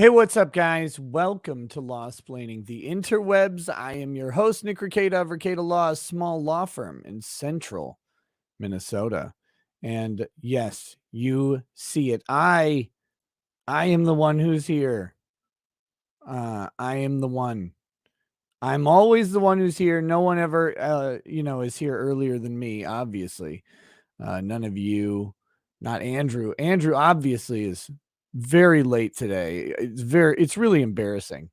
Hey, what's up, guys? Welcome to Law Splaining the Interwebs. I am your host, Nick Ricada of Ricada Law, a small law firm in central Minnesota. And yes, you see it. I am the one who's here. I am the one. I'm always the one who's here. No one ever, is here earlier than me, obviously. None of you, not Andrew. Andrew obviously is very late today. It's really embarrassing,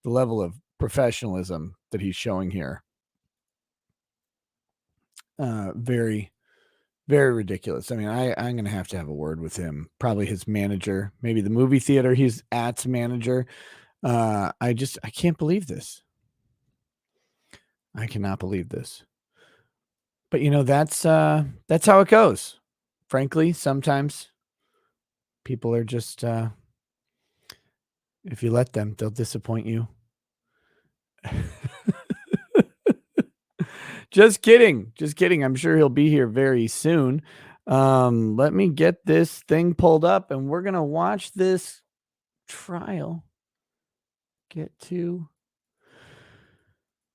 the level of professionalism that he's showing here. Very, very ridiculous. I mean, I'm going to have a word with him, probably his manager, maybe the movie theater he's at's manager. I can't believe this. I cannot believe this. But that's how it goes. Frankly, sometimes people are just if you let them, they'll disappoint you. Just kidding. Just kidding. I'm sure he'll be here very soon. Let me get this thing pulled up and we're going to watch this trial get to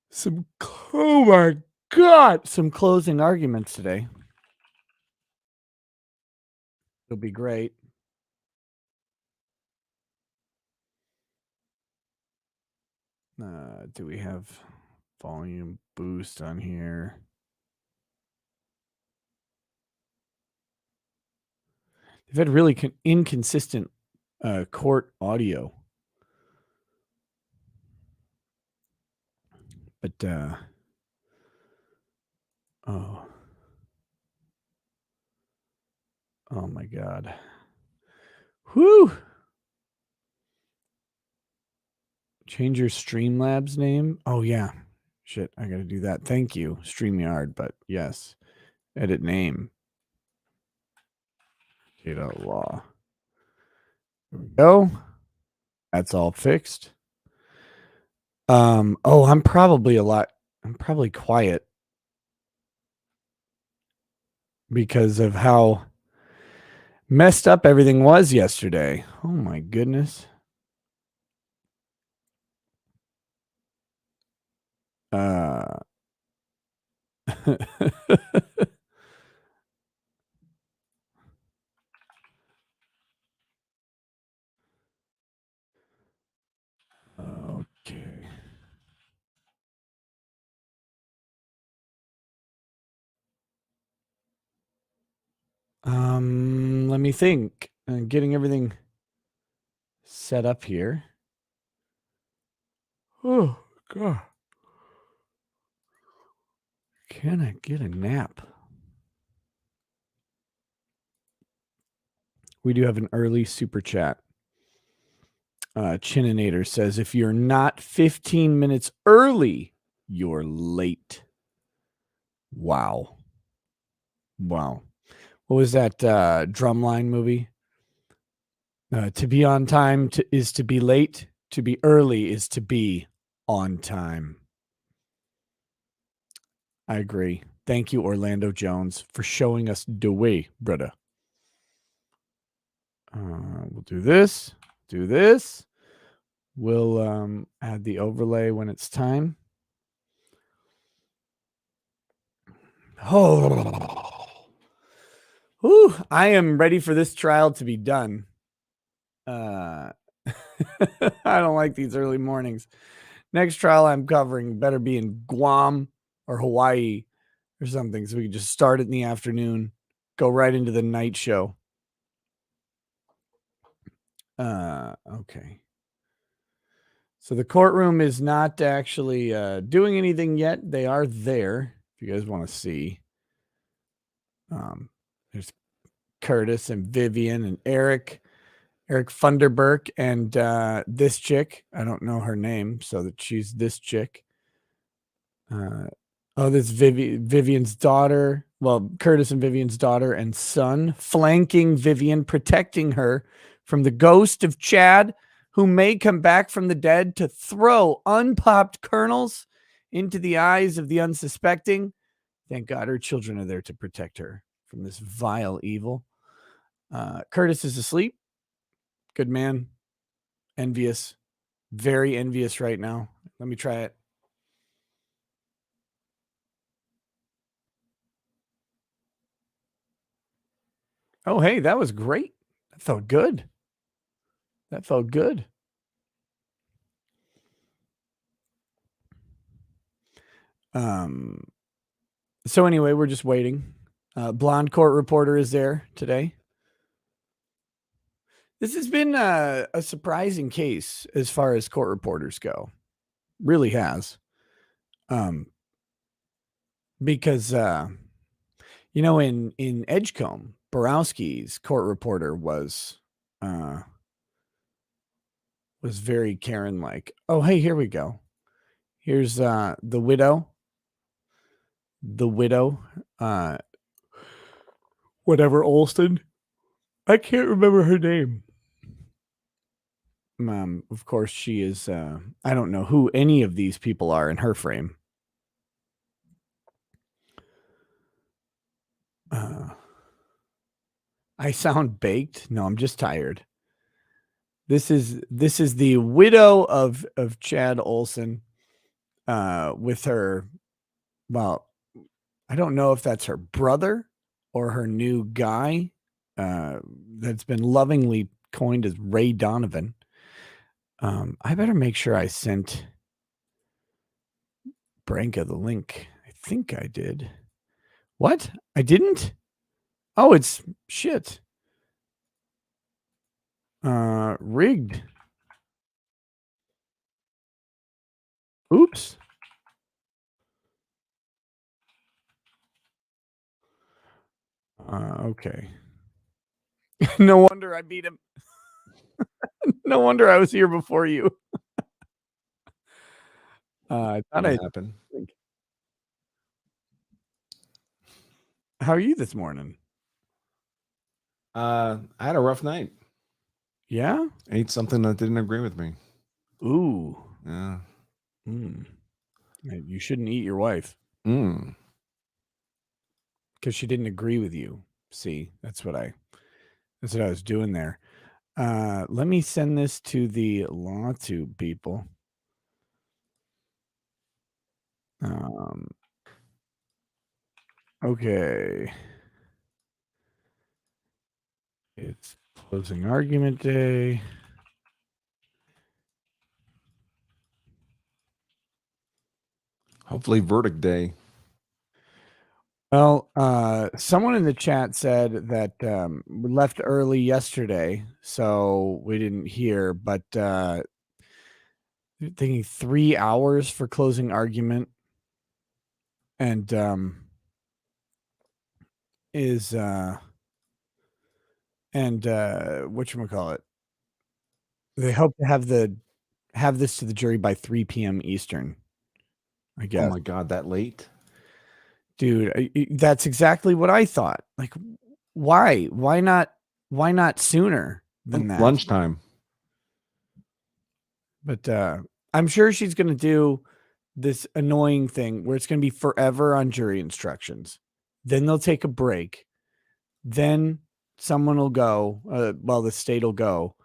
some, oh my God, some closing arguments today. It'll be great. Do we have volume boost on here? They've had really inconsistent court audio. But, oh my God. Whew. Change your Streamlabs name. Oh yeah. Shit. I got to do that. Thank you, StreamYard. But yes, edit name. Data law. There we go. That's all fixed. I'm probably quiet because of how messed up everything was yesterday. Oh my goodness. Okay. Let me think. Getting everything set up here. Oh God. Can I get a nap? We do have an early super chat. Chininator says, if you're not 15 minutes early, you're late. Wow. What was that Drumline movie? To be on time is to be late. To be early is to be on time. I agree. Thank you, Orlando Jones, for showing us the way, brother. We'll do this. Do this. We'll add the overlay when it's time. Oh, I am ready for this trial to be done. I don't like these early mornings. Next trial I'm covering better be in Guam or Hawaii or something, so we can just start it in the afternoon, go right into the night show. Okay. So the courtroom is not actually doing anything yet. They are there. If you guys want to see, there's Curtis and Vivian and Eric Funderburk and this chick. I don't know her name, so that she's this chick. This Vivian's daughter. Well, Curtis and Vivian's daughter and son flanking Vivian, protecting her from the ghost of Chad, who may come back from the dead to throw unpopped kernels into the eyes of the unsuspecting. Thank God her children are there to protect her from this vile evil. Curtis is asleep. Good man. Envious. Very envious right now. Let me try it. Oh, hey, that was great. That felt good. That felt good. So anyway, we're just waiting. Blonde court reporter is there today. This has been a surprising case as far as court reporters go. Really has. Because you know, in Edgecombe, Borowski's court reporter was very Karen-like. Oh, hey, here we go. Here's the widow. The widow, whatever Olson. I can't remember her name. Of course, she is. I don't know who any of these people are in her frame. I sound baked. No, I'm just tired. This is the widow of Chad Olson, with her. Well, I don't know if that's her brother or her new guy, that's been lovingly coined as Ray Donovan. I better make sure I sent Branca the link. I think I did. What? I didn't? Oh, it's shit. Rigged. Oops. Okay. No wonder I beat him. No wonder I was here before you. I thought I'd happen. How are you this morning? I had a rough night. Yeah? Ate something that didn't agree with me. Ooh. Yeah. You shouldn't eat your wife. Because she didn't agree with you. See, that's what I was doing there. Let me send this to the LawTube people. Okay. It's closing argument day. Hopefully verdict day. Well, someone in the chat said that we left early yesterday, so we didn't hear, but thinking 3 hours for closing argument, and whatchamacallit, they hope to have this to the jury by 3 p.m. Eastern, I guess. Oh my God, that late? Dude, that's exactly what I thought. Like, why not sooner than that? Lunchtime. But I'm sure she's going to do this annoying thing where it's going to be forever on jury instructions. Then they'll take a break. Then someone will go, the state will go,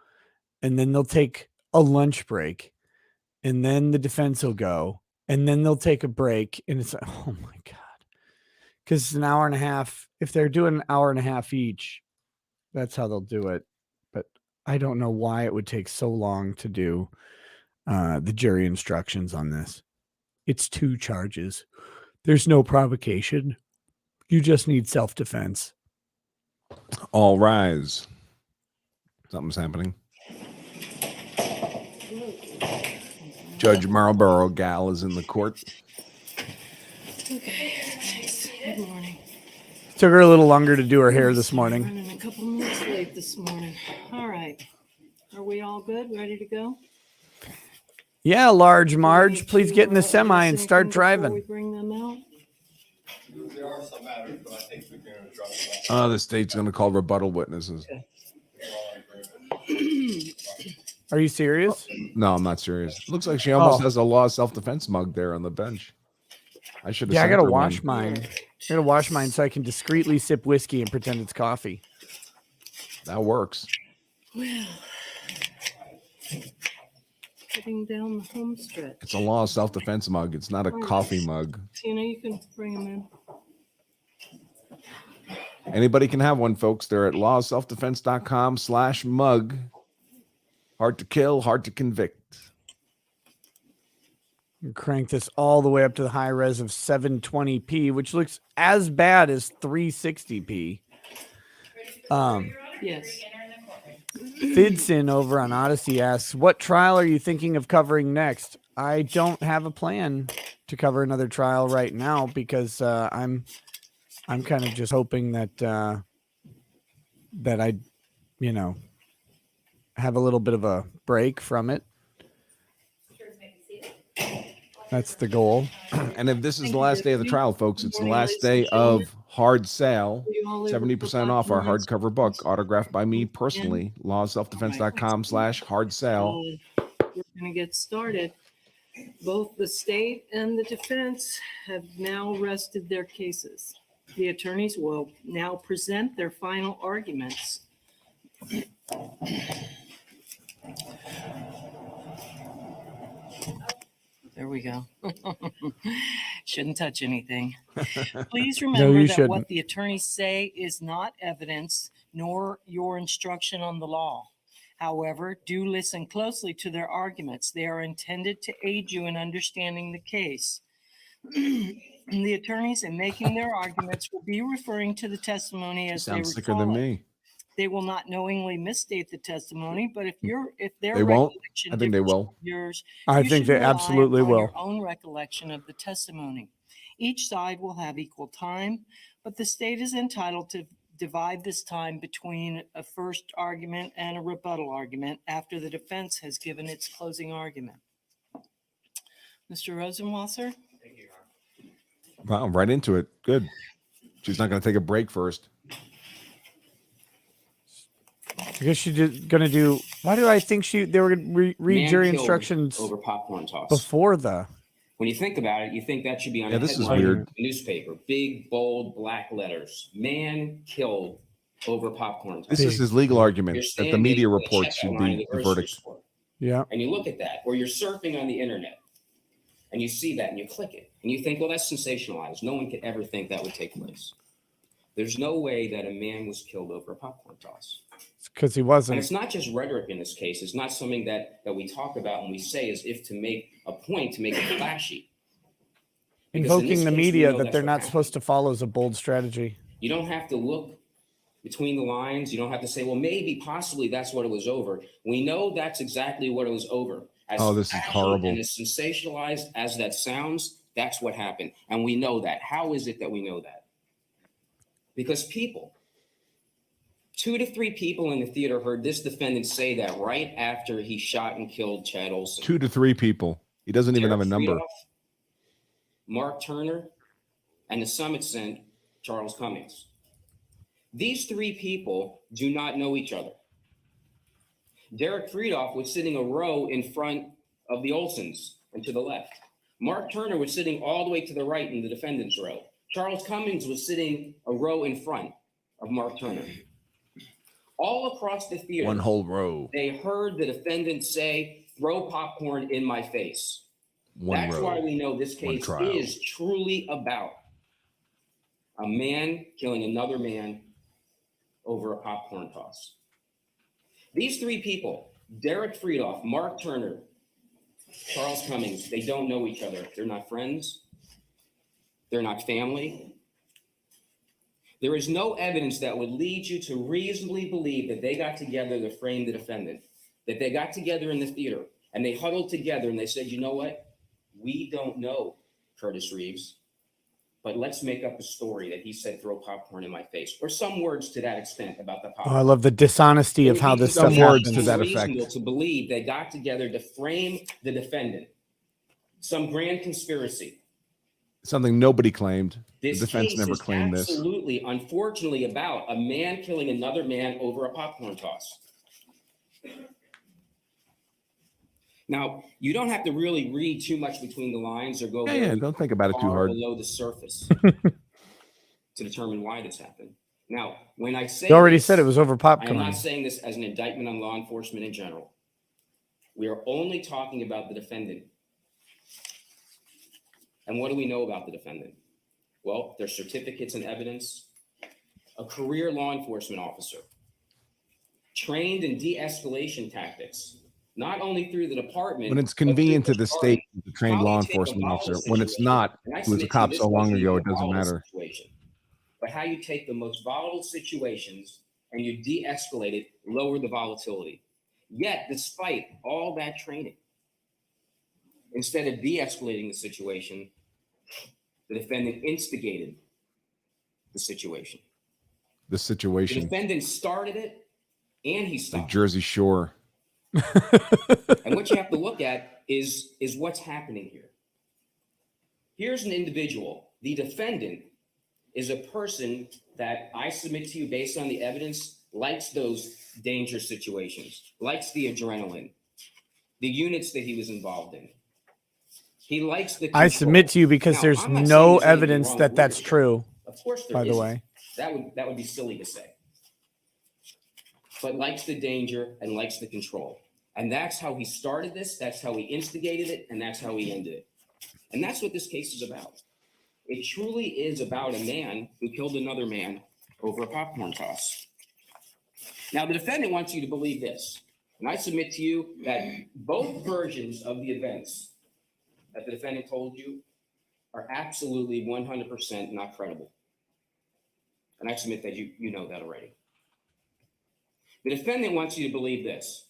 and then they'll take a lunch break, and then the defense will go, and then they'll take a break. And it's like, oh my God. Because it's an hour and a half. If they're doing an hour and a half each, that's how they'll do it. But I don't know why it would take so long to do the jury instructions on this. It's 2 charges. There's no provocation. You just need self-defense. All rise. Something's happening. Judge Marlboro gal is in the court. Okay, thanks. Good morning. Took her a little longer to do her hair this morning. Running a couple minutes late this morning. All right. Are we all good? Ready to go? Yeah, Large Marge, please get in the semi and start driving. We bring them out? The state's going to call rebuttal witnesses. Are you serious? No, I'm not serious. Looks like she almost has a law of self-defense mug there on the bench. I should have. Yeah, I gotta wash mine. I gotta wash mine so I can discreetly sip whiskey and pretend it's coffee. That works. Well, Heading down the home stretch. It's a law self-defense mug. It's not a coffee mug. Tina, you can bring them in. Anybody can have one, folks. They're at lawselfdefense.com/mug. Hard to kill, hard to convict. Crank this all the way up to the high res of 720p, which looks as bad as 360p. Yes. Fidson over on Odyssey asks, what trial are you thinking of covering next? I don't have a plan to cover another trial right now because I'm kind of just hoping that that I, have a little bit of a break from it. That's the goal. And if this is the last day of the trial, folks, it's the last day of hard sale. 70% off our hardcover book, autographed by me personally. lawselfdefense.com/hard sale. We're going to get started. Both the state and the defense have now rested their cases. The attorneys will now present their final arguments. There we go. Shouldn't touch anything. Please remember that what the attorneys say is not evidence nor your instruction on the law. However, do listen closely to their arguments. They are intended to aid you in understanding the case. The attorneys, in making their arguments, will be referring to the testimony as they recall sicker than me. They will not knowingly misstate the testimony, but if their they won't, recollection I think they will. Yours, I think they absolutely will. Your own recollection of the testimony. Each side will have equal time, but the state is entitled to divide this time between a first argument and a rebuttal argument after the defense has given its closing argument. Mr. Rosenwasser? Thank you, Your Honor. Wow, right into it. Good. She's not going to take a break first. I guess she's going to do. Why do I think they were going to read jury instructions over popcorn toss before the? When you think about it, you think that should be on a this is headline weird. Newspaper, big bold black letters. Man killed over popcorn toss. This is his legal argument You're that the media standing at the reports should checkout line be at the the grocery verdict. store, Yeah. and you look at that, or you're surfing on the internet, and you see that, and you click it, and you think, well, that's sensationalized. No one could ever think that would take place. There's no way that a man was killed over a popcorn toss. It's because he And wasn't. it's not just rhetoric in this case. It's not something that we talk about and we say as if to make a point, to make it flashy. Because in Invoking this the case, we media know that that's they're what not happened. supposed to follow is a bold strategy. You don't have to look between the lines. You don't have to say, well, maybe, possibly that's what it was over. We know that's exactly what it was over. As Oh, this is flashy horrible. And as sensationalized as that sounds, that's what happened. And we know that. How is it that we know that? Because 2 to 3 people in the theater heard this defendant say that right after he shot and killed Chad Olson. 2 to 3 people. He doesn't even have a Derek number. Friedoff, Mark Turner, and the Summit sent Charles Cummings. These 3 people do not know each other. Derek Friedoff was sitting a row in front of the Olsons and to the left. Mark Turner was sitting all the way to the right in the defendant's row. Charles Cummings was sitting a row in front of Mark Turner. All across the theater, One whole row. they heard the defendant say, "Throw popcorn in my face." That's row. why we know this One case trial. is truly about a man killing another man over a popcorn toss. These 3 people, Derek Friedoff, Mark Turner, Charles Cummings, they don't know each other. They're not friends. They're not family. There is no evidence that would lead you to reasonably believe that they got together to frame the defendant, that they got together in the theater and they huddled together and they said, you know what? We don't know Curtis Reeves, but let's make up a story that he said, throw popcorn in my face, or some words to that extent about the Oh, popcorn. I love the dishonesty of how this stuff Some words happens. to that Reasonable effect. to believe they got together to frame the defendant. Some grand conspiracy. Something nobody claimed. The This defense case never is claimed this. absolutely, unfortunately, about a man killing another man over a popcorn toss. Now, you don't have to really read too much between the lines or go Yeah, don't think about it too far hard. below the surface to determine why this happened. Now, when I say You already this, said it was over I am popcorn. not saying this as an indictment on law enforcement in general. We are only talking about the defendant. And what do we know about the defendant? Well, their certificates and evidence. A career law enforcement officer, trained in de-escalation tactics, not only through the department. When it's convenient to the state, the the trained law enforcement officer. When it's not, he was a cop so long ago, it doesn't matter. But how you take the most volatile situations and you de-escalate it, lower the volatility. Yet, despite all that training, instead of de-escalating the situation, the defendant instigated the situation. The situation. The defendant started it and he stopped. The Jersey Shore. And what you have to look at is what's happening here. Here's an individual. The defendant is a person that I submit to you based on the evidence, likes those dangerous situations, likes the adrenaline, the units that he was involved in. He likes the control. I submit to you because Now, there's I'm not no saying there's anything evidence wrong that with that's leadership. true, Of course there by the isn't. way. That would be silly to say. But likes the danger and likes the control. And that's how he started this, that's how he instigated it, and that's how he ended it. And that's what this case is about. It truly is about a man who killed another man over a popcorn toss. Now, the defendant wants you to believe this, and I submit to you that both versions of the events that the defendant told you are absolutely 100% not credible. And I submit that you know that already. The defendant wants you to believe this.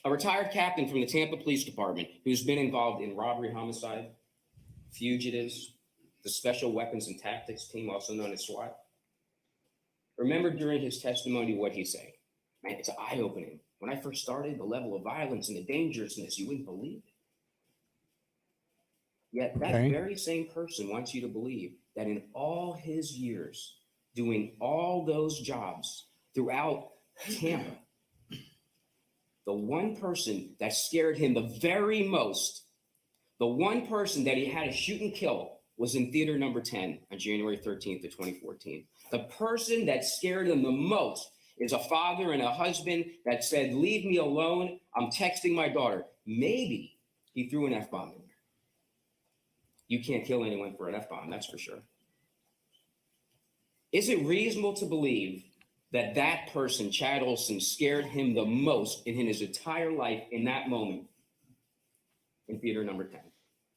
A retired captain from the Tampa Police Department who's been involved in robbery, homicide, fugitives, the Special Weapons and Tactics Team, also known as SWAT. Remember during his testimony what he said. Man, it's eye-opening. When I first started, the level of violence and the dangerousness, you wouldn't believe it. Yet that very same person wants you to believe that in all his years doing all those jobs throughout Tampa, the one person that scared him the very most, the one person that he had to shoot and kill was in theater number 10 on January 13th of 2014. The person that scared him the most is a father and a husband that said, leave me alone, I'm texting my daughter. Maybe he threw an F-bomb in there. You can't kill anyone for an F-bomb, that's for sure. Is it reasonable to believe that that person, Chad Olson, scared him the most in his entire life in that moment in theater number 10?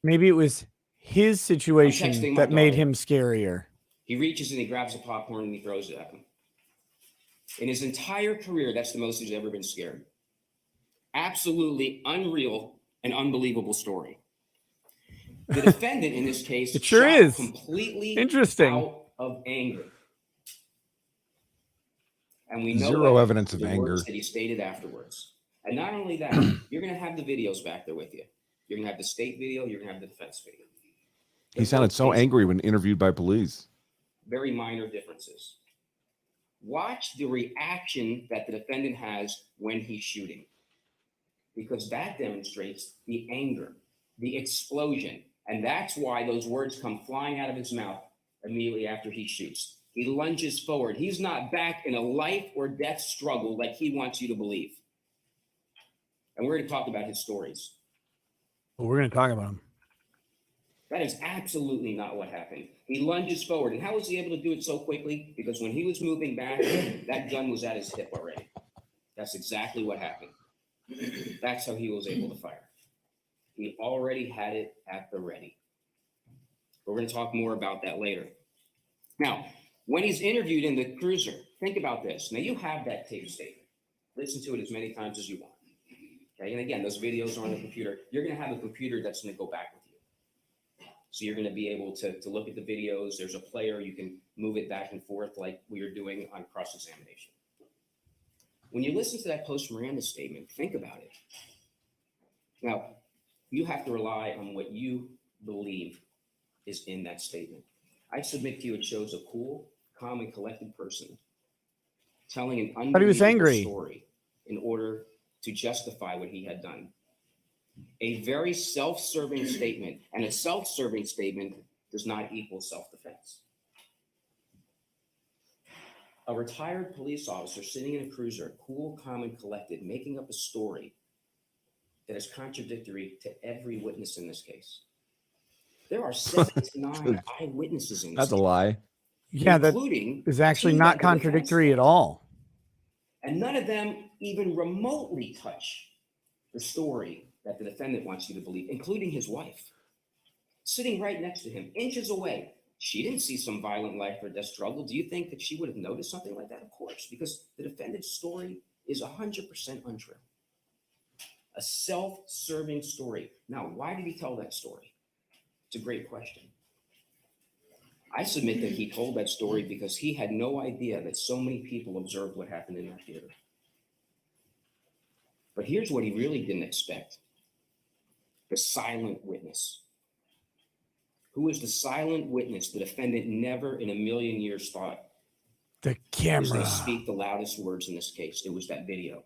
Maybe it was his situation that made him scarier. He reaches and he grabs a popcorn and he throws it at him. In his entire career, that's the most he's ever been scared. Absolutely unreal and unbelievable story. The defendant in this case it sure is completely interesting out of anger. And we know zero evidence of anger that he stated afterwards. And not only that, you're going to have the videos back there with you. You're going to have the state video. You're going to have the defense video. He sounded so angry when interviewed by police. Very minor differences. Watch the reaction that the defendant has when he's shooting, because that demonstrates the anger, the explosion. And that's why those words come flying out of his mouth immediately after he shoots. He lunges forward. He's not back in a life or death struggle like he wants you to believe. And we're going to talk about his stories. Well, we're going to talk about him. That is absolutely not what happened. He lunges forward. And how was he able to do it so quickly? Because when he was moving back, that gun was at his hip already. That's exactly what happened. That's how he was able to fire. He already had it at the ready. We're going to talk more about that later. Now, when he's interviewed in the cruiser, think about this. Now, you have that tape statement. Listen to it as many times as you want. Okay, and again, those videos are on the computer. You're going to have a computer that's going to go back with you. So you're going to be able to look at the videos. There's a player. You can move it back and forth like we are doing on cross-examination. When you listen to that post-Miranda statement, think about it. Now, you have to rely on what you believe is in that statement. I submit to you it shows a cool, calm, and collected person telling an unbelievable story in order to justify what he had done. A very self-serving statement, and a self-serving statement does not equal self-defense. A retired police officer sitting in a cruiser, cool, calm, and collected, making up a story that is contradictory to every witness in this case. There are 79 eyewitnesses in this That's a case, lie. Yeah, that including is actually 2 not that the defense contradictory at calls. all. And none of them even remotely touch the story that the defendant wants you to believe, including his wife, sitting right next to him, inches away. She didn't see some violent life or death struggle. Do you think that she would have noticed something like that? Of course, because the defendant's story is 100% untrue. A self-serving story. Now, why did he tell that story? It's a great question. I submit that he told that story because he had no idea that so many people observed what happened in that theater. But here's what he really didn't expect. The silent witness. Who is the silent witness the defendant never in a million years thought The was camera. going to speak the loudest words in this case? It was that video.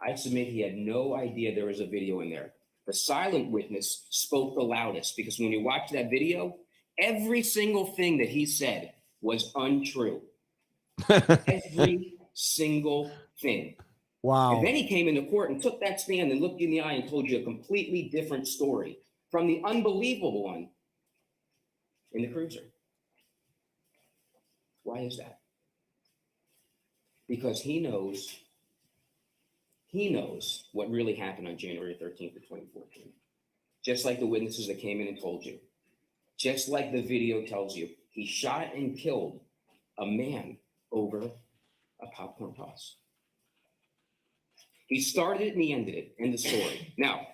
I submit he had no idea there was a video in there. The silent witness spoke the loudest because when you watch that video, every single thing that he said was untrue. Every single thing. Wow. And then he came into court and took that stand and looked you in the eye and told you a completely different story from the unbelievable one in the cruiser. Why is that? Because he knows what really happened on January 13th of 2014. Just like the witnesses that came in and told you. Just like the video tells you. He shot and killed a man over a popcorn toss. He started it and he ended it. End of story. Now,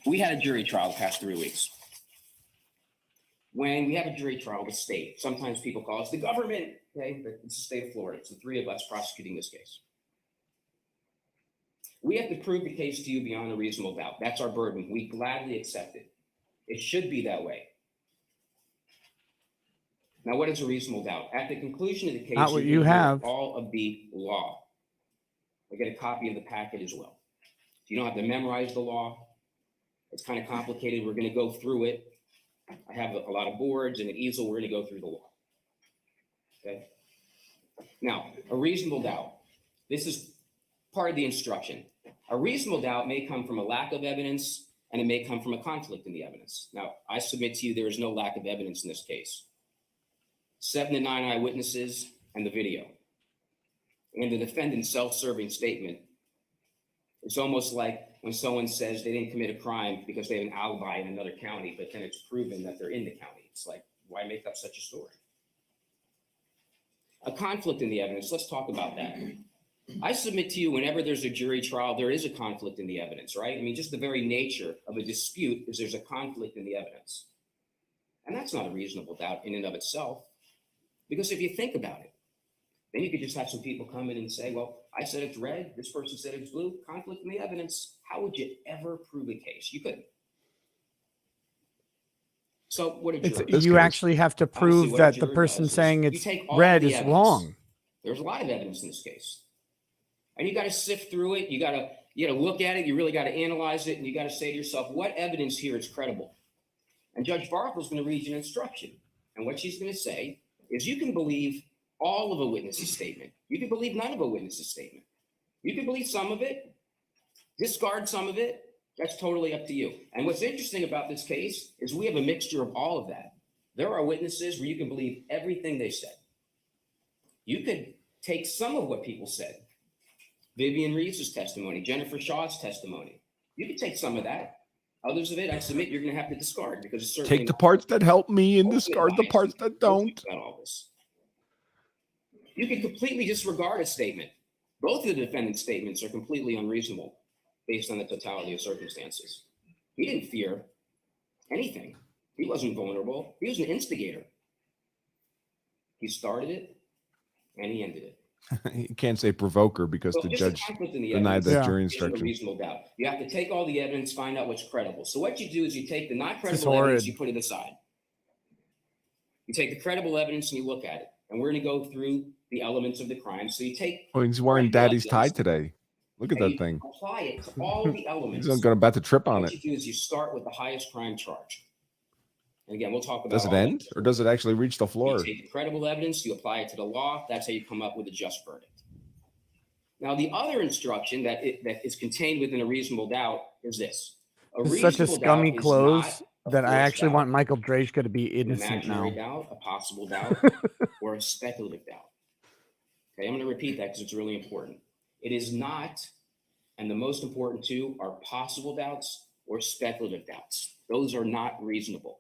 we had a jury trial the past 3 weeks. When we have a jury trial, the state, sometimes people call us the government, okay? But it's the state of Florida. It's the 3 of us prosecuting this case. We have to prove the case to you beyond a reasonable doubt. That's our burden. We gladly accept it. It should be that way. Now, what is a reasonable doubt? At the conclusion of the case, Not what you're you gonna hear have. all of the law. I get a copy of the packet as well. You don't have to memorize the law. It's kind of complicated. We're going to go through it. I have a lot of boards and an easel. We're going to go through the law. Okay. Now, a reasonable doubt. This is part of the instruction. A reasonable doubt may come from a lack of evidence, and it may come from a conflict in the evidence. Now, I submit to you there is no lack of evidence in this case. 7 to 9 eyewitnesses and the video. And the defendant's self-serving statement. It's almost like when someone says they didn't commit a crime because they have an alibi in another county, but then it's proven that they're in the county. It's like, why make up such a story? A conflict in the evidence, let's talk about that. I submit to you, whenever there's a jury trial, there is a conflict in the evidence, right? I mean, just the very nature of a dispute is there's a conflict in the evidence. And that's not a reasonable doubt in and of itself. Because if you think about it, then you could just have some people come in and say, well, I said it's red, this person said it's blue, conflict in the evidence. How would you ever prove a case? You couldn't. So what did you actually have to prove that the person saying it's red is wrong. There's a lot of evidence in this case. And you got to sift through it. You got to look at it. You really got to analyze it. And you got to say to yourself, what evidence here is credible? And Judge Barthel's going to read you an instruction. And what she's going to say is you can believe all of a witness's statement. You can believe none of a witness's statement. You can believe some of it, discard some of it. That's totally up to you. And what's interesting about this case is we have a mixture of all of that. There are witnesses where you can believe everything they said. You could take some of what people said. Vivian Reeves' testimony, Jennifer Shaw's testimony. You could take some of that. Others of it, I submit, you're going to have to discard because it's certainly take the parts that help me and discard the parts that don't. All this. You can completely disregard a statement. Both of the defendant's statements are completely unreasonable based on the totality of circumstances. He didn't fear anything. He wasn't vulnerable. He was an instigator. He started it and he ended it. You can't say provoker because the judge denied that jury instruction. A reasonable doubt. You have to take all the evidence, find out what's credible. So what you do is you take the not credible evidence, you put it aside. You take the credible evidence and you look at it. And we're going to go through the elements of the crime. So you take. Oh, he's wearing daddy's tie today. Look at that thing. Apply it to all the elements. He's about to trip on it. What you do is you start with the highest crime charge. And again, we'll talk about. Does it end or does it actually reach the floor? You take the credible evidence, you apply it to the law. That's how you come up with a just verdict. Now, the other instruction that is contained within a reasonable doubt is this. It's such a scummy close that I actually want Michael Michael Drejka to be an innocent now. imaginary doubt, a possible doubt, or a speculative doubt. Okay, I'm going to repeat that because it's really important. It is not, and the most important two are possible doubts or speculative doubts. Those are not reasonable.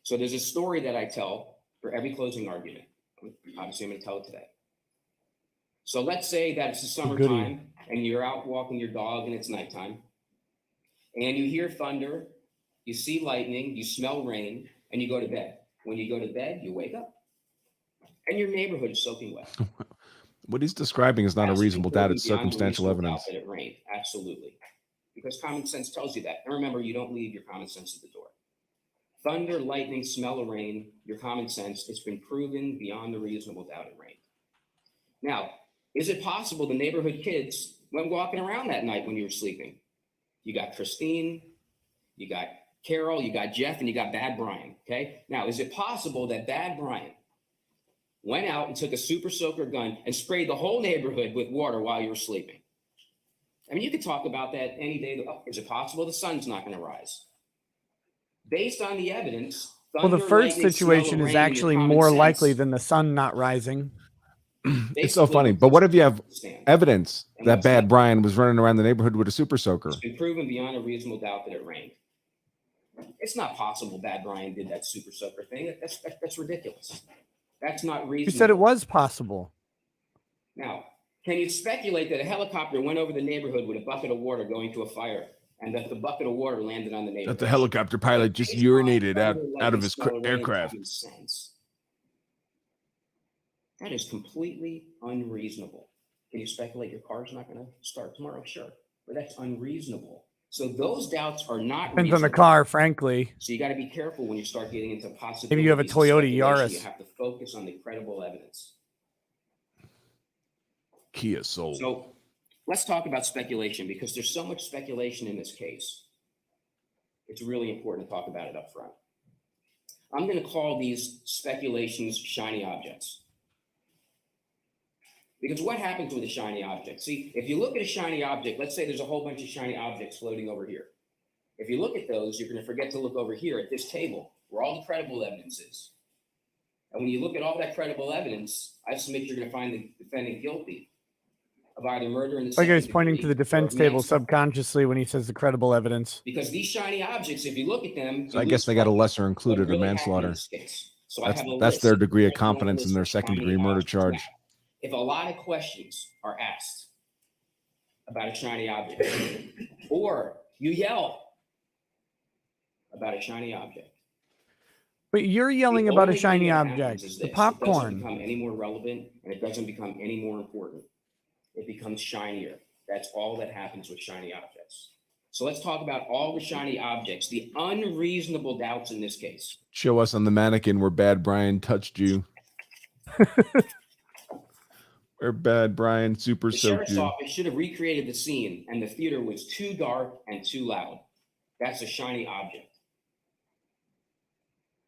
So there's a story that I tell for every closing argument. Obviously, I'm going to tell it today. So let's say that it's the summertime and you're out walking your dog and it's nighttime, and you hear thunder, you see lightning, you smell rain, and you go to bed. When you go to bed, you wake up and your neighborhood is soaking wet. What he's describing is not a reasonable doubt. It's circumstantial evidence. That it rained. Absolutely. Because common sense tells you that. And remember, you don't leave your common sense at the door. Thunder, lightning, smell of rain, your common sense, it's been proven beyond a reasonable doubt it rained. Now, is it possible the neighborhood kids went walking around that night when you were sleeping? You got Christine, you got Carol, you got Jeff, and you got Bad Brian, okay? Now, is it possible that Bad Brian went out and took a super soaker gun and sprayed the whole neighborhood with water while you were sleeping? I mean, you could talk about that any day. Is it possible the sun's not going to rise? Based on the evidence, well, the first situation is actually more likely than the sun not rising. It's so funny. But what if you have evidence that Bad Brian was running around the neighborhood with a super soaker? It's been proven beyond a reasonable doubt that it rained. It's not possible Bad Brian did that super soaker thing. That's ridiculous. That's not reasonable. You said it was possible. Now, can you speculate that a helicopter went over the neighborhood with a bucket of water going to a fire, and that the bucket of water landed on the neighborhood? That the helicopter pilot just urinated out of his aircraft. That is completely unreasonable. Can you speculate your car's not going to start tomorrow? Sure, but that's unreasonable. So those doubts are not depends on the car, frankly. So you got to be careful when you start getting into possibilities. Maybe you have a Toyota Yaris. You have to focus on the credible evidence. Kia Soul. So let's talk about speculation, because there's so much speculation in this case. It's really important to talk about it up front. I'm going to call these speculations shiny objects. Because what happens with a shiny object? See, if you look at a shiny object, let's say there's a whole bunch of shiny objects floating over here. If you look at those, you're going to forget to look over here at this table where all the credible evidence is. And when you look at all that credible evidence, I submit you're going to find the defendant guilty of either murder in the second degree. He's pointing to the defense table subconsciously when he says the credible evidence. Because these shiny objects, if you look at them, so I guess they got a lesser included or manslaughter. So that's their degree of competence in their second degree murder charge. If a lot of questions are asked about a shiny object, or you yell about a shiny object, but you're yelling about a shiny object, the popcorn. It doesn't become any more relevant, and it doesn't become any more important. It becomes shinier. That's all that happens with shiny objects. So let's talk about all the shiny objects, the unreasonable doubts in this case. Show us on the mannequin where Bad Brian touched you. Where Bad Brian super soaked you. The sheriff's office should have recreated the scene, and the theater was too dark and too loud. That's a shiny object.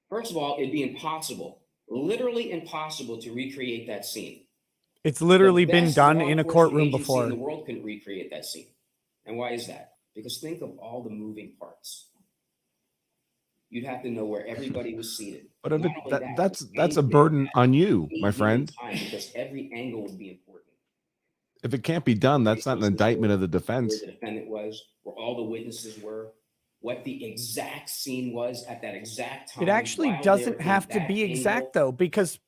First of all, it'd be impossible, literally impossible, to recreate that scene. It's literally been done in a courtroom before. The world couldn't recreate that scene. And why is that? Because think of all the moving parts. You'd have to know where everybody was seated. But if that's a burden on you, my friend. Because every angle would be important. If it can't be done, that's not an indictment of the defense. Where the defendant was, where all the witnesses were, what the exact scene was at that exact time. It actually doesn't have to be exact, though, because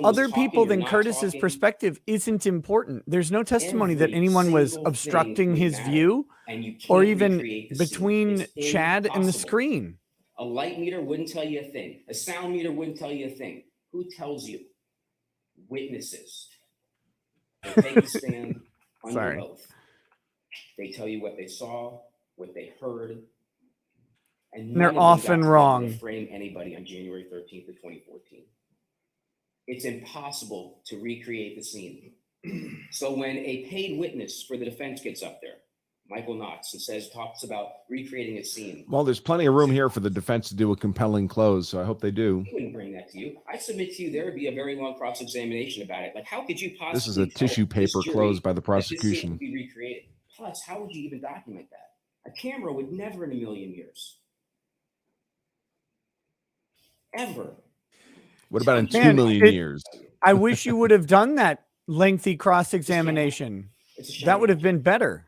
other people than Curtis's perspective isn't important. There's no testimony that anyone was obstructing his view or even between Chad and the screen. A light meter wouldn't tell you a thing. A sound meter wouldn't tell you a thing. Who tells you? Witnesses. They take a stand under oath. They tell you what they saw, what they heard. And they're often wrong. To frame anybody on January 13th of 2014. It's impossible to recreate the scene. So when a paid witness for the defense gets up there, Michael Knox, and talks about recreating a scene. Well, there's plenty of room here for the defense to do a compelling close, so I hope they do. He wouldn't bring that to you. I submit to you there would be a very long cross-examination about it. Like, how could you possibly? This is a tell tissue this paper jury close by the that this scene prosecution. could be recreated? Plus, how would you even document that? A camera would never in a million years, ever. What about in 2 Man, million years? I wish you would have done that lengthy cross-examination. It's a shame. That would have been better.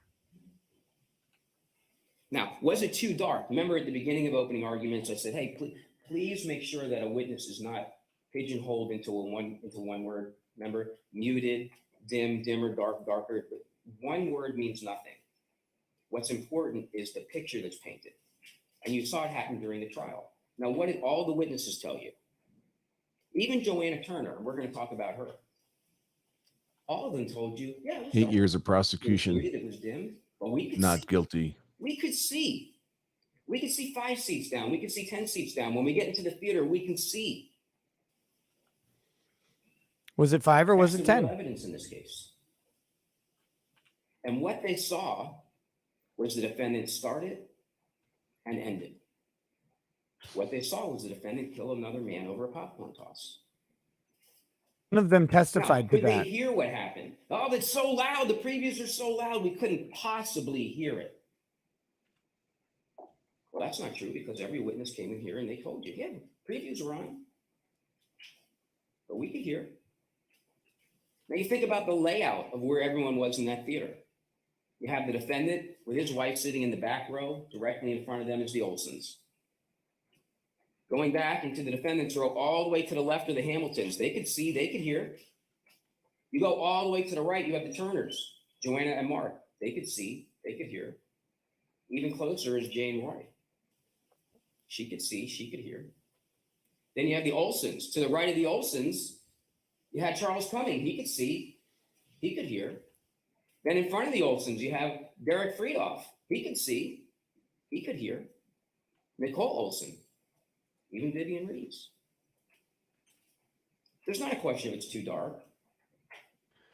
Now, was it too dark? Remember at the beginning of opening arguments, I said, hey, please make sure that a witness is not pigeonholed into one word. Remember, muted, dim, dimmer, dark, darker. But one word means nothing. What's important is the picture that's painted. And you saw it happen during the trial. Now, what did all the witnesses tell you? Even Joanna Turner, and we're going to talk about her. All of them told you, yeah, it was 8 dark. years of It was prosecution, muted, it was dim, but we could not see. guilty. We could see. We could see 5 seats down. We could see 10 seats down. When we get into the theater, we can see. Was it 5 or was That's it the real 10? evidence in this case. And what they saw was the defendant started and ended. What they saw was the defendant kill another man over a popcorn toss. None of them Now, testified to could they that. hear what happened? Oh, it's so loud. The previews are so loud. We couldn't possibly hear it. Well, that's not true because every witness came in here and they told you, yeah, previews are on. But we could hear. Now you think about the layout of where everyone was in that theater. You have the defendant with his wife sitting in the back row. Directly in front of them is the Olsons. Going back into the defendant's row all the way to the left of the Hamiltons. They could see, they could hear. You go all the way to the right, you have the Turners, Joanna and Mark. They could see, they could hear. Even closer is Jane Roy. She could see, she could hear. Then you have the Olsons. To the right of the Olsons, you had Charles Cumming. He could see, he could hear. Then in front of the Olsons, you have Derek Friedoff. He could see, he could hear. Nicole Olson, even Vivian Reeves. There's not a question if it's too dark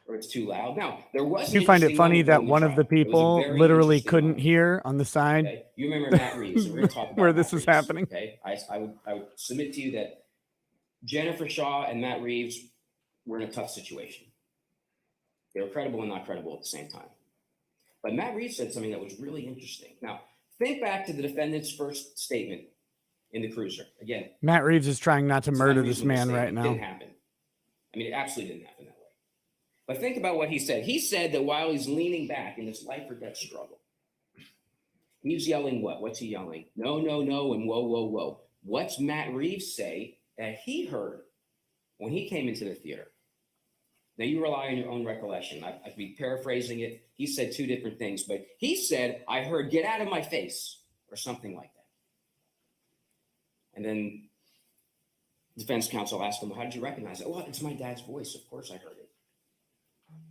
or it's too loud. Now, there was. Do you find it funny that one of the people literally couldn't hear on the side? Okay. You remember Matt Reeves, and we're going to talk about where Matt this is Reeves, happening. Okay, I would submit to you that Jennifer Shaw and Matt Reeves were in a tough situation. They were credible and not credible at the same time. But Matt Reeves said something that was really interesting. Now, think back to the defendant's first statement in the cruiser. Again, Matt Reeves is trying not to it's murder an this unreasonable man statement. right It now. didn't happen. I mean, it absolutely didn't happen that way. But think about what he said. He said that while he's leaning back in this life or death struggle, he's yelling what? What's he yelling? No, no, no, and whoa, whoa, whoa. What's Matt Reeves say that he heard when he came into the theater? Now, you rely on your own recollection. I could be paraphrasing it. He said two different things, but he said, I heard, get out of my face, or something like that. And then defense counsel asked him, how did you recognize it? Well, it's my dad's voice. Of course I heard it.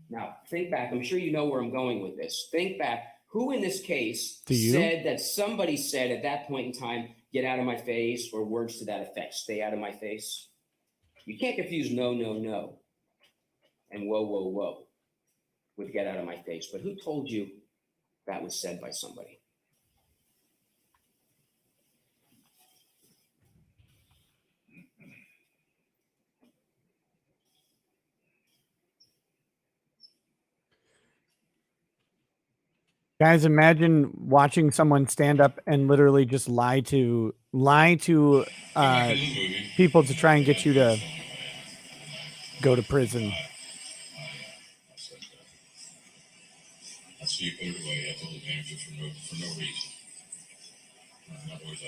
Now, think back. I'm sure you know where I'm going with this. Think back. Who in this case said that somebody said at that point in time, get out of my face, or words to that effect, stay out of my face? You can't confuse no, no, no and whoa, whoa, whoa with get out of my face. But who told you that was said by somebody? Guys, imagine watching someone stand up and literally just lie to people to try and get you to go to prison. So you put it away. I told the manager for no reason. In other words,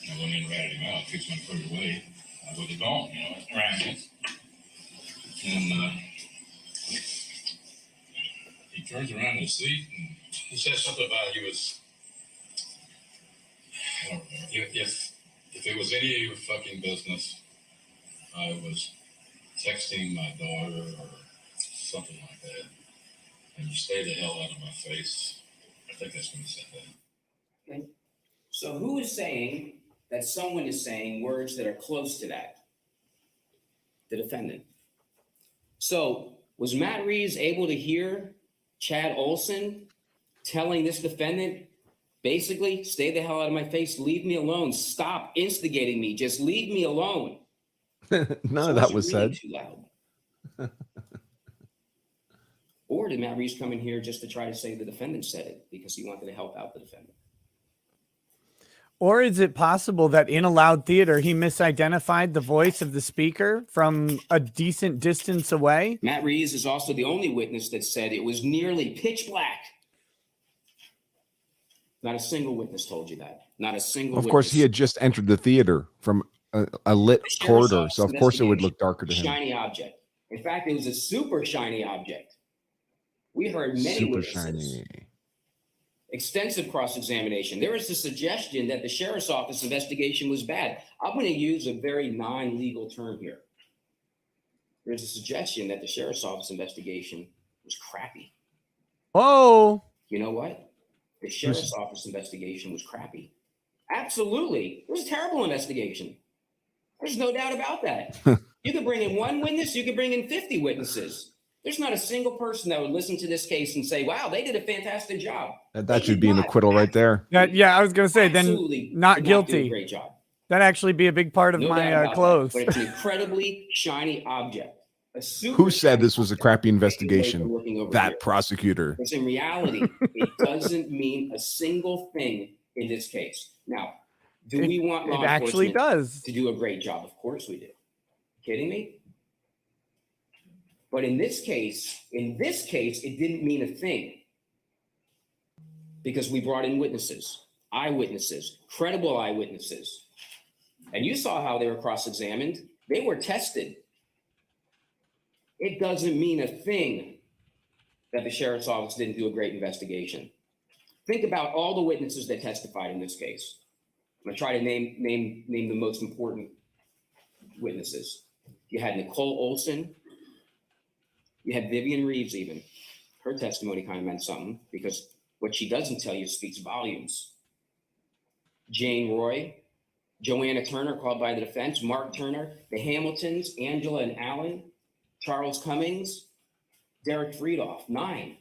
I went in and ratted him out. Fixed my put it away. I was gone, around it. And he turns around in his seat and he says something about he was, I don't know, if it was any of your fucking business, I was texting my daughter or something like that. And you stay the hell out of my face. I think that's when he said that. Okay. So who is saying that someone is saying words that are close to that? The defendant. So was Matt Reeves able to hear Chad Olson telling this defendant, basically, stay the hell out of my face, leave me alone, stop instigating me, just leave me alone. None of that was said. Too loud. Or did Matt Reeves come in here just to try to say the defendant said it because he wanted to help out the defendant? Or is it possible that in a loud theater, he misidentified the voice of the speaker from a decent distance away? Matt Reeves is also the only witness that said it was nearly pitch black. Not a single witness told you that. Not a single Of course, he had just entered the theater from a lit corridor, so of course it would look darker to him. Shiny object. In fact, it was a super shiny object. We heard many witnesses. Shiny. Extensive cross-examination. There was a suggestion that the sheriff's office investigation was bad. I'm going to use a very non-legal term here. There's a suggestion that the sheriff's office investigation was crappy. Oh. You know what? The sheriff's office investigation was crappy. Absolutely. It was a terrible investigation. There's no doubt about that. You could bring in one witness, you could bring in 50 witnesses. There's not a single person that would listen to this case and say, wow, they did a fantastic job. That should be an acquittal right there. Yeah, I was going to say, then not guilty. Great job. That'd actually be a big part of my clothes. But it's an incredibly shiny object. Who said this was a crappy investigation? That prosecutor. Because in reality, it doesn't mean a single thing in this case. Now, do we want law enforcement to do a great job? Of course we do. Kidding me? But in this case, it didn't mean a thing. Because we brought in witnesses, eyewitnesses, credible eyewitnesses. And you saw how they were cross-examined. They were tested. It doesn't mean a thing that the sheriff's office didn't do a great investigation. Think about all the witnesses that testified in this case. I'm gonna try to name the most important witnesses. You had Nicole Olson. You had Vivian Reeves even. Her testimony kind of meant something because what she doesn't tell you speaks volumes. Jane Roy, Joanna Turner called by the defense, Mark Turner, the Hamiltons, Angela and Alan, Charles Cummings, Derek Friedoff, 9.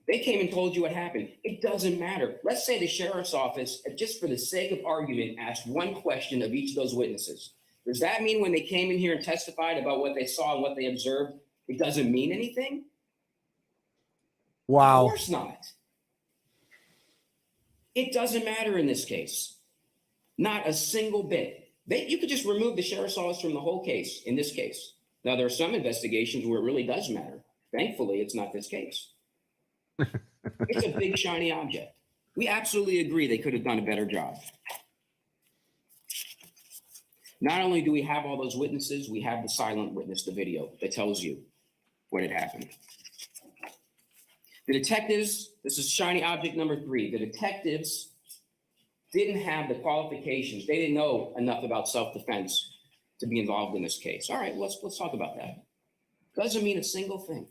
They came and told you what happened. It doesn't matter. Let's say the sheriff's office, just for the sake of argument, asked one question of each of those witnesses. Does that mean when they came in here and testified about what they saw and what they observed, it doesn't mean anything? Wow. Of course not. It doesn't matter in this case. Not a single bit. You could just remove the sheriff's office from the whole case in this case. Now, there are some investigations where it really does matter. Thankfully, it's not this case. It's a big, shiny object. We absolutely agree they could have done a better job. Not only do we have all those witnesses, we have the silent witness, the video that tells you what had happened. The detectives, this is shiny object number 3. The detectives didn't have the qualifications. They didn't know enough about self-defense to be involved in this case. All right, let's talk about that. Doesn't mean a single thing.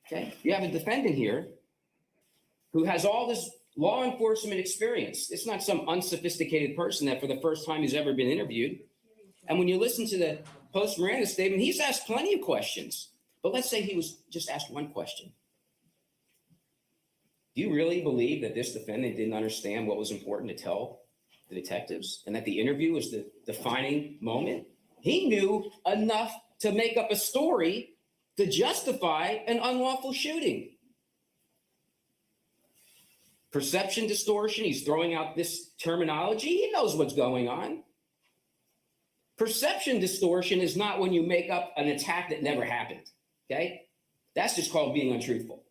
Okay, you have a defendant here who has all this law enforcement experience. It's not some unsophisticated person that for the first time he's ever been interviewed. And when you listen to the post-Miranda statement, he's asked plenty of questions. But let's say he was just asked one question. Do you really believe that this defendant didn't understand what was important to tell the detectives and that the interview was the defining moment? He knew enough to make up a story to justify an unlawful shooting. Perception distortion, he's throwing out this terminology. He knows what's going on. Perception distortion is not when you make up an attack that never happened, okay? That's just called being untruthful.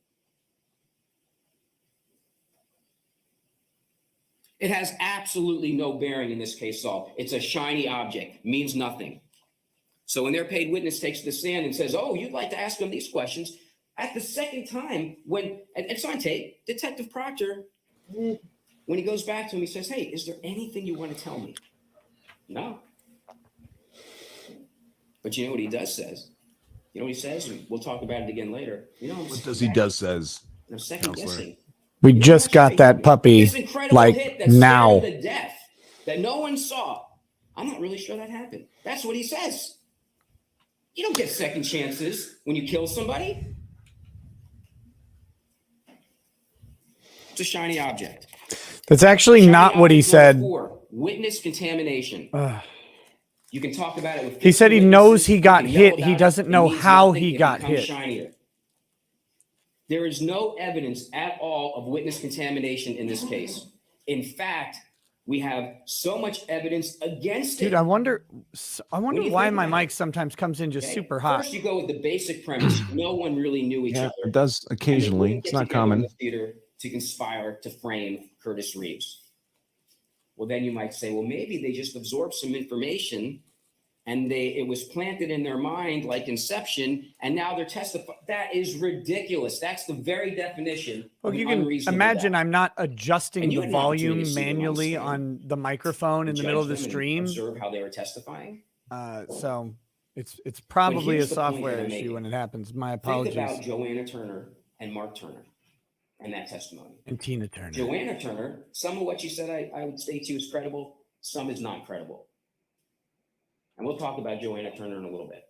It has absolutely no bearing in this case, Saul. It's a shiny object, means nothing. So when their paid witness takes the stand and says, oh, you'd like to ask them these questions, at the second time, when, and it's on tape, Detective Proctor, when he goes back to him, he says, hey, is there anything you want to tell me? No. But you know what he does says? You know what he says? And we'll talk about it again later. You know what does he does says? I'm second guessing. We just got that puppy like now. The death that no one saw. I'm not really sure that happened. That's what he says. You don't get second chances when you kill somebody. It's a shiny object. That's actually Shiny not what he object number said. 4, witness contamination. You can talk about it with He said he 50 knows witnesses, he you got can yell hit. He about it, doesn't it know means how nothing, he it got becomes hit. shinier. There is no evidence at all of witness contamination in this case. In fact, we have so much evidence against it. Dude, I wonder you why think my about mic it, sometimes comes in just okay? super hot. First, you go with the basic premise. No one really knew each Yeah, other. it does and they occasionally. wouldn't It's get not together in common. the theater to conspire to frame Curtis Reeves. Well, then you might say, well, maybe they just absorbed some information and it was planted in their mind like Inception, and now they're testifying. That is ridiculous. That's the very definition Well, of you an can unreasonable imagine doubt. I'm not adjusting And you the had an opportunity to volume see them on the manually stand on the microphone in and the middle of judge the them and stream. observe how they were testifying. So it's probably a here's the point software that I'm issue making. when it happens. My Think apologies. about Joanna Turner and Mark Turner and that testimony. And Tina Turner. Joanna Turner, some of what she said I would say to you is credible, some is not credible. And we'll talk about Joanna Turner in a little bit.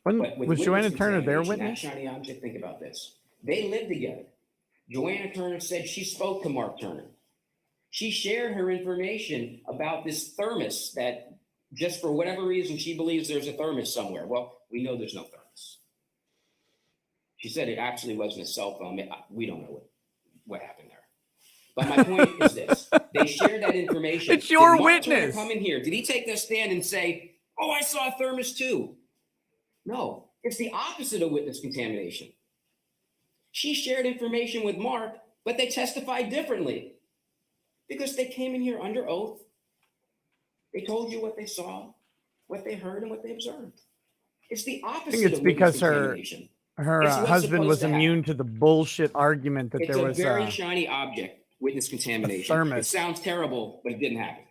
But with Was Joanna witness Turner their contamination, that witness? shiny object, think about this. They lived together. Joanna Turner said she spoke to Mark Turner. She shared her information about this thermos that just for whatever reason, she believes there's a thermos somewhere. Well, we know there's no thermos. She said it actually wasn't a cell phone. We don't know what happened there. But my point is this. They shared that information. It's your Did Mark Turner witness. come in here? Did he take the stand and say, oh, I saw a thermos too? No, it's the opposite of witness contamination. She shared information with Mark, but they testified differently because they came in here under oath. They told you what they saw, what they heard, and what they observed. It's the opposite I think it's of witness because contamination. her It's what's husband was supposed to happen. immune to the bullshit argument that It's there a was very shiny object, witness contamination. It thermos. sounds terrible, but it didn't happen.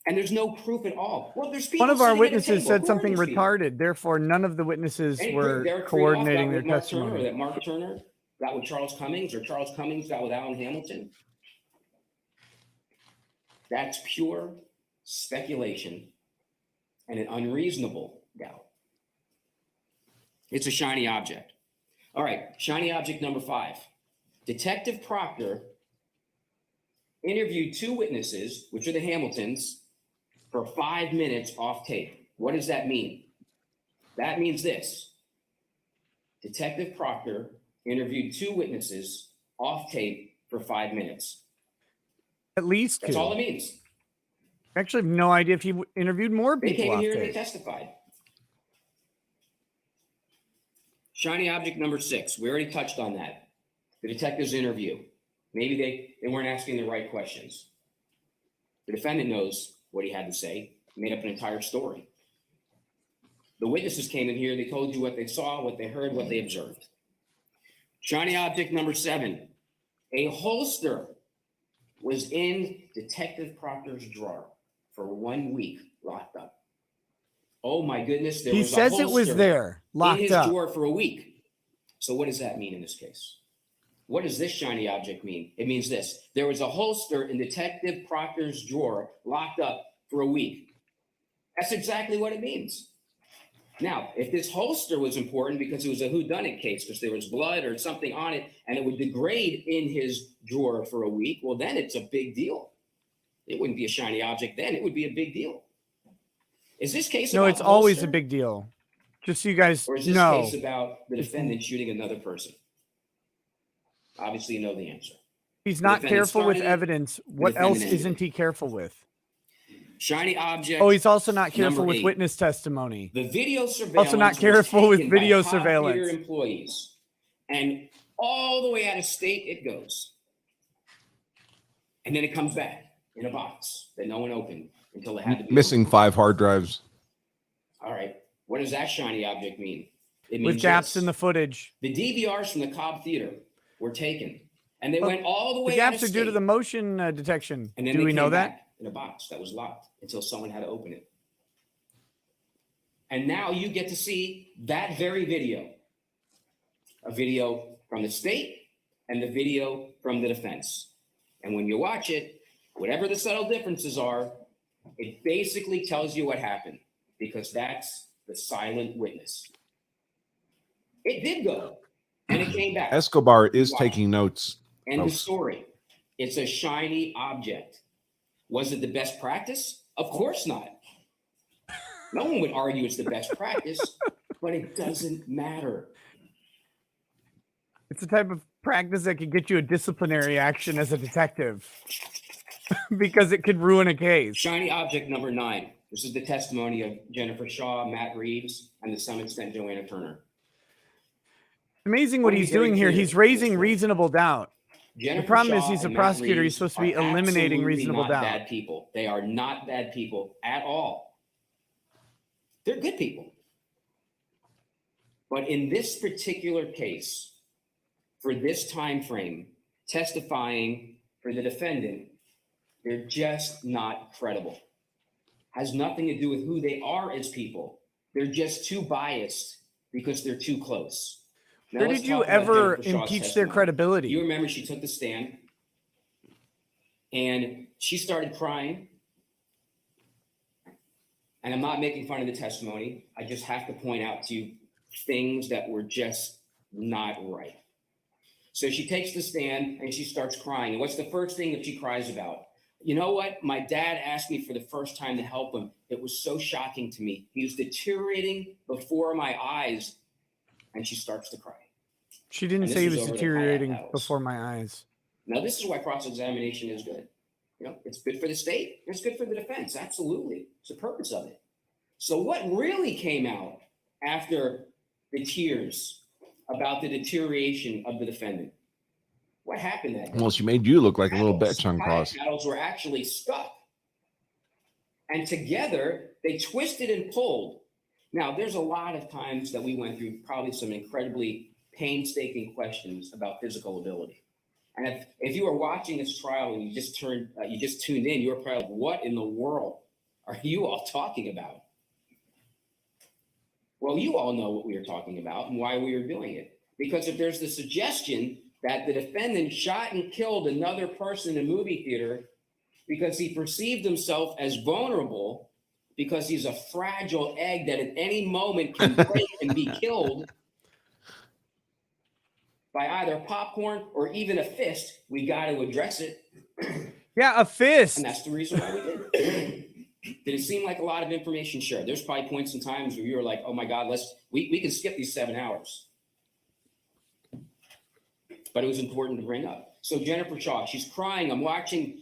And there's no proof at all. Well, there's people One of our sitting at a witnesses table. said Who are something these people? retarded. Therefore, none of the witnesses Any were proof Derek Freehoff coordinating got their with Mark Turner, or testimony. that Mark Turner got with Charles Cummings, or Charles Cummings got with Alan Hamilton? That's pure speculation and an unreasonable doubt. It's a shiny object. All right, shiny object number 5. Detective Proctor interviewed 2 witnesses, which are the Hamiltons, for 5 minutes off tape. What does that mean? That means this. Detective Proctor interviewed 2 witnesses off tape for 5 minutes. At least 2. That's all it means. I actually have no idea if he interviewed more They people came in off here and they tape. testified. Shiny object number 6. We already touched on that. The detective's interview. Maybe they weren't asking the right questions. The defendant knows what he had to say. He made up an entire story. The witnesses came in here. They told you what they saw, what they heard, what they observed. Shiny object number 7. A holster was in Detective Proctor's drawer for 1 week locked up. Oh my goodness. He says it was there, locked in his up. drawer for a week. So what does that mean in this case? What does this shiny object mean? It means this. There was a holster in Detective Proctor's drawer locked up for a week. That's exactly what it means. Now, if this holster was important because it was a whodunit case, because there was blood or something on it, and it would degrade in his drawer for a week, well, then it's a big deal. It wouldn't be a shiny object then. It would be a big deal. Is this case No, about it's always a holster, big deal. Just so you guys or is this know. case about the defendant shooting another person? Obviously, you know the answer. He's not defendant's careful with starting, evidence. What defendant else ended isn't it. he careful with? Shiny object. Oh, he's also not careful number with 8. witness testimony. The video surveillance Also not was careful with taken by video Cobb surveillance. Theater employees, and all the way out of state it goes, and then it comes back in a box that no one opened until it had to be Missing opened. 5 hard drives. All right, what does that shiny object mean? It With means gaps this. in the footage. The DVRs from the Cobb Theater were taken, and they Well, went all the way The out gaps of are due to state. the motion detection. And then Do they we know came that? back in a box that was locked until someone had to open it. And now you get to see that very video, a video from the state and the video from the defense. And when you watch it, whatever the subtle differences are, it basically tells you what happened, because that's the silent witness. It did go. And it came back. Escobar is taking notes. End of folks. story. It's a shiny object. Was it the best practice? Of course not. No one would argue it's the best practice, but it doesn't matter. It's the type of practice that could get you a disciplinary action as a detective because it could ruin a case. Shiny object number 9. This is the testimony of Jennifer Shaw, Matt Reeves, and to some extent, Joanna Turner. Amazing what he's doing here. He's raising reasonable doubt. Jennifer The problem is Shaw he's a and prosecutor. Matt He's supposed to be Reeves are eliminating absolutely reasonable not doubt. Bad people. They are not bad people at all. They're good people. But in this particular case, for this time frame, testifying for the defendant, they're just not credible. Has nothing to do with who they are as people. They're just too biased because they're too close. Now, Where let's did you talk about ever Jennifer Shaw's impeach their testimony. credibility? You remember she took the stand and she started crying. And I'm not making fun of the testimony. I just have to point out to you things that were just not right. So she takes the stand and she starts crying. And what's the first thing that she cries about? You know what? My dad asked me for the first time to help him. It was so shocking to me. He was deteriorating before my eyes. And she starts to cry. She didn't And say he this was is over the deteriorating kayak paddles. before my eyes. Now, this is why cross-examination is good. You know, it's good for the state. It's good for the defense. Absolutely. It's the purpose of it. So what really came out after the tears about the deterioration of the defendant? What happened that day? Well, she made you look like a little bitch on cross. Paddles were actually stuck. And together, they twisted and pulled. Now, there's a lot of times that we went through probably some incredibly painstaking questions about physical ability. And if you were watching this trial and you just tuned in, you were probably like, what in the world are you all talking about? Well, you all know what we are talking about and why we are doing it. Because if there's the suggestion that the defendant shot and killed another person in a movie theater because he perceived himself as vulnerable, because he's a fragile egg that at any moment can break and be killed by either popcorn or even a fist, we got to address it. Yeah, a fist. And that's the reason why we did it. Did it seem like a lot of information? Sure. There's probably points and times where you were like, oh my God, we can skip these 7 hours. But it was important to bring up. So Jennifer Shaw, she's crying. I'm watching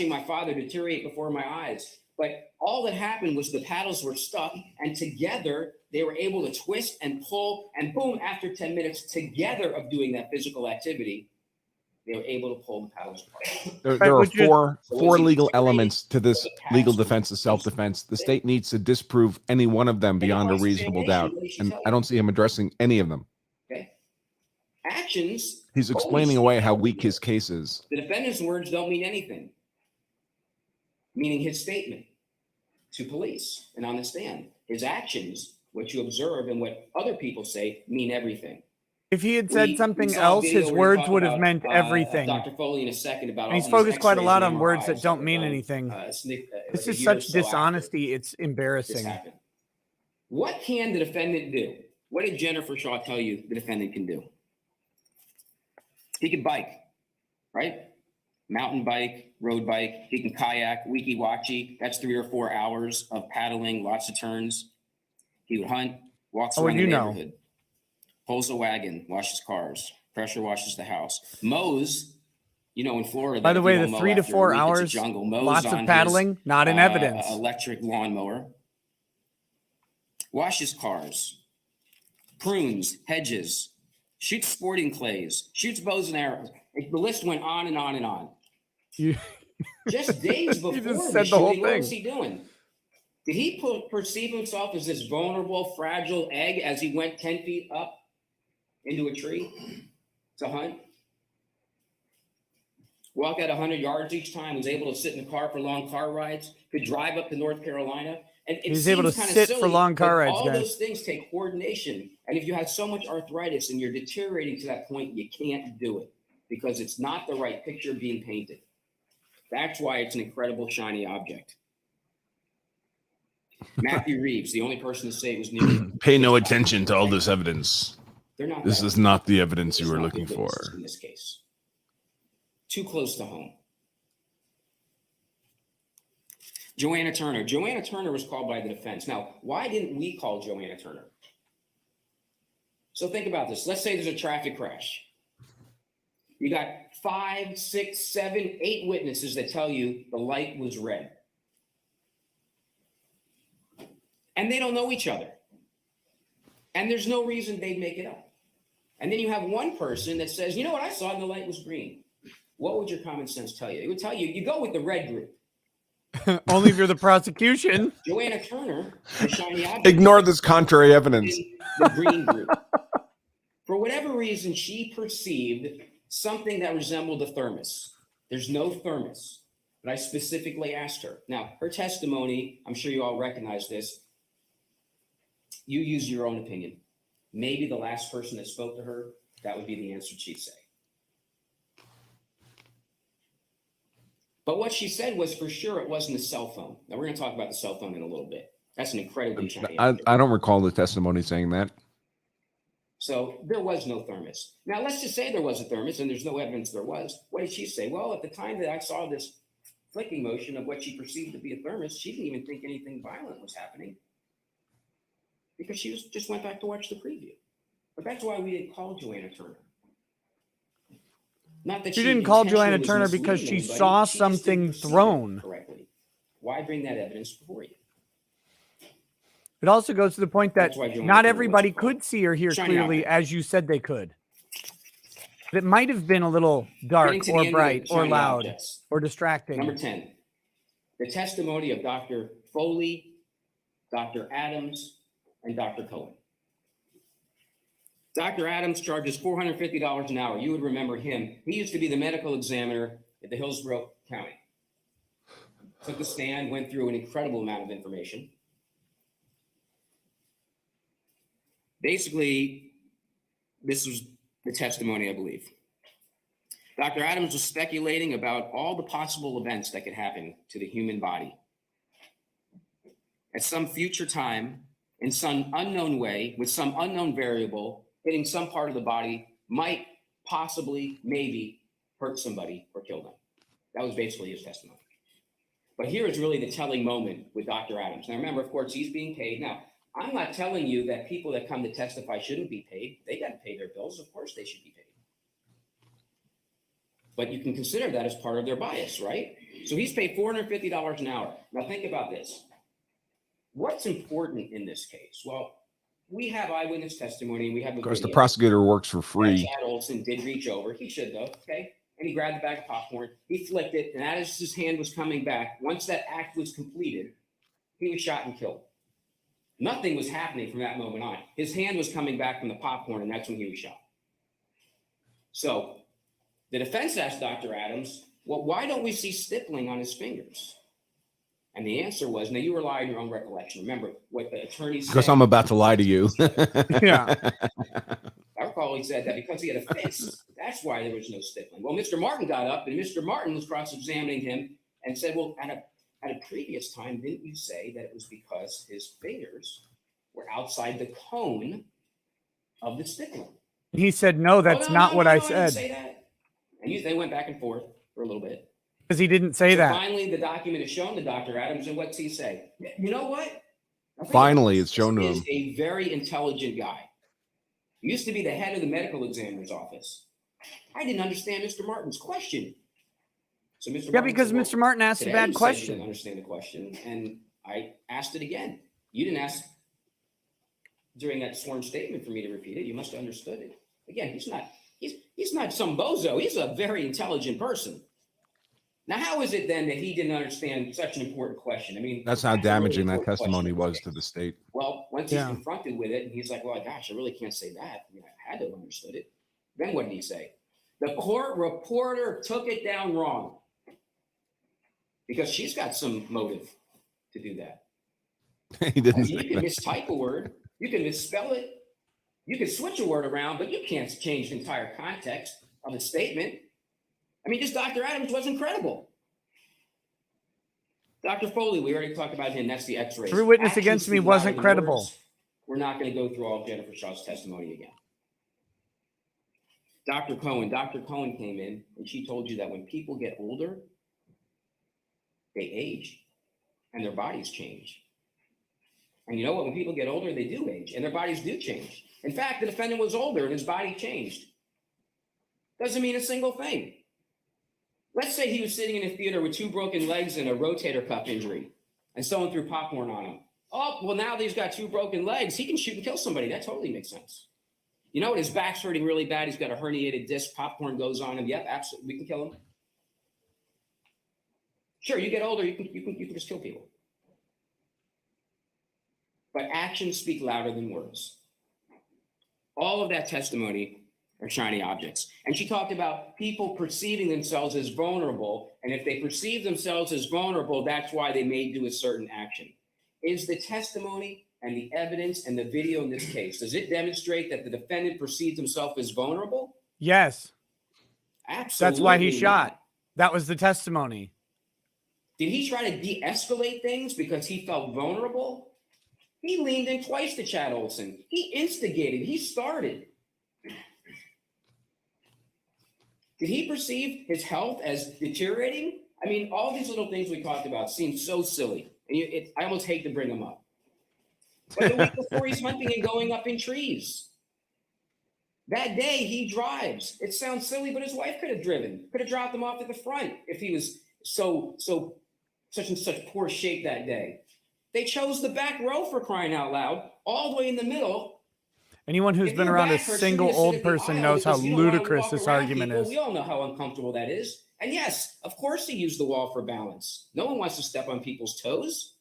my father deteriorate before my eyes. But all that happened was the paddles were stuck, and together they were able to twist and pull, and boom, after 10 minutes together of doing that physical activity, they were able to pull the paddles apart. There are four legal elements to this legal defense of self-defense. The state needs to disprove any one of them beyond a reasonable doubt. And I don't see him addressing any of them. Okay. Actions. He's explaining away how weak his case is. The defendant's words don't mean anything, meaning his statement to police and on the stand. His actions, what you observe and what other people say, mean everything. If he had said something else, his words would have meant everything. Dr. Foley in a second about and he's focused quite a lot on words that don't mean anything. This is such dishonesty. It's embarrassing. What can the defendant do? What did Jennifer Shaw tell you the defendant can do? He can bike, right? Mountain bike, road bike. He can kayak, wiki-wachi. That's 3 or 4 hours of paddling, lots of turns. He would hunt, walks around the neighborhood. Pulls a wagon, washes cars, pressure washes the house. Mows, in Florida. By the way, the 3 to 4 hours, lots of paddling, not in evidence. Electric lawnmower. Washes cars, prunes, hedges, shoots sporting clays, shoots bows and arrows. The list went on and on and on. Just days before the shooting, what was he doing? Did he perceive himself as this vulnerable, fragile egg as he went 10 feet up into a tree to hunt? Walk at 100 yards each time, was able to sit in the car for long car rides, could drive up to North Carolina. And he's able to sit for long car rides, all guys. Those things take coordination. And if you have so much arthritis and you're deteriorating to that point, you can't do it because it's not the right picture being painted. That's why it's an incredible, shiny object. Matthew Reeves, the only person to say it was new. Pay no attention to all this evidence. They're not. This is not the evidence you were looking for. In this case, too close to home. Joanna Turner. Joanna Turner was called by the defense. Now, why didn't we call Joanna Turner? So think about this. Let's say there's a traffic crash. You got 5, 6, 7, 8 witnesses that tell you the light was red. And they don't know each other. And there's no reason they'd make it up. And then you have one person that says, you know what, I saw the light was green. What would your common sense tell you? It would tell you, you go with the red group. Only if you're the prosecution. Joanna Turner, the shiny object. Ignore this contrary evidence. The green group. For whatever reason, she perceived something that resembled a thermos. There's no thermos, but I specifically asked her. Now, her testimony, I'm sure you all recognize this. You use your own opinion. Maybe the last person that spoke to her, that would be the answer she'd say. But what she said was for sure it wasn't a cell phone. Now, we're going to talk about the cell phone in a little bit. That's an incredibly shiny object. I don't recall the testimony saying that. So there was no thermos. Now, let's just say there was a thermos and there's no evidence there was. What did she say? Well, at the time that I saw this flicking motion of what she perceived to be a thermos, she didn't even think anything violent was happening because she just went back to watch the preview. But that's why we didn't call Joanna Turner. Not that she didn't call Joanna Turner because she saw something thrown. Correctly. Why bring that evidence before you? It also goes to the point that not everybody could see or hear clearly as you said they could. It might have been a little dark or bright or loud or distracting. Number 10, the testimony of Dr. Foley, Dr. Adams, and Dr. Cohen. Dr. Adams charges $450 an hour. You would remember him. He used to be the medical examiner at the Hillsborough County. Took the stand, went through an incredible amount of information. Basically, this was the testimony, I believe. Dr. Adams was speculating about all the possible events that could happen to the human body. At some future time, in some unknown way, with some unknown variable, hitting some part of the body might possibly, maybe hurt somebody or kill them. That was basically his testimony. But here is really the telling moment with Dr. Adams. Now remember, of course, he's being paid. Now, I'm not telling you that people that come to testify shouldn't be paid. They got to pay their bills. Of course they should be paid. But you can consider that as part of their bias, right? So he's paid $450 an hour. Now think about this. What's important in this case? Well, we have eyewitness testimony. We have of course, the prosecutor works for free. Chad Olson did reach over. He should, though. Okay. And he grabbed the bag of popcorn. He flicked it. And as his hand was coming back, once that act was completed, he was shot and killed. Nothing was happening from that moment on. His hand was coming back from the popcorn, and that's when he was shot. So the defense asked Dr. Adams, well, why don't we see stippling on his fingers? And the answer was, now you rely on your own recollection. Remember what the attorney said. Because I'm about to lie to you. Yeah. I recall he said that because he had a fist, that's why there was no stippling. Well, Mr. Martin got up, and Mr. Martin was cross-examining him and said, well, at a previous time, didn't you say that it was because his fingers were outside the cone of the stippling? He said, no, that's not what I said. I didn't say that. And they went back and forth for a little bit. Because he didn't say that. Finally, the document is shown to Dr. Adams, and what's he say? You know what? Finally, it's shown to him. He's a very intelligent guy. He used to be the head of the medical examiner's office. I didn't understand Mr. Martin's question. So Mr. Yeah, because Mr. Martin asked a bad question. You didn't understand the question, and I asked it again. You didn't ask during that sworn statement for me to repeat it. You must have understood it. Again, he's not some bozo. He's a very intelligent person. Now, how is it then that he didn't understand such an important question? I mean, that's how damaging that testimony was to the state. Well, once he's confronted with it, and he's like, well, gosh, I really can't say that. I mean, I had to have understood it. Then what did he say? The court reporter took it down wrong. Because she's got some motive to do that. He didn't. You can mistype a word. You can misspell it. You can switch a word around, but you can't change the entire context of a statement. I mean, this Dr. Adams wasn't credible. Dr. Foley, we already talked about him. That's the x-rays. Every witness against me wasn't credible. We're not going to go through all of Jennifer Shaw's testimony again. Dr. Cohen came in and she told you that when people get older, they age and their bodies change. And you know what? When people get older, they do age and their bodies do change. In fact, the defendant was older and his body changed. Doesn't mean a single thing. Let's say he was sitting in a theater with 2 broken legs and a rotator cuff injury, and someone threw popcorn on him. Oh, well, now that he's got 2 broken legs, he can shoot and kill somebody. That totally makes sense. You know what? His back's hurting really bad. He's got a herniated disc. Popcorn goes on him. Yep, absolutely. We can kill him. Sure, you get older, you can just kill people. But actions speak louder than words. All of that testimony are shiny objects. And she talked about people perceiving themselves as vulnerable. And if they perceive themselves as vulnerable, that's why they may do a certain action. Is the testimony and the evidence and the video in this case, does it demonstrate that the defendant perceived himself as vulnerable? Yes. Absolutely. That's why he not. shot. That was the testimony. Did he try to de-escalate things because he felt vulnerable? He leaned in twice to Chad Olson. He instigated. He started. Did he perceive his health as deteriorating? I mean, all these little things we talked about seem so silly. And I almost hate to bring them up. But the week before, he's hunting and going up in trees. That day, he drives. It sounds silly, but his wife could have driven. Could have dropped him off at the front if he was such and such poor shape that day. They chose the back row, for crying out loud, all the way in the middle. Anyone who's been around a single old person knows how ludicrous this argument is. We all know how uncomfortable that is. And yes, of course he used the wall for balance. No one wants to step on people's toes.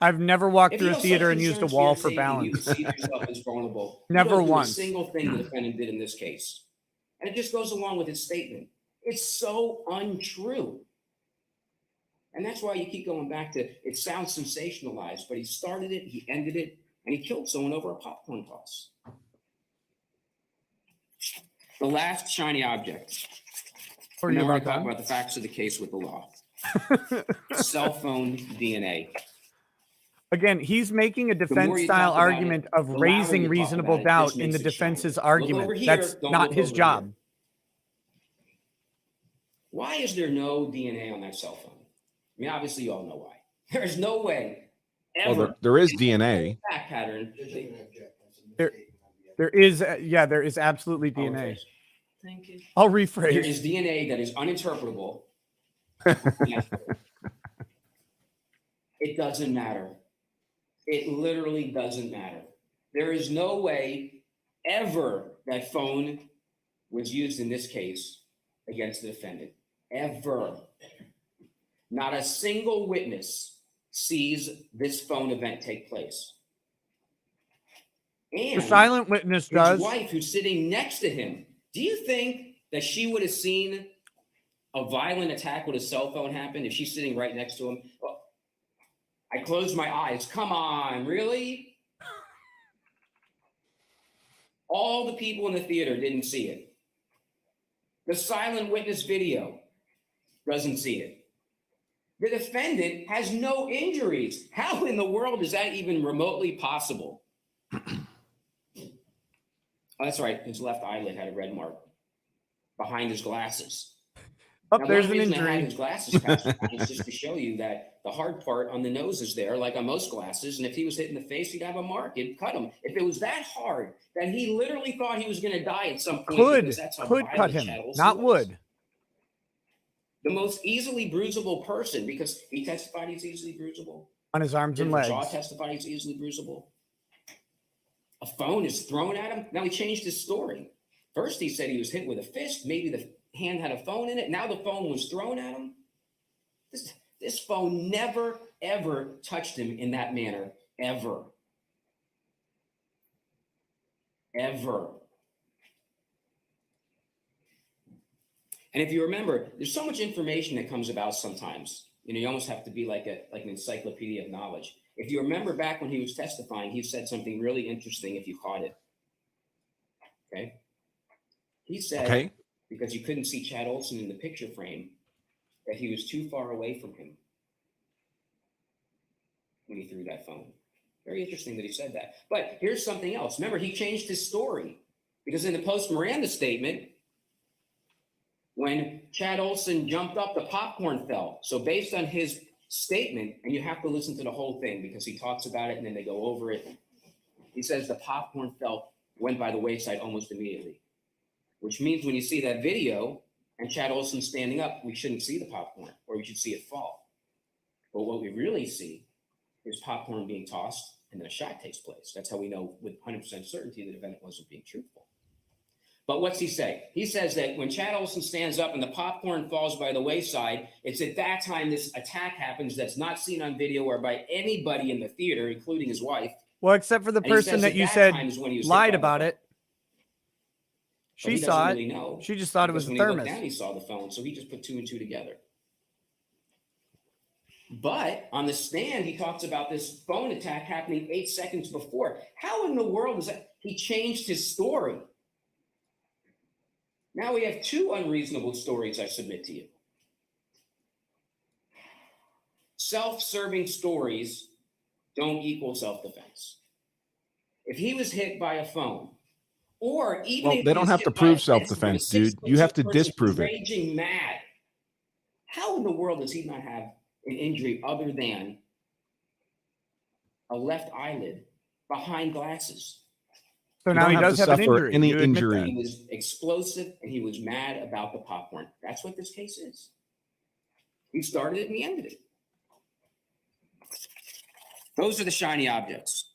I've never walked through a theater and used a wall for balance. You perceive yourself as vulnerable. Never You don't once. do a single thing the defendant did in this case. And it just goes along with his statement. It's so untrue. And that's why you keep going back to, it sounds sensationalized, but he started it, he ended it, and he killed someone over a popcorn toss. The last shiny object. Or And you then we're about going to talk that? about the facts of the case with the law. Cell phone DNA. Again, he's making a more defense you style talk about argument it, of the louder raising you talk reasonable about it, doubt this in makes the it shiny. defense's Look argument. over here, That's don't not look his over job. here. Why is there no DNA on that cell phone? I mean, obviously you all know why. There's no way ever. Well, there is DNA. Fact pattern. There is, there is absolutely I'll DNA. rephrase. Thank you. I'll There rephrase. is DNA that is uninterpretable. It doesn't matter. It literally doesn't matter. There is no way ever that phone was used in this case against the defendant. Ever. Not a single witness sees this phone event take place. And The silent witness his does. wife, who's sitting next to him, do you think that she would have seen a violent attack with a cell phone happen if she's sitting right next to him? Well, I closed my eyes. Come on, really? All the people in the theater didn't see it. The silent witness video doesn't see it. The defendant has no injuries. How in the world is that even remotely possible? Oh, that's right. His left eyelid had a red mark behind his glasses. Oh, Now, there's one an reason I had injury. his glasses patched on is just to show you that the hard part on the nose is there, like on most glasses. And if he was hit in the face, he'd have a mark. It'd cut him. If it was that hard, then he literally thought he was going to die at some point. Could that's how cut violent him, Chad Olson not was. would. The most easily bruisable person, because he testified he's easily bruisable. On his arms and Didn't Shaw legs. testified he's easily bruisable. A phone is thrown at him. Now he changed his story. First he said he was hit with a fist. Maybe the hand had a phone in it. Now the phone was thrown at him. This phone never, ever touched him in that manner. Ever. Ever. And if you remember, there's so much information that comes about sometimes. You almost have to be like an encyclopedia of knowledge. If you remember back when he was testifying, he said something really interesting if you caught it. Okay? He said, because you couldn't see Chad Olson in the picture frame, that he was too far away from him when he threw that phone. Very interesting that he said that. But here's something else. Remember, he changed his story. Because in the post-Miranda statement, when Chad Olson jumped up, the popcorn fell. So based on his statement, and you have to listen to the whole thing because he talks about it and then they go over it. He says the popcorn went by the wayside almost immediately, which means when you see that video and Chad Olson standing up, we shouldn't see the popcorn, or we should see it fall. But what we really see is popcorn being tossed and then a shot takes place. That's how we know with 100% certainty the defendant wasn't being truthful. But what's he say? He says that when Chad Olson stands up and the popcorn falls by the wayside, it's at that time this attack happens that's not seen on video or by anybody in the theater, including his wife. Well, except for the person that you said lied about it. She saw it. Really she just thought it was a thermos. He saw the phone, so he just put 2 and 2 together. But on the stand, he talks about this phone attack happening 8 seconds before. How in the world is that? He changed his story. Now we have 2 unreasonable stories I submit to you. Self-serving stories don't equal self-defense. If he was hit by a phone, or even if they don't have to prove self-defense, dude. You have to disprove it. Raging mad. How in the world does he not have an injury other than a left eyelid behind glasses? So now he does have an injury. Any injury. He was explosive and he was mad about the popcorn. That's what this case is. He started it and he ended it. Those are the shiny objects.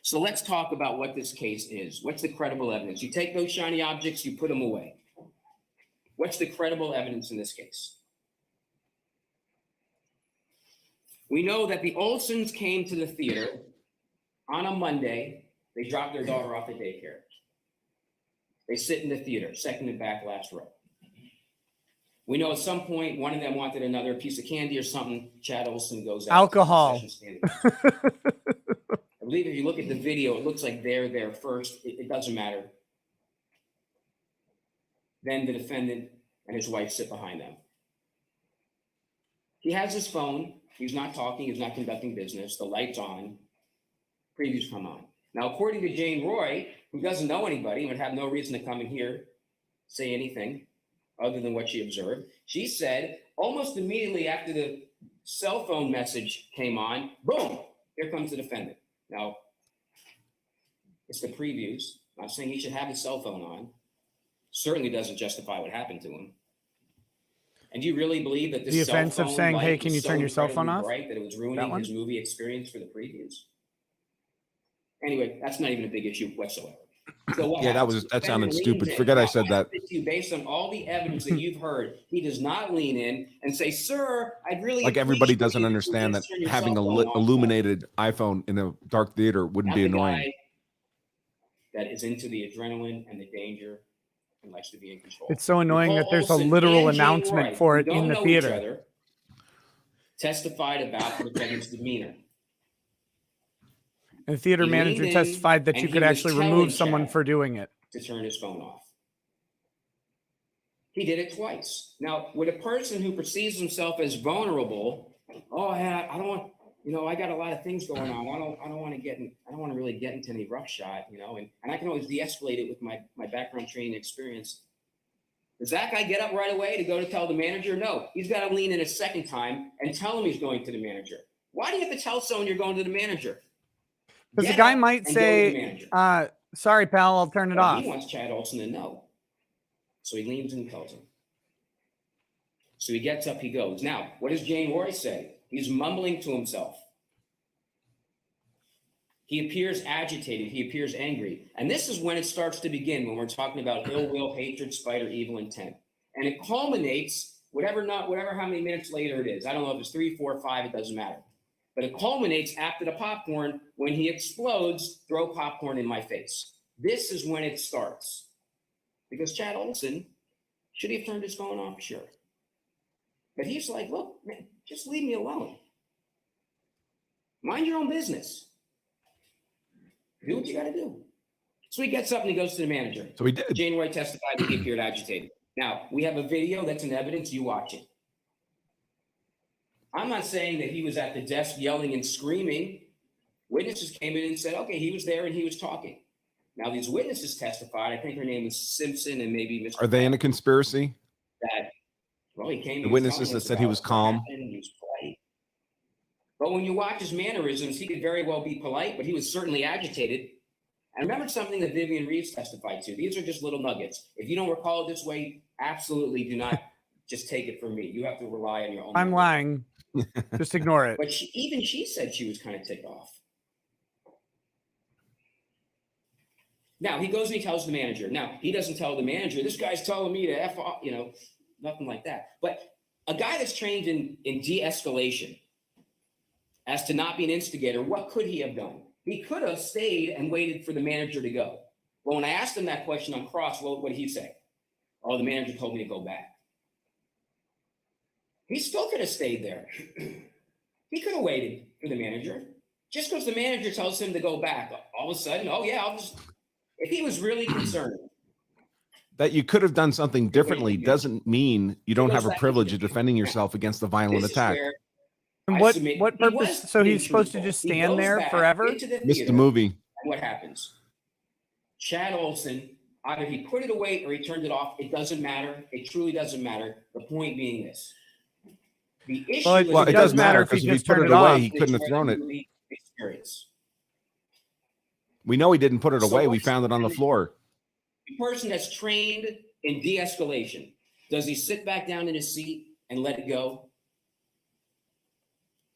So let's talk about what this case is. What's the credible evidence? You take those shiny objects, you put them away. What's the credible evidence in this case? We know that the Olsons came to the theater on a Monday. They dropped their daughter off at daycare. They sit in the theater, second and back, last row. We know at some point one of them wanted another piece of candy or something. Chad Olson goes out. Alcohol. I believe if you look at the video, it looks like they're there first. It doesn't matter. Then the defendant and his wife sit behind them. He has his phone. He's not talking. He's not conducting business. The light's on. Previews come on. Now, according to Jane Roy, who doesn't know anybody and would have no reason to come in here, say anything other than what she observed, she said almost immediately after the cell phone message came on, boom, here comes the defendant. Now, it's the previews. I'm not saying he should have his cell phone on. Certainly doesn't justify what happened to him. And do you really believe that this the offense of saying, hey, can you turn your cell phone off? Right, that it was ruining his movie experience for the previews? Anyway, that's not even a big issue whatsoever. So yeah, that sounded stupid. Forget I said that. Based on all the evidence that you've heard, he does not lean in and say, sir, I'd really like everybody doesn't understand that having a illuminated iPhone in a dark theater wouldn't be annoying. That is into the adrenaline and the danger and likes to be in control. It's so annoying that there's a literal announcement for it in the theater. Testified about the defendant's demeanor. And the theater manager testified that you could actually remove someone for doing it. To turn his phone off. He did it twice. Now, with a person who perceives himself as vulnerable, I don't want, I got a lot of things going on. I don't want to really get into any roughshod, and I can always de-escalate it with my background training experience. Does that guy get up right away to go to tell the manager? No, he's got to lean in a second time and tell him he's going to the manager. Why do you have to tell someone you're going to the manager? Because the guy might say, sorry, pal, I'll turn it off. He wants Chad Olson to know. So he leans and tells him. So he gets up, he goes. Now, what does Jane Roy say? He's mumbling to himself. He appears agitated. He appears angry. And this is when it starts to begin, when we're talking about ill will, hatred, spite, or evil intent. And it culminates, whatever how many minutes later it is. I don't know if it's 3, 4, 5, it doesn't matter. But it culminates after the popcorn when he explodes, throw popcorn in my face. This is when it starts. Because Chad Olson, should he have turned his phone off? Sure. But he's like, look, man, just leave me alone. Mind your own business. Do what you got to do. So he gets up and he goes to the manager. So he did. Jane Roy testified that he appeared agitated. Now, we have a video that's in evidence. You watch it. I'm not saying that he was at the desk yelling and screaming. Witnesses came in and said, okay, he was there and he was talking. Now, these witnesses testified. I think her name was Simpson and maybe Mr. Are they in a conspiracy? That, well, he came. The witnesses that said he was calm. He was polite. But when you watch his mannerisms, he could very well be polite, but he was certainly agitated. And remember something that Vivian Reeves testified to. These are just little nuggets. If you don't recall it this way, absolutely do not just take it from me. You have to rely on your own. I'm lying. Just ignore it. But she said she was kind of ticked off. Now, he goes and he tells the manager. Now, he doesn't tell the manager, this guy's telling me to F off, nothing like that. But a guy that's trained in de-escalation as to not be an instigator, what could he have done? He could have stayed and waited for the manager to go. Well, when I asked him that question on cross, what did he say? Oh, the manager told me to go back. He still could have stayed there. He could have waited for the manager. Just because the manager tells him to go back, all of a sudden, oh yeah, if he was really concerned. That you could have done something differently doesn't mean you don't have a privilege of defending yourself against a violent attack. And what purpose? So he's supposed to just stand there forever? Missed the movie. And what happens? Chad Olson, either he put it away or he turned it off. It doesn't matter. It truly doesn't matter. The point being this. The issue well, it does matter because if he put it away, he couldn't have thrown it. Experience. We know he didn't put it away. We found it on the floor. The person that's trained in de-escalation, does he sit back down in his seat and let it go?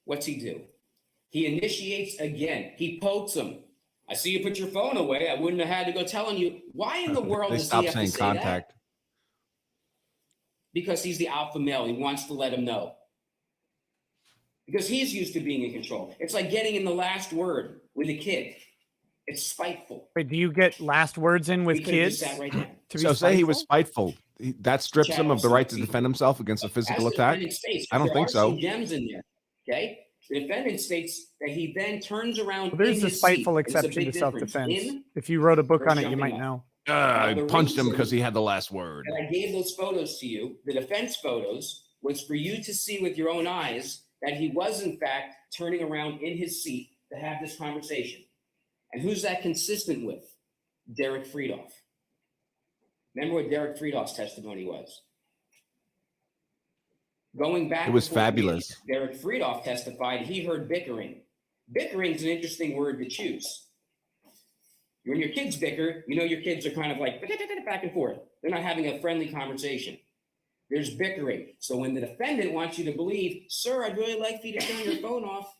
What's he do? He initiates again. He pokes him. I see you put your phone away. I wouldn't have had to go telling you. Why in the world does he have to say that? Contact. Because he's the alpha male. He wants to let him know. Because he's used to being in control. It's like getting in the last word with a kid. It's spiteful. Wait, do you get last words in with kids? Right so say he was spiteful. That strips him of the right to defend himself against a physical attack? I don't think so. Gems in there, okay? The defendant states that he then turns around. Well, there's a spiteful exception to self-defense. If you wrote a book on it, you might know. I punched him because he had the last word. And I gave those photos to you. The defense photos was for you to see with your own eyes that he was, in fact, turning around in his seat to have this conversation. And who's that consistent with? Derek Friedoff. Remember what Derek Friedoff's testimony was? Going back, it was fabulous. Derek Friedoff testified he heard bickering. Bickering is an interesting word to choose. When your kids bicker, your kids are kind of like back and forth. They're not having a friendly conversation. There's bickering. So when the defendant wants you to believe, sir, I'd really like for you to turn your phone off.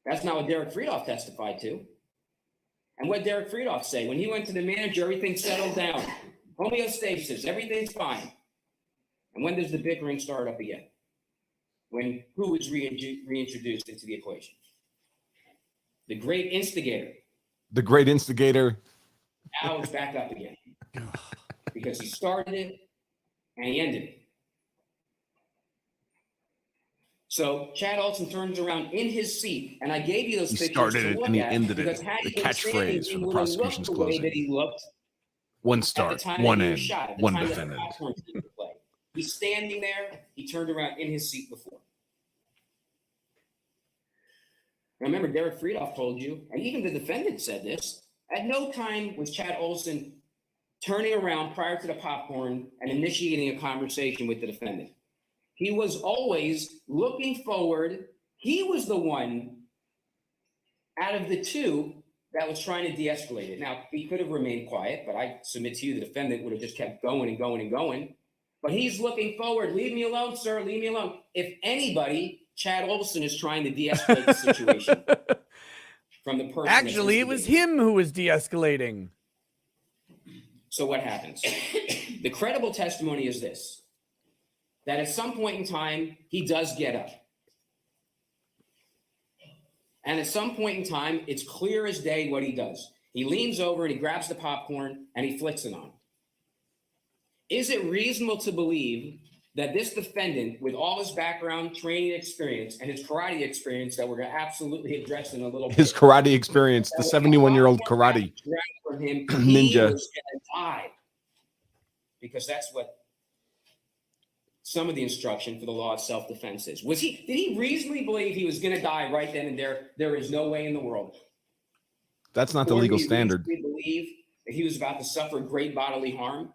That's not what Derek Friedoff testified to. And what Derek Friedoff say? When he went to the manager, everything settled down. Homeostasis, everything's fine. And when does the bickering start up again? When who is reintroduced into the equation? The great instigator. The great instigator. Now it's back up again. Because he started it and he ended it. So Chad Olson turns around in his seat, and I gave you those pictures. He started it and he ended it. The catchphrase for the prosecution's closing. That he looked one start, one end, one defendant. He's standing there. He turned around in his seat before. Now remember, Derek Friedoff told you, and even the defendant said this, at no time was Chad Olson turning around prior to the popcorn and initiating a conversation with the defendant. He was always looking forward. He was the one out of the two that was trying to de-escalate it. Now, he could have remained quiet, but I submit to you, the defendant would have just kept going and going and going. But he's looking forward. Leave me alone, sir. Leave me alone. If anybody, Chad Olson is trying to de-escalate the situation from the person. Actually, it was him who was de-escalating. So what happens? The credible testimony is this. That at some point in time, he does get up. And at some point in time, it's clear as day what he does. He leans over and he grabs the popcorn and he flicks it on. Is it reasonable to believe that this defendant, with all his background, training experience, and his karate experience that we're going to absolutely address in a little bit. His karate experience, the 71-year-old karate from him, ninja. He was going to die. Because that's what some of the instruction for the law of self-defense is. Did he reasonably believe he was going to die right then and there? There is no way in the world. That's not the Or legal did he standard. reasonably believe that he was about to suffer great bodily harm?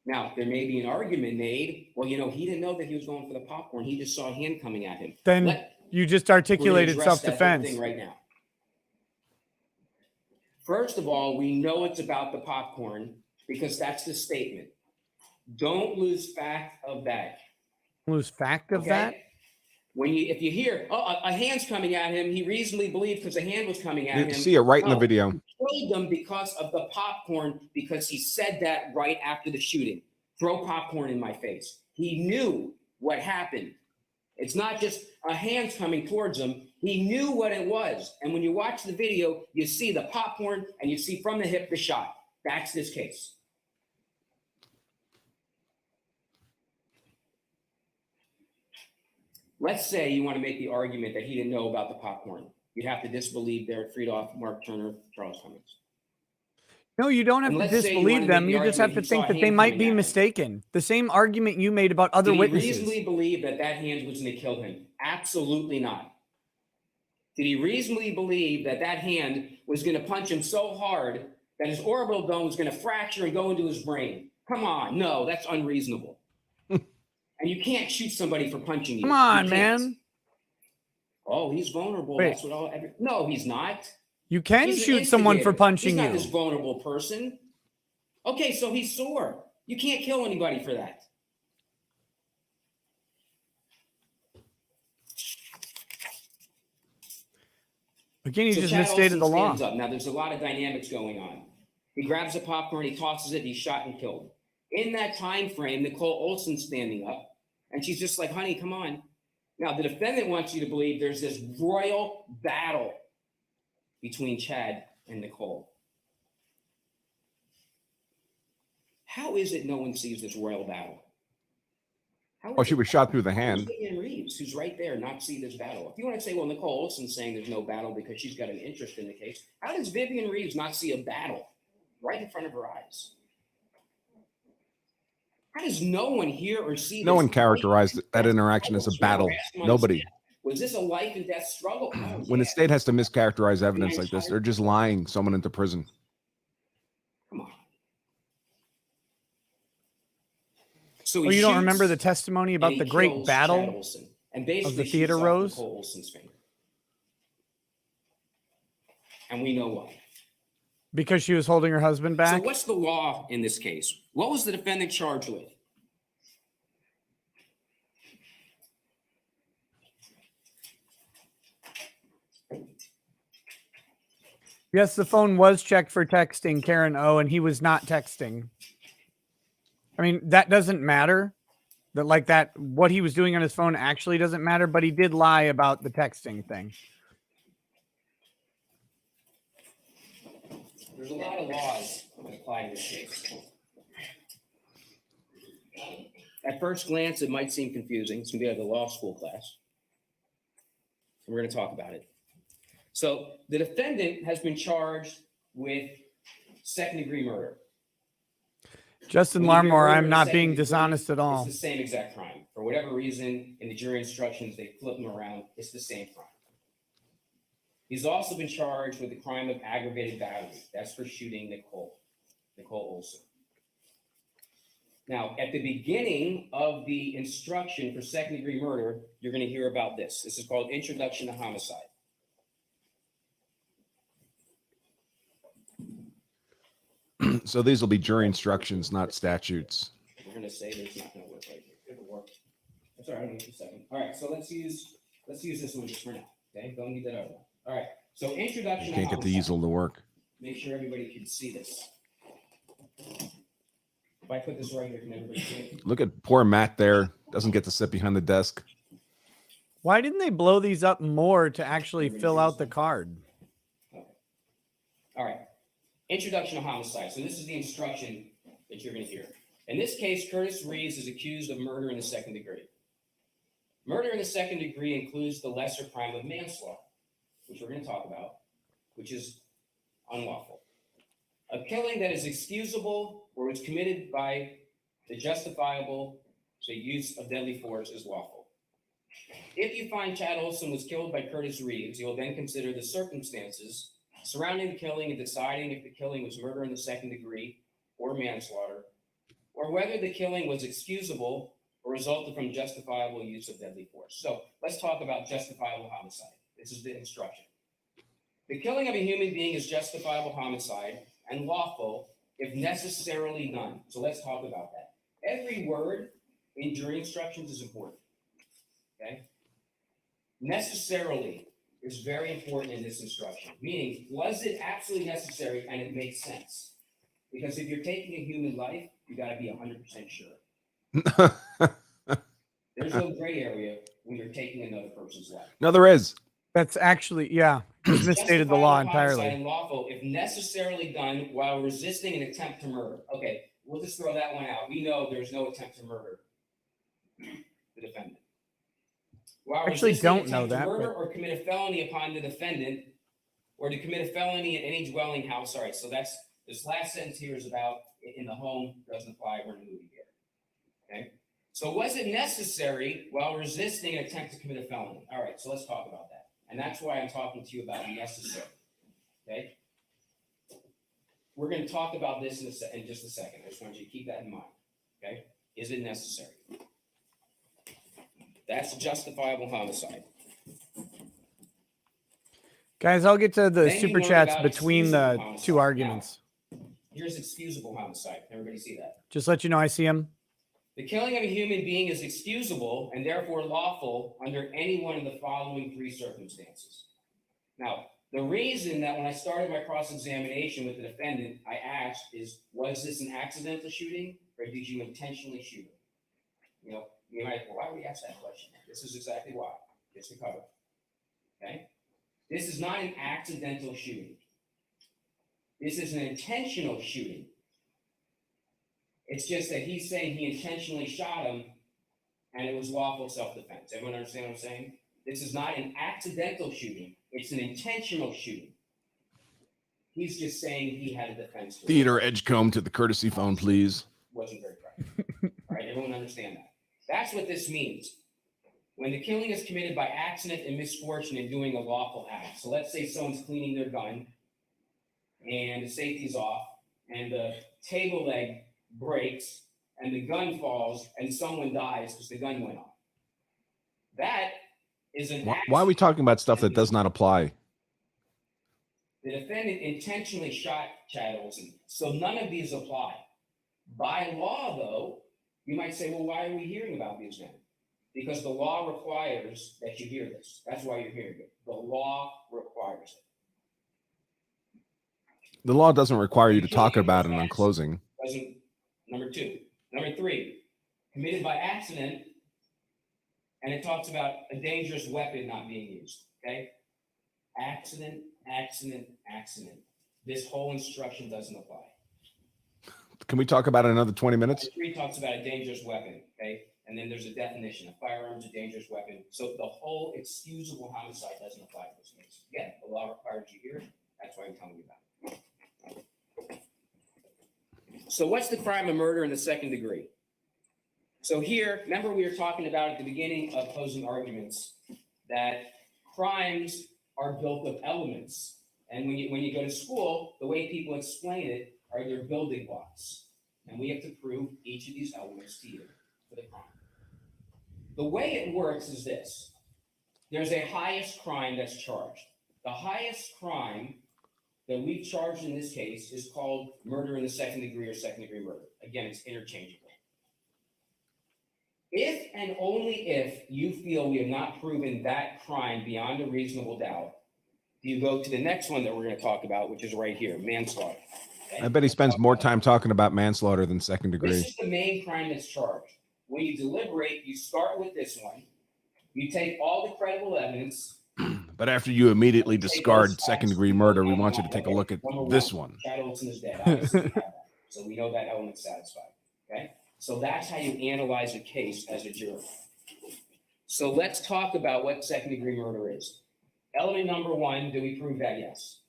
Now, there may be an argument made, well, you know, he didn't know that he was going for the popcorn. He just saw a hand coming at him. Then you just We're gonna articulated address that whole self-defense. thing right now. First of all, we know it's about the popcorn because that's the statement. Don't lose fact of that. Lose fact of Okay? that? If you hear, oh, a hand's coming at him, he reasonably believed because a hand was coming at You him. see it right in the No, video. he killed them because of the popcorn, because he said that right after the shooting. Throw popcorn in my face. He knew what happened. It's not just a hand's coming towards him. He knew what it was. And when you watch the video, you see the popcorn and you see from the hip the shot. That's this case. Let's say you want to make the argument that he didn't know about the popcorn. You'd have to disbelieve Derek Friedoff, Mark Turner, Charles Cummings. No, you don't have And to let's say you disbelieve wanna them. make the You just have to argument he think saw a that they hand might coming be at him. mistaken. The same argument you made about other Did he witnesses. reasonably believe that that hand was going to kill him? Absolutely not. Did he reasonably believe that that hand was going to punch him so hard that his orbital bone was going to fracture and go into his brain? Come on, no, that's unreasonable. And you can't shoot somebody for punching you. Come You on, can't. man. Oh, he's vulnerable. Wait. That's what all. No, he's not. You can He's an shoot someone for instigator. punching He's not you. this vulnerable person. Okay, so he's sore. You can't kill anybody for that. Again, you So just Chad misstated the Olson law. stands up. Now, there's a lot of dynamics going on. He grabs the popcorn, he tosses it, he's shot and killed. In that time frame, Nicole Olson's standing up, and she's just like, honey, come on. Now, the defendant wants you to believe there's this royal battle between Chad and Nicole. How is it no one sees this royal battle? Oh, she was shot through the hand. Vivian Reeves, who's right there, not see this battle. If you want to say, well, Nicole Olson's saying there's no battle because she's got an interest in the case, how does Vivian Reeves not see a battle right in front of her eyes? How does no one hear or see this? No one characterized that interaction as a battle. Nobody. Was this a life and death struggle? When the state has to mischaracterize evidence like this, they're just lying someone into prison. Come on. So Oh, you don't remember the testimony about the great battle and of the theater rose? Nicole Olson's finger. And we know why. Because she was holding her husband back? So what's the law in this case? What was the defendant charged with? Yes, the phone was checked for texting Karen O, and he was not texting. I mean, that doesn't matter. What he was doing on his phone actually doesn't matter, but he did lie about the texting thing. There's a lot of laws that apply in this case. At first glance, it might seem confusing. It's going to be like a law school class. We're going to talk about it. So the defendant has been charged with second-degree murder. Justin When you hear Larmore, murder I'm in not second being degree, dishonest at all. It's the same exact crime. For whatever reason, in the jury instructions, they flip them around. It's the same crime. He's also been charged with the crime of aggravated battery. That's for shooting Nicole Olson. Now, at the beginning of the instruction for second-degree murder, you're going to hear about this. This is called Introduction to Homicide. So these will be jury instructions, not statutes. We're going to say that it's not going to work right here. It'll work. That's all right. I'll give you a second. All right. So let's use this one just for now. Okay. Don't need that other one. All right. So introduction. You can't get the easel to work. Make sure everybody can see this. If I put this right here, can everybody see it? Look at poor Matt there. Doesn't get to sit behind the desk. Why didn't they blow these up more to actually fill out the card? Okay. All right. Introduction to homicide. So this is the instruction that you're going to hear. In this case, Curtis Reeves is accused of murder in the second degree. Murder in the second degree includes the lesser crime of manslaughter, which we're going to talk about, which is unlawful. A killing that is excusable or is committed by the justifiable use of deadly force is lawful. If you find Chad Olson was killed by Curtis Reeves, you will then consider the circumstances surrounding the killing and deciding if the killing was murder in the second degree or manslaughter, or whether the killing was excusable or resulted from justifiable use of deadly force. So let's talk about justifiable homicide. This is the instruction. The killing of a human being is justifiable homicide and lawful if necessarily done. So let's talk about that. Every word in jury instructions is important. Okay? Necessarily is very important in this instruction, meaning, was it absolutely necessary and it makes sense? Because if you're taking a human life, you got to be 100% sure. There's no gray area when you're taking another person's life. No, there is. That's actually, yeah, just misstated the law entirely. And lawful if necessarily done while resisting an attempt to murder. Okay, we'll just throw that one out. We know there's no attempt to murder the defendant. While Actually don't know to that, murder but- or commit a felony upon the defendant, or to commit a felony in any dwelling house. All right, so that's this last sentence here is about in the home, doesn't apply. We're in the movie here. Okay. So was it necessary while resisting an attempt to commit a felony? All right, so let's talk about that. And that's why I'm talking to you about necessary. Okay. We're going to talk about this in just a second. I just want you to keep that in mind. Okay. Is it necessary? That's justifiable homicide. Guys, I'll get to the Then you super learn chats about between the excusable homicide. two arguments. Here's excusable homicide. Everybody see that? Just let you know I see him. The killing of a human being is excusable and therefore lawful under any one of the following three circumstances. Now, the reason that when I started my cross-examination with the defendant, I asked is, was this an accidental shooting or did you intentionally shoot him? You know, you might, well, why would we ask that question? This is exactly why. Just to cover. Okay? This is not an accidental shooting. This is an intentional shooting. It's just that he's saying he intentionally shot him and it was lawful self-defense. Everyone understand what I'm saying? This is not an accidental shooting. It's an intentional shooting. He's just saying he had a defense. Theodore Edgecombe to the courtesy phone, please. Wasn't very practical. All right, everyone understand that. That's what this means. When the killing is committed by accident and misfortune in doing a lawful act. So let's say someone's cleaning their gun and the safety's off and the table leg breaks and the gun falls and someone dies because the gun went off. That is an Why are we talking about stuff that does not apply? The defendant intentionally shot Chad Olson, so none of these apply. By law, though, you might say, well, why are we hearing about these then? Because the law requires that you hear this. That's why you're hearing it. The law requires it. The law doesn't require you to talk about it on closing. Doesn't. Number two. Number three, committed by accident, and it talks about a dangerous weapon not being used. Okay? Accident, accident, accident. This whole instruction doesn't apply. Can we talk about it another 20 minutes? Number three talks about a dangerous weapon. Okay? And then there's a definition. A firearm is a dangerous weapon. So the whole excusable homicide doesn't apply to this case. Again, the law requires you here. That's why I'm telling you about it. So what's the crime of murder in the second degree? So here, remember we were talking about at the beginning of closing arguments that crimes are built of elements. And when you go to school, the way people explain it are their building blocks. And we have to prove each of these elements to you for the crime. The way it works is this. There's a highest crime that's charged. The highest crime that we've charged in this case is called murder in the second degree or second degree murder. Again, it's interchangeable. If and only if you feel we have not proven that crime beyond a reasonable doubt, you go to the next one that we're going to talk about, which is right here, manslaughter. Okay? I bet he spends more time talking about manslaughter than second degree. This is the main crime that's charged. When you deliberate, you start with this one. You take all the credible evidence. But after you immediately discard second degree murder, we want you to take a look at this one. Chad Olson is dead. Obviously, we have that. So we know that element's satisfied. Okay? So that's how you analyze a case as a juror. So let's talk about what second degree murder is. Element number one, do we prove that? Yes.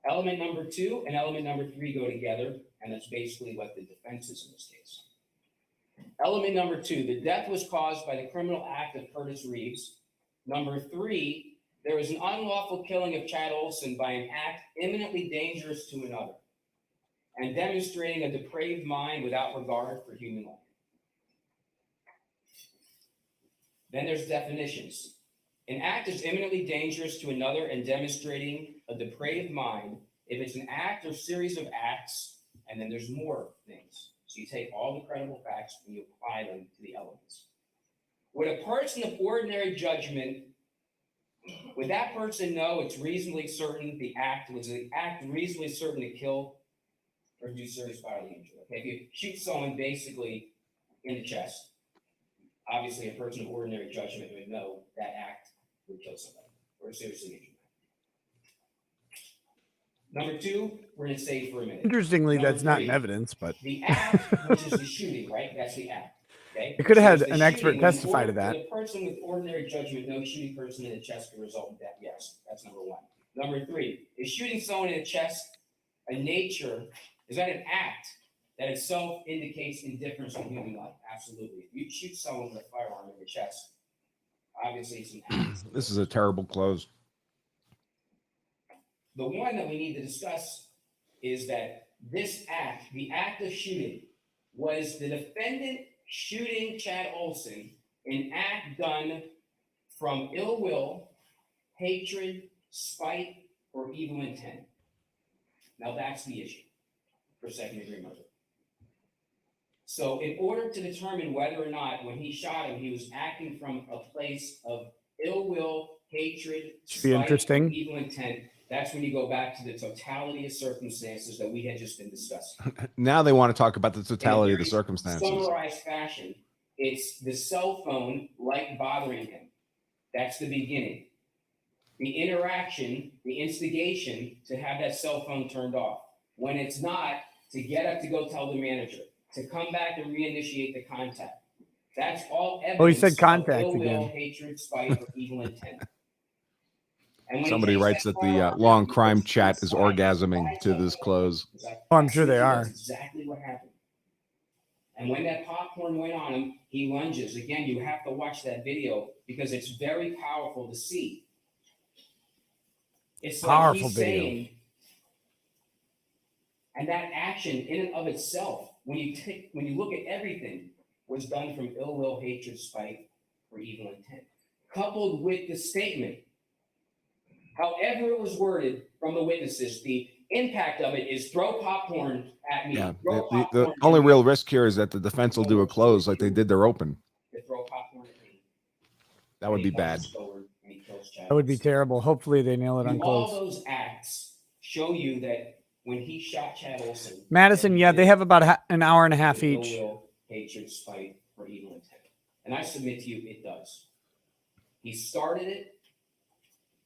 Element number two and element number three go together, and that's basically what the defense is in this case. Element number 2, the death was caused by the criminal act of Curtis Reeves. Number 3, there was an unlawful killing of Chad Olson by an act imminently dangerous to another and demonstrating a depraved mind without regard for human life. Then there's definitions. An act is imminently dangerous to another and demonstrating a depraved mind if it's an act or series of acts, and then there's more things. So you take all the credible facts and you apply them to the elements. Would a person of ordinary judgment, would that person know it's reasonably certain was the act reasonably certain to kill or do serious bodily injury? Okay, if you shoot someone basically in the chest, obviously a person of ordinary judgment would know that act would kill somebody or seriously injure them. Number 2, we're going to save for a minute. Interestingly, Number that's not 3, in evidence, but the act, which is the shooting, right? That's the act. Okay. it could have So had it's an the expert shooting. testify to that. Would a person with ordinary judgment know shooting person in the chest could result in death? Yes, that's number 1. Number 3, is shooting someone in the chest a nature? Is that an act that itself indicates indifference to human life? Absolutely. If you shoot someone with a firearm in the chest, obviously it's an act. This is a terrible close. The one that we need to discuss is that this act, the act of shooting, was the defendant shooting Chad Olson, an act done from ill will, hatred, spite, or evil intent. Now that's the issue for second-degree murder. So in order to determine whether or not when he shot him, he was acting from a place of ill will, hatred, Should be spite, interesting. or evil intent, that's when you go back to the totality of circumstances that we had just been discussing. Now they want to talk about the totality of the In a very circumstances. summarized fashion, it's the cell phone light bothering him. That's the beginning. The interaction, the instigation to have that cell phone turned off. When it's not, to get up to go tell the manager, to come back and reinitiate the contact. That's all evidence. Oh, he said contact of ill will, again. hatred, spite, or evil intent. And when Somebody he takes writes that that the firearm long out, he crime goes, chat "It's is fine. orgasming It's to fine. this close. It's like, Oh, I'm sure they that's are. exactly what happened. And when that popcorn went on him, he lunges. Again, you have to watch that video because it's very powerful to see. It's like Powerful he's video. saying, and that action in and of itself, when you look at everything, was done from ill will, hatred, spite, or evil intent. Coupled with the statement, however it was worded from the witnesses, the impact of it is throw popcorn at me. Yeah. Throw The popcorn at only me. real risk here is that the defense will do a close like they did their open. To throw popcorn at me. That would And he be bad. lunges forward and he kills Chad That would be Olson. terrible. Hopefully they nail it on All close. those acts show you that when he shot Chad Olson, Madison, yeah, they have about an hour and a half ill each. will, hatred, spite, or evil intent. And I submit to you, it does. He started it,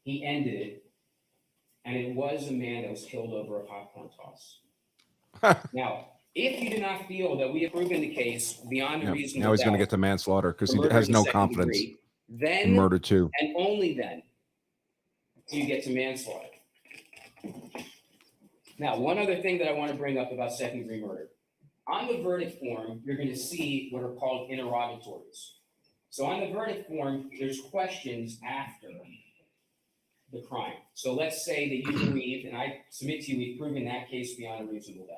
he ended it, and it was a man that was killed over a popcorn toss. Now, if you do not feel that we have proven the case beyond a Yeah. reasonable Now he's going to doubt get to manslaughter because for he murder has in the no second confidence degree, in then murder too. and only then do you get to manslaughter. Now, one other thing that I want to bring up about second-degree murder. On the verdict form, you're going to see what are called interrogatories. So on the verdict form, there's questions after the crime. So let's say that you believe, and I submit to you, we've proven that case beyond a reasonable doubt.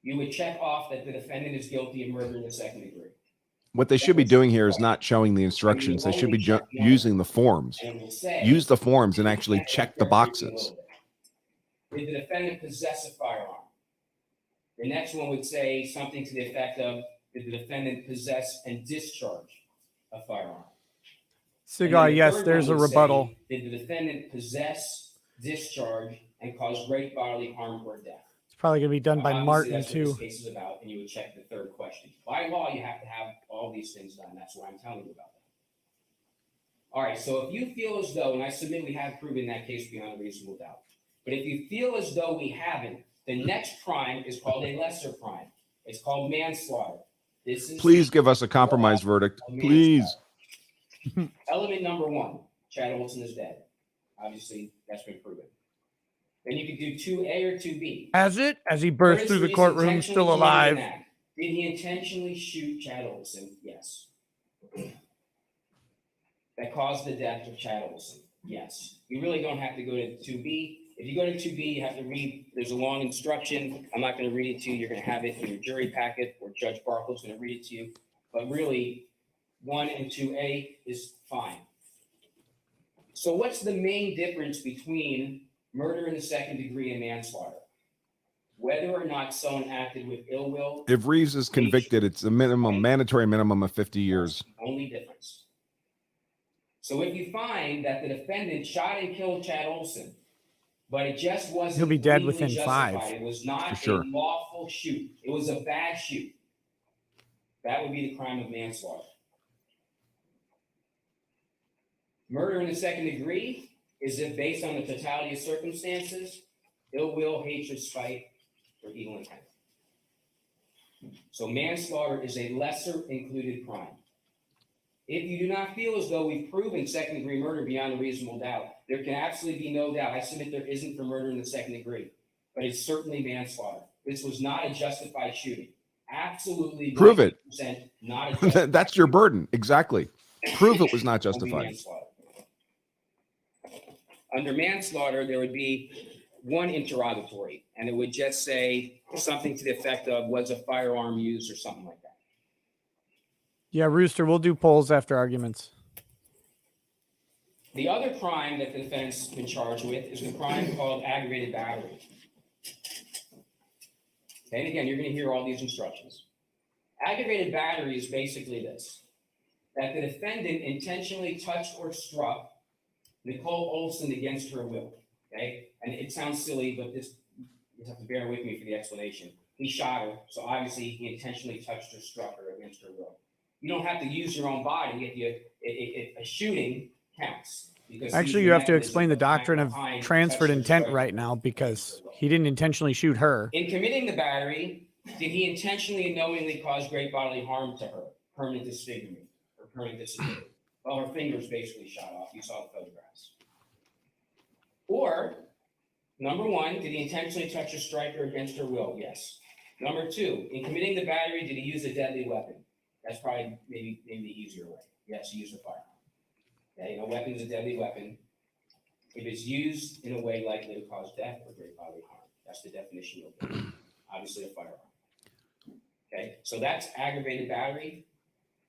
You would check off that the defendant is guilty of murder in the second degree. What they should be doing here is not showing the instructions. They should be using the forms. And it will say, Use the forms and actually check the boxes. Did the defendant possess a firearm? The next one would say something to the effect of, did the defendant possess and discharge a firearm? Cigar, And then the yes, third there's a one would say, rebuttal. did the defendant possess, discharge, and cause great bodily harm or death? It's probably going to be done by Obviously, Martin, that's what too. this case is about, and you would check the third question. By law, you have to have all these things done. That's why I'm telling you about that. All right, so if you feel as though, and I submit we have proven that case beyond a reasonable doubt, but if you feel as though we haven't, the next crime is called a lesser crime. It's called manslaughter. This is Please give us a compromise verdict. Please. Element number one, Chad Olson is dead. Obviously, that's been proven. Then you could do 2A or 2B. As he burst through the courtroom, still alive. Did he intentionally shoot Chad Olson? Yes. That caused the death of Chad Olson? Yes. You really don't have to go to 2B. If you go to 2B, you have to read, there's a long instruction. I'm not going to read it to you. You're going to have it in your jury packet, or Judge Barkle's going to read it to you. But really, 1 and 2A is fine. So what's the main difference between murder in the second degree and manslaughter? Whether or not someone acted with ill will. If Reeves is convicted, it's a minimum, mandatory minimum of 50 years. That's the only difference. So if you find that the defendant shot and killed Chad Olson, but it just wasn't, he'll be dead within justified, 5. It was not sure. a lawful shoot. It was a bad shoot. That would be the crime of manslaughter. Murder in the second degree is it based on the totality of circumstances, ill will, hatred, spite, or evil intent. So manslaughter is a lesser included crime. If you do not feel as though we've proven second degree murder beyond a reasonable doubt, there can absolutely be no doubt. I submit there isn't for murder in the second degree, but it's certainly manslaughter. This was not a justified shooting. Absolutely. Prove it. Not a justified That's your burden. Exactly. Prove it was not justified. Manslaughter. Under manslaughter, there would be one interrogatory, and it would just say something to the effect of, was a firearm used, or something like that. Yeah, Rooster, we'll do polls after arguments. The other crime that the defendant's been charged with is the crime called aggravated battery. And again, you're going to hear all these instructions. Aggravated battery is basically this: that the defendant intentionally touched or struck Nicole Olson against her will. Okay? And it sounds silly, but this, you have to bear with me for the explanation. He shot her, so obviously he intentionally touched or struck her against her will. You don't have to use your own body if a shooting counts. Actually, you have to explain the doctrine of transferred intent right now, because he didn't intentionally shoot her. In committing the battery, did he intentionally and knowingly cause great bodily harm to her? Permanent disfigurement or permanent disability? Well, her fingers basically shot off. You saw the photographs. Or, number 1, did he intentionally touch or strike her against her will? Yes. Number 2, in committing the battery, did he use a deadly weapon? That's probably maybe the easier way. Yes, he used a firearm. Okay, a weapon is a deadly weapon if it's used in a way likely to cause death or great bodily harm. That's the definition of it. Obviously, a firearm. Okay, so that's aggravated battery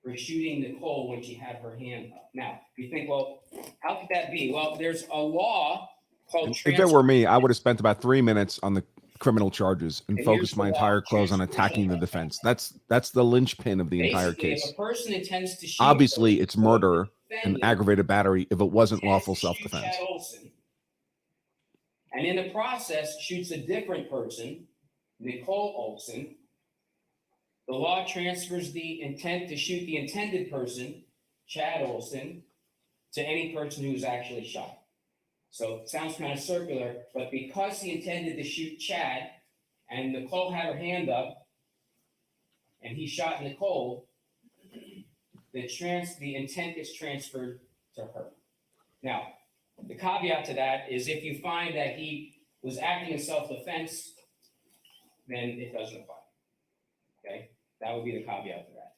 for shooting Nicole when she had her hand up. Now, if you think, well, how could that be? Well, there's a law called If it were me, I would have spent about 3 minutes on the criminal charges and focused my entire close on attacking the defense. That's the linchpin of the entire case. If a person intends to shoot, obviously, it's murder and aggravated battery if it wasn't lawful self-defense. And in the process, shoots a different person, Nicole Olson. The law transfers the intent to shoot the intended person, Chad Olson, to any person who was actually shot. So it sounds kind of circular, but because he intended to shoot Chad and Nicole had her hand up and he shot Nicole, the intent is transferred to her. Now, the caveat to that is if you find that he was acting in self-defense, then it doesn't apply. Okay? That would be the caveat to that.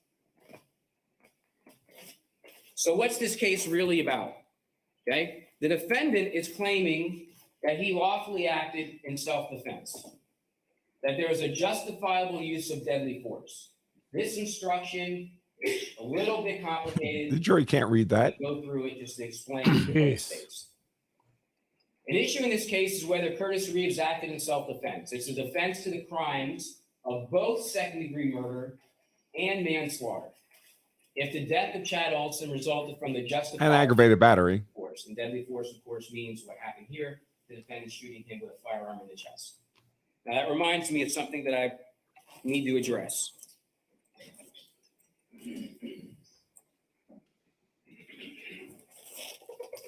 So what's this case really about? Okay? The defendant is claiming that he lawfully acted in self-defense, that there is a justifiable use of deadly force. This instruction is a little bit complicated. The jury can't read that. Go through it just to explain what it states. An issue in this case is whether Curtis Reeves acted in self-defense. It's a defense to the crimes of both second-degree murder and manslaughter. If the death of Chad Olson resulted from the justified and aggravated battery force, and deadly force, of course, means what happened here: the defendant shooting him with a firearm in the chest. Now that reminds me of something that I need to address.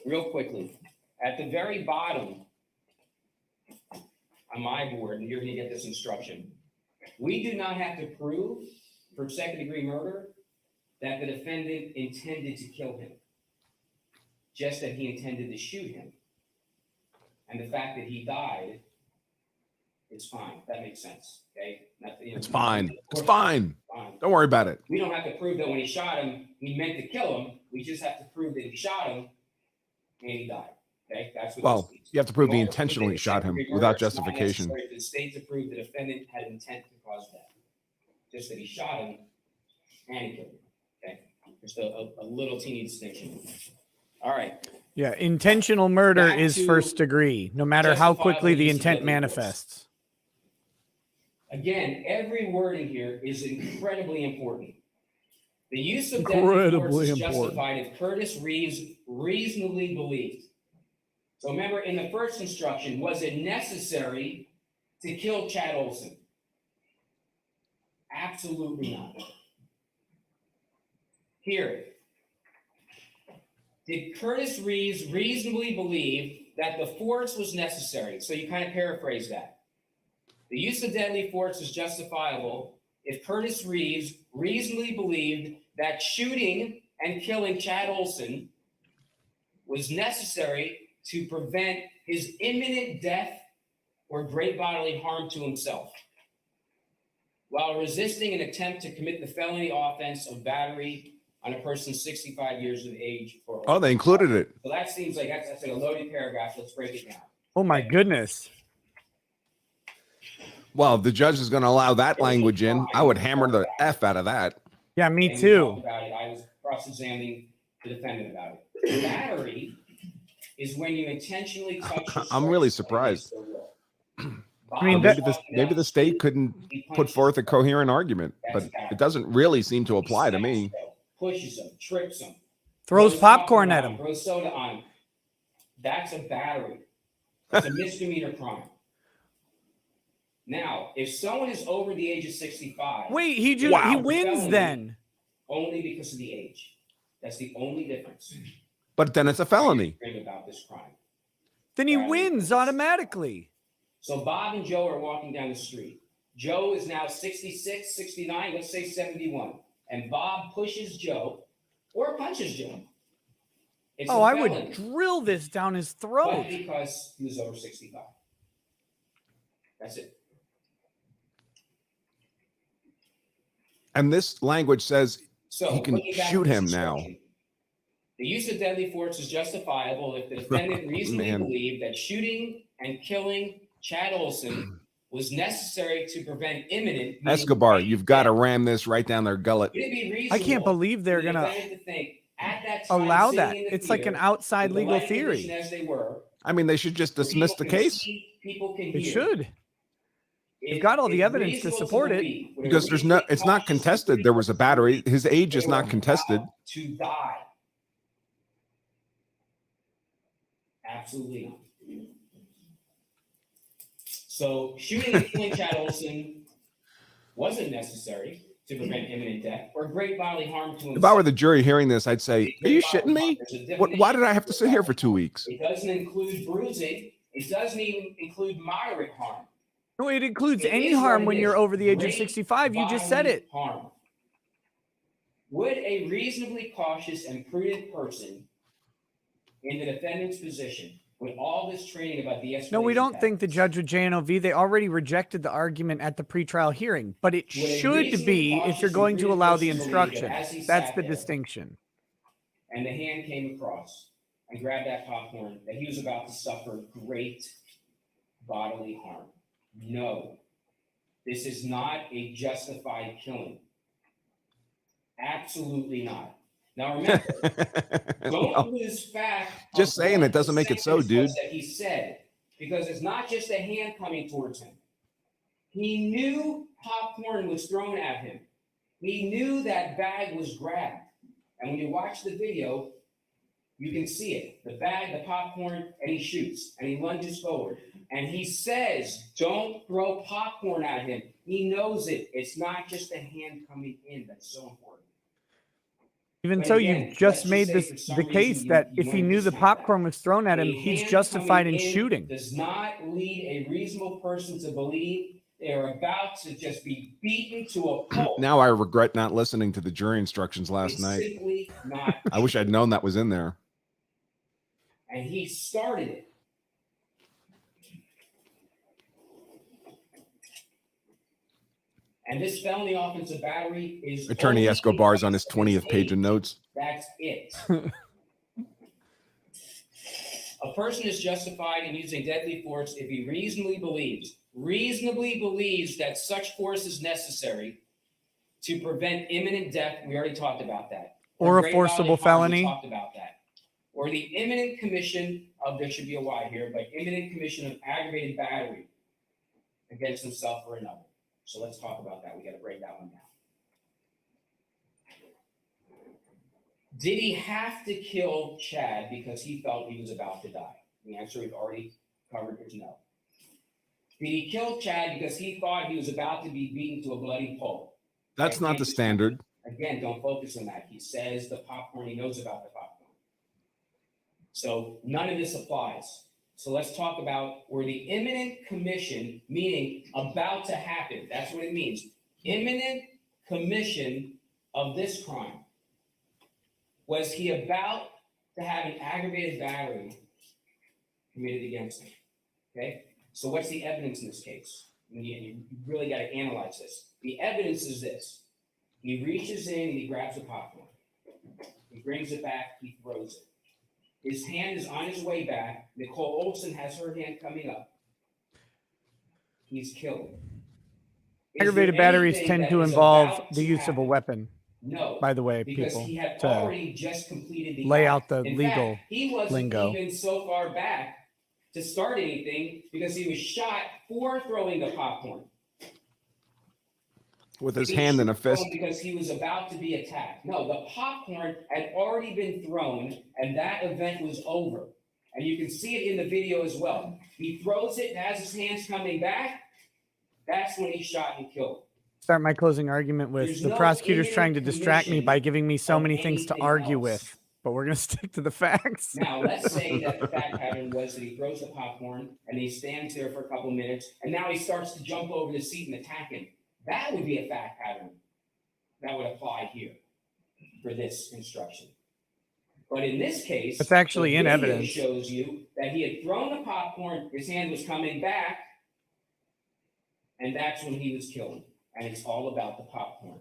Real quickly, at the very bottom on my board, and you're going to get this instruction, we do not have to prove for second-degree murder that the defendant intended to kill him, just that he intended to shoot him. And the fact that he died It's fine. That makes sense. Okay. It's fine. It's fine. Don't worry about it. We don't have to prove that when he shot him, he meant to kill him. We just have to prove that he shot him and he died. Okay. That's what. Well, you have to prove he intentionally shot him without justification. For the state to prove the defendant had intent to cause death. Just that he shot him and he killed him. Okay. Just a little teeny distinction. All right. Yeah, intentional murder Back is to first degree, no matter how quickly the justifiable use of intent deadly force. manifests. Again, every word in here is incredibly important. The use of deadly Incredibly force is important. justified if Curtis Reeves reasonably believed. So remember, in the first instruction, was it necessary to kill Chad Olson? Absolutely not. Here, did Curtis Reeves reasonably believe that the force was necessary? So you kind of paraphrase that. The use of deadly force is justifiable if Curtis Reeves reasonably believed that shooting and killing Chad Olson was necessary to prevent his imminent death or great bodily harm to himself, while resisting an attempt to commit the felony offense of battery on a person 65 years of age. Oh, they included it. So that seems like that's like a loaded paragraph. Let's break it down. Oh my goodness. Well, the judge is going to allow that language in. I would hammer the F out of that. Yeah, me And we too. talked about it. I was cross-examining the defendant about it. Battery is when you intentionally touch. Or I'm really strike someone against surprised. their will. I mean, Bob Maybe was maybe the state couldn't put forth a coherent argument, but it doesn't really seem to apply to me. Pushes him, trips him, Throws popcorn at him. throws soda on him. That's a battery. It's a misdemeanor crime. Now, if someone is over the age of 65, Wait, he Wow. wins Felony. then. only because of the age. That's the only difference. But then it's a felony. About this crime. Then he Right. wins automatically. So Bob and Joe are walking down the street. Joe is now 66, 69, let's say 71. And Bob pushes Joe or punches Joe. It's Oh, a I felony, would drill this down his but throat. because he was over 65. That's it. And this language says So he can looking back shoot at this him now. instruction, the use of deadly force is justifiable if the defendant reasonably Man. believed that shooting and killing Chad Olson was necessary to prevent imminent. Escobar, you've got to ram this right down their gullet. Would it be I reasonable can't believe they're for the gonna defendant to think at that time, allow sitting that. in the It's like an theater, outside with the legal light condition theory. as they were, I mean, they should just where dismiss people the can case see, people can It hear. should. It's got all the evidence to support it. because it's not contested. There was a battery. His age is not contested. To die. Absolutely not. So shooting and killing Chad Olson wasn't necessary to prevent imminent death or great bodily harm to himself. If I were the jury hearing this, I'd say, "Are you shitting me? There's a definition Why did I have to sit here for 2 weeks?" It doesn't include bruising. It doesn't even include moderate harm. No, it includes It any is what harm it when is. you're over the age of Great 65. You just said bodily it. Harm. Would a reasonably cautious and prudent person in the defendant's position, with all this training about the No, we escalation don't think the tactics, judge with JNOV, they already rejected the argument at the pretrial hearing, but it would a should reasonably be if cautious you're and going to prudent allow the person believe that instruction. as he That's sat the there distinction. and the hand came across and grabbed that popcorn, that he was about to suffer great bodily harm? No. This is not a justified killing. Absolutely not. Now remember, don't Well, lose fact. just of saying what it doesn't the make it so, sentence was dude. That he said, because it's not just a hand coming towards him. He knew popcorn was thrown at him. He knew that bag was grabbed. And when you watch the video, you can see it. The bag, the popcorn, and he shoots and he lunges forward. And he says, don't throw popcorn at him. He knows it. It's not just a hand coming in. That's so important. Even But so, again, you just let's made say this for some the case reason that you if he wanna knew the discount that. popcorn was thrown at him, A he's hand justified in coming shooting. Does not lead a reasonable person to believe they are about to just be beaten to a pulp. Now I regret not listening to the jury instructions last It's night. simply not. I wish I'd known that was in there. And he started it. And this felony offensive battery is Attorney only Escobar's on his because of 20th page age. of notes. That's it. A person is justified in using deadly force if he reasonably believes that such force is necessary to prevent imminent death. We already talked about that. Or a great forcible bodily harm, we felony. talked about that. Or the imminent commission of, there should be a Y here, but imminent commission of aggravated battery against himself or another. So let's talk about that. We got to break that one down. Did he have to kill Chad because he felt he was about to die? The answer we've already covered is no. Did he kill Chad because he thought he was about to be beaten to a bloody pulp? That's not the standard. Again, don't focus on that. He says the popcorn, he knows about the popcorn. So none of this applies. So let's talk about where the imminent commission, meaning about to happen. That's what it means. Imminent commission of this crime. Was he about to have an aggravated battery committed against him? Okay? So what's the evidence in this case? You really got to analyze this. The evidence is this. He reaches in and he grabs the popcorn. He brings it back, he throws it. His hand is on his way back. Nicole Olson has her hand coming up. He's killed. Aggravated batteries tend to involve the use of a weapon. No. By the way, because people, he had to already just completed the lay act. out the In legal fact, he wasn't lingo. even so far back to start anything because he was shot for throwing the popcorn. With his He hand in a thrown fist. because he was about to be attacked. No, the popcorn had already been thrown and that event was over. And you can see it in the video as well. He throws it and as his hand's coming back, that's when he's shot and killed. Start my closing argument with There's the no prosecutor's trying to imminent distract me by giving me so of many things to anything argue else. with, but we're going to stick to the facts. Now, let's say that the fact pattern was that he throws the popcorn and he stands there for a couple of minutes, and now he starts to jump over the seat and attack him. That would be a fact pattern that would apply here for this instruction. But in this case, It's actually the in video evidence. shows you that he had thrown the popcorn, his hand was coming back, and that's when he was killed. And it's all about the popcorn.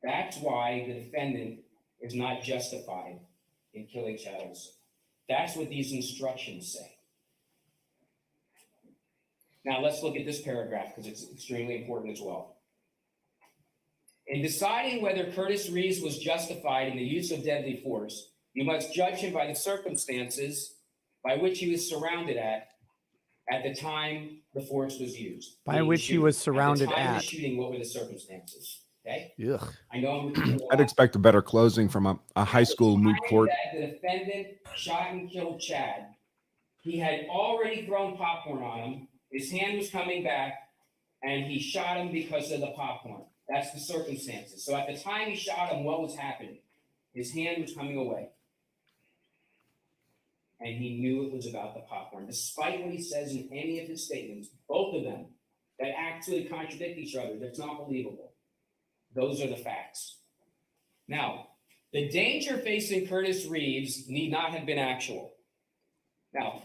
That's why the defendant is not justified in killing Chad Olson. That's what these instructions say. Now let's look at this paragraph because it's extremely important as well. In deciding whether Curtis Reeves was justified in the use of deadly force, you must judge him by the circumstances by which he was surrounded at the time the force was used. By which he was surrounded at. The time of at. the shooting, what were the circumstances? Okay? Ugh. I know I'm repeating a lot. I'd expect a better closing from a high school moot court. That the defendant shot and killed Chad. He had already thrown popcorn on him. His hand was coming back, and he shot him because of the popcorn. That's the circumstances. So at the time he shot him, what was happening? His hand was coming away. And he knew it was about the popcorn. Despite what he says in any of his statements, both of them, that actually contradict each other, that's not believable. Those are the facts. Now, the danger facing Curtis Reeves need not have been actual. Now,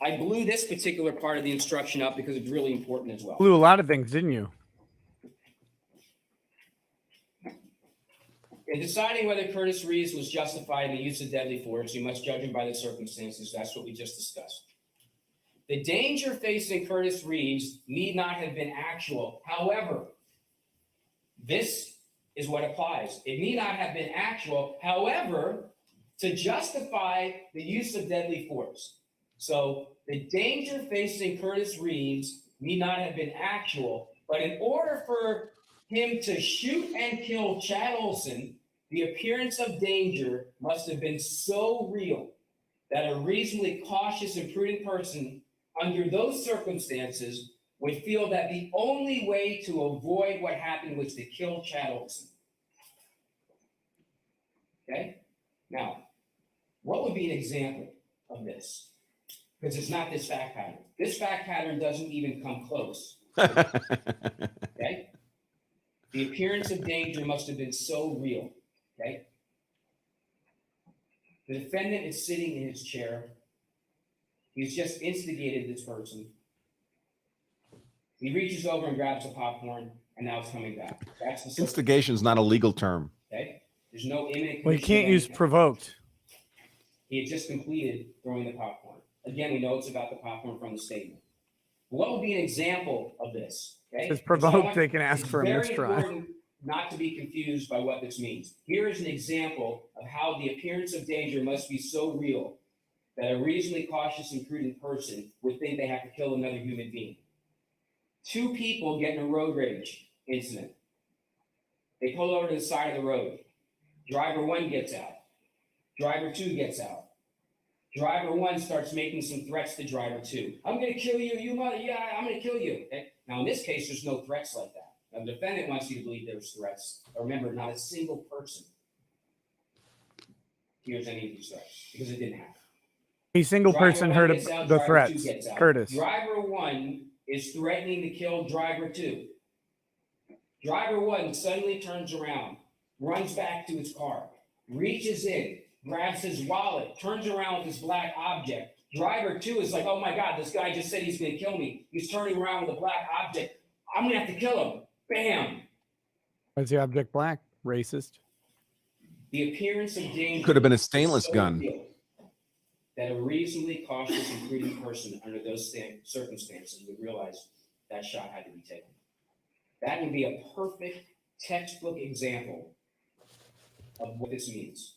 I blew this particular part of the instruction up because it's really important as well. Blew a lot of things, didn't you? In deciding whether Curtis Reeves was justified in the use of deadly force, you must judge him by the circumstances. That's what we just discussed. The danger facing Curtis Reeves need not have been actual. However, this is what applies. It need not have been actual. However, to justify the use of deadly force. So the danger facing Curtis Reeves need not have been actual, but in order for him to shoot and kill Chad Olson, the appearance of danger must have been so real that a reasonably cautious and prudent person under those circumstances would feel that the only way to avoid what happened was to kill Chad Olson. Okay? Now, what would be an example of this? Because it's not this fact pattern. This fact pattern doesn't even come close. Okay? The appearance of danger must have been so real. Okay? The defendant is sitting in his chair. He's just instigated this person. He reaches over and grabs the popcorn, and now it's coming back. That's the Instigation is not a legal term. Okay? There's no imminent. Well, you can't use provoked. He had just completed throwing the popcorn. Again, we know it's about the popcorn from the statement. What would be an example of this? Okay? It's provoked, they can ask for a very mistrial. Important not to be confused by what this means. Here is an example of how the appearance of danger must be so real that a reasonably cautious and prudent person would think they have to kill another human being. Two people get in a road rage incident. They pull over to the side of the road. Driver one gets out. Driver two gets out. Driver one starts making some threats to driver two. I'm going to kill you, you mother. Yeah, I'm going to kill you. Okay? Now, in this case, there's no threats like that. Now, the defendant wants you to believe there's threats. But remember, not a single person hears any of these threats because it didn't happen. A single person heard the threats. Curtis. Driver one is threatening to kill driver two. Driver one suddenly turns around, runs back to his car, reaches in, grabs his wallet, turns around with this black object. Driver two is like, oh my God, this guy just said he's going to kill me. He's turning around with a black object. I'm going to have to kill him. Bam. Why's the object black? Racist. The appearance of danger Could have been a stainless gun. That a reasonably cautious and prudent person under those circumstances would realize that shot had to be taken. That would be a perfect textbook example of what this means.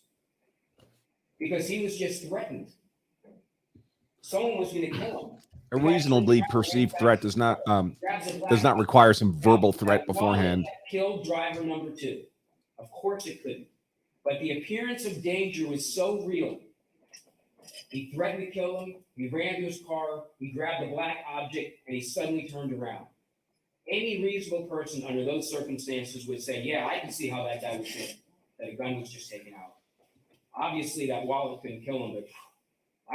Because he was just threatened. Someone was going to kill him. A reasonably perceived threat does not require some verbal threat beforehand. Killed driver number two. Of course it couldn't. But the appearance of danger was so real. He threatened to kill him. He ran to his car. He grabbed a black object, and he suddenly turned around. Any reasonable person under those circumstances would say, yeah, I can see how that guy was shot, that a gun was just taken out. Obviously, that wallet couldn't kill him, but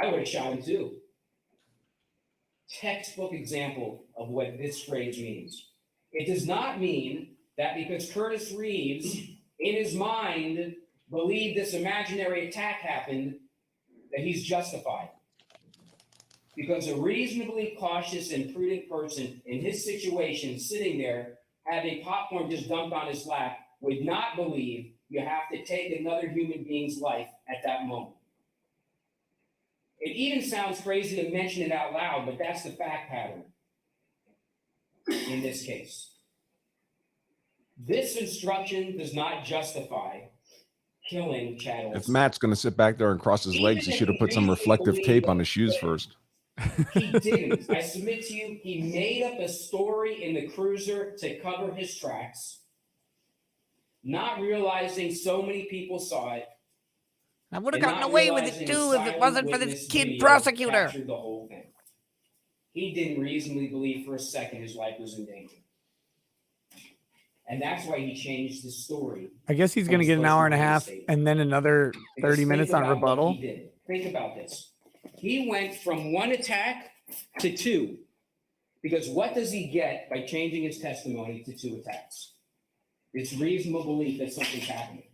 I would have shot him too. Textbook example of what this phrase means. It does not mean that because Curtis Reeves, in his mind, believed this imaginary attack happened, that he's justified. Because a reasonably cautious and prudent person in his situation, sitting there, having popcorn just dumped on his lap, would not believe you have to take another human being's life at that moment. It even sounds crazy to mention it out loud, but that's the fact pattern in this case. This instruction does not justify killing Chad Olson. If Matt's going to sit back there and cross his legs, he should have put some reflective tape on his shoes first. He didn't. I submit to you, he made up a story in the cruiser to cover his tracks, not realizing so many people saw it. I would have gotten away with it too if it wasn't for this kid prosecutor. The whole thing. He didn't reasonably believe for a second his life was in danger. And that's why he changed the story. I guess he's going to get an hour and a half and then another 30 minutes on rebuttal. He did. Think about this. He went from one attack to two. Because what does he get by changing his testimony to two attacks? It's reasonable belief that something's happening.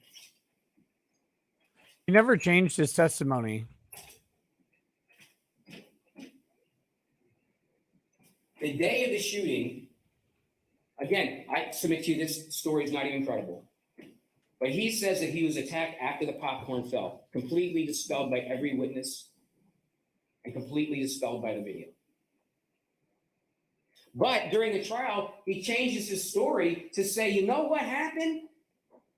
He never changed his testimony. The day of the shooting, again, I submit to you, this story is not even credible. But he says that he was attacked after the popcorn fell, completely dispelled by every witness and completely dispelled by the video. But during the trial, he changes his story to say, you know what happened?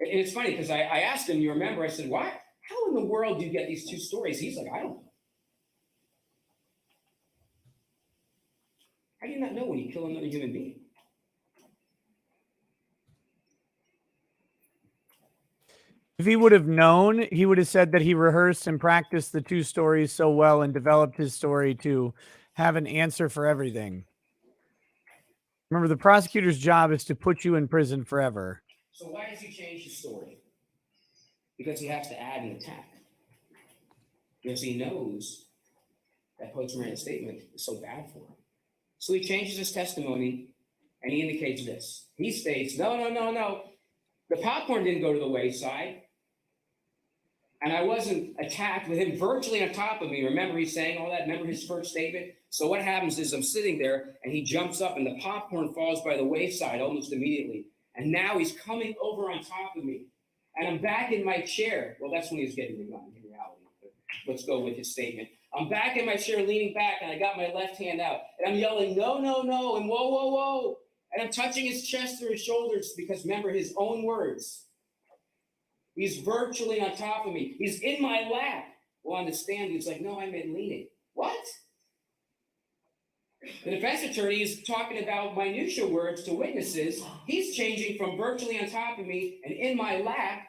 And it's funny because I asked him, you remember, I said, why? How in the world do you get these two stories? He's like, I don't know. How do you not know when you kill another human being? If he would have known, he would have said that he rehearsed and practiced the two stories so well and developed his story to have an answer for everything. Remember, the prosecutor's job is to put you in prison forever. So why does he change his story? Because he has to add an attack. Because he knows that post-mortem statement is so bad for him. So he changes his testimony and he indicates this. He states, no. The popcorn didn't go to the wayside. And I wasn't attacked with him virtually on top of me. Remember he's saying all that? Remember his first statement? So what happens is I'm sitting there and he jumps up and the popcorn falls by the wayside almost immediately. And now he's coming over on top of me. And I'm back in my chair. Well, that's when he was getting the gun in reality. But let's go with his statement. I'm back in my chair leaning back and I got my left hand out. And I'm yelling, no, no, no, and whoa, whoa, whoa. And I'm touching his chest or his shoulders because remember his own words. He's virtually on top of me. He's in my lap. Well, on the stand, he's like, no, I meant leaning. What? The defense attorney is talking about minutia words to witnesses. He's changing from virtually on top of me and in my lap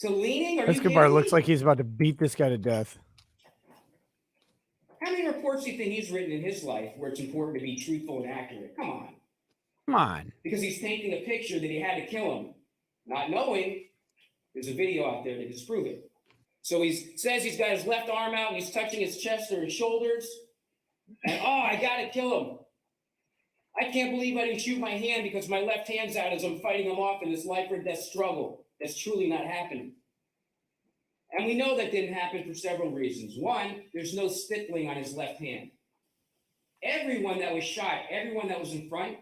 to leaning. Escobar looks like he's about to beat this guy to death. How many reports do you think he's written in his life where it's important to be truthful and accurate? Come on. Come on. Because he's painting a picture that he had to kill him, not knowing there's a video out there to disprove it. So he says he's got his left arm out and he's touching his chest or his shoulders. And, I got to kill him. I can't believe I didn't shoot my hand because my left hand's out as I'm fighting him off in this life or death struggle. That's truly not happening. And we know that didn't happen for several reasons. One, there's no stippling on his left hand. Everyone that was shot, everyone that was in front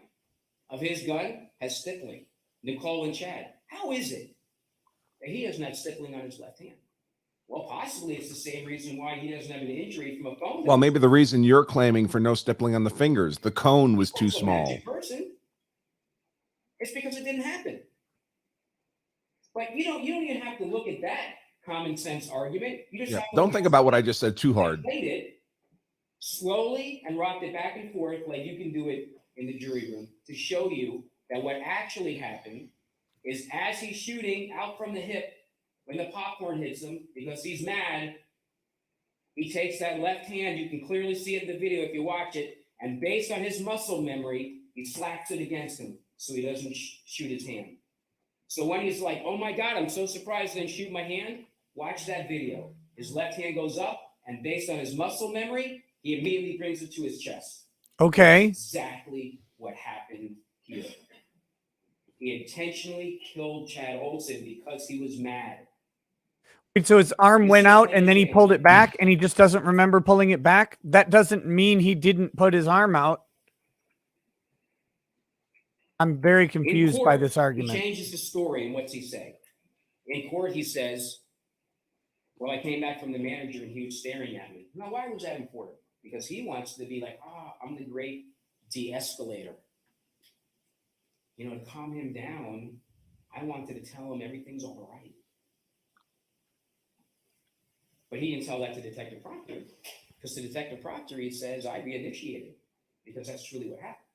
of his gun has stippling. Nicole and Chad. How is it that he doesn't have stippling on his left hand? Well, possibly it's the same reason why he doesn't have an injury from a phone. Well, maybe the reason you're claiming for no stippling on the fingers, the cone was too small. Person. It's because it didn't happen. But you don't even have to look at that common sense argument. You just have to don't think about what I just said too hard. Played it slowly and rocked it back and forth like you can do it in the jury room to show you that what actually happened is as he's shooting out from the hip, when the popcorn hits him, because he's mad, he takes that left hand, you can clearly see it in the video if you watch it, and based on his muscle memory, he slaps it against him so he doesn't shoot his hand. So when he's like, oh my God, I'm so surprised I didn't shoot my hand, watch that video. His left hand goes up, and based on his muscle memory, he immediately brings it to his chest. Okay. That's exactly what happened here. He intentionally killed Chad Olson because he was mad. So his arm went out and then he pulled it back and he just doesn't remember pulling it back. That doesn't mean he didn't put his arm out. I'm very confused by this argument. He changes the story and what's he say? In court, he says, well, I came back from the manager and he was staring at me. Now, why was that important? Because he wants to be like, I'm the great de-escalator. You know, to calm him down, I wanted to tell him everything's all right. But he didn't tell that to Detective Proctor, because to Detective Proctor, he says, I re-initiated, because that's truly what happened.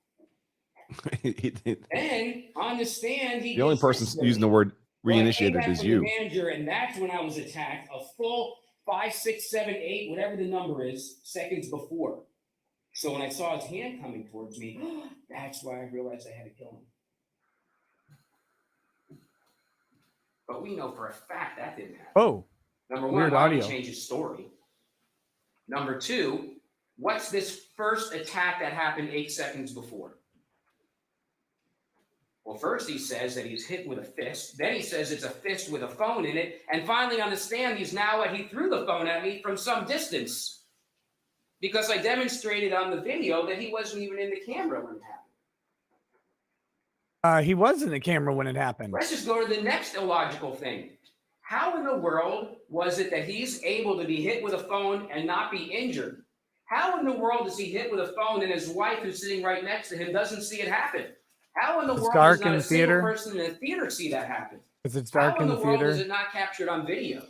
And on the stand, the only person using the word re-initiated is you. Manager, and that's when I was attacked, a full 5, 6, 7, 8, whatever the number is, seconds before. So when I saw his hand coming towards me, that's why I realized I had to kill him. But we know for a fact that didn't happen. Oh. Number one, why would he change his story? Number two, what's this first attack that happened 8 seconds before? Well, first he says that he's hit with a fist. Then he says it's a fist with a phone in it. And finally on the stand, he threw the phone at me from some distance. Because I demonstrated on the video that he wasn't even in the camera when it happened. He was in the camera when it happened. Let's just go to the next illogical thing. How in the world was it that he's able to be hit with a phone and not be injured? How in the world is he hit with a phone and his wife, who's sitting right next to him, doesn't see it happen? How in the world does not a single person in the theater see that happen? Because it's dark in the theater. How in the world is it not captured on video?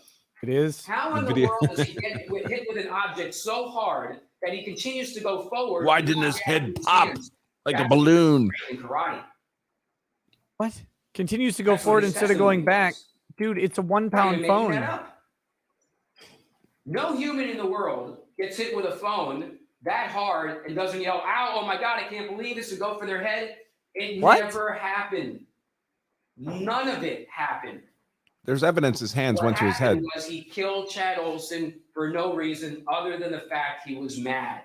It is. How in the world does he get hit with an object so hard that he continues to go forward? Why didn't his head pop like a balloon? In karate. What? Continues to go forward instead of going back. Dude, it's a 1-pound phone. No human in the world gets hit with a phone that hard and doesn't yell, ow, oh my God, I can't believe this, and go for their head. It never happened. None of it happened. There's evidence his hands went to his head. What happened was he killed Chad Olson for no reason other than the fact he was mad.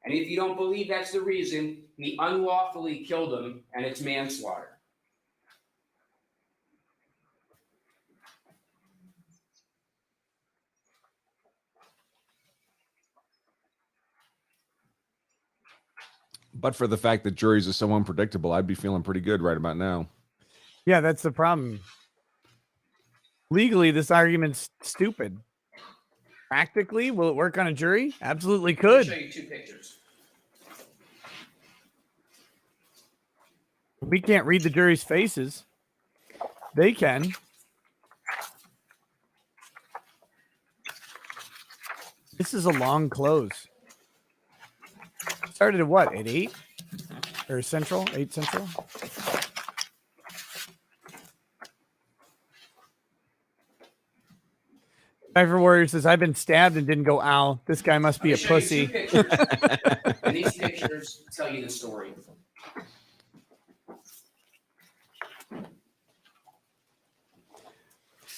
And if you don't believe that's the reason, he unlawfully killed him, and it's manslaughter. But for the fact that juries are so unpredictable, I'd be feeling pretty good right about now. Yeah, that's the problem. Legally, this argument's stupid. Practically, will it work on a jury? Absolutely Let me could. show you 2 pictures. We can't read the jury's faces. They can. This is a long close. Started at what? At 8? Or Central? 8 Central? Cypher Warrior says, I've been stabbed and didn't go, ow. This guy must be a pussy. And these pictures tell you the story.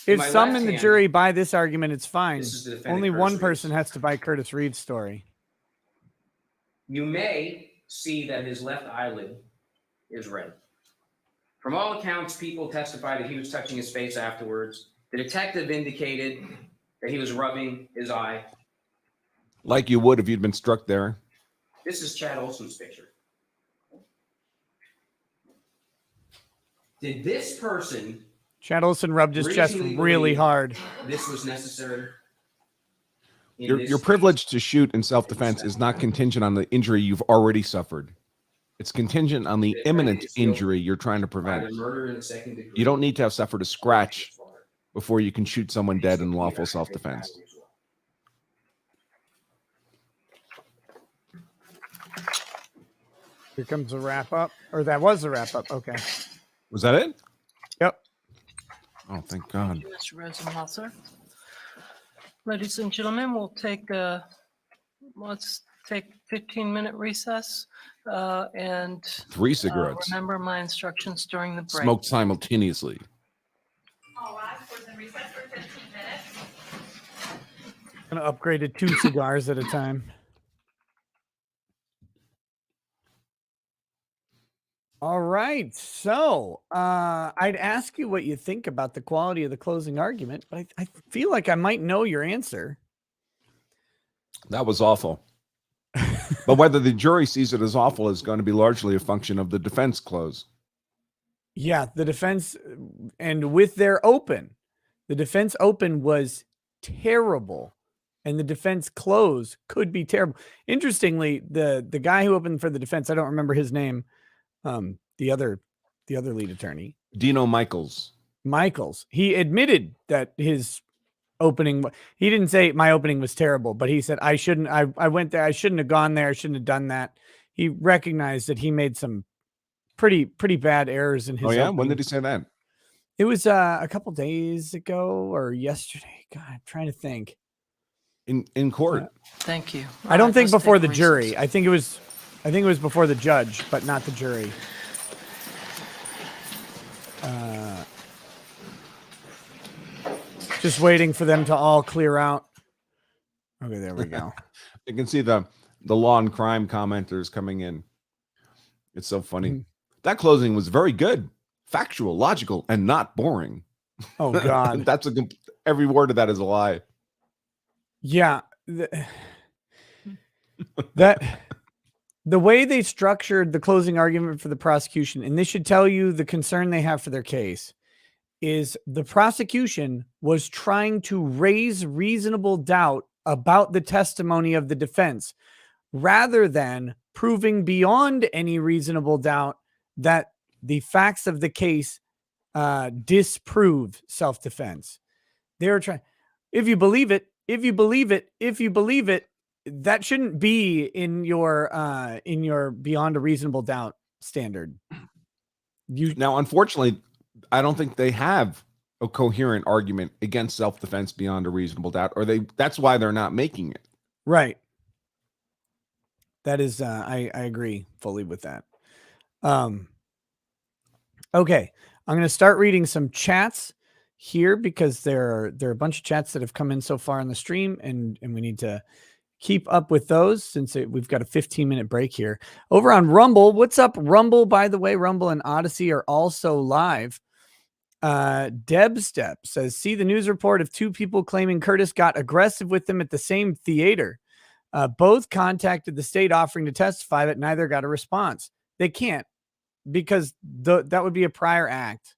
If My some left in the hand- jury buy this argument, it's fine. This is the defendant, Only Curtis one Reeves. person has to buy Curtis Reeves' story. You may see that his left eyelid is red. From all accounts, people testify that he was touching his face afterwards. The detective indicated that he was rubbing his eye. Like you would if you'd been struck there. This is Chad Olson's picture. Did this person Chad Olson rubbed his chest reasonably really believe hard. this was necessary? in Your this privilege to shoot in self-defense is not contingent on the injury you've already suffered. It's contingent on the imminent injury you're trying to prevent. either murder in the second degree? You don't need to have suffered a scratch before you can shoot someone dead in lawful self-defense. Here comes a wrap up. Or that was a wrap up. Okay. Was that it? Yep. Oh, thank God. Thank you, Mr. Rosenhauser. Ladies and gentlemen, we'll take let's take 15-minute recess and 3 cigarettes remember my instructions during the break. smoked simultaneously. All right, we're in recess for 15 minutes. I'm gonna upgrade to 2 cigars at a time. All right. So I'd ask you what you think about the quality of the closing argument, but I feel like I might know your answer. That was awful. But whether the jury sees it as awful is going to be largely a function of the defense close. Yeah, the defense, and with their open, the defense open was terrible, and the defense close could be terrible. Interestingly, the guy who opened for the defense, I don't remember his name, the other lead attorney, Dino Michaels. He admitted that his opening, he didn't say my opening was terrible, but he said I went there, I shouldn't have gone there, I shouldn't have done that. He recognized that he made some pretty bad errors in his When opening. did he say that? It was a couple days ago or yesterday. God, I'm trying to think. In court. Thank you. I don't All think let's before take the recess. jury. I think it was before the judge, but not the jury. Just waiting for them to all clear out. Okay, there we go. You can see the law and crime commenters coming in. It's so funny. Mhm. That closing was very good, factual, logical, and not boring. Oh God. That's every word of that is a lie. Yeah. The way they structured the closing argument for the prosecution, and this should tell you the concern they have for their case, is the prosecution was trying to raise reasonable doubt about the testimony of the defense rather than proving beyond any reasonable doubt that the facts of the case disprove self-defense. They're trying, if you believe it, that shouldn't be in your beyond a reasonable doubt standard. Now, unfortunately, I don't think they have a coherent argument against self-defense beyond a reasonable doubt, or that's why they're not making it. Right. That is, I agree fully with that. Okay. I'm going to start reading some chats here because there are a bunch of chats that have come in so far on the stream, and we need to keep up with those since we've got a 15-minute break here. Over on Rumble, what's up, Rumble? By the way, Rumble and Odyssey are also live. Deb Step says, see the news report of 2 people claiming Curtis got aggressive with them at the same theater. Both contacted the state offering to testify, but neither got a response. They can't, because that would be a prior act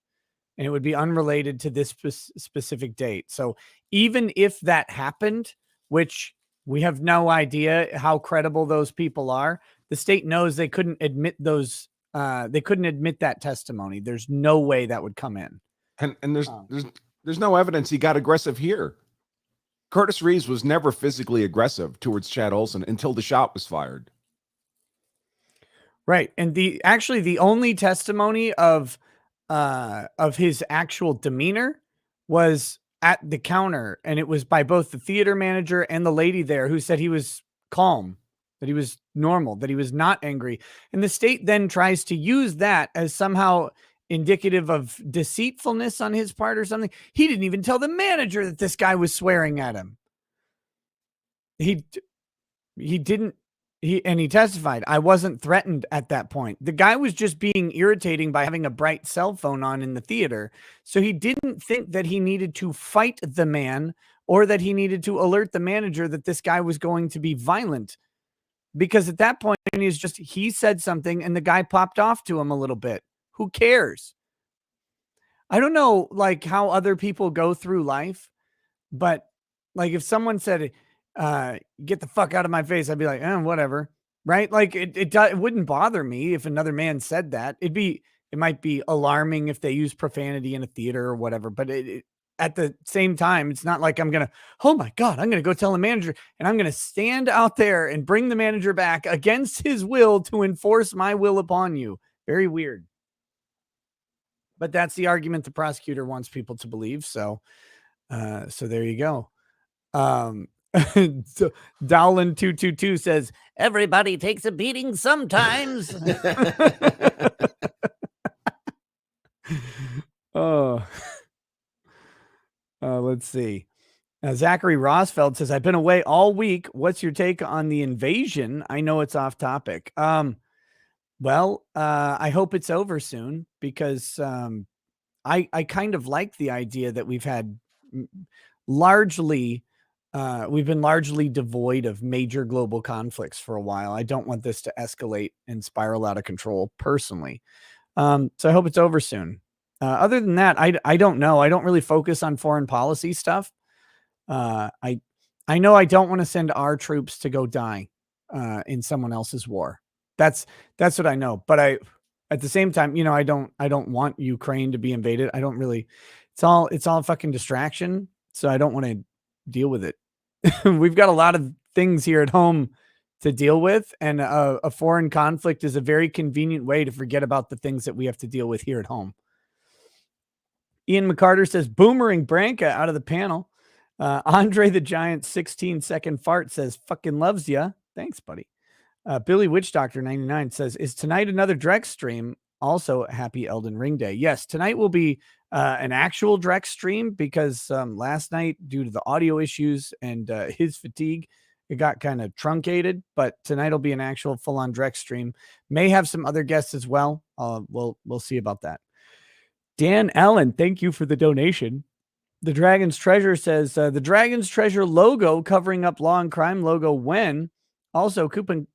and it would be unrelated to this specific date. So even if that happened, which we have no idea how credible those people are, the state knows they couldn't admit those. They couldn't admit that testimony. There's no way that would come in. And there's no evidence he got aggressive here. Curtis Reeves was never physically aggressive towards Chad Olson until the shot was fired. Right. And the only testimony of his actual demeanor was at the counter, and it was by both the theater manager and the lady there, who said he was calm, that he was normal, that he was not angry. And the state then tries to use that as somehow indicative of deceitfulness on his part or something. He didn't even tell the manager that this guy was swearing at him. He testified, I wasn't threatened at that point. The guy was just being irritating by having a bright cell phone on in the theater. So he didn't think that he needed to fight the man or that he needed to alert the manager that this guy was going to be violent. Because at that point, he said something and the guy popped off to him a little bit. Who cares? I don't know, like, how other people go through life, but like if someone said, get the fuck out of my face, I'd be like, whatever. Right. Like it wouldn't bother me if another man said that. It might be alarming if they use profanity in a theater or whatever, but at the same time, it's not like I'm going to, oh my God, I'm going to go tell the manager and I'm going to stand out there and bring the manager back against his will to enforce my will upon you. Very weird. But that's the argument the prosecutor wants people to believe. So there you go. So Dowland 222 says everybody takes a beating sometimes. Let's see. Zachary Rosfeld says, I've been away all week. What's your take on the invasion? I know it's off topic. Well, I hope it's over soon, because I kind of like the idea that we've been largely devoid of major global conflicts for a while. I don't want this to escalate and spiral out of control personally. So I hope it's over soon. Other than that, I don't know. I don't really focus on foreign policy stuff. I know I don't want to send our troops to go die in someone else's war. That's what I know. But at the same time, I don't want Ukraine to be invaded. I don't really. It's all fucking distraction. So I don't want to deal with it. We've got a lot of things here at home to deal with, and a foreign conflict is a very convenient way to forget about the things that we have to deal with here at home. Ian McCarter says, boomering Branca out of the panel. Andre the Giant 16-second fart says, fucking loves ya. Thanks, buddy. Billy Witch Doctor 99 says, is tonight another Drex stream? Also, happy Elden Ring Day. Yes, tonight will be an actual Drex stream, because last night, due to the audio issues and his fatigue, it got kind of truncated. But tonight will be an actual full-on Drex stream. May have some other guests as well. We'll see about that. Dan Allen, thank you for the donation. The Dragon's Treasure says, the Dragon's Treasure logo covering up Law and Crime logo when? Also, coupon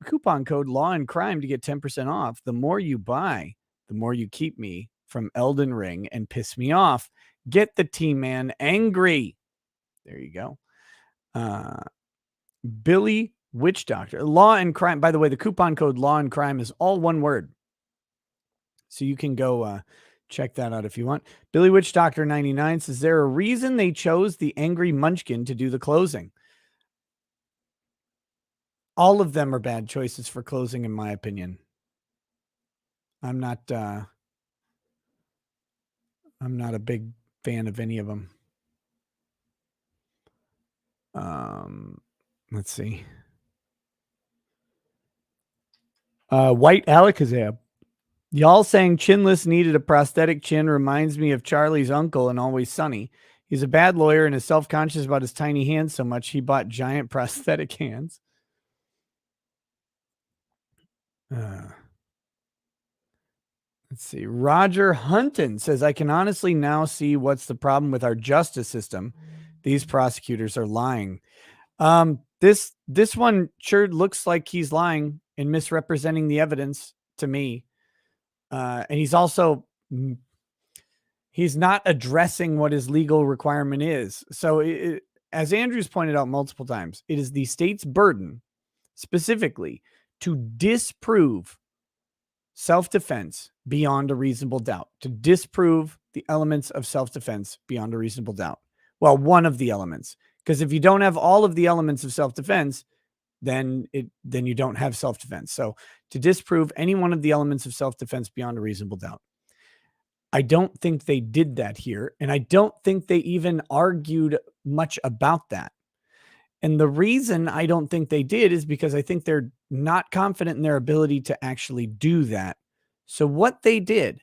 code Law and Crime to get 10% off. The more you buy, the more you keep me from Elden Ring and piss me off. Get the T-Man angry. There you go. Billy Witch Doctor. Law and Crime. By the way, the coupon code Law and Crime is all one word. So you can go check that out if you want. Billy Witch Doctor 99 says, is there a reason they chose the Angry Munchkin to do the closing? All of them are bad choices for closing, in my opinion. I'm not a big fan of any of them. Let's see. White Alakazam. Y'all saying Chinless needed a prosthetic chin reminds me of Charlie's uncle in Always Sunny. He's a bad lawyer and is self-conscious about his tiny hands so much he bought giant prosthetic hands. Let's see. Roger Hunton says, I can honestly now see what's the problem with our justice system. These prosecutors are lying. This one sure looks like he's lying and misrepresenting the evidence to me. And he's also, he's not addressing what his legal requirement is. So as Andrew's pointed out multiple times, it is the state's burden specifically to disprove self-defense beyond a reasonable doubt, to disprove the elements of self-defense beyond a reasonable doubt. Well, one of the elements, because if you don't have all of the elements of self-defense, then you don't have self-defense. So to disprove any one of the elements of self-defense beyond a reasonable doubt. I don't think they did that here. And I don't think they even argued much about that. And the reason I don't think they did is because I think they're not confident in their ability to actually do that. So what they did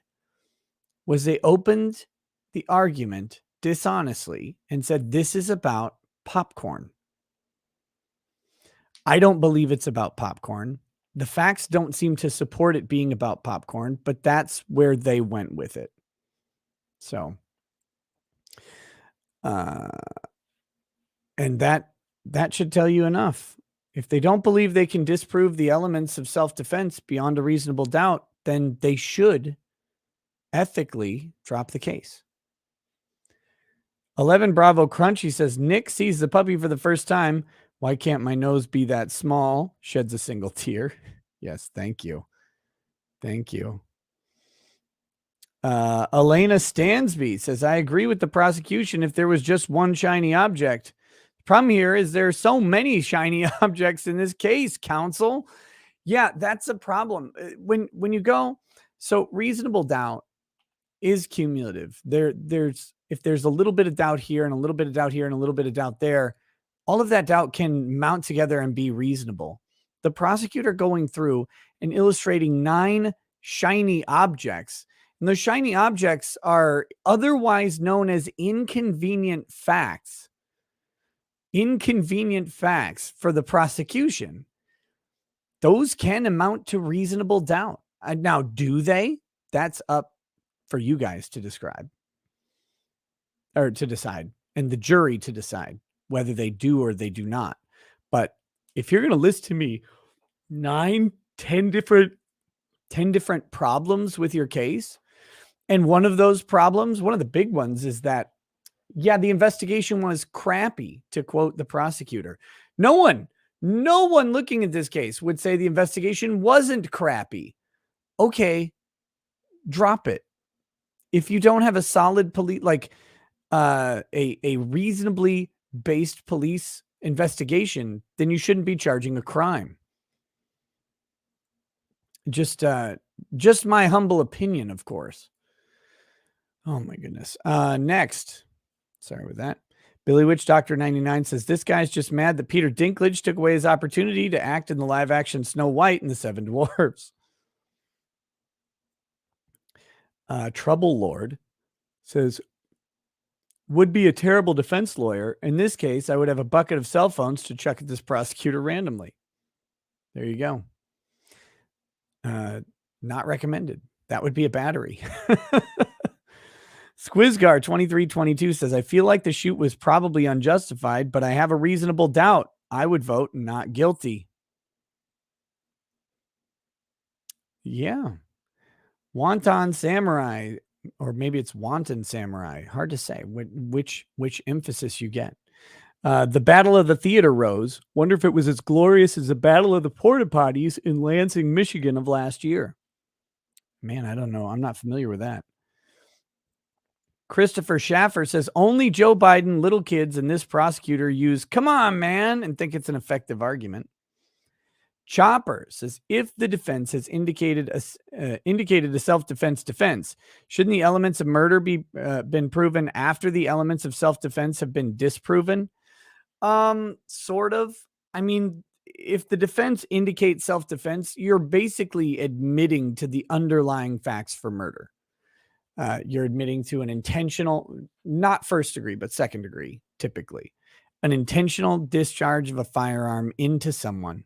was they opened the argument dishonestly and said, this is about popcorn. I don't believe it's about popcorn. The facts don't seem to support it being about popcorn, but that's where they went with it. So, and that should tell you enough. If they don't believe they can disprove the elements of self-defense beyond a reasonable doubt, then they should ethically drop the case. 11 Bravo Crunchy says, Nick sees the puppy for the first time. Why can't my nose be that small? Sheds a single tear. Yes, thank you. Thank you. Elena Stansby says, I agree with the prosecution if there was just one shiny object. The problem here is there are so many shiny objects in this case, counsel. Yeah, that's a problem. When you go, so reasonable doubt is cumulative. If there's a little bit of doubt here and a little bit of doubt here and a little bit of doubt there, all of that doubt can mount together and be reasonable. The prosecutor going through and illustrating 9 shiny objects, and those shiny objects are otherwise known as inconvenient facts. Inconvenient facts for the prosecution. Those can amount to reasonable doubt. Now, do they? That's up for you guys to describe or to decide, and the jury to decide whether they do or they do not. But if you're going to list to me 10 different problems with your case, and one of those problems, one of the big ones is that, yeah, the investigation was crappy, to quote the prosecutor. No one looking at this case would say the investigation wasn't crappy. Okay, drop it. If you don't have a solid police, like a reasonably based police investigation, then you shouldn't be charging a crime. Just my humble opinion, of course. Oh my goodness. Next. Sorry with that. Billy Witch Doctor 99 says, this guy's just mad that Peter Dinklage took away his opportunity to act in the live action Snow White and the Seven Dwarfs. Trouble Lord says, would be a terrible defense lawyer. In this case, I would have a bucket of cell phones to chuck at this prosecutor randomly. There you go. Not recommended. That would be a battery. Squizgar 2322 says, I feel like the shoot was probably unjustified, but I have a reasonable doubt. I would vote not guilty. Yeah. Wonton Samurai, or maybe it's Wanton Samurai. Hard to say which emphasis you get. The Battle of the Theater Rose. Wonder if it was as glorious as the Battle of the Porta Potties in Lansing, Michigan of last year. Man, I don't know. I'm not familiar with that. Christopher Schaffer says, only Joe Biden, little kids, and this prosecutor use, come on, man, and think it's an effective argument. Chopper says, if the defense has indicated a self-defense defense, shouldn't the elements of murder be been proven after the elements of self-defense have been disproven? Sort of. I mean, if the defense indicates self-defense, you're basically admitting to the underlying facts for murder. You're admitting to an intentional, not first degree, but second degree, typically, an intentional discharge of a firearm into someone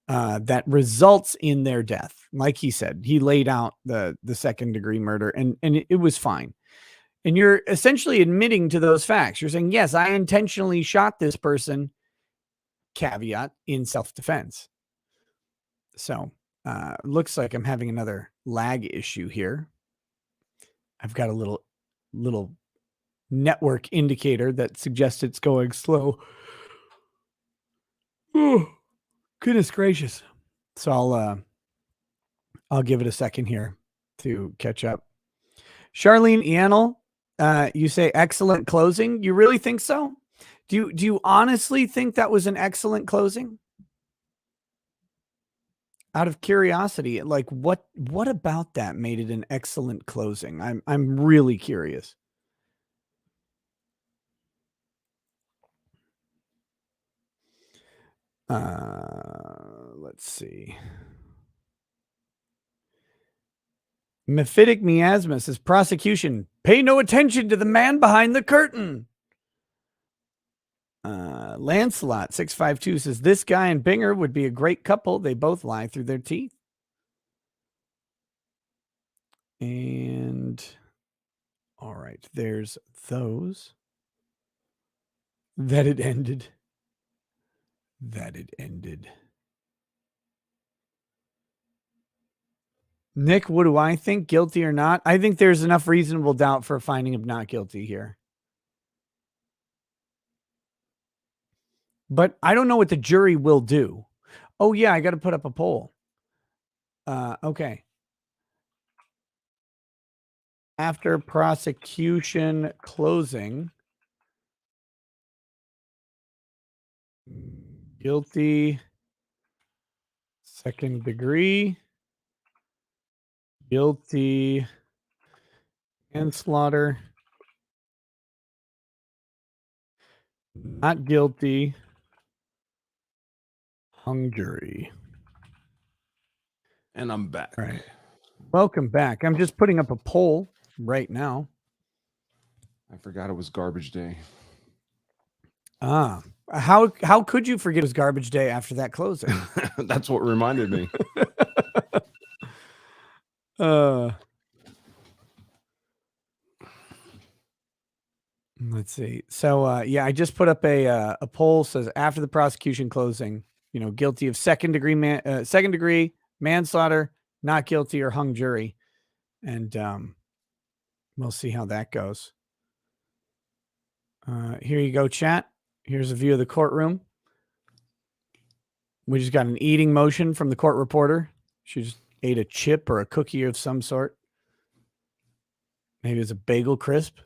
that results in their death. Like he said, he laid out the second degree murder and it was fine. And you're essentially admitting to those facts. You're saying, yes, I intentionally shot this person caveat in self-defense. So looks like I'm having another lag issue here. I've got a little network indicator that suggests it's going slow. Oh, goodness gracious. So I'll give it a second here to catch up. Charlene Eanel, you say excellent closing. You really think so? Do you honestly think that was an excellent closing? Out of curiosity, like what about that made it an excellent closing? I'm really curious. Let's see. Mephitic Miasma says, prosecution, pay no attention to the man behind the curtain. Lancelot 652 says, this guy and Binger would be a great couple. They both lie through their teeth. And all right, there's those. That it ended. Nick, what do I think? Guilty or not? I think there's enough reasonable doubt for a finding of not guilty here. But I don't know what the jury will do. Oh, yeah, I got to put up a poll. Okay. After prosecution closing, guilty, second degree, guilty, manslaughter, not guilty, hung jury. And I'm back. All right. Welcome back. I'm just putting up a poll right now. I forgot it was garbage day. How could you forget it was garbage day after that closing? That's what reminded me. Let's see. So yeah, I just put up a poll says after the prosecution closing, guilty of second degree manslaughter, not guilty, or hung jury. And we'll see how that goes. Here you go, chat. Here's a view of the courtroom. We just got an eating motion from the court reporter. She just ate a chip or a cookie of some sort. Maybe it was a bagel crisp.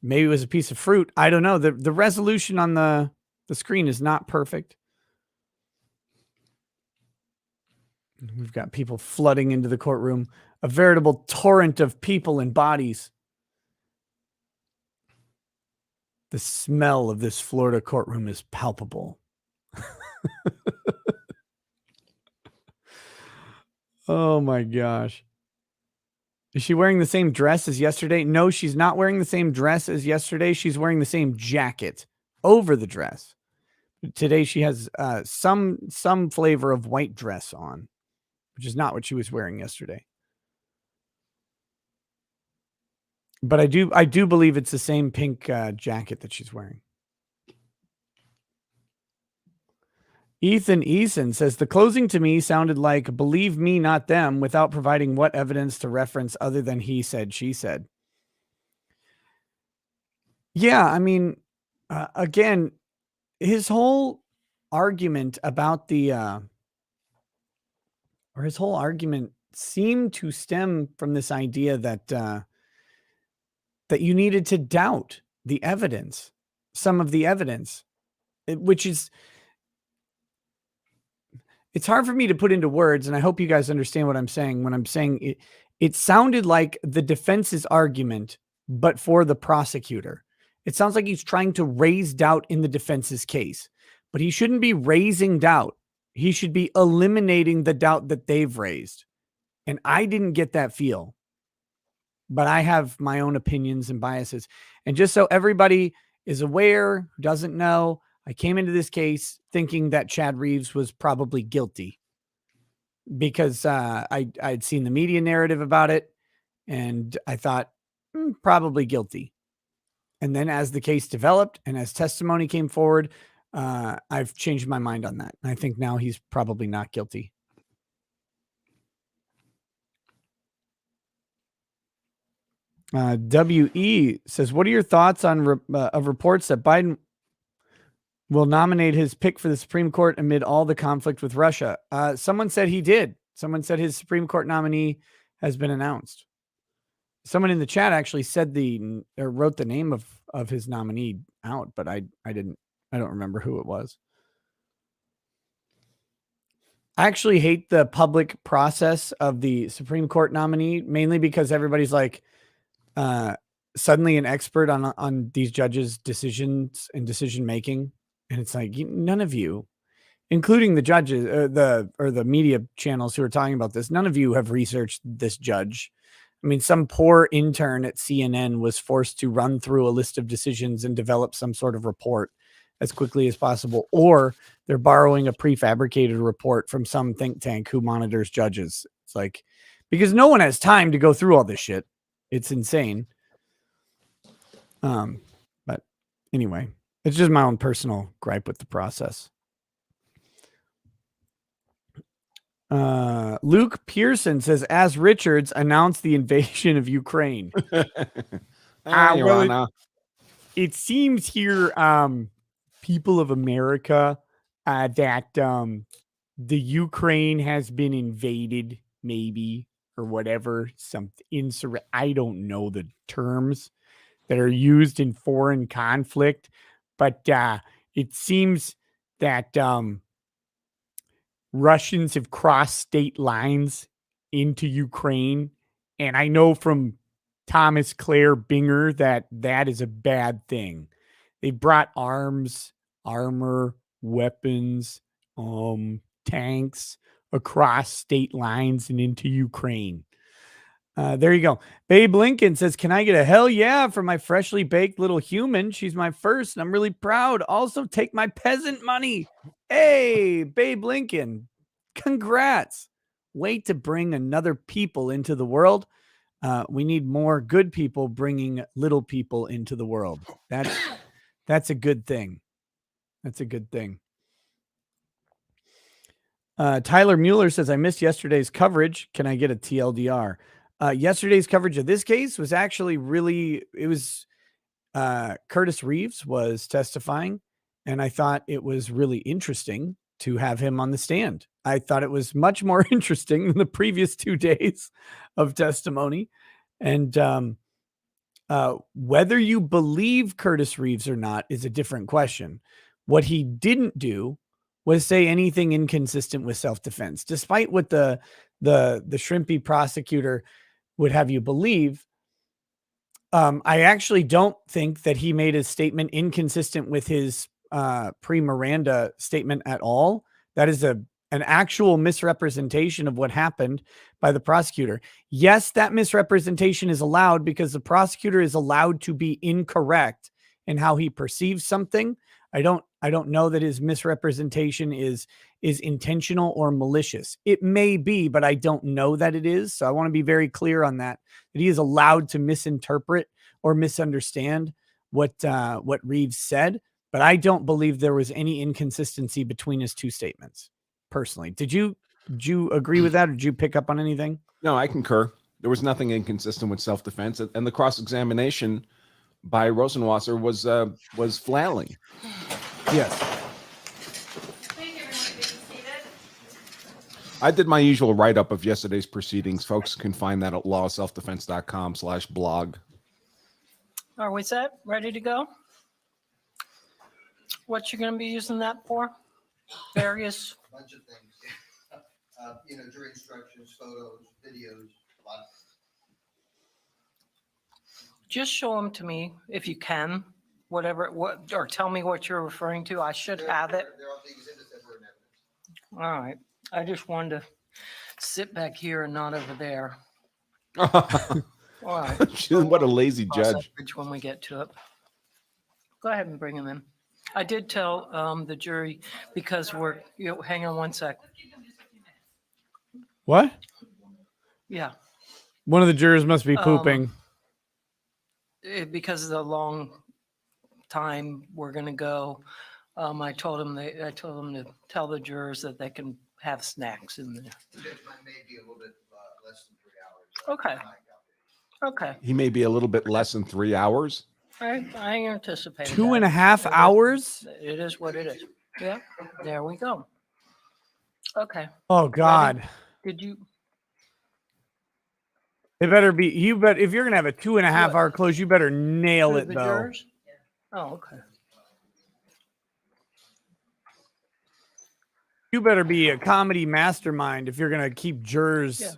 Maybe it was a piece of fruit. I don't know. The resolution on the screen is not perfect. We've got people flooding into the courtroom. A veritable torrent of people and bodies. The smell of this Florida courtroom is palpable. Oh my gosh. Is she wearing the same dress as yesterday? No, she's not wearing the same dress as yesterday. She's wearing the same jacket over the dress. Today she has some flavor of white dress on, which is not what she was wearing yesterday. But I do believe it's the same pink jacket that she's wearing. Ethan Eason says, the closing to me sounded like believe me, not them, without providing what evidence to reference other than he said, she said. Yeah, I mean, again, his whole argument about his whole argument seemed to stem from this idea that that you needed to doubt the evidence, some of the evidence, which is, it's hard for me to put into words, and I hope you guys understand what I'm saying when I'm saying it sounded like the defense's argument, but for the prosecutor. It sounds like he's trying to raise doubt in the defense's case, but he shouldn't be raising doubt. He should be eliminating the doubt that they've raised. And I didn't get that feel, but I have my own opinions and biases. And just so everybody is aware, who doesn't know, I came into this case thinking that Chad Reeves was probably guilty because I'd seen the media narrative about it, and I thought probably guilty. And then as the case developed and as testimony came forward, I've changed my mind on that. I think now he's probably not guilty. WE says, what are your thoughts on of reports that Biden will nominate his pick for the Supreme Court amid all the conflict with Russia? Someone said he did. Someone said his Supreme Court nominee has been announced. Someone in the chat actually said or wrote the name of his nominee out, but I don't remember who it was. I actually hate the public process of the Supreme Court nominee, mainly because everybody's like suddenly an expert on these judges' decisions and decision making, and it's like none of you, including the judges, the media channels who are talking about this, none of you have researched this judge. I mean, some poor intern at CNN was forced to run through a list of decisions and develop some sort of report as quickly as possible, or they're borrowing a prefabricated report from some think tank who monitors judges. It's like, because no one has time to go through all this shit. It's insane. But anyway, it's just my own personal gripe with the process. Luke Pearson says, as Richards announced the invasion of Ukraine. Well, it seems here, people of America, that the Ukraine has been invaded, maybe, or whatever. I don't know the terms that are used in foreign conflict, but it seems that Russians have crossed state lines into Ukraine. And I know from Thomas Claire Binger that is a bad thing. They brought arms, armor, weapons, tanks across state lines and into Ukraine. There you go. Babe Lincoln says, can I get a hell yeah for my freshly baked little human? She's my first, and I'm really proud. Also, take my peasant money. Hey, Babe Lincoln, congrats. Wait to bring another people into the world. We need more good people bringing little people into the world. That's a good thing. That's a good thing. Tyler Mueller says, I missed yesterday's coverage. Can I get a TLDR? Yesterday's coverage of this case was actually Curtis Reeves was testifying, and I thought it was really interesting to have him on the stand. I thought it was much more interesting than the previous 2 days of testimony. And whether you believe Curtis Reeves or not is a different question. What he didn't do was say anything inconsistent with self-defense, despite what the shrimpy prosecutor would have you believe. I actually don't think that he made his statement inconsistent with his pre-Miranda statement at all. That is an actual misrepresentation of what happened by the prosecutor. Yes, that misrepresentation is allowed because the prosecutor is allowed to be incorrect in how he perceives something. I don't know that his misrepresentation is intentional or malicious. It may be, but I don't know that it is. So I want to be very clear on that he is allowed to misinterpret or misunderstand what Reeves said, but I don't believe there was any inconsistency between his two statements. Personally, did you agree with that, or did you pick up on anything? No, I concur. There was nothing inconsistent with self-defense, and the cross-examination by Rosenwasser was flailing. Yes. Thank you, everyone. Be seated. I did my usual write-up of yesterday's proceedings. Folks can find that at lawselfdefense.com/blog. Are we set? Ready to go? What you going to be using that for? Various. Bunch of things. Jury instructions, photos, videos, a lot. Just show them to me if you can, or tell me what you're referring to. I should have it. They're all the exhibits that were in evidence. All right. I just wanted to sit back here and not over there. All right. What a lazy judge. When we get to it. Go ahead and bring him in. I did tell the jury because hang on one sec. What? Yeah. One of the jurors must be pooping. Because of the long time we're going to go, I told them to tell the jurors that they can have snacks in there. Judgment may be a little bit less than 3 hours. Okay. Okay. He may be a little bit less than 3 hours. I anticipated 2.5 hours? It is what it is. Yeah. There we go. Okay. Oh God. Did you? It better be, if you're gonna have a 2.5 hour close, you better nail it the though. jurors? Oh, okay. You better be a comedy mastermind if you're gonna keep jurors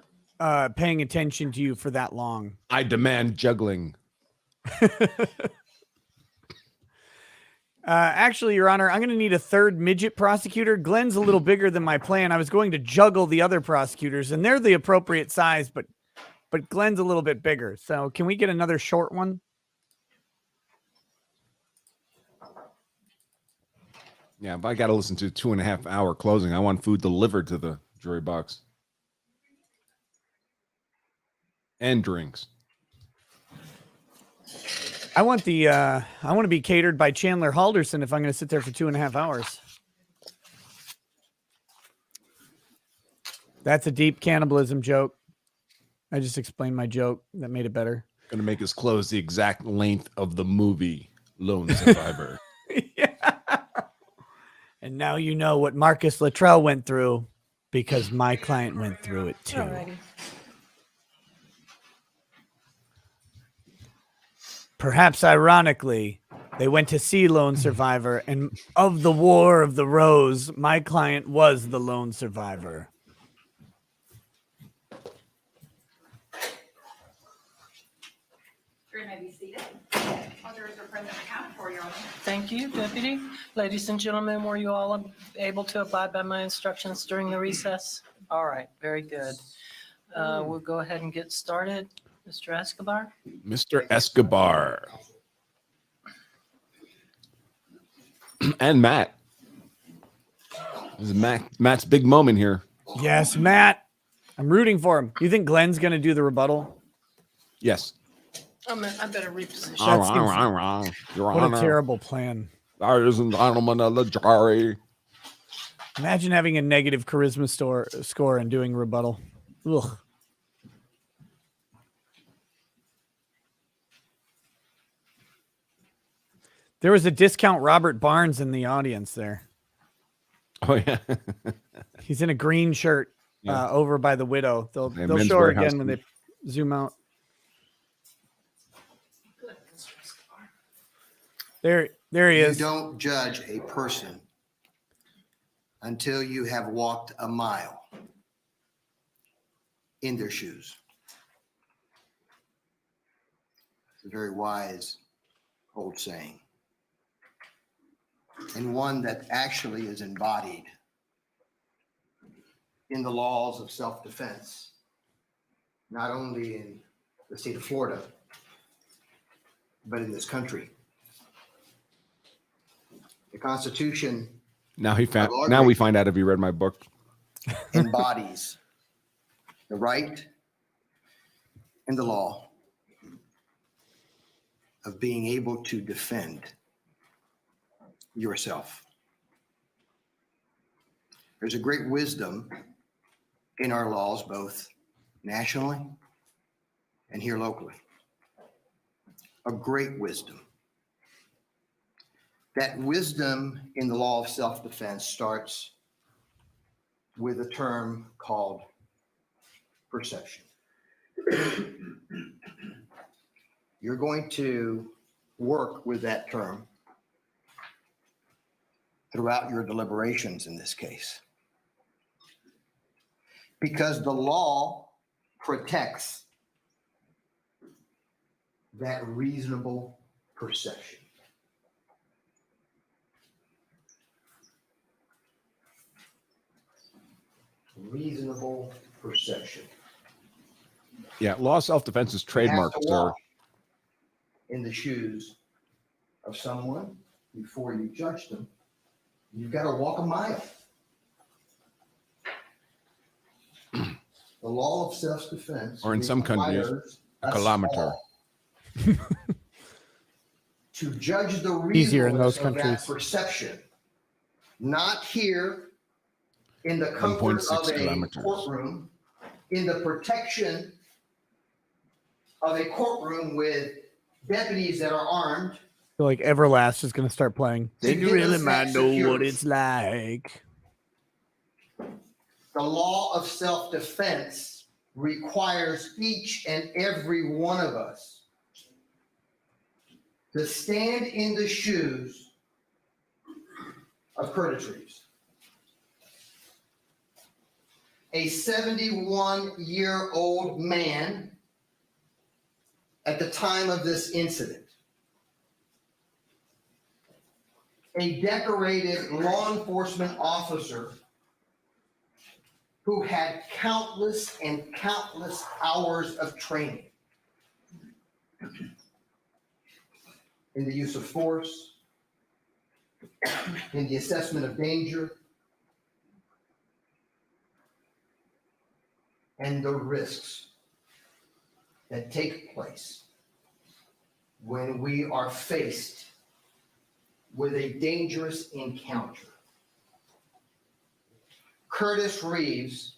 paying attention to you for that long. I demand juggling. Actually, Your Honor, I'm going to need a third midget prosecutor. Glenn's a little bigger than my plan. I was going to juggle the other prosecutors, and they're the appropriate size, but Glenn's a little bit bigger. So can we get another short one? Yeah, if I got to listen to a 2.5 hour closing, I want food delivered to the jury box. And drinks. I want to be catered by Chandler Halderson if I'm going to sit there for 2.5 hours. That's a deep cannibalism joke. I just explained my joke. That made it better. Going to make us close the exact length of the movie Lone Survivor. Yeah. And now you know what Marcus Luttrell went through because my client went through it too. Alrighty. Perhaps ironically, they went to see Lone Survivor, and of the War of the Rose, my client was the lone survivor. Jury may be seated. All jurors are present and accounted for, Your Honor. Thank you, Deputy. Ladies and gentlemen, were you all able to abide by my instructions during the recess? All right, very good. We'll go ahead and get started. Mr. Escobar? Mr. Escobar. And Matt. This is Matt's big moment here. Yes, Matt. I'm rooting for him. You think Glenn's going to do the rebuttal? Yes. I better reposition. What a terrible plan. Ladies and gentlemen of the jury. Imagine having a negative charisma score and doing rebuttal. Ugh. There was a discount Robert Barnes in the audience there. Oh, yeah. He's in a green shirt over by the widow. They'll show her again when they zoom out. There he is. You don't judge a person until you have walked a mile in their shoes. It's a very wise old saying, and one that actually is embodied in the laws of self-defense, not only in the state of Florida, but in this country. The Constitution Now we find out if he read my book. embodies the right and the law of being able to defend yourself. There's a great wisdom in our laws, both nationally and here locally. A great wisdom. That wisdom in the law of self-defense starts with a term called perception. You're going to work with that term throughout your deliberations in this case, because the law protects that reasonable perception. Reasonable perception. Yeah, law of self-defense is trademarked, sir. In the shoes of someone before you judge them, you've got to walk a mile. The law of self-defense, or in some countries, a kilometer. To judge the Easier in those reasonableness of countries. that perception not here in the comfort 1.6 of a kilometers. courtroom, in the protection of a courtroom with deputies that are armed. I feel like Everlast is going to start playing. To Then you give really us might that know what security. it's like. The law of self-defense requires each and every one of us to stand in the shoes of Curtis Reeves, a 71-year-old man at the time of this incident, a decorated law enforcement officer who had countless and countless hours of training in the use of force, in the assessment of danger, and the risks that take place when we are faced with a dangerous encounter. Curtis Reeves,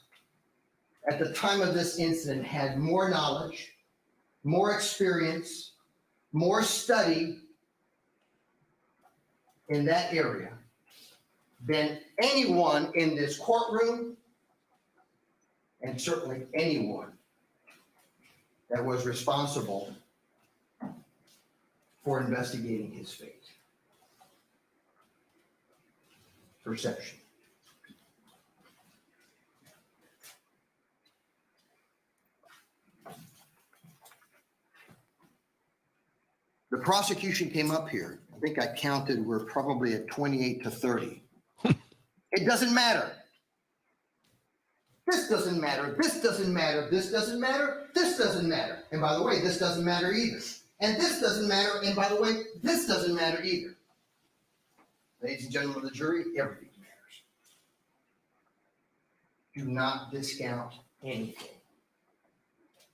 at the time of this incident, had more knowledge, more experience, more study in that area than anyone in this courtroom, and certainly anyone that was responsible for investigating his fate. Perception. The prosecution came up here. I think I counted, we're probably at 28 to 30. It doesn't matter. This doesn't matter. This doesn't matter. This doesn't matter. This doesn't matter. And by the way, this doesn't matter either. And this doesn't matter. And by the way, this doesn't matter either. Ladies and gentlemen of the jury, everything matters. Do not discount anything.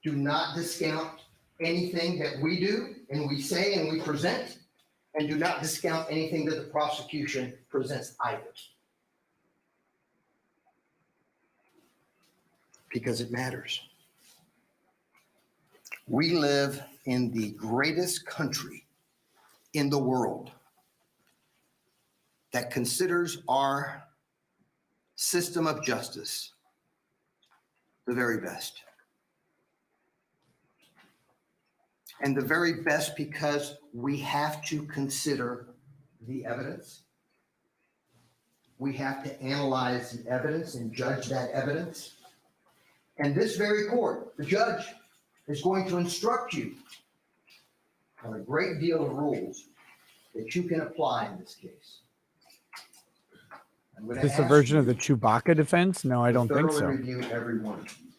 Do not discount anything that we do and we say and we present, and do not discount anything that the prosecution presents either. Because it matters. We live in the greatest country in the world that considers our system of justice the very best. And the very best because we have to consider the evidence. We have to analyze the evidence and judge that evidence. And this very court, the judge, is going to instruct you on a great deal of rules that you can apply in this case. Is this a version of the Chewbacca defense? No, I don't think so. Thoroughly review every one of them.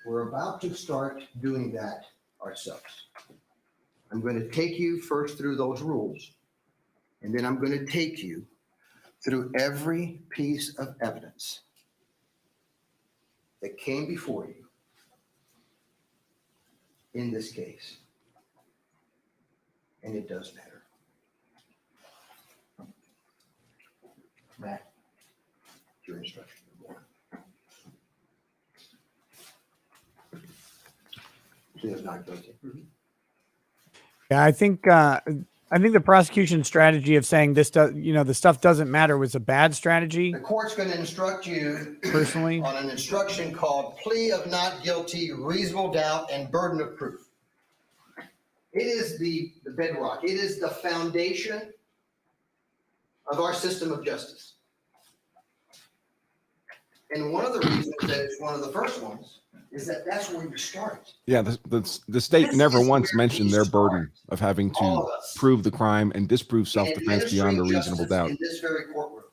We're about to start doing that ourselves. I'm going to take you first through those rules, and then I'm going to take you through every piece of evidence that came before you in this case. And it does matter. Matt, your instruction. Please not guilty. Yeah, I think the prosecution strategy of saying this does, the stuff doesn't matter was a bad strategy. The court's going to instruct you personally on an instruction called plea of not guilty, reasonable doubt, and burden of proof. It is the bedrock. It is the foundation of our system of justice. And one of the reasons that it's one of the first ones is that that's where you start. Yeah, the state never once mentioned their burden of having to prove the crime and disprove self-defense beyond a reasonable doubt. In this very courtroom.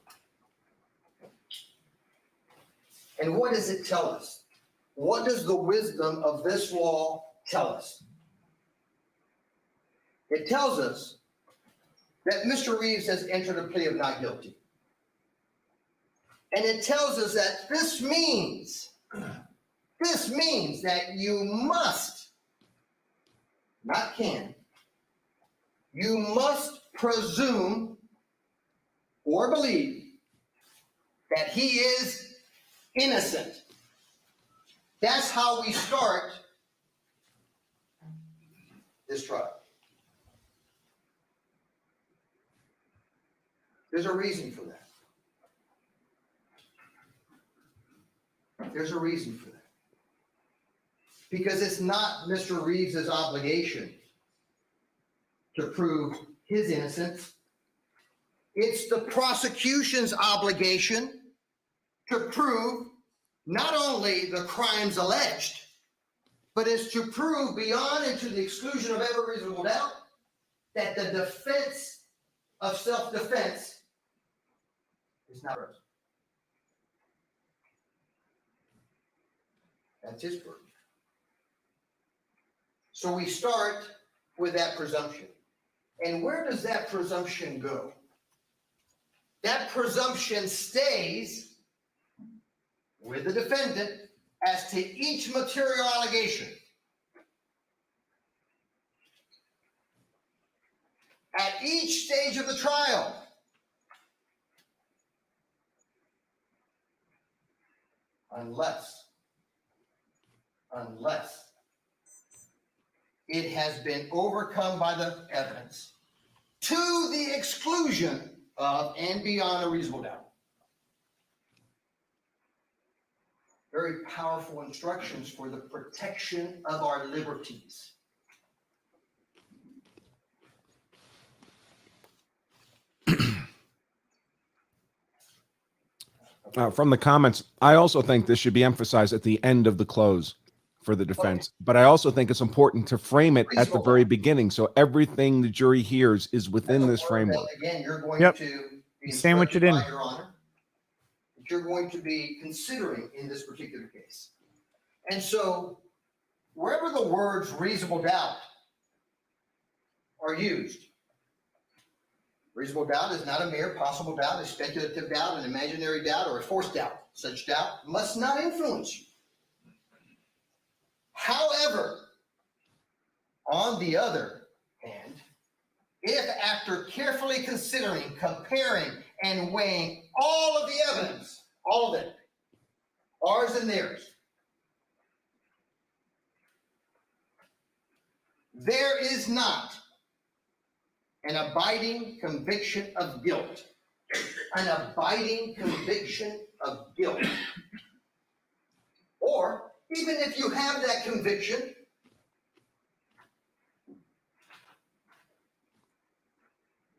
And what does it tell us? What does the wisdom of this law tell us? It tells us that Mr. Reeves has entered a plea of not guilty. And it tells us that this means that you must, not can, you must presume or believe that he is innocent. That's how we start this trial. There's a reason for that. There's a reason for that. Because it's not Mr. Reeves' obligation to prove his innocence. It's the prosecution's obligation to prove not only the crimes alleged, but is to prove beyond and to the exclusion of every reasonable doubt that the defense of self-defense is not present. That's his burden. So we start with that presumption. And where does that presumption go? That presumption stays with the defendant as to each material allegation. At each stage of the trial. Unless it has been overcome by the evidence to the exclusion of and beyond a reasonable doubt. Very powerful instructions for the protection of our liberties. From the comments, I also think this should be emphasized at the end of the close for the defense. But I also think it's important to frame it at the very beginning, so everything the jury hears is within this framework. Again, you're going to be sandwich it in. by Your Honor, that you're going to be considering in this particular case. And so, wherever the words reasonable doubt are used, reasonable doubt is not a mere possible doubt, a speculative doubt, an imaginary doubt, or a forced doubt. Such doubt must not influence you. However, on the other hand, if after carefully considering, comparing, and weighing all of the evidence, all of it, ours and theirs, there is not an abiding conviction of guilt, an abiding conviction of guilt, or even if you have that conviction,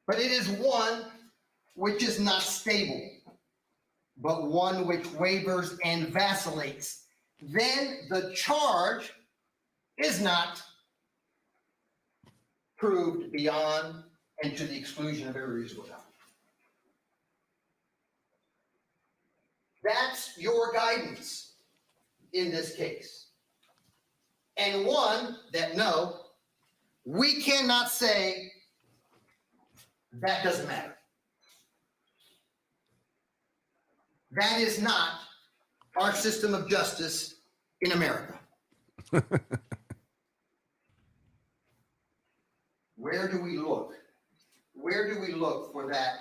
but it is one which is not stable, but one which wavers and vacillates, then the charge is not proved beyond and to the exclusion of every reasonable doubt. That's your guidance in this case. And one that, no, we cannot say that doesn't matter. That is not our system of justice in America. Where do we look? Where do we look for that?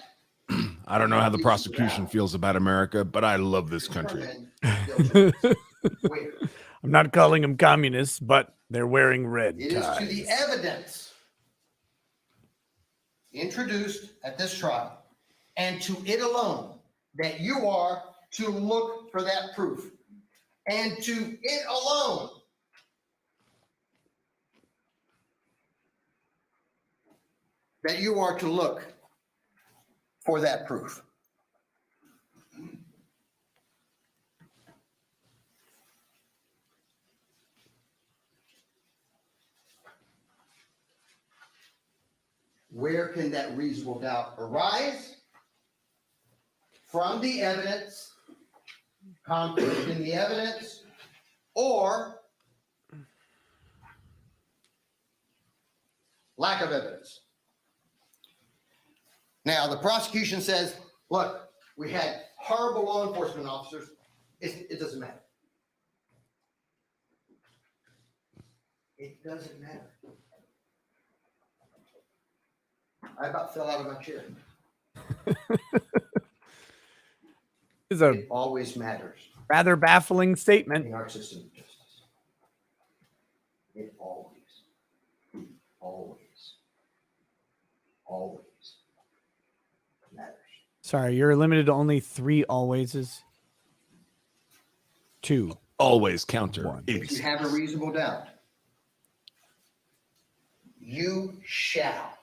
I don't know how the prosecution feels about America, but I love this country. I'm not calling them communists, but they're wearing red ties. It is to the evidence introduced at this trial and to it alone that you are to look for that proof, and to it alone that you are to look for that proof. Where can that reasonable doubt arise? From the evidence, conflict in the evidence, or lack of evidence. Now, the prosecution says, look, we had horrible law enforcement officers. It doesn't matter. It doesn't matter. I about fell out of my chair. Is a It always matters rather baffling statement. in our system of justice. It always matters. Sorry, you're limited to only 3 alwayses. 2. Always counter. One. If you have a reasonable doubt, you shall.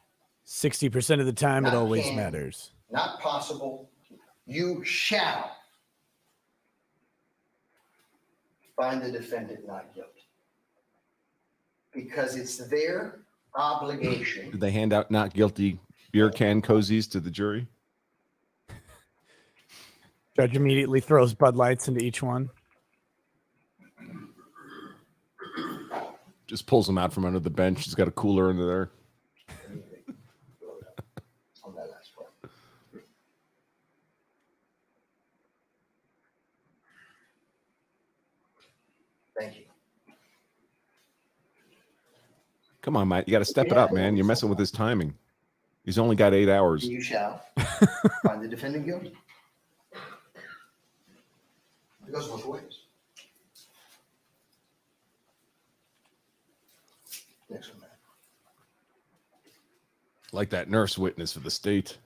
60% of the time, it Not always can. matters. Not possible. You shall find the defendant not guilty. Because it's their obligation. Did they hand out not guilty beer can cozies to the jury? Judge immediately throws Bud Lights into each one. Just pulls them out from under the bench. He's got a cooler under there. On that last part. Thank you. Come on, Matt. You got to step it up, man. You're messing with his timing. He's only got 8 hours. You shall find the defendant guilty. It goes both ways. Next one, Matt. Like that nurse witness for the state.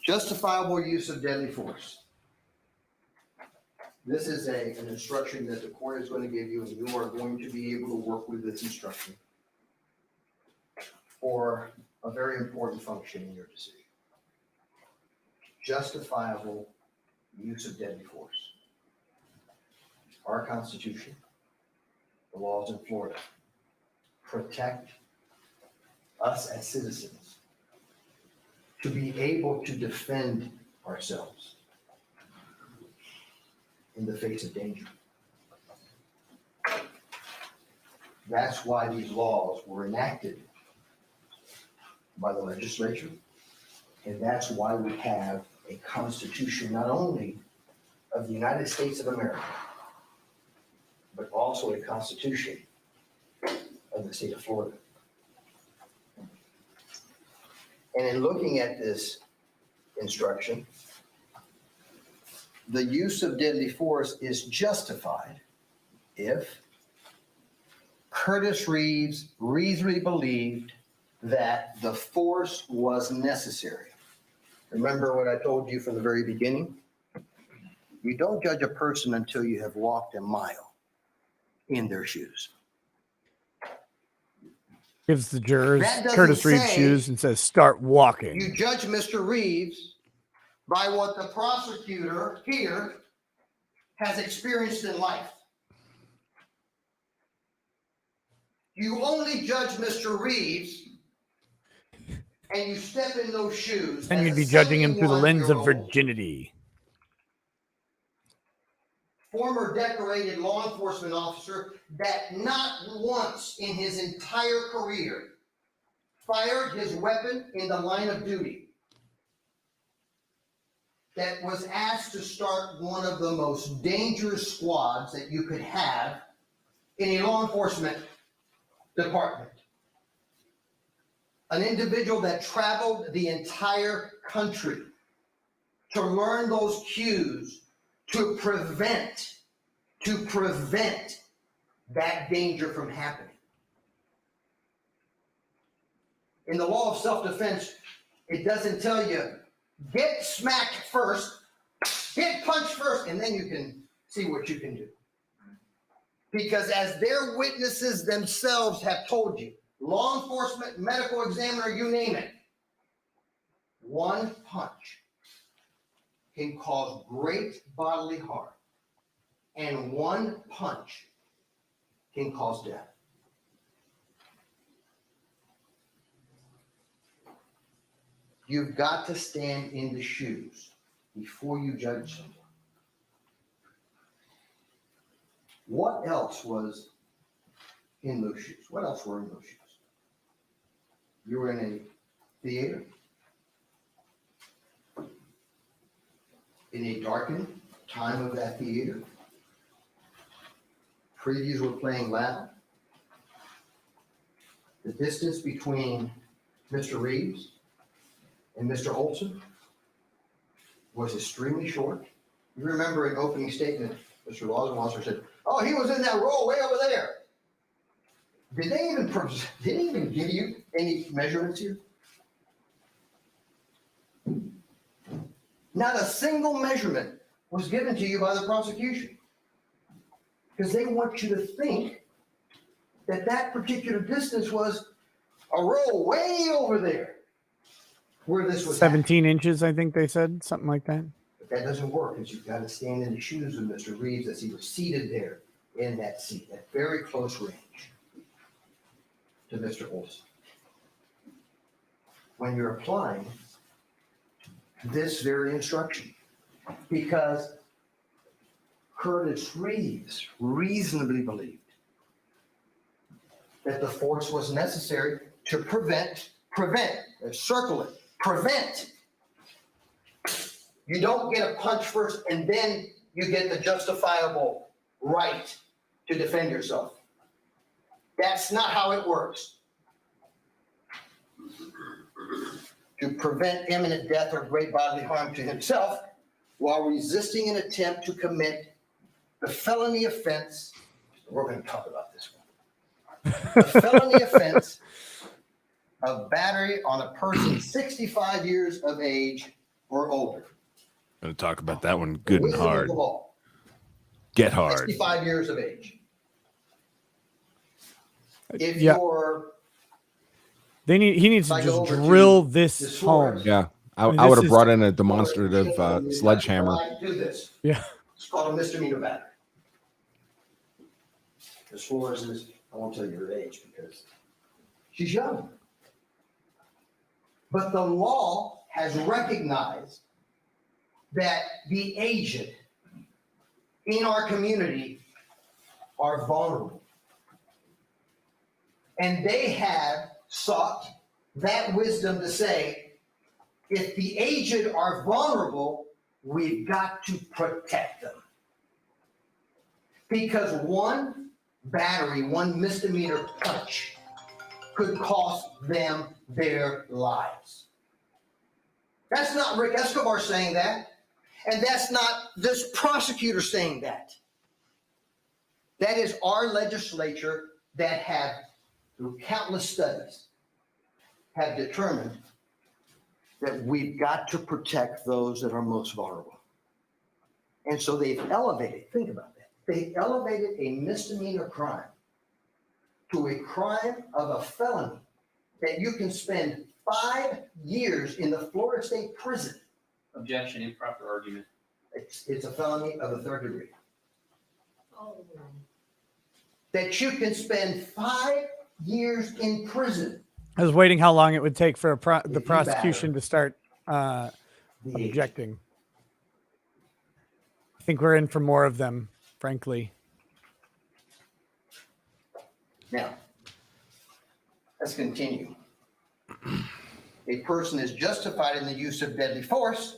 Justifiable use of deadly force. This is an instruction that the court is going to give you, and you are going to be able to work with this instruction for a very important function in your decision. Justifiable use of deadly force. Our Constitution, the laws in Florida, protect us as citizens to be able to defend ourselves in the face of danger. That's why these laws were enacted by the legislature, and that's why we have a constitution not only of the United States of America, but also a constitution of the state of Florida. And in looking at this instruction, the use of deadly force is justified if Curtis Reeves reasonably believed that the force was necessary. Remember what I told you from the very beginning? You don't judge a person until you have walked a mile in their shoes. Gives the jurors That doesn't Curtis Reeves say shoes and says, start walking. You judge Mr. Reeves by what the prosecutor here has experienced in life. You only judge Mr. Reeves and you step in those shoes. And as you'd a be judging him through the lens of 71-year-old virginity. former decorated law enforcement officer that not once in his entire career fired his weapon in the line of duty, that was asked to start one of the most dangerous squads that you could have in a law enforcement department. An individual that traveled the entire country to learn those cues to prevent that danger from happening. In the law of self-defense, it doesn't tell you, get smacked first, get punched first, and then you can see what you can do. Because as their witnesses themselves have told you, law enforcement, medical examiner, you name it, one punch can cause great bodily harm, and one punch can cause death. You've got to stand in the shoes before you judge someone. What else was in those shoes? What else were in those shoes? You were in a theater, in a darkened time of that theater. Previews were playing loud. The distance between Mr. Reeves and Mr. Olson was extremely short. You remember an opening statement, Mr. Lawson said, "Oh, he was in that row way over there." Did they even give you any measurements here? Not a single measurement was given to you by the prosecution, because they want you to think that that particular distance was a row way over there where this was 17 inches, I think they said, something like that. But that doesn't work, because you've got to stand in the shoes of Mr. Reeves as he was seated there in that seat, at very close range to Mr. Olson. When you're applying this very instruction, because Curtis Reeves reasonably believed that the force was necessary to prevent, circle it, prevent. You don't get a punch first and then you get the justifiable right to defend yourself. That's not how it works. To prevent imminent death or great bodily harm to himself while resisting an attempt to commit the felony offense. We're going to talk about this one. The felony offense of battery on a person 65 years of age or older. Going to talk about that one good and Within hard. the law. Get hard. 65 years of age. If Yeah. you're He needs to If I go just over to drill this the home. source. Yeah. I mean, would this have is- brought in a demonstrative sledgehammer. Do this. Yeah. It's called a misdemeanor battery. As far as this, I won't tell you her age because she's young. But the law has recognized that the aged in our community are vulnerable. And they have sought that wisdom to say, if the aged are vulnerable, we've got to protect them. Because one battery, one misdemeanor punch could cost them their lives. That's not Rick Escobar saying that. And that's not this prosecutor saying that. That is our legislature that have, through countless studies, have determined that we've got to protect those that are most vulnerable. And so they've elevated, think about that. They elevated a misdemeanor crime to a crime of a felony that you can spend 5 years in the Florida State Prison. Objection, improper argument. It's a felony of the 3rd degree. That you can spend 5 years in prison. I was waiting how long it would take for the you prosecution batter to start the aged. objecting. I think we're in for more of them, frankly. Now, let's continue. A person is justified in the use of deadly force.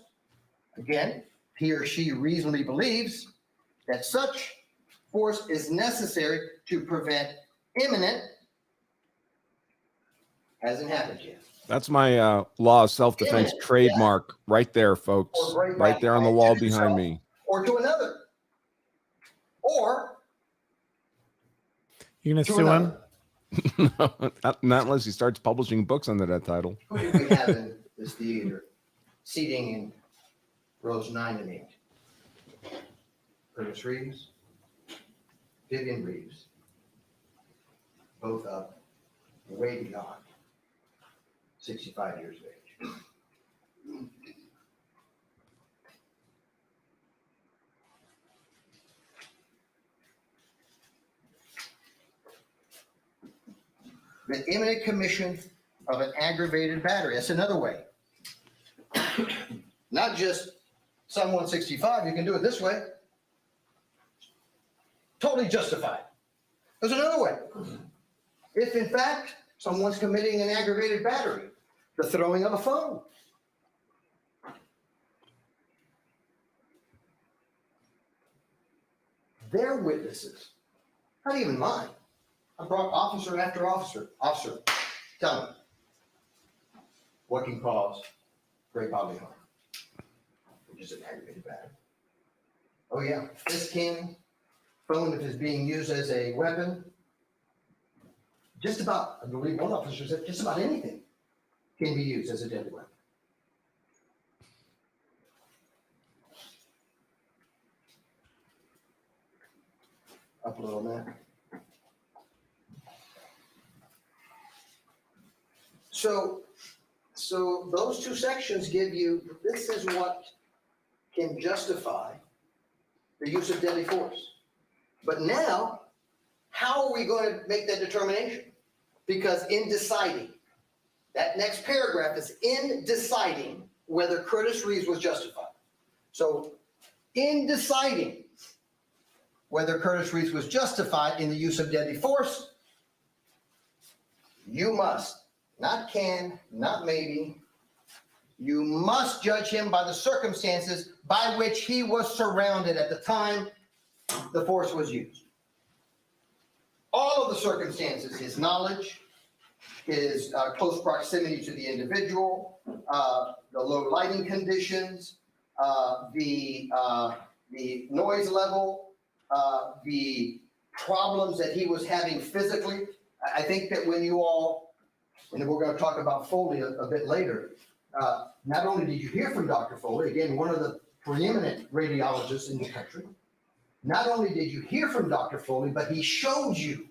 Again, he or she reasonably believes that such force is necessary to prevent imminent, hasn't happened yet. That's my law of self-defense Yeah. trademark right there, folks. Or great Right there on the bodily wall harm to behind himself me. Or to another. Or You gonna to sue him? another. Not unless he starts publishing books under that title. Who did we have in this theater? Seating in rows 9 and 8. Curtis Reeves, Vivian Reeves, both up, way beyond 65 years of age. The imminent commission of an aggravated battery. That's another way. Not just someone 65, you can do it this way. Totally justified. There's another way. If in fact someone's committing an aggravated battery, the throwing of a phone. Their witnesses, not even mine. I brought officer after officer. Officer, Tell me. What can cause great bodily harm? Which is an aggravated battery. Oh yeah, fist cannon, phone if it's being used as a weapon. Just about, I believe one officer said, just about anything can be used as a deadly weapon. Up a little man. So those two sections give you, this is what can justify the use of deadly force. But now, how are we going to make that determination? Because in deciding, that next paragraph is in deciding whether Curtis Reeves was justified. So in deciding whether Curtis Reeves was justified in the use of deadly force, you must, not can, not maybe, you must judge him by the circumstances by which he was surrounded at the time the force was used. All of the circumstances, his knowledge, his close proximity to the individual, the low lighting conditions, the noise level, the problems that he was having physically. I think that when you all, and we're going to talk about Foley a bit later, not only did you hear from Dr. Foley, again, one of the preeminent radiologists in the country, not only did you hear from Dr. Foley, but he showed you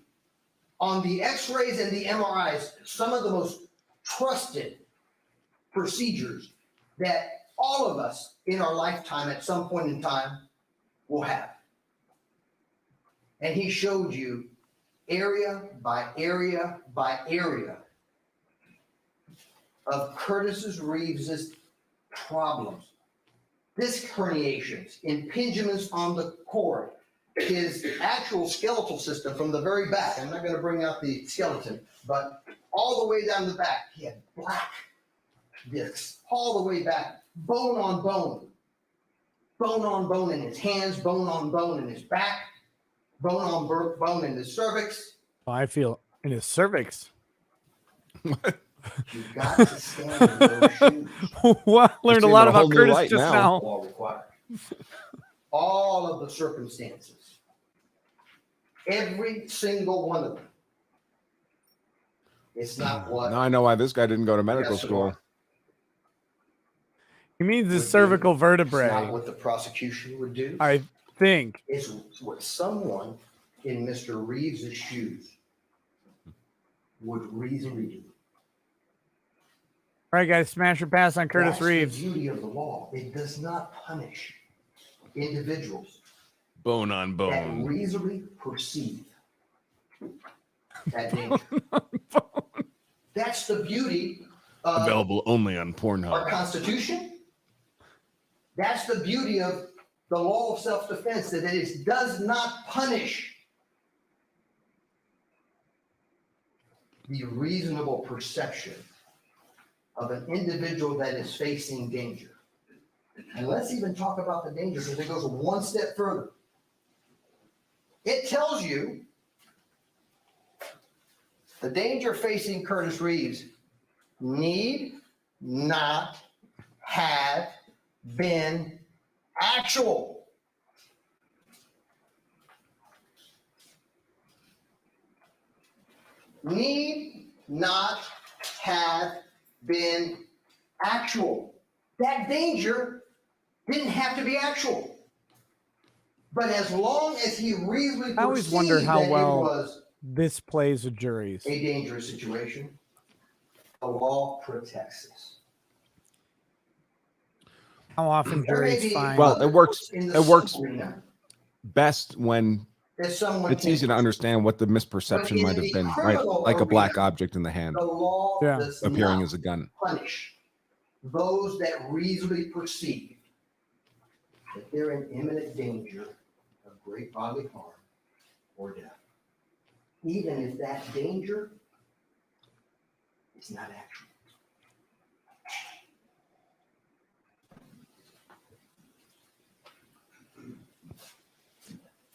on the x-rays and the MRIs some of the most trusted procedures that all of us in our lifetime at some point in time will have. And he showed you area by area by area of Curtis Reeves's problems. Disc herniations, impingements on the cord, his actual skeletal system from the very back. I'm not going to bring out the skeleton, but all the way down the back, he had black discs all the way back, bone on bone in his hands, bone on bone in his back, bone on bone in his cervix. Oh, I feel in his cervix. You've got to stand in those shoes. Well, I learned a lot about Curtis just now. All required. All of the circumstances. Every single one of them. It's not what. Now I know why this guy didn't go to medical school. He means his cervical vertebrae. It's not what the prosecution would do. I think. It's what someone in Mr. Reeves' shoes would reasonably do. All right, guys, smash or pass on Curtis Reeves. The beauty of the law. It does not punish individuals Bone on that bone. reasonably perceive that danger. That's the beauty of Available only on our Pornhub. Constitution. That's the beauty of the law of self-defense, that it does not punish the reasonable perception of an individual that is facing danger. And let's even talk about the danger, because it goes one step further. It tells you the danger facing Curtis Reeves need not have been actual. Need not have been actual. That danger didn't have to be actual. But as long as he reasonably I always wonder perceived how that well it was this plays with juries. a dangerous situation, the law protects us. How often There may juries be find. Well, it works. in the It works civil arena best when that someone it's easy to can- understand what the But misperception in might have the been, right? criminal Like a black arena, object in the hand The law Yeah. does appearing not as a gun. punish those that reasonably perceive that they're in imminent danger of great bodily harm or death, even if that danger is not actual.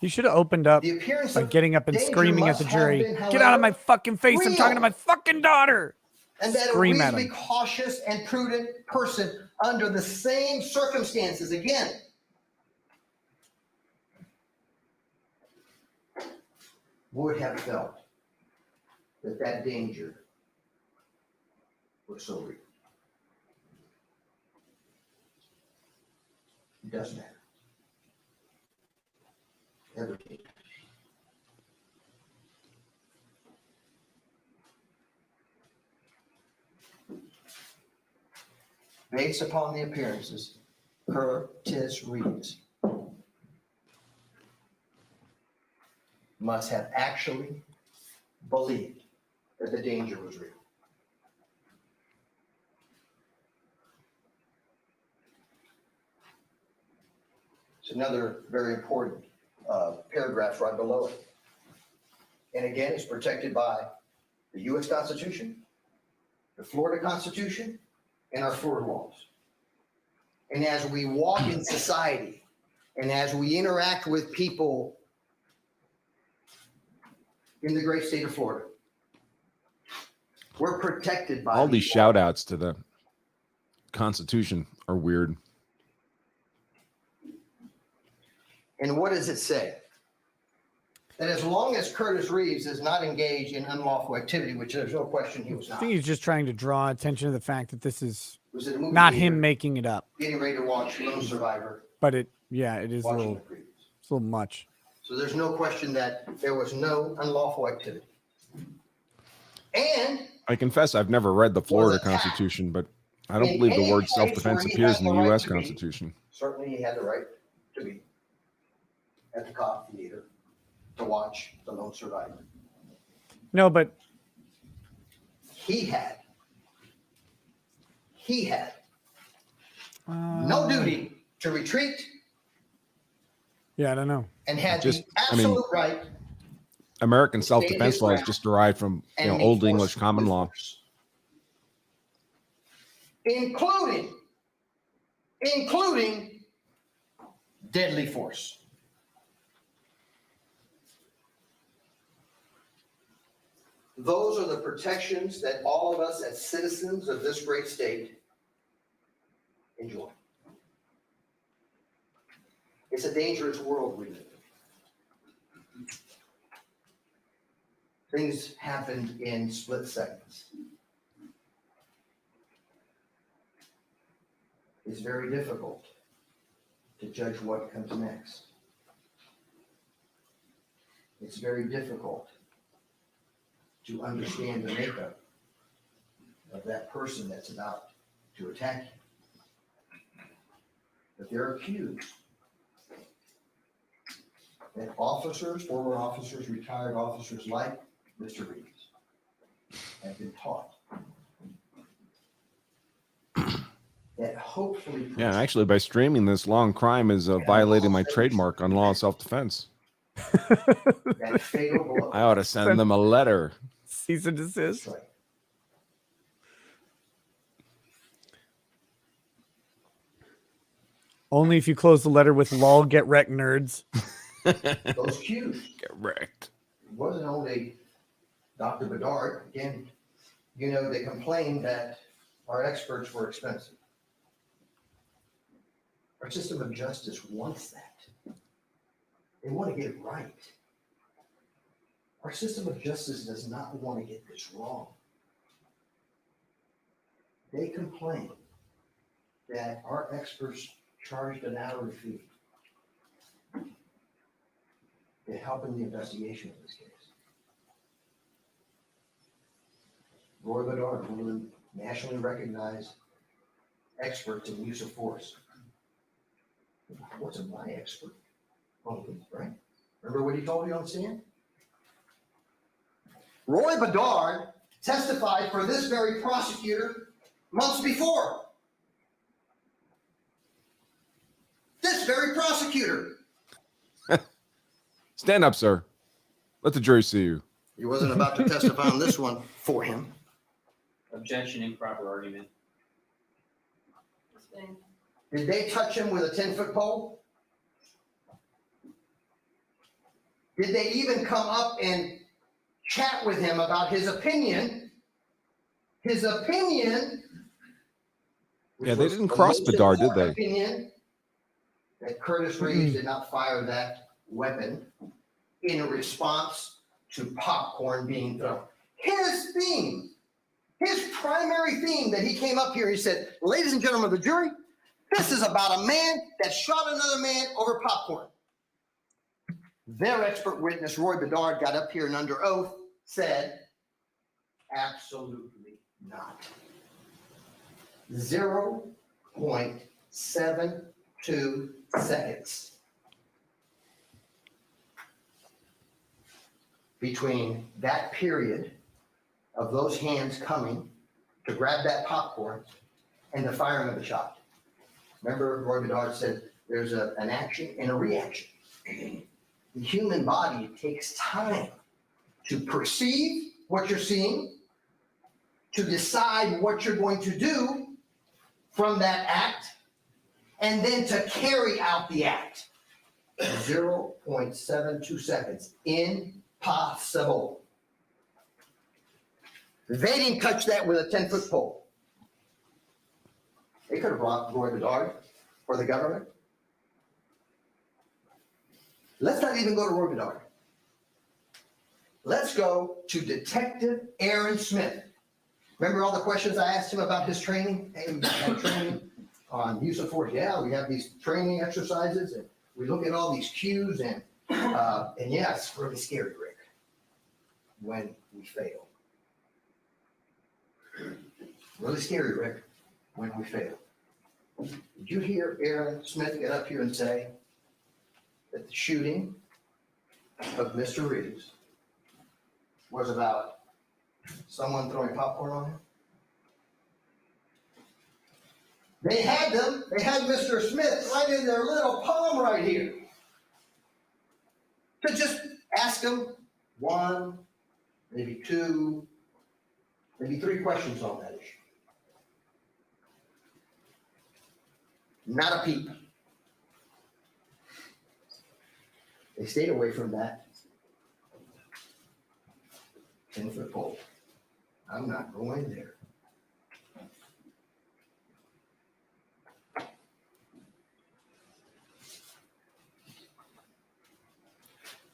You should have opened up The appearance by of getting up and danger screaming at the must have jury. been, Get out of my however, fucking face. I'm talking to real. my fucking daughter. And that a Scream at reasonably him. cautious and prudent person under the same circumstances, again, would have felt that that danger was so real. It doesn't matter. Everything. Based upon the appearances, Curtis Reeves must have actually believed that the danger was real. It's another very important paragraph right below it. And again, it's protected by the U.S. Constitution, the Florida Constitution, and our Florida laws. And as we walk in society, and as we interact with people in the great state of Florida, we're protected by All these shout outs to the Constitution are weird. And what does it say? That as long as Curtis Reeves is not engaged in unlawful activity, which there's no question he was I not. think he's just trying to draw attention to the fact that this is Was it a movie not theater, him making it up. getting ready to watch Lone Survivor, But it is a watching little, the previews. it's a little much. So there's no question that there was no unlawful activity. And I confess I've never read the Florida Was attacked. Constitution, but I don't In believe the any word place self-defense where he appears has in the the right U.S. to be. Constitution. certainly he had the right to be at the Cobb Theater to watch The Lone Survivor. No, but He had no duty to retreat yeah, I don't know. and had Just- the I mean, absolute right American Stand self-defense his law is ground just derived from and meet Old force English common with law. force. Including deadly force. Those are the protections that all of us as citizens of this great state enjoy. It's a dangerous world we live in. Things happen in split seconds. It's very difficult to judge what comes next. It's very difficult to understand the makeup of that person that's about to attack you. But they're accused that officers, former officers, retired officers like Mr. Reeves have been taught that hopefully. Yeah, and actually, by streaming this long crime is violating my trademark on law of self-defense. That fatal blow. I ought to send them a letter. Cease and That's desist. right. Only if you close the letter with "lol, get wrecked, nerds." Those cues. Get wrecked. It wasn't only Dr. Bedard. Again, you know, they complained that our experts were expensive. Our system of justice wants that. They want to get it right. Our system of justice does not want to get this wrong. They complain that our experts charged an hourly fee to help in the investigation of this case. Roy Bedard, one of the nationally recognized experts in use of force. I wasn't my expert, right? Remember what he told me on stand? Roy Bedard testified for this very prosecutor months before. This very prosecutor. Stand up, sir. Let the jury see you. He wasn't about to testify on this one for him. Objection, improper argument. Did they touch him with a 10-foot pole? Did they even come up and chat with him about his opinion his opinion. which Yeah, they was didn't the cross most Bedard, did important they? Opinion that Curtis Reeves did not fire that weapon in response to popcorn being thrown. His theme, his primary theme that he came up here, he said, ladies and gentlemen of the jury, this is about a man that shot another man over popcorn. Their expert witness, Roy Bedard, got up here and under oath said, absolutely not. 0.72 seconds between that period of those hands coming to grab that popcorn and the firing of the shot. Remember, Roy Bedard said there's an action and a reaction. The human body takes time to perceive what you're seeing, to decide what you're going to do from that act, and then to carry out the act. 0.72 seconds. Impossible. They didn't touch that with a 10-foot pole. They could have brought Roy Bedard for the government. Let's not even go to Roy Bedard. Let's go to Detective Aaron Smith. Remember all the questions I asked him about his training? Hey, we had training on use of force. Yeah, we have these training exercises, and we look at all these cues, and yeah, it's really scary, Rick, when we fail. Really scary, Rick, when we fail. Did you hear Aaron Smith get up here and say that the shooting of Mr. Reeves was about someone throwing popcorn on him? They had Mr. Smith right in their little palm right here to just ask him one, maybe two, maybe three questions on that issue. Not a peep. They stayed away from that 10-foot pole. I'm not going there.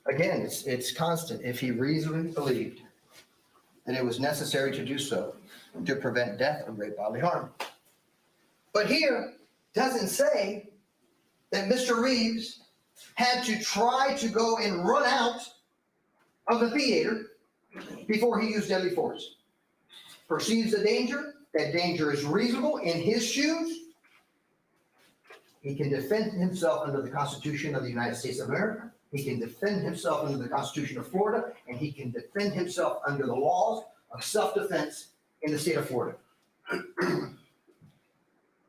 Again, it's constant. If he reasonably believed that it was necessary to do so to prevent death or great bodily harm. But here doesn't say that Mr. Reeves had to try to go and run out of the theater before he used deadly force. Perceives the danger, that danger is reasonable in his shoes. He can defend himself under the Constitution of the United States of America. He can defend himself under the Constitution of Florida, and he can defend himself under the laws of self-defense in the state of Florida.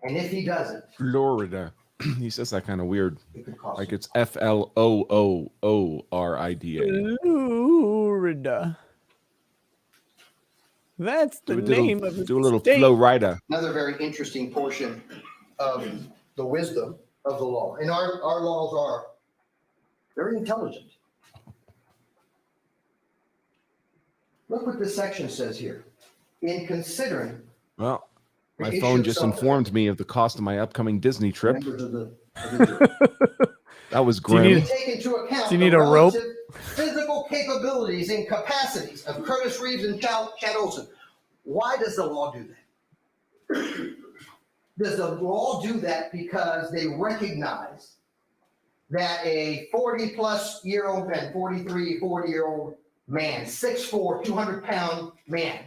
And if he doesn't, Florida. He says that kind of weird. it could cost Like him. it's FLOOORIDA. Florida. That's the name of the Do a little state. Flow Rida. Another very interesting portion of the wisdom of the law. And our laws are very intelligent. Look what this section says here. In considering Well, my the phone issue of just self-defense, informed me of the cost of my upcoming Disney trip. members of the jury, That was Do you grim. need- take into account Do you the need a rope? relative physical capabilities and capacities of Curtis Reeves and Chad Olson. Why does the law do that? Does the law do that because they recognize that a 40-plus-year-old man, 43, 40-year-old man, 6'4", 200-pound man,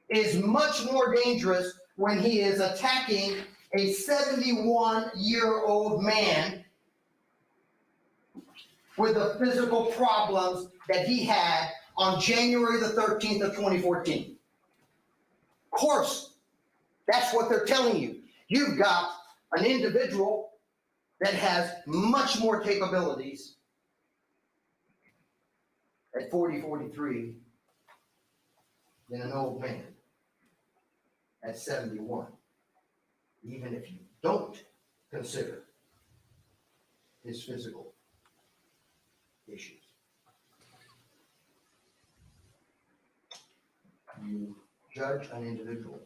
is much more dangerous when he is attacking a 71-year-old man with the physical problems that he had on January the 13th of 2014. Of course, that's what they're telling you. You've got an individual that has much more capabilities at 40, 43 than an old man at 71, even if you don't consider his physical issues. You judge an individual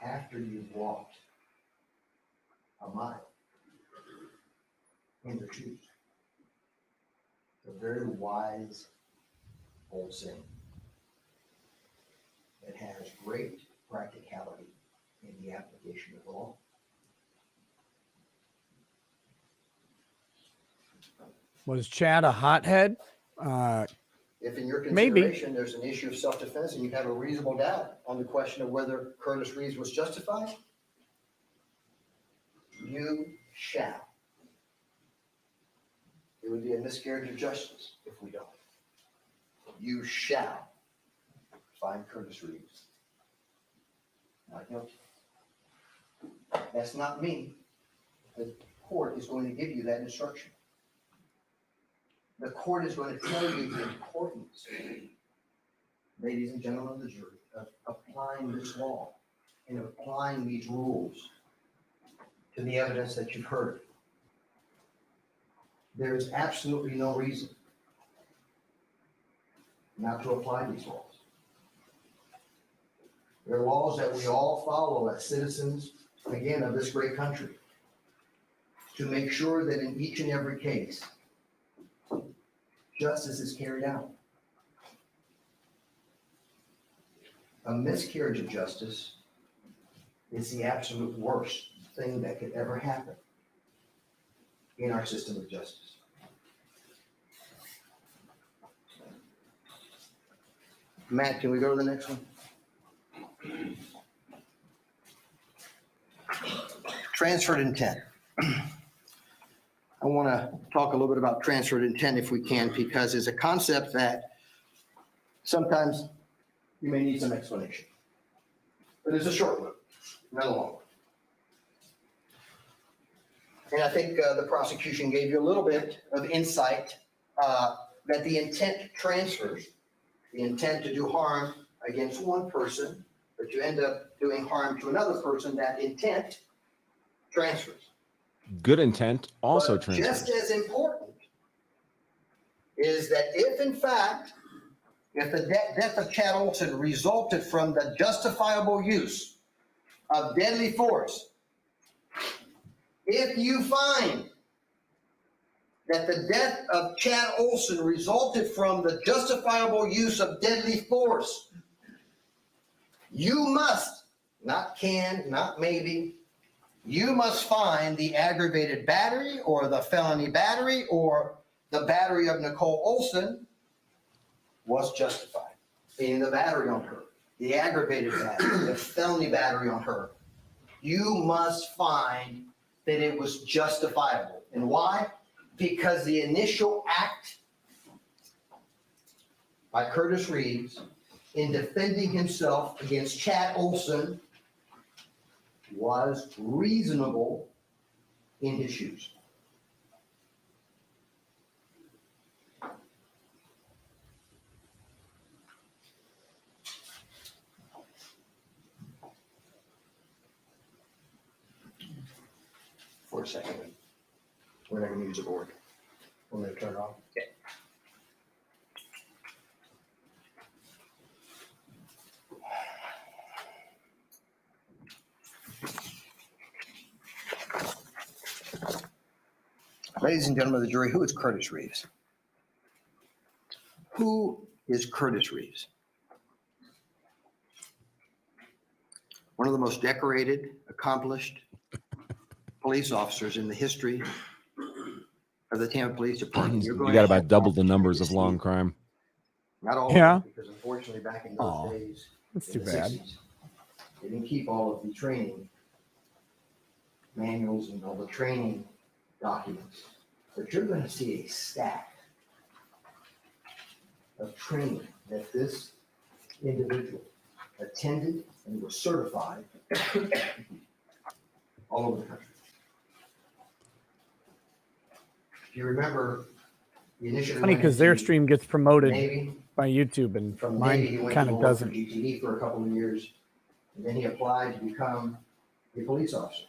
after you've walked a mile in their shoes. It's a very wise old saying that has great practicality in the application of the law. Was Chad a hothead? If in your Maybe. consideration there's an issue of self-defense and you have a reasonable doubt on the question of whether Curtis Reeves was justified, you shall. It would be a miscarriage of justice if we don't. You shall find Curtis Reeves not guilty. That's not me. The court is going to give you that instruction. The court is going to tell you the importance, ladies and gentlemen of the jury, of applying this law and applying these rules to the evidence that you've heard. There is absolutely no reason not to apply these laws. They're laws that we all follow as citizens, again, of this great country, to make sure that in each and every case, justice is carried out. A miscarriage of justice is the absolute worst thing that could ever happen in our system of justice. Matt, can we go to the next one? Transferred intent. I want to talk a little bit about transferred intent if we can, because it's a concept that sometimes you may need some explanation. But it's a short one, not a long one. And I think the prosecution gave you a little bit of insight that the intent transfers, the intent to do harm against one person, but you end up doing harm to another person, that intent transfers. Good intent also But transfers. just as important is that if, in fact, if the death of Chad Olson resulted from the justifiable use of deadly force, if you find that the death of Chad Olson resulted from the justifiable use of deadly force, you must, not can, not maybe, you must find the aggravated battery or the felony battery or the battery of Nicole Olson was justified. Meaning the battery on her, the aggravated battery, the felony battery on her. You must find that it was justifiable. And why? Because the initial act by Curtis Reeves in defending himself against Chad Olson was reasonable in his shoes. For a second, we're not going to use the board. We're going to turn it off. Okay. Ladies and gentlemen of the jury, who is Curtis Reeves? Who is Curtis Reeves? One of the most decorated, accomplished police officers in the history of the Tampa Police Department. You got about double the numbers of long crime. Not all Yeah. of them, because unfortunately back in those days, That's in too the bad. 60s, they didn't keep all of the training manuals and all the training documents. But you're going to see a stack of training that this individual attended and was certified all over the country. If you remember, the initial Funny because their stream gets promoted Navy. by YouTube and From Navy, he mine went kind to of work for doesn't. GTE for a couple of years, and then he applied to become a police officer.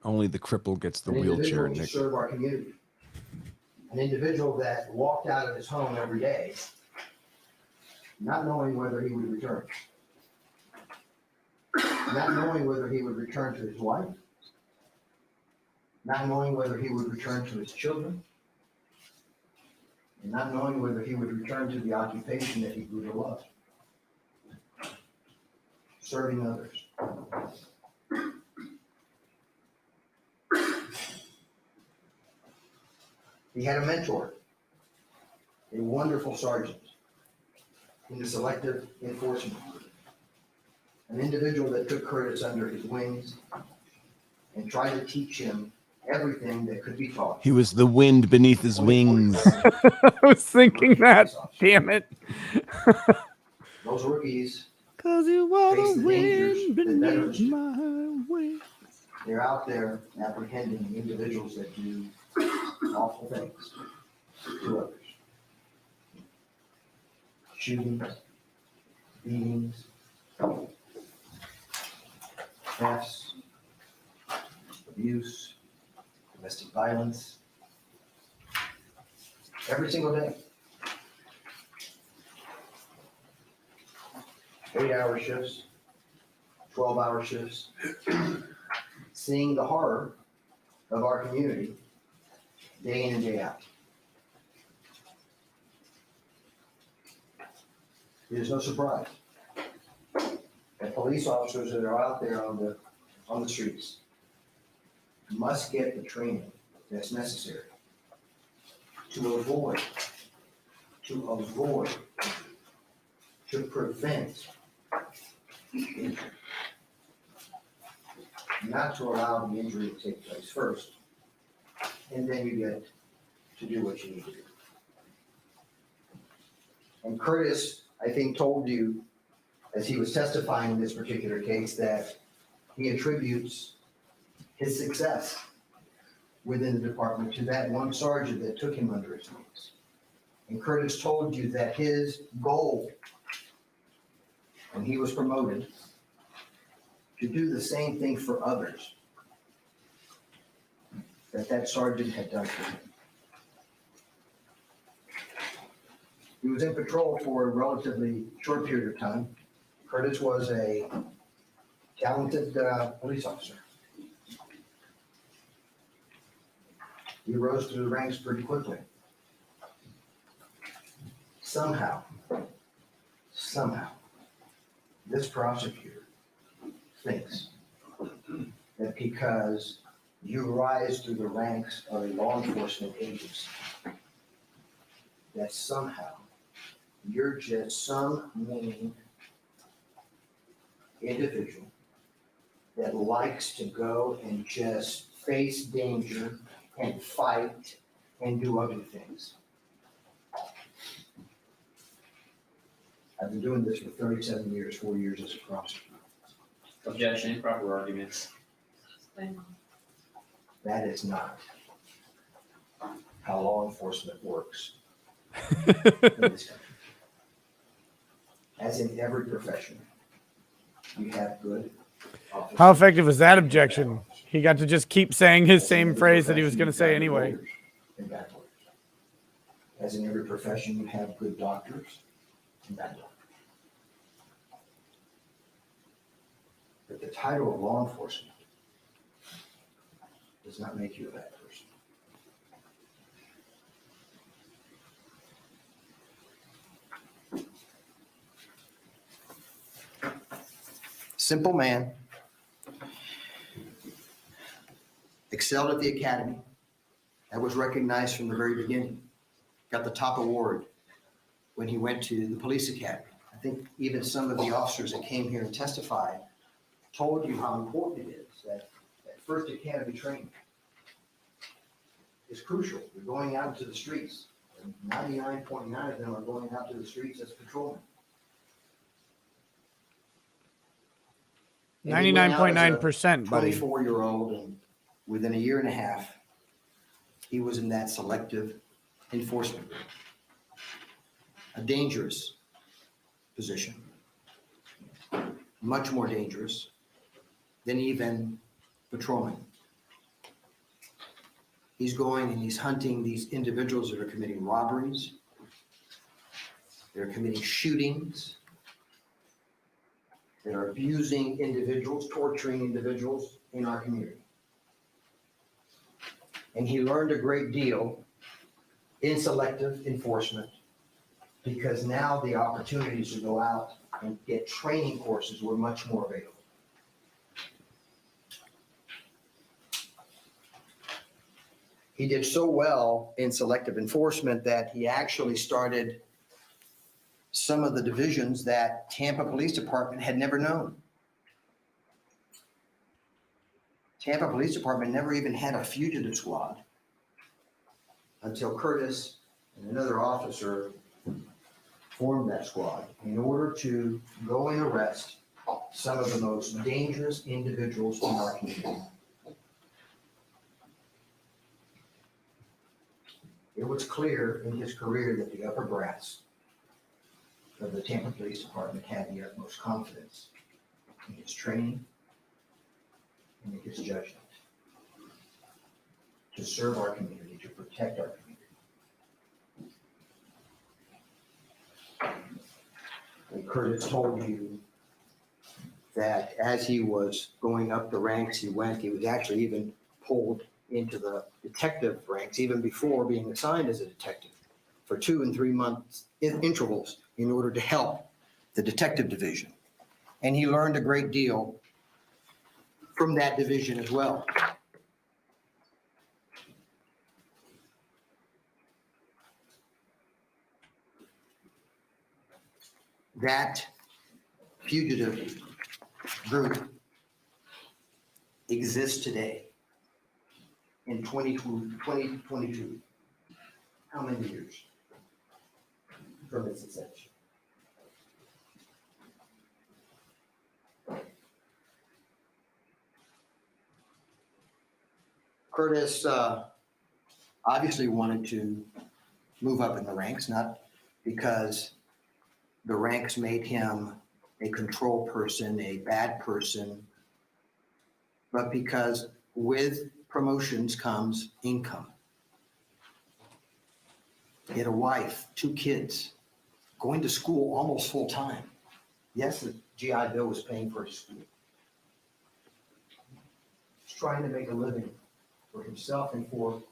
Only the cripple gets the An wheelchair, individual to Nick. serve our community. An individual that walked out of his home every day, not knowing whether he would return. not knowing whether he would return to his wife, not knowing whether he would return to his children, and not knowing whether he would return to the occupation that he grew to love, serving others. He had a mentor, a wonderful sergeant in the selective enforcement, an individual that took Curtis under his wings and tried to teach him everything that could be taught. He was the wind beneath his wings. I was thinking that. Damn it. Those rookies, Cause you are face the the dangers wind that veterans beneath do. my wings. they're out there apprehending individuals that do awful things to others. Shootings, beatings, thefts, abuse, domestic violence, every single day. 8-hour shifts, 12-hour shifts, seeing the horror of our community day in and day out. It is no surprise that police officers that are out there on the streets must get the training that's necessary to avoid, to prevent injury. Not to allow the injury to take place first, and then you get to do what you need to do. And Curtis, I think, told you, as he was testifying in this particular case, that he attributes his success within the department to that one sergeant that took him under his wings. And Curtis told you that his goal, when he was promoted, to do the same thing for others that sergeant had done for him. He was in patrol for a relatively short period of time. Curtis was a talented police officer. He rose through the ranks pretty quickly. Somehow, this prosecutor thinks that because you rise through the ranks of a law enforcement agency, that somehow you're just some mean individual that likes to go and just face danger and fight and do other things. I've been doing this for 37 years, 4 years as a prosecutor. Objection, improper arguments. That is not how law enforcement works in this country. As in every profession, you have good officers. How effective was that objection? He got to just keep saying his same phrase that he was going to say anyway. And bad lawyers. As in every profession, you have good doctors and bad doctors. But the title of law enforcement does not make you a bad person. Simple man, excelled at the academy. That was recognized from the very beginning. Got the top award when he went to the police academy. I think even some of the officers that came here and testified told you how important it is that first academy training is crucial. You're going out into the streets. 99.9 of them are going out to the streets as patrolmen. 99.9%, buddy. 24-year-old, and within a year and a half, he was in that selective enforcement group. A dangerous position, much more dangerous than even patrolling. He's going and he's hunting these individuals that are committing robberies, they're committing shootings, that are abusing individuals, torturing individuals in our community. And he learned a great deal in selective enforcement because now the opportunities to go out and get training courses were much more available. He did so well in selective enforcement that he actually started some of the divisions that Tampa Police Department had never known. Tampa Police Department never even had a fugitive squad until Curtis and another officer formed that squad in order to go and arrest some of the most dangerous individuals in our community. It was clear in his career that the upper brass of the Tampa Police Department had the utmost confidence in his training and in his judgment to serve our community, to protect our community. And Curtis told you that as he was going up the ranks, he was actually even pulled into the detective ranks even before being assigned as a detective for 2 and 3 months intervals in order to help the detective division. And he learned a great deal from that division as well. That fugitive group exists today in 2022. How many years from its inception? Curtis obviously wanted to move up in the ranks, not because the ranks made him a control person, a bad person, but because with promotions comes income. He had a wife, 2 kids, going to school almost full time. Yes, the GI Bill was paying for his school. He's trying to make a living for himself and for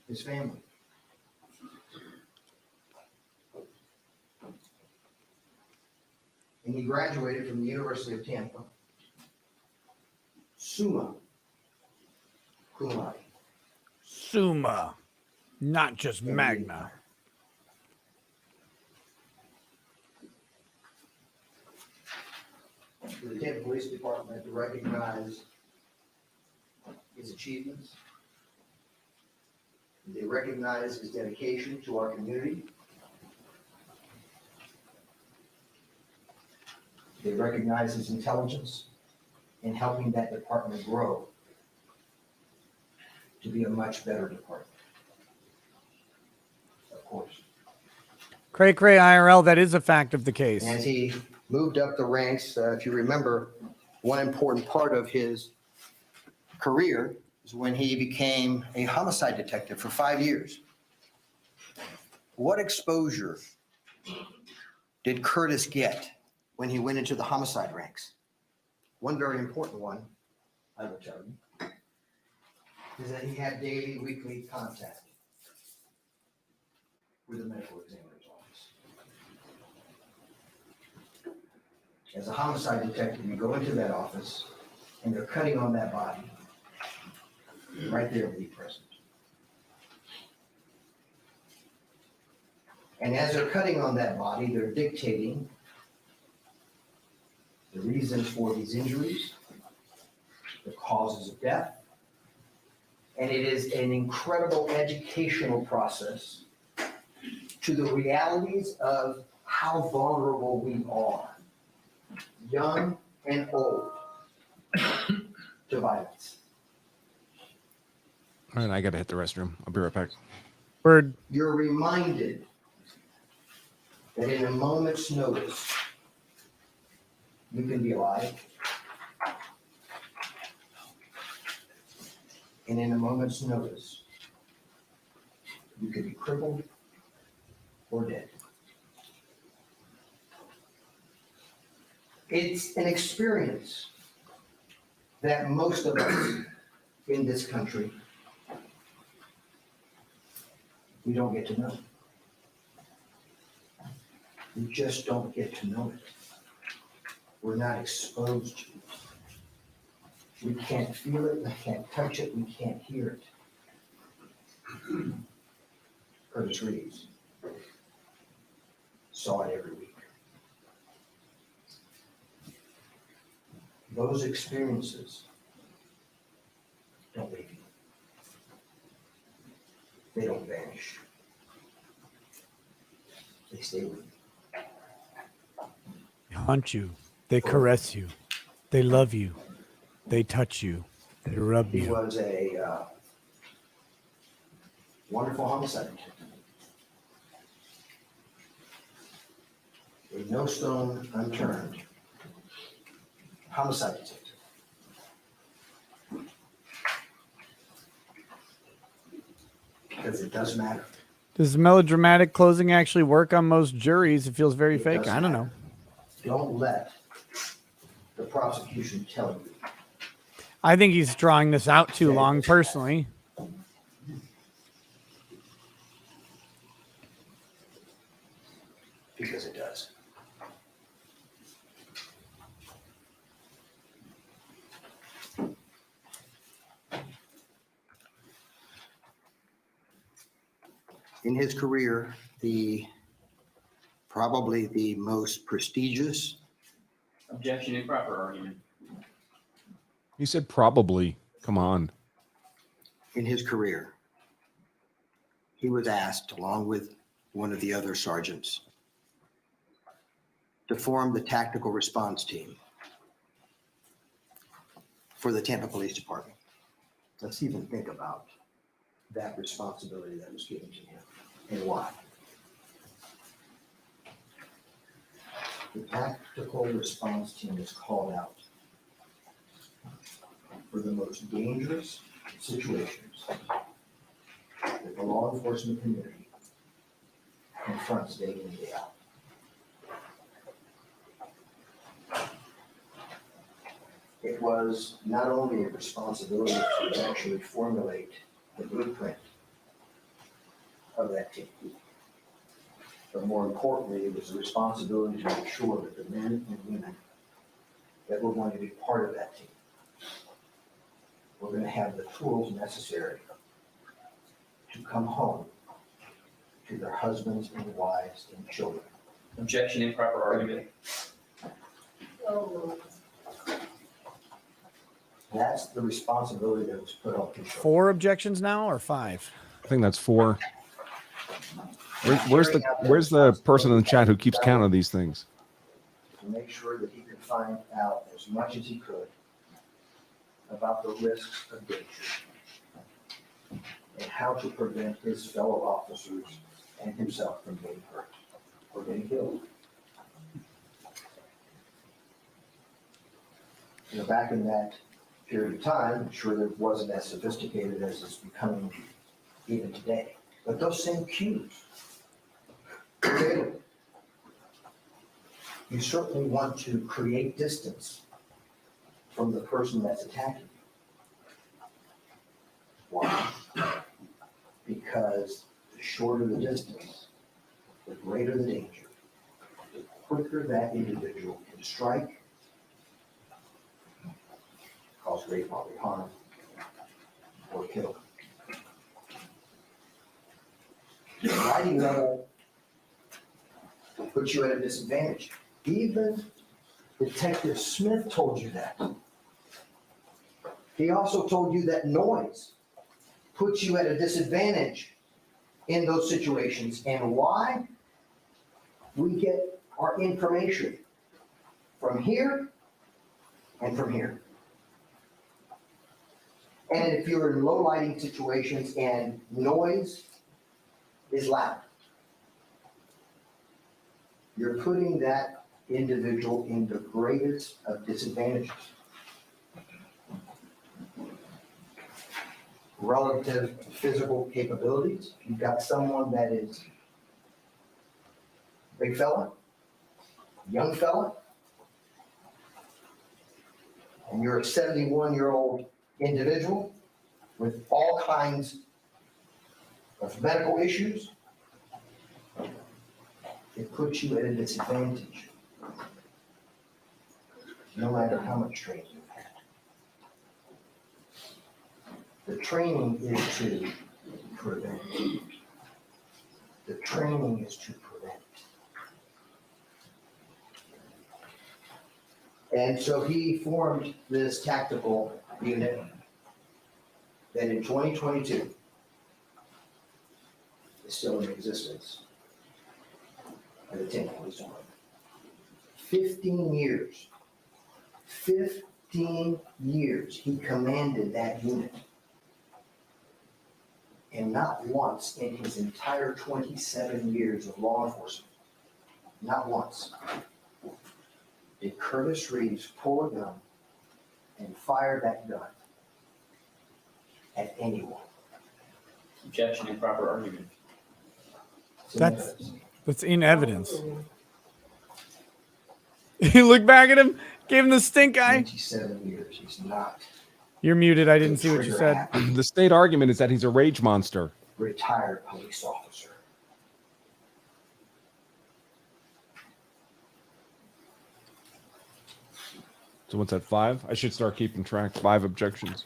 his family. And he graduated from the University of Tampa, summa cum laude. Summa, not just magna. For the Tampa Police Department to recognize his achievements. They recognize his dedication to our community. They recognize his intelligence in helping that department grow to be a much better department. Of course. Cray IRL, that is a fact of the case. As he moved up the ranks, if you remember, one important part of his career is when he became a homicide detective for 5 years. What exposure did Curtis get when he went into the homicide ranks? One very important one, I will tell you, is that he had daily, weekly contact with the medical examiner's office. As a homicide detective, you go into that office and they're cutting on that body. Right there will be present. And as they're cutting on that body, they're dictating the reasons for these injuries, the causes of death, and it is an incredible educational process to the realities of how vulnerable we are, young and old, to violence. All right, I got to hit the restroom. I'll be right back. Word. You're reminded that in a moment's notice, you can be alive. And in a moment's notice, you could be crippled or dead. It's an experience that most of us in this country, we don't get to know. We just don't get to know it. We're not exposed to it. We can't feel it, we can't touch it, we can't hear it. Curtis Reeves saw it every week. Those experiences don't leave you. They don't vanish. They stay with you. They haunt you. They caress you. They love you. They touch you. They rub He you. was a wonderful homicide detective. A no stone unturned homicide detective. Because it does matter. Does melodramatic closing actually work on most juries? It feels very It fake. does I don't matter. know. Don't let the prosecution tell you. I think he's drawing this out too long, personally. Because it does. In his career, probably the most prestigious. Objection, improper argument. You said probably. Come on. In his career, he was asked, along with one of the other sergeants, to form the tactical response team for the Tampa Police Department. Let's even think about that responsibility that was given to him and why. The tactical response team is called out for the most dangerous situations that the law enforcement community confronts day in and day out. It was not only a responsibility to actually formulate the blueprint of that team, but more importantly, it was a responsibility to make sure that the men and women that were going to be part of that team were going to have the tools necessary to come home to their husbands and wives and children. Objection, improper argument. That's the responsibility that was put on people. 4 objections now or 5? I think that's 4. Where's the person in the chat who keeps count of these things? To make sure that he could find out as much as he could about the risks of danger and how to prevent his fellow officers and himself from being hurt or being killed. You know, back in that period of time, I'm sure that wasn't as sophisticated as it's becoming even today. But those same cues, you certainly want to create distance from the person that's attacking you. Why? Because the shorter the distance, the greater the danger, the quicker that individual can strike, cause great bodily harm, or kill. The lighting level puts you at a disadvantage. Even Detective Smith told you that. He also told you that noise puts you at a disadvantage in those situations. And why? We get our information from here and from here. And if you're in low lighting situations and noise is loud, you're putting that individual in the greatest of disadvantages. Relative physical capabilities, you've got someone that is big fella, young fella, and you're a 71-year-old individual with all kinds of medical issues, it puts you at a disadvantage, no matter how much training you've had. The training is to prevent. The training is to prevent. And so he formed this tactical unit that in 2022 is still in existence at the Tampa Police Department. 15 years. 15 years he commanded that unit. And not once in his entire 27 years of law enforcement, not once, did Curtis Reeves pull a gun and fire that gun at anyone. Objection, improper argument. That's in evidence. You look back at him, gave him the stink eye. 27 years, he's not. You're muted. I didn't see what you said. The state argument is that he's a rage monster. Retired police officer. So what's that, 5? I should start keeping track. 5 objections.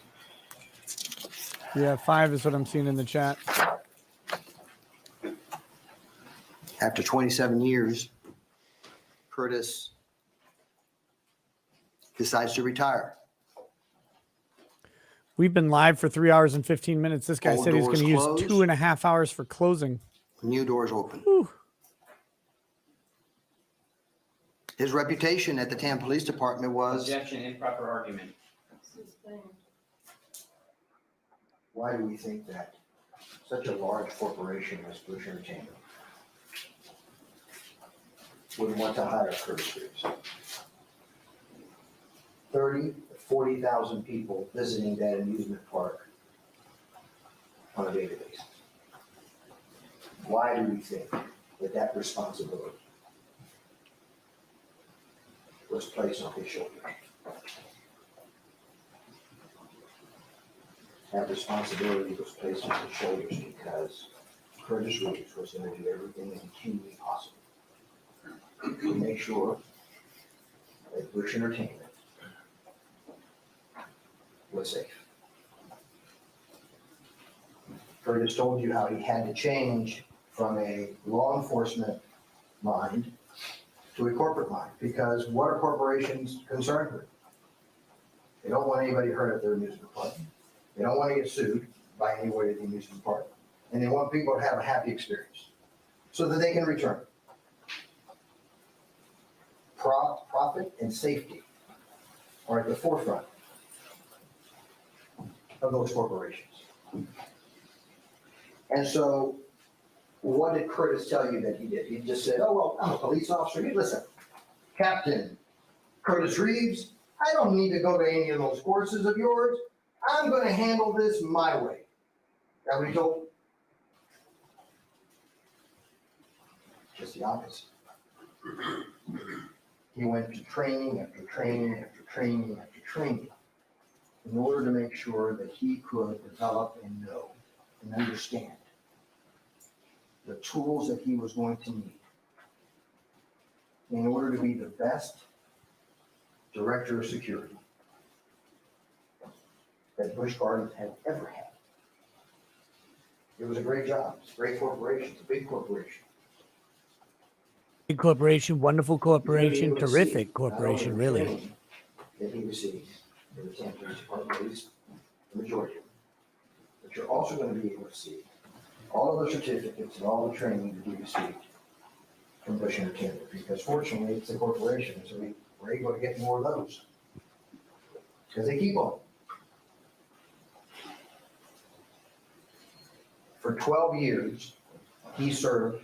Yeah, 5 is what I'm seeing in the chat. After 27 years, Curtis decides to retire. We've been live for 3 hours and 15 minutes. This guy All said he's going to use doors 2.5 hours for closing. New doors open. Whew. His reputation at the Tampa Police Department was. Objection, improper argument. Why do we think that such a large corporation as Bush Entertainment would want to hire Curtis Reeves? 30,000 to 40,000 people visiting that amusement park on a daily basis. Why do we think that that responsibility was placed on his shoulders? That responsibility was placed on his shoulders because Curtis Reeves was going to do everything that humanly possible to make sure that Bush Entertainment was safe. Curtis told you how he had to change from a law enforcement mind to a corporate mind, because what are corporations concerned with? They don't want anybody hurt at their amusement park. They don't want to get sued by anybody at the amusement park. And they want people to have a happy experience so that they can return. Profit and safety are at the forefront of those corporations. And so what did Curtis tell you that he did? He just said, oh, well, I'm a police officer. Hey, listen, Captain Curtis Reeves, I don't need to go to any of those courses of yours. I'm going to handle this my way. That what he told? Just the opposite. He went to training after training after training after training in order to make sure that he could develop and know and understand the tools that he was going to need in order to be the best director of security that Busch Gardens had ever had. It was a great job. It's a great corporation. It's a big corporation. Big corporation, wonderful corporation, terrific corporation, really. That he received in the Tampa Police Department, at least the majority of them. But you're also going to be able to see all of the certificates and all the training that he received from Busch Entertainment, because fortunately it's a corporation, so we're able to get more of those. Because they keep on. For 12 years, he served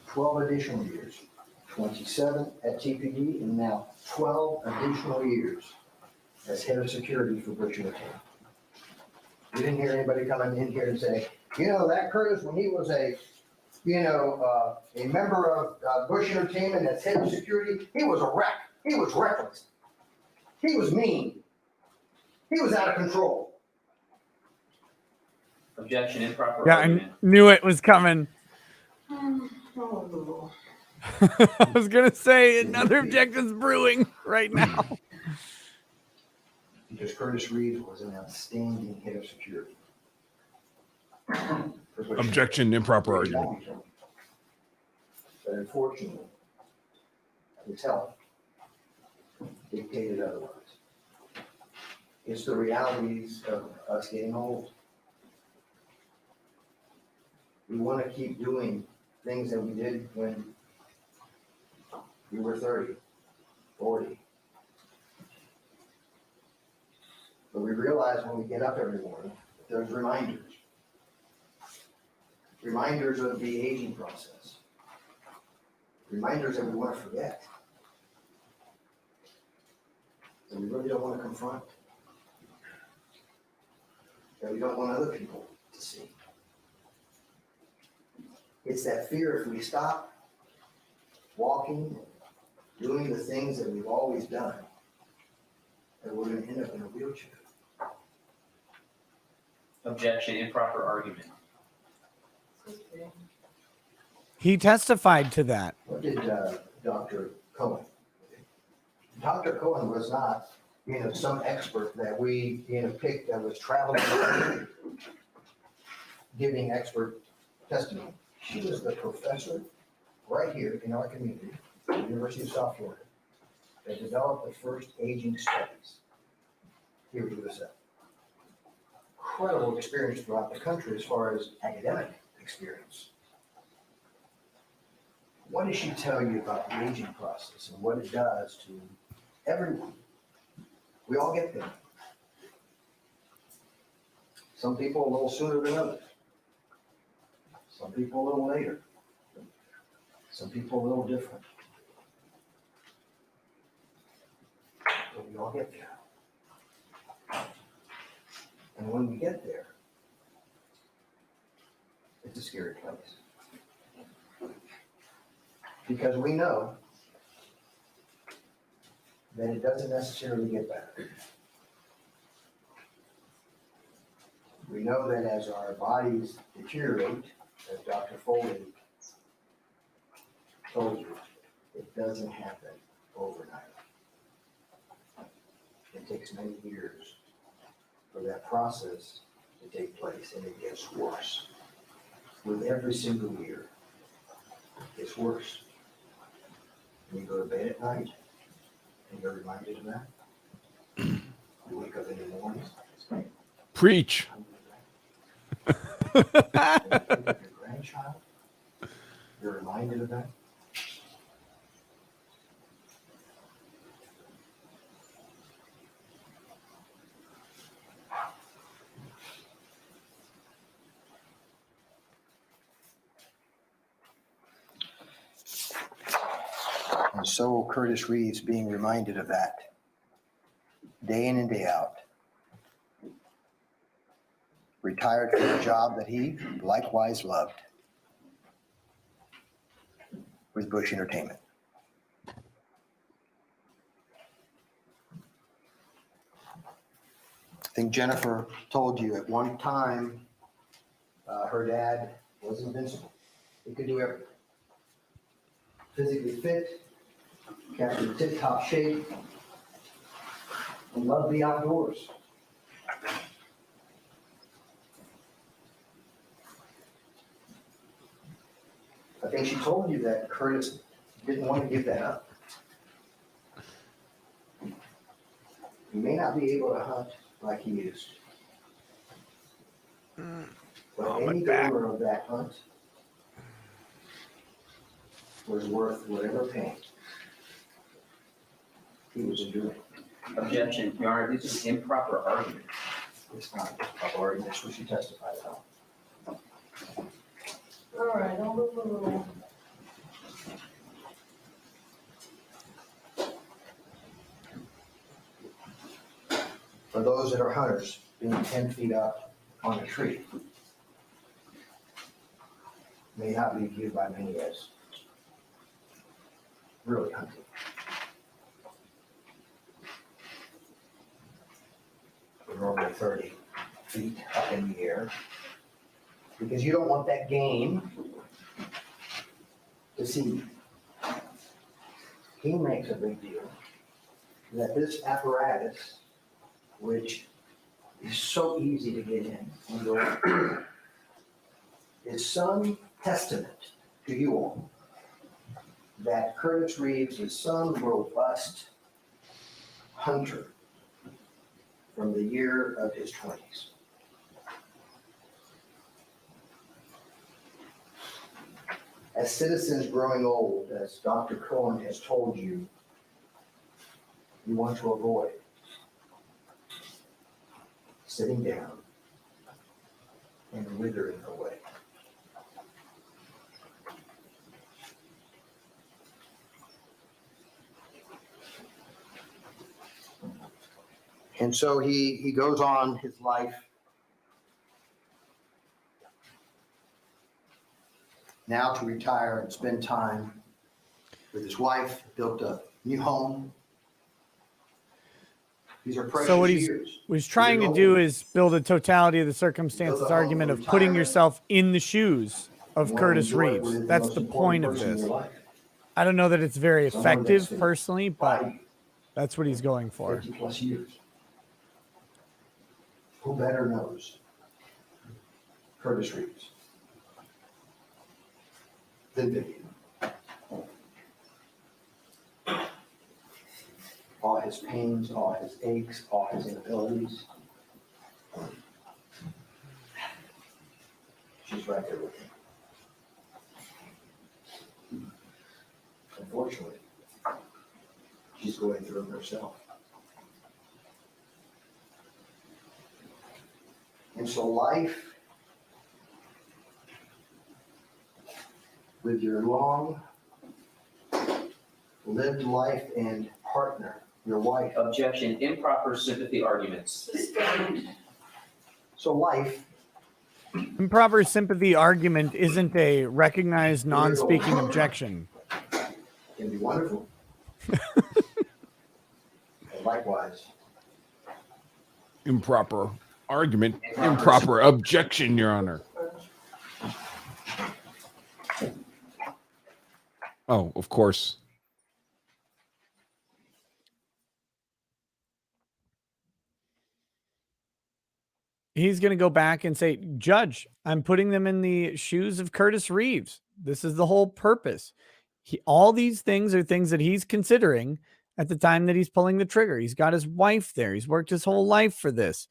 12 additional years, 27 at TPD, and now 12 additional years as head of security for Busch Entertainment. You didn't hear anybody coming in here and say, you know, that Curtis, when he was a member of Busch Entertainment as head of security, he was a wreck. He was reckless. He was mean. He was out of control. Objection, improper Yeah, I argument. knew it was coming. Oh. I was gonna say another objection's brewing right now. Because Curtis Reeves was an outstanding head of security. Objection, improper argument. But unfortunately, his health dictated otherwise. It's the realities of us getting old. We want to keep doing things that we did when we were 30, 40. But we realize when we get up every morning, that there's reminders. Reminders of the aging process. Reminders that we want to forget. That we really don't want to confront. That we don't want other people to see. It's that fear if we stop walking, doing the things that we've always done, that we're going to end up in a wheelchair. Objection, improper argument. He testified to that. What did Dr. Cohen? Dr. Cohen was not, some expert that we, picked that was traveling around giving expert testimony. She was the professor right here in our community, at the University of South Florida, that developed the first aging studies here at USF. Incredible experience throughout the country as far as academic experience. What does she tell you about the aging process and what it does to everyone? We all get there. Some people a little sooner than others. Some people a little later. Some people a little different. But we all get there. And when we get there, it's a scary place. Because we know that it doesn't necessarily get better. We know that as our bodies deteriorate, as Dr. Foley told you, it doesn't happen overnight. It takes many years for that process to take place, and it gets worse. With every single year, it gets worse. When you go to bed at night, and you're reminded of that, you wake up in the morning. Preach. And you think of your grandchild, you're reminded of that. And so Curtis Reeves being reminded of that day in and day out. Retired from a job that he likewise loved with Bush Entertainment. I think Jennifer told you at one time her dad was invincible. He could do everything. Physically fit, kept in tip-top shape, and loved the outdoors. I think she told you that Curtis didn't want to give that up. He may not be able to hunt like he used to. But any dollar of that hunt was worth whatever pain he was enduring. Objection, Your Honor, this is improper argument. It's not a argument, that's what she testified about. All right, I'll move a little. For those that are hunters, being 10 feet up on a tree may not be viewed by many as really hunting. They're normally 30 feet up in the air. Because you don't want that game to see. He makes a big deal that this apparatus, which is so easy to get in and go in, is some testament to you all that Curtis Reeves is some robust hunter from the year of his 20s. As citizens growing old, as Dr. Cohen has told you, you want to avoid sitting down and withering away. And so he goes on his life. Now to retire and spend time with his wife, built a new home. These are precious So what years. he's trying to do is build a totality of the circumstances argument of putting yourself in the shoes of Curtis Reeves. That's the point of this. I don't know that it's very effective personally, but that's what he's going for. 50 plus years. Who better knows Curtis Reeves than Vivian? All his pains, all his aches, all his inabilities. She's right there with him. Unfortunately, she's going through it herself. And so life with your long lived life and partner, your wife. Objection, improper sympathy arguments. So life. Improper sympathy argument isn't a recognized non-speaking objection. Can be wonderful. And likewise. Improper argument, improper objection, Your Honor. Oh, of course. He's going to go back and say, Judge, I'm putting them in the shoes of Curtis Reeves. This is the whole purpose. All these things are things that he's considering at the time that he's pulling the trigger. He's got his wife there. He's worked his whole life for this.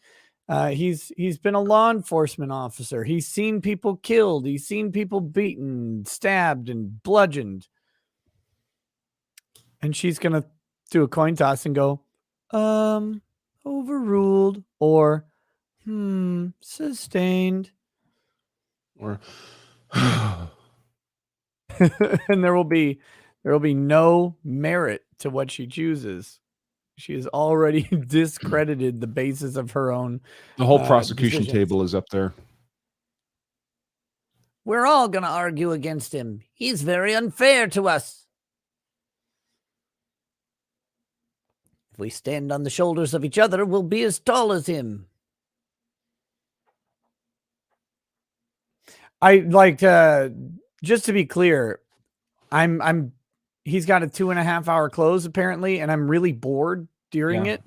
He's been a law enforcement officer. He's seen people killed. He's seen people beaten, stabbed, and bludgeoned. And she's going to do a coin toss and go, overruled, or sustained. Or and there will be no merit to what she chooses. She has already discredited the basis of her own. The whole prosecution decisions. table is up there. We're all going to argue against him. He's very unfair to us. If we stand on the shoulders of each other, we'll be as tall as him. I like to, just to be clear, he's got a 2.5 hour close apparently, and I'm really bored during it.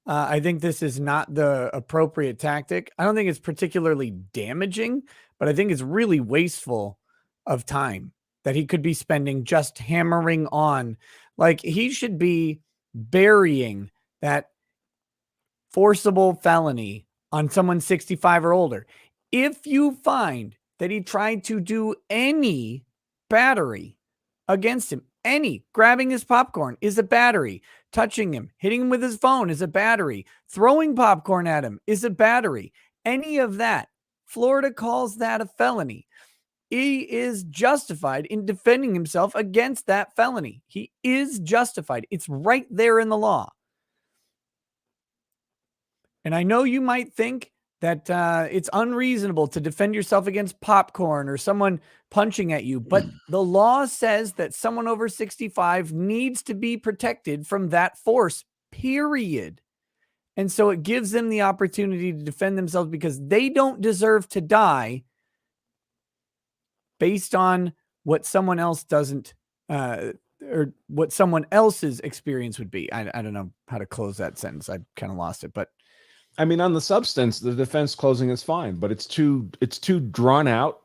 I think this is not the appropriate tactic. I don't think it's particularly damaging, but I think it's really wasteful of time that he could be spending just hammering on. Like, he should be burying that forcible felony on someone 65 or older. If you find that he tried to do any battery against him, grabbing his popcorn is a battery, touching him, hitting him with his phone is a battery, throwing popcorn at him is a battery, any of that, Florida calls that a felony. He is justified in defending himself against that felony. He is justified. It's right there in the law. And I know you might think that it's unreasonable to defend yourself against popcorn or someone punching at you, but the law says that someone over 65 needs to be protected from that force, period. And so it gives them the opportunity to defend themselves because they don't deserve to die based on what someone else doesn't, or what someone else's experience would be. I don't know how to close that sentence. I kind of lost it, but I mean, on the substance, the defense closing is fine, but it's too drawn out.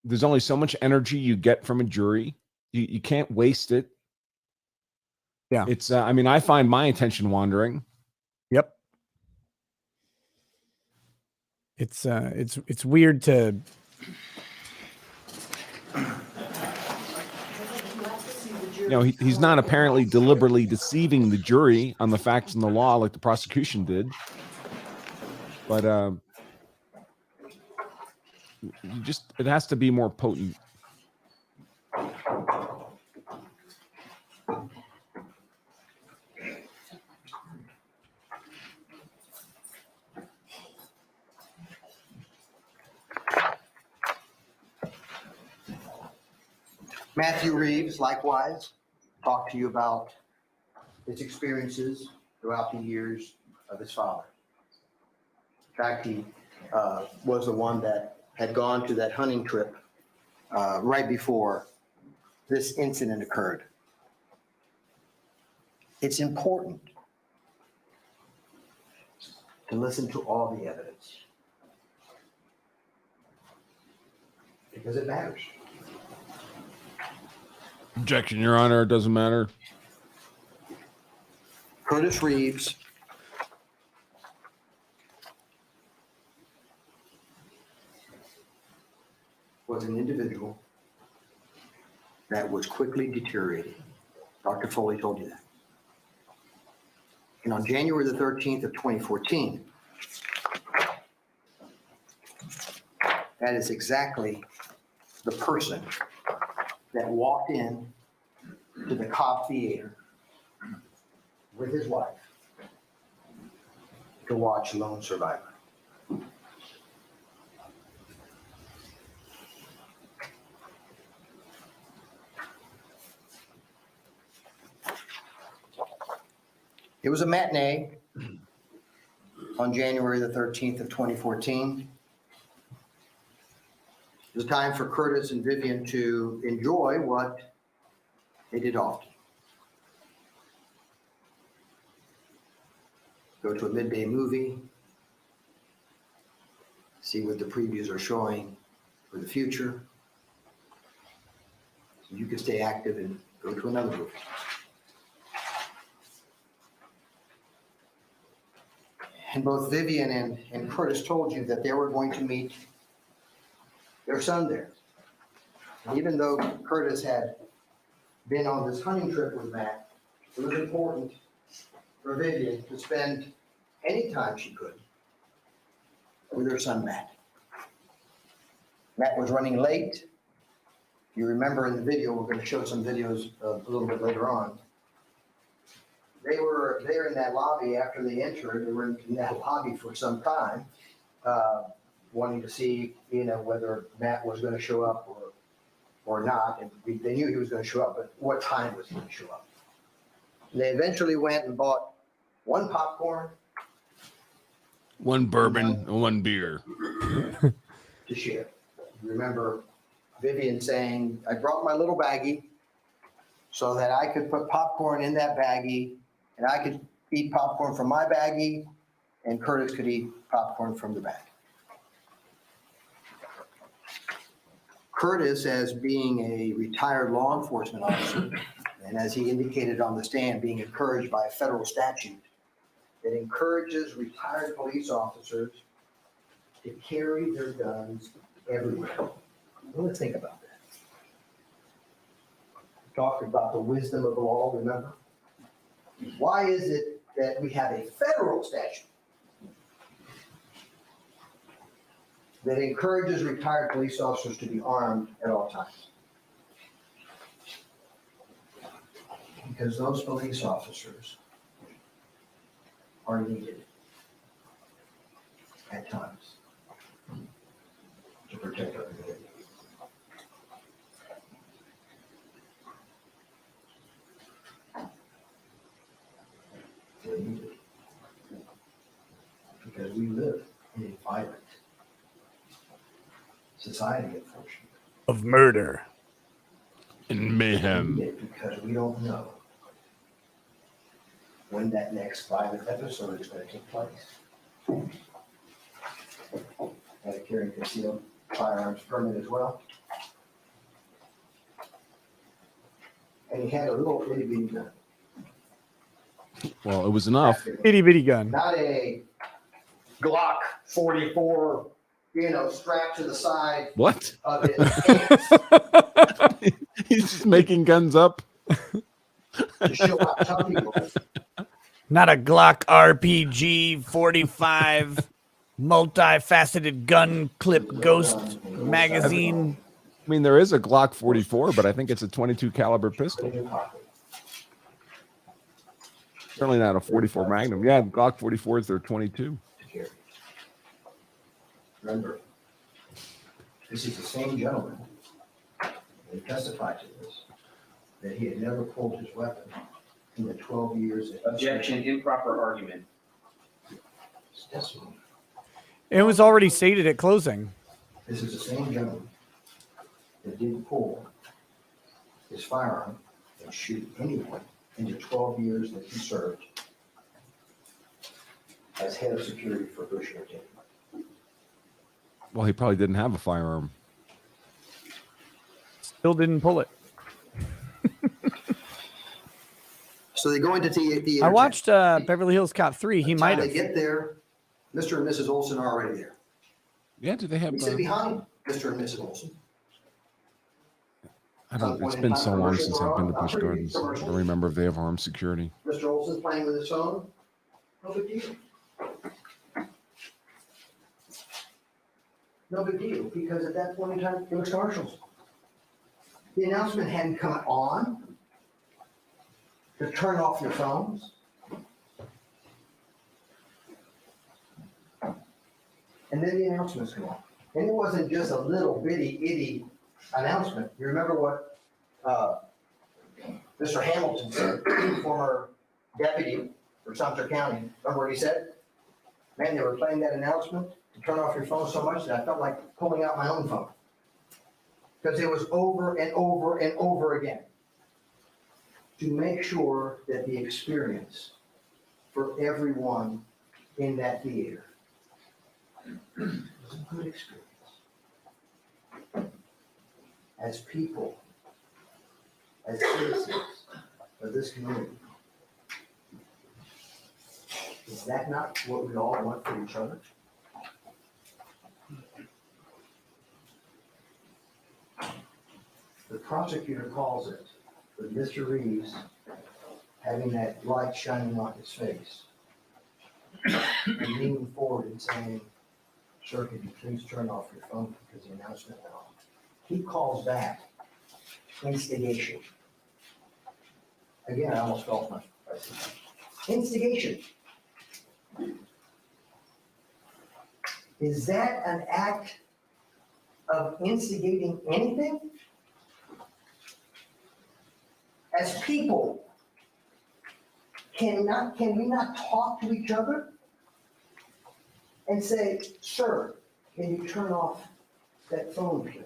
There's only so much energy you get from a jury. You can't waste it. Yeah. It's, I mean, I find my attention wandering. Yep. It's weird to, you know, he's not apparently deliberately deceiving the jury on the facts and the law like the prosecution did. But it has to be more potent. Matthew Reeves, likewise, talked to you about his experiences throughout the years of his father. In fact, he was the one that had gone to that hunting trip right before this incident occurred. It's important to listen to all the evidence because it matters. Objection, Your Honor. It doesn't matter. Curtis Reeves was an individual that was quickly deteriorating. Dr. Foley told you that. And on January the 13th of 2014, that is exactly the person that walked in to the Cobb Theater with his wife to watch Lone Survivor. It was a matinee on January the 13th of 2014. It was a time for Curtis and Vivian to enjoy what they did often. Go to a midday movie, see what the previews are showing for the future. So you can stay active and go to another movie. And both Vivian and Curtis told you that they were going to meet their son there. And even though Curtis had been on this hunting trip with Matt, it was important for Vivian to spend any time she could with her son Matt. Matt was running late. You remember in the video, we're going to show some videos a little bit later on. They were there in that lobby after they entered. They were in that lobby for some time, wanting to see, whether Matt was going to show up or not. And they knew he was going to show up, but what time was he going to show up? They eventually went and bought one popcorn, one bourbon, and one beer to share. Remember Vivian saying, I brought my little baggie so that I could put popcorn in that baggie and I could eat popcorn from my baggie and Curtis could eat popcorn from the bag. Curtis, as being a retired law enforcement officer, and as he indicated on the stand, being encouraged by a federal statute that encourages retired police officers to carry their guns everywhere. Let's think about that. We talked about the wisdom of the law, remember? Why is it that we have a federal statute that encourages retired police officers to be armed at all times? Because those police officers are needed at times to protect our community. They're needed. society, unfortunately. Of murder and mayhem. Because we don't know when that next violent episode is going to take place. Had a carry and concealed firearms permit as well. And he had a little itty bitty gun. Well, it was enough. itty bitty gun. Not a Glock 44, strapped to the side What? of his pants He's just making guns up. to show how tough he was. Not a Glock RPG 45 multifaceted gun clip ghost magazine. I mean, there is a Glock 44, but I think it's a 22 caliber pistol. Certainly not a 44 Magnum. Yeah, Glock 44s, they're 22. Remember, this is the same gentleman who testified to this, that he had never pulled his weapon in the 12 years. Objection, improper argument. His testimony. It was already stated at closing. This is the same gentleman that didn't pull his firearm and shoot anyone in the 12 years that he served as head of security for Bush Entertainment. Well, he probably didn't have a firearm. Still didn't pull it. So they go into the I watched Beverly Hills Cop 3. He might They have. get there, Mr. and Mrs. Olson are already there. Yeah, do they have? We sit behind Mr. and Mrs. Olson. I don't. It's been so long since I've been to Busch Gardens. I don't remember if they have armed security. Mr. Olson's playing with his phone. No big deal. No big deal, because at that point in time, it was commercials. The announcement hadn't come on to turn off your phones. And then the announcements come on. And it wasn't just a little bitty itty announcement. You remember what Mr. Hamilton said, former deputy for Sumter County. Remember what he said? Man, they were playing that announcement to turn off your phone so much that I felt like pulling out my own phone. Because it was over and over and over again to make sure that the experience for everyone in that theater was a good experience. As people, as citizens of this community. Is that not what we all want for each other? The prosecutor calls it with Mr. Reeves having that light shining on his face and leaning forward and saying, "Sir, could you please turn off your phone because the announcement went on." He calls that instigation. Again, I almost felt my instigation. Is that an act of instigating anything? As people, can we not talk to each other and say, "Sir, can you turn off that phone, please"?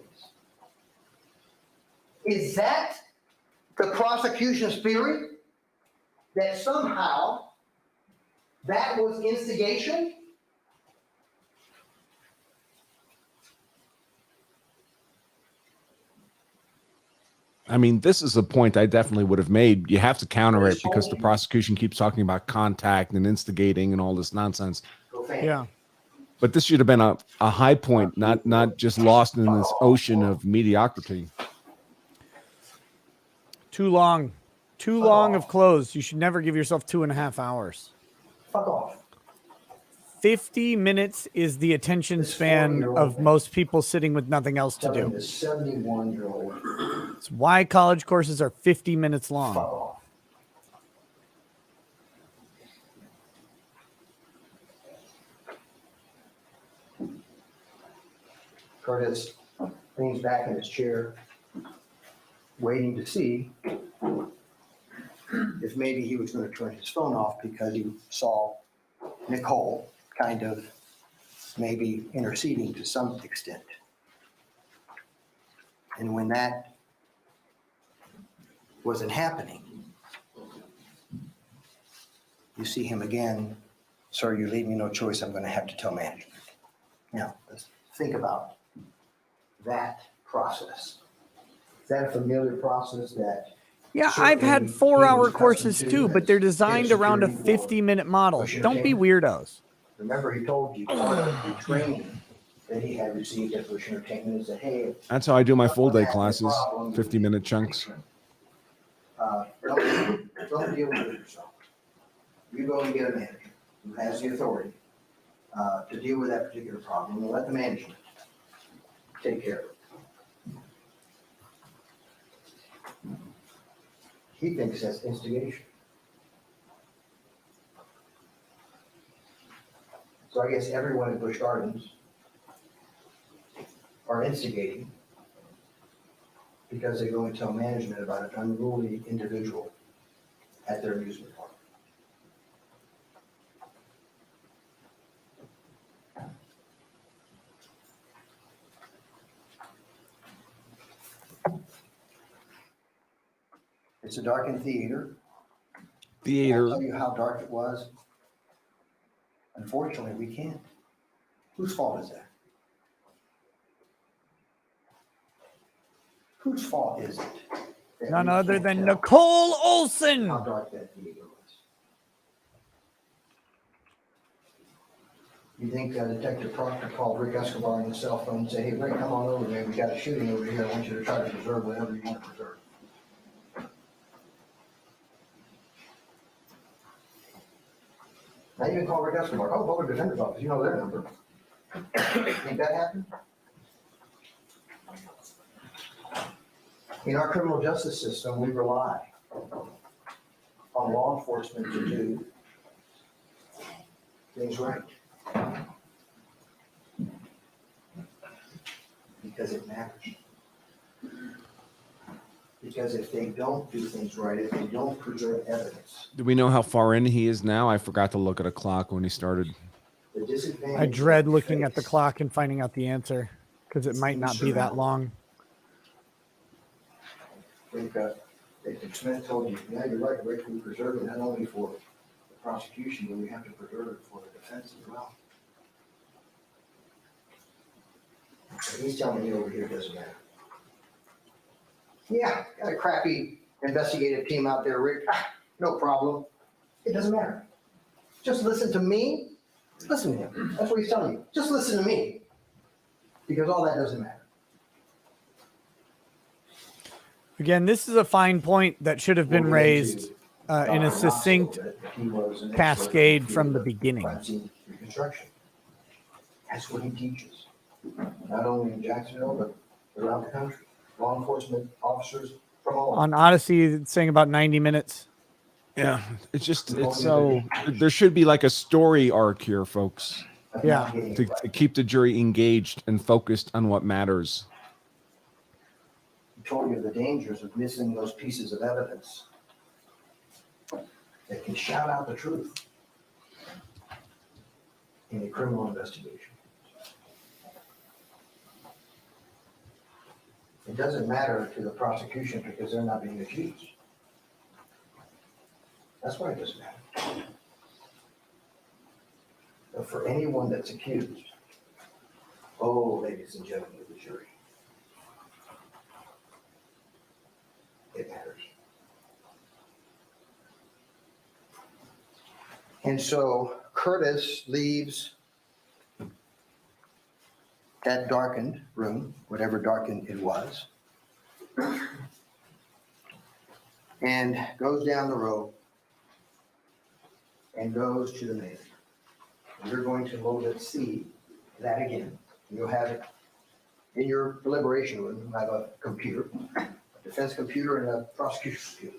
Is that the prosecution's theory? That somehow that was instigation? I mean, this is a point I definitely would have made. You have to counter it because the prosecution keeps talking about contact and instigating and all this nonsense. Yeah. But this should have been a high point, not just lost in this ocean of mediocrity. Too long. Too long of close. You should never give yourself 2.5 hours. Fuck off. 50 minutes is the attention span of most people sitting with nothing else to Telling do. this 71-year-old, It's why college courses are 50 minutes fuck long. off. Curtis leans back in his chair, waiting to see if maybe he was going to turn his phone off because he saw Nicole kind of maybe interceding to some extent. And when that wasn't happening, you see him again, sir, you leave me no choice, I'm gonna have to tell management. Now, let's think about that process. Is that a familiar process that? Yeah, I've had certainly 4-hour he was courses accustomed to, too, but they're as head of designed around a security for 50-minute model. Bush Don't be Entertainment? weirdos. Remember, he told you part of the training that he had received at Bush Entertainment is that, hey, That's how I do my full day someone has a classes, problem with 50-minute chunks. Don't deal with it yourself. You go and get a manager who has the authority to deal with that particular problem and let the management take care of it. He thinks that's instigation. So I guess everyone in Busch Gardens are instigating because they go and tell management about an unruly individual at their amusement park. It's a darkened theater. I'll tell you how dark it was. Unfortunately, we can't. Whose fault is that? Whose fault is it? that None we other can't than tell Nicole Olson. how dark that theater was? You think Detective Proctor called Rick Escobar on his cell phone and said, hey, Rick, come on over, man. We got a shooting over here. I want you to try to preserve whatever you want to preserve. Now you can call Rick Escobar. Oh, Public Defender's Office. You know their number. Think that happened? In our criminal justice system, we rely on law enforcement to do things right. Because it matters. Because if they don't do things right, if they don't preserve evidence, Do we know how far in he is now? I forgot to look at a clock when he started. the disadvantage. I dread that looking you at the face- clock and finding out the answer because it might not be that long. I think Detective Smith told you, yeah, you're right, Rick, we preserve it not only for the prosecution, but we have to preserve it for the defense as well. And he's telling me over here it doesn't matter. Yeah, got a crappy investigative team out there, Rick. No problem. It doesn't matter. Just listen to me. Listen to him. That's what he's telling you. Just listen to me. Because all that doesn't matter. Again, this is a fine point that should have been We'll get raised into, in a Dr. Knox succinct a little bit, but he was an expert cascade in the from field the of beginning. crime scene reconstruction. That's what he teaches. Not only in Jacksonville, but around the country. Law enforcement officers from all over. On Odyssey, it's saying about 90 minutes. Yeah, it's so, there should be like a story arc here, folks, of Yeah. not getting it to right. keep the jury engaged and focused on what matters. He told you the dangers of missing those pieces of evidence that can shout out the truth in a criminal investigation. It doesn't matter to the prosecution because they're not being accused. That's why it doesn't matter. But for anyone that's accused, oh, ladies and gentlemen of the jury, it matters. And so Curtis leaves that darkened room, whatever darkened it was, and goes down the road and goes to the manager. You're going to load at C that again. You'll have it in your deliberation room. You have a computer, a defense computer and a prosecution computer.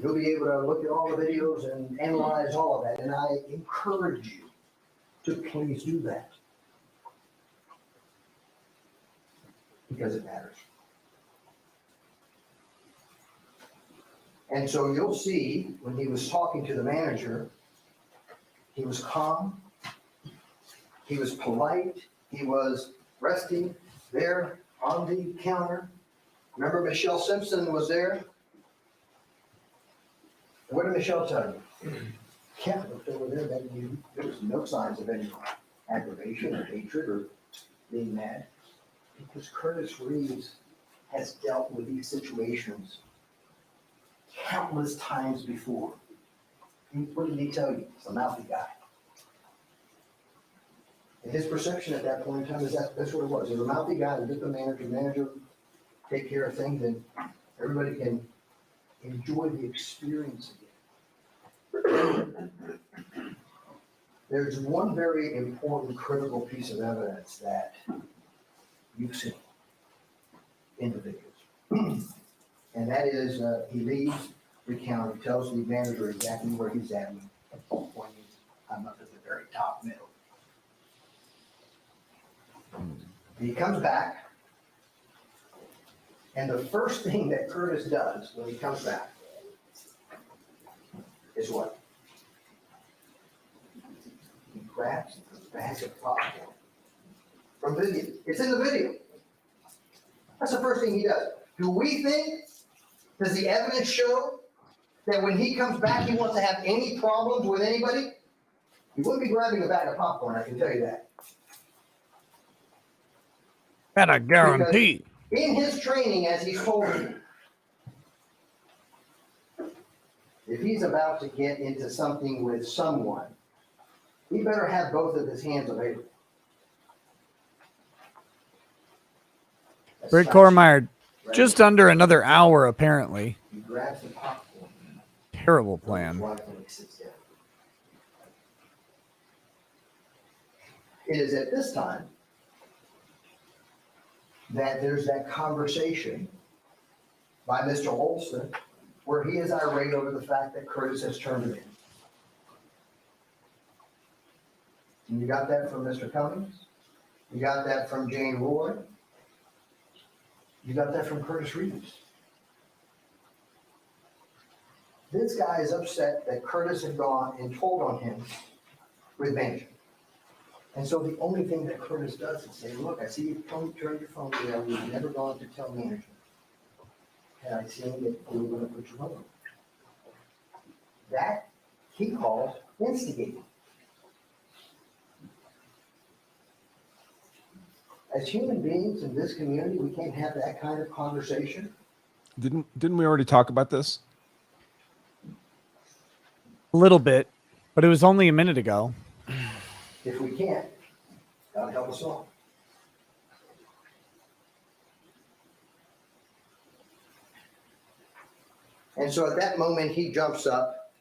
You'll be able to look at all the videos and analyze all of that. And I encourage you to please do that. Because it matters. And so you'll see when he was talking to the manager, he was calm, he was polite, he was resting there on the counter, Remember Michelle Simpson was there? What did Michelle tell you? Yeah, looked over there, there was no signs of any aggravation or hatred or being mad. Because Curtis Reeves has dealt with these situations countless times before. What did he tell you? He's a mouthy guy. And his perception at that point in time is that's what it was. He was a mouthy guy, the manager, take care of things, and everybody can enjoy the experience again. There's one very important, critical piece of evidence that you've seen in the videos. And that is, he leaves recounting, tells the manager exactly where he's at. When I'm up at the very top middle. He comes back, and the first thing that Curtis does when he comes back is what? He grabs a bag of popcorn from video. It's in the video. That's the first thing he does. Do we think, does the evidence show that when he comes back, he wants to have any problems with anybody? He wouldn't be grabbing a bag of popcorn, I can tell you that. That I guarantee. Because in his training, as he's told me, if he's about to get into something with someone, he better have both of his hands available. Rick Cormeyer, just under another hour, apparently. He grabs the popcorn. Terrible plan. It is at this time that there's that conversation by Mr. Olson where he is irate over the fact that Curtis has turned him in. And you got that from Mr. Cummings. You got that from Jane Roy. You got that from Curtis Reeves. This guy is upset that Curtis had gone and told on him with management. And so the only thing that Curtis does is say, look, I see you turned your phone down. You've never gone to tell management. And I see that you were going to put your phone on. That he calls instigating. As human beings in this community, we can't have that kind of conversation. Didn't we already talk about this? A little bit, but it was only a minute ago. If we can't, God help us all. And so at that moment, he jumps up,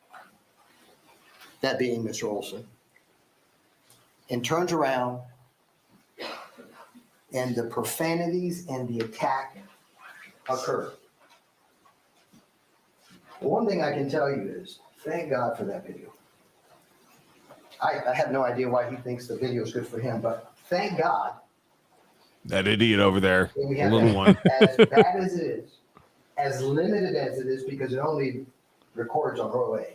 that being Mr. Olson, and turns around, and the profanities and the attack occur. The one thing I can tell you is, thank God for that video. I have no idea why he thinks the video is good for him, but thank God. That idiot over there, The little one. As bad as it is, as limited as it is, because it only records on row A.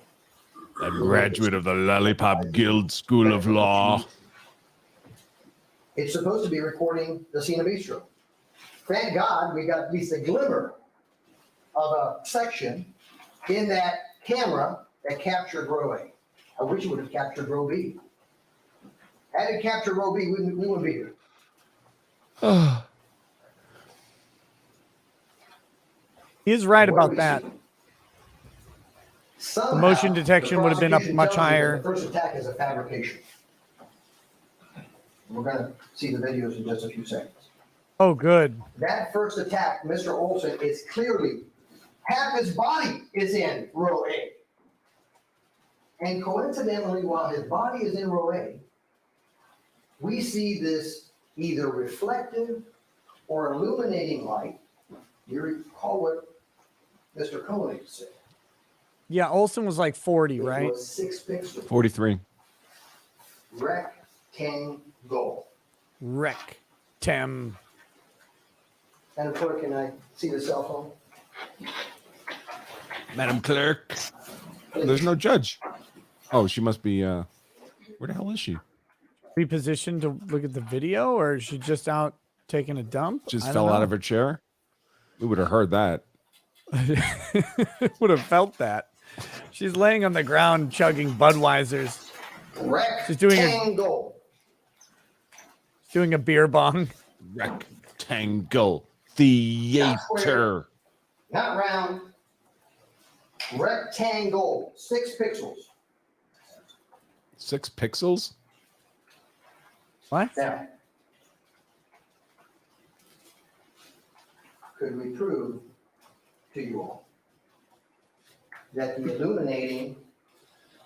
That graduate of the Lollipop Guild School of Law. It's supposed to be recording the scene of bistro. Thank God we got at least a glimmer of a section in that camera that captured row A. I wish it would have captured row B. Had it captured row B, we wouldn't be here. He is right What about do we that. see? Somehow, The motion detection the would have been up prosecution much tells you that higher. The first attack is a fabrication. We're going to see the videos in just a few seconds. Oh, good. That first attack, Mr. Olson is clearly, half his body is in row A. And coincidentally, while his body is in row A, we see this either reflective or illuminating light. You recall what Mr. Koenig said. Yeah, Olson was like 40, It right? was 6 pixels. 43. Rectangle. Rectem. Madam Clerk, can I see the cell phone? Madam Clerk. There's no judge. Oh, she must be, where the hell is she? Repositioned to look at the video, or is she just out taking a dump? Just I fell don't out know. of her chair? We would have heard that. Would have felt that. She's laying on the ground chugging Budweisers. She's Rectangle. She's doing a beer bong. Rectangle theater. Not round. Rectangle. 6 pixels. 6 pixels? What? Now, could we prove to you all that the illuminating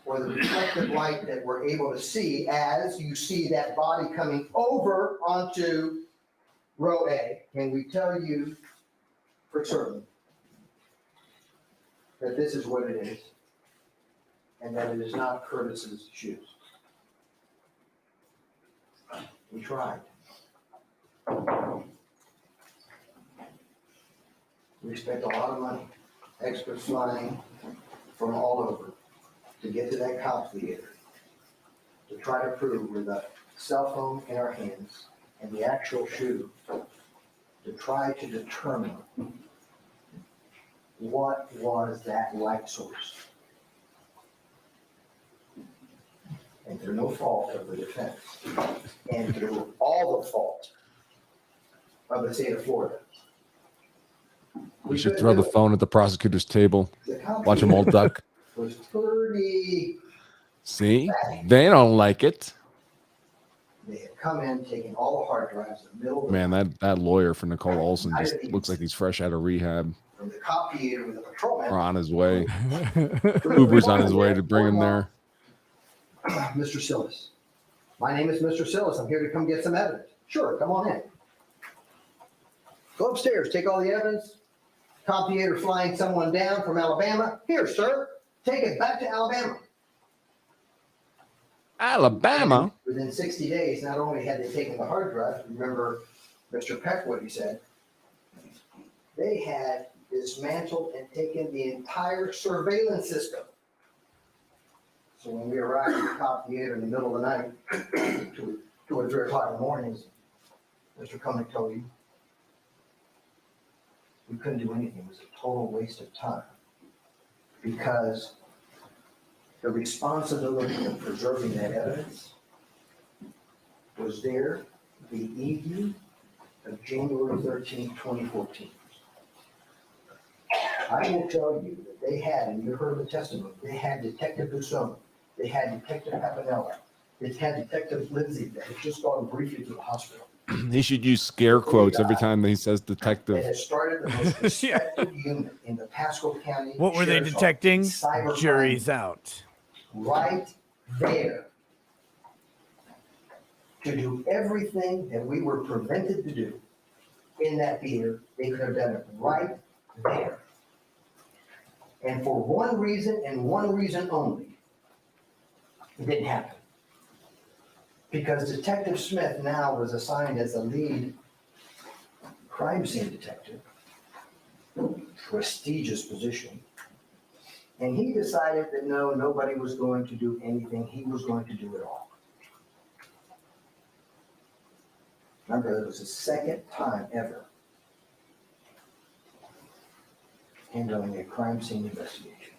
or the reflective light that we're able to see as you see that body coming over onto row A, can we tell you for certain that this is what it is and that it is not Curtis's shoes? We tried. We spent a lot of money, experts flying from all over to get to that cop theater to try to prove with a cell phone in our hands and the actual shoe to try to determine what was that light source. And through no fault of the defense, and through all the fault of the state of Florida. We should throw the phone at the prosecutor's table. Watch them all duck. Was pretty. See? They don't like it. They had come in, taking all the hard drives in the middle of Man, that lawyer for Nicole Olson just looks like he's fresh out of rehab. from the cop theater with a patrolman. Or on his way. Uber's on his way to bring him there. Mr. Sillis. My name is Mr. Sillis. I'm here to come get some evidence. Sure, come on in. Go upstairs, take all the evidence. Cop theater flying someone down from Alabama. Here, sir, take it back to Alabama. Alabama? Within 60 days, not only had they taken the hard drive, remember Mr. Peck, what he said, they had dismantled and taken the entire surveillance system. So when we arrived at the cop theater in the middle of the night, 2 or 3 o'clock in the morning, Mr. Koenig told you, we couldn't do anything. It was a total waste of time because the responsibility of preserving that evidence was there the evening of January 13, 2014. I will tell you that they had, and you heard the testimony, they had Detective Busson, they had Detective Papanella, they had Detective Lindsay that had just gone briefly to the hospital. He should use scare quotes every time he says detective. They had started the most respected unit in the Pasco County. What were they Sheriff's detecting? Office, cybercrime. Jury's out. Right there to do everything that we were prevented to do in that theater. They could have done it right there. And for one reason and one reason only, it didn't happen. Because Detective Smith now was assigned as a lead crime scene detective, prestigious position. And he decided that no, nobody was going to do anything. He was going to do it all. Remember, it was the second time ever handling a crime scene investigation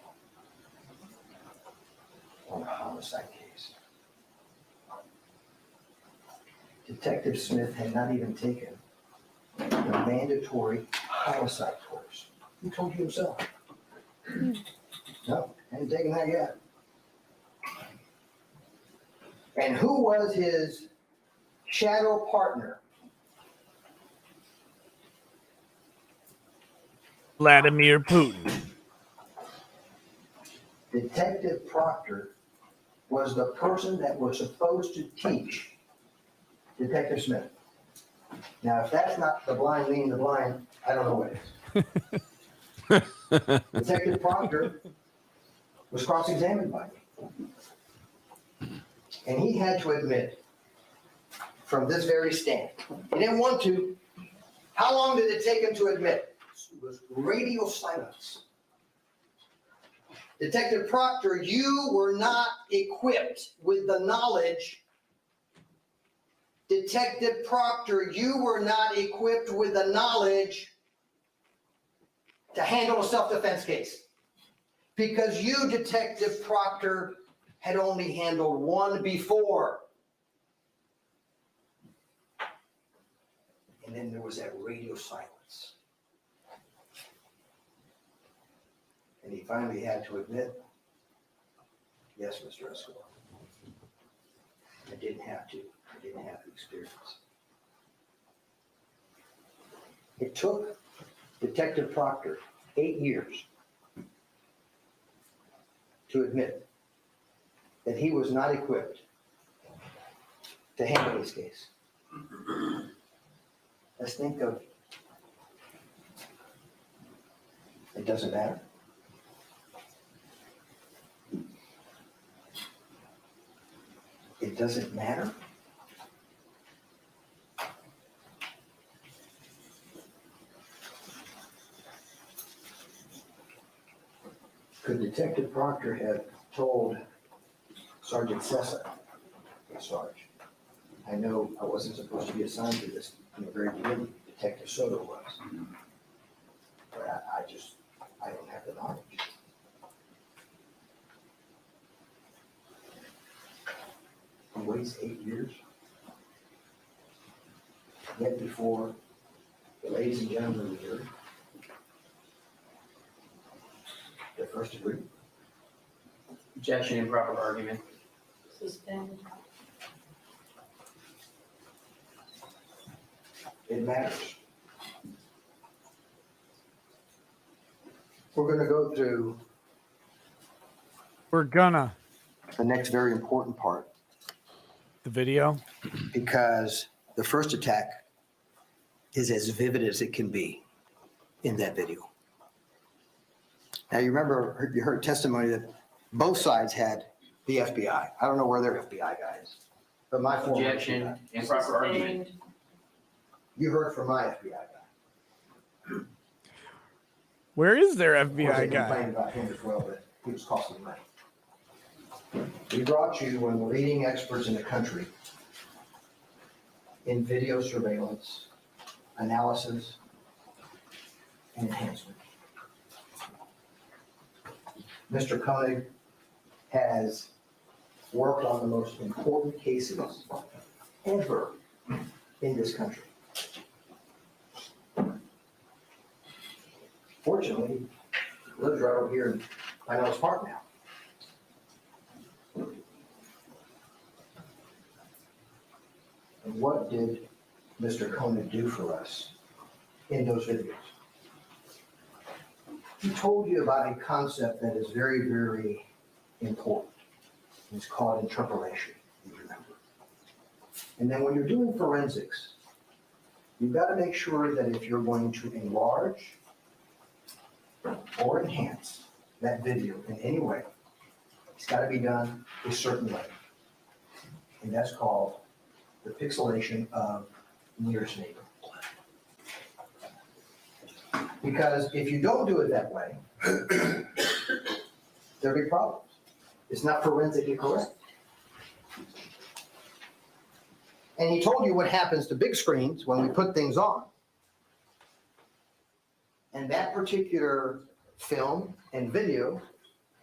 on a homicide case. Detective Smith had not even taken the mandatory homicide course. He told you himself. No, hadn't taken that yet. And who was his shadow partner? Vladimir Putin. Detective Proctor was the person that was supposed to teach Detective Smith. Now, if that's not the blind leading the blind, I don't know what is. Detective Proctor was cross-examined by me. And he had to admit from this very stand, he didn't want to. How long did it take him to admit? It was radio silence. Detective Proctor, you were not equipped with the knowledge. Detective Proctor, you were not equipped with the knowledge to handle a self-defense case. Because you, Detective Proctor, had only handled one before. And then there was that radio silence. And he finally had to admit, yes, Mr. Escobar, I didn't have to. I didn't have the experience. It took Detective Proctor 8 years to admit that he was not equipped to handle this case. Let's think of, it doesn't matter. It doesn't matter. Could Detective Proctor have told Sergeant Sessa, "Hey, Sarge, I know I wasn't supposed to be assigned to this in the very beginning, Detective Soto was, but I don't have the knowledge." He waits 8 years, yet before the ladies and gentlemen of the jury, their first degree. Objection, improper argument. Suspend. It matters. We're going to go through the next very important part, the video, because the first attack is as vivid as it can be in that video. Now, you remember, you heard testimony that both sides had the FBI. I don't know where their FBI guy is, but my former Objection, FBI. improper argument. You heard from my FBI guy. where is their Of course, FBI they guy? complained about him as well, but he was costing money. We brought you one of the leading experts in the country in video surveillance, analysis, and enhancement. Mr. Koenig has worked on the most important cases ever in this country. Fortunately, he lives right over here in Pinellas Park now. And what did Mr. Koenig do for us in those videos? He told you about a concept that is very, very important. It's called interpolation, you remember. And then when you're doing forensics, you've got to make sure that if you're going to enlarge or enhance that video in any way, it's got to be done a certain way. And that's called the pixelation of nearest neighbor. Because if you don't do it that way, there'll be problems. It's not forensically correct. And he told you what happens to big screens when we put things on. And that particular film and video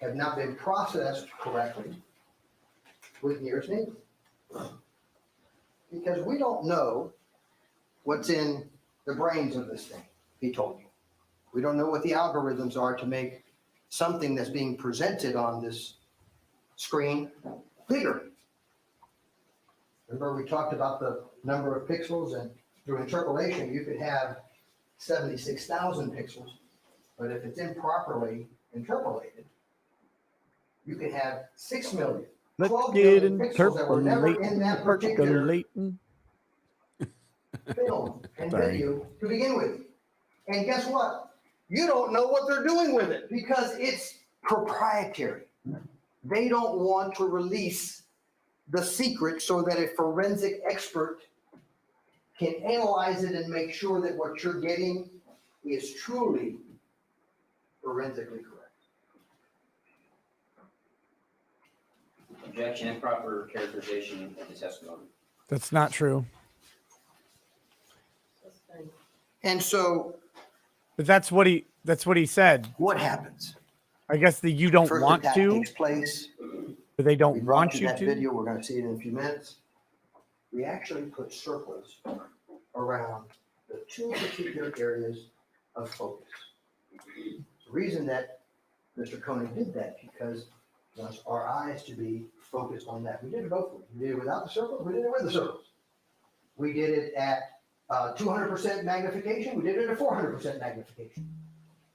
have not been processed correctly with nearest neighbor. Because we don't know what's in the brains of this thing, he told you. We don't know what the algorithms are to make something that's being presented on this screen bigger. Remember, we talked about the number of pixels, and through interpolation, you could have 76,000 pixels, but if it's improperly interpolated, you could have 6 million, 12 million pixels that were never in that particular film and video to begin with. And guess what? You don't know what they're doing with it because it's proprietary. They don't want to release the secret so that a forensic expert can analyze it and make sure that what you're getting is truly forensically correct. Objection, improper characterization of the testimony. That's not true. And so, But that's what That's what he said. What happens? I guess that you don't First want attack to, takes place. or they We don't brought want you you that to. video. We're going to see it in a few minutes. We actually put circles around the two particular areas of focus. The reason that Mr. Koenig did that because he wants our eyes to be focused on that. We did it both ways. We did it without the circles. We did it with the circles. We did it at 200% magnification. We did it at 400% magnification.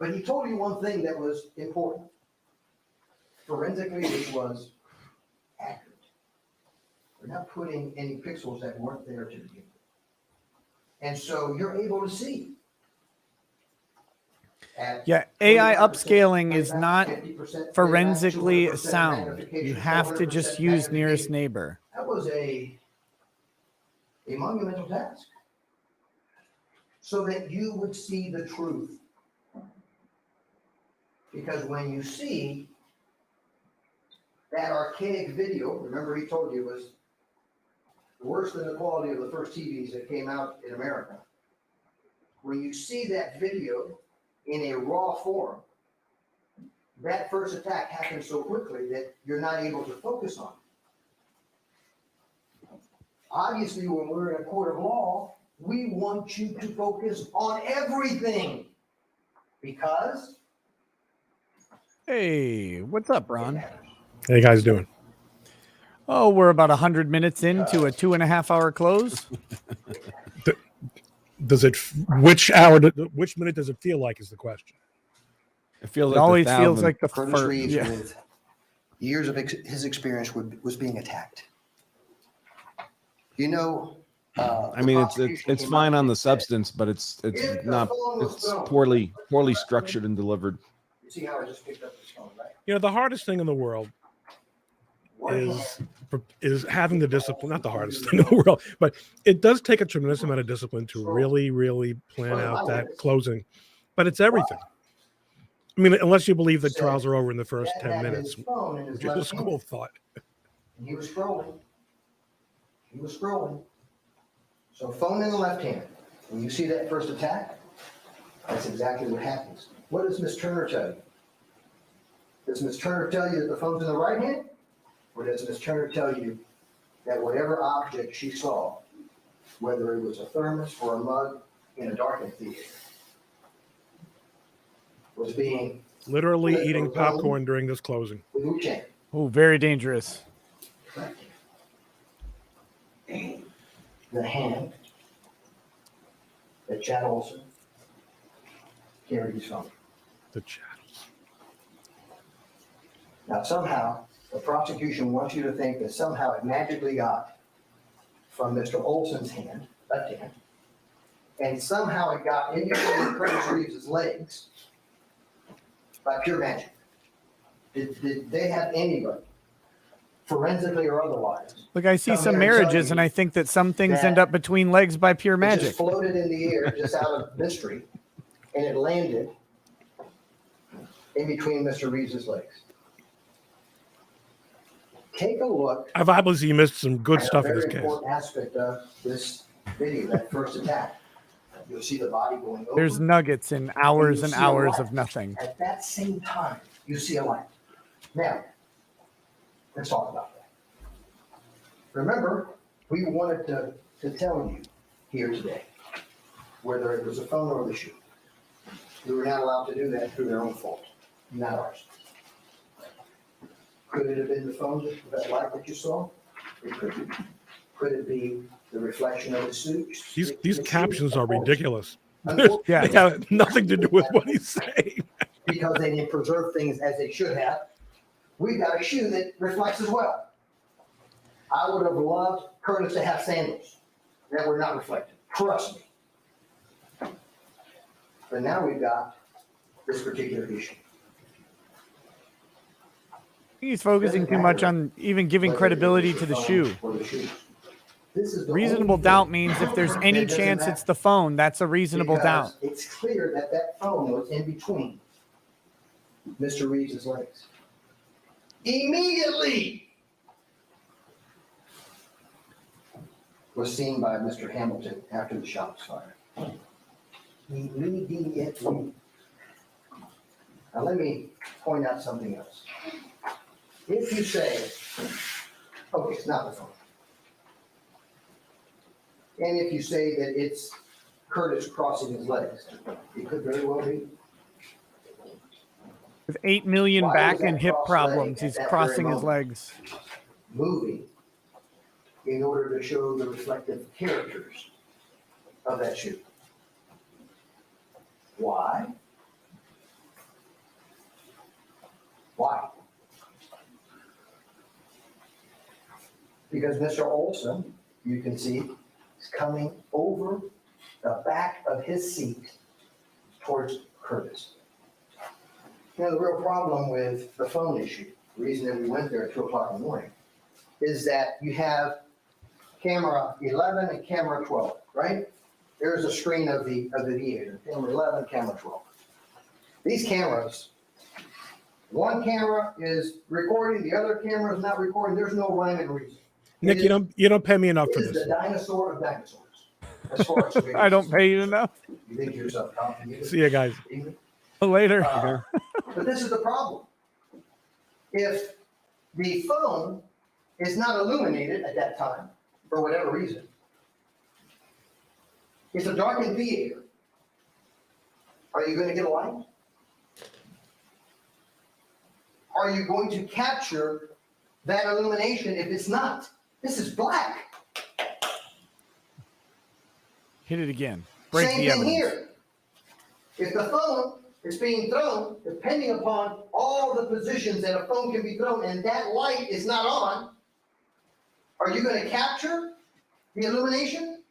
But he told you one thing that was important. Forensically, it was accurate. We're not putting any pixels that weren't there to begin with. And so you're able to see. Yeah, AI upscaling is not 50% forensically 200% sound. magnification, You have to 400% just use nearest magnification. neighbor. That was a monumental task. So that you would see the truth. Because when you see that archaic video, remember he told you it was worse than the quality of the first TVs that came out in America. When you see that video in a raw form, that first attack happens so quickly that you're not able to focus on it. Obviously, when we're in a court of law, we want you to focus on everything because. Hey, what's up, Ron? How you guys doing? Oh, we're about 100 minutes into a 2.5-hour close. Which minute does it feel like is the question? It feels It like always the feels 1,000th. like the Curtis first. Reeves, Yeah. with years of his experience, was being attacked. You know, I mean, it's fine on the substance, but it's not. It's poorly structured and delivered. You see how I just picked up this phone, right? You know, the hardest thing in the world is having the discipline. Not the hardest thing in the world, but it does take a tremendous amount of discipline to really, really plan out that closing. But it's everything. I mean, unless you believe that trials are over in the first 10 minutes, which is a school of thought. He was scrolling. So phone in the left hand. When you see that first attack, that's exactly what happens. What does Ms. Turner tell you? Does Ms. Turner tell you that the phone's in the right hand? Or does Ms. Turner tell you that whatever object she saw, whether it was a thermos or a mug in a darkened theater, was being Literally eating popcorn during this closing. with Wu Chang? Oh, very dangerous. The hand that Chad Olson carried his phone. The chattels. Now, somehow, the prosecution wants you to think that somehow it magically got from Mr. Olson's hand, left hand, and somehow it got into Curtis Reeves' legs by pure magic. Did they have anybody, forensically or otherwise? Look, I see come some here and tell marriages, you and I think that some things that end up between legs by pure It magic. just floated in the air, just out of mystery, and it landed in between Mr. Reeves' legs. Take a look. I've obviously missed some good at stuff a in this very case. important aspect of this video, that first attack. You'll see the body going over. There's nuggets in hours and see a hours light. of nothing. At that same time, you see a light. Now, let's talk about that. Remember, we wanted to tell you here today, whether it was a phone or the shoe. We were not allowed to do that through their own fault, not ours. Could it have been the phone, that light that you saw? It could be. Could it be the reflection of the suit? These captions are ridiculous. Yeah. They have nothing to do with what he's saying. Because they didn't preserve things as they should have. We got a shoe that reflects as well. I would have loved Curtis to have sandals that were not reflected. Trust me. But now we've got this particular issue. He's focusing too much on even giving credibility to the shoe. Reasonable doubt means if there's any chance it's the phone, that's a reasonable doubt. It's clear that that phone was in between Mr. Reeves' legs. Immediately was seen by Mr. Hamilton after the shot was fired. Immediately. Now, let me point out something else. If you say, okay, it's not the phone. And if you say that it's Curtis crossing his legs, it could very well be. With 8 million Why back was that and hip cross problems, leg at he's that crossing very his moment? legs. Moving in order to show the reflective characters of that shoe. Why? Why? Because Mr. Olson, you can see, is coming over the back of his seat towards Curtis. You know, the real problem with the phone issue, the reason that we went there at 2 o'clock in the morning, is that you have camera 11 and camera 12, right? There's a screen of the theater, camera 11, camera 12. These cameras, one camera is recording, the other camera is not recording. There's no rhyme and reason. Nick, you don't pay me enough for It is this. the dinosaur of dinosaurs. As far as I don't pay you enough. You think you're yourself confident? See you guys. Later. But this is the problem. If the phone is not illuminated at that time, for whatever reason, it's a darkened theater. Are you going to get a light? Are you going to capture that illumination if it's not? This is black. Hit it again. Break Same the thing evidence. here. If the phone is being thrown, depending upon all the positions that a phone can be thrown, and that light is not on, are you going to capture the illumination?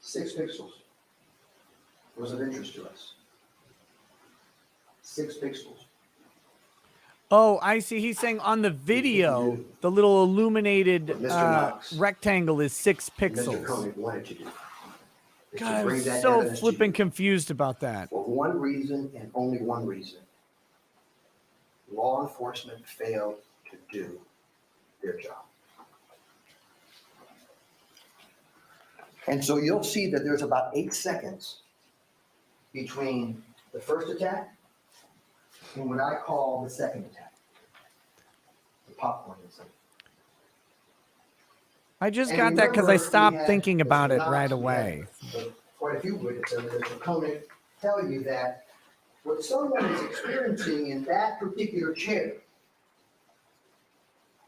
Six pixels was of interest to us. 6 pixels. Oh, I see. He's saying on the video, the little illuminated Mr. Knox, rectangle is 6 Mr. pixels. Koenig wanted to do. is to God, I bring was that so evidence to flipping you. confused about that. For one reason and only one reason. Law enforcement failed to do their job. And so you'll see that there's about 8 seconds between the first attack and what I call the second attack. The popcorn incident. I just And got that because I remember, stopped we had thinking about Mr. it Knox, right we away. had quite a few witnesses, Mr. Koenig, tell you that what someone is experiencing in that particular chair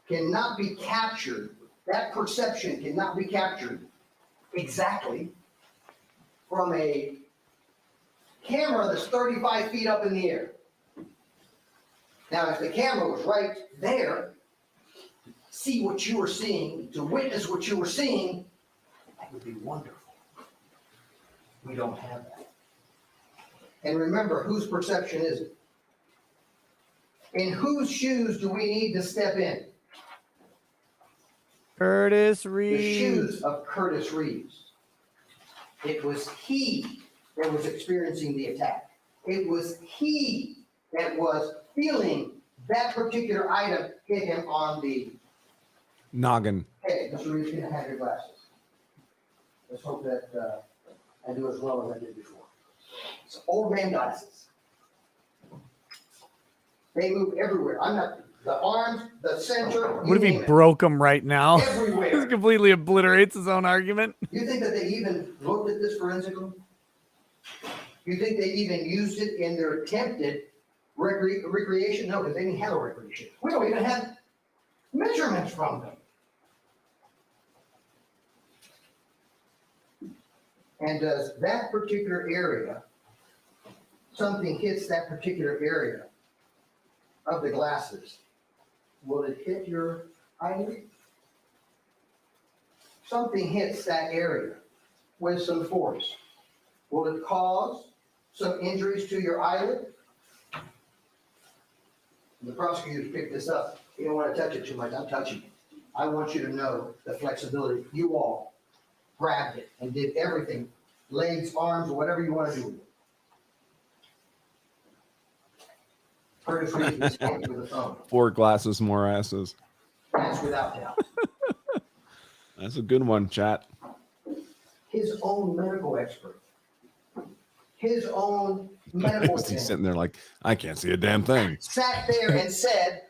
cannot be captured, that perception cannot be captured exactly from a camera that's 35 feet up in the air. Now, if the camera was right there, see what you were seeing, to witness what you were seeing, that would be wonderful. We don't have that. And remember, whose perception is it? In whose shoes do we need to step in? Curtis The Reeves. shoes of Curtis Reeves. It was he that was experiencing the attack. It was he that was feeling that particular item hit him on the Noggin. head. Mr. Reeves, you can have your glasses. Let's hope that I do as well as I did before. It's old man glasses. They move everywhere. I'm not, the arms, the center. What if he broke him right now? This Everywhere. completely obliterates his own argument. You think that they even looked at this forensically? You think they even used it in their attempted recreation? No, because they didn't have a recreation. We don't even have measurements from them. And does that particular area, something hits that particular area of the glasses, will it hit your eyelid? Something hits that area with some force. Will it cause some injuries to your eyelid? The prosecutors picked this up. You don't want to touch it too much. I'm touching it. I want you to know the flexibility. You all grabbed it and did everything, legs, arms, whatever you want to do with it. Curtis Reeves was hit with a phone. 4 glasses, more asses. That's without doubt. That's a good one, chat. his own medical expert, his own medical He's examiner, sitting there like, I can't see a damn thing. sat there and said,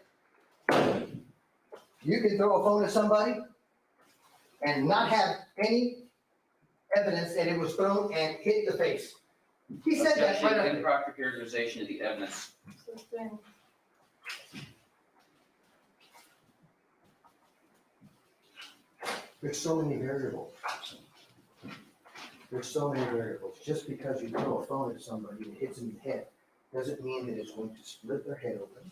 you can throw a phone at somebody and not have any evidence that it was thrown and hit the face. He said that Objection, right up there. improper characterization of the evidence. There's so many variables. There's so many variables. Just because you throw a phone at somebody and it hits them in the head doesn't mean that it's going to split their head open.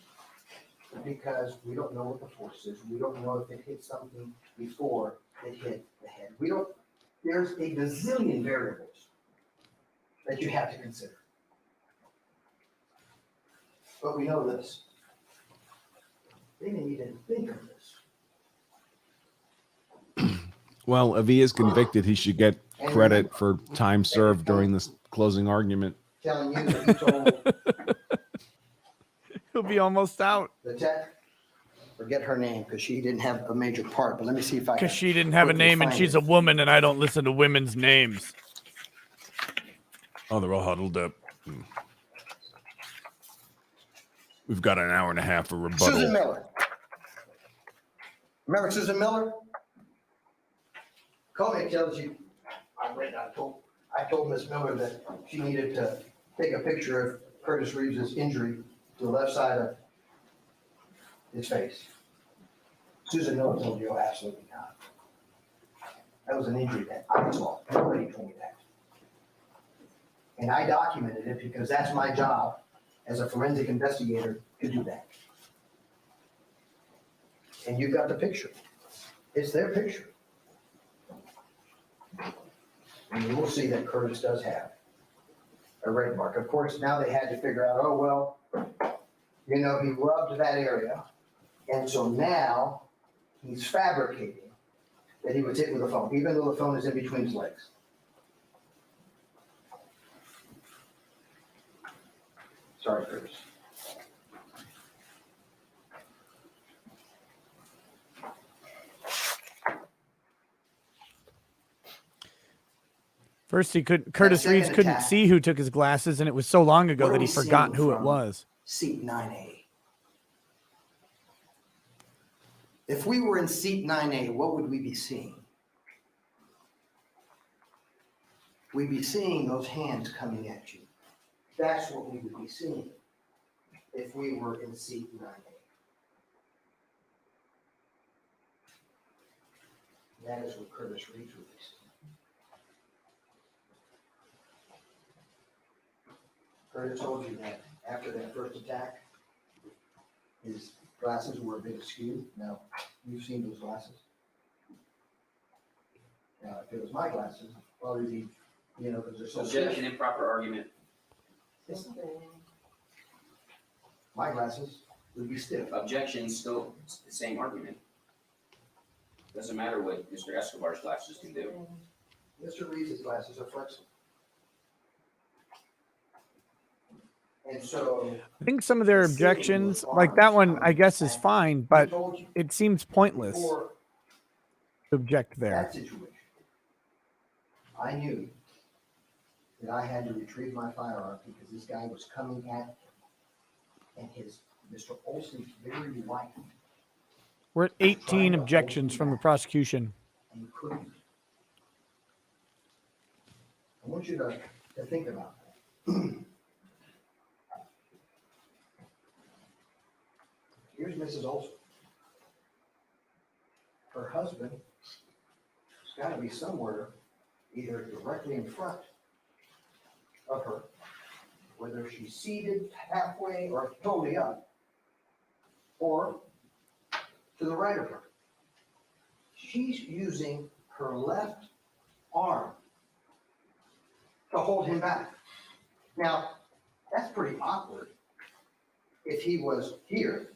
Because we don't know what the force is. We don't know if it hit something before it hit the head. There's a gazillion variables that you have to consider. But we know this. They didn't even think of this. Well, if he is convicted, he should get credit for time served during this closing argument. Telling you that he told He'll be almost out. the tech, forget her name because she didn't have a major part, but let me see if I can. Because she didn't have a quickly name and find she's it. a woman and I don't listen to women's names. Oh, they're all huddled up. We've got an hour and a half for rebuttal. Susan Miller. Remember Susan Miller? Koenig tells you, I told Miss Miller that she needed to take a picture of Curtis Reeves' injury to the left side of his face. Susan Miller told you, oh, absolutely not. That was an injury that I saw. Nobody told me that. And I documented it because that's my job as a forensic investigator to do that. And you've got the picture. It's their picture. And you will see that Curtis does have a red mark. Of course, now they had to figure out, oh, well, he rubbed that area. And so now he's fabricating that he was hit with a phone, even though the phone is in between his legs. Sorry, Curtis. First, Curtis Reeves couldn't see who took his glasses, and it was so long ago that he forgot who it was. Seat 9A. If we were in seat 9A, what would we be seeing? We'd be seeing those hands coming at you. That's what we would be seeing if we were in seat 9A. That is what Curtis Reeves would be seeing. Curtis told you that after that first attack, his glasses were a bit askew. Now, you've seen those glasses. Now, if it was my glasses, I'd probably be, because they're so Objection, stiff. improper argument. My glasses would be stiff. Objection, still the same argument. Doesn't matter what Mr. Escobar's glasses can do. Mr. Reeves' glasses are flexible. And so I think some of their objections, like that one, I guess is fine, but it seems pointless before to object there. that situation, I knew that I had to retrieve my firearm because this guy was coming at him. And Mr. Olson's very wife. We're at 18 objections from the prosecution. And couldn't. I want you to think about that. Here's Mrs. Olson. Her husband has got to be somewhere, either directly in front of her, whether she's seated halfway or totally up, or to the right of her. She's using her left arm to hold him back. Now, that's pretty awkward if he was here,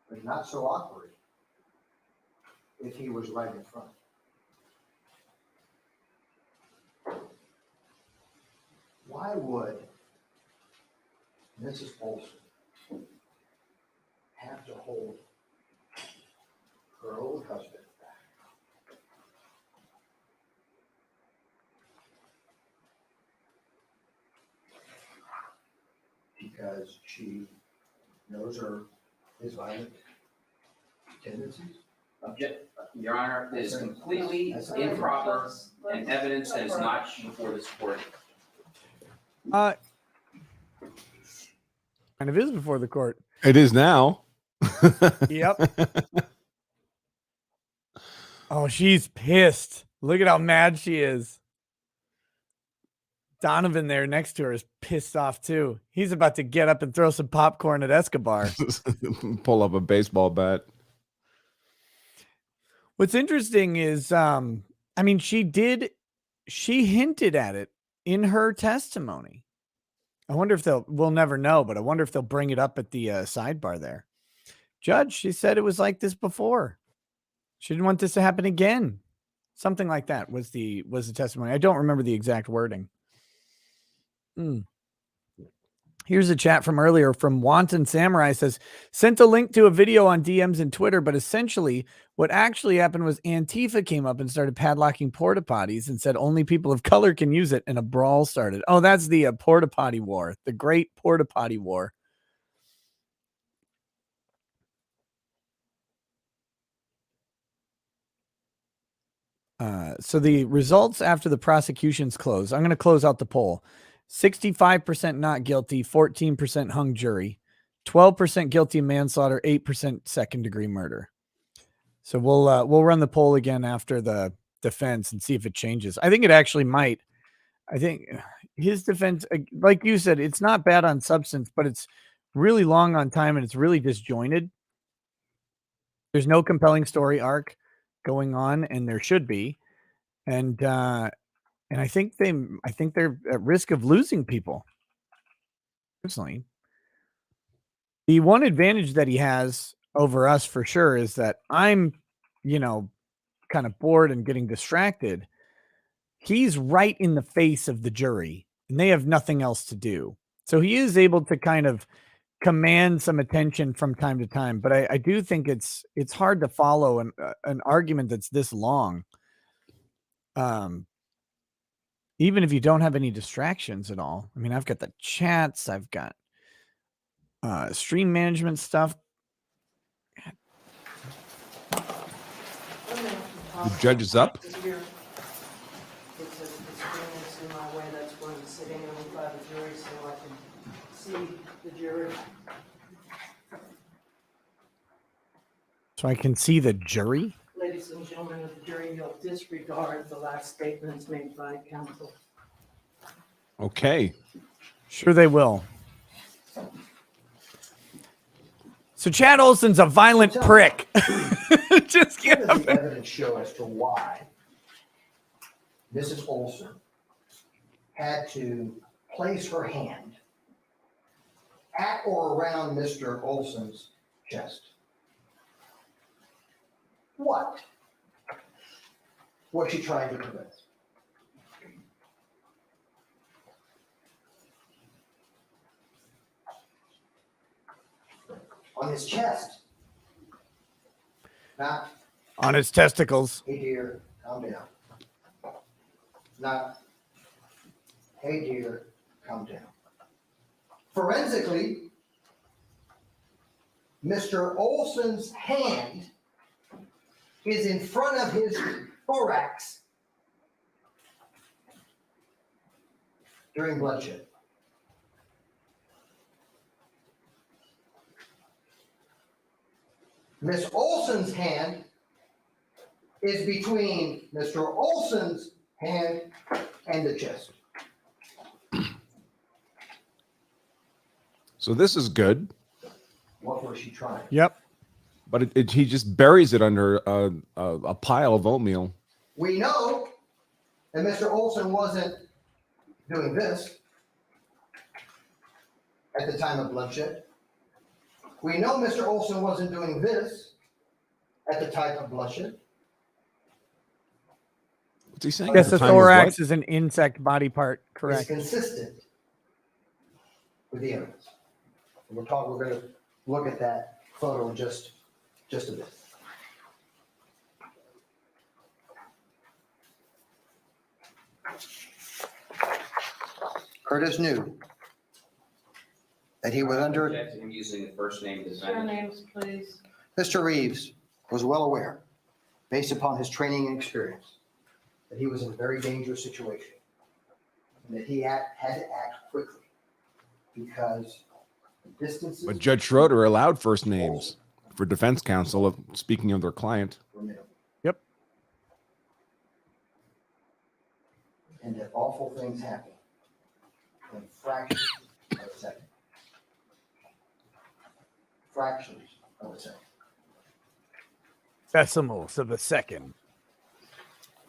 but not so awkward if he was right in front. Why would Mrs. Olson have to hold her own husband back because she knows his violent tendencies? Your Honor, it is completely improper and evidence that is not before this court. Kind of is before the court. It is now. Yep. Oh, she's pissed. Look at how mad she is. Donovan there next to her is pissed off too. He's about to get up and throw some popcorn at Escobar. Pull up a baseball bat. What's interesting is, I mean, she hinted at it in her testimony. I wonder if we'll never know, but I wonder if they'll bring it up at the sidebar there. Judge, she said it was like this before. She didn't want this to happen again. Something like that was the testimony. I don't remember the exact wording. Here's a chat from earlier from Wanton Samurai. Says, sent a link to a video on DMs and Twitter, but essentially what actually happened was Antifa came up and started padlocking porta potties and said only people of color can use it, and a brawl started. Oh, that's the porta potty war, the great porta potty war. So the results after the prosecution's close, I'm going to close out the poll. 65% not guilty, 14% hung jury, 12% guilty of manslaughter, 8% second degree murder. So we'll run the poll again after the defense and see if it changes. I think it actually might. I think his defense, like you said, it's not bad on substance, but it's really long on time and it's really disjointed. There's no compelling story arc going on, and there should be. And I think they're at risk of losing people. Personally, the one advantage that he has over us for sure is that I'm, kind of bored and getting distracted. He's right in the face of the jury and they have nothing else to do. So he is able to kind of command some attention from time to time. But I do think it's hard to follow an argument that's this long. Even if you don't have any distractions at all. I mean, I've got the chats, I've got stream management stuff. The judge is up. So I can see the jury? Ladies and gentlemen of the jury, you'll disregard the last statements made by counsel. Okay. Sure they will. So Chad Olson's a violent prick. Just what does the evidence show as to why Mrs. Olson had to place her hand at or around Mr. Olson's chest? What was she trying to prevent? On his chest. Not on his testicles. Hey dear, calm down. Not hey dear, calm down. Forensically, Mr. Olson's hand is in front of his thorax during bloodshed. Miss Olson's hand is between Mr. Olson's hand and the chest. So this is good. What was she trying? Yep. But he just buries it under a pile of oatmeal. We know that Mr. Olson wasn't doing this at the time of bloodshed. We know Mr. Olson wasn't doing this at the time of bloodshed. What's he saying? Yes, the thorax is an insect body part. It's Correct. consistent with the evidence. We're going to look at that photo in just a bit. Curtis knew that he was under. Object to him using the first name of the defendant. Surnames, please. Mr. Reeves was well aware, based upon his training and experience, that he was in a very dangerous situation and that he had to act quickly because the distances. But Judge Schroeder allowed first names for defense counsel of speaking of their client. were minimal. Yep. And that awful things happen in fractions of a second. Fractions of a second. Decimals of a second.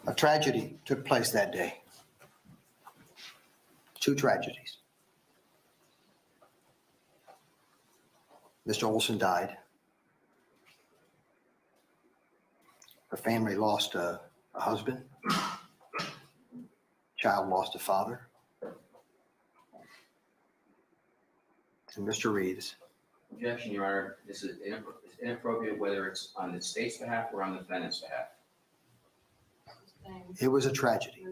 A tragedy took place that day. 2 tragedies. Mr. Olson died. Her family lost a husband. Child lost a father. And Mr. Reeves. Objection, Your Honor. This is inappropriate whether it's on the state's behalf or on the defendant's behalf. It was a tragedy.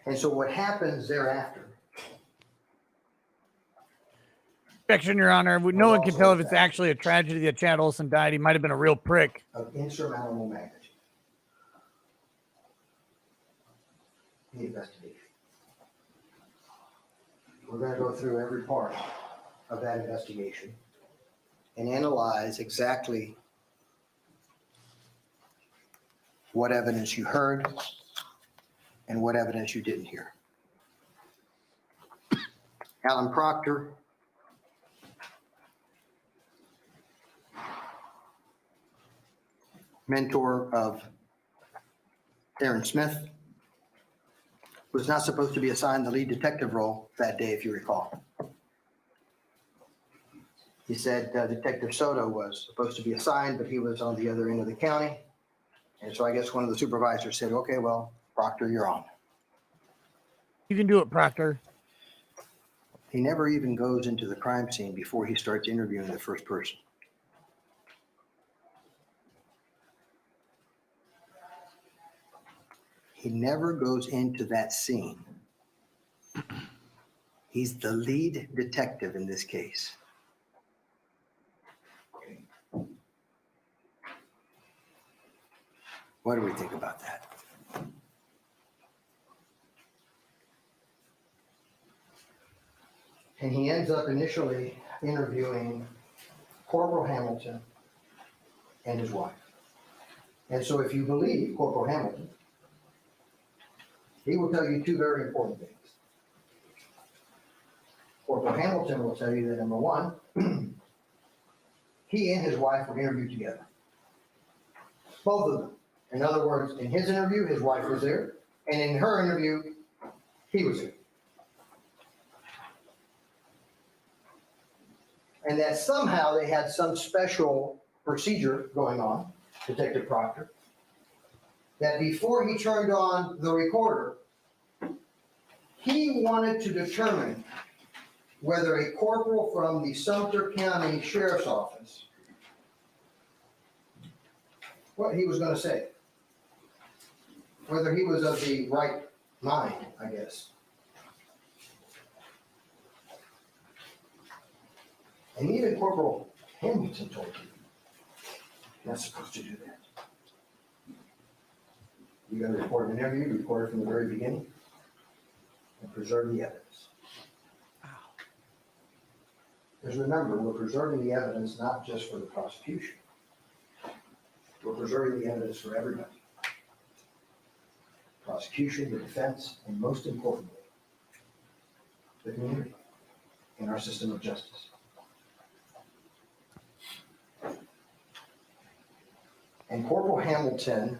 And so what happens thereafter? Objection, Your Honor. No one can tell if it's actually a tragedy that Chad Olson died. He might have been a real prick. Of insurmountable magnitude. The investigation. We're going to go through every part of that investigation and analyze exactly what evidence you heard and what evidence you didn't hear. Alan Proctor, mentor of Aaron Smith, was not supposed to be assigned the lead detective role that day, if you recall. He said Detective Soto was supposed to be assigned, but he was on the other end of the county. And so I guess one of the supervisors said, okay, well, Proctor, you're on. You can do it, Proctor. He never even goes into the crime scene before he starts interviewing the first person. He never goes into that scene. He's the lead detective in this case. What do we think about that? And he ends up initially interviewing Corporal Hamilton and his wife. And so if you believe Corporal Hamilton, he will tell you 2 very important things. Corporal Hamilton will tell you that, number one, he and his wife were interviewed together. Both of them. In other words, in his interview, his wife was there, and in her interview, he was there. And that somehow they had some special procedure going on, Detective Proctor, that before he turned on the recorder, he wanted to determine whether a corporal from the Sumter County Sheriff's Office, what he was going to say, whether he was of the right mind, I guess. And even Corporal Hamilton told you, you're not supposed to do that. You got to report an interview, record it from the very beginning, and preserve the evidence. Because remember, we're preserving the evidence not just for the prosecution. We're preserving the evidence for everybody. Prosecution, the defense, and most importantly, the community in our system of justice. And Corporal Hamilton,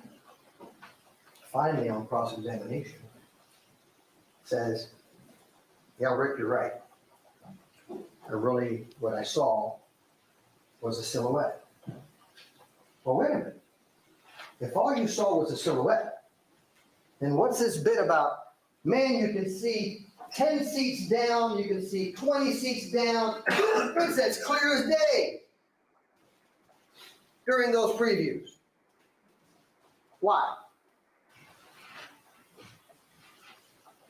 finally on cross-examination, says, yeah, Rick, you're right. Really, what I saw was a silhouette. Well, wait a minute. If all you saw was a silhouette, then what's this bit about, man, you can see 10 seats down, you can see 20 seats down. It's as clear as day during those previews. Why?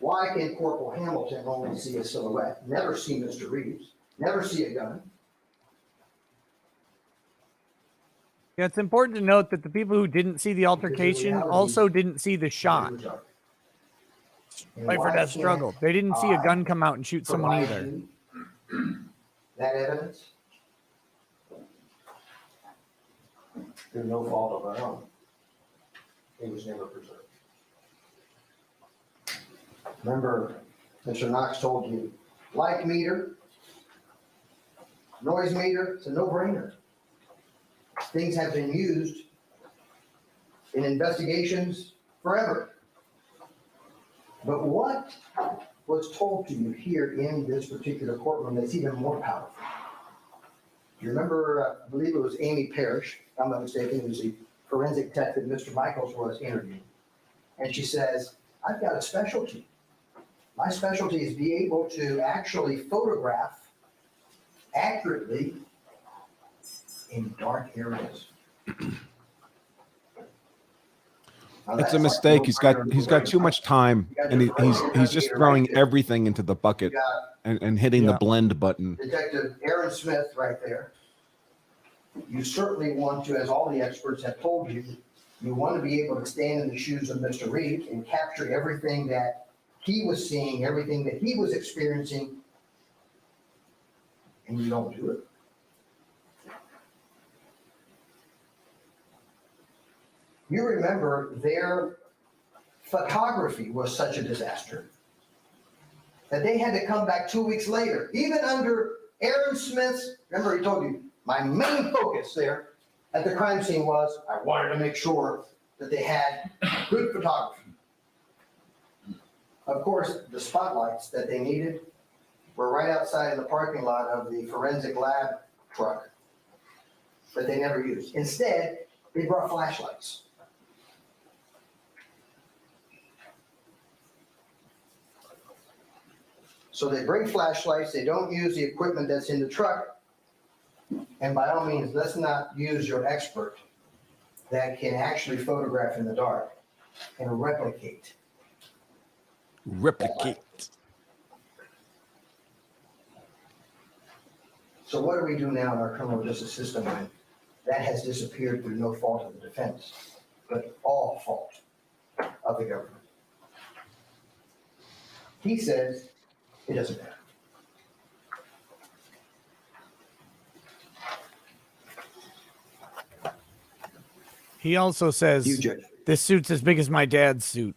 Why can Corporal Hamilton only see a silhouette, never see Mr. Reeves, never see a gun? Yeah, it's important to note that the people who didn't see the altercation also didn't see the shot. Life or death struggle. They didn't see a gun come out and shoot someone either. That evidence, through no fault of our own, it was never preserved. Remember, Mr. Knox told you, like meter, noise meter, it's a no-brainer. Things have been used in investigations forever. But what was told to you here in this particular courtroom that's even more powerful? You remember, I believe it was Amy Parrish, if I'm not mistaken, it was the forensic tech that Mr. Michaels was interviewing. And she says, I've got a specialty. My specialty is be able to actually photograph accurately in dark areas. It's a mistake. He's got too much time, and he's just throwing everything into the bucket and hitting the blend button. Detective Aaron Smith right there. You certainly want to, as all the experts have told you, you want to be able to stand in the shoes of Mr. Reeves and capture everything that he was seeing, everything that he was experiencing, and you don't do it. You remember their photography was such a disaster that they had to come back 2 weeks later, even under Aaron Smith's, remember he told you, my main focus there at the crime scene was I wanted to make sure that they had good photography. Of course, the spotlights that they needed were right outside in the parking lot of the forensic lab truck that they never used. Instead, they brought flashlights. So they bring flashlights, they don't use the equipment that's in the truck. And by all means, let's not use your expert that can actually photograph in the dark and replicate. So what do we do now in our criminal justice system when that has disappeared through no fault of the defense, but all fault of the government? He says it doesn't matter. He also says, this suit's as big as my dad's suit.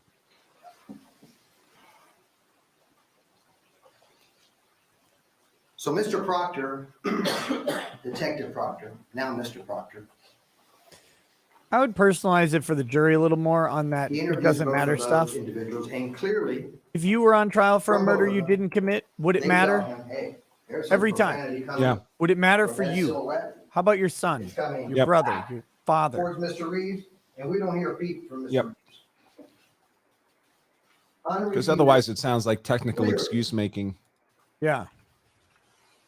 So Mr. Proctor, Detective Proctor, now Mr. Proctor. I would personalize it for the jury a little more on that it doesn't matter stuff. Individuals, and clearly, if you were on trial for a murder you didn't commit, would it matter? Hey, every time. Yeah. Would it matter for you? How about your son, your brother, your father? Towards Mr. Reeves, and we don't hear a beep from Mr. Reeves. Because otherwise it sounds like technical excuse making. Yeah.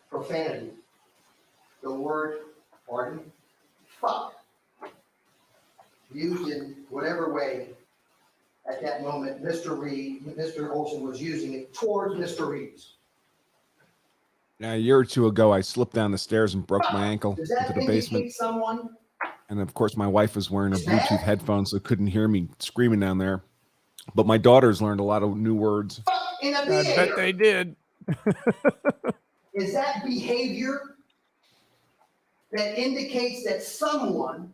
Profanity. The word, pardon, fuck, used in whatever way at that moment Mr. Olson was using it towards Mr. Reeves. Now, a year or two ago, I slipped down the stairs and broke my ankle into the basement. Someone? And of course, my wife was wearing a Bluetooth headphone, so couldn't hear me screaming down there. But my daughters learned a lot of new words. I bet they did. Is that behavior that indicates that someone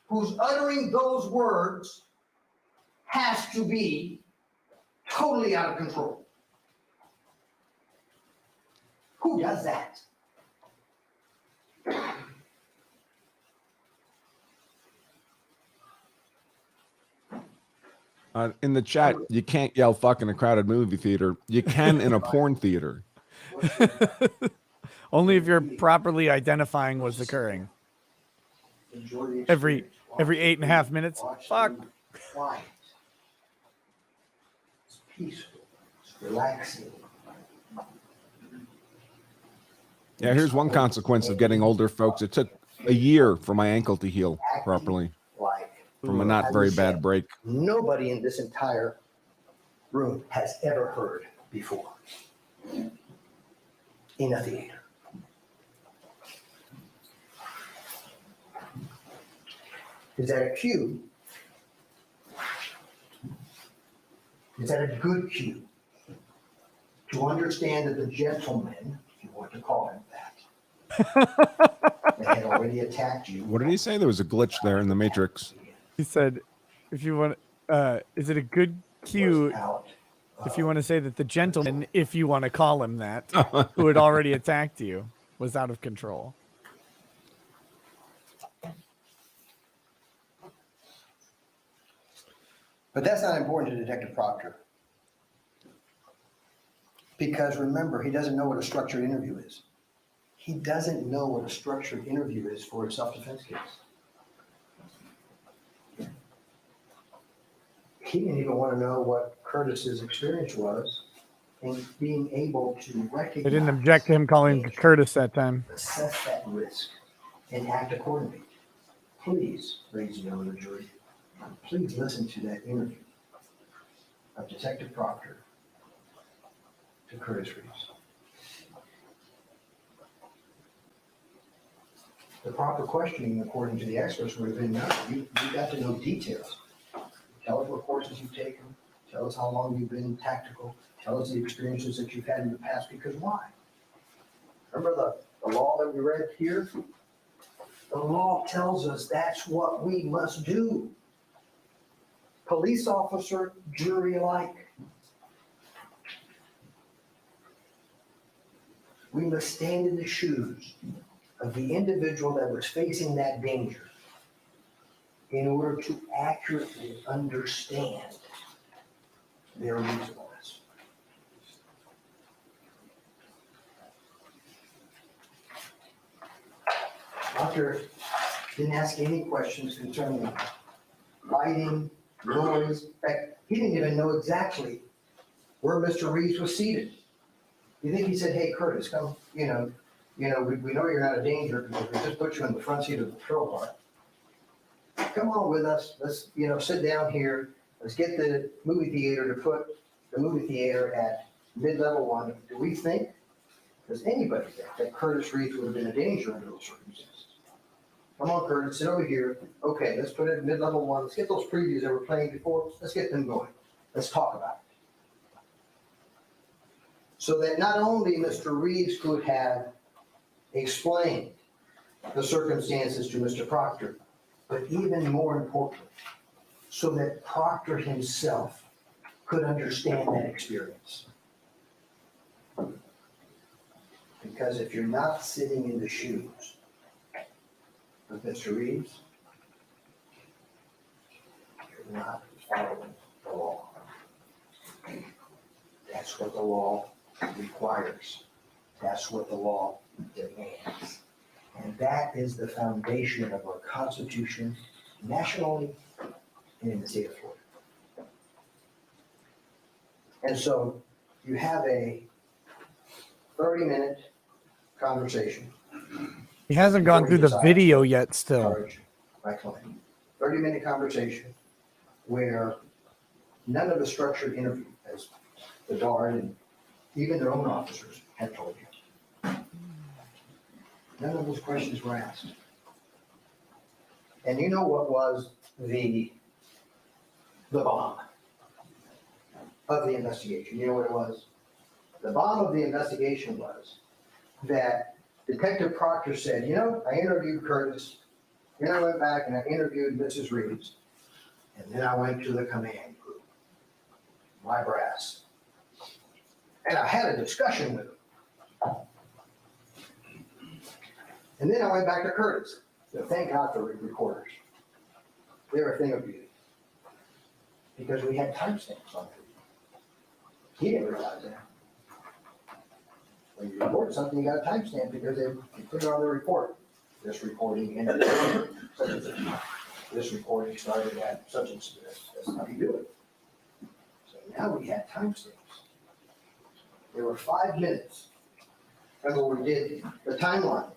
who's uttering those words has to be totally out of control? Who does that? In the chat, you can't yell fuck in a crowded movie theater. You can in a porn theater. Only if you're properly identifying what's occurring. Every 8.5 minutes. Fuck. Quiet. It's peaceful. It's relaxing. Yeah, here's one consequence of getting older, folks. It took a year for my ankle to heal properly from a not very bad break. Nobody in this entire room has ever heard before in a theater. Is that a cue? Is that a good cue to understand that the gentleman, if you want to call him that, that had already attacked you? What did he say? There was a glitch there in the Matrix. He said, if you want, is it a good cue if you want to say that the gentleman, if you want to call him that, who had already attacked you, was out of control? But that's not important to Detective Proctor. Because remember, he doesn't know what a structured interview is. He doesn't know what a structured interview is for a self-defense case. He didn't even want to know what Curtis's experience was in being able to recognize. I didn't object to him calling Curtis that time. Assess that risk and act accordingly. Please, ladies and gentlemen of the jury, please listen to that interview of Detective Proctor to Curtis Reeves. The proper questioning, according to the experts, would have been, no, you got to know details. Tell us what courses you've taken. Tell us how long you've been tactical. Tell us the experiences that you've had in the past, because why? Remember the law that we read here? The law tells us that's what we must do. Police officer, jury alike. We must stand in the shoes of the individual that was facing that danger in order to accurately understand their reasonableness. Doctor didn't ask any questions concerning lighting, noise. In fact, he didn't even know exactly where Mr. Reeves was seated. You think he said, hey, Curtis, come, we know you're not a danger because we just put you in the front seat of the patrol car. Come on with us. Let's, sit down here. Let's get the movie theater to put the movie theater at mid-level 1. Do we think, does anybody think that Curtis Reeves would have been a danger under those circumstances? Come on, Curtis, sit over here. Okay, let's put it at mid-level 1. Let's get those previews that were playing before. Let's get them going. Let's talk about it. So that not only Mr. Reeves could have explained the circumstances to Mr. Proctor, but even more importantly, so that Proctor himself could understand that experience. Because if you're not sitting in the shoes of Mr. Reeves, you're not following the law. That's what the law requires. That's what the law demands. And that is the foundation of our Constitution, nationally and in the state of Florida. And so you have a 30-minute conversation. He hasn't gone through the video yet still. My client. 30-minute conversation where none of the structured interview, as the guard and even their own officers had told you. None of those questions were asked. And you know what was the bomb of the investigation? You know what it was? The bomb of the investigation was that Detective Proctor said, I interviewed Curtis, then I went back and I interviewed Mrs. Reeves, and then I went to the command group, my brass. And I had a discussion with him. And then I went back to Curtis. So thank God for recorders. They're a thing of beauty. Because we had timestamps on it. He didn't realize that. When you record something, you got a timestamp because they put it on the report. This recording ended at such and such. This recording started at such and such. That's how you do it. So now we had timestamps. There were 5 minutes. Remember, we did the timeline.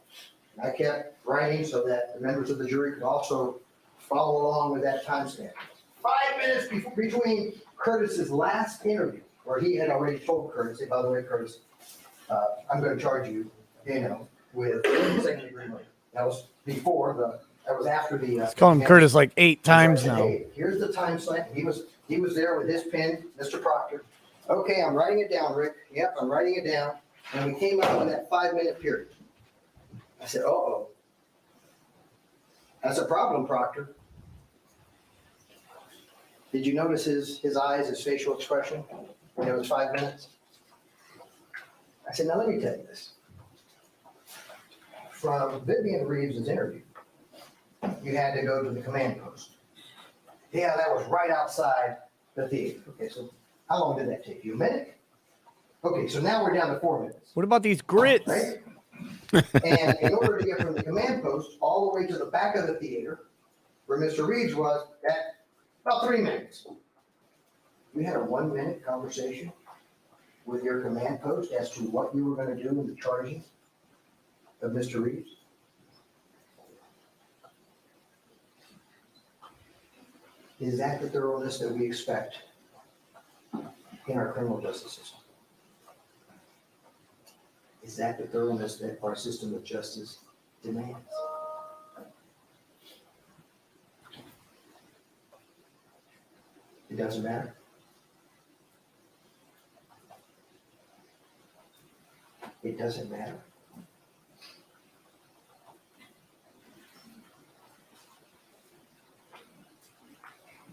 I kept writing so that the members of the jury could also follow along with that timestamp. 5 minutes between Curtis's last interview, where he had already told Curtis, hey, by the way, Curtis, I'm going to charge you, with second-degree murder. That was that was after the. Let's call him Curtis like 8 times now. Hey, here's the time stamp. He was there with his pen, Mr. Proctor. Okay, I'm writing it down, Rick. Yep, I'm writing it down. And we came out in that 5-minute period. I said, uh-oh. That's a problem, Proctor. Did you notice his eyes, his facial expression when it was 5 minutes? I said, now let me tell you this. From Vivian Reeves' interview, you had to go to the command post. Yeah, that was right outside the theater. Okay, so how long did that take you? A minute? Okay, so now we're down to 4 minutes. What about these grits? Right? And in order to get from the command post all the way to the back of the theater, where Mr. Reeves was, that about 3 minutes. You had a 1-minute conversation with your command post as to what you were going to do in the charging of Mr. Reeves. Is that the thoroughness that we expect in our criminal justice system? Is that the thoroughness that our system of justice demands? It doesn't matter. It doesn't matter.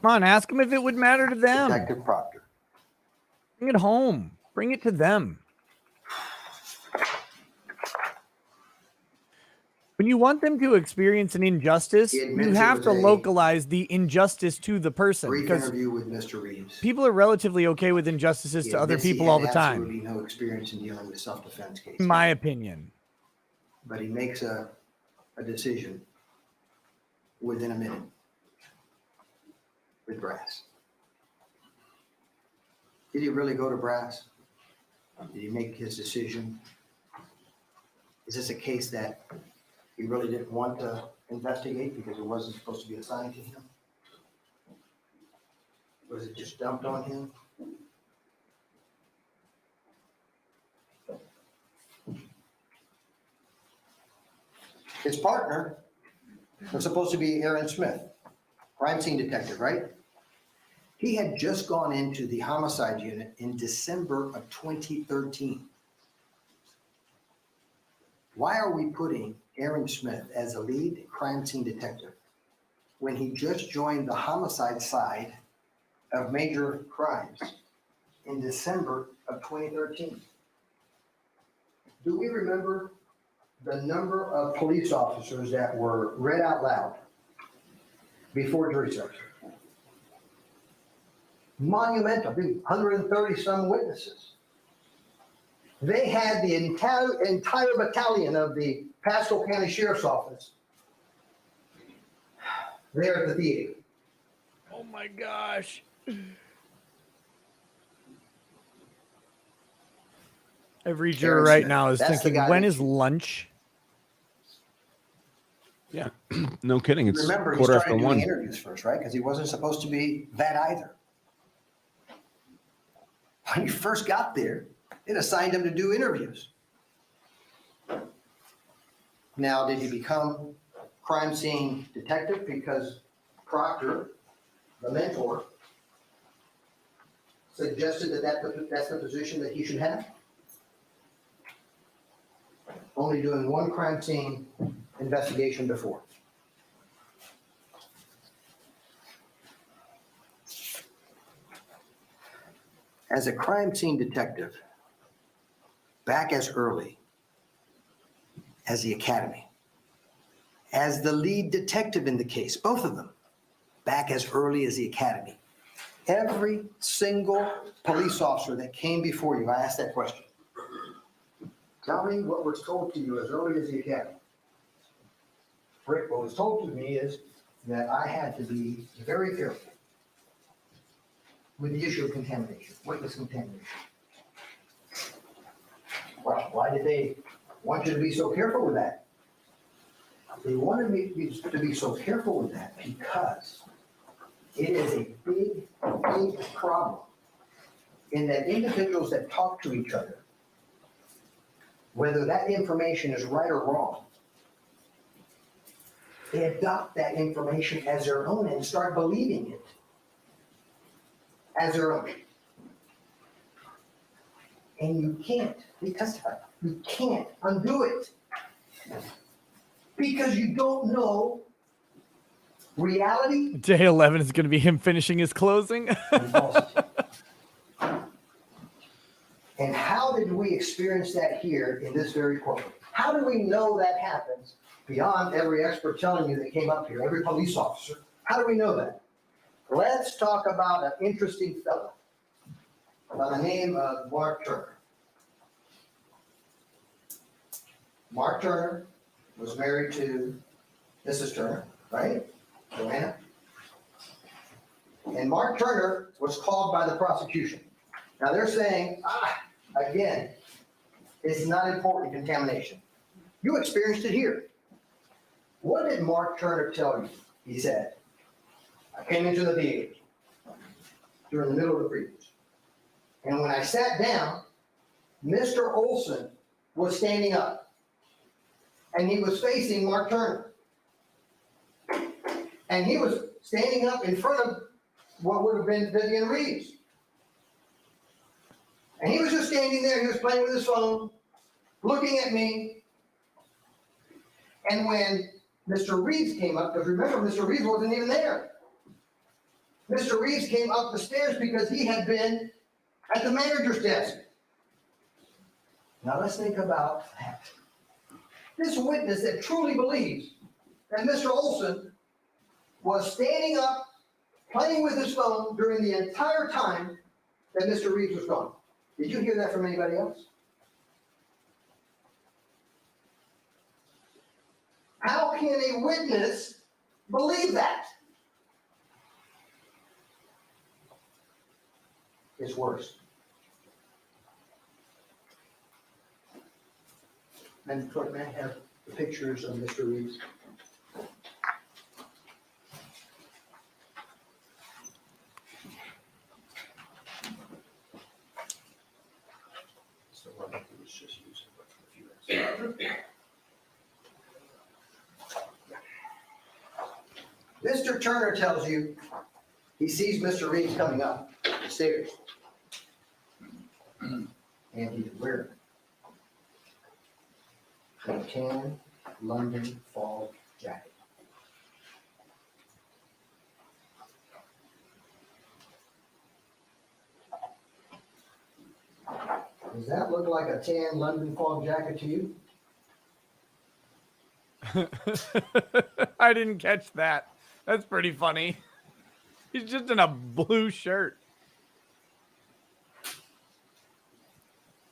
Come on, ask them if it would matter to them. Detective Proctor. Bring it home. Bring it to them. When you want them to experience an injustice, you have to localize the injustice to the person. Brief Because interview with Mr. Reeves. people are relatively okay with injustices to other people all the time. Absolutely no experience in dealing with self-defense cases. In my opinion. But he makes a decision within a minute with brass. Did he really go to brass? Did he make his decision? Is this a case that he really didn't want to investigate because it wasn't supposed to be assigned to him? Was it just dumped on him? His partner was supposed to be Aaron Smith, crime scene detective, right? He had just gone into the homicide unit in December of 2013. Why are we putting Aaron Smith as a lead crime scene detective when he just joined the homicide side of major crimes in December of 2013? Do we remember the number of police officers that were read out loud before jury selection? Monumental, 130 some witnesses. They had the entire battalion of the Pasco County Sheriff's Office there at the theater. Oh my gosh. Every juror right now is thinking, when is lunch? Yeah, no kidding. It's Remember, he quarter started after doing 1. interviews first, right? Because he wasn't supposed to be that either. When he first got there, it assigned him to do interviews. Now, did he become crime scene detective because Proctor, the mentor, suggested that that's the position that he should have? Only doing one crime scene investigation before. As a crime scene detective, back as early as the academy, as the lead detective in the case, both of them, back as early as the academy, every single police officer that came before you, I asked that question. Tell me what was told to you as early as the academy. Rick, what was told to me is that I had to be very careful with the issue of contamination, witness contamination. Well, why did they want you to be so careful with that? They wanted me to be so careful with that because It is a big, big problem in that individuals that talk to each other, whether that information is right or wrong, they adopt that information as their own and start believing it as their own. And you can't, we testified, you can't undo it. Because you don't know reality. Day 11 is going to be him finishing his closing. And falsity. And how did we experience that here in this very courtroom? How do we know that happens beyond every expert telling you that came up here, every police officer? How do we know that? Let's talk about an interesting fellow by the name of Mark Turner. Mark Turner was married to Mrs. Turner, right? Joanna. And Mark Turner was called by the prosecution. Now they're saying, again, it's not important contamination. You experienced it here. What did Mark Turner tell you? He said, I came into the theater during the middle of the previous. And when I sat down, Mr. Olson was standing up. And he was facing Mark Turner. And he was standing up in front of what would have been Vivian Reeves. And he was just standing there. He was playing with his phone, looking at me. And when Mr. Reeves came up, because remember, Mr. Reeves wasn't even there. Mr. Reeves came up the stairs because he had been at the manager's desk. Now let's think about that. This witness that truly believes that Mr. Olson was standing up, playing with his phone during the entire time that Mr. Reeves was gone. Did you hear that from anybody else? How can a witness believe that? It's worse. And may I have the pictures of Mr. Reeves? So what I do is just use it. Mr. Turner tells you he sees Mr. Reeves coming up the stairs. And he's wearing a tan London fall jacket. Does that look like a tan London fall jacket to you? I didn't catch that. That's pretty funny. He's just in a blue shirt.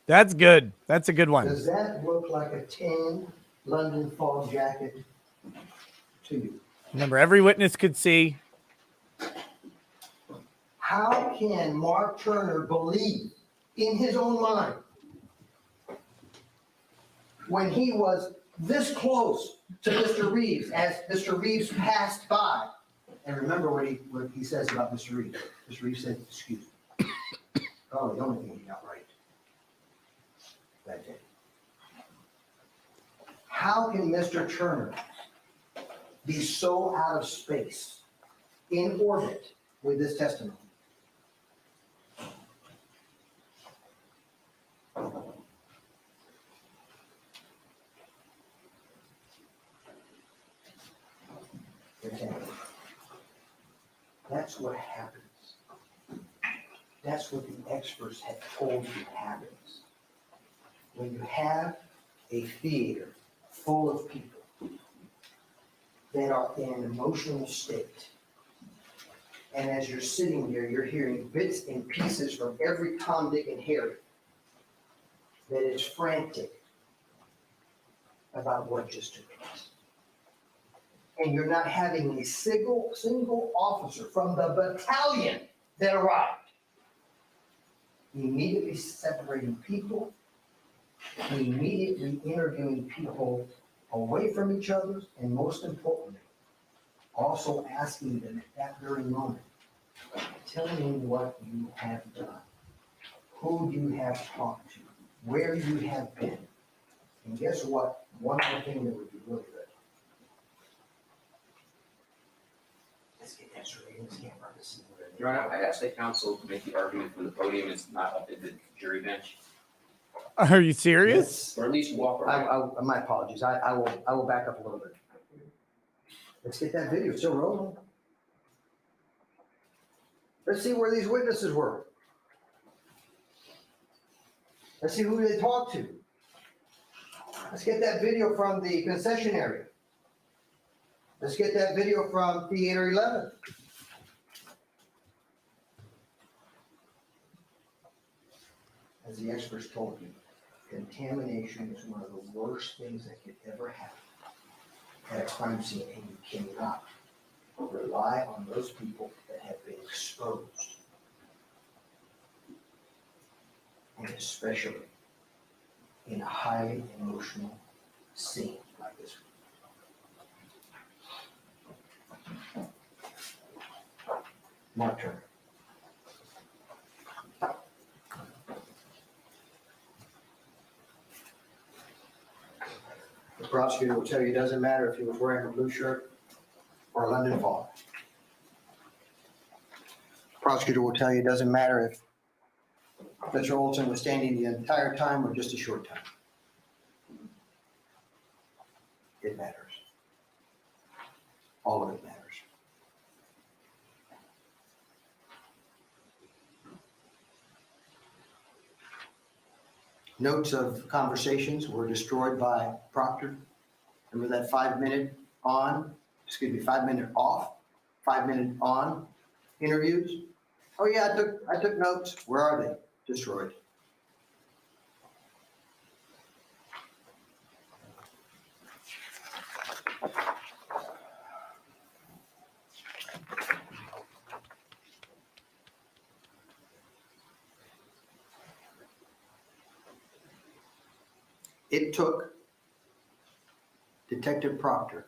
That's good. That's a good one. Does that look like a tan London fall jacket to you? Remember, every witness could see. How can Mark Turner believe in his own mind when he was this close to Mr. Reeves as Mr. Reeves passed by? And remember what he says about Mr. Reeves. Mr. Reeves said, excuse me. Oh, the only thing he got right that day. How can Mr. Turner be so out of space, in orbit with this testimony? Okay. That's what happens. That's what the experts have told you happens. When you have a theater full of people that are in an emotional state, and as you're sitting there, you're hearing bits and pieces from every Tom, Dick, and Harry that is frantic about what just took place. And you're not having a single officer from the battalion that arrived. Immediately separating people, immediately interviewing people away from each other, and most importantly, also asking them at that very moment, Tell me what you have done, who you have talked to, where you have been. And guess what? One more thing that would be really good. Let's get that straight in this camera. Your Honor, I asked the counsel to make the argument from the podium. It's not up at the jury bench, Are you serious? or at least walk around. My apologies. I will back up a little bit. Let's get that video. It's still rolling. Let's see where these witnesses were. Let's see who they talked to. Let's get that video from the concession area. Let's get that video from Theater 11. As the experts told you, contamination is one of the worst things that could ever happen at a crime scene, and you cannot rely on those people that have been exposed. And especially in a highly emotional scene like this one. Mark Turner. The prosecutor will tell you it doesn't matter if he was wearing a blue shirt or a London fog. Prosecutor will tell you it doesn't matter if Mr. Olson was standing the entire time or just a short time. It matters. All of it matters. Notes of conversations were destroyed by Proctor. Remember that 5 minute on, 5 minute off, 5 minute on interviews? Oh yeah, I took notes. Where are they? Destroyed. It took Detective Proctor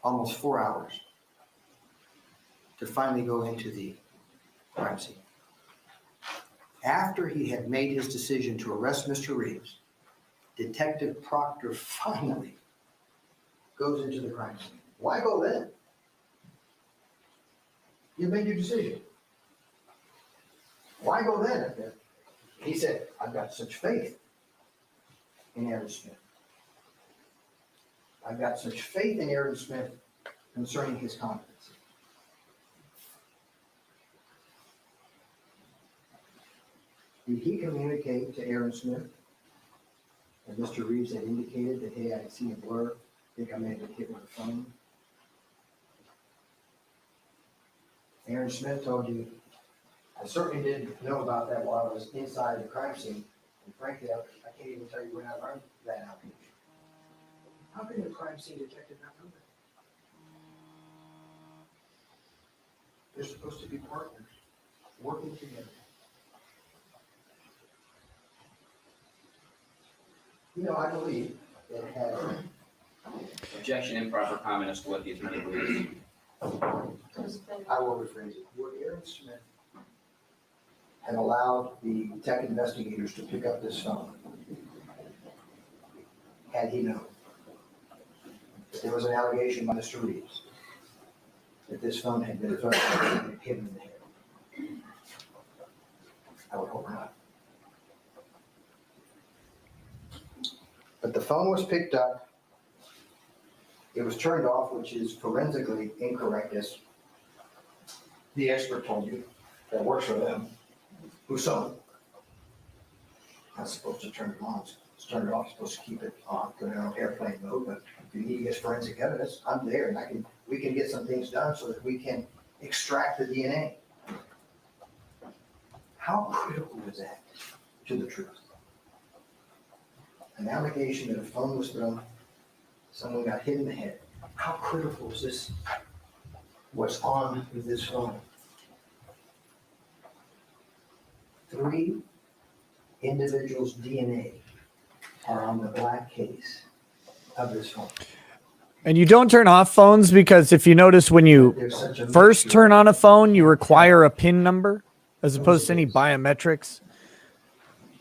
almost 4 hours to finally go into the crime scene. After he had made his decision to arrest Mr. Reeves, Detective Proctor finally goes into the crime scene. Why go then? You made your decision. Why go then? He said, I've got such faith in Aaron Smith. I've got such faith in Aaron Smith concerning his competency. Did he communicate to Aaron Smith that Mr. Reeves had indicated that, hey, I seen a blur, I think I may have been hit with a phone? Aaron Smith told you, I certainly didn't know about that while I was inside the crime scene. And frankly, I can't even tell you when I learned that out. How can a crime scene detective not know that? They're supposed to be partners, working together. You know, I believe that had... Objection, improper comment as to what the attorney believes. I will rephrase it. Would Aaron Smith have allowed the tech investigators to pick up this phone had he known that there was an allegation by Mr. Reeves that this phone had been thrown and hit him in the head? I would hope not. But the phone was picked up. It was turned off, which is forensically incorrect, as the expert told you that works for them. Who saw it? Not supposed to turn it on. It's turned it off. Supposed to keep it on, put it on airplane mode. But if you need to get forensic evidence, I'm there, and we can get some things done so that we can extract the DNA. How critical is that to the truth? An allegation that a phone was thrown, someone got hit in the head. How critical is this? What's on with this phone? 3 individuals' DNA are on the black case of this phone. And you don't turn off phones because if you notice when you There's such a first mixture. turn on a phone, you require a PIN number as opposed to any biometrics.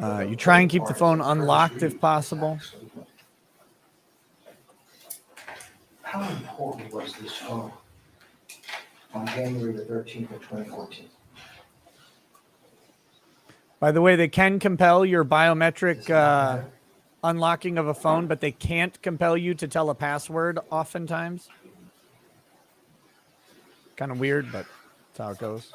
You try and keep the phone unlocked if possible. How important was this phone on January the 13th of 2014? By the way, they can compel your biometric unlocking of a phone, but they can't compel you to tell a password oftentimes. Kind of weird, but that's how it goes.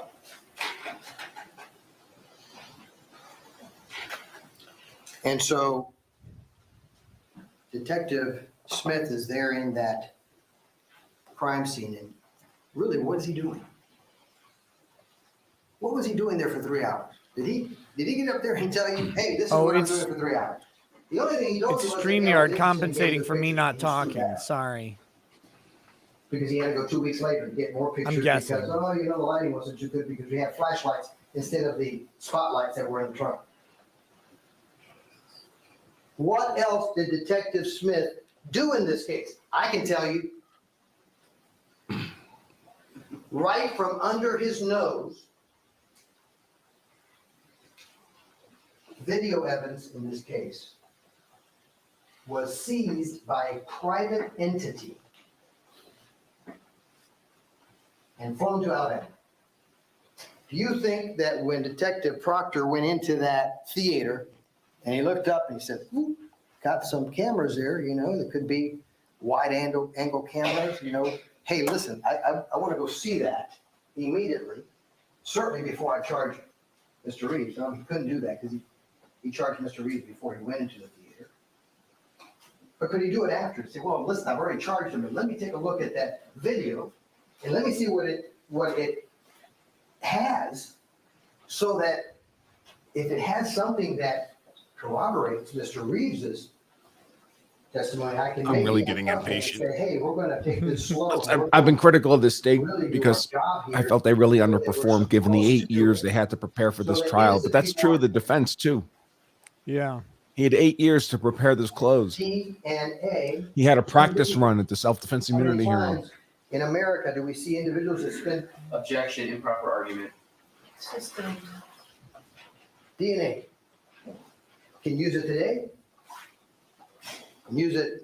And so Detective Smith is there in that crime scene, and really, what is he doing? What was he doing there for 3 hours? Did he get up there and tell you, hey, this is what I'm doing for 3 hours? The only thing he told It's you was that, StreamYard this compensating is for me not pictures. He just threw talking. that. Sorry. Because he had to go 2 weeks later to get more pictures. guessing. Because, oh, the lighting wasn't too good because we had flashlights instead of the spotlights that were in the trunk. What else did Detective Smith do in this case? I can tell you. Right from under his nose, video evidence in this case was seized by a private entity and flown to Alabama. Do you think that when Detective Proctor went into that theater and he looked up and he said, "Ooh, got some cameras there, that could be wide angle cameras, hey, listen, I want to go see that immediately, certainly before I charge Mr. Reeves." No, he couldn't do that because he charged Mr. Reeves before he went into the theater. But could he do it after? Say, well, listen, I've already charged him, but let me take a look at that video and let me see what it has, so that if it has something that corroborates Mr. Reeves's testimony, I can. I'm make really it getting up and impatient. Say, hey, we're going to take this slow. I've been critical of this state Really do because our job I here felt they really the way that we're underperformed given the supposed 8 to do years it. they had to prepare for this So that trial. innocent But that's people true of the defense too. Yeah. He had 8 years to prepare this close. T&A. He had a practice run at the self-defense How many immunity hearing. times in America do we see individuals that spend Objection, improper argument. DNA? Can use it today? Can use it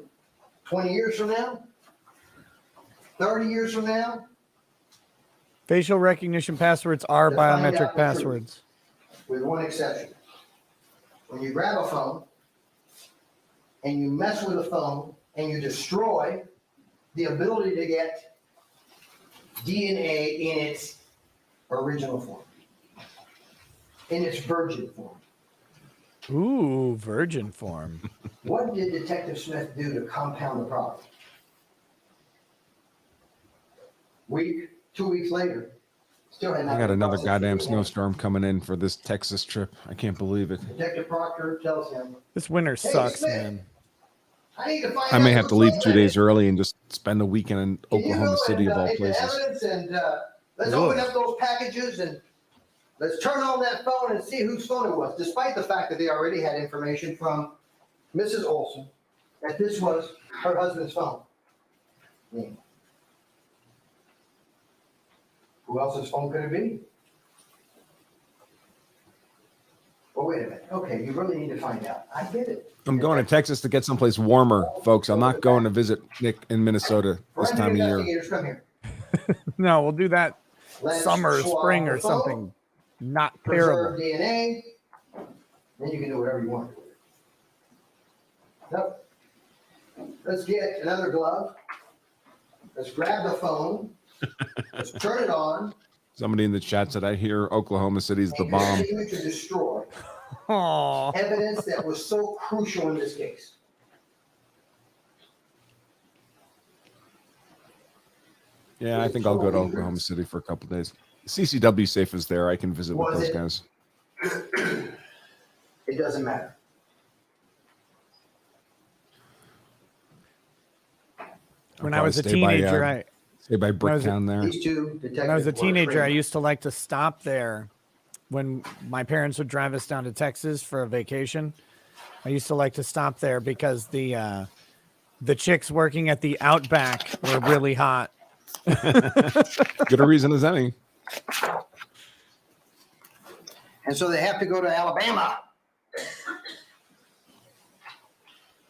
20 years from now? 30 years from now? Facial recognition passwords are To find out biometric the truth. passwords. With one exception. When you grab a phone and you mess with a phone and you destroy the ability to get DNA in its original form, in its virgin form. Ooh, virgin form. What did Detective Smith do to compound the problem? 2 weeks later, still had not I got been another processed goddamn DNA. snowstorm coming in for this Texas trip. I can't believe it. Detective Proctor tells him, This winter Hey, sucks, Smith, man. I need to find I out may have who to leave stole 2 that. days early and just spend a weekend in Can you Oklahoma go City and, of all get the places. evidence and let's Ugh. open up those packages and let's turn on that phone and see whose phone it was, despite the fact that they already had information from Mrs. Olson that this was her husband's phone. Who else's phone could it be? Well, wait a minute. Okay, you really need to find out. I get it. I'm going to Texas to get someplace warmer, folks. I'm not going to visit Nick in Minnesota this Forensic time of year. investigators, come here. No, we'll do that Let's summer, swab spring, the or phone, something not preserve terrible. DNA, then you can do whatever you want. So, let's get another glove. Let's grab the phone. Let's turn it on. Somebody in the chat said, I hear Oklahoma City's the And bomb. continue to destroy Aw. evidence that was so crucial in this case. Yeah, I think I'll go to Oklahoma City for a couple days. CCW safe is there. I can visit with Was those it? guys. It doesn't matter. When I'll I was a probably stay by, teenager, stay by when I was a- Bricktown there. These two detectives when I was a were teenager, I trained. used to like to stop there when my parents would drive us down to Texas for a vacation. I used to like to stop there because the the chicks working at the Outback were really hot. Good a reason as any. And so they have to go to Alabama.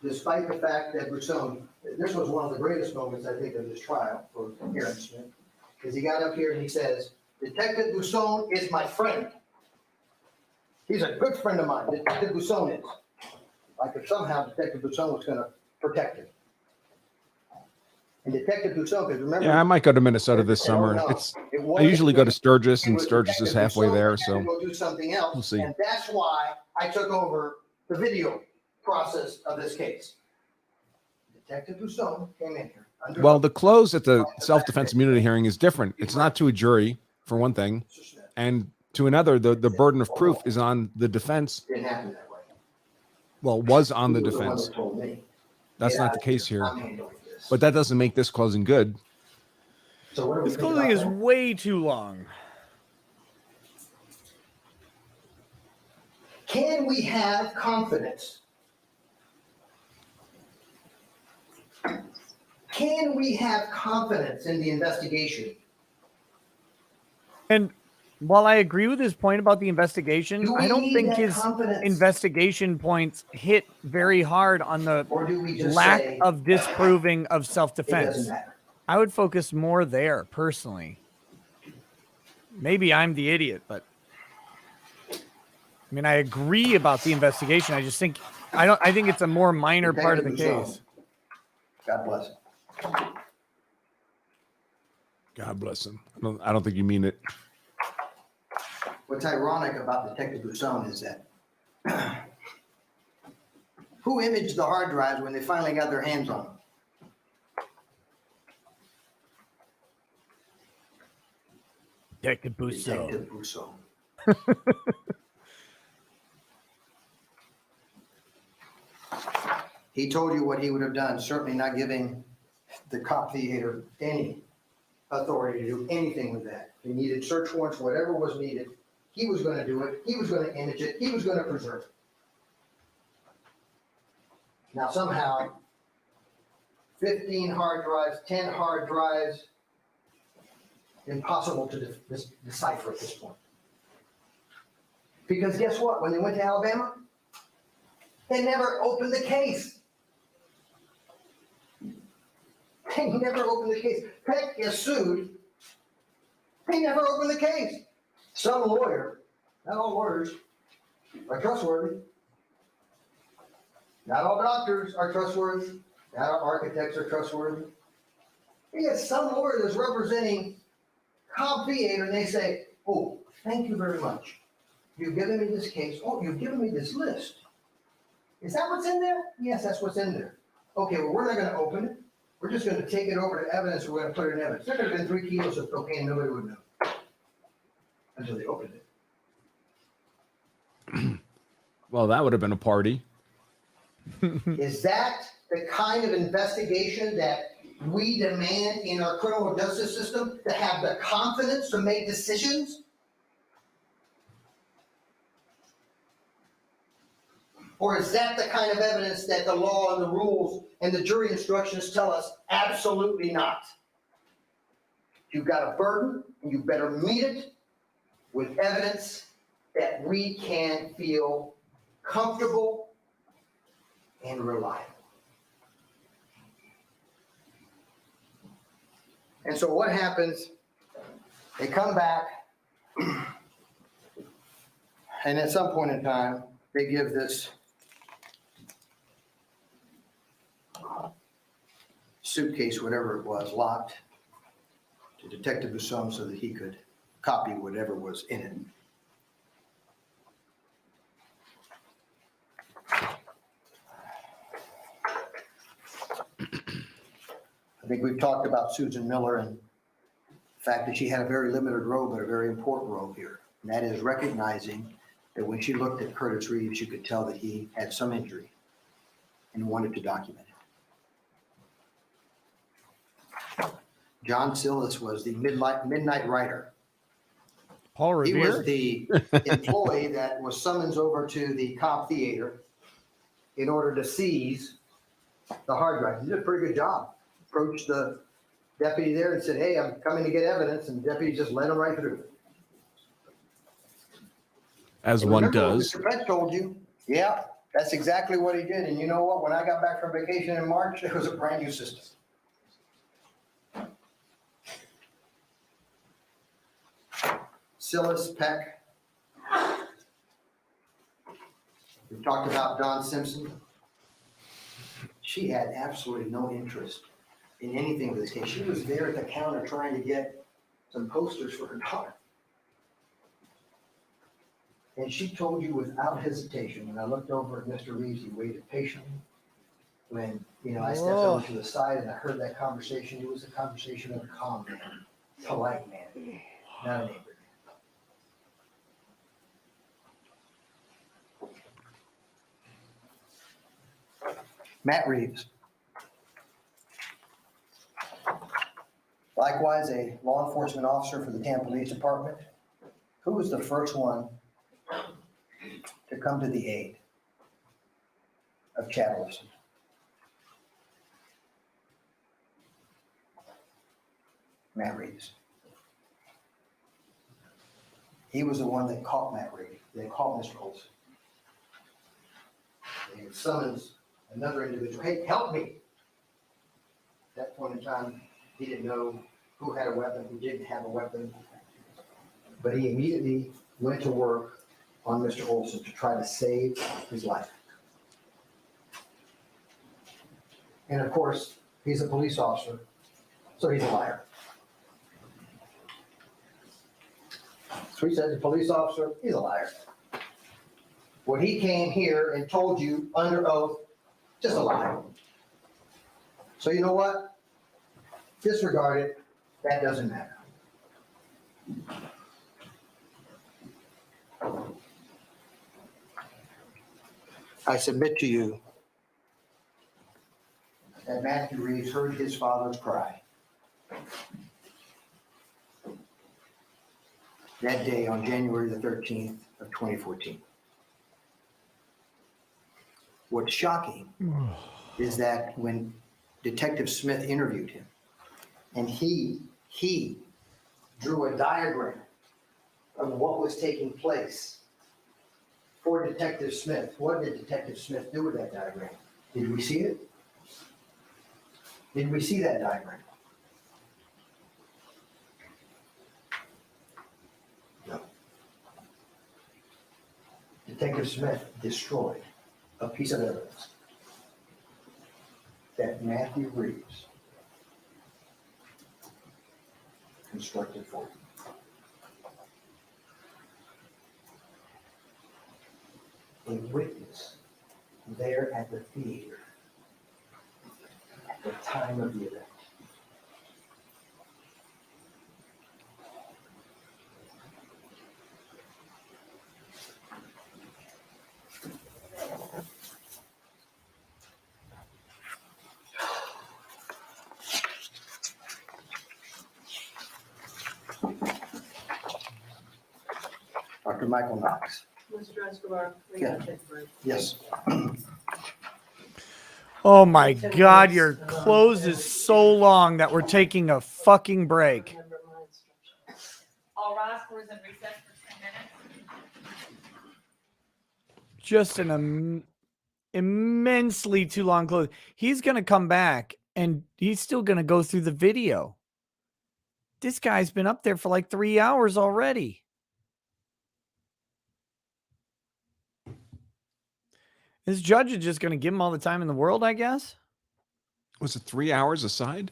Despite the fact that Broussard, this was one of the greatest moments, I think, of this trial for Aaron Smith, because he got up here and he says, Detective Broussard is my friend. He's a good friend of mine, Detective Broussard is. Like if somehow Detective Broussard was going to protect him. And Detective Broussard, because remember... Yeah, I might go to Minnesota this summer. I usually go to Sturgis, and Sturgis is halfway there, so go do something else, we'll see. And that's why I took over the video process of this case. Detective Broussard came in here. Well, the close at the self-defense immunity hearing is different. It's not to a jury, for one thing, and to another, the burden of proof is on the defense. Didn't happen that way. Well, was on the You were one defense. that told me. That's Get not out the of here. case here. I'm handling this. But that doesn't make this closing good. So what do we This think closing about is that? way too long. Can we have confidence? Can we have confidence in the investigation? And while I agree with his point about the investigation, Do we I don't need think that his confidence? investigation points hit very hard on the Or do we just lack say, of disproving of it doesn't self-defense. matter? I would focus more there personally. Maybe I'm the idiot, but I mean, I agree about the investigation. I just think I think it's a more minor part of the case. God bless him. God bless him. I don't think you mean it. What's ironic about Detective Broussard is that who imaged the hard drives when they finally got their hands on them? Detective Broussard. Detective Broussard. He told you what he would have done, certainly not giving the cop theater any authority to do anything with that. He needed search warrants, whatever was needed. He was going to do it. He was going to image it. He was going to preserve it. Now somehow, 15 hard drives, 10 hard drives, impossible to decipher at this point. Because guess what? When they went to Alabama, they never opened the case. They never opened the case. Peck is sued. They never opened the case. Some lawyer, not all lawyers are trustworthy. Not all doctors are trustworthy. Not all architects are trustworthy. You get some lawyer that's representing Cobb Theater and they say, oh, thank you very much. You've given me this case. Oh, you've given me this list. Is that what's in there? Yes, that's what's in there. Okay, well, we're not going to open it. We're just going to take it over to evidence. We're going to put it in evidence. There could have been 3 kilos of cocaine. Nobody would know until they opened it. Well, that would have been a party. Is that the kind of investigation that we demand in our criminal justice system, to have the confidence to make decisions? Or is that the kind of evidence that the law and the rules and the jury instructions tell us absolutely not? You've got a burden, and you better meet it with evidence that we can feel comfortable and reliable. And so what happens, they come back, and at some point in time, they give this suitcase, whatever it was, locked to Detective Broussard so that he could copy whatever was in it. I think we've talked about Susan Miller and the fact that she had a very limited role, but a very important role here. And that is recognizing that when she looked at Curtis Reeves, you could tell that he had some injury and wanted to document it. John Sillis was the midnight rider. Paul Revere? He was the employee that was summoned over to the Cobb Theater in order to seize the hard drive. He did a pretty good job. Approached the deputy there and said, hey, I'm coming to get evidence. And the deputy just let him right through. As And one remember what does. Mr. Pence told you. Yeah, that's exactly what he did. And you know what? When I got back from vacation in March, it was a brand new system. Silas Peck. We talked about Don Simpson. She had absolutely no interest in anything with this case. She was there at the counter trying to get some posters for her daughter. And she told you without hesitation, when I looked over at Mr. Reeves, he waited patiently. When, I stepped over to the side and I heard that conversation, it was a conversation of a calm man, polite man, not an angry man. Matt Reeves. Likewise, a law enforcement officer for the Tampa Police Department. Who was the first one to come to the aid of Chad Olson? Matt Reeves. He was the one that caught Matt Reeves. They caught Mr. Olson. They summons another individual. Hey, help me. At that point in time, he didn't know who had a weapon, who didn't have a weapon. But he immediately went to work on Mr. Olson to try to save his life. And of course, he's a police officer, so he's a liar. So he says, a police officer, he's a liar. What he came here and told you under oath, just a lie. So you know what? Disregard it. That doesn't matter. I submit to you that Matthew Reeves heard his father's cry that day on January the 13th of 2014. What's shocking is that when Detective Smith interviewed him, and he drew a diagram of what was taking place for Detective Smith. What did Detective Smith do with that diagram? Did we see it? Did we see that diagram? No. Detective Smith destroyed a piece of evidence that Matthew Reeves constructed for him. A witness there at the theater at the time of the event. Dr. Michael Knox. Mr. Escobar, we Yeah. gotta take a break. Yes. Oh my God, your close is so long that we're taking a fucking break. Remember my instructions. All rise, court is in recess for 10 minutes. Just an immensely too long close. He's going to come back and he's still going to go through the video. This guy's been up there for like 3 hours already. This judge is just going to give him all the time in the world, I guess. Was it 3 hours aside?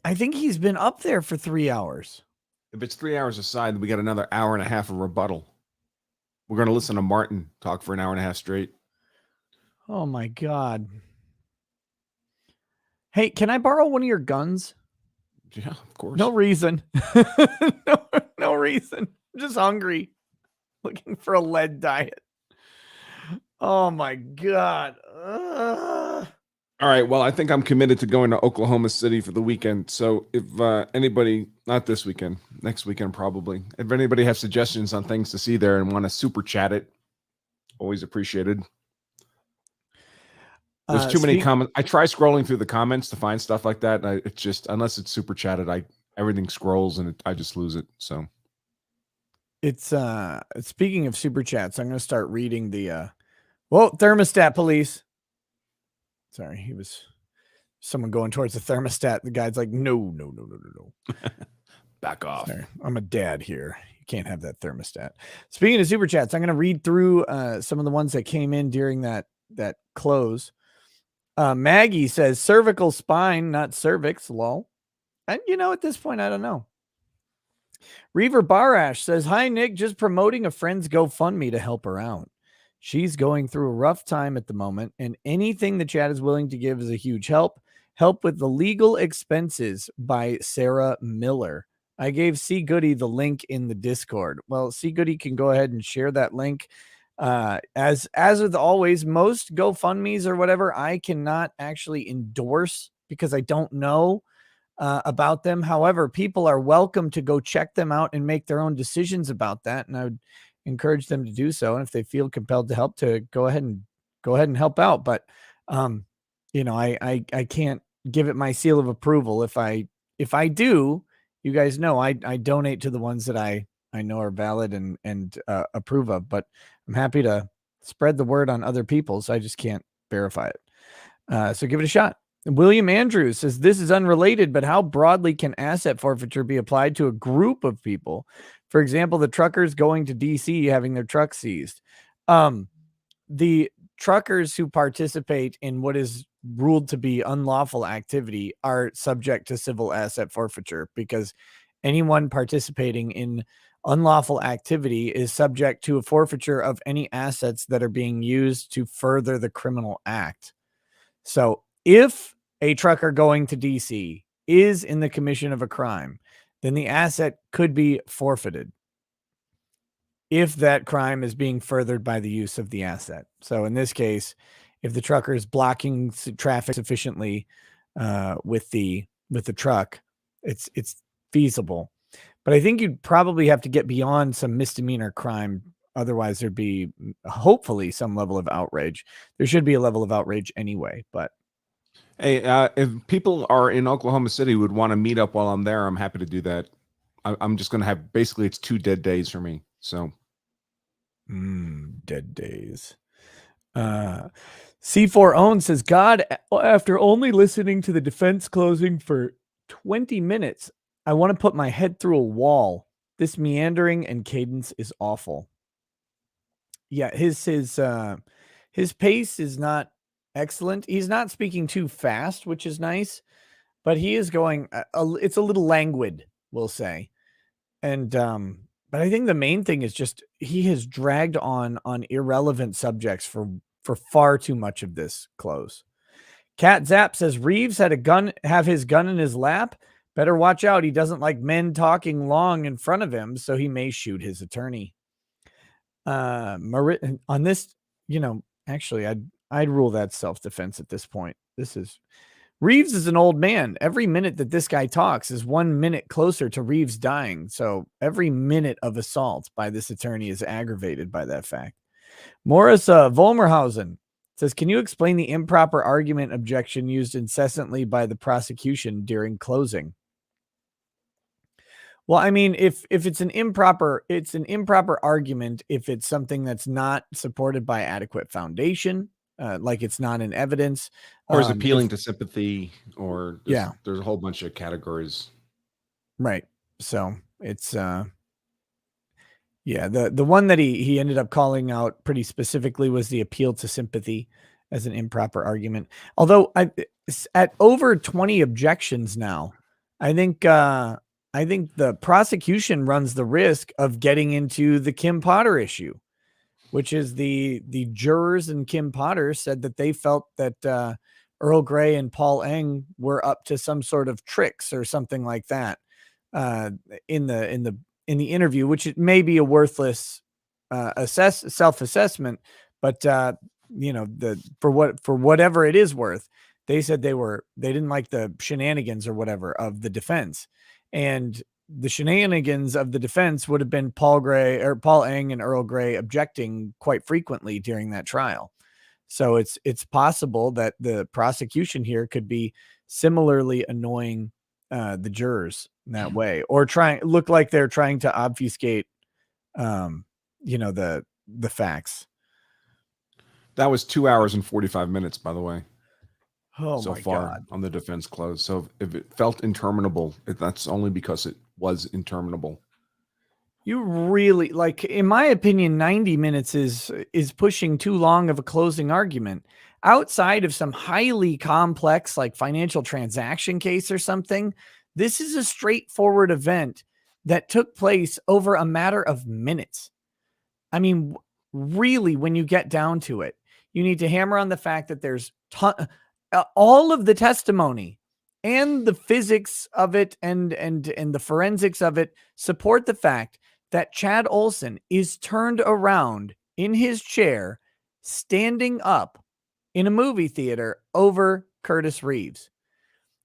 I think he's been up there for 3 hours. If it's 3 hours aside, we got another hour and a half of rebuttal. We're going to listen to Martin talk for an hour and a half straight. Oh my God. Hey, can I borrow one of your guns? Yeah, of course. No reason. no reason. I'm just hungry. Looking for a lead diet. Oh my God. All right. Well, I think I'm committed to going to Oklahoma City for the weekend. So if anybody, not this weekend, next weekend probably, if anybody has suggestions on things to see there and want to super chat it, always appreciated. There's too many comments. I try scrolling through the comments to find stuff like that. And it's just, unless it's super chatted, everything scrolls and I just lose it. So it's speaking of super chats, I'm going to start reading the thermostat police. Sorry, he was someone going towards the thermostat. The guy's like, no. Back off. Sorry, I'm a dad here. You can't have that thermostat. Speaking of super chats, I'm going to read through some of the ones that came in during that close. Maggie says cervical spine, not cervix, lol. And at this point, I don't know. Reaver Barash says, hi, Nick, just promoting a friend's GoFundMe to help her out. She's going through a rough time at the moment, and anything the chat is willing to give is a huge help. Help with the legal expenses by Sarah Miller. I gave C. Goody the link in the Discord. Well, C. Goody can go ahead and share that link. As with always, most GoFundMes or whatever, I cannot actually endorse because I don't know about them. However, people are welcome to go check them out and make their own decisions about that. And I would encourage them to do so. And if they feel compelled to help, to go ahead and help out. But, I can't give it my seal of approval. If I do, you guys know, I donate to the ones that I know are valid and approve of, but I'm happy to spread the word on other people's. I just can't verify it. So give it a shot. William Andrews says, this is unrelated, but how broadly can asset forfeiture be applied to a group of people? For example, the truckers going to DC having their truck seized. The truckers who participate in what is ruled to be unlawful activity are subject to civil asset forfeiture, because anyone participating in unlawful activity is subject to a forfeiture of any assets that are being used to further the criminal act. So if a trucker going to DC is in the commission of a crime, then the asset could be forfeited if that crime is being furthered by the use of the asset. So in this case, if the trucker is blocking traffic sufficiently with the truck, it's feasible. But I think you'd probably have to get beyond some misdemeanor crime. Otherwise, there'd be hopefully some level of outrage. There should be a level of outrage anyway. But hey, if people are in Oklahoma City would want to meet up while I'm there, I'm happy to do that. I'm just going to have, basically, it's 2 dead days for me. So dead days. C4 Own says, God, after only listening to the defense closing for 20 minutes, I want to put my head through a wall. This meandering and cadence is awful. Yeah, his pace is not excellent. He's not speaking too fast, which is nice, but he is going, it's a little languid, we'll say. And, but I think the main thing is just, he has dragged on irrelevant subjects for far too much of this close. Cat Zap says, Reeves have his gun in his lap. Better watch out. He doesn't like men talking long in front of him, so he may shoot his attorney. On this, actually, I'd rule that self-defense at this point. Reeves is an old man. Every minute that this guy talks is 1 minute closer to Reeves dying. So every minute of assault by this attorney is aggravated by that fact. Morris Volmerhausen says, can you explain the improper argument objection used incessantly by the prosecution during closing? Well, I mean, if it's an improper argument if it's something that's not supported by adequate foundation, like it's not in evidence, or is appealing to sympathy, or there's a whole bunch of categories. Right. So it's the one that he ended up calling out pretty specifically was the appeal to sympathy as an improper argument. Although at over 20 objections now, I think the prosecution runs the risk of getting into the Kim Potter issue, which is the jurors and Kim Potter said that they felt that Earl Grey and Paul Eng were up to some sort of tricks or something like that in the interview, which it may be a worthless self-assessment, but for whatever it is worth, they said they didn't like the shenanigans or whatever of the defense. And the shenanigans of the defense would have been Paul Eng and Earl Grey objecting quite frequently during that trial. So it's possible that the prosecution here could be similarly annoying the jurors in that way, or look like they're trying to obfuscate, the facts. That was 2 hours and 45 minutes, by the way. Oh so my far God. on the defense close. So if it felt interminable, that's only because it was interminable. You really, like, in my opinion, 90 minutes is pushing too long of a closing argument. Outside of some highly complex, like financial transaction case or something, this is a straightforward event that took place over a matter of minutes. I mean, really, when you get down to it, you need to hammer on the fact that there's all of the testimony and the physics of it and the forensics of it support the fact that Chad Olson is turned around in his chair, standing up in a movie theater over Curtis Reeves.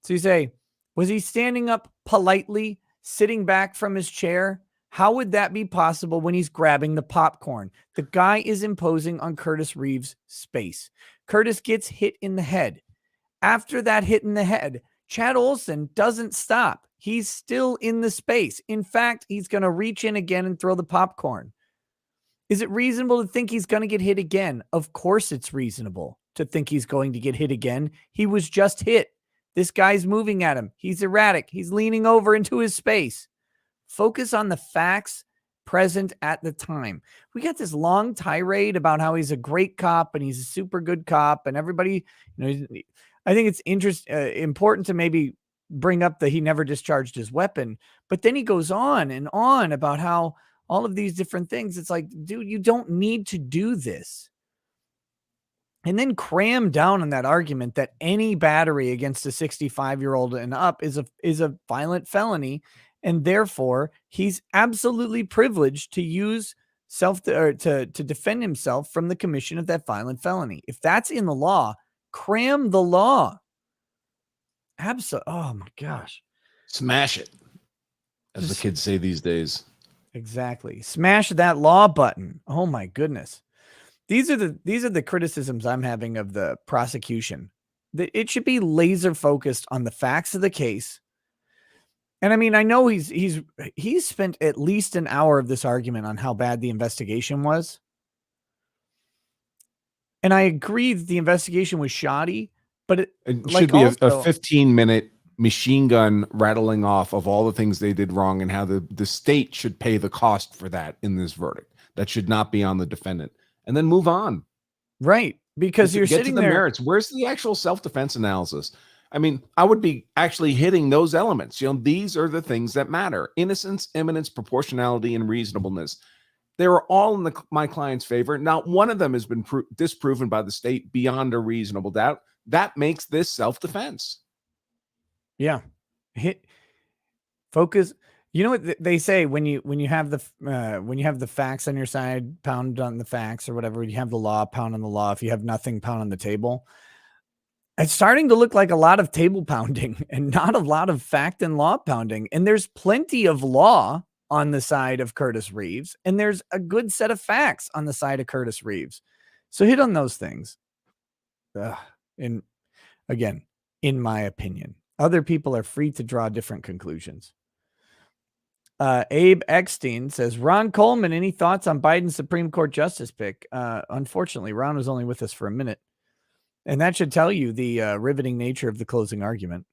So you say, was he standing up politely, sitting back from his chair? How would that be possible when he's grabbing the popcorn? The guy is imposing on Curtis Reeves' space. Curtis gets hit in the head. After that hit in the head, Chad Olson doesn't stop. He's still in the space. In fact, he's going to reach in again and throw the popcorn. Is it reasonable to think he's going to get hit again? Of course it's reasonable to think he's going to get hit again. He was just hit. This guy's moving at him. He's erratic. He's leaning over into his space. Focus on the facts present at the time. We got this long tirade about how he's a great cop and he's a super good cop, and everybody, I think it's important to maybe bring up that he never discharged his weapon, but then he goes on and on about how all of these different things. It's like, dude, you don't need to do this. And then cram down on that argument that any battery against a 65-year-old and up is a violent felony, and therefore he's absolutely privileged to use to defend himself from the commission of that violent felony. If that's in the law, cram the law. Absolutely. Oh my gosh. Smash it, as the kids say these days. Exactly. Smash that law button. Oh my goodness. These are the criticisms I'm having of the prosecution. That it should be laser focused on the facts of the case. And I mean, I know he's spent at least an hour of this argument on how bad the investigation was. And I agree that the investigation was shoddy, but it should be a 15-minute machine gun rattling off of all the things they did wrong and how the state should pay the cost for that in this verdict. That should not be on the defendant. And then move on. Right. Because you're sitting there. Merits. Where's the actual self-defense analysis? I mean, I would be actually hitting those elements. These are the things that matter. Innocence, imminence, proportionality, and reasonableness. They were all in my client's favor. Not one of them has been disproven by the state beyond a reasonable doubt. That makes this self-defense. Yeah. Focus. You know what they say when you have the facts on your side, pound on the facts or whatever. You have the law, pound on the law. If you have nothing, pound on the table. It's starting to look like a lot of table pounding and not a lot of fact and law pounding. And there's plenty of law on the side of Curtis Reeves, and there's a good set of facts on the side of Curtis Reeves. So hit on those things. And again, in my opinion, other people are free to draw different conclusions. Abe Eckstein says, Ron Coleman, any thoughts on Biden's Supreme Court justice pick? Unfortunately, Ron was only with us for a minute. And that should tell you the riveting nature of the closing argument.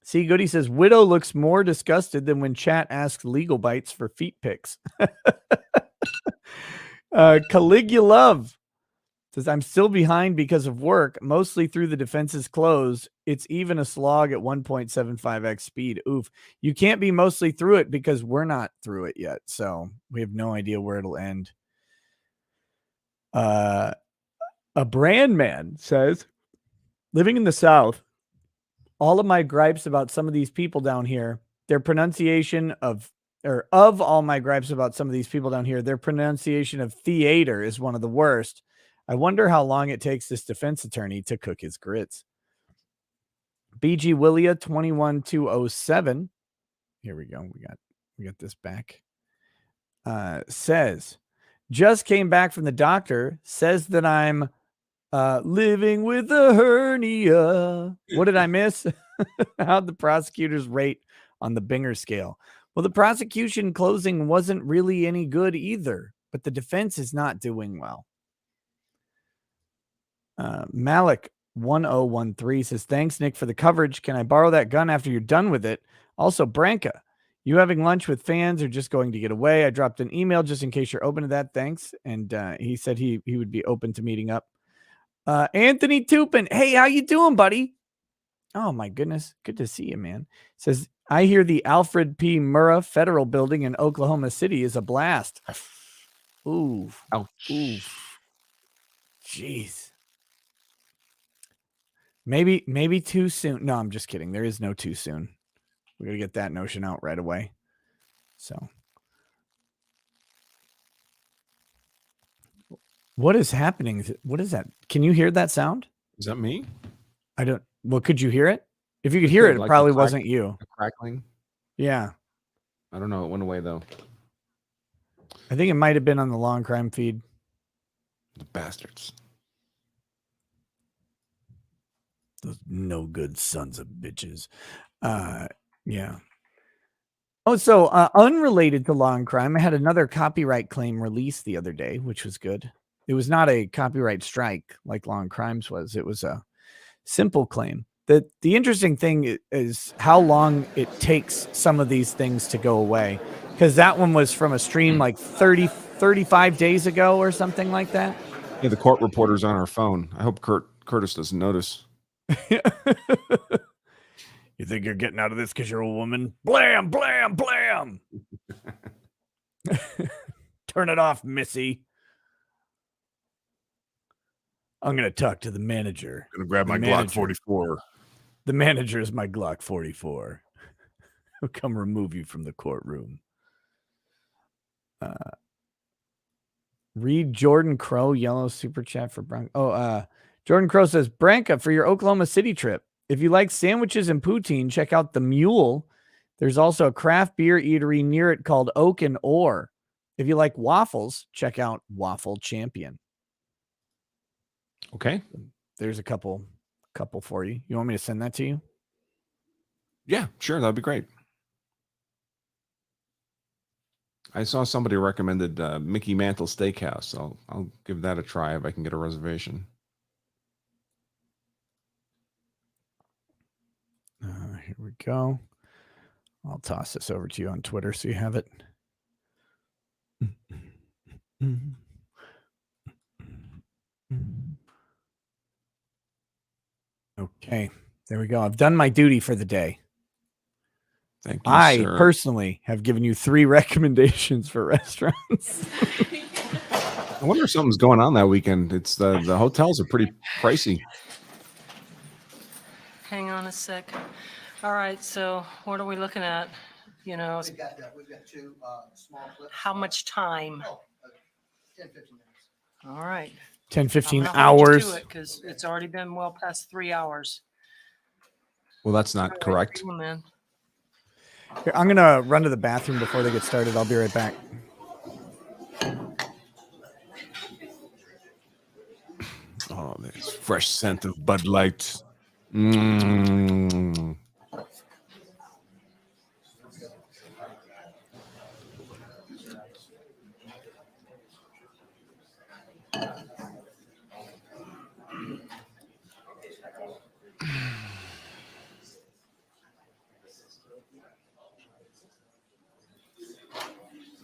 See, Goody says, Widow looks more disgusted than when chat asks legal bites for feet pics. Caligula says, I'm still behind because of work, mostly through the defense's close. It's even a slog at 1.75x speed. Oof. You can't be mostly through it because we're not through it yet. So we have no idea where it'll end. A brand man says, living in the South, all of my gripes about some of these people down here, their pronunciation of all my gripes about some of these people down here, their pronunciation of theater is one of the worst. I wonder how long it takes this defense attorney to cook his grits. BG Willia 21207. Here we go. We got this back. Says, Just came back from the doctor, says that I'm living with a hernia. What did I miss? How'd the prosecutors rate on the Binger scale? Well, the prosecution closing wasn't really any good either, but the defense is not doing well. Malik 1013 says, thanks, Nick, for the coverage. Can I borrow that gun after you're done with it? Also, Branca, you having lunch with fans or just going to get away? I dropped an email just in case you're open to that. Thanks. And he said he would be open to meeting up. Anthony Tupin, hey, how you doing, buddy? Oh, my goodness. Good to see you, man. Says, I hear the Alfred P. Murrah Federal Building in Oklahoma City is a blast. Ooh. Ouch. Ooh. Jeez. Maybe too soon. No, I'm just kidding. There is no too soon. We're going to get that notion out right away. So. What is happening? What is that? Can you hear that sound? Is that me? I don't. Well, could you hear it? If you could hear it, it probably wasn't you. Crackling? Yeah. I don't know. It went away, though. I think it might have been on the long crime feed. The bastards. Those no good sons of bitches. Yeah. Oh, so unrelated to law and crime, I had another copyright claim released the other day, which was good. It was not a copyright strike like law and crimes was. It was a simple claim. The interesting thing is how long it takes some of these things to go away. Because that one was from a stream like 35 days ago or something like that. Yeah, the court reporter's on our phone. I hope Curtis doesn't notice. You think you're getting out of this because you're a woman? Blam, blam, blam. Turn it off, Missy. I'm going to talk to the manager. Going to grab my Glock 44. The manager is my Glock 44. He'll come remove you from the courtroom. Read Jordan Crow, yellow super chat for Branca. Jordan Crow says, Branca, for your Oklahoma City trip, if you like sandwiches and poutine, check out The Mule. There's also a craft beer eatery near it called Oak and Ore. If you like waffles, check out Waffle Champion. Okay. There's a couple for you. You want me to send that to you? Yeah, sure. That'd be great. I saw somebody recommended Mickey Mantle Steakhouse. So I'll give that a try if I can get a reservation. Here we go. I'll toss this over to you on Twitter so you have it. Okay, there we go. I've done my duty for the day. Thank you, I sir. personally have given you 3 recommendations for restaurants. I wonder if something's going on that weekend. It's the hotels are pretty pricey. Hang on a sec. All right, so what are we looking at? You know, We've got 2 small clips. how much time? 10, 15 minutes. All right. 10, 15 hours. Because it's already been well past 3 hours. Well, that's not correct. Come on, man. Here, I'm going to run to the bathroom before they get started. I'll be right back. Oh, there's fresh scent of Bud Light. Mm.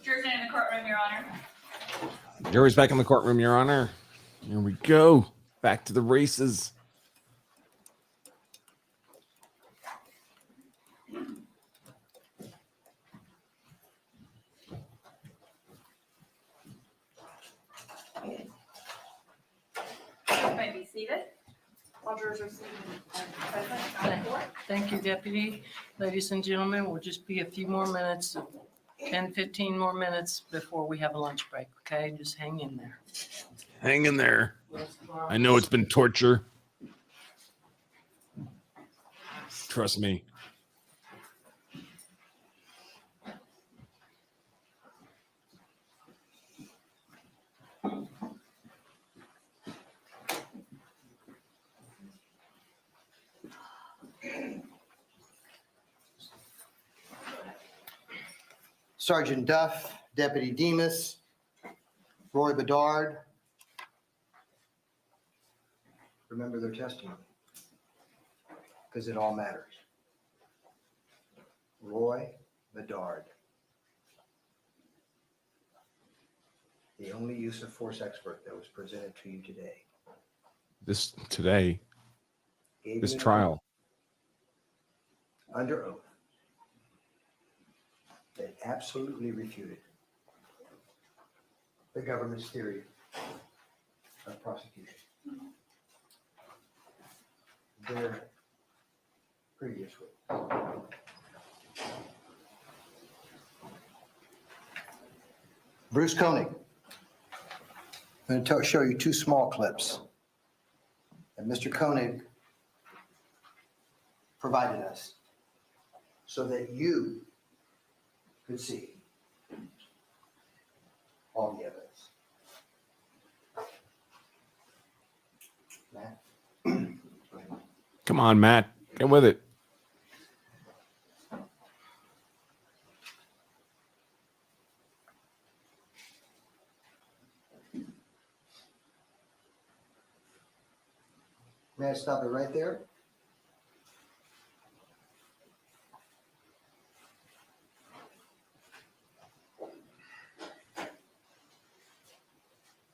Jury's in the courtroom, Your Honor. Jury's back in the courtroom, Your Honor. Here we go. Back to the races. You may be seated. All jurors are seated. Thank you, Deputy. Ladies and gentlemen, we'll just be a few more minutes, 10, 15 more minutes before we have a lunch break, okay? Just hang in there. Hang in there. I know it's been torture. Trust me. Sergeant Duff, Deputy Demas, Roy Bedard. Remember their testimony, because it all matters. Roy Bedard, the only use of force expert that was presented to you today. This trial. Under oath, they absolutely refuted the government's theory of prosecution. Their previous witness. Bruce Koenig. I'm going to show you two small clips that Mr. Koenig provided us so that you could see all the evidence. Matt? Come on, Matt. Get with it. May I stop it right there?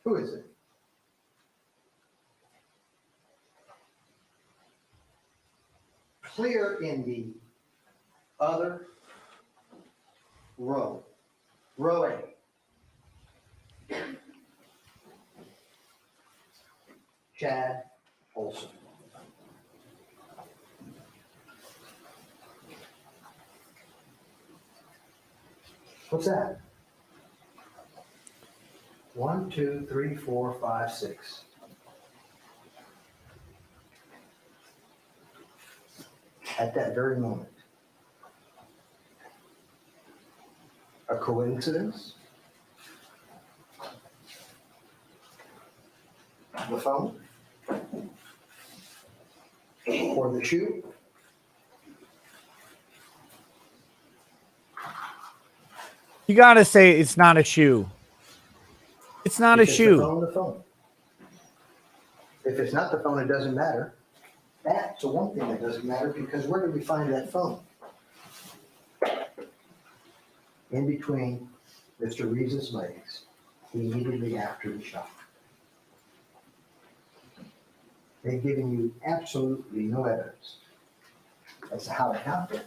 Who is it? Clear in the other row. Row A. Chad Olson. What's that? 1, 2, 3, 4, 5, 6. At that very moment. A coincidence? The phone? Or the shoe? You got to say it's not a shoe. It's not a shoe. The phone. If it's not the phone, it doesn't matter. That's the one thing that doesn't matter, because where did we find that phone? In between Mr. Reeves' legs, immediately after the shot. They've given you absolutely no evidence as to how it happened.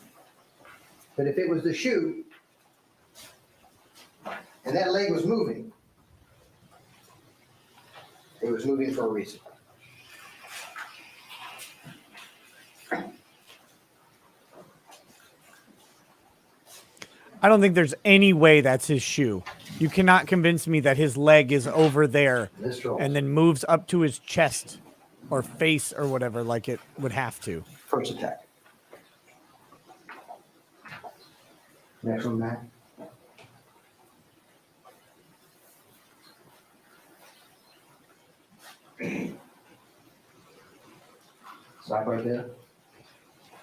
But if it was the shoe, and that leg was moving, it was moving for a reason. I don't think there's any way that's his shoe. You cannot convince me that his leg is over there and then moves up to his chest or face or whatever like it would have to. First attack. Next one, Matt. Stop right there.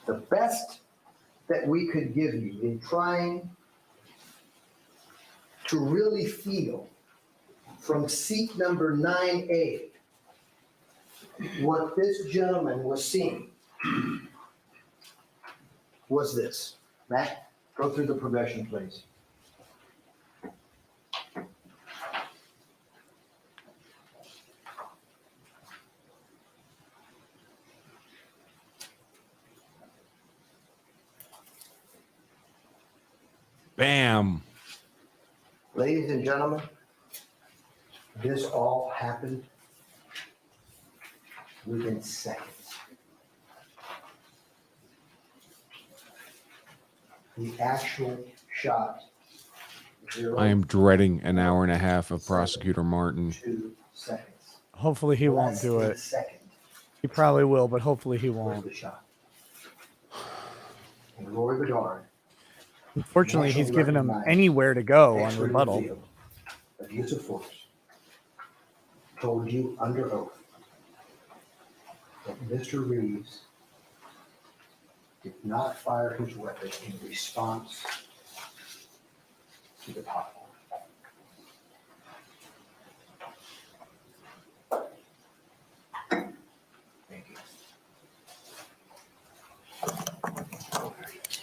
The best that we could give you in trying to really feel from seat number 9A what this gentleman was seeing was this. Matt, go through the progression, please. Bam. Ladies and gentlemen, this all happened within seconds. The actual shot. I am dreading an hour and a half of Prosecutor Martin. 2 seconds. Hopefully he won't do it. Second. He probably will, but hopefully he Where's won't. the shot? And Roy Bedard. Unfortunately, he's given him anywhere to go on rebuttal. Abuse of force. Told you under oath that Mr. Reeves did not fire his weapon in response Keep it hot. Thank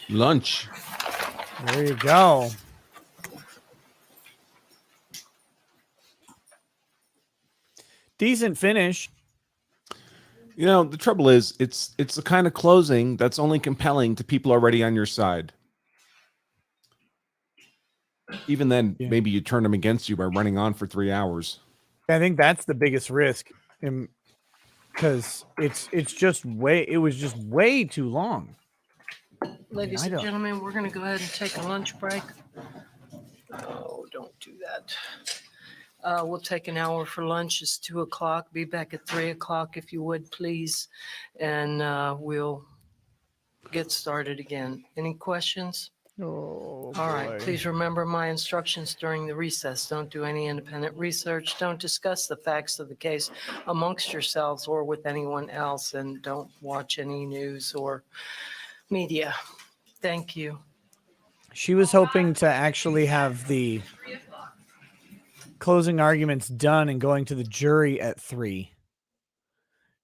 you. Lunch. There you go. Decent finish. You know, the trouble is, it's the kind of closing that's only compelling to people already on your side. Even then, maybe you turn them against you by running on for 3 hours. I think that's the biggest risk, because it was just way too long. Ladies and gentlemen, we're going to go ahead and take a lunch break. Oh, don't do that. We'll take an hour for lunch. It's 2 o'clock. Be back at 3 o'clock if you would, please. And we'll get started again. Any questions? Oh, all right. Please remember my instructions during the recess. Don't do any independent research. Don't discuss the facts of the case amongst yourselves or with anyone else. And don't watch any news or media. Thank you. She was hoping to actually have the closing arguments done and going to the jury at 3.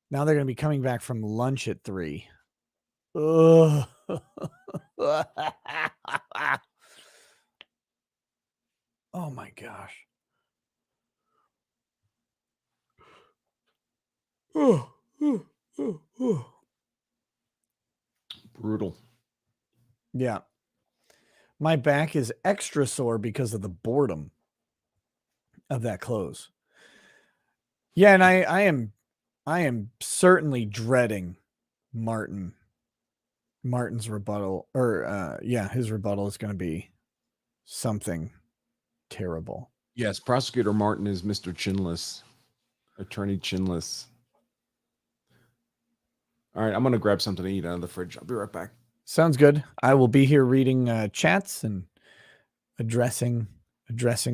Now they're going to be coming back from lunch at 3. Ugh. Oh my gosh. Brutal. Yeah. My back is extra sore because of the boredom of that close. Yeah, and I am certainly dreading Martin's rebuttal, or his rebuttal is going to be something terrible. Yes, Prosecutor Martin is Mr. Chinless, Attorney Chinless. All right, I'm going to grab something to eat out of the fridge. I'll be right back. Sounds good. I will be here reading chats and addressing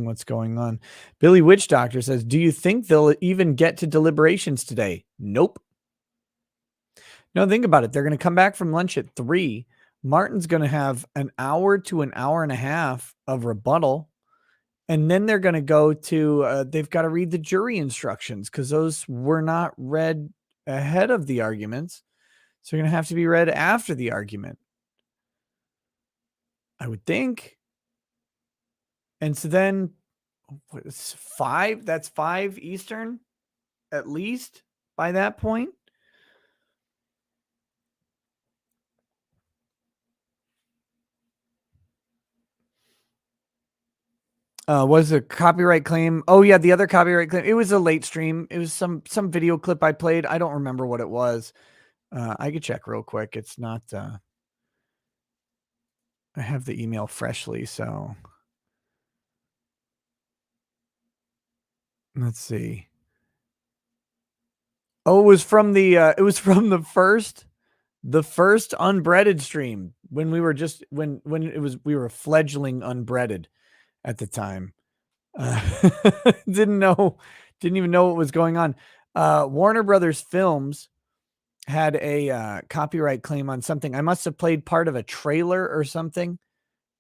what's going on. Billy Witch Doctor says, do you think they'll even get to deliberations today? Nope. No, think about it. They're going to come back from lunch at 3. Martin's going to have an hour to an hour and a half of rebuttal. And then they're going to go to, they've got to read the jury instructions because those were not read ahead of the arguments. So they're going to have to be read after the argument, I would think. And so then it's 5. That's 5 Eastern, at least by that point. Was a copyright claim? Oh yeah, the other copyright claim. It was a late stream. It was some video clip I played. I don't remember what it was. I could check real quick. It's not. I have the email freshly, so let's see. Oh, it was from the first unbreaded stream when we were just we were fledgling unbreaded at the time. Didn't even know what was going on. Warner Brothers Films had a copyright claim on something. I must have played part of a trailer or something.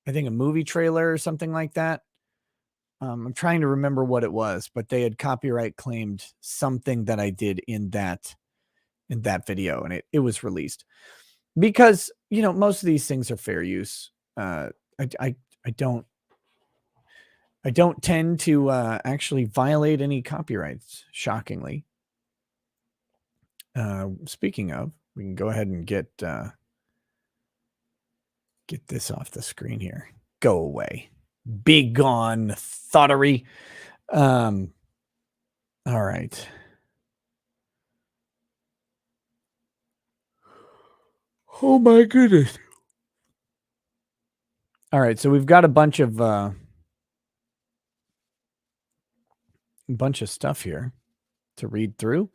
I think a movie trailer or something like that. I'm trying to remember what it was, but they had copyright claimed something that I did in that video, and it was released because most of these things are fair use. I don't tend to actually violate any copyrights, shockingly. Speaking of, we can go ahead and get this off the screen here. Go away. Be gone, thoughtery. All right. Oh my goodness. All right, so we've got a bunch of stuff here to read through.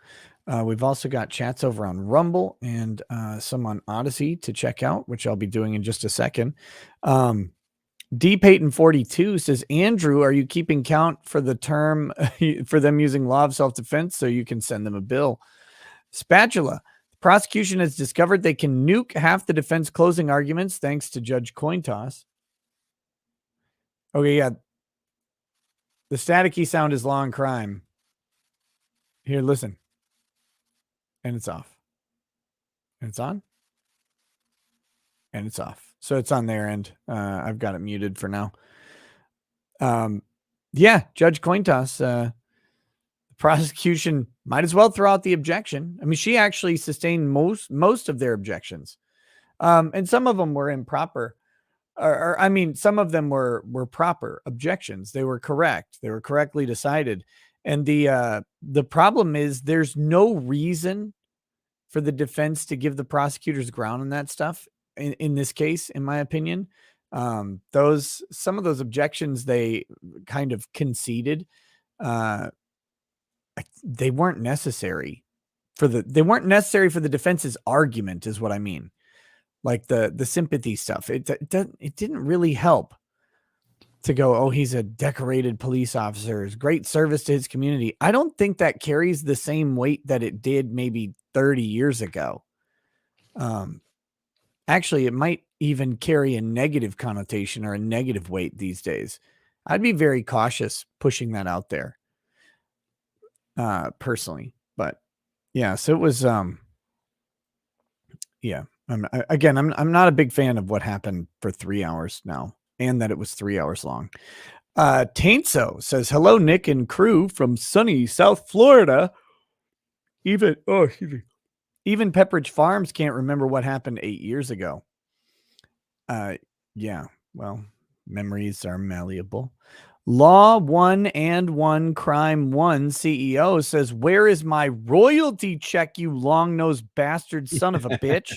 We've also got chats over on Rumble and some on Odyssey to check out, which I'll be doing in just a second. D Payton 42 says, Andrew, are you keeping count for the term for them using law of self-defense so you can send them a bill? Spatula, the prosecution has discovered they can nuke half the defense closing arguments thanks to Judge Cointoss. Okay, yeah. The staticky sound is law and crime. Here, listen. And it's off. And it's on. And it's off. So it's on their end. I've got it muted for now. Yeah, Judge Cointos, the prosecution might as well throw out the objection. I mean, she actually sustained most of their objections. And some of them were improper. Or I mean, some of them were proper objections. They were correct. They were correctly decided. And the problem is there's no reason for the defense to give the prosecutors ground on that stuff. In this case, in my opinion, some of those objections they kind of conceded. They weren't necessary for the defense's argument, is what I mean. Like the sympathy stuff, it didn't really help to go, oh, he's a decorated police officer, is great service to his community. I don't think that carries the same weight that it did maybe 30 years ago. Actually, it might even carry a negative connotation or a negative weight these days. I'd be very cautious pushing that out there, personally. But yeah, so it was, yeah. I'm not a big fan of what happened for 3 hours now, and that it was 3 hours long. Taintso says, hello, Nick and crew from sunny South Florida. Even Pepperidge Farms can't remember what happened 8 years ago. Yeah, well, memories are malleable. Law 1 and 1 Crime 1 CEO says, where is my royalty check, you long-nosed bastard son of a bitch?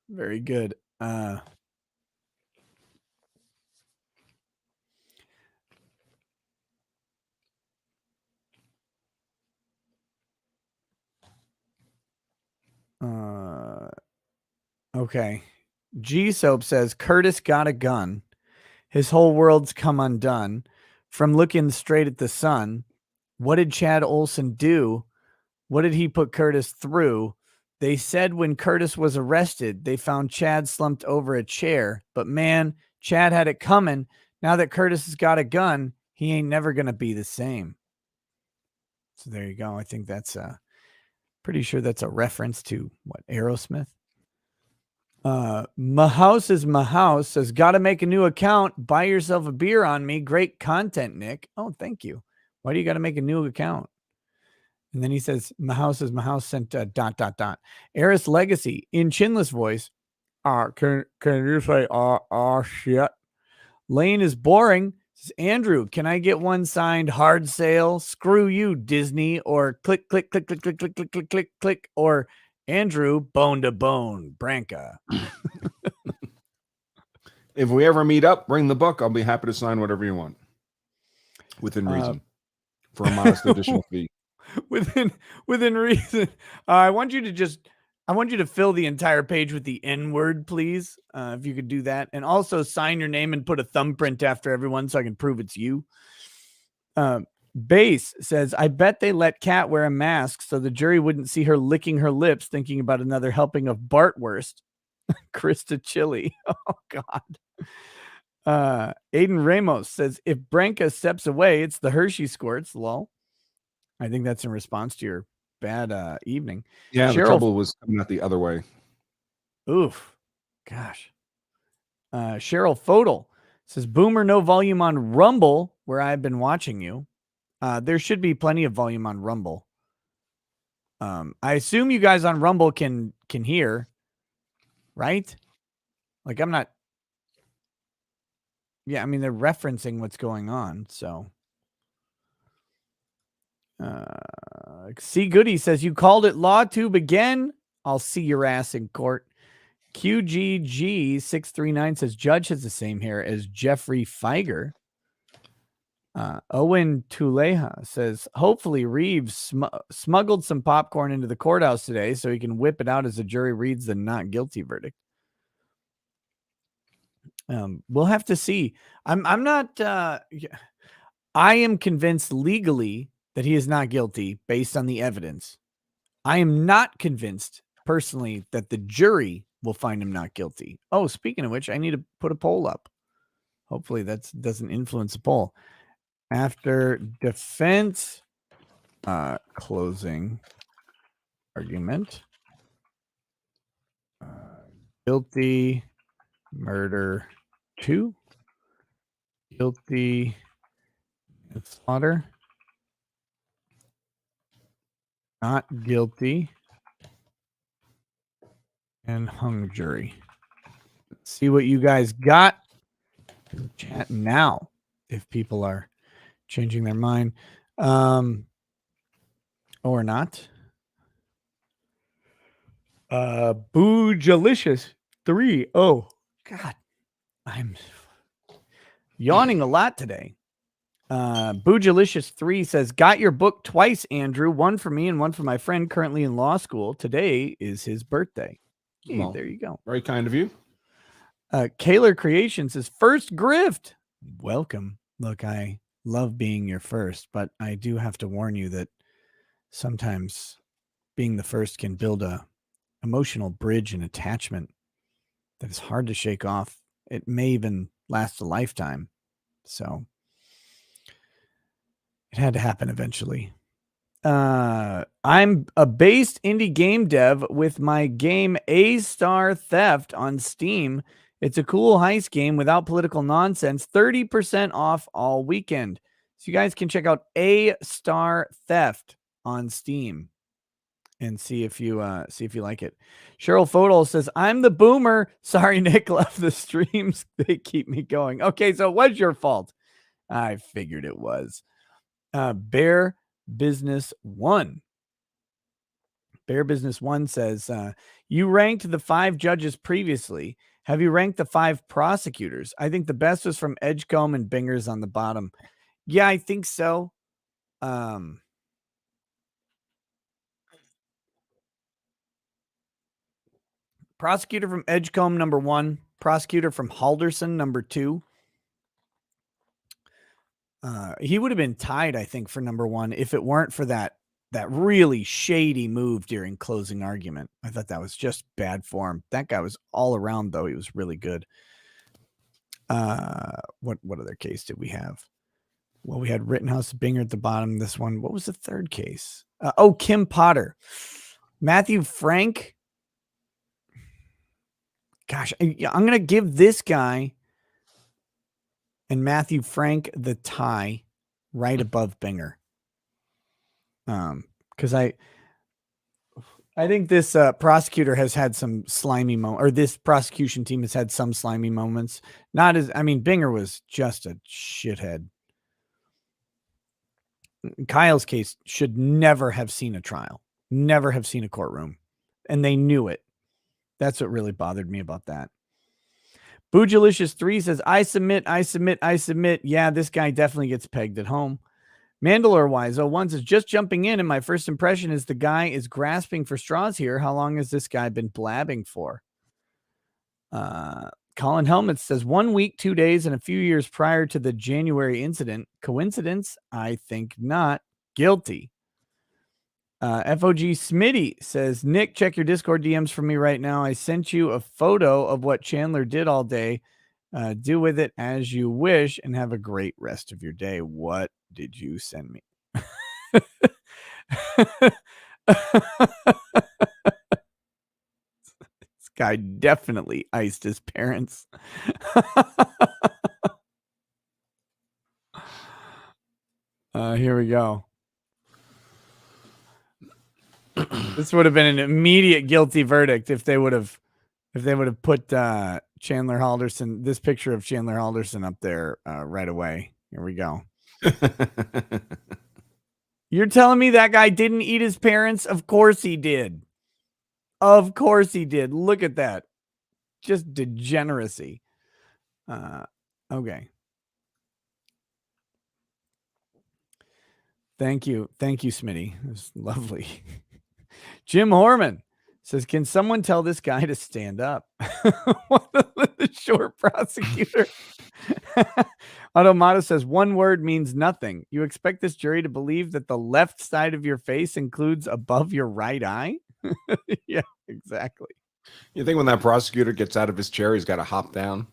Very good. Okay. G-Soap says, Curtis got a gun. His whole world's come undone. From looking straight at the sun. What did Chad Olson do? What did he put Curtis through? They said when Curtis was arrested, they found Chad slumped over a chair. But man, Chad had it coming. Now that Curtis has got a gun, he ain't never going to be the same. So there you go. I think that's pretty sure that's a reference to what, Aerosmith? Mahouse is Mahouse says, gotta make a new account. Buy yourself a beer on me. Great content, Nick. Oh, thank you. Why do you got to make a new account? And then he says, Mahouse is Mahouse sent ... Eris Legacy in chinless voice. Can you say, shit? Lane is boring. Says, Andrew, can I get one signed hard sale? Screw you, Disney, or click, click, click, click, click, click, click, click, click, click, or Andrew, bone to bone, Branca. If we ever meet up, bring the book. I'll be happy to sign whatever you want. Within reason. For a modest additional fee. Within reason. I want you to fill the entire page with the N word, please. If you could do that. And also sign your name and put a thumbprint after everyone so I can prove it's you. Base says, I bet they let Kat wear a mask so the jury wouldn't see her licking her lips thinking about another helping of Bartwurst. Krista Chili. Oh, God. Aiden Ramos says, if Branca steps away, it's the Hershey squirts. Lol. I think that's in response to your bad evening. Yeah, the trouble was coming out the other way. Oof. Gosh. Cheryl Fodel says, Boomer, no volume on Rumble, where I've been watching you. There should be plenty of volume on Rumble. I assume you guys on Rumble can hear, right? Like, I'm not. Yeah, I mean, they're referencing what's going on, so. C. Goody says, you called it LawTube again? I'll see your ass in court. QGG639 says, Judge has the same hair as Jeffrey Feiger. Owen Tuleja says, hopefully Reeves smuggled some popcorn into the courthouse today so he can whip it out as the jury reads the not guilty verdict. We'll have to see. I'm not, I am convinced legally that he is not guilty based on the evidence. I am not convinced personally that the jury will find him not guilty. Oh, speaking of which, I need to put a poll up. Hopefully that doesn't influence the poll. After defense closing argument, guilty, murder 2, guilty, manslaughter, not guilty, and hung jury. Let's see what you guys got. Chat now if people are changing their mind or not. Boojalicious 3. Oh God, I'm yawning a lot today. Boojalicious 3 says, got your book twice, Andrew. One for me and one for my friend currently in law school. Today is his birthday. Hey, Well, there you go. Very kind of you. Kaler Creations says, first grift. Welcome. Look, I love being your first, but I do have to warn you that sometimes being the first can build a emotional bridge and attachment that is hard to shake off. It may even last a lifetime. So it had to happen eventually. I'm a based indie game dev with my game A-Star Theft on Steam. It's a cool heist game without political nonsense. 30% off all weekend. So you guys can check out A-Star Theft on Steam and see if you like it. Cheryl Fodol says, I'm the boomer. Sorry, Nick left the streams. They keep me going. Okay, so it was your fault. I figured it was. Bear Business 1. Bear Business 1 says, you ranked the 5 judges previously. Have you ranked the 5 prosecutors? I think the best was from Edgecombe and Bingers on the bottom. Yeah, I think so. Prosecutor from Edgecombe, number 1. Prosecutor from Halderson, number 2. He would have been tied, I think, for number 1 if it weren't for that really shady move during closing argument. I thought that was just bad form. That guy was all around, though. He was really good. What other case did we have? Well, we had Rittenhouse, Binger at the bottom. This one. What was the third case? Kim Potter. Matthew Frank. Gosh, I'm going to give this guy and Matthew Frank the tie right above Binger. Because I think this prosecutor has had some slimy moments, or this prosecution team has had some slimy moments. Binger was just a shithead. Kyle's case should never have seen a trial, never have seen a courtroom, and they knew it. That's what really bothered me about that. Boojalicious 3 says, I submit. Yeah, this guy definitely gets pegged at home. Mandalore Wise 01 says, just jumping in, and my first impression is the guy is grasping for straws here. How long has this guy been blabbing for? Colin Helmet says, 1 week, 2 days, and a few years prior to the January incident. Coincidence? I think not. Guilty. FOG Smitty says, Nick, check your Discord DMs for me right now. I sent you a photo of what Chandler did all day. Do with it as you wish and have a great rest of your day. What did you send me? This guy definitely iced his parents. Here we go. This would have been an immediate guilty verdict if they would have put Chandler Halderson, this picture of Chandler Halderson up there right away. Here we go. You're telling me that guy didn't eat his parents? Of course he did. Of course he did. Look at that. Just degeneracy. Okay. Thank you. Thank you, Smitty. It was lovely. Jim Horman says, can someone tell this guy to stand up? The short prosecutor. Automata says, 1 word means nothing. You expect this jury to believe that the left side of your face includes above your right eye? Yeah, Exactly. You think when that prosecutor gets out of his chair, he's got to hop down?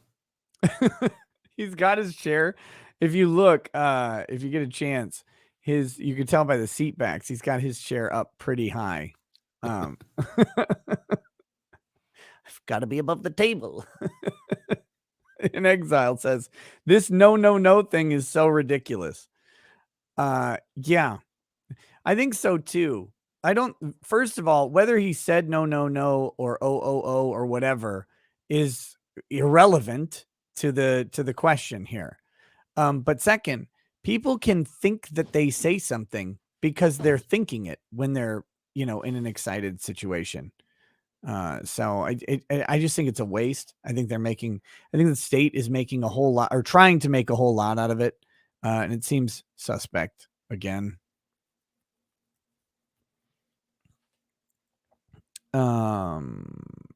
He's got his chair. If you look, if you get a chance, you can tell by the seat backs, he's got his chair up pretty high. I've got to be above the table. In Exile says, this no thing is so ridiculous. Yeah, I think so too. First of all, whether he said no or oh or whatever is irrelevant to the question here. But second, people can think that they say something because they're thinking it when they're, in an excited situation. So I just think it's a waste. I think the state is making a whole lot, or trying to make a whole lot out of it. And it seems suspect again.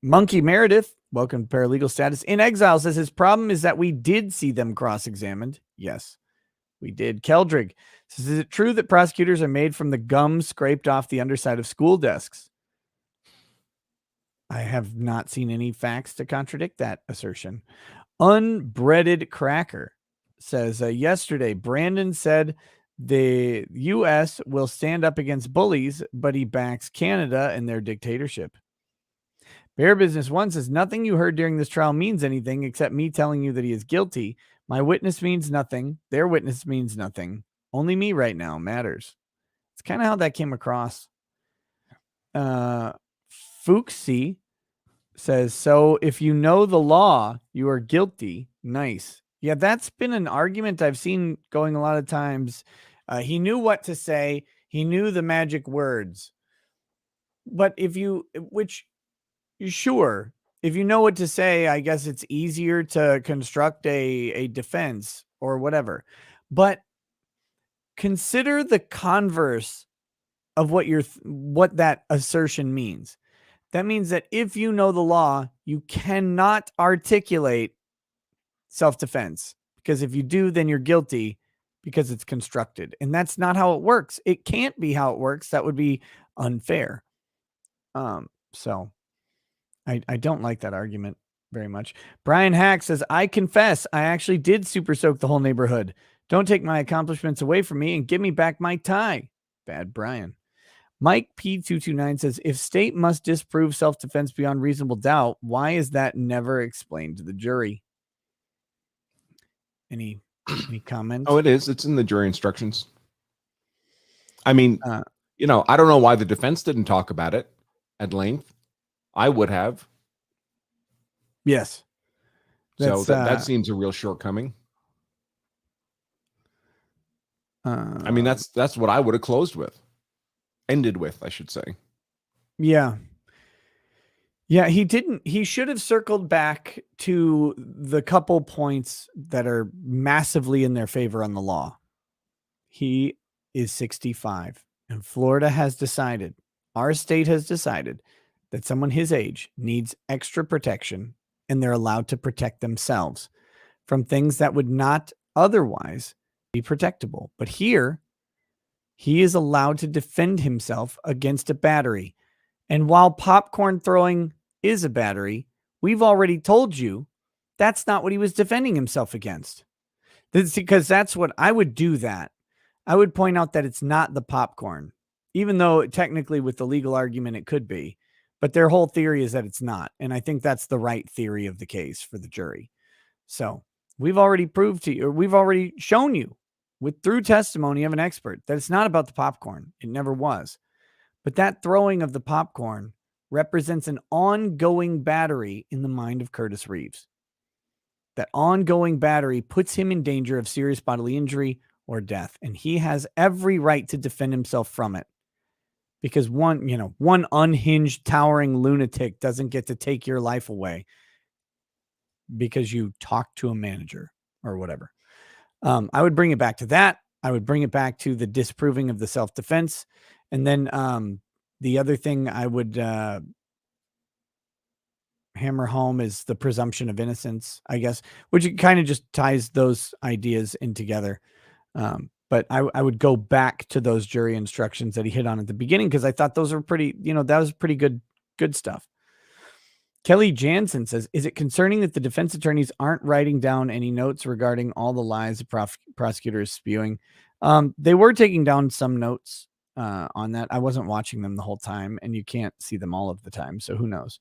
Monkey Meredith, welcome to Paralegal Status in Exile, says his problem is that we did see them cross-examined. Yes, we did. Keldrig says, is it true that prosecutors are made from the gum scraped off the underside of school desks? I have not seen any facts to contradict that assertion. Unbreaded Cracker says, yesterday, Brandon said the U.S. will stand up against bullies, but he backs Canada and their dictatorship. Bear Business One says, nothing you heard during this trial means anything except me telling you that he is guilty. My witness means nothing. Their witness means nothing. Only me right now matters. It's kind of how that came across. Fuxi says, so if you know the law, you are guilty. Nice. Yeah, that's been an argument I've seen going a lot of times. He knew what to say. He knew the magic words. But if you know what to say, I guess it's easier to construct a defense or whatever. But consider the converse of what that assertion means. That means that if you know the law, you cannot articulate self-defense, because if you do, then you're guilty because it's constructed. And that's not how it works. It can't be how it works. That would be unfair. So I don't like that argument very much. Brian Hack says, I confess, I actually did super soak the whole neighborhood. Don't take my accomplishments away from me and give me back my tie. Bad Brian. Mike P229 says, if state must disprove self-defense beyond reasonable doubt, why is that never explained to the jury? Any comments? Oh, it is. It's in the jury instructions. I mean, I don't know why the defense didn't talk about it at length. I would have. Yes. So that seems a real shortcoming. I mean, that's what I would have closed with. Ended with, I should say. Yeah. Yeah, he should have circled back to the couple points that are massively in their favor on the law. He is 65, and Florida has decided, our state has decided, that someone his age needs extra protection, and they're allowed to protect themselves from things that would not otherwise be protectable. But here, he is allowed to defend himself against a battery. And while popcorn throwing is a battery, we've already told you that's not what he was defending himself against. Because that's what I would do that. I would point out that it's not the popcorn, even though technically with the legal argument it could be. But their whole theory is that it's not. And I think that's the right theory of the case for the jury. So we've already proved to you, or we've already shown you through testimony of an expert that it's not about the popcorn. It never was. But that throwing of the popcorn represents an ongoing battery in the mind of Curtis Reeves. That ongoing battery puts him in danger of serious bodily injury or death. And he has every right to defend himself from it. Because one unhinged, towering lunatic doesn't get to take your life away because you talk to a manager or whatever. I would bring it back to that. I would bring it back to the disproving of the self-defense. And then the other thing I would hammer home is the presumption of innocence, I guess, which kind of just ties those ideas in together. But I would go back to those jury instructions that he hit on at the beginning, because I thought those were pretty, that was pretty good stuff. Kelly Jansen says, is it concerning that the defense attorneys aren't writing down any notes regarding all the lies the prosecutor is spewing? They were taking down some notes on that. I wasn't watching them the whole time, and you can't see them all of the time, so who knows?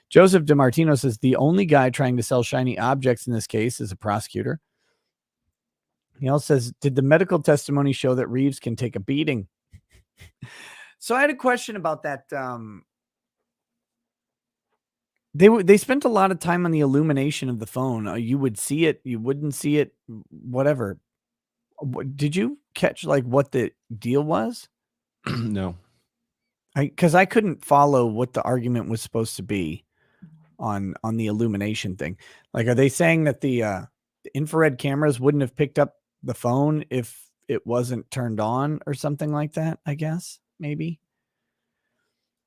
Joseph DiMartino says, the only guy trying to sell shiny objects in this case is a prosecutor. He also says, did the medical testimony show that Reeves can take a beating? So I had a question about that. They spent a lot of time on the illumination of the phone. You would see it, you wouldn't see it, whatever. Did you catch like what the deal was? No. Because I couldn't follow what the argument was supposed to be on the illumination thing. Like, are they saying that the infrared cameras wouldn't have picked up the phone if it wasn't turned on or something like that? I guess maybe.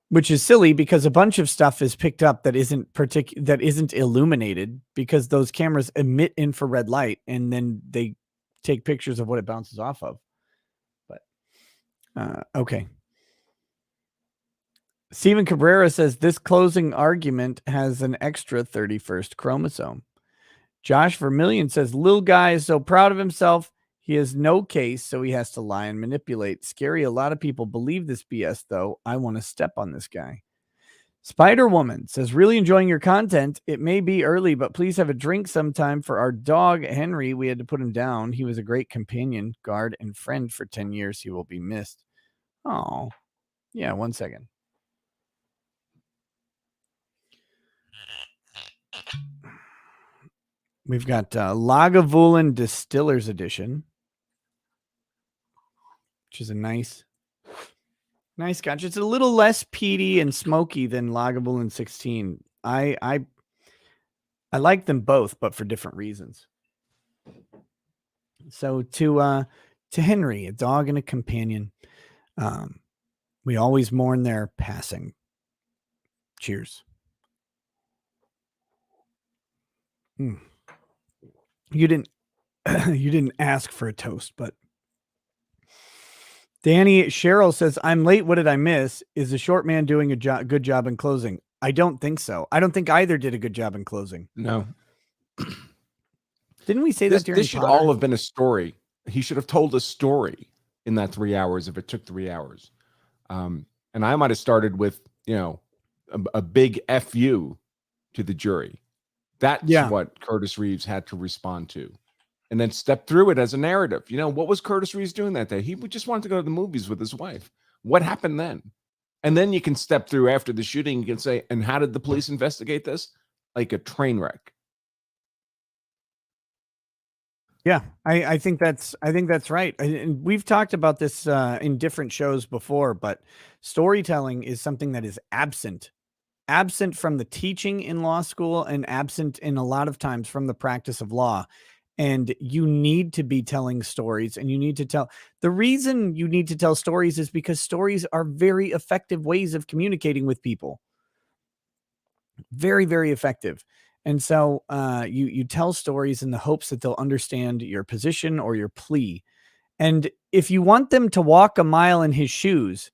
Which is silly because a bunch of stuff is picked up that isn't illuminated because those cameras emit infrared light and then they take pictures of what it bounces off of. But okay. Stephen Cabrera says this closing argument has an extra 31st chromosome. Josh Vermillion says Lil Guy is so proud of himself. He has no case, so he has to lie and manipulate. Scary. A lot of people believe this BS, though. I want to step on this guy. Spider Woman says, really enjoying your content. It may be early, but please have a drink sometime for our dog, Henry. We had to put him down. He was a great companion, guard, and friend for 10 years. He will be missed. Oh, yeah, 1 second. We've got Lagavulin Distillers Edition, which is a nice scotch. It's a little less peaty and smoky than Lagavulin 16. I like them both, but for different reasons. So to Henry, a dog and a companion, we always mourn their passing. Cheers. You didn't ask for a toast, but Danny Cheryl says, I'm late. What did I miss? Is the short man doing a good job in closing? I don't think so. I don't think either did a good job in closing. No. Didn't we say that during this should all have been a story. He should have told a story in that 3 hours if it took 3 hours. And I might have started with, a big FU to the jury. That's what Curtis Reeves had to respond to. And then step through it as a narrative. What was Curtis Reeves doing that day? He just wanted to go to the movies with his wife. What happened then? And then you can step through after the shooting. You can say, and how did the police investigate this? Like a train wreck. Yeah, I think that's right. And we've talked about this in different shows before, but storytelling is something that is absent from the teaching in law school and absent in a lot of times from the practice of law. And you need to be telling stories, and you need to tell. The reason you need to tell stories is because stories are very effective ways of communicating with people. Very, very effective. And so you tell stories in the hopes that they'll understand your position or your plea. And if you want them to walk a mile in his shoes,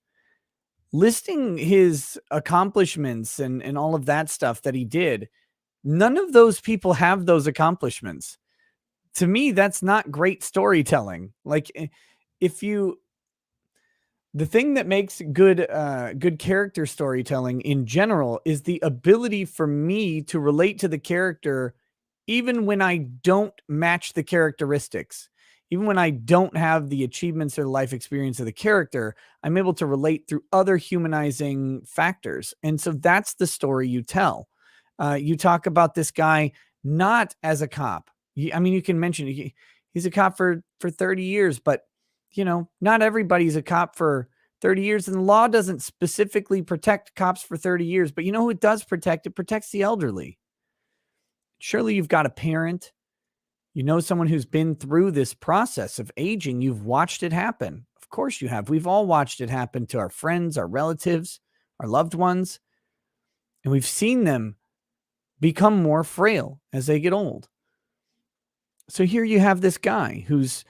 listing his accomplishments and all of that stuff that he did, none of those people have those accomplishments. To me, that's not great storytelling. Like, the thing that makes good character storytelling in general is the ability for me to relate to the character, even when I don't match the characteristics, even when I don't have the achievements or life experience of the character, I'm able to relate through other humanizing factors. And so that's the story you tell. You talk about this guy not as a cop. You can mention he's a cop for 30 years, but not everybody's a cop for 30 years, and the law doesn't specifically protect cops for 30 years, but who it does protect? It protects the elderly. Surely you've got a parent, someone who's been through this process of aging. You've watched it happen. Of course you have. We've all watched it happen to our friends, our relatives, our loved ones, and we've seen them become more frail as they get old. So here you have this guy who's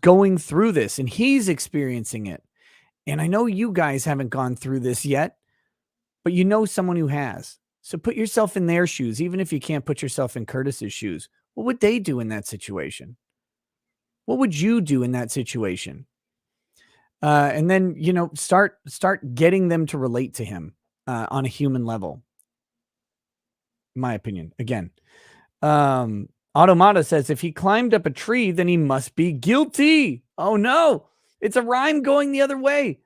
going through this, and he's experiencing it. And I know you guys haven't gone through this yet, but someone who has. So put yourself in their shoes, even if you can't put yourself in Curtis's shoes. What would they do in that situation? What would you do in that situation? And then, start getting them to relate to him on a human level. In my opinion, again, Automata says if he climbed up a tree, then he must be guilty. Oh no, it's a rhyme going the other way.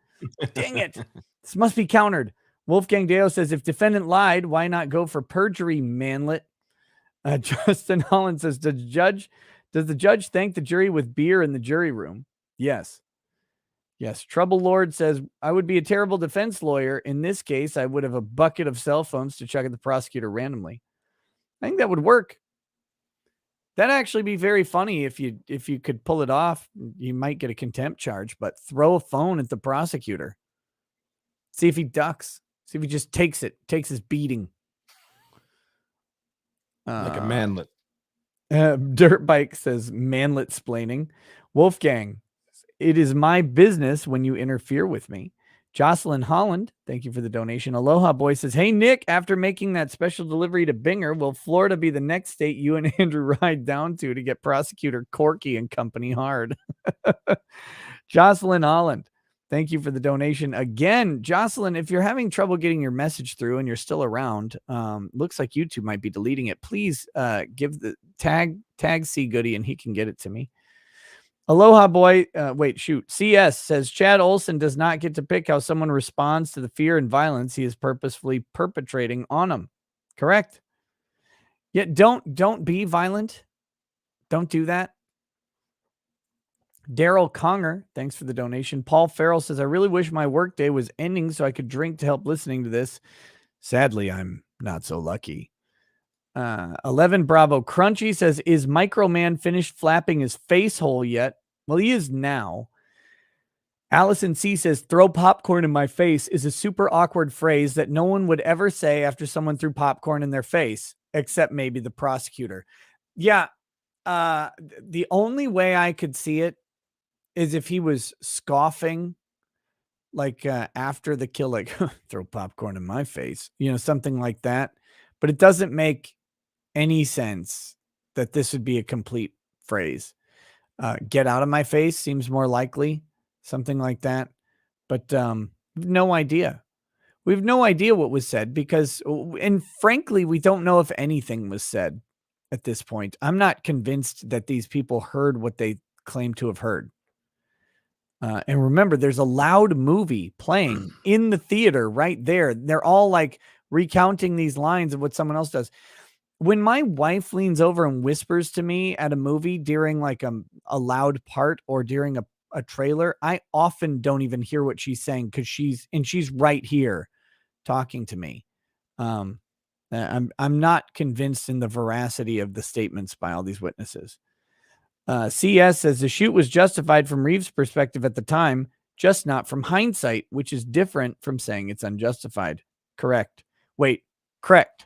Dang it. This must be countered. Wolfgang Deo says if defendant lied, why not go for perjury, manlet? Justin Holland says, does the judge thank the jury with beer in the jury room? Yes. Yes. Trouble Lord says, I would be a terrible defense lawyer. In this case, I would have a bucket of cell phones to chuck at the prosecutor randomly. I think that would work. That'd actually be very funny if you could pull it off. You might get a contempt charge, but throw a phone at the prosecutor. See if he ducks. See if he just takes his beating. Like a manlet. Dirt Bike says manlet splaining. Wolfgang, it is my business when you interfere with me. Jocelyn Holland, thank you for the donation. Aloha Boy says, hey, Nick, after making that special delivery to Binger, will Florida be the next state you and Andrew ride down to get prosecutor Corky and company hard? Jocelyn Holland, thank you for the donation. Again, Jocelyn, if you're having trouble getting your message through and you're still around, looks like YouTube might be deleting it. Please give the tag C Goody and he can get it to me. Aloha Boy, CS says Chad Olson does not get to pick how someone responds to the fear and violence he is purposefully perpetrating on them. Correct. Yet don't be violent. Don't do that. Daryl Conger, thanks for the donation. Paul Farrell says, I really wish my workday was ending so I could drink to help listening to this. Sadly, I'm not so lucky. 11 Bravo Crunchy says, is Microman finished flapping his face hole yet? Well, he is now. Allison C says, throw popcorn in my face is a super awkward phrase that no one would ever say after someone threw popcorn in their face, except maybe the prosecutor. Yeah. The only way I could see it is if he was scoffing, like after the kill, like throw popcorn in my face, something like that. But it doesn't make any sense that this would be a complete phrase. Get out of my face seems more likely, something like that. But no idea. We have no idea what was said and frankly, we don't know if anything was said at this point. I'm not convinced that these people heard what they claim to have heard. And remember, there's a loud movie playing in the theater right there. They're all like recounting these lines of what someone else does. When my wife leans over and whispers to me at a movie during like a loud part or during a trailer, I often don't even hear what she's saying because she's right here talking to me. I'm not convinced in the veracity of the statements by all these witnesses. CS says the shoot was justified from Reeves' perspective at the time, just not from hindsight, which is different from saying it's unjustified. Correct. Correct.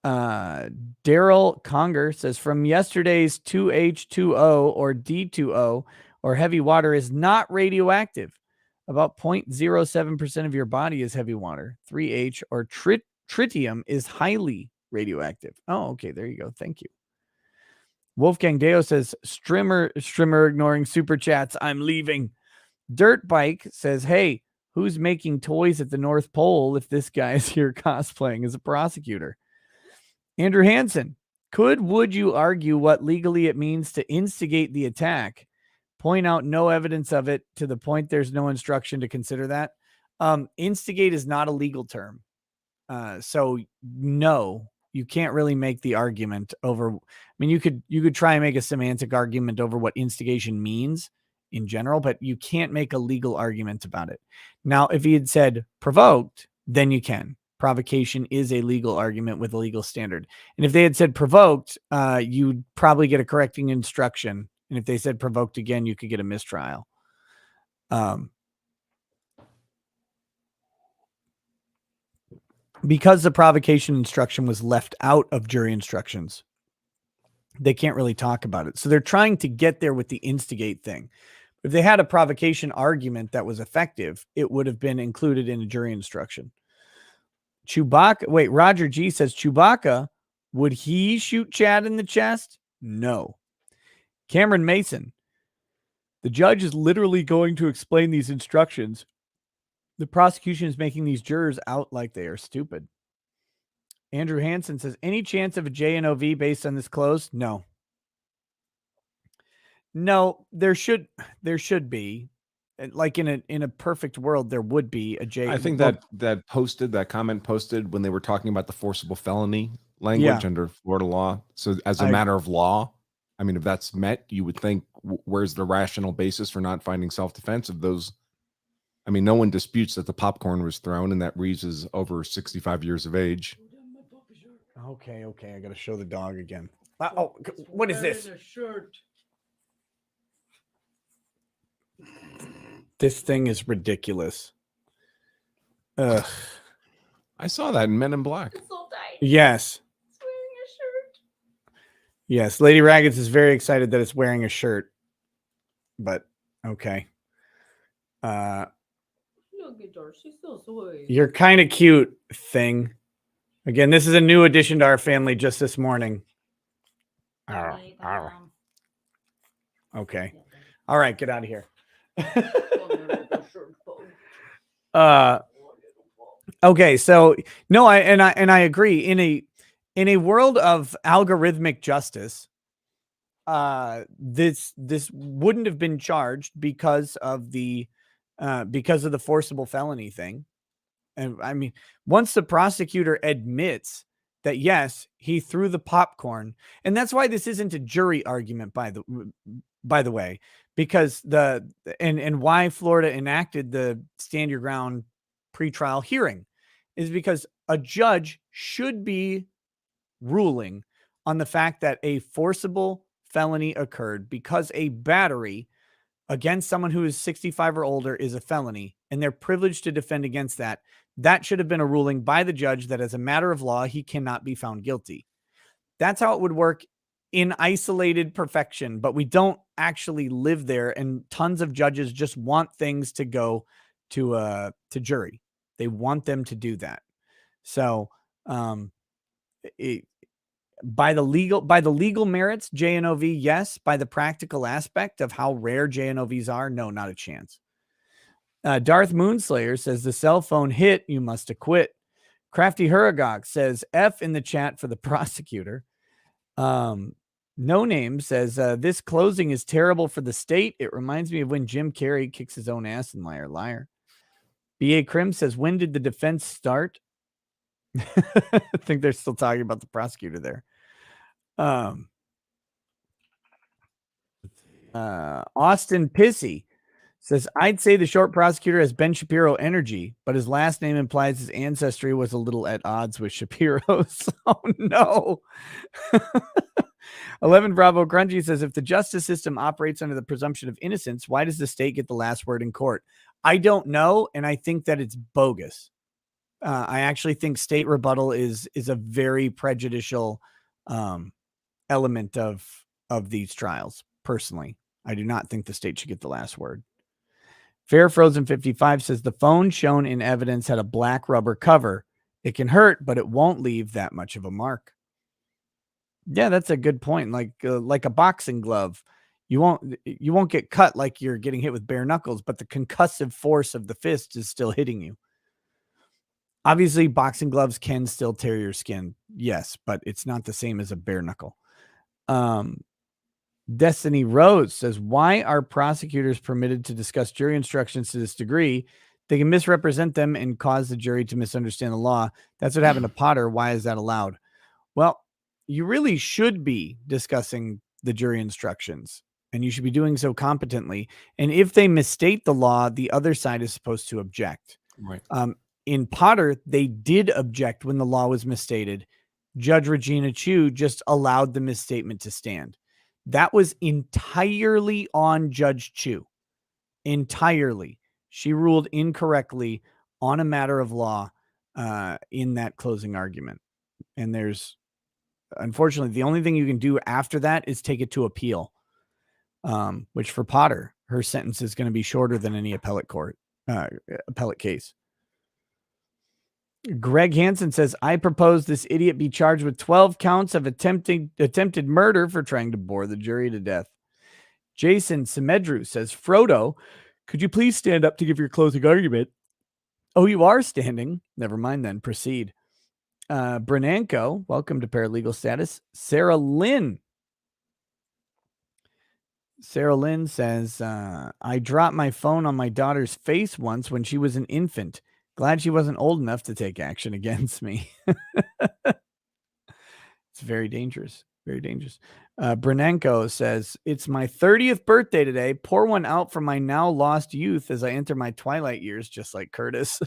Daryl Conger says from yesterday's 2H2O or D2O or heavy water is not radioactive. About 0.07% of your body is heavy water. 3H or tritium is highly radioactive. Oh, okay. There you go. Thank you. Wolfgang Deo says, Strimmer ignoring super chats. I'm leaving. Dirt Bike says, hey, who's making toys at the North Pole if this guy is here cosplaying as a prosecutor? Andrew Hansen, would you argue what legally it means to instigate the attack? Point out no evidence of it to the point there's no instruction to consider that. Instigate is not a legal term. So no, you can't really make the argument over. I mean, you could try and make a semantic argument over what instigation means in general, but you can't make a legal argument about it. Now, if he had said provoked, then you can. Provocation is a legal argument with a legal standard. And if they had said provoked, you'd probably get a correcting instruction. And if they said provoked again, you could get a mistrial. Because the provocation instruction was left out of jury instructions, they can't really talk about it. So they're trying to get there with the instigate thing. If they had a provocation argument that was effective, it would have been included in a jury instruction. Chewbacca. Wait, Roger G says Chewbacca, would he shoot Chad in the chest? No. Cameron Mason. The judge is literally going to explain these instructions. The prosecution is making these jurors out like they are stupid. Andrew Hansen says, any chance of a JNOV based on this close? No. No, there should be. Like in a perfect world, there would be a J. I think that comment posted when they were talking about the forcible felony language under Florida law. So as a matter of law, I mean, if that's met, you would think, where's the rational basis for not finding self-defense of those? I mean, no one disputes that the popcorn was thrown and that Reeves is over 65 years of age. Okay. I got to show the dog again. Oh, what is this? This thing is ridiculous. Ugh. I saw that in Men in Black. Yes. It's wearing a shirt. Yes, Lady Raggeds is very excited that it's wearing a shirt. But okay. You're kind of cute, thing. Again, this is a new addition to our family just this morning. Okay. All right, get out of here. Okay, so no, I agree. In a world of algorithmic justice, this wouldn't have been charged because of the forcible felony thing. And I mean, once the prosecutor admits that yes, he threw the popcorn, and that's why this isn't a jury argument, by the way, because and why Florida enacted the stand your ground pretrial hearing is because a judge should be ruling on the fact that a forcible felony occurred because a battery against someone who is 65 or older is a felony, and they're privileged to defend against that. That should have been a ruling by the judge that as a matter of law, he cannot be found guilty. That's how it would work in isolated perfection, but we don't actually live there. And tons of judges just want things to go to jury. They want them to do that. So, by the legal merits, JNOV, yes. By the practical aspect of how rare JNOVs are, no, not a chance. Darth Moonslayer says the cell phone hit, you must acquit. Crafty Huragog says F in the chat for the prosecutor. No Name says this closing is terrible for the state. It reminds me of when Jim Carrey kicks his own ass in Liar Liar. B.A. Krim says, when did the defense start? I think they're still talking about the prosecutor there. Austin Pissy says, I'd say the short prosecutor has Ben Shapiro energy, but his last name implies his ancestry was a little at odds with Shapiro's. Oh, no. 11 Bravo Grungy says, if the justice system operates under the presumption of innocence, why does the state get the last word in court? I don't know, and I think that it's bogus. I actually think state rebuttal is a very prejudicial element of these trials. Personally, I do not think the state should get the last word. Fair Frozen 55 says the phone shown in evidence had a black rubber cover. It can hurt, but it won't leave that much of a mark. Yeah, that's a good point. Like a boxing glove, you won't get cut like you're getting hit with bare knuckles, but the concussive force of the fist is still hitting you. Obviously, boxing gloves can still tear your skin. Yes, but it's not the same as a bare knuckle. Destiny Rose says, why are prosecutors permitted to discuss jury instructions to this degree? They can misrepresent them and cause the jury to misunderstand the law. That's what happened to Potter. Why is that allowed? Well, you really should be discussing the jury instructions, and you should be doing so competently. And if they misstate the law, the other side is supposed to object. Right. In Potter, they did object when the law was misstated. Judge Regina Chu just allowed the misstatement to stand. That was entirely on Judge Chu. Entirely. She ruled incorrectly on a matter of law in that closing argument. And there's, unfortunately, the only thing you can do after that is take it to appeal, which for Potter, her sentence is going to be shorter than any appellate case. Greg Hansen says, I propose this idiot be charged with 12 counts of attempted murder for trying to bore the jury to death. Jason Semedru says, Frodo, could you please stand up to give your closing argument? Oh, you are standing. Never mind then. Proceed. Branca, welcome to paralegal status. Sarah Lynn says, I dropped my phone on my daughter's face once when she was an infant. Glad she wasn't old enough to take action against me. It's very dangerous. Very dangerous. Branca says, it's my 30th birthday today. Pour one out for my now lost youth as I enter my twilight years, just like Curtis.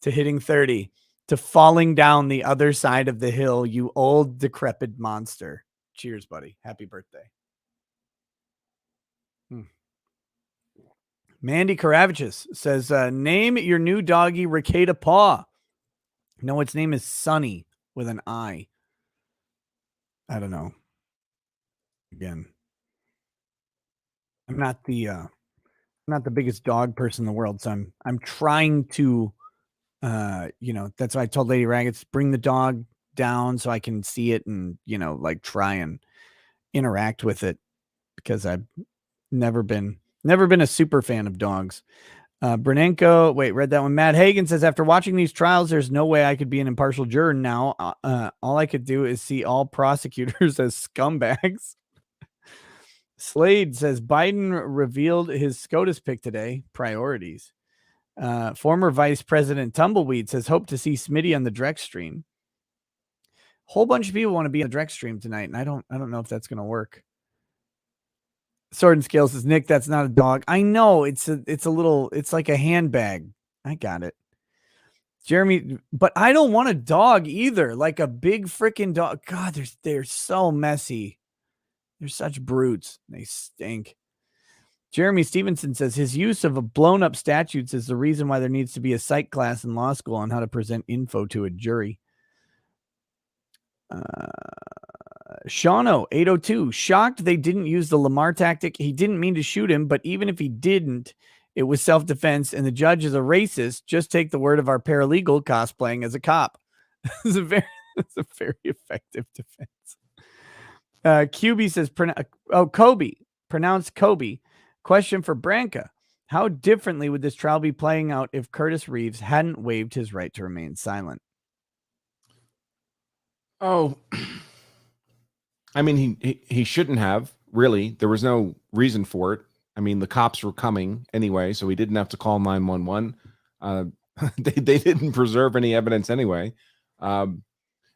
To hitting 30, to falling down the other side of the hill, you old decrepit monster. Cheers, buddy. Happy birthday. Mandy Karavichus says, name your new doggy Ricada Paw. No, its name is Sunny with an I. I don't know. Again, I'm not the biggest dog person in the world, so I'm trying to that's why I told Lady Raggets, bring the dog down so I can see it and like try and interact with it, because I've never been a super fan of dogs. Branca, read that one. Matt Hagen says, after watching these trials, there's no way I could be an impartial juror now. All I could do is see all prosecutors as scumbags. Slade says, Biden revealed his SCOTUS pick today. Priorities. Former Vice President Tumbleweed says, hope to see Smitty on the direct stream. Whole bunch of people want to be on the direct stream tonight, and I don't know if that's going to work. Sword and Scale says, Nick, that's not a dog. I know it's like a handbag. I got it. Jeremy, but I don't want a dog either. Like a big freaking dog. God, they're so messy. They're such brutes. They stink. Jeremy Stevenson says his use of blown up statutes is the reason why there needs to be a psych class in law school on how to present info to a jury. Shauno 802, shocked they didn't use the Lamar tactic. He didn't mean to shoot him, but even if he didn't, it was self-defense, and the judge is a racist. Just take the word of our paralegal cosplaying as a cop. It's a very effective defense. QB says, Kobe, pronounced Kobe. Question for Branca. How differently would this trial be playing out if Curtis Reeves hadn't waived his right to remain silent? Oh, I mean, he shouldn't have, really. There was no reason for it. I mean, the cops were coming anyway, so he didn't have to call 911. They didn't preserve any evidence anyway.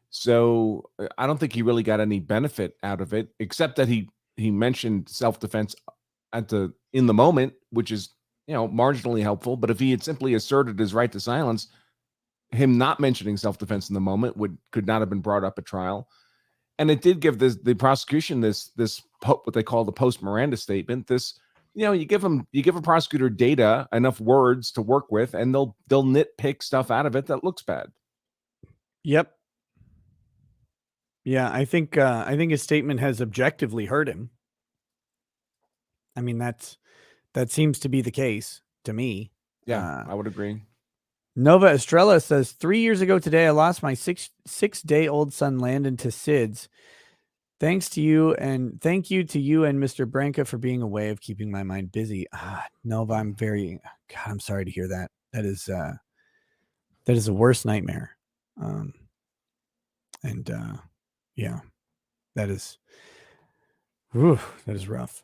So I don't think he really got any benefit out of it, except that he mentioned self-defense in the moment, which is, marginally helpful. But if he had simply asserted his right to silence, him not mentioning self-defense in the moment could not have been brought up at trial. And it did give the prosecution this what they call the post Miranda statement. This, you give a prosecutor data, enough words to work with, and they'll nitpick stuff out of it that looks bad. Yep. Yeah, I think his statement has objectively hurt him. I mean, that seems to be the case to me. Yeah, I would agree. Nova Estrella says, 3 years ago today, I lost my six-day-old son Landon to SIDS. Thanks to you, and thank you to you and Mr. Branca for being a way of keeping my mind busy. Nova, I'm sorry to hear that. That is a worst nightmare. Yeah, that is rough.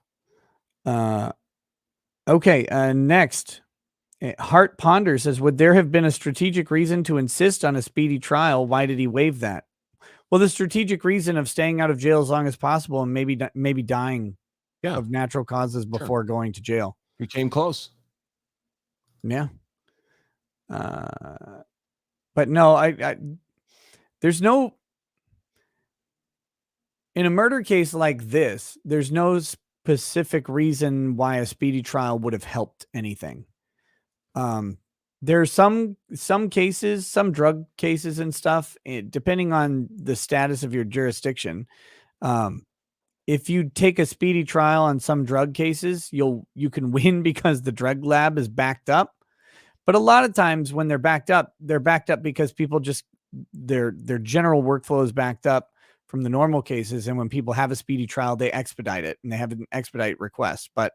Okay, next. Hart Ponder says, would there have been a strategic reason to insist on a speedy trial? Why did he waive that? Well, the strategic reason of staying out of jail as long as possible and maybe dying of natural causes before going to jail. He came close. Yeah. But no, there's no, in a murder case like this, there's no specific reason why a speedy trial would have helped anything. There are some cases, some drug cases and stuff, depending on the status of your jurisdiction. If you take a speedy trial on some drug cases, you can win because the drug lab is backed up. But a lot of times when they're backed up because people just their general workflow is backed up from the normal cases. And when people have a speedy trial, they expedite it and they have an expedite request. But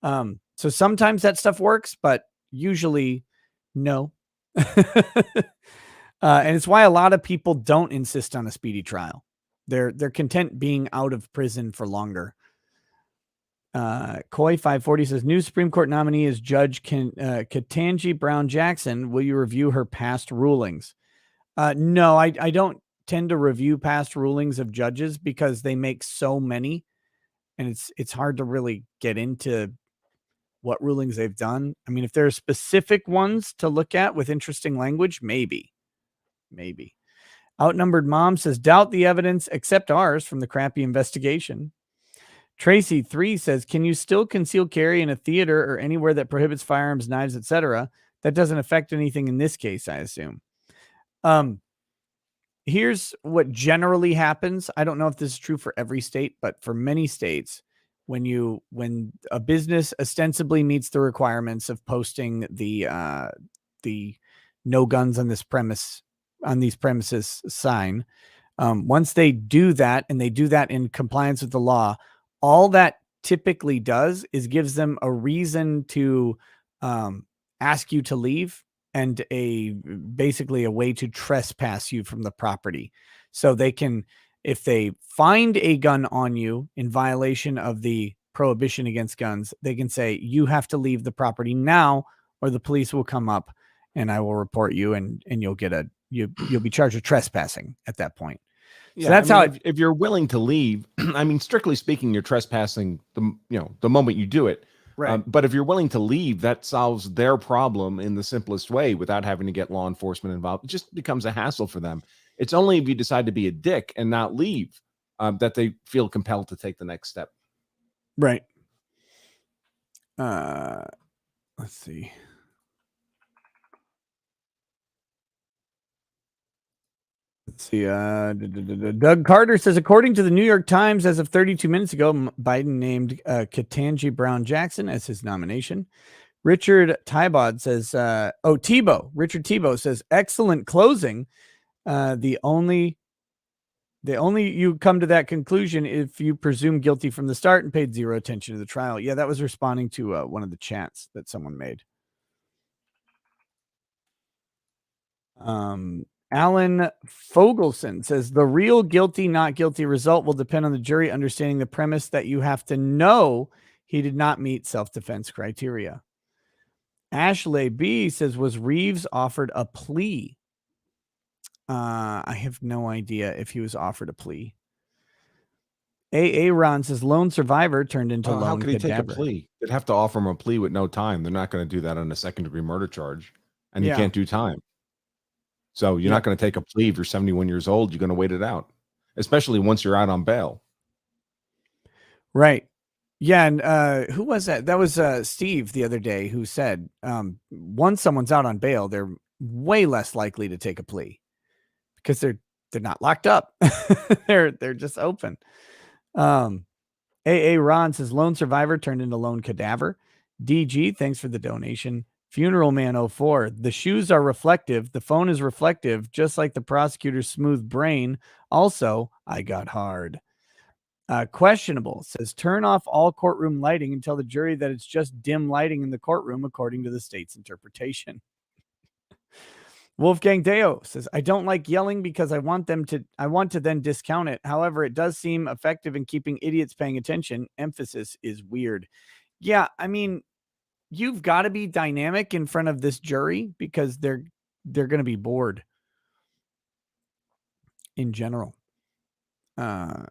so sometimes that stuff works, but usually no. And it's why a lot of people don't insist on a speedy trial. They're content being out of prison for longer. Koi 540 says new Supreme Court nominee is Judge Ketanji Brown Jackson. Will you review her past rulings? No, I don't tend to review past rulings of judges because they make so many, and it's hard to really get into what rulings they've done. I mean, if there are specific ones to look at with interesting language, maybe. Outnumbered Mom says doubt the evidence except ours from the crappy investigation. Tracy 3 says, can you still conceal carry in a theater or anywhere that prohibits firearms, knives, etc.? That doesn't affect anything in this case, I assume. Here's what generally happens. I don't know if this is true for every state, but for many states, when a business ostensibly meets the requirements of posting the no guns on these premises sign, once they do that and they do that in compliance with the law, all that typically does is gives them a reason to ask you to leave and basically a way to trespass you from the property. So they can, if they find a gun on you in violation of the prohibition against guns, they can say, you have to leave the property now or the police will come up and I will report you and you'll get you'll be charged with trespassing at that point. Yeah, so that's if you're willing to leave, I mean, strictly speaking, you're trespassing the moment you do it. Right. But if you're willing to leave, that solves their problem in the simplest way without having to get law enforcement involved. It just becomes a hassle for them. It's only if you decide to be a dick and not leave that they feel compelled to take the next step. Right. Let's see. Doug Carter says, according to the New York Times, as of 32 minutes ago, Biden named Ketanji Brown Jackson as his nomination. Richard Thibaud says, Richard Thibaud says, excellent closing. The only you come to that conclusion if you presume guilty from the start and paid zero attention to the trial. Yeah, that was responding to one of the chats that someone made. Alan Fogelson says the real guilty, not guilty result will depend on the jury understanding the premise that you have to know he did not meet self-defense criteria. Ashley B says, was Reeves offered a plea? I have no idea if he was offered a plea. Ron says lone survivor turned into lone how could he cadaver. take a plea? They'd have to offer him a plea with no time. They're not going to do that on a second-degree murder charge, and you can't do time. So you're not going to take a plea if you're 71 years old. You're going to wait it out, especially once you're out on bail. Right. Yeah. And who was that? That was Steve the other day who said once someone's out on bail, they're way less likely to take a plea because they're not locked up. they're just open. Ron says lone survivor turned into lone cadaver. DG, thanks for the donation. Funeral Man 04, the shoes are reflective. The phone is reflective, just like the prosecutor's smooth brain. Also, I got hard. Questionable says turn off all courtroom lighting and tell the jury that it's just dim lighting in the courtroom according to the state's interpretation. Wolfgang Deo says, I don't like yelling because I want to then discount it. However, it does seem effective in keeping idiots paying attention. Emphasis is weird. Yeah, I mean, you've got to be dynamic in front of this jury because they're going to be bored in general. But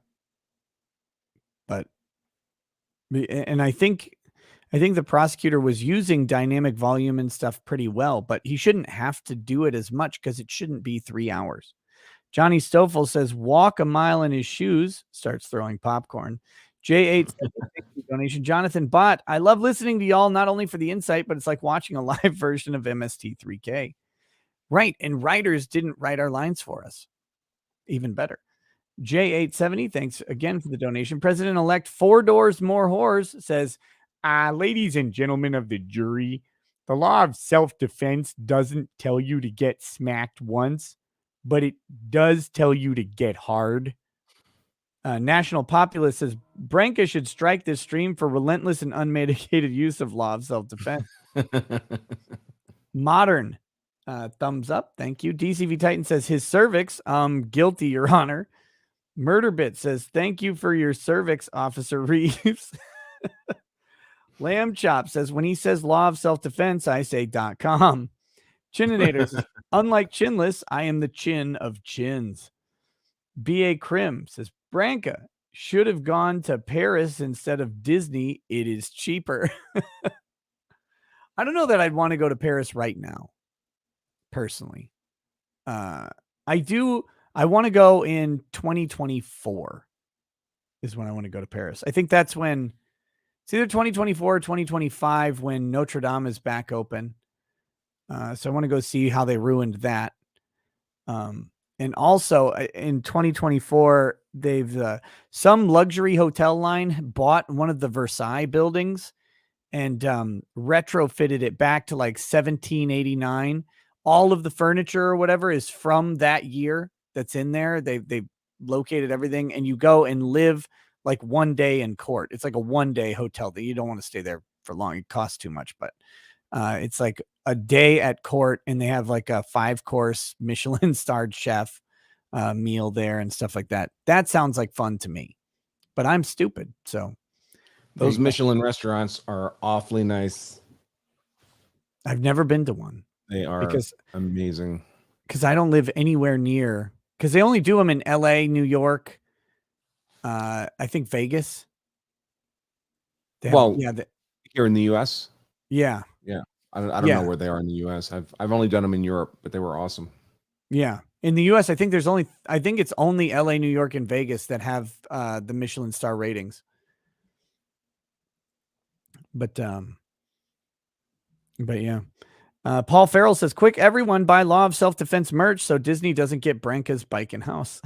I think the prosecutor was using dynamic volume and stuff pretty well, but he shouldn't have to do it as much because it shouldn't be 3 hours. Johnny Stoffel says walk a mile in his shoes, starts throwing popcorn. J8 donation. Jonathan Bott, I love listening to y'all, not only for the insight, but it's like watching a live version of MST3K. Right. And writers didn't write our lines for us. Even better. J870, thanks again for the donation. President-elect 4 Doors More Whores says, ladies and gentlemen of the jury, The law of self-defense doesn't tell you to get smacked once, but it does tell you to get hard. National Populist says Branca should strike this stream for relentless and unmitigated use of law of self-defense. Modern, thumbs up. Thank you. DCV Titan says his cervix. Guilty, Your Honor. Murderbit says thank you for your cervix, Officer Reeves. Lamb Chop says when he says law of self-defense, I say .com. Chininator says unlike Chinless, I am the chin of chins. B.A. Krim says Branca should have gone to Paris instead of Disney. It is cheaper. I don't know that I'd want to go to Paris right now, personally. I want to go in 2024 is when I want to go to Paris. I think that's when it's either 2024 or 2025 when Notre Dame is back open. So I want to go see how they ruined that. And also in 2024, they've some luxury hotel line bought one of the Versailles buildings and retrofitted it back to like 1789. All of the furniture or whatever is from that year that's in there. They've located everything, and you go and live like one day in court. It's like a one-day hotel that you don't want to stay there for long. It costs too much, but it's like a day at court, and they have like a 5-course Michelin-starred chef meal there and stuff like that. That sounds like fun to me, but I'm stupid. So those Michelin restaurants are awfully nice. I've never been to one. They are amazing. Because I don't live anywhere near, because they only do them in LA, New York, I think Vegas. Here in the US. Yeah. Yeah. I don't know where they are in the US. I've only done them in Europe, but they were awesome. Yeah. In the US, I think it's only LA, New York, and Vegas that have the Michelin star ratings. But yeah. Paul Farrell says, quick, everyone buy Law of Self-Defense merch so Disney doesn't get Branca's bike and house.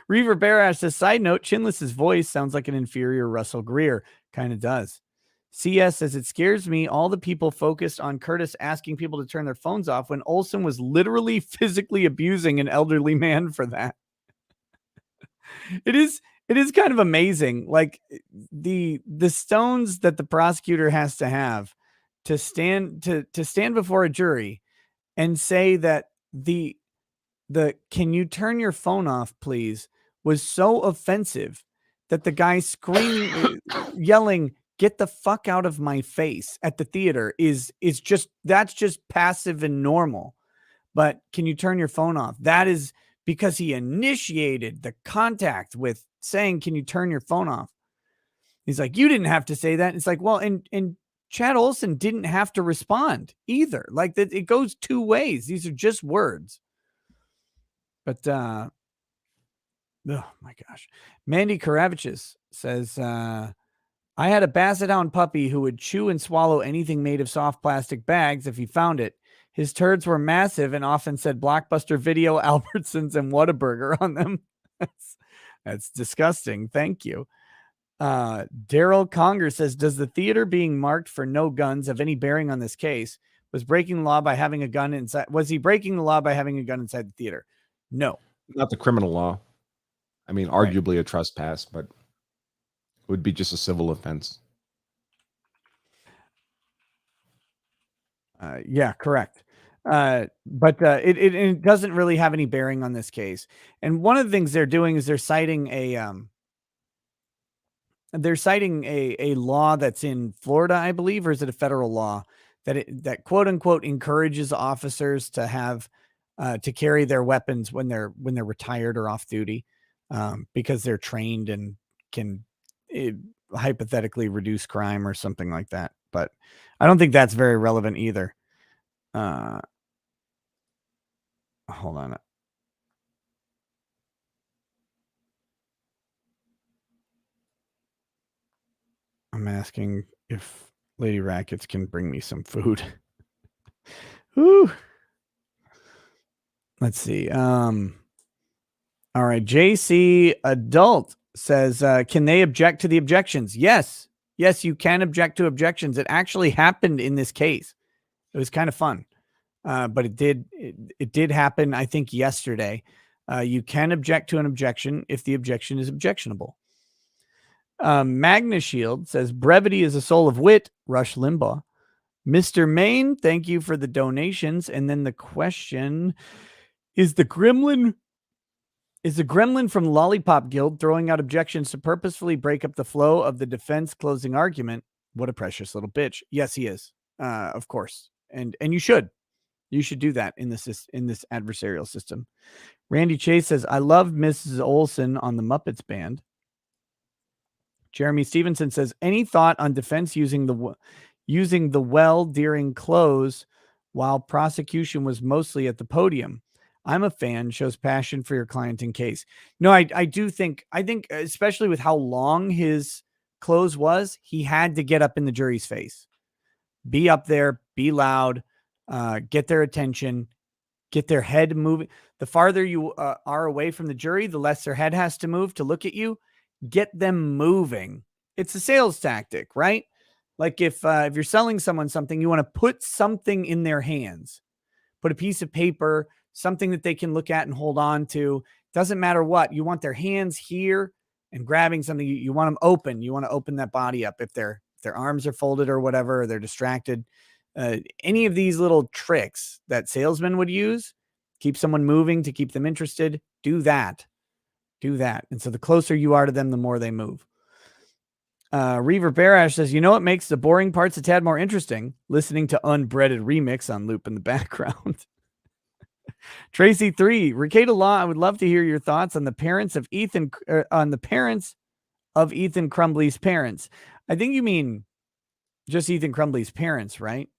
Reaver Barash says, side note, Chinless's voice sounds like an inferior Russell Greer. Kind of does. CS says, it scares me all the people focused on Curtis asking people to turn their phones off when Olson was literally physically abusing an elderly man for that. It is kind of amazing. Like the stones that the prosecutor has to have to stand before a jury and say that the can you turn your phone off, please, was so offensive that the guy screaming, yelling, get the fuck out of my face at the theater is just, that's just passive and normal. But can you turn your phone off? That is because he initiated the contact with saying, can you turn your phone off? He's like, you didn't have to say that. It's like, well, and Chad Olson didn't have to respond either. Like that, it goes two ways. These are just words. But oh my gosh. Mandy Karaviches says, I had a Basset Hound puppy who would chew and swallow anything made of soft plastic bags if he found it. His turds were massive and often said Blockbuster Video, Albertsons, and Whataburger on them. That's disgusting. Thank you. Daryl Conger says, does the theater being marked for no guns have any bearing on this case? Was breaking the law by having a gun inside? Was he breaking the law by having a gun inside the theater? No. Not the criminal law. I mean, arguably a trespass, but it would be just a civil offense. Yeah, correct. But it doesn't really have any bearing on this case. And one of the things they're doing is they're citing a law that's in Florida, I believe, or is it a federal law that quote unquote encourages officers to have to carry their weapons when they're retired or off duty, because they're trained and can hypothetically reduce crime or something like that. But I don't think that's very relevant either. Hold on. I'm asking if Lady Rackets can bring me some food. Whew. Let's see. All right. JC Adult says, can they object to the objections? Yes, Yes, you can object to objections. It actually happened in this case. It was kind of fun. But it did happen, I think, yesterday. You can object to an objection if the objection is objectionable. Magna Shield says, brevity is a soul of wit, Rush Limbaugh. Mr. Maine, thank you for the donations. And then the question, is the gremlin from Lollipop Guild throwing out objections to purposefully break up the flow of the defense closing argument? What a precious little bitch. Yes, he is, of course. And you should do that in this adversarial system. Randy Chase says, I love Mrs. Olson on the Muppets band. Jeremy Stevenson says, any thought on defense using the well during close while prosecution was mostly at the podium? I'm a fan, shows passion for your client in case. No, I think especially with how long his close was, he had to get up in the jury's face, be up there, be loud, get their attention, get their head moving. The farther you are away from the jury, the less their head has to move to look at you. Get them moving. It's a sales tactic, right? Like if you're selling someone something, you want to put something in their hands, put a piece of paper, something that they can look at and hold on to. Doesn't matter what. You want their hands here and grabbing something. You want them open. You want to open that body up. If their arms are folded or whatever, or they're distracted. Any of these little tricks that salesmen would use, keep someone moving to keep them interested. Do that. And so the closer you are to them, the more they move. Reaver Barash says, you know what makes the boring parts a tad more interesting? Listening to Unbreaded Remix on loop in the background. Tracy 3, Rekieta Law, I would love to hear your thoughts on the parents of Ethan Crumbly's parents. I think you mean just Ethan Crumbly's parents, right?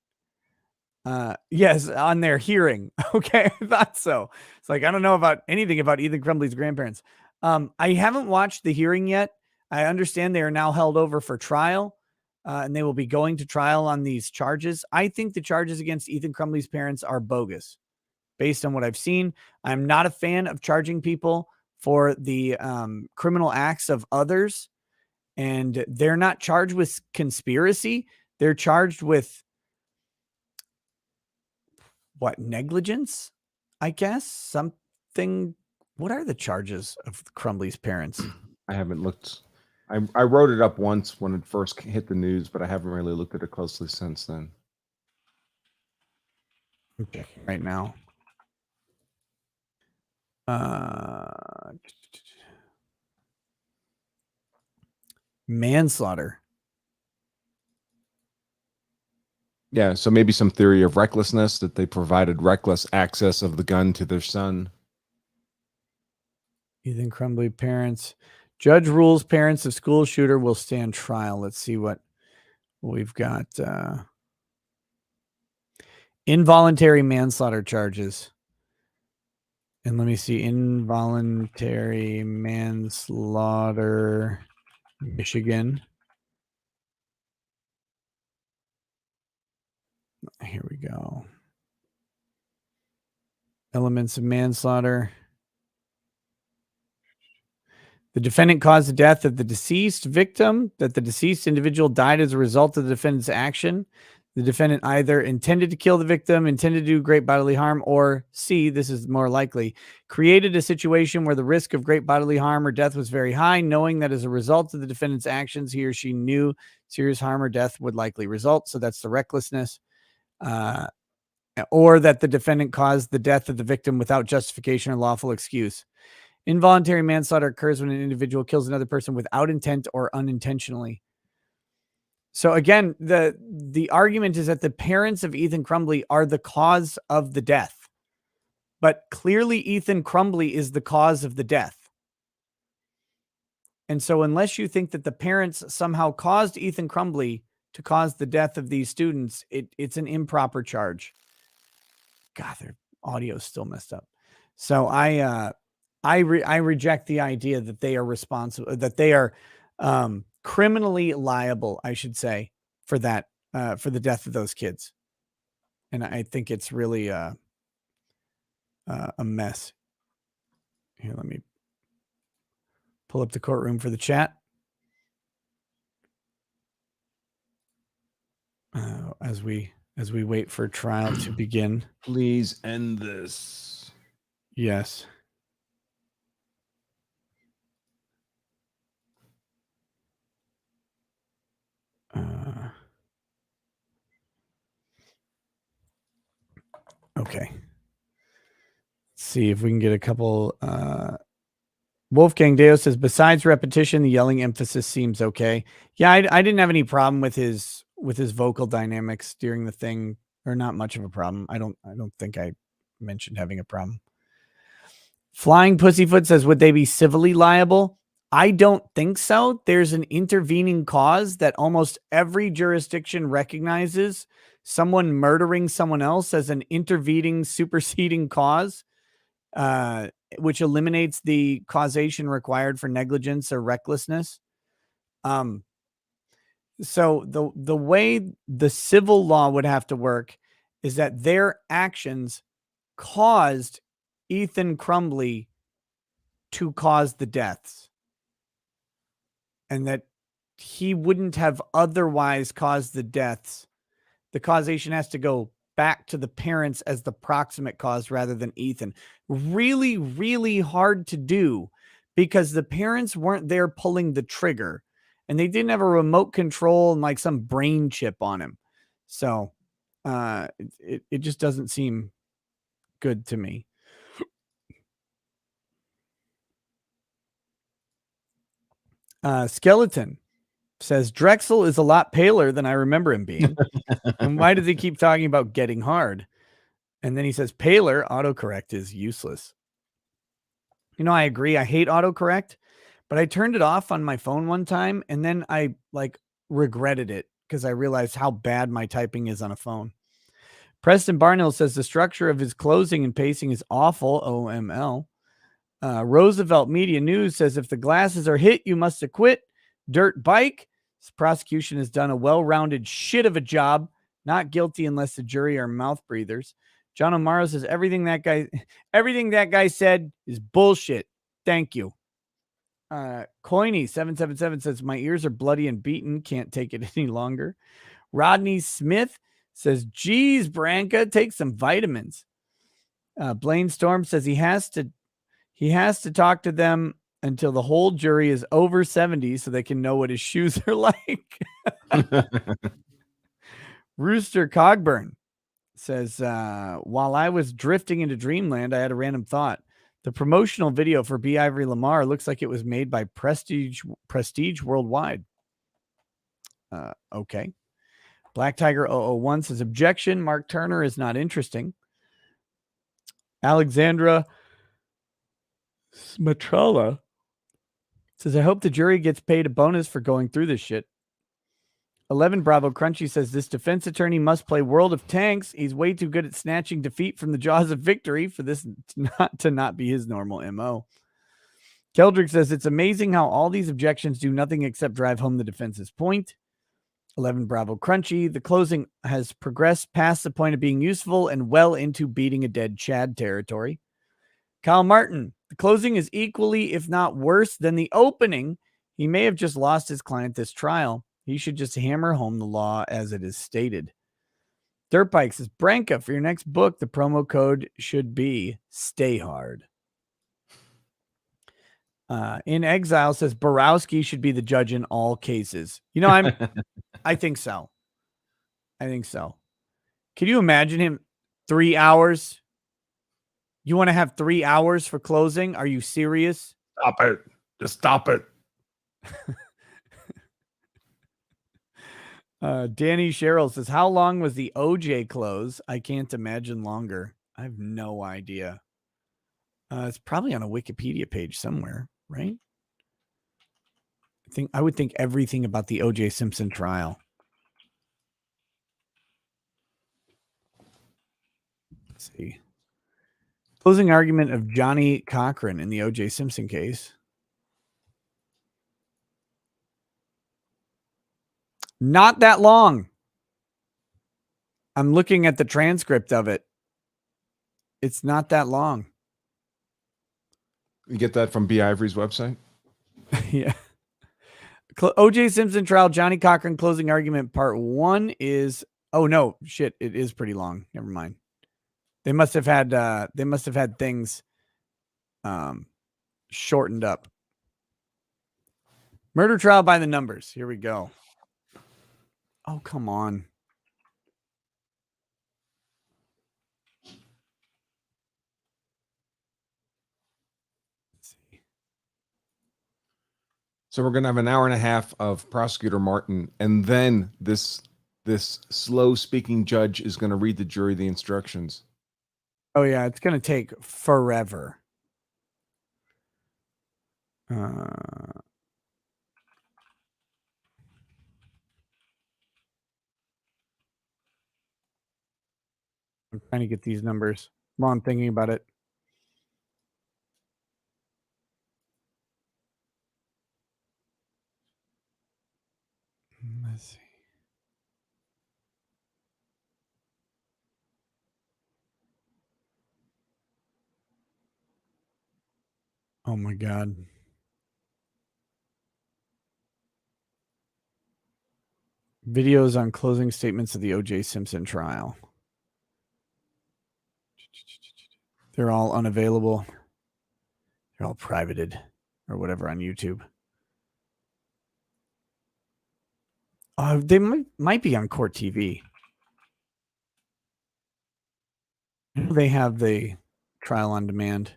Yes, on their hearing. Okay, I thought so. It's like, I don't know about anything about Ethan Crumbly's grandparents. I haven't watched the hearing yet. I understand they are now held over for trial, and they will be going to trial on these charges. I think the charges against Ethan Crumbly's parents are bogus, based on what I've seen. I'm not a fan of charging people for the criminal acts of others, and they're not charged with conspiracy. They're charged with negligence, I guess. Something. What are the charges of Crumbly's parents? I haven't looked. I wrote it up once when it first hit the news, but I haven't really looked at it closely since then. Okay, right now. Manslaughter. Yeah, so maybe some theory of recklessness, that they provided reckless access of the gun to their son. Ethan Crumbly parents. Judge rules parents of school shooter will stand trial. Let's see what we've got. Involuntary manslaughter charges. And let me see. Involuntary manslaughter, Michigan. Here we go. Elements of manslaughter. The defendant caused the death of the deceased victim, that the deceased individual died as a result of the defendant's action. The defendant either intended to kill the victim, intended to do great bodily harm, or C, this is more likely, created a situation where the risk of great bodily harm or death was very high, knowing that as a result of the defendant's actions, he or she knew serious harm or death would likely result. So that's the recklessness. Or that the defendant caused the death of the victim without justification or lawful excuse. Involuntary manslaughter occurs when an individual kills another person without intent or unintentionally. So again, the argument is that the parents of Ethan Crumbly are the cause of the death. But clearly Ethan Crumbly is the cause of the death. And so unless you think that the parents somehow caused Ethan Crumbly to cause the death of these students, it's an improper charge. God, their audio is still messed up. So I reject the idea that they are responsible, that they are criminally liable, I should say, for that, for the death of those kids. And I think it's really a mess. Here, let me pull up the courtroom for the chat. as we wait for trial to begin. Please end this. Yes. Okay. Let's see if we can get a couple. Wolfgang Deo says, besides repetition, the yelling emphasis seems okay. Yeah, I didn't have any problem with his vocal dynamics during the thing, or not much of a problem. I don't think I mentioned having a problem. Flying Pussyfoot says, would they be civilly liable? I don't think so. There's an intervening cause that almost every jurisdiction recognizes. Someone murdering someone else as an intervening, superseding cause, which eliminates the causation required for negligence or recklessness. So the way the civil law would have to work is that their actions caused Ethan Crumbley to cause the deaths, and that he wouldn't have otherwise caused the deaths. The causation has to go back to the parents as the proximate cause rather than Ethan. Really, really hard to do because the parents weren't there pulling the trigger, and they didn't have a remote control and like some brain chip on him. So it just doesn't seem good to me. Skeleton says Drexel is a lot paler than I remember him being. And why does he keep talking about getting hard? And then he says paler, autocorrect is useless. You know, I agree. I hate autocorrect, but I turned it off on my phone one time and then I like regretted it because I realized how bad my typing is on a phone. Preston Barnhill says the structure of his closing and pacing is awful. OML. Roosevelt Media News says if the glasses are hit, you must acquit. Dirt Bike. This prosecution has done a well-rounded shit of a job. Not guilty unless the jury are mouth breathers. John O'Mara says everything that guy said is bullshit. Thank you. Coiny 777 says my ears are bloody and beaten. Can't take it any longer. Rodney Smith says, geez, Branca, take some vitamins. Blaine Storm says he has to talk to them until the whole jury is over 70 so they can know what his shoes are like. Rooster Cogburn says, while I was drifting into dreamland, I had a random thought. The promotional video for B. Ivory Lamar looks like it was made by Prestige Worldwide. Okay. Black Tiger 001 says, objection, Mark Turner is not interesting. Alexandra Smatrola says, I hope the jury gets paid a bonus for going through this shit. 11 Bravo Crunchy says, this defense attorney must play World of Tanks. He's way too good at snatching defeat from the jaws of victory for this to not be his normal MO. Keldrick says, it's amazing how all these objections do nothing except drive home the defense's point. 11 Bravo Crunchy, the closing has progressed past the point of being useful and well into beating a dead Chad territory. Kyle Martin, the closing is equally, if not worse, than the opening. He may have just lost his client this trial. He should just hammer home the law as it is stated. Dirtbike says, Branca, for your next book, the promo code should be Stay Hard. In Exile says, Borowski should be the judge in all cases. You know, I think so. I think so. Can you imagine him 3 hours? You want to have 3 hours for closing? Are you serious? Stop it. Just stop it. Danny Sherrill says, how long was the OJ close? I can't imagine longer. I have no idea. It's probably on a Wikipedia page somewhere, right? I would think everything about the OJ Simpson trial. Let's see. Closing argument of Johnny Cochran in the OJ Simpson case. Not that long. I'm looking at the transcript of it. It's not that long. You get that from B. Ivory's website? Yeah. OJ Simpson trial, Johnny Cochran closing argument part 1 is Oh no, shit! It is pretty long. Never mind. They must have had things shortened up. Murder trial by the numbers. Here we go. Oh, come on. Let's see. So we're going to have an hour and a half of Prosecutor Martin, and then this slow speaking judge is going to read the jury the instructions. Oh yeah, it's going to take forever. I'm trying to get these numbers while I'm thinking about it. Let's see. Oh my God. Videos on closing statements of the O.J. Simpson trial. They're all unavailable. They're all privated or whatever on YouTube. They might be on Court TV. They have the trial on demand.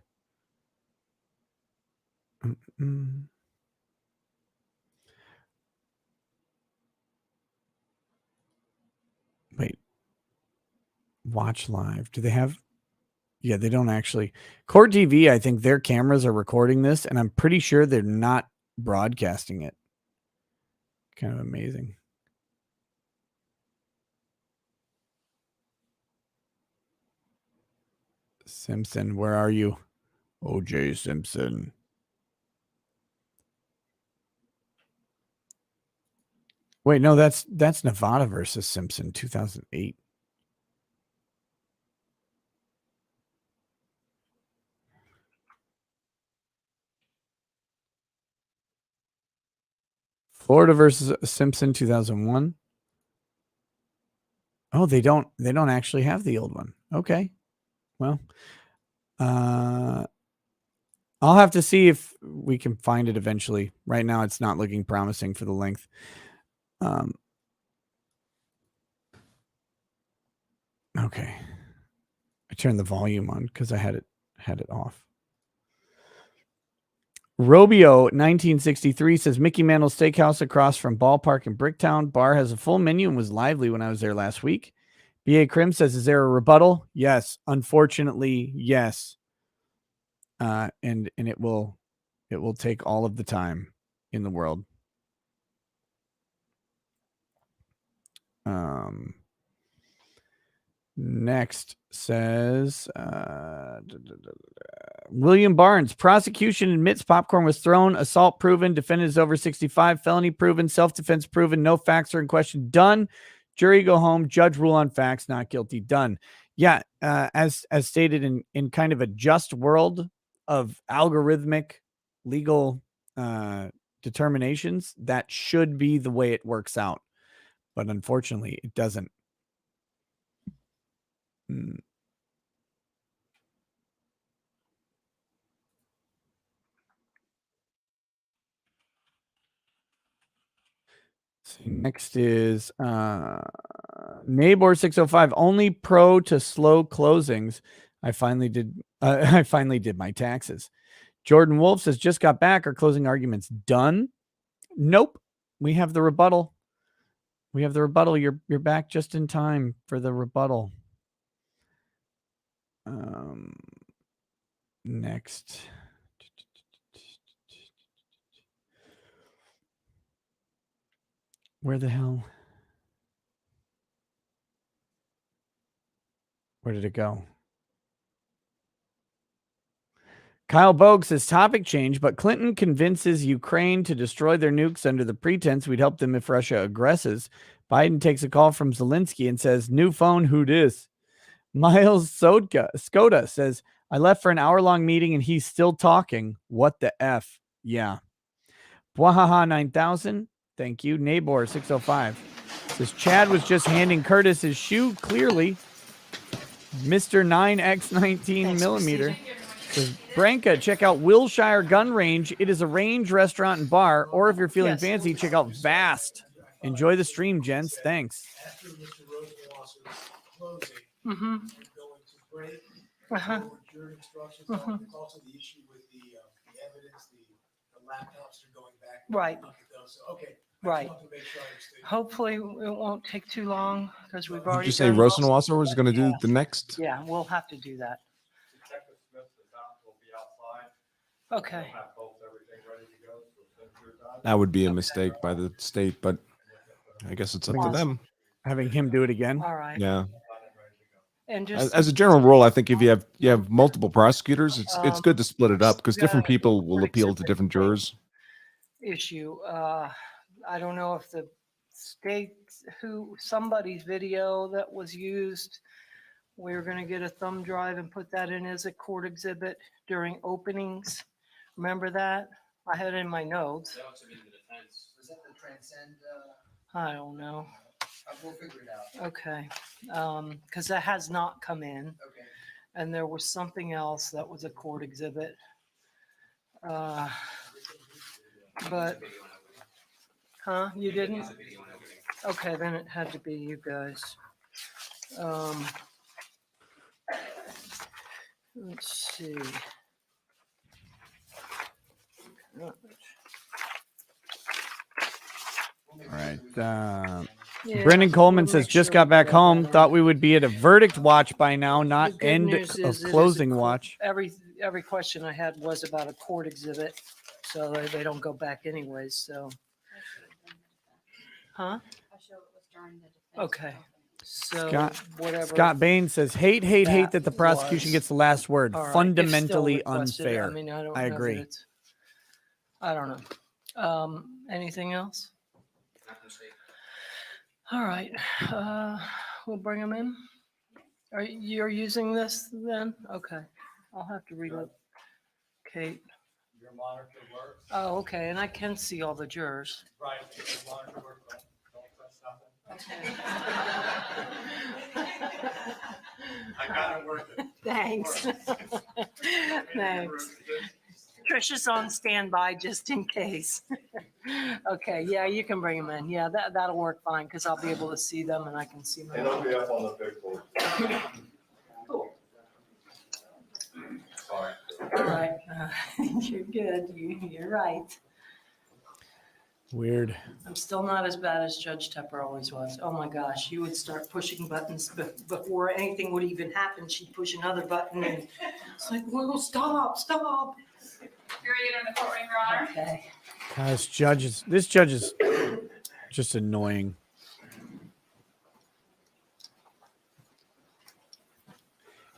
Wait. Watch live. Do they have? Yeah, they don't actually. Court TV, I think their cameras are recording this, and I'm pretty sure they're not broadcasting it. Kind of amazing. Simpson, where are you? O.J. Simpson. Wait, no, that's Nevada versus Simpson, 2008. Florida versus Simpson, 2001. Oh, they don't actually have the old one. Okay. Well, I'll have to see if we can find it eventually. Right now, it's not looking promising for the length. Okay. I turned the volume on because I had it off. Robio 1963 says Mickey Mantle's Steakhouse across from Ballpark in Bricktown. Bar has a full menu and was lively when I was there last week. B.A. Krim says, is there a rebuttal? Yes. Unfortunately, yes. And it will take all of the time in the world. Next says William Barnes, prosecution admits popcorn was thrown, assault proven, defendant is over 65, felony proven, self-defense proven, no facts are in question, done. Jury go home, judge rule on facts, not guilty, done. Yeah, as stated in kind of a just world of algorithmic legal determinations, that should be the way it works out. But unfortunately, it doesn't. Next is Neighbor 605. Only pro to slow closings. I finally did my taxes. Jordan Wolf says just got back. Are closing arguments done? Nope. We have the rebuttal. You're back just in time for the rebuttal. Next. Where the hell? Where did it go? Kyle Bogue says topic change, but Clinton convinces Ukraine to destroy their nukes under the pretense we'd help them if Russia aggresses. Biden takes a call from Zelensky and says, new phone, who dis? Miles Skoda says, I left for an hour-long meeting and he's still talking. What the F? Yeah. Bwahaha 9000. Thank you. Neighbor 605. Says Chad was just handing Curtis his shoe, clearly. Mr. 9x19 millimeter. Says, Branca, check out Wilshire Gun Range. It is a range, restaurant, and bar. Or if you're feeling Yes. fancy, check out Vast. Enjoy the stream, gents. Thanks. Mm-hmm. Uh-huh. Mhm. Right. Right. Hopefully it won't take too long because we've Did already. you say done Rosenwasser was going to do the next? Yeah, we'll have to do that. Okay. That would be a mistake by the state, but I guess it's up to them. Having him do it again. All right. Yeah. And just As a general rule, I think if you have multiple prosecutors, it's good to split it up because different people will appeal to different jurors. issue. I don't know if the state, somebody's video that was used, we're going to get a thumb drive and put that in as a court exhibit during openings. Remember that? I had it in my notes. Was that the Transcend? I don't know. We'll figure it out. Okay. Because that has not come in. Okay. And there was something else that was a court exhibit. But, you didn't? Okay, then it had to be you guys. Let's see. All right. Yeah, Brendan Coleman we'll says, make just sure got we back get home. that Thought in. we would be at a verdict watch by now, The not good end news of is it is a closing court- watch. Every question I had was about a court exhibit, so they don't go back anyways, so. Huh? Okay, so whatever. Scott Bain says, hate that the prosecution gets the last word. All right, if still Fundamentally requested, unfair. I mean, I don't I know that agree. it's- I don't know. Anything else? All right, we'll bring them in. You're using this then? Okay, I'll have to relook. Kate. Your monitor works. Oh, okay, and I can see all the jurors. Right, your monitor works. Don't touch nothing. I got it working. Thanks. Thanks. Trisha's on standby just in case. Okay, yeah, you can bring them in. Yeah, that'll work fine because I'll be able to see them and I can see them. It'll be up on the big board. Cool. Sorry. All right, you're good. You're right. Weird. I'm still not as bad as Judge Tepper always was. Oh my gosh, you would start pushing buttons before anything would even happen. She'd push another button and it's like, whoa, stop. Here you in the courtroom, Your Honor. Okay. This judge is just annoying.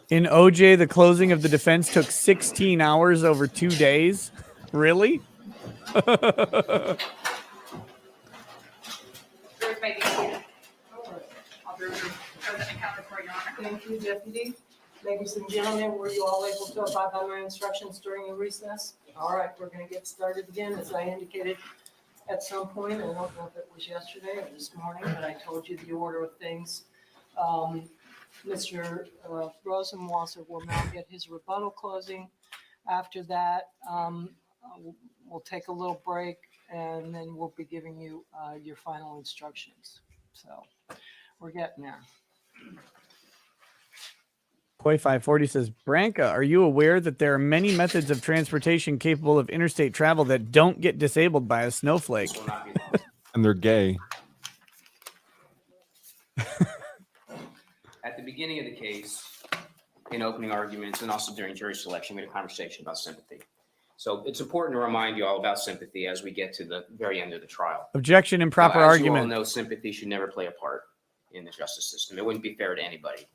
In OJ, the closing of the defense took 16 hours over 2 days. Really? Jurors may be seated. I'll be present and counted for, Your Honor. Thank you, Deputy. Ladies and gentlemen, were you all able to abide by my instructions during the recess? All right, we're going to get started again, as I indicated at some point. I don't know if it was yesterday or this morning, but I told you the order of things. Mr. Rosenwasser will now get his rebuttal closing. After that, we'll take a little break, and then we'll be giving you your final instructions. So we're getting there. Koi 540 says, Branca, are you aware that there are many methods of transportation capable of interstate travel that don't get disabled by a snowflake? And they're gay. At the beginning of the case, in opening arguments and also during jury selection, we had a conversation about sympathy. So it's important to remind you all about sympathy as we get to the very end of the trial. Objection, improper As argument. you all know, sympathy should never play a part in the justice system. It wouldn't be fair to anybody.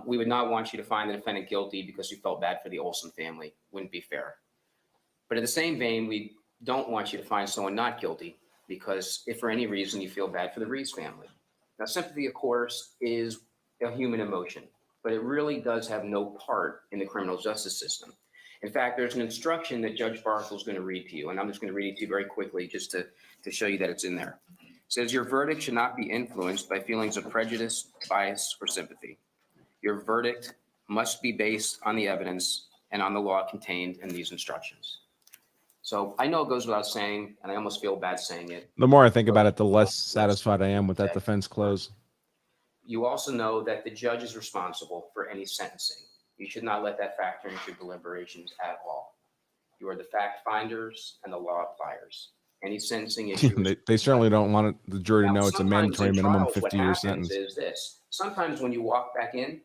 We would not want you to find the defendant guilty because you felt bad for the Olson family. Wouldn't be fair. But in the same vein, we don't want you to find someone not guilty because if for any reason you feel bad for the Reeves family. Now, sympathy, of course, is a human emotion, but it really does have no part in the criminal justice system. In fact, there's an instruction that Judge Barkel is going to read to you, and I'm just going to read it to you very quickly just to show you that it's in there. says your verdict should not be influenced by feelings of prejudice, bias, or sympathy. Your verdict must be based on the evidence and on the law contained in these instructions. So I know it goes without saying, and I almost feel bad saying it. The more I think about it, the less satisfied I am with that defense close. You also know that the judge is responsible for any sentencing. You should not let that factor into your deliberations at all. You are the fact finders and the law appliers. Any sentencing issue. They certainly don't want the jury to know it's a mandatory minimum what 50-year happens sentence. is this. Sometimes when you walk back in,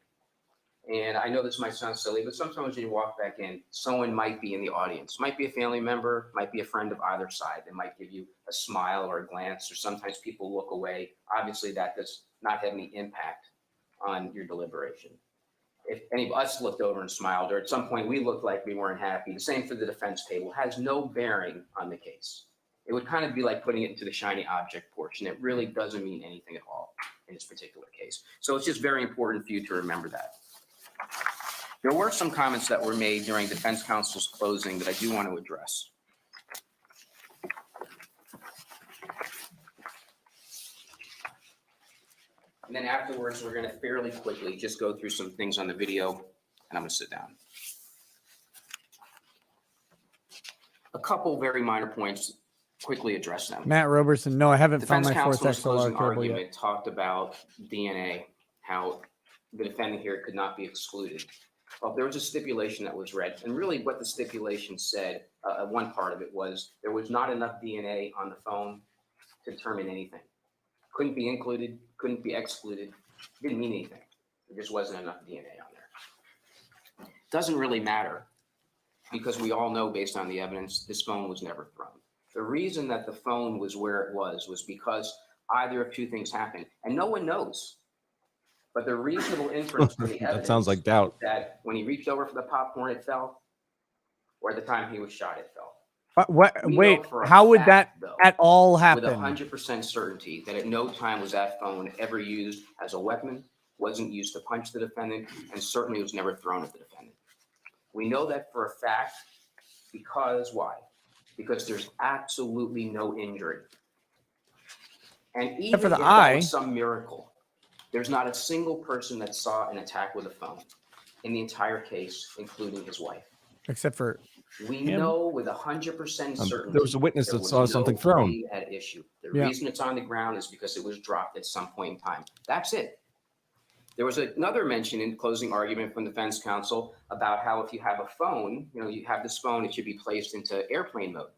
and I know this might sound silly, but sometimes when you walk back in, someone might be in the audience. Might be a family member, might be a friend of either side. They might give you a smile or a glance, or sometimes people look away. Obviously, that does not have any impact on your deliberation. If any of us looked over and smiled, or at some point we looked like we weren't happy, the same for the defense table, has no bearing on the case. It would kind of be like putting it into the shiny object portion. It really doesn't mean anything at all in this particular case. So it's just very important for you to remember that. There were some comments that were made during defense counsel's closing that I do want to address. And then afterwards, we're going to fairly quickly just go through some things on the video, and I'm going to sit down. A couple very minor points, quickly address them. Matt Roberson, no, I haven't found Defense my fourth counsel's XLR closing cable argument yet. talked about DNA, how the defendant here could not be excluded. Well, there was a stipulation that was read, and really what the stipulation said, one part of it was there was not enough DNA on the phone to determine anything. Couldn't be included, couldn't be excluded, didn't mean anything. There just wasn't enough DNA on there. Doesn't really matter, because we all know based on the evidence, this phone was never thrown. The reason that the phone was where it was because either of two things happened, and no one knows. But the reasonable inference from the evidence That sounds like doubt. that when he reached over for the popcorn, it fell, or at the time he was shot, it fell. Wait, how would that at all With happen? 100% certainty that at no time was that phone ever used as a weapon, wasn't used to punch the defendant, and certainly was never thrown at the defendant. We know that for a fact because why? Because there's absolutely no injury. And even for the if that eye. was some miracle, there's not a single person that saw an attack with a phone in the entire case, including his wife. Except for We him. know with 100% certainty. There was a witness there that was saw something no thrown. blade at issue. The Yeah. reason it's on the ground is because it was dropped at some point in time. That's it. There was another mention in closing argument from the defense counsel about how if you have a phone, you have this phone, it should be placed into airplane mode.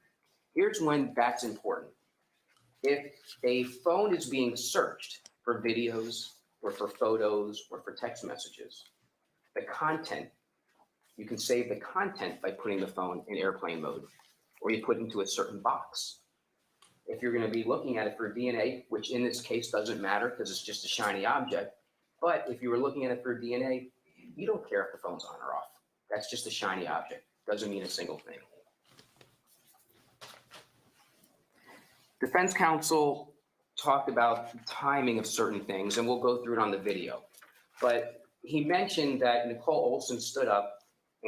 Here's when that's important. If a phone is being searched for videos or for photos or for text messages, the content, you can save the content by putting the phone in airplane mode, or you put it into a certain box. If you're going to be looking at it for DNA, which in this case doesn't matter because it's just a shiny object, but if you were looking at it for DNA, you don't care if the phone's on or off. That's just a shiny object. Doesn't mean a single thing. Defense counsel talked about the timing of certain things, and we'll go through it on the video. But he mentioned that Nicole Olson stood up,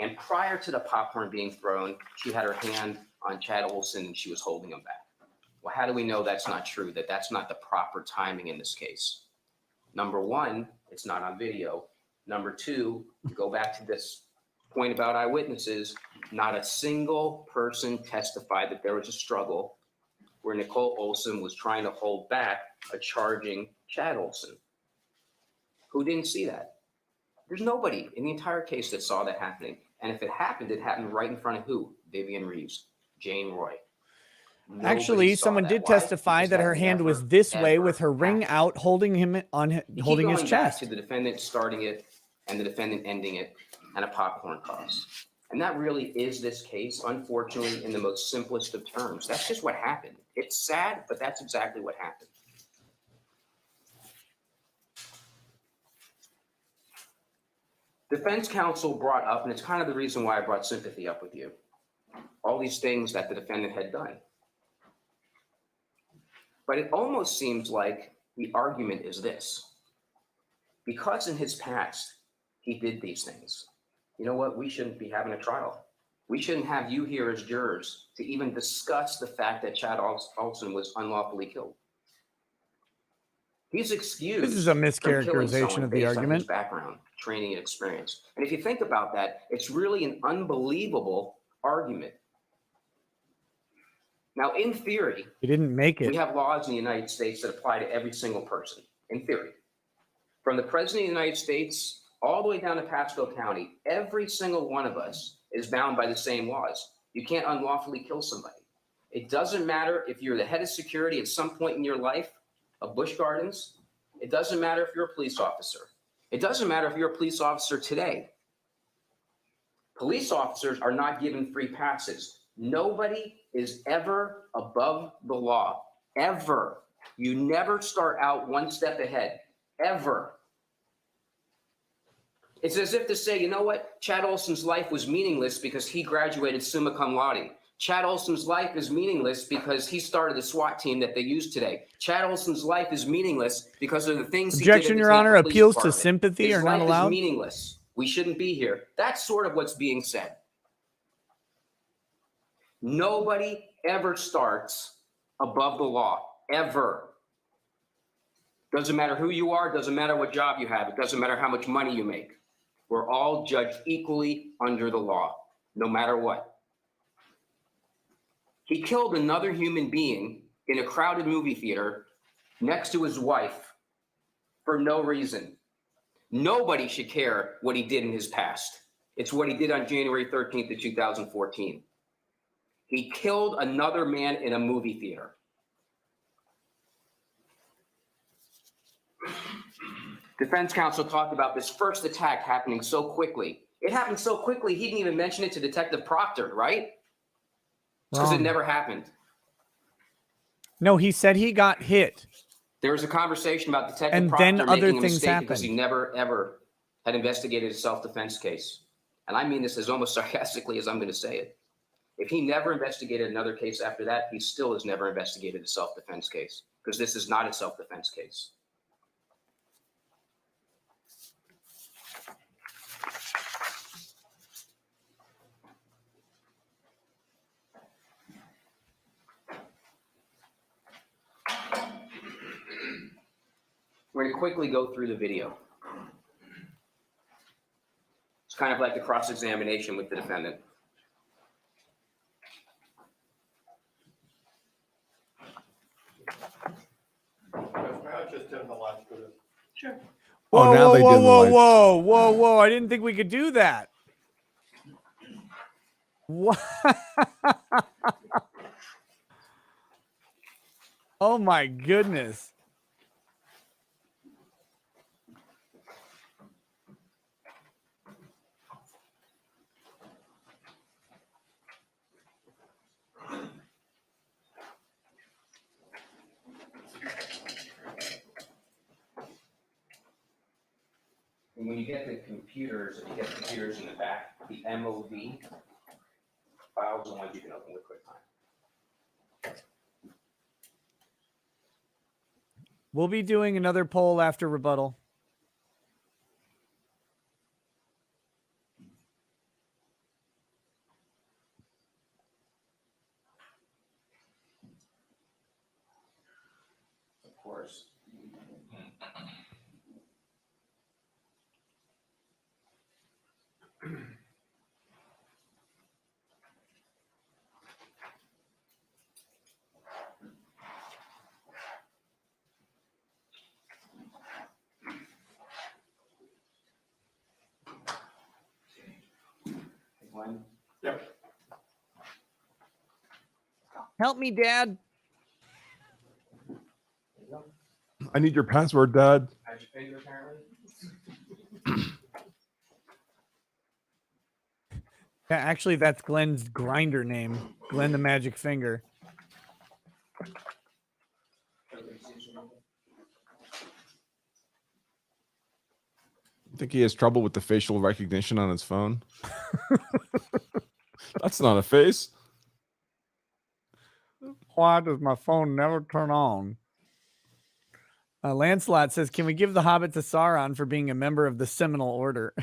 and prior to the popcorn being thrown, she had her hand on Chad Olson and she was holding him back. Well, how do we know that's not true, that that's not the proper timing in this case? Number one, it's not on video. Number two, go back to this point about eyewitnesses. Not a single person testified that there was a struggle where Nicole Olson was trying to hold back a charging Chad Olson. Who didn't see that? There's nobody in the entire case that saw that happening. And if it happened right in front of who? Vivian Reeves, Jane Roy. Nobody Actually, saw someone that. did Why? testify Because that her hand was this way with her ring out, holding him on, holding his Keep going back chest. to the defendant starting it and the defendant ending it and a popcorn toss. And that really is this case, unfortunately, in the most simplest of terms. That's just what happened. It's sad, but that's exactly what happened. Defense counsel brought up, and it's kind of the reason why I brought sympathy up with you, all these things that the defendant had done. But it almost seems like the argument is this. Because in his past, he did these things. You know what? We shouldn't be having a trial. We shouldn't have you here as jurors to even discuss the fact that Chad Olson was unlawfully killed. He's excused. This is a from killing mischaracterization someone of the based on his argument. background, training, and experience. And if you think about that, it's really an unbelievable argument. Now, in theory, He didn't make it. we have laws in the United States that apply to every single person, in theory. From the President of the United States all the way down to Pasco County, every single one of us is bound by the same laws. You can't unlawfully kill somebody. It doesn't matter if you're the head of security at some point in your life of Busch Gardens. It doesn't matter if you're a police officer. It doesn't matter if you're a police officer today. Police officers are not given free passes. Nobody is ever above the law, ever. You never start out one step ahead, ever. It's as if to say, you know what? Chad Olson's life was meaningless because he graduated summa cum laude. Chad Olson's life is meaningless because he started the SWAT team that they use today. Chad Olson's life is meaningless because of the things he did. Objection, Your Honor. Appeals to sympathy are not allowed. His life is meaningless. We shouldn't be here. That's sort of what's being said. Nobody ever starts above the law, ever. Doesn't matter who you are, doesn't matter what job you have, it doesn't matter how much money you make. We're all judged equally under the law, no matter what. He killed another human being in a crowded movie theater next to his wife for no reason. Nobody should care what he did in his past. It's what he did on January 13th of 2014. He killed another man in a movie theater. Defense counsel talked about this first attack happening so quickly. It happened so quickly, he didn't even mention it to Detective Proctor, right? Because it never happened. No, he said he got hit. There was a conversation about Detective And Proctor then other making a things mistake because happened. he never, ever had investigated a self-defense case. And I mean this as almost sarcastically as I'm going to say it. If he never investigated another case after that, he still has never investigated a self-defense case because this is not a self-defense case. We're going to quickly go through the video. It's kind of like the cross-examination with the defendant. Just turn the lights to this. Sure. Whoa, Oh, now whoa, they whoa, dim the whoa, lights. whoa, whoa, whoa! I didn't think we could do that. What? Oh my goodness! And when you get the computers, if you get computers in the back, the MOV files are the ones you can open with QuickTime. We'll be doing another poll after rebuttal. Of course. One. Yep. Help me, Dad. I need your password, Dad. How's your finger, apparently? Yeah, actually, that's Glenn's grinder name. Glenn the Magic Finger. I think he has trouble with the facial recognition on his phone. That's not a face. Why does my phone never turn on? Lancelot says, can we give the Hobbit to Sauron for being a member of the Seminole Order?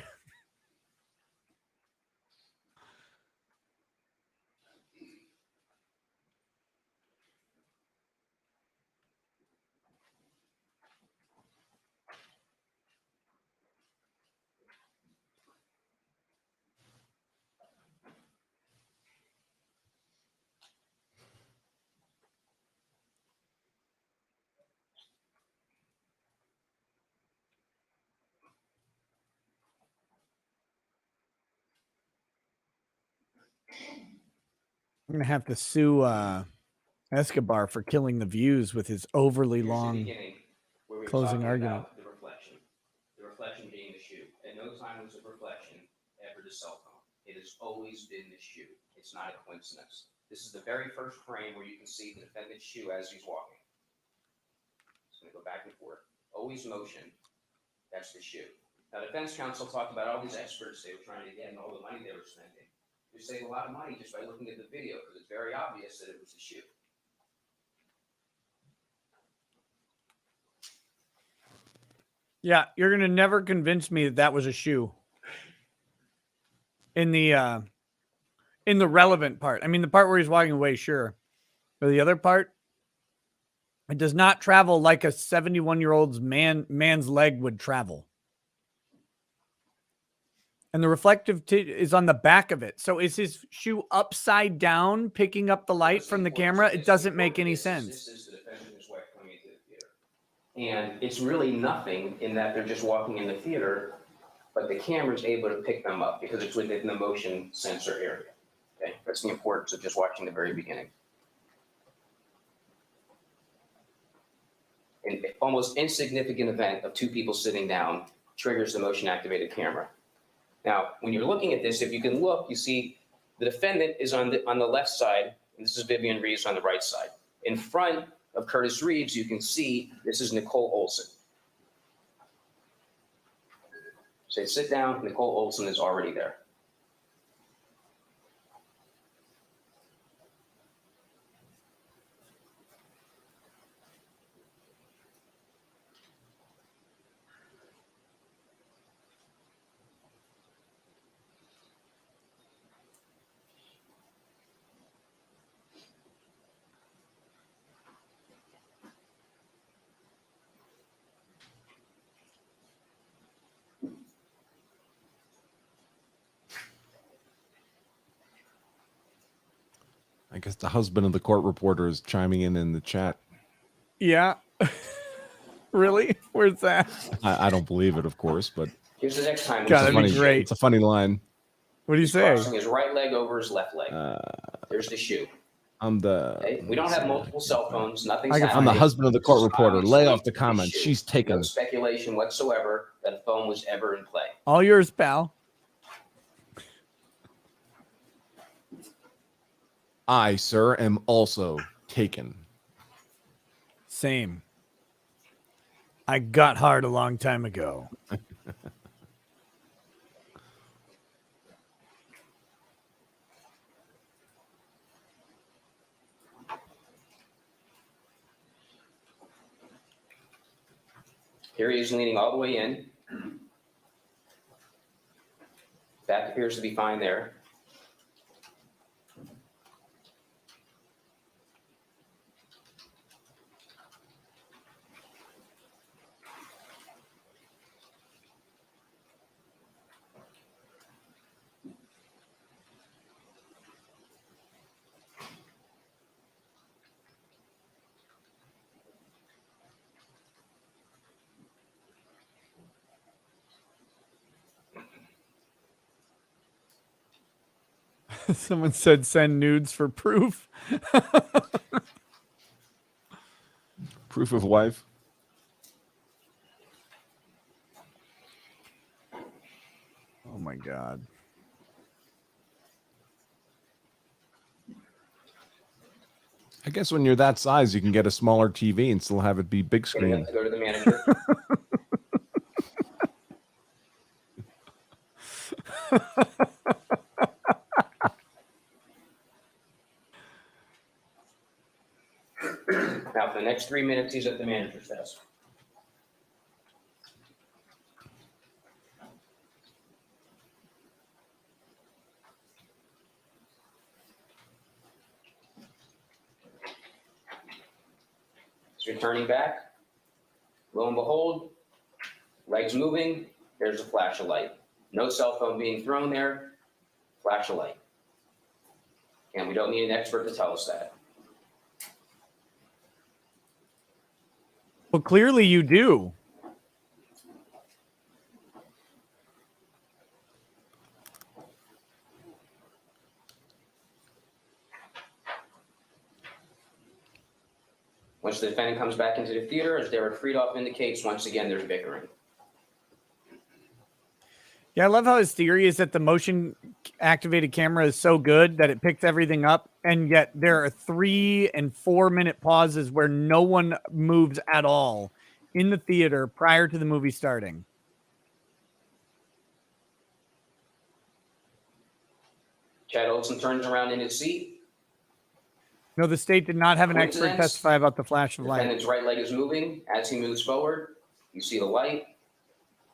I'm gonna have to sue Escobar for killing the views with his overly Here's the long beginning, where we were closing talking argument. about the reflection being the shoe. At no time was a reflection ever the cell phone. It has always been the shoe. It's not a coincidence. This is the very first frame where you can see the defendant's shoe as he's walking. It's going to go back and forth. Always motion. That's the shoe. Now, defense counsel talked about all these experts they were trying to get and all the money they were spending. You save a lot of money just by looking at the video because it's very obvious that it was the shoe. Yeah, you're gonna never convince me that that was a shoe. In the relevant part, I mean, the part where he's walking away, sure, but the other part, it does not travel like a 71-year-old's man's leg would travel. And the reflective is on the back of it. So is his shoe upside down, picking up the light from the camera? It doesn't make any sense. This is the defendant and his wife coming into the theater. And it's really nothing in that they're just walking in the theater, but the camera's able to pick them up because it's within the motion sensor area. Okay, that's the importance of just watching the very beginning. An almost insignificant event of two people sitting down triggers the motion activated camera. Now, when you're looking at this, if you can look, you see the defendant is on the left side, and this is Vivian Reeves on the right side. In front of Curtis Reeves, you can see this is Nicole Olson. So they sit down, Nicole Olson is already there. I guess the husband of the court reporter is chiming in the chat. Yeah. Really? Where's that? I don't believe it, of course, but Here's the next time. God, that'd be great. It's a funny line. What do you He's say? crossing his right leg over his left leg. There's the shoe. Okay? We don't have multiple cell phones. Nothing's happening. I'm the husband of the court This is reporter. obviously Lay off the the comments. shoe. She's taken. No speculation whatsoever that a phone was ever in play. All yours, pal. I, sir, am also taken. Same. I got hard a long time ago. Here he is leaning all the way in. Back appears to be fine there. Someone said send nudes for proof. Proof of wife. Oh my God. I guess when you're that size, you can get a smaller TV and still have it be big screen. Go to the manager. Now, for the next 3 minutes, he's at the manager's desk. He's returning back. Lo and behold, light's moving. There's a flash of light. No cell phone being thrown there. Flash of light. And we don't need an expert to tell us that. Well, clearly you do. Once the defendant comes back into the theater, as Derek Friedoff indicates, once again, there's bickering. Yeah, I love how his theory is that the motion activated camera is so good that it picks everything up, and yet there are 3 and 4 minute pauses where no one moves at all in the theater prior to the movie starting. Chad Olson turns around in his seat. No, the state did not have an expert Coincidence? testify about the flash of light. Defendant's right leg is moving. As he moves forward, you see the light.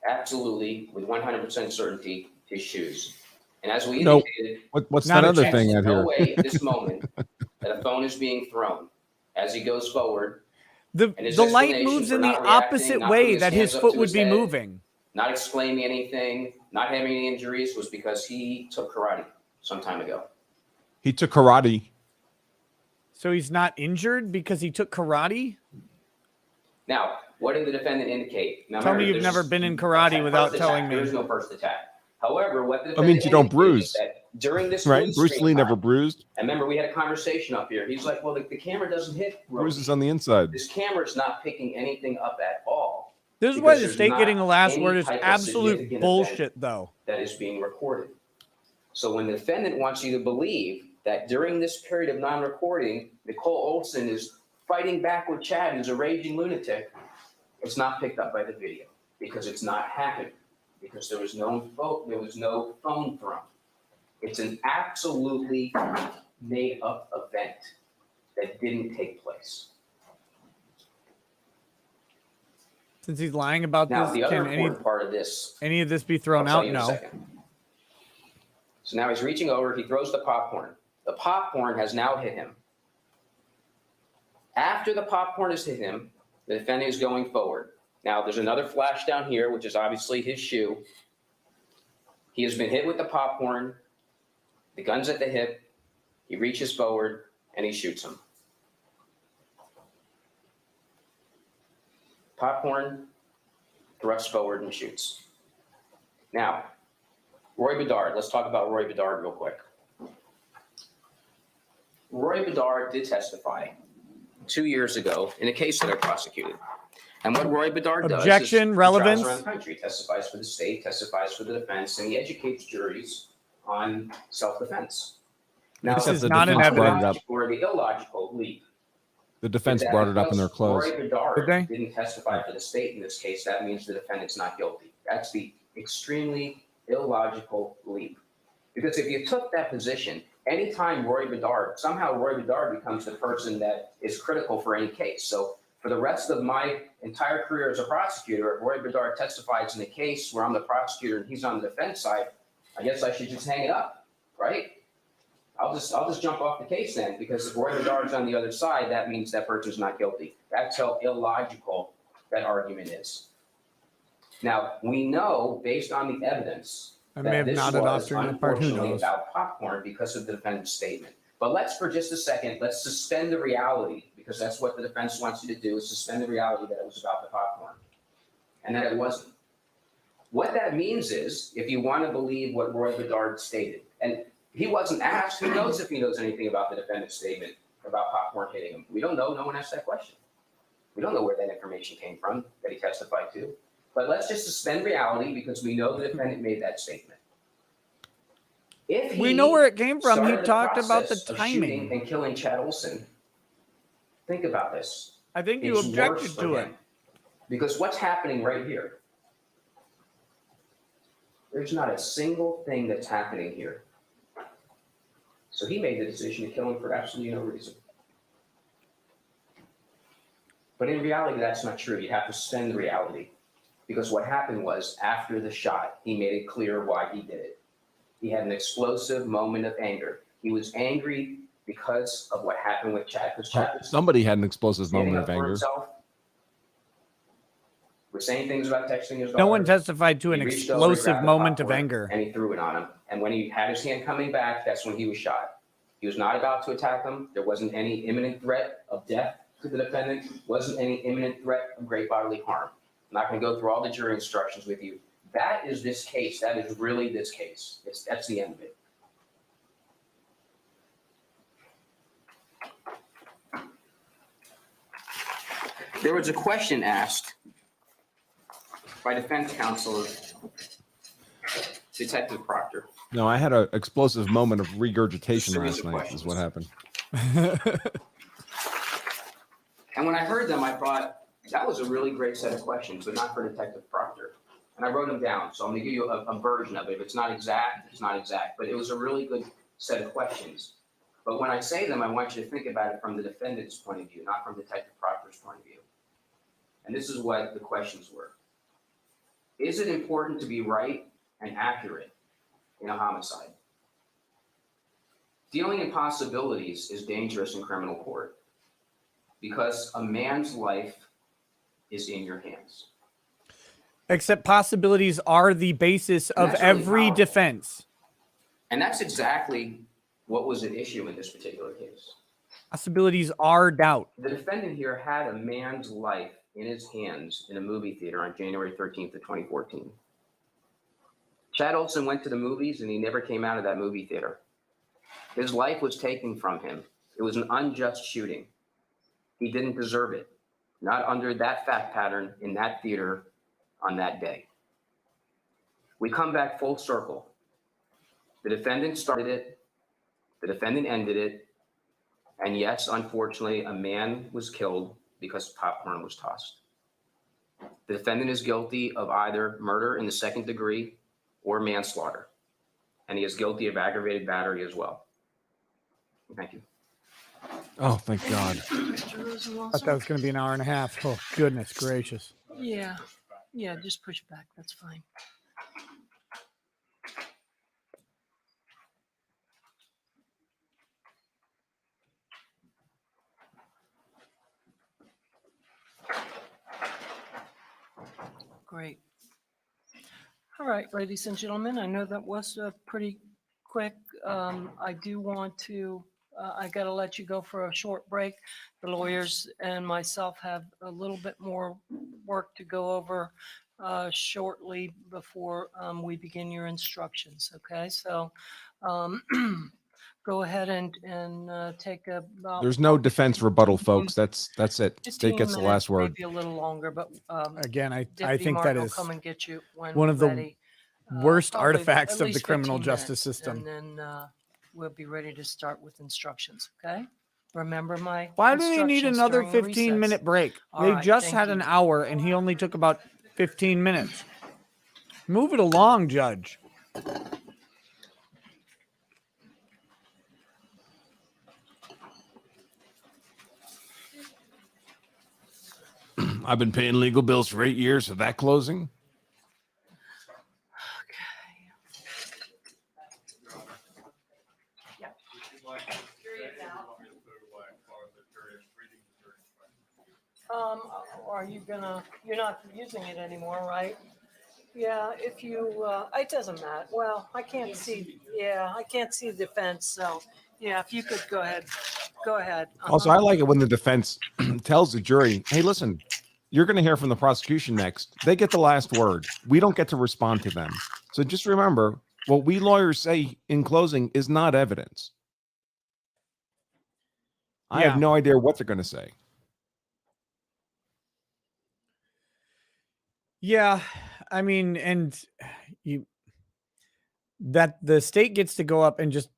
Absolutely, with 100% certainty, his shoes. And as we Nope. indicated, What's Not that a other chance. thing out no here? way at this moment that a phone is being thrown. As he goes forward, The And his light explanation moves for in the not reacting, opposite not way putting his that his hands up foot to would his be head, moving. not exclaiming anything, not having any injuries, was because he took karate some time ago. He took karate. So he's not injured because he took karate? Now, what did the defendant indicate? Now, Tell me remember, you've there's never been in first karate attack- without first telling attack. me. There is no first attack. However, what the That defendant means you don't indicated bruise. is that during this Right? blue Bruce screen Lee time- never bruised. And remember, we had a conversation up here. He's like, well, the camera doesn't hit Rosie. Bruises on the inside. This camera's not picking anything up at all. This is why because the there's state not getting the last any word is type of absolute significant bullshit, event though. that is being recorded. So when the defendant wants you to believe that during this period of non-recording, Nicole Olson is fighting back with Chad, who's a raging lunatic, it's not picked up by the video because it's not happening, because there was no phone thrown. It's an absolutely made-up event that didn't take place. Since he's lying about Now, this, the other can important part of this, any of this be thrown I'll tell out? you in a No. second. So now he's reaching over, he throws the popcorn. The popcorn has now hit him. After the popcorn has hit him, the defendant is going forward. Now, there's another flash down here, which is obviously his shoe. He has been hit with the popcorn. The gun's at the hip. He reaches forward and he shoots him. Popcorn thrusts forward and shoots. Now, Roy Bedard. Let's talk about Roy Bedard real quick. Roy Bedard did testify 2 years ago in a case that I prosecuted. And what Roy Bedard does Objection, is relevance. he travels around the country, testifies for the state, testifies for the defense, and he educates juries on self-defense. Now, This is the not an defense brought evidence. it up. Or the illogical leap. The defense is that brought it up in because their close. Roy Bedard Did they? didn't testify for the state in this case. That means the defendant's not guilty. That's the extremely illogical leap. Because if you took that position, anytime somehow Roy Bedard becomes the person that is critical for any case. So for the rest of my entire career as a prosecutor, if Roy Bedard testifies in a case where I'm the prosecutor and he's on the defense side, I guess I should just hang it up, right? I'll just jump off the case then, because if Roy Bedard's on the other side, that means that person's not guilty. That's how illogical that argument is. Now, we know, based on the evidence, I may that have this nodded off was during that part. Who unfortunately knows? about popcorn because of the defendant's statement. But let's, for just a second, let's suspend the reality, because that's what the defense wants you to do, is suspend the reality that it was about the popcorn and that it wasn't. What that means is, if you want to believe what Roy Bedard stated, and he wasn't asked, who knows if he knows anything about the defendant's statement about popcorn hitting him? We don't know. No one asked that question. We don't know where that information came from that he testified to. But let's just suspend reality, because we know the defendant made that statement. If We know where it came from. He started the talked about the process of shooting timing. and killing Chad Olson, think about this. I think you It's objected worse for to it. him. Because what's happening right here? There's not a single thing that's happening here. So he made the decision to kill him for absolutely no reason. But in reality, that's not true. You have to suspend the reality. Because what happened was, after the shot, he made it clear why he did it. He had an explosive moment of anger. He was angry because of what happened with Chad. Because Chad was Somebody had an explosive standing moment up of for anger. himself, was saying things about texting his daughter. No one testified to an He reached over, explosive grabbed the moment of popcorn, anger. and he threw it on him. And when he had his hand coming back, that's when he was shot. He was not about to attack him. There wasn't any imminent threat of death to the defendant. Wasn't any imminent threat of great bodily harm. I'm not going to go through all the jury instructions with you. That is this case. That is really this case. That's the end of it. There was a question asked by defense counsel, Detective Proctor. No, I had an explosive moment of regurgitation Series last of night is what happened. And when I heard them, I thought, that was a really great set of questions, but not for Detective Proctor. And I wrote them down, so I'm gonna give you a version of it. If it's not exact, it's not exact, but it was a really good set of questions. But when I say them, I want you to think about it from the defendant's point of view, not from Detective Proctor's point of view. And this is what the questions were. Is it important to be right and accurate in a homicide? Dealing in possibilities is dangerous in criminal court because a man's life is in your hands. Except possibilities are the basis of that's really every powerful. defense. And that's exactly what was at issue in this particular case. Possibilities are doubt. The defendant here had a man's life in his hands in a movie theater on January 13th of 2014. Chad Olson went to the movies and he never came out of that movie theater. His life was taken from him. It was an unjust shooting. He didn't deserve it. Not under that fact pattern in that theater on that day. We come back full circle. The defendant started it. The defendant ended it. And yes, unfortunately, a man was killed because popcorn was tossed. The defendant is guilty of either murder in the second degree or manslaughter. And he is guilty of aggravated battery as well. Thank you. Oh, thank God. Mr. Rosenwald, Thought that was going to be an hour and a half. Oh, goodness gracious. Yeah, yeah, just push back. That's fine. Great. All right, ladies and gentlemen, I know that was pretty quick. I do want to, I got to let you go for a short break. The lawyers and myself have a little bit more work to go over shortly before we begin your instructions, okay? So go ahead and take about There's no defense rebuttal, folks. That's it. 15 State gets the minutes, last word. maybe a little longer, but Again, I Deputy think Martin that will is come and get you when one we're of the ready. worst Probably artifacts at of the least criminal 15 justice minutes, system. And then we'll be ready to start with instructions, okay? Remember my Why do they need instructions another during the 15-minute recess. break? All They right, just thank had you. an hour, and he only took about 15 minutes. Move it along, Judge. I've been paying legal bills for 8 years for that closing. Are you gonna, you're not using it anymore, right? Yeah, if you, it doesn't matter. Well, I can't see, yeah, I can't see the defense, so, yeah, if you could go ahead, go ahead. Also, I like it when the defense tells the jury, hey, listen, you're going to hear from the prosecution next. They get the last word. We don't get to respond to them. So just remember, what we lawyers say in closing is not evidence. I have no idea what they're going to say. Yeah, I mean, and that the state gets to go up and just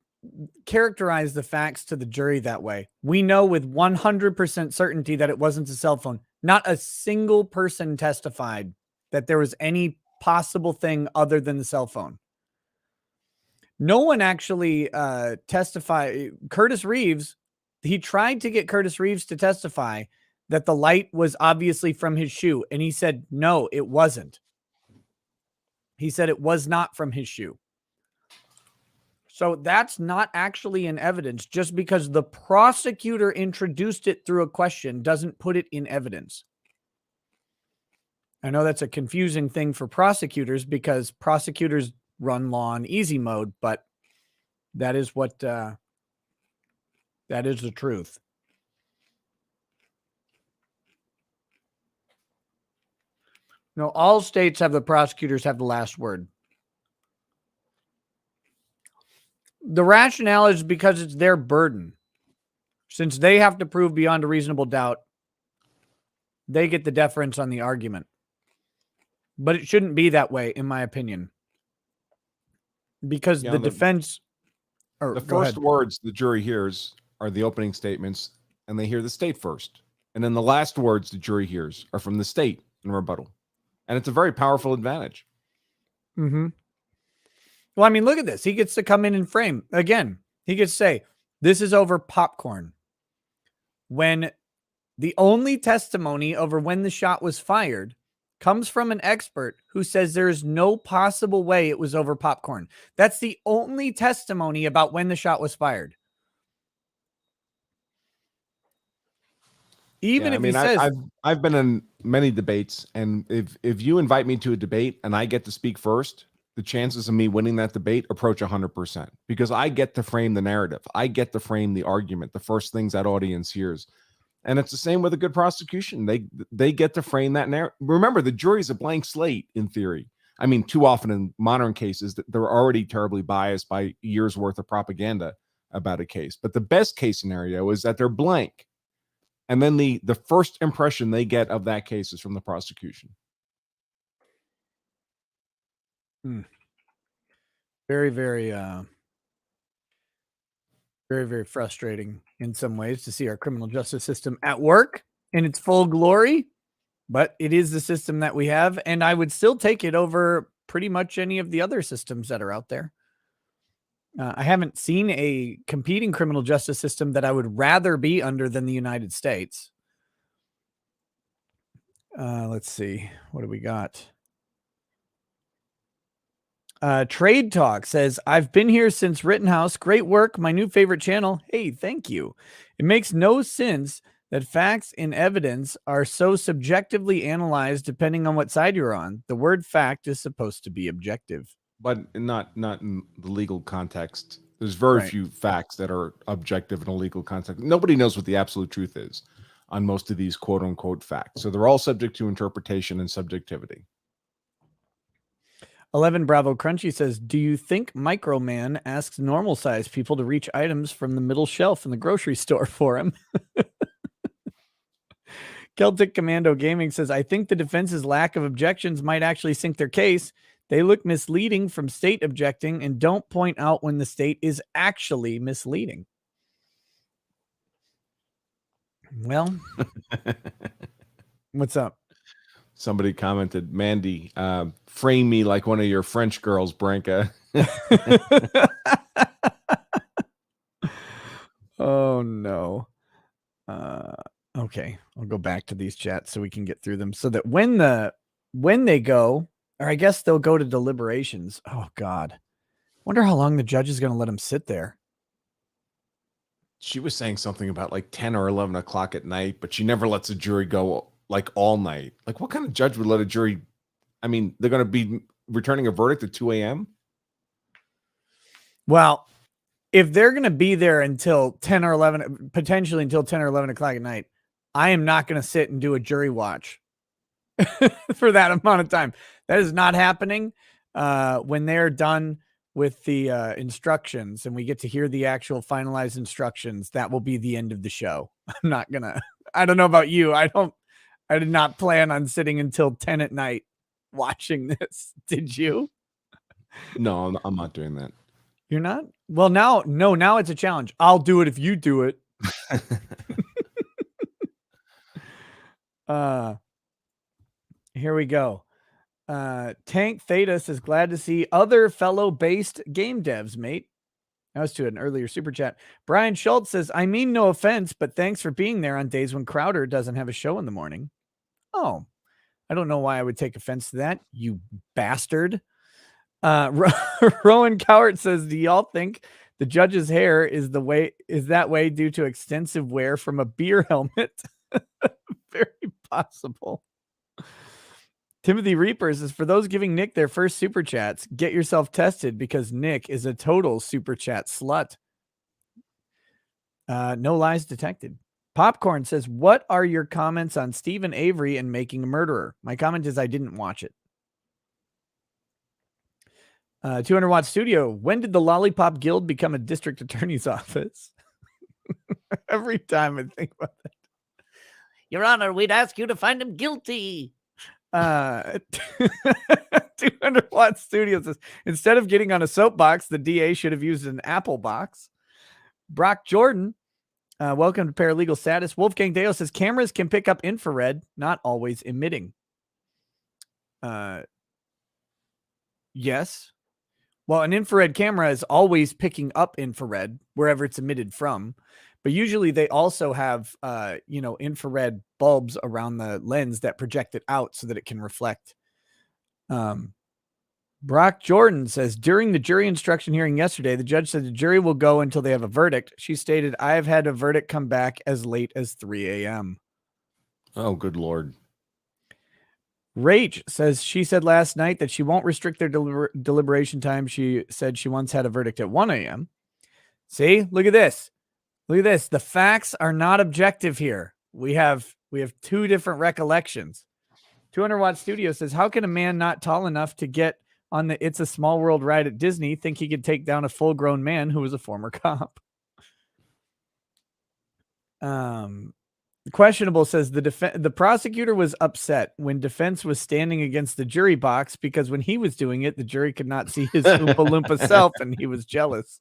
characterize the facts to the jury that way. We know with 100% certainty that it wasn't a cell phone. Not a single person testified that there was any possible thing other than the cell phone. No one actually testified. Curtis Reeves, he tried to get Curtis Reeves to testify that the light was obviously from his shoe. And he said, no, it wasn't. He said it was not from his shoe. So that's not actually in evidence. Just because the prosecutor introduced it through a question doesn't put it in evidence. I know that's a confusing thing for prosecutors because prosecutors run law in easy mode, but that is what, that is the truth. No, all states have the prosecutors have the last word. The rationale is because it's their burden. Since they have to prove beyond a reasonable doubt they get the deference on the argument. But it shouldn't be that way, in my opinion. Because the defense... The first words the jury hears are the opening statements, and they hear the state first. And then the last words the jury hears are from the state in rebuttal. And it's a very powerful advantage. Mm-hmm. Well, I mean, look at this. He gets to come in and frame. Again, he gets to say, this is over popcorn. When the only testimony over when the shot was fired comes from an expert who says there is no possible way it was over popcorn. That's the only testimony about when the shot was fired. Even if he says, I've been in many debates, and if you invite me to a debate and I get to speak first, the chances of me winning that debate approach 100%, because I get to frame the narrative. I get to frame the argument, the first things that audience hears. And it's the same with a good prosecution. They get to frame that narrative. Remember, the jury's a blank slate in theory. I mean, too often in modern cases, they're already terribly biased by years worth of propaganda about a case. But the best case scenario is that they're blank. And then the first impression they get of that case is from the prosecution. Very, very, very, very frustrating in some ways to see our criminal justice system at work in its full glory, but it is the system that we have, and I would still take it over pretty much any of the other systems that are out there. I haven't seen a competing criminal justice system that I would rather be under than the United States. Let's see. What do we got? Trade Talk says, I've been here since Rittenhouse. Great work. My new favorite channel. Hey, thank you. It makes no sense that facts and evidence are so subjectively analyzed depending on what side you're on. The word fact is supposed to be objective. But not in the legal context. There's very few facts that are objective in a legal context. Nobody knows what the absolute truth is on most of these quote unquote facts. So they're all subject to interpretation and subjectivity. 11 Bravo Crunchy says, do you think Microman asks normal sized people to reach items from the middle shelf in the grocery store for him? Celtic Commando Gaming says, I think the defense's lack of objections might actually sink their case. They look misleading from state objecting and don't point out when the state is actually misleading. Well, what's up? Somebody commented, Mandy, frame me like one of your French girls, Branca. Oh, no. Okay, I'll go back to these chats so we can get through them so that when they go, or I guess they'll go to deliberations. Oh, God. Wonder how long the judge is going to let them sit there. She was saying something about like 10 or 11 o'clock at night, but she never lets a jury go like all night. Like, what kind of judge would let a jury? I mean, they're going to be returning a verdict at 2 a.m. Well, if they're going to be there until 10 or 11, potentially until 10 or 11 o'clock at night, I am not going to sit and do a jury watch for that amount of time. That is not happening. When they're done with the instructions and we get to hear the actual finalized instructions, that will be the end of the show. I'm not going to, I don't know about you. I did not plan on sitting until 10 at night watching this. Did you? No, I'm not doing that. You're not? Well, now it's a challenge. I'll do it if you do it. Here we go. Tank Theta says, glad to see other fellow based game devs, mate. That was to an earlier super chat. Brian Schultz says, I mean, no offense, but thanks for being there on days when Crowder doesn't have a show in the morning. Oh, I don't know why I would take offense to that, you bastard. Rowan Cowart says, do y'all think the judge's hair is that way due to extensive wear from a beer helmet? Very possible. Timothy Reaper says, for those giving Nick their first super chats, get yourself tested because Nick is a total super chat slut. No lies detected. Popcorn says, what are your comments on Stephen Avery and Making a Murderer? My comment is I didn't watch it. 200 Watt Studio. When did the Lollipop Guild become a district attorney's office? Every time I think about that. Your Honor, we'd ask you to find him guilty. 200 Watt Studios says, instead of getting on a soapbox, the DA should have used an apple box. Brock Jordan, welcome to Paralegal Status. Wolfgang Deo says, cameras can pick up infrared, not always emitting. Yes. Well, an infrared camera is always picking up infrared wherever it's emitted from. But usually they also have, infrared bulbs around the lens that project it out so that it can reflect. Brock Jordan says, during the jury instruction hearing yesterday, the judge said the jury will go until they have a verdict. She stated, I have had a verdict come back as late as 3 a.m. Oh, good Lord. Rach says she said last night that she won't restrict their deliberation time. She said she once had a verdict at 1 a.m. See, look at this. Look at this. The facts are not objective here. We have two different recollections. 200 Watt Studio says, how can a man not tall enough to get on the It's a Small World ride at Disney think he could take down a full-grown man who was a former cop? Questionable says the prosecutor was upset when defense was standing against the jury box because when he was doing it, the jury could not see his Oompa Loompa self and he was jealous.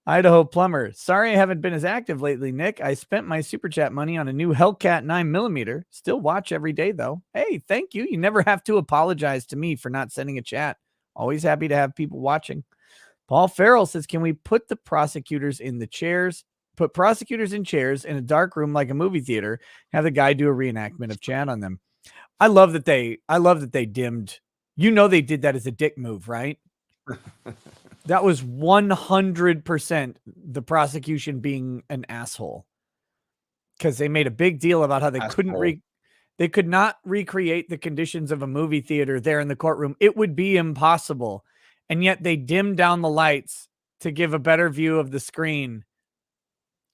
Idaho Plumber. Sorry I haven't been as active lately, Nick. I spent my Super Chat money on a new Hellcat 9mm. Still watch every day, though. Hey, thank you. You never have to apologize to me for not sending a chat. Always happy to have people watching. Paul Farrell says, can we put the prosecutors in the chairs? Put prosecutors in chairs in a dark room like a movie theater. Have the guy do a reenactment of chat on them. I love that they dimmed. You know they did that as a dick move, right? That was 100% the prosecution being an asshole, because they made a big deal about how they could not recreate the conditions of a movie theater there in the courtroom. It would be impossible. And yet they dimmed down the lights to give a better view of the screen,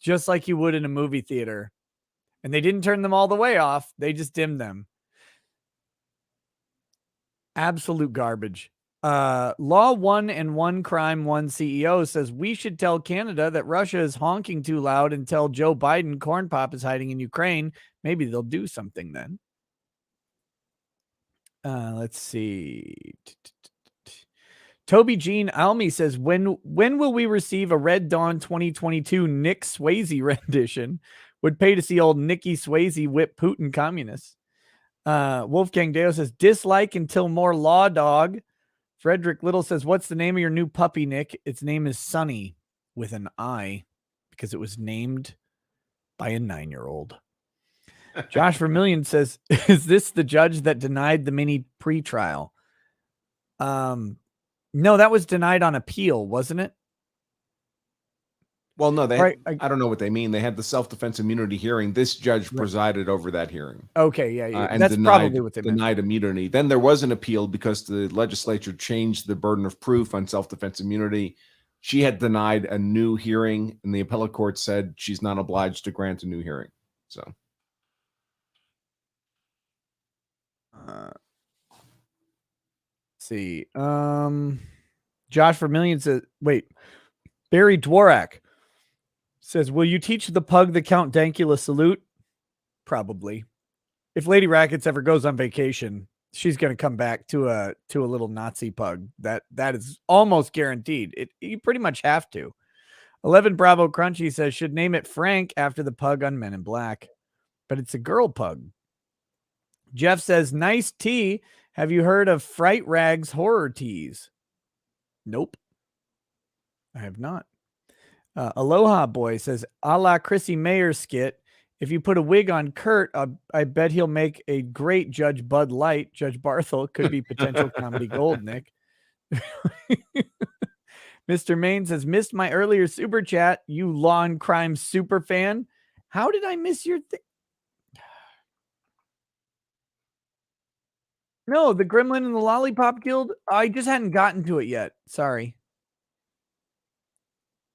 just like you would in a movie theater. And they didn't turn them all the way off. They just dimmed them. Absolute garbage. Law 1 and 1 Crime 1 CEO says we should tell Canada that Russia is honking too loud and tell Joe Biden corn pop is hiding in Ukraine. Maybe they'll do something then. Let's see. Toby Jean Almy says, when will we receive a Red Dawn 2022 Nick Swayze rendition? Would pay to see old Nicky Swayze whip Putin communists. Wolfgang Deo says, dislike until more law dog. Frederick Little says, what's the name of your new puppy, Nick? Its name is Sunny with an I because it was named by a 9-year-old. Josh Vermillion says, is this the judge that denied the mini pretrial? No, that was denied on appeal, wasn't it? Well, no, Right. I don't know what they mean. They had the self-defense immunity hearing. This judge presided over that hearing. Okay, yeah. And That's probably what they meant. Denied immunity. Then there was an appeal because the legislature changed the burden of proof on self-defense immunity. She had denied a new hearing, and the appellate court said she's not obliged to grant a new hearing. So, let's see. Josh Vermillion says, wait, Barry Dworak says, will you teach the pug the Count Dankula salute? Probably. If Lady Rackets ever goes on vacation, she's going to come back to a little Nazi pug. That is almost guaranteed. You pretty much have to. 11 Bravo Crunchy says, should name it Frank after the pug on Men in Black. But it's a girl pug. Jeff says, nice tea. Have you heard of Fright Rags horror teas? Nope. I have not. Aloha Boy says, a la Chrissy Mayer skit. If you put a wig on Kurt, I bet he'll make a great Judge Bud Light. Judge Barthel could be potential comedy gold, Nick. Mr. Maine says, missed my earlier super chat. You Law and Crime super fan. How did I miss your thing? No, the Gremlin and the Lollipop Guild. I just hadn't gotten to it yet. Sorry.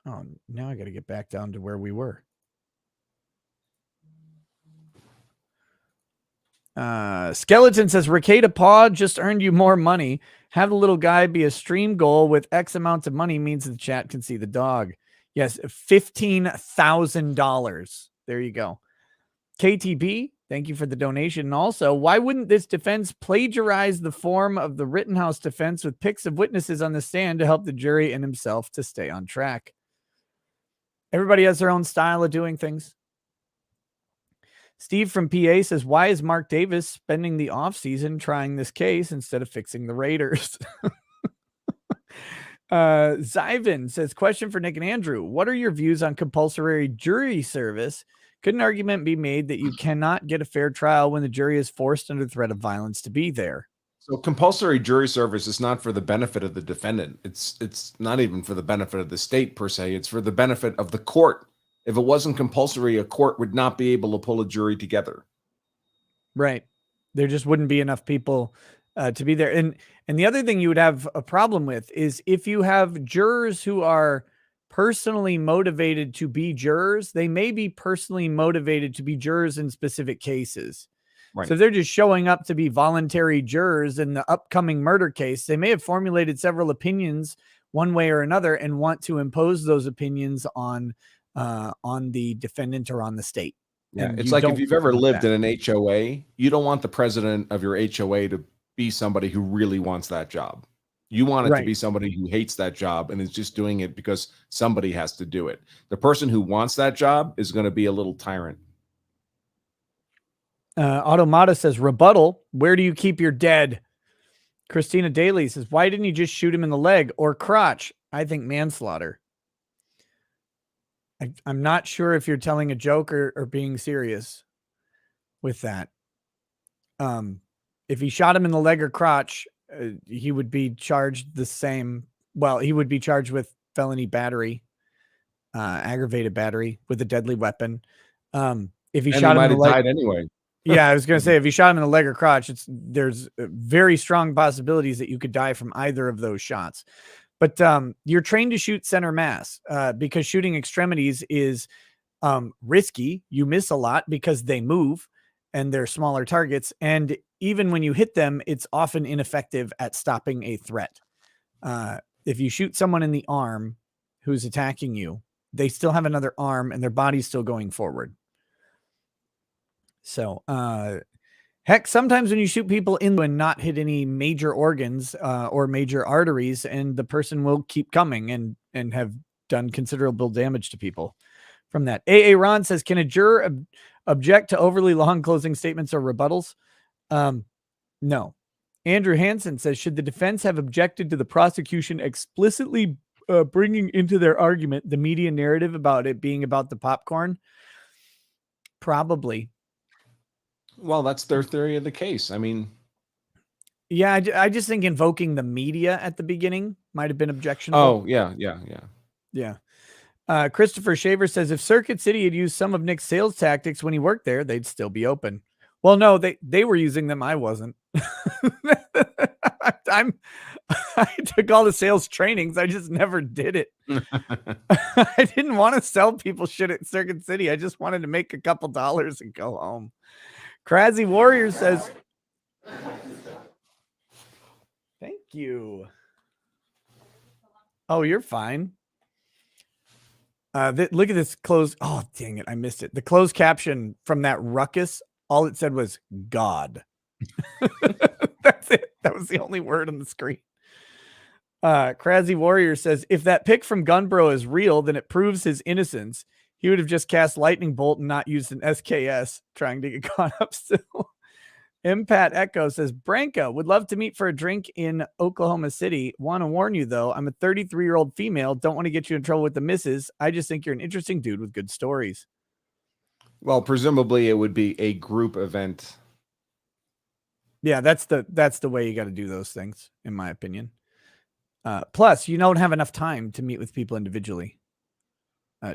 Oh, now I got to get back down to where we were. Skeleton says, Ricada Paw just earned you more money. Have the little guy be a stream goal with X amounts of money means the chat can see the dog. Yes, $15,000. There you go. KTB, thank you for the donation. And also, why wouldn't this defense plagiarize the form of the Rittenhouse defense with pics of witnesses on the stand to help the jury and himself to stay on track? Everybody has their own style of doing things. Steve from PA says, why is Mark Davis spending the offseason trying this case instead of fixing the Raiders? Zyvan says, question for Nick and Andrew. What are your views on compulsory jury service? Could an argument be made that you cannot get a fair trial when the jury is forced under threat of violence to be there? So compulsory jury service is not for the benefit of the defendant. It's not even for the benefit of the state per se. It's for the benefit of the court. If it wasn't compulsory, a court would not be able to pull a jury together. Right. There just wouldn't be enough people to be there. And the other thing you would have a problem with is if you have jurors who are personally motivated to be jurors, they may be personally motivated to be jurors in specific cases. Right. So if they're just showing up to be voluntary jurors in the upcoming murder case, they may have formulated several opinions one way or another and want to impose those opinions on the defendant or on the state. Yeah, And it's you like don't if you've ever want lived that. in an HOA, you don't want the president of your HOA to be somebody who really wants that job. You want it to Right. be somebody who hates that job and is just doing it because somebody has to do it. The person who wants that job is going to be a little tyrant. Automata says, rebuttal, where do you keep your dead? Christina Daly says, why didn't you just shoot him in the leg or crotch? I think manslaughter. I'm not sure if you're telling a joke or being serious with that. If he shot him in the leg or crotch, he would be charged the same. Well, he would be charged with felony battery, aggravated battery with a deadly weapon. If he shot him in the leg, died anyway. yeah, I was going to say, if you shot him in the leg or crotch, there's very strong possibilities that you could die from either of those shots. But you're trained to shoot center mass because shooting extremities is risky. You miss a lot because they move and they're smaller targets. And even when you hit them, it's often ineffective at stopping a threat. If you shoot someone in the arm who's attacking you, they still have another arm and their body's still going forward. So, heck, sometimes when you shoot people in and not hit any major organs or major arteries, and the person will keep coming and have done considerable damage to people from that. AA Ron says, can a juror object to overly long closing statements or rebuttals? No. Andrew Hansen says, should the defense have objected to the prosecution explicitly bringing into their argument the media narrative about it being about the popcorn? Probably. Well, that's their theory of the case. I mean, yeah, I just think invoking the media at the beginning might have been objectionable. Oh, yeah. Christopher Shaver says, if Circuit City had used some of Nick's sales tactics when he worked there, they'd still be open. Well, no, they were using them. I wasn't. I took all the sales trainings. I just never did it. I didn't want to sell people shit at Circuit City. I just wanted to make a couple dollars and go home. Crazy Warrior says, thank you. Oh, you're fine. Look at this closed. Oh, dang it. I missed it. The closed caption from that ruckus, all it said was God. That's it. That was the only word on the screen. Crazy Warrior says, if that pic from Gunbro is real, then it proves his innocence. He would have just cast lightning bolt and not used an SKS, trying to get caught up still. Impat Echo says, Branca, would love to meet for a drink in Oklahoma City. Want to warn you, though, I'm a 33-year-old female. Don't want to get you in trouble with the missus. I just think you're an interesting dude with good stories. Well, presumably it would be a group event. Yeah, that's the way you got to do those things, in my opinion. Plus, you don't have enough time to meet with people individually,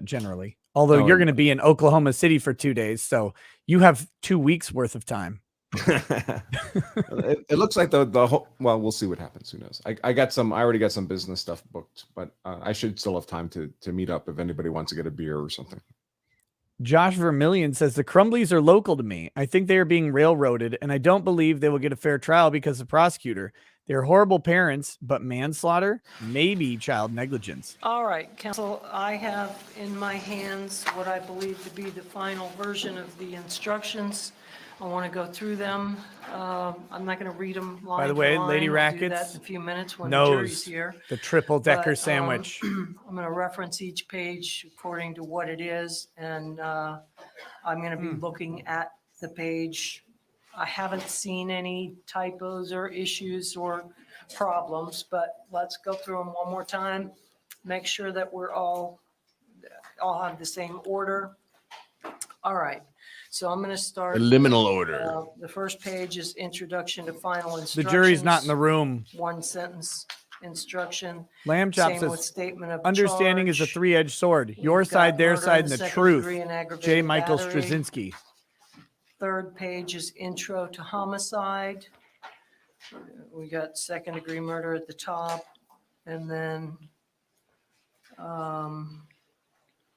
generally. Although you're going to be in Oklahoma City for 2 days, so you have 2 weeks worth of time. It looks like the whole, well, we'll see what happens. Who knows? I already got some business stuff booked, but I should still have time to meet up if anybody wants to get a beer or something. Josh Vermillion says, the Crumblies are local to me. I think they are being railroaded, and I don't believe they will get a fair trial because the prosecutor. They're horrible parents, but manslaughter, maybe child negligence. All right, counsel, I have in my hands what I believe to be the final version of the instructions. I want to go through them. I'm not going to read them line By the for way, line. Lady I'll do that Rackets in a few minutes when the jury's knows here. the triple decker But, sandwich. I'm going to reference each page according to what it is, and I'm going to be looking at the page. I haven't seen any typos or issues or problems, but let's go through them one more time. Make sure that we're all have the same order. All right, so I'm going to start. Liminal order. The first page is introduction to final The instructions. jury's not in the room. One sentence instruction. Lamb Chop Same with says, statement of understanding is a charge. three-edged sword. Your We've side, got their murder side, in and the second truth. degree and aggravated J. Michael battery. Straczynski. Third page is intro to homicide. We got second degree murder at the top, and then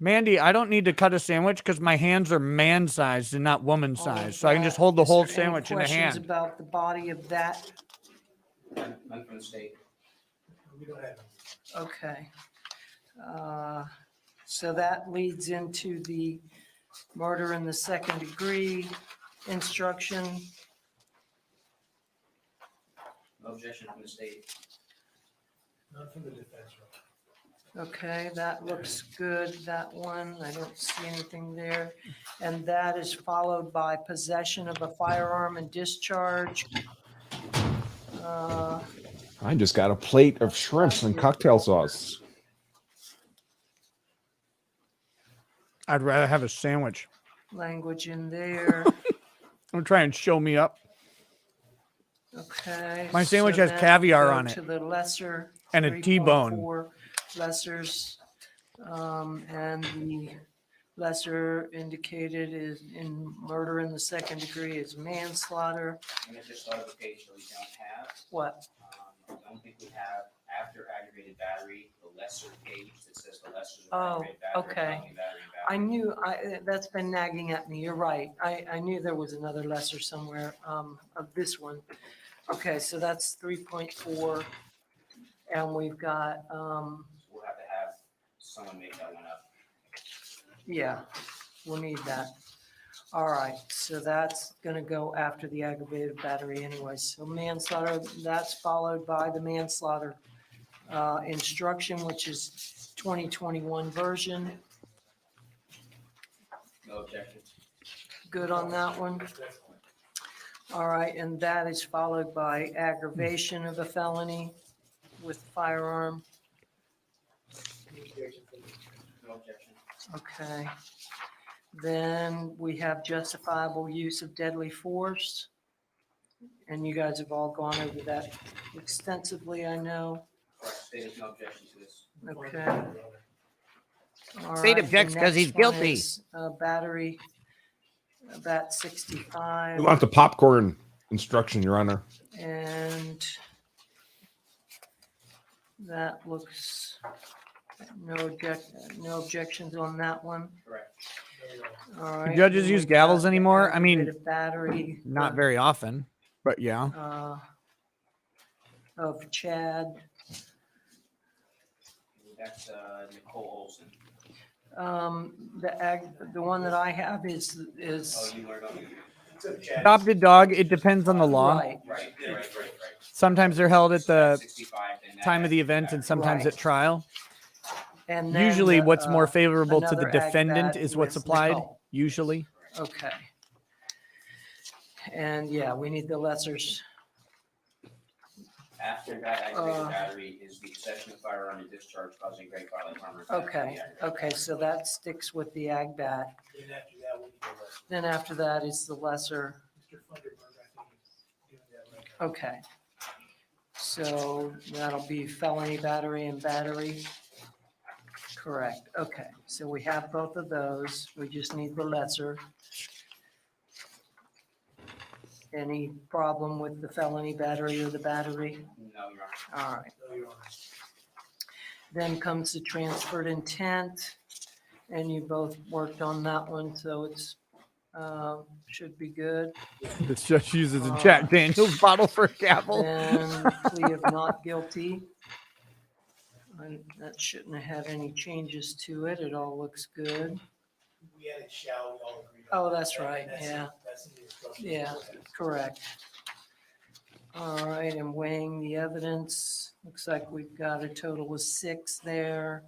Mandy, I don't need to cut a sandwich because my hands are man-sized and not all woman-sized. of So I can just that. hold the Is whole there any sandwich in a questions hand. about the body of that? None from the state. We don't have. Okay. So that leads into the murder in the second degree instruction. No objection from the state. None from the defense. Okay, that looks good, that one, I don't see anything there. And that is followed by possession of a firearm and discharge. I just got a plate of shrimps and cocktail sauce. I'd rather have a sandwich. Language in there, Don't try and show me up. okay. My sandwich so has then caviar go on it. To the lesser. And a T-bone. 3.4 Lessers, and the lesser indicated is in murder in the second degree is manslaughter. I'm gonna just start with a page that we don't have. What? I don't think we have after aggravated battery, the lesser page that says the lessers of Oh, aggravated battery. okay. felony battery, and I battery. knew, that's been nagging at me, you're right. I knew there was another lesser somewhere, of this one. Okay, so that's 3.4, and we've got, We'll have to have someone make that one up. yeah, we'll need that. All right, so that's gonna go after the aggravated battery anyway. So manslaughter, that's followed by the manslaughter instruction, which is 2021 version. No objection. Good on that one? All right, and that is followed by aggravation of a felony with firearm. No objection. Okay. Then we have justifiable use of deadly force. And you guys have all gone over that extensively, I know. Correct. State has no objection to this. Okay. All State right, the objects 'cause he's next one guilty. is, battery, bat 65. We want the popcorn instruction, Your Honor. And that looks, no objections on that one. Correct. All Do right. judges then use we've gavels got the anymore? I mean, aggravated battery. Not very often, but yeah. Of Chad. That's Nicole Olson. The one that I have is, Oh, you learned on it. Adopted dog, it depends on the law. right, Right. Sometimes they're held at the 65 and time of the event and sometimes Right. at trial. and then. Usually what's more favorable to the another ag defendant bat is what's with applied, Nicole. usually. Okay. And yeah, we need the lessers. After that aggravated battery is the possession of firearm and discharge causing great bodily harm. or Okay, aggravated okay, battery. so that sticks with the ag bat. Then after that, we need the rest. Then after that is the lesser. Mr. Funderburg, I think, is doing that right now. Okay. So that'll be felony battery and battery. Correct. Okay, so we have both of those. We just need the lesser. Any problem with the felony battery or the battery? No, Your Honor. All right. No, Your Honor. Then comes the transferred intent, and you both worked on that one, so it's Should be good. It's just used as a Jack Daniels bottle for a gavel. Then plea of not guilty. And that shouldn't have had any changes to it. It all looks good. We added shall, we all agreed. Oh, on that's that. right, That's yeah. That's in the instructions. Yeah, correct. All right, and weighing the evidence, looks like we've got a total of 6 there.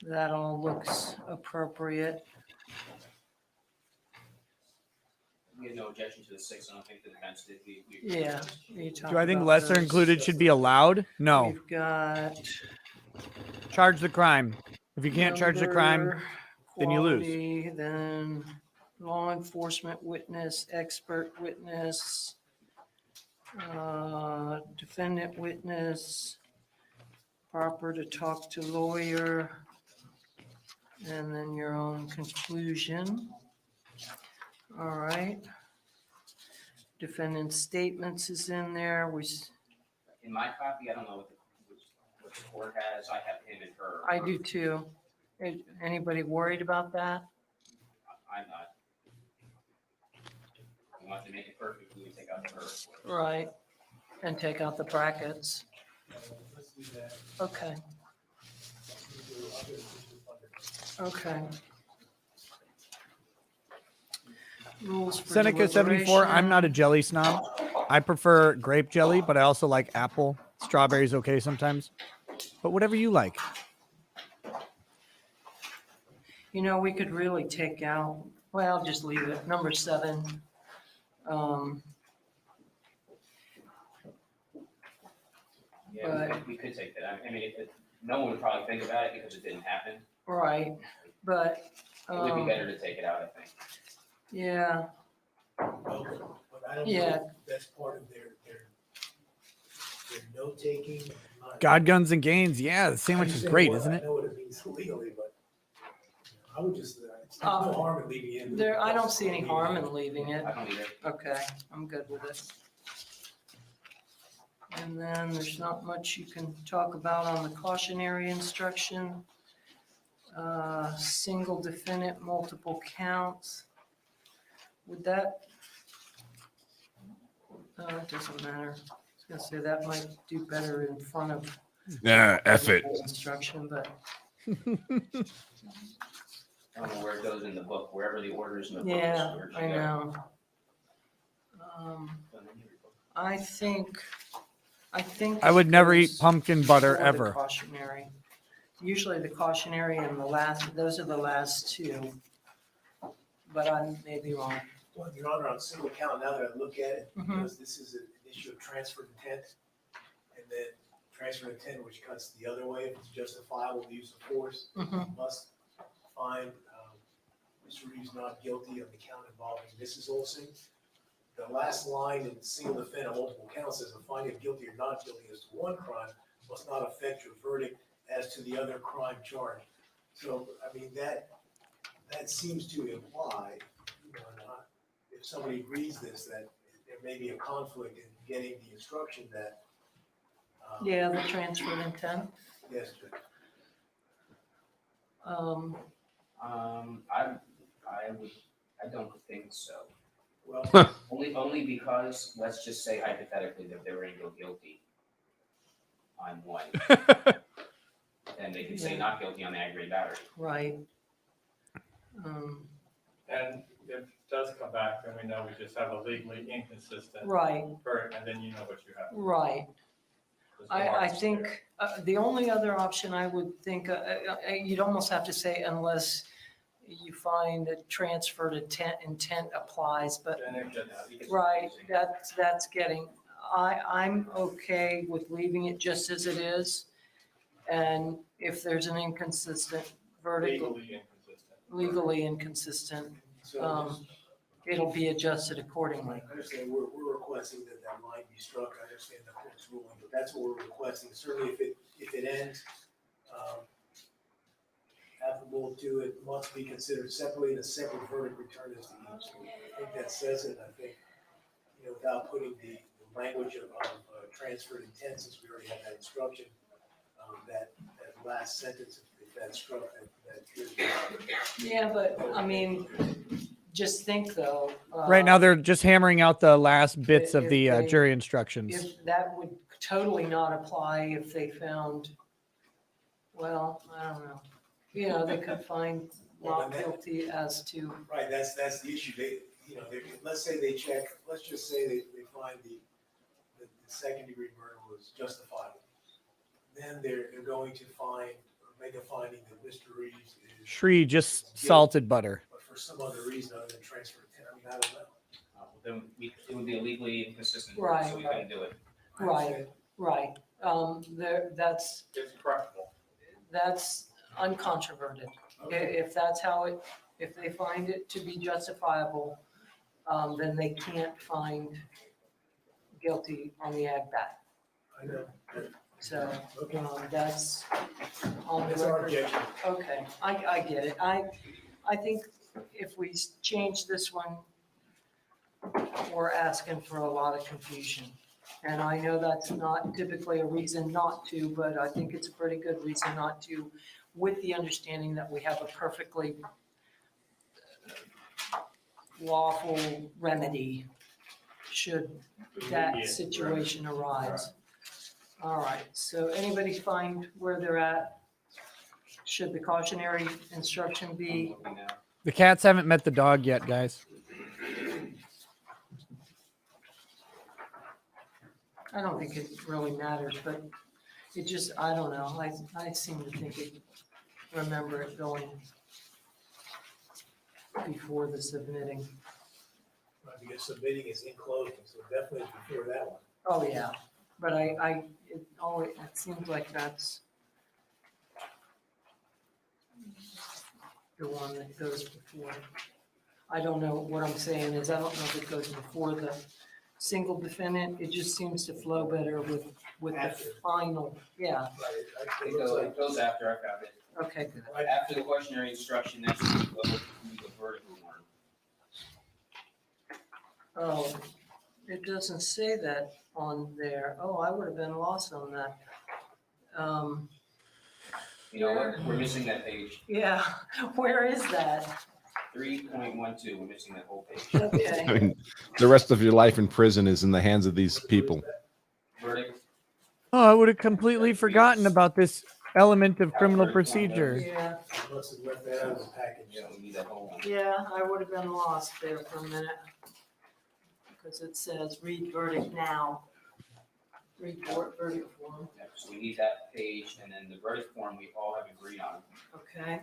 That all looks appropriate. We have no objection to the 6. I don't think the defense did. Yeah. you talked Do I think about lesser those. included should be allowed? No. We've got Charge the crime. If you can't charge the crime, number, then you lose. quality, then law enforcement witness, expert witness, defendant witness, proper to talk to lawyer, and then your own conclusion. All right. Defendant's statements is in there. In my copy, I don't know what the court has. I have him and her. I do too. Anybody worried about that? I'm not. You want to make it perfect, we take out the her. Right. And take out the brackets. Let's do that. Okay. Okay. Rules for Seneca 74, I'm not a jelly snob. I prefer grape jelly, but I also like apple. Strawberry's okay sometimes. But whatever you like. You know, we could really take out, well, just leave it. Number 7. Yeah, we could take that. I mean, no one would probably think about it because it didn't happen. Right, but. It would be better to take it out, I think. Yeah, But I don't Yeah. think that's part of their note taking. God, guns, and gains. Yeah, the sandwich is great, isn't I it? know what it means legally, but I would just, there's no harm in leaving it in. there, I don't see any harm in leaving it. I don't either. Okay, I'm good with it. And then there's not much you can talk about on the cautionary instruction. Single defendant, multiple counts. Would that? No, it doesn't matter. I was gonna say that might do better in front of. Yeah, F it. Instruction, but I don't know where it goes in the book, wherever the order is in the book. yeah, is where it should I go. know. I think. I would never eat goes pumpkin butter before the ever. Cautionary. Usually the cautionary and those are the last 2. But I may be wrong. Well, Your Honor, on single count, now that I look at it, Mhm. because this is an issue of transfer intent, and then transfer intent, which cuts the other way, if it's justifiable to use of force, Mhm. must find Mr. Reeves not guilty of the count involving Mrs. Olson. The last line in single defendant, multiple counts says a finding of guilty or not guilty as to one crime must not affect your verdict as to the other crime charge. So, I mean, that seems to imply, you know, if somebody reads this, that there may be a conflict in getting the instruction that. Yeah, the transferred intent. Yes, Judge. I don't think so. Well, Only because, let's just say hypothetically that they were going to go guilty on one. And they could say Yeah. not guilty on the aggravated battery. Right. And if it does come back, then we know we just have a legally inconsistent. Right. verdict, and then you know what you have. Right. There's no I margins there. think the only other option I would think, you'd almost have to say unless you find that transferred intent applies, but Then it gets- right, that's getting, I'm okay with leaving it just as it is. And if there's an inconsistent verdict, legally inconsistent, so it'll be adjusted accordingly. I understand we're requesting that line be struck. I understand the court's ruling, but that's what we're requesting. Certainly if it ends, applicable to it must be considered separately and a separate verdict returned as to each. I think that says it. I think, you know, without putting the language of transferred intent, since we already have that instruction, that last sentence, if that's struck, that. Yeah, but I mean, just think though. Right now, they're just hammering out the last bits of if the they- jury instructions. If that would totally not apply if they found, well, I don't know. You know, they could find not guilty as to, Right, that's the issue. They, let's say they check, let's just say they find the second degree murder was justifiable. Then they're going to find, or make a finding that Mr. Reeves is. Shree just salted butter. But for some other reason other than transfer of I mean, I don't know. Then it would be illegally inconsistent, Right. so we couldn't do it. right. That's It's correctable. that's uncontroverted. If that's how it, if they find it to be justifiable, then they can't find guilty on the ag bat. I know. So, that's on the That's our record. objection. Okay, I get it. I think if we change this one, we're asking for a lot of confusion. And I know that's not typically a reason not to, but I think it's a pretty good reason not to, with the understanding that we have a perfectly lawful remedy should that situation arise. All right, so anybody find where they're at? Should the cautionary instruction be? The cats haven't met the dog yet, guys. I don't think it really matters, but it just, I don't know. I seem to think remember it going before the submitting. Right, because submitting is in closing, so definitely before that one. Oh, yeah, but it seems like that's the one that goes before. I don't know, what I'm saying is, I don't know if it goes before the single defendant, it just seems to flow better with the final, yeah, Right, It goes after, I found it. okay, good. After the cautionary instruction, that's when we go to the verdict form. Oh, it doesn't say that on there. Oh, I would have been lost on that. You know what, we're missing that page. Yeah, where is that? 3.12, we're missing that whole page. I Okay, mean, the rest of your life in prison is in the hands of these people. Verdict, Oh, I would have completely forgotten about this element of criminal procedure. yeah, I must have left that out of the package. yeah, we need that whole one. yeah, I would have been lost there for a minute. Because it says read verdict now. Read verdict form, Yeah, so we need that page, and then the verdict form we all have agreed on. okay.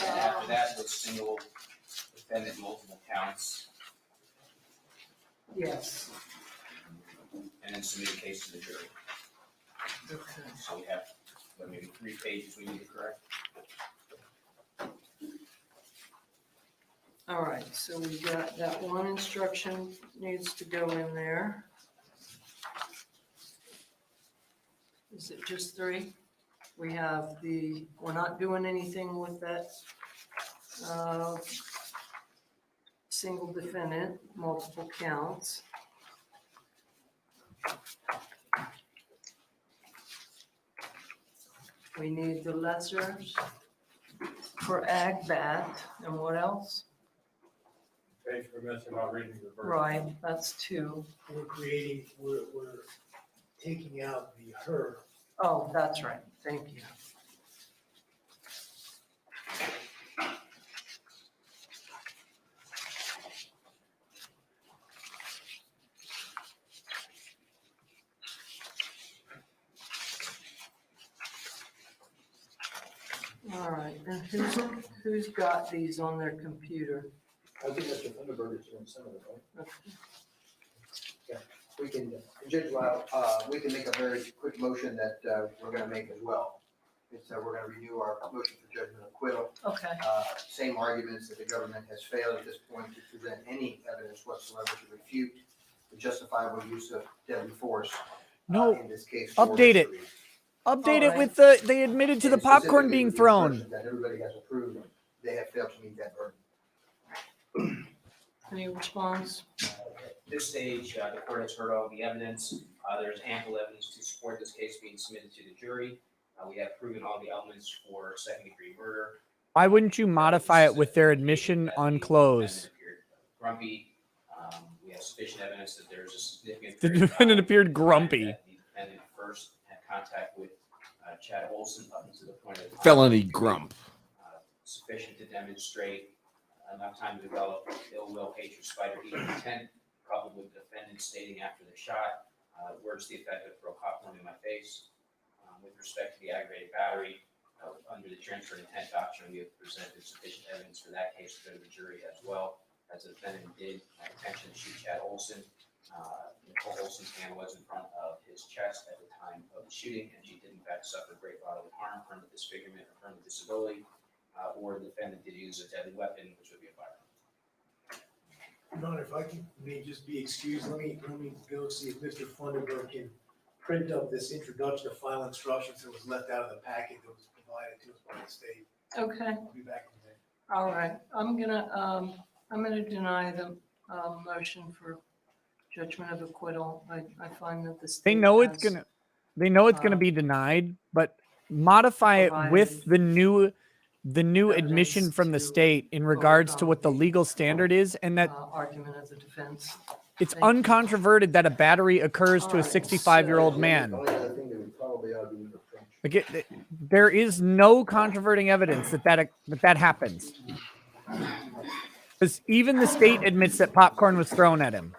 And after that, was single defendant, multiple counts, Yes, and then submit a case to the jury. okay. So we have, maybe 3 pages we need to correct. All right, so we got that one instruction needs to go in there. Is it just 3? We have we're not doing anything with that single defendant, multiple counts. We need the lessers for ag bat, and what else? Page we're missing about reading the verdict. Right, that's 2. We're taking out the her. Oh, that's right, thank you. All right, and who's got these on their computer? I think Mr. Thunderbird is doing some of it, right? Okay. We can, Judge Lyle, we can make a very quick motion that we're gonna make as well. It's, we're gonna renew our motion for judgment of acquittal. Okay, Same arguments that the government has failed at this point to present any evidence whatsoever to refute the justifiable use of deadly force. No, In this case. update it. Update it with they admitted to the popcorn being thrown. That everybody has approved, they have failed to meet that burden. any response? At this stage, the court has heard all the evidence. There's ample evidence to support this case being submitted to the jury. We have proven all the elements for second-degree murder. Why wouldn't you modify it with their admission on close? grumpy. We have sufficient evidence that there's a significant. The period of defendant time appeared grumpy. that The defendant first had contact with Chad Olson up until the point of the time Felony grump. sufficient to demonstrate enough time to develop ill will, hatred, spite, or evil intent, coupled with the defendant stating after the shot, words to the effect of throw popcorn in my face. With respect to the aggravated battery, under the transfer of intent doctrine, we have presented sufficient evidence for that case to go to the jury as well, as the defendant did intention to shoot Chad Olson. Nicole Olson's hand was in front of his chest at the time of the shooting, and she did in fact suffer great bodily harm, permanent disfigurement, or permanent disability, or the defendant did use a deadly weapon, which would be a firearm. Your Honor, if I can may just be excused, let me go see if Mr. Funderburg can print up this introduction of final instructions that was left out of the packet that was provided to us by the state. Okay, I'll be back in a minute. all right. I'm gonna deny the motion for judgment of acquittal. I find that the state They know it's has, gonna. They know it's gonna be denied, but modify it with the new admission from the state in regards to what the legal standard is, and that argument of the defense. it's uncontroverted that a battery occurs to a 65-year-old man. Like there is no controverting evidence that happens. Because even the state admits that popcorn was thrown at him.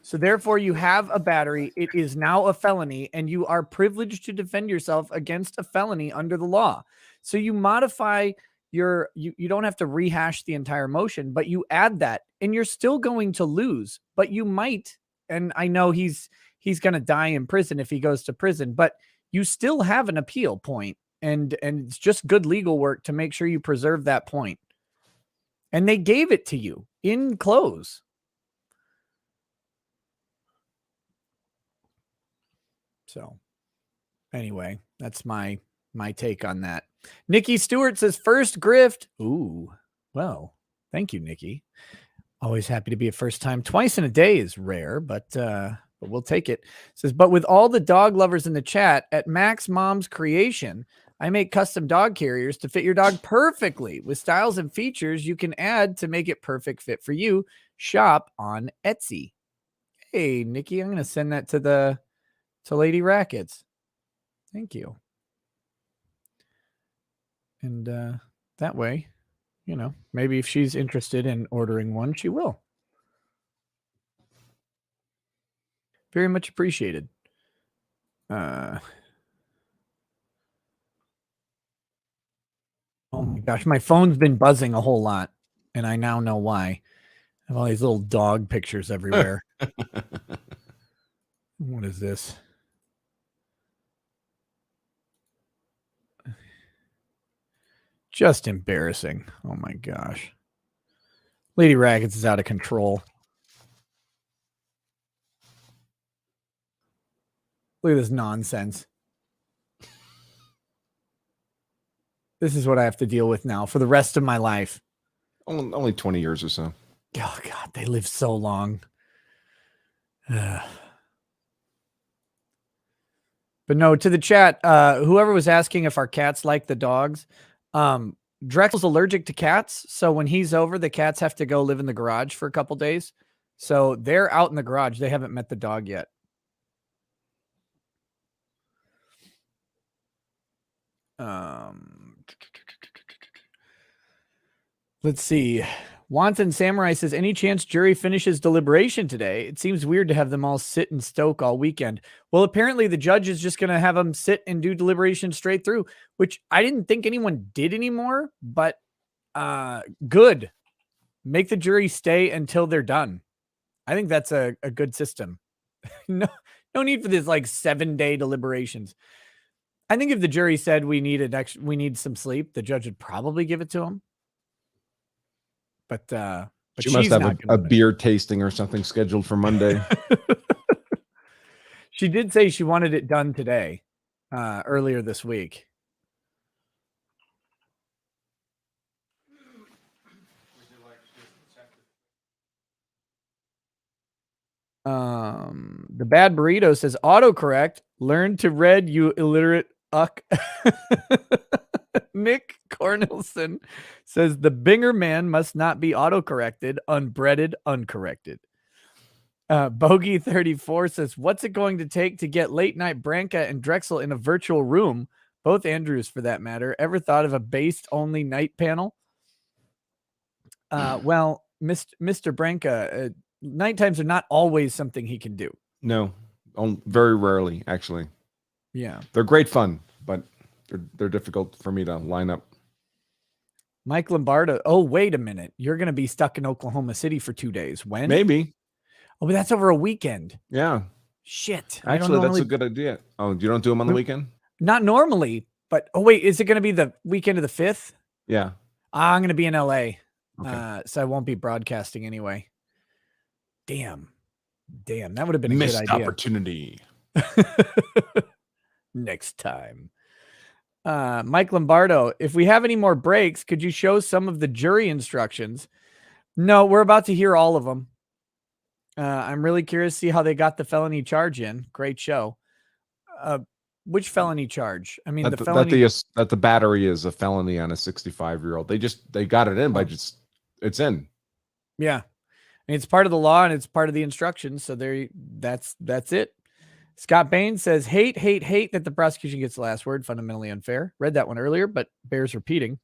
So therefore, you have a battery. It is now a felony, and you are privileged to defend yourself against a felony under the law. So you modify you don't have to rehash the entire motion, but you add that, and you're still going to lose. But you might, and I know he's going to die in prison if he goes to prison, but you still have an appeal point, and it's just good legal work to make sure you preserve that point. And they gave it to you in close. So anyway, that's my take on that. Nikki Stewart says first grift. Ooh, well, thank you, Nikki. Always happy to be a first time. Twice in a day is rare, but we'll take it. Says, but with all the dog lovers in the chat, at Max Mom's Creation, I make custom dog carriers to fit your dog perfectly with styles and features you can add to make it perfect fit for you. Shop on Etsy. Hey, Nikki, I'm going to send that to Lady Rackets. Thank you. And that way, maybe if she's interested in ordering one, she will. Very much appreciated. Oh my gosh, my phone's been buzzing a whole lot, and I now know why. I have all these little dog pictures everywhere. What is this? Just embarrassing. Oh my gosh. Lady Rackets is out of control. Look at this nonsense. This is what I have to deal with now for the rest of my life. Only 20 years or so. Oh God, they live so long. But no, to the chat, whoever was asking if our cats like the dogs, Drexel's allergic to cats. So when he's over, the cats have to go live in the garage for a couple days. So they're out in the garage. They haven't met the dog yet. Let's see. Wanton Samurai says, any chance jury finishes deliberation today? It seems weird to have them all sit and stoke all weekend. Well, apparently the judge is just going to have them sit and do deliberation straight through, which I didn't think anyone did anymore, but good. Make the jury stay until they're done. I think that's a good system. No need for this 7-day deliberations. I think if the jury said we need some sleep, the judge would probably give it to them. But she must have a beer tasting or something scheduled for Monday. She did say she wanted it done today, earlier this week. The bad burrito says autocorrect. Learn to read, you illiterate uck. Nick Cornelson says the Binger man must not be autocorrected, unbreaded, uncorrected. Bogey 34 says, what's it going to take to get late night Branca and Drexel in a virtual room? Both Andrews, for that matter. Ever thought of a based only night panel? Well, Mr. Branca, night times are not always something he can do. No, very rarely, actually. Yeah. They're great fun, but they're difficult for me to line up. Mike Lombardo. Oh, wait a minute. You're going to be stuck in Oklahoma City for 2 days. When? Maybe. Oh, but that's over a weekend. Yeah. Shit. Actually, that's a good idea. Oh, you don't do them on the weekend? Not normally, but oh wait, is it going to be the weekend of the 5th? Yeah. I'm going to be in LA. Okay. So I won't be broadcasting anyway. Damn. That would have been a missed good idea. Opportunity. Next time. Mike Lombardo, if we have any more breaks, could you show some of the jury instructions? No, we're about to hear all of them. I'm really curious to see how they got the felony charge in. Great show. Which felony charge? I mean, that the battery is a felony on a 65-year-old. They got it in by it's in. Yeah. And it's part of the law and it's part of the instructions. So that's it. Scott Bain says, hate that the prosecution gets the last word. Fundamentally unfair. Read that one earlier, but bears repeating.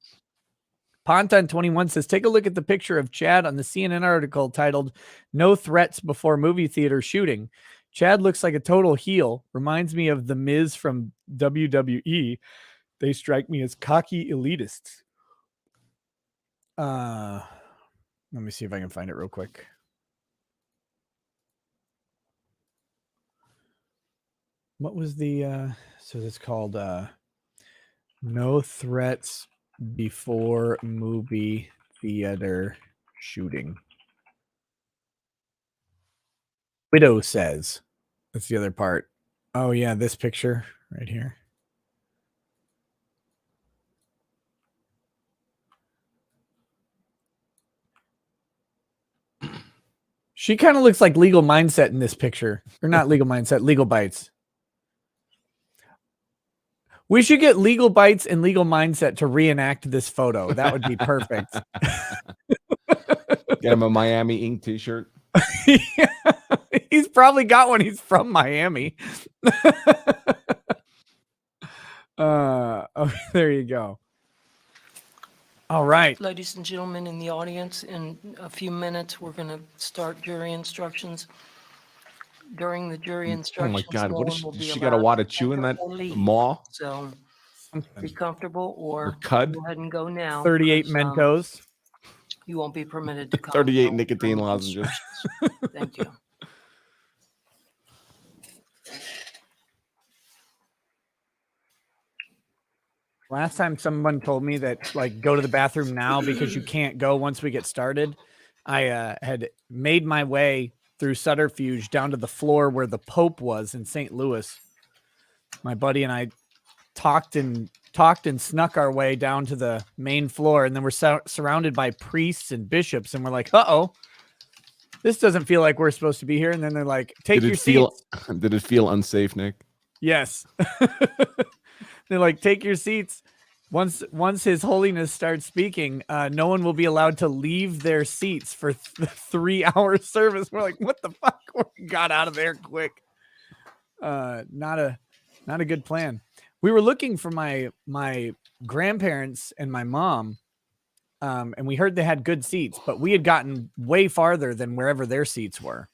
Ponton 21 says, take a look at the picture of Chad on the CNN article titled No Threats Before Movie Theater Shooting. Chad looks like a total heel. Reminds me of The Miz from WWE. They strike me as cocky elitists. Let me see if I can find it real quick. What was the so it's called No Threats Before Movie Theater Shooting. Widow says. That's the other part. Oh yeah, this picture right here. She kind of looks like Legal Mindset in this picture. Or not Legal Mindset, Legal Bites. We should get Legal Bites and Legal Mindset to reenact this photo. That would be perfect. Get him a Miami Ink t-shirt. Yeah, he's probably got one. He's from Miami. Oh, there you go. All right. Ladies and gentlemen in the audience, in a few minutes, we're going to start jury instructions. During the jury instructions, oh my God, what is she got a allowed wad to of chew in enter that or leave. maw? So be comfortable or cud? go ahead and go now. 38 because, Mentos. You won't be permitted to comment 38 on nicotine the lozenges. instructions. Thank you. Last time someone told me that, like, go to the bathroom now because you can't go once we get started. I had made my way through Sutterfuge down to the floor where the Pope was in St. Louis. My buddy and I talked and snuck our way down to the main floor, and then we're surrounded by priests and bishops, and we're like, uh-oh, this doesn't feel like we're supposed to be here. And then they're like, take your seats. Did it feel unsafe, Nick? Yes. They're like, take your seats. Once His Holiness starts speaking, no one will be allowed to leave their seats for the 3-hour service. We're like, what the fuck? We got out of there quick. Not a good plan. We were looking for my grandparents and my mom, and we heard they had good seats, but we had gotten way farther than wherever their seats were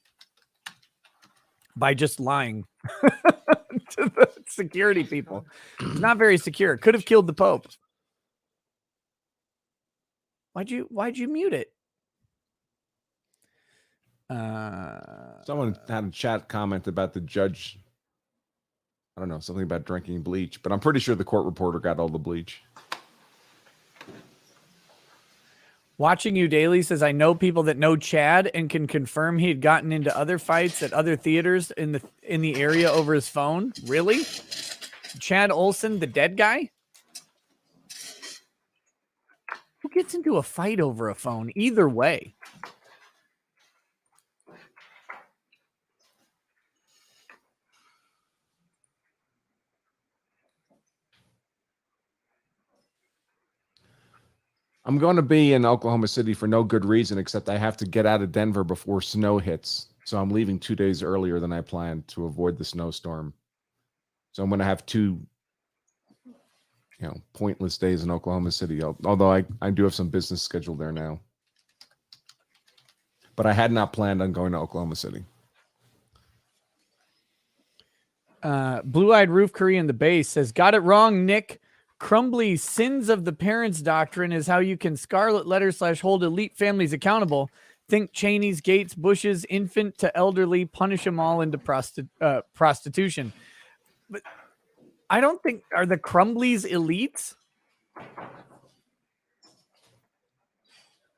by just lying to the security people. It's not very secure. Could have killed the Pope. Why'd you mute it? Someone had a chat comment about the judge. I don't know, something about drinking bleach, but I'm pretty sure the court reporter got all the bleach. Watching You Daily says, I know people that know Chad and can confirm he had gotten into other fights at other theaters in the area over his phone. Really? Chad Olson, the dead guy? Who gets into a fight over a phone? Either way. I'm going to be in Oklahoma City for no good reason, except I have to get out of Denver before snow hits. So I'm leaving 2 days earlier than I planned to avoid the snowstorm. So I'm going to have 2, pointless days in Oklahoma City. Although I do have some business scheduled there now. But I had not planned on going to Oklahoma City. Blue-eyed Roof Curry in the base says, got it wrong, Nick. Crumbly's sins of the parents doctrine is how you can scarlet letter / hold elite families accountable. Think Cheney's, Gates, Bush's, infant to elderly, punish them all into prostitution. But I don't think, are the Crumblies elites?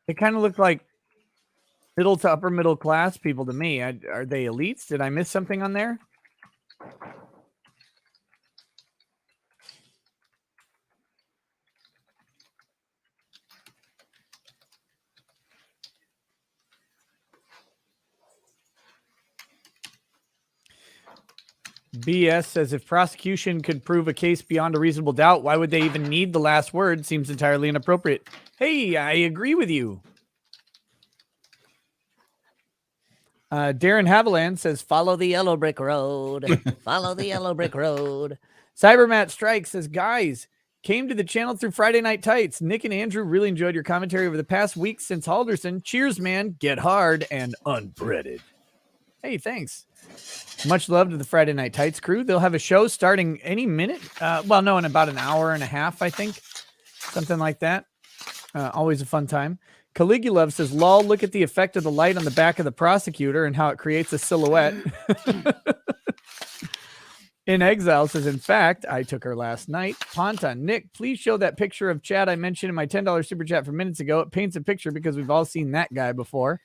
They kind of look like middle to upper middle class people to me. Are they elites? Did I miss something on there? BS says, if prosecution could prove a case beyond a reasonable doubt, why would they even need the last word? Seems entirely inappropriate. Hey, I agree with you. Darren Haviland says, follow the yellow brick road. Follow the yellow brick road. Cybermat Strike says, guys, came to the channel through Friday Night Tights. Nick and Andrew really enjoyed your commentary over the past week since Halderson. Cheers, man. Get hard and unbreaded. Hey, thanks. Much love to the Friday Night Tights crew. They'll have a show starting any minute. Well, no, in about an hour and a half, I think. Something like that. Always a fun time. Caligula says, lol, look at the effect of the light on the back of the prosecutor and how it creates a silhouette. In Exile says, in fact, I took her last night. Ponta, Nick, please show that picture of Chad I mentioned in my $10 super chat from minutes ago. It paints a picture because we've all seen that guy before.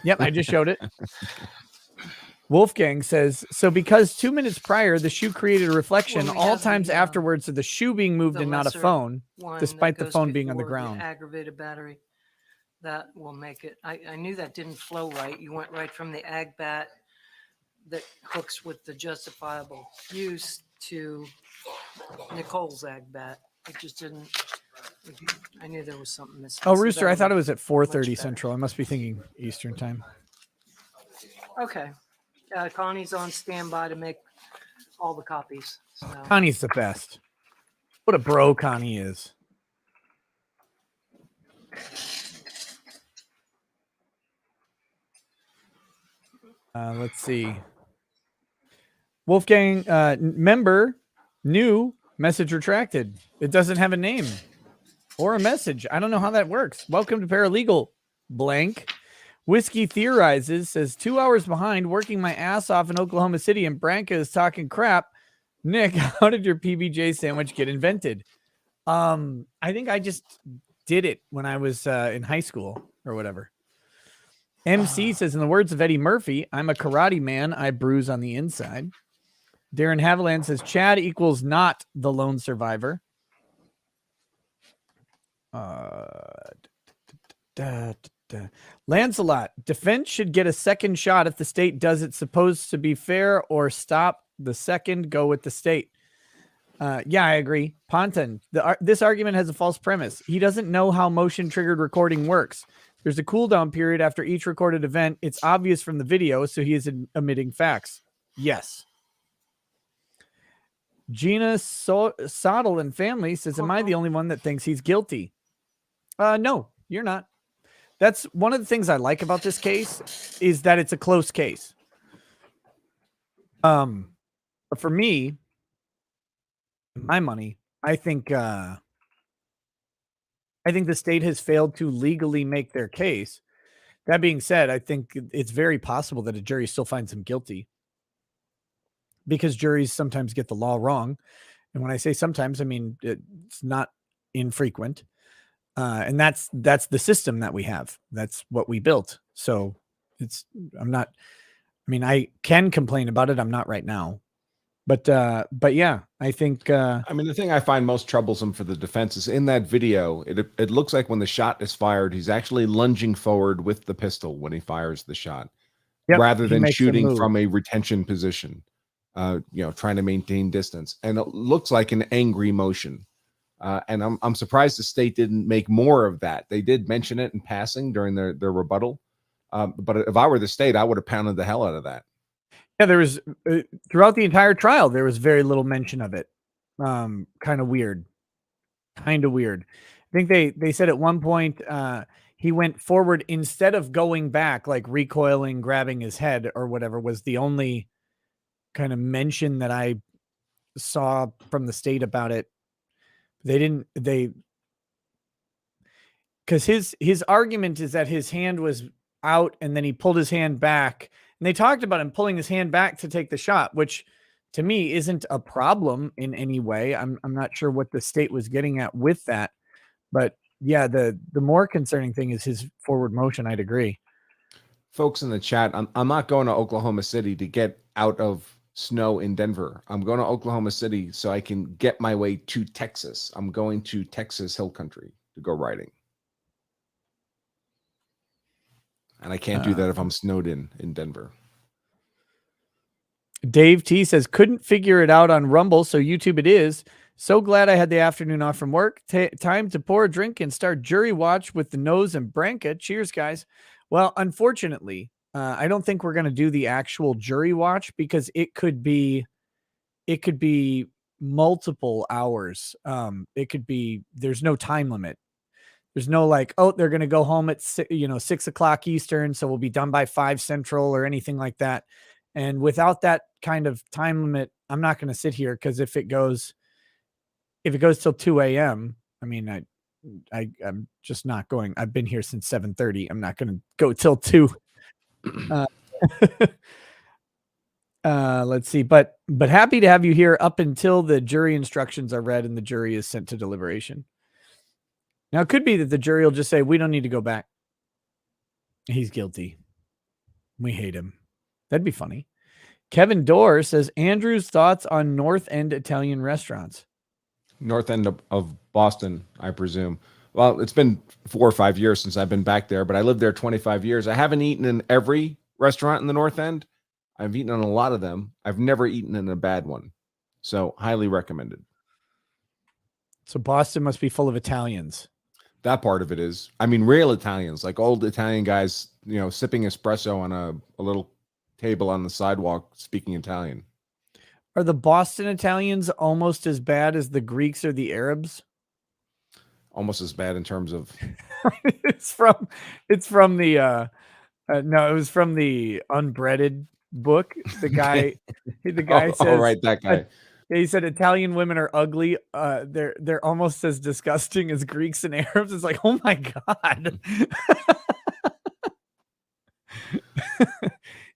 Yep, I just showed it. Wolfgang says, so because 2 minutes prior, the shoe created a reflection, all times afterwards of the shoe being moved and not a phone, despite the phone being on the ground. Aggravated battery. That will make it. I knew that didn't flow right. You went right from the ag bat that hooks with the justifiable use to Nicole's ag bat. It just didn't. I knew there was something missing. Oh, Rooster, I thought it was at 4:30 Central. I must be thinking Eastern time. Okay. Connie's on standby to make all the copies. So. Connie's the best. What a bro Connie is. Let's see. Wolfgang, member, new, message retracted. It doesn't have a name or a message. I don't know how that works. Welcome to Paralegal, blank. Whiskey Theorizes says, 2 hours behind, working my ass off in Oklahoma City, and Branca is talking crap. Nick, how did your PBJ sandwich get invented? I think I just did it when I was in high school or whatever. MC says, in the words of Eddie Murphy, I'm a karate man. I bruise on the inside. Darren Haviland says, Chad equals not the lone survivor. Lancelot, defense should get a second shot if the state does it's supposed to be fair, or stop the second, go with the state. Yeah, I agree. Ponton, this argument has a false premise. He doesn't know how motion triggered recording works. There's a cooldown period after each recorded event. It's obvious from the video, so he is omitting facts. Yes. Gina Soddle and family says, am I the only one that thinks he's guilty? No, you're not. That's one of the things I like about this case, is that it's a close case. But for me, my money, I think the state has failed to legally make their case. That being said, I think it's very possible that a jury still finds him guilty, because juries sometimes get the law wrong. And when I say sometimes, I mean, it's not infrequent. And that's the system that we have. That's what we built. So I can complain about it. I'm not right now. But yeah, I think. The thing I find most troublesome for the defense is in that video, it looks like when the shot is fired, he's actually lunging forward with the pistol when he fires the shot, rather than shooting from a retention position, trying to maintain distance. And it looks like an angry motion. And I'm surprised the state didn't make more of that. They did mention it in passing during their rebuttal. But if I were the state, I would have pounded the hell out of that. Yeah, there was throughout the entire trial, there was very little mention of it. Kind of weird. I think they said at one point he went forward instead of going back, like recoiling, grabbing his head or whatever was the only kind of mention that I saw from the state about it. Because his argument is that his hand was out and then he pulled his hand back, and they talked about him pulling his hand back to take the shot, which to me isn't a problem in any way. I'm not sure what the state was getting at with that, but yeah, the more concerning thing is his forward motion. I'd agree. Folks in the chat, I'm not going to Oklahoma City to get out of snow in Denver. I'm going to Oklahoma City so I can get my way to Texas. I'm going to Texas Hill Country to go riding. And I can't do that if I'm snowed in Denver. Dave T says, couldn't figure it out on Rumble, so YouTube it is. So glad I had the afternoon off from work. Time to pour a drink and start jury watch with the nose and Branca. Cheers, guys. Well, unfortunately, I don't think we're going to do the actual jury watch because it could be multiple hours. There's no time limit. There's no like, oh, they're going to go home at 6 o'clock Eastern, so we'll be done by 5 Central or anything like that. And without that kind of time limit, I'm not going to sit here because if it goes till 2 a.m., I mean, I'm just not going. I've been here since 7:30. I'm not going to go till 2. Let's see, but happy to have you here up until the jury instructions are read and the jury is sent to deliberation. Now, it could be that the jury will just say, we don't need to go back. He's guilty. We hate him. That'd be funny. Kevin Dorr says, Andrew's thoughts on North End Italian restaurants. North End of Boston, I presume. Well, it's been 4 or 5 years since I've been back there, but I lived there 25 years. I haven't eaten in every restaurant in the North End. I've eaten in a lot of them. I've never eaten in a bad one. So highly recommended. So Boston must be full of Italians. That part of it is. I mean, real Italians, like old Italian guys, sipping espresso on a little table on the sidewalk, speaking Italian. Are the Boston Italians almost as bad as the Greeks or the Arabs? Almost as bad in terms of. It was from the Unbreaded book. The guy says, oh, right, that guy. He said Italian women are ugly. They're almost as disgusting as Greeks and Arabs. It's like, oh my God.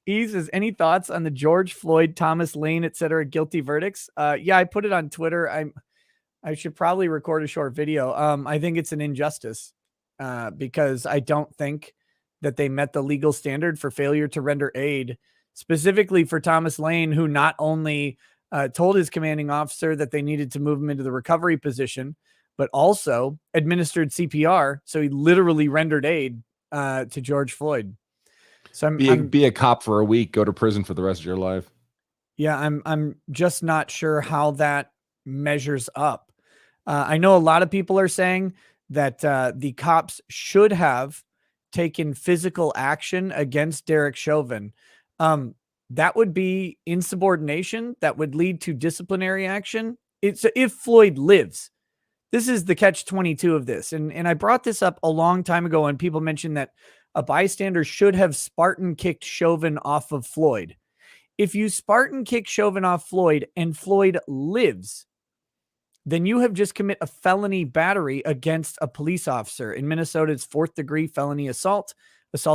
E says, any thoughts on the George Floyd, Thomas Lane, etc. guilty verdicts? Yeah, I put it on Twitter. I should probably record a short video. I think it's an injustice because I don't think that they met the legal standard for failure to render aid, specifically for Thomas Lane, who not only told his commanding officer that they needed to move him into the recovery position, but also administered CPR. So he literally rendered aid to George Floyd. So be a cop for a week, go to prison for the rest of your life. Yeah, I'm just not sure how that measures up. I know a lot of people are saying that the cops should have taken physical action against Derek Chauvin. That would be insubordination. That would lead to disciplinary action. It's if Floyd lives. This is the catch-22 of this. And I brought this up a long time ago, and people mentioned that a bystander should have Spartan kicked Chauvin off of Floyd. If you Spartan kick Chauvin off Floyd and Floyd lives, then you have just commit a felony battery against a police officer. In Minnesota, it's 4th-degree felony assault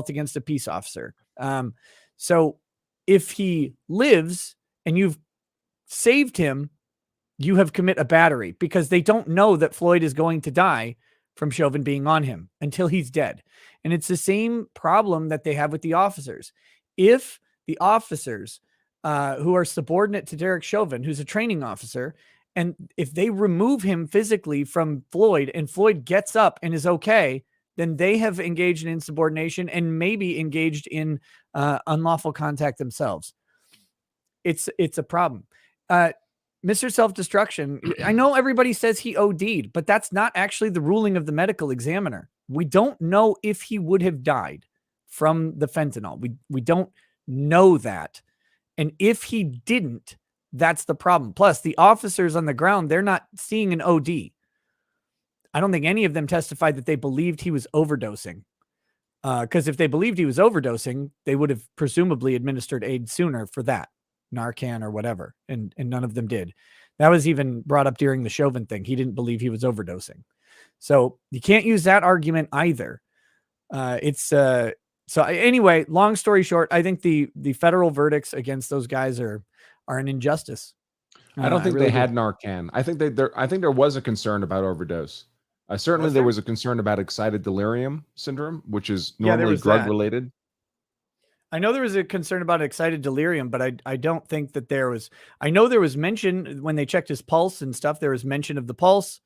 against a peace officer. So if he lives and you've saved him, you have commit a battery because they don't know that Floyd is going to die from Chauvin being on him until he's dead. And it's the same problem that they have with the officers. If the officers who are subordinate to Derek Chauvin, who's a training officer, and if they remove him physically from Floyd and Floyd gets up and is okay, then they have engaged in insubordination and maybe engaged in unlawful contact themselves. It's a problem. Mr. Self-Destruction, I know everybody says he OD'd, but that's not actually the ruling of the medical examiner. We don't know if he would have died from the fentanyl. We don't know that. And if he didn't, that's the problem. Plus, the officers on the ground, they're not seeing an OD. I don't think any of them testified that they believed he was overdosing. Because if they believed he was overdosing, they would have presumably administered aid sooner for that. Narcan or whatever, and none of them did. That was even brought up during the Chauvin thing. He didn't believe he was overdosing. So you can't use that argument either. So anyway, long story short, I think the federal verdicts against those guys are an injustice. I don't think really they had Narcan. I think there was a concern about overdose. Certainly there was a concern about excited delirium syndrome, which is normally drug related. I know there was a concern about excited delirium, but I don't think that there was. I know there was mention when they checked his pulse and stuff. There was mention of the pulse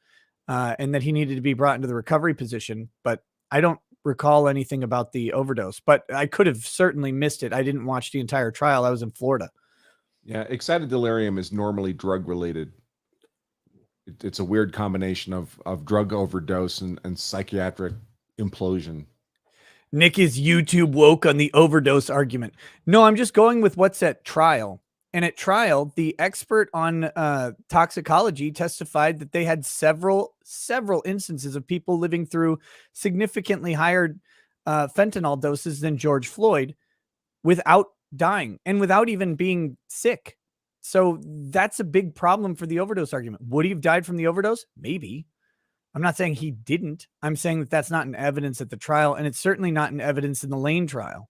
and that he needed to be brought into the recovery position. But I don't recall anything about the overdose. But I could have certainly missed it. I didn't watch the entire trial. I was in Florida. Yeah, excited delirium is normally drug related. It's a weird combination of drug overdose and psychiatric implosion. Nick is YouTube woke on the overdose argument. No, I'm just going with what's at trial. And at trial, the expert on toxicology testified that they had several instances of people living through significantly higher fentanyl doses than George Floyd without dying and without even being sick. So that's a big problem for the overdose argument. Would he have died from the overdose? Maybe. I'm not saying he didn't. I'm saying that that's not in evidence at the trial, and it's certainly not in evidence in the Lane trial.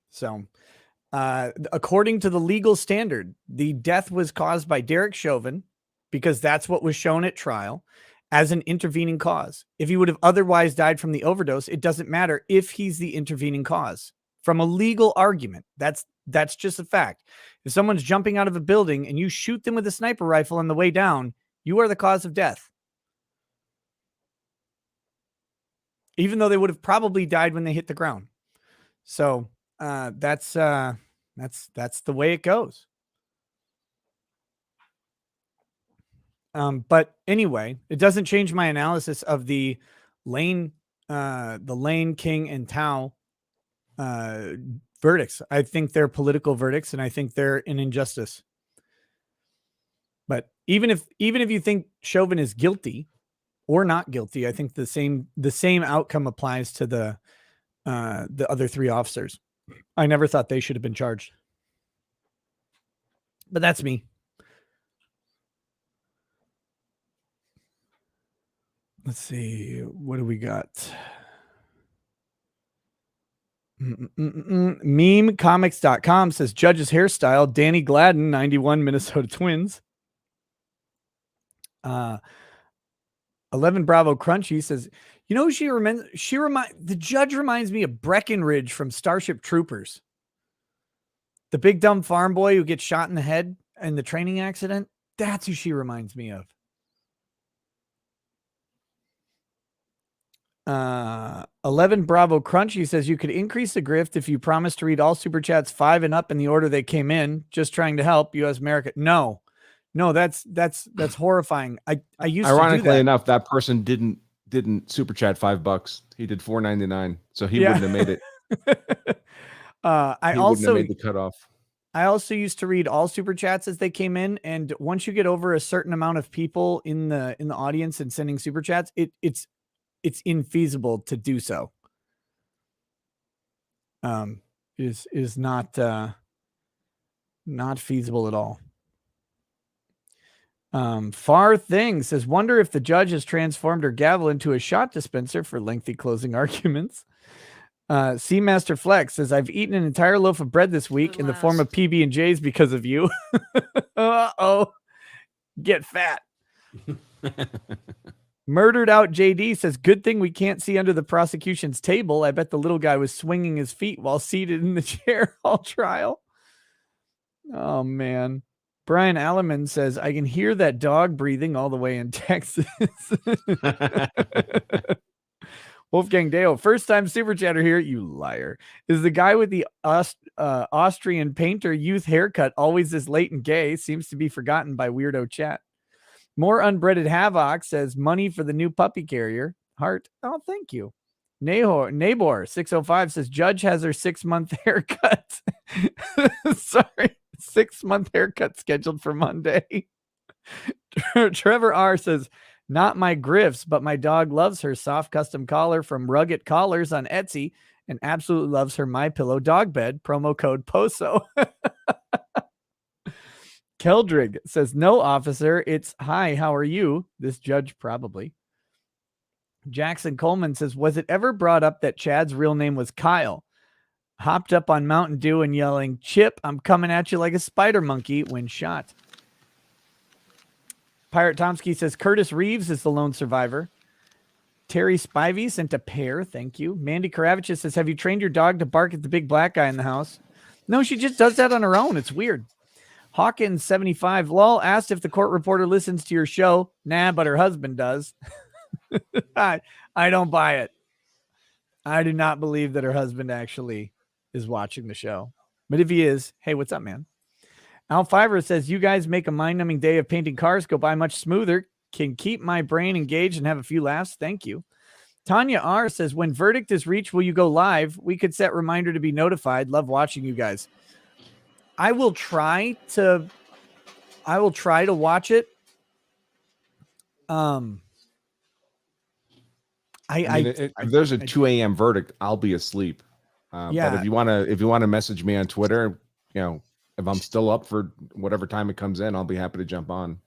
So, according to the legal standard, the death was caused by Derek Chauvin because that's what was shown at trial as an intervening cause. If he would have otherwise died from the overdose, it doesn't matter if he's the intervening cause. From a legal argument, that's just a fact. If someone's jumping out of a building and you shoot them with a sniper rifle on the way down, you are the cause of death. Even though they would have probably died when they hit the ground. So that's the way it goes. But anyway, it doesn't change my analysis of the Lane, King, and Tao verdicts. I think they're political verdicts, and I think they're an injustice. But even if you think Chauvin is guilty or not guilty, I think the same outcome applies to the other three officers. I never thought they should have been charged. But that's me. Let's see. What do we got? Memecomics.com says Judge's hairstyle, Danny Gladden, 91 Minnesota Twins. 11 Bravo Crunchy says, you know, the judge reminds me of Breckenridge from Starship Troopers. The big dumb farm boy who gets shot in the head in the training accident. That's who she reminds me of. 11 Bravo Crunchy says you could increase the grift if you promise to read all super chats 5 and up in the order they came in. Just trying to help U.S. America. No, that's horrifying. I used ironically to do that. enough, that person didn't super chat $5. He did $4.99, so he wouldn't have made it. I wouldn't also have made the cutoff. I also used to read all super chats as they came in, and once you get over a certain amount of people in the audience and sending super chats, it's infeasible to do so. Is not feasible at all. Far Thing says, wonder if the judge has transformed her gavel into a shot dispenser for lengthy closing arguments. Seamaster Flex says, I've eaten an entire loaf of bread this week in the form of PB&Js because of you. Uh-oh. Get fat. Murdered Out JD says, good thing we can't see under the prosecution's table. I bet the little guy was swinging his feet while seated in the chair all trial. Oh, man. Brian Alleman says, I can hear that dog breathing all the way in Texas. Wolfgang Dale, first time super chatter here, you liar. Is the guy with the Austrian painter youth haircut, always this late and gay, seems to be forgotten by weirdo chat. More unbreaded havoc says money for the new puppy carrier. Heart. Oh, thank you. Nabor 605 says Judge has her 6-month haircut. Sorry, 6-month haircut scheduled for Monday. Trevor R says, not my Griffs, but my dog loves her soft custom collar from Rugged Collars on Etsy and absolutely loves her My Pillow dog bed. Promo code POSO. Keldrig says, no, officer. It's hi, how are you? This judge probably. Jackson Coleman says, was it ever brought up that Chad's real name was Kyle? Hopped up on Mountain Dew and yelling, Chip, I'm coming at you like a spider monkey when shot. Pirate Tomsky says, Curtis Reeves is the lone survivor. Terry Spivey sent a pair. Thank you. Mandy Karavichus says, have you trained your dog to bark at the big black guy in the house? No, she just does that on her own. It's weird. Hawkins 75 lol asked if the court reporter listens to your show. Nah, but her husband does. I don't buy it. I do not believe that her husband actually is watching the show. But if he is, hey, what's up, man? Al Fiver says, you guys make a mind-numbing day of painting cars go by much smoother. Can keep my brain engaged and have a few laughs. Thank you. Tanya R says, when verdict is reached, will you go live? We could set reminder to be notified. Love watching you guys. I will try to watch it. If there's a 2 a.m. verdict, I'll be asleep. Yeah. But if you want to message me on Twitter, if I'm still up for whatever time it comes in, I'll be happy to jump on.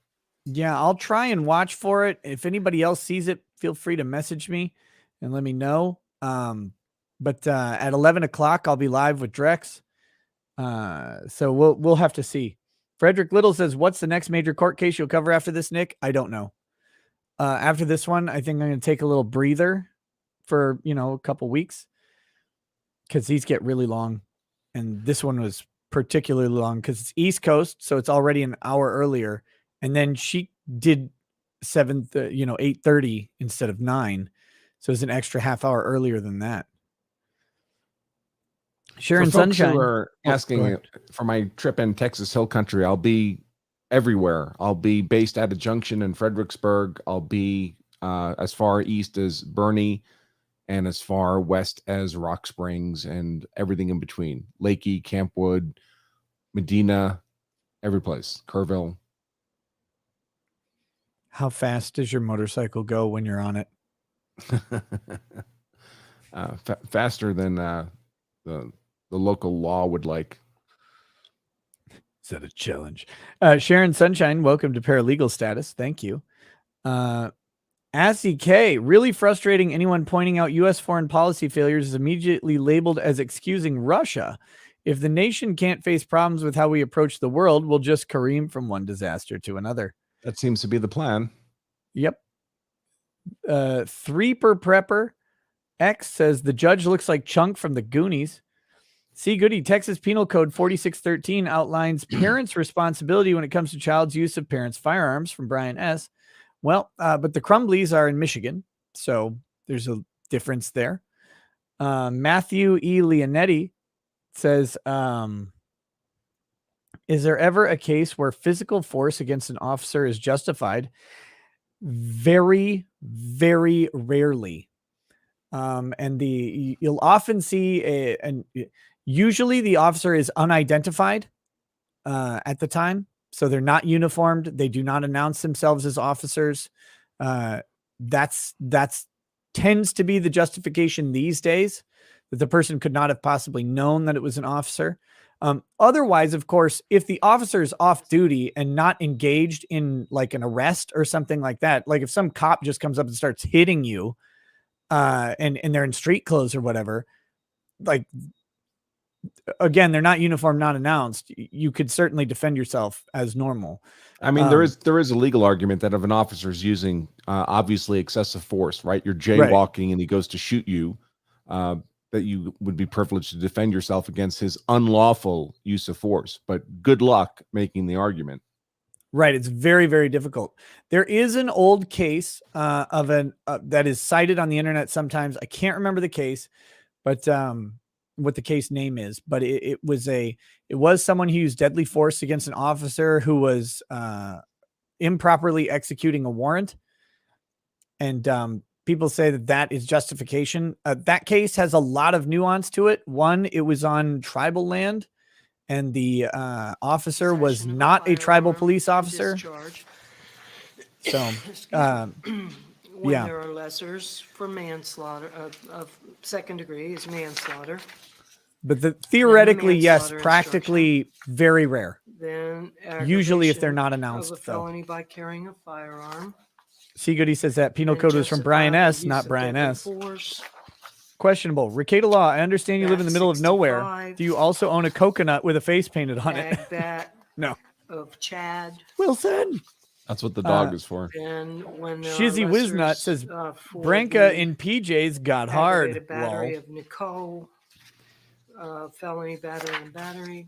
Yeah, I'll try and watch for it. If anybody else sees it, feel free to message me and let me know. But at 11 o'clock, I'll be live with Drex. So we'll have to see. Frederick Little says, what's the next major court case you'll cover after this, Nick? I don't know. After this one, I think I'm going to take a little breather for, a couple weeks because these get really long. And this one was particularly long because it's East Coast. So it's already an hour earlier. And then she did 8:30 instead of 9. So it's an extra half hour earlier than that. Sharon Sunshine. Who are asking for my trip in Texas Hill Country, I'll be everywhere. I'll be based at a junction in Fredericksburg. I'll be as far east as Bernie and as far west as Rock Springs and everything in between. Lakey, Campwood, Medina, every place. Kerrville. How fast does your motorcycle go when you're on it? Faster than the local law would like. Is that a challenge? Sharon Sunshine, welcome to paralegal status. Thank you. Assy K, really frustrating. Anyone pointing out U.S. foreign policy failures is immediately labeled as excusing Russia. If the nation can't face problems with how we approach the world, we'll just careen from one disaster to another. That seems to be the plan. Yep. 3 per prepper. X says the judge looks like Chunk from the Goonies. See Goody, Texas Penal Code 4613 outlines parents' responsibility when it comes to child's use of parents' firearms from Brian S. Well, but the Crumblies are in Michigan, so there's a difference there. Matthew E. Leonetti says, is there ever a case where physical force against an officer is justified? Very, very rarely. And you'll often see usually the officer is unidentified at the time. So they're not uniformed. They do not announce themselves as officers. That's tends to be the justification these days, that the person could not have possibly known that it was an officer. Otherwise, of course, if the officer is off duty and not engaged in like an arrest or something like that, like if some cop just comes up and starts hitting you and they're in street clothes or whatever, like, again, they're not uniform, not announced. You could certainly defend yourself as normal. I mean, there is a legal argument that if an officer is using obviously excessive force, right? You're jaywalking and he goes to shoot you, that you would be privileged to defend yourself against his unlawful use of force. But good luck making the argument. Right. It's very, very difficult. There is an old case of that is cited on the internet sometimes. I can't remember the case, but what the case name is, but it was someone who used deadly force against an officer who was improperly executing a warrant. And people say that is justification. That case has a lot of nuance to it. One, it was on tribal land, and the officer was not a tribal police officer. Discharge. So, When yeah. there are lessers for manslaughter of second degree is manslaughter. But theoretically, yes, manslaughter practically very rare. Then Usually if they're aggravation not of announced, a though. felony by carrying a firearm. Seagoody says that penal and code was from Brian justifiable S., use not of Brian deadly S. force. Questionable. Ricada Law, I understand you live in the Bat middle of nowhere. 65. Do you also own a coconut with a face painted on it? Agbat No. of Chad. Wilson. That's what the dog is for. And when there Shizzy are Wiznut lessers, says for Branca the in PJs got hard. aggravated battery Lol. of Nicole, felony battery and battery.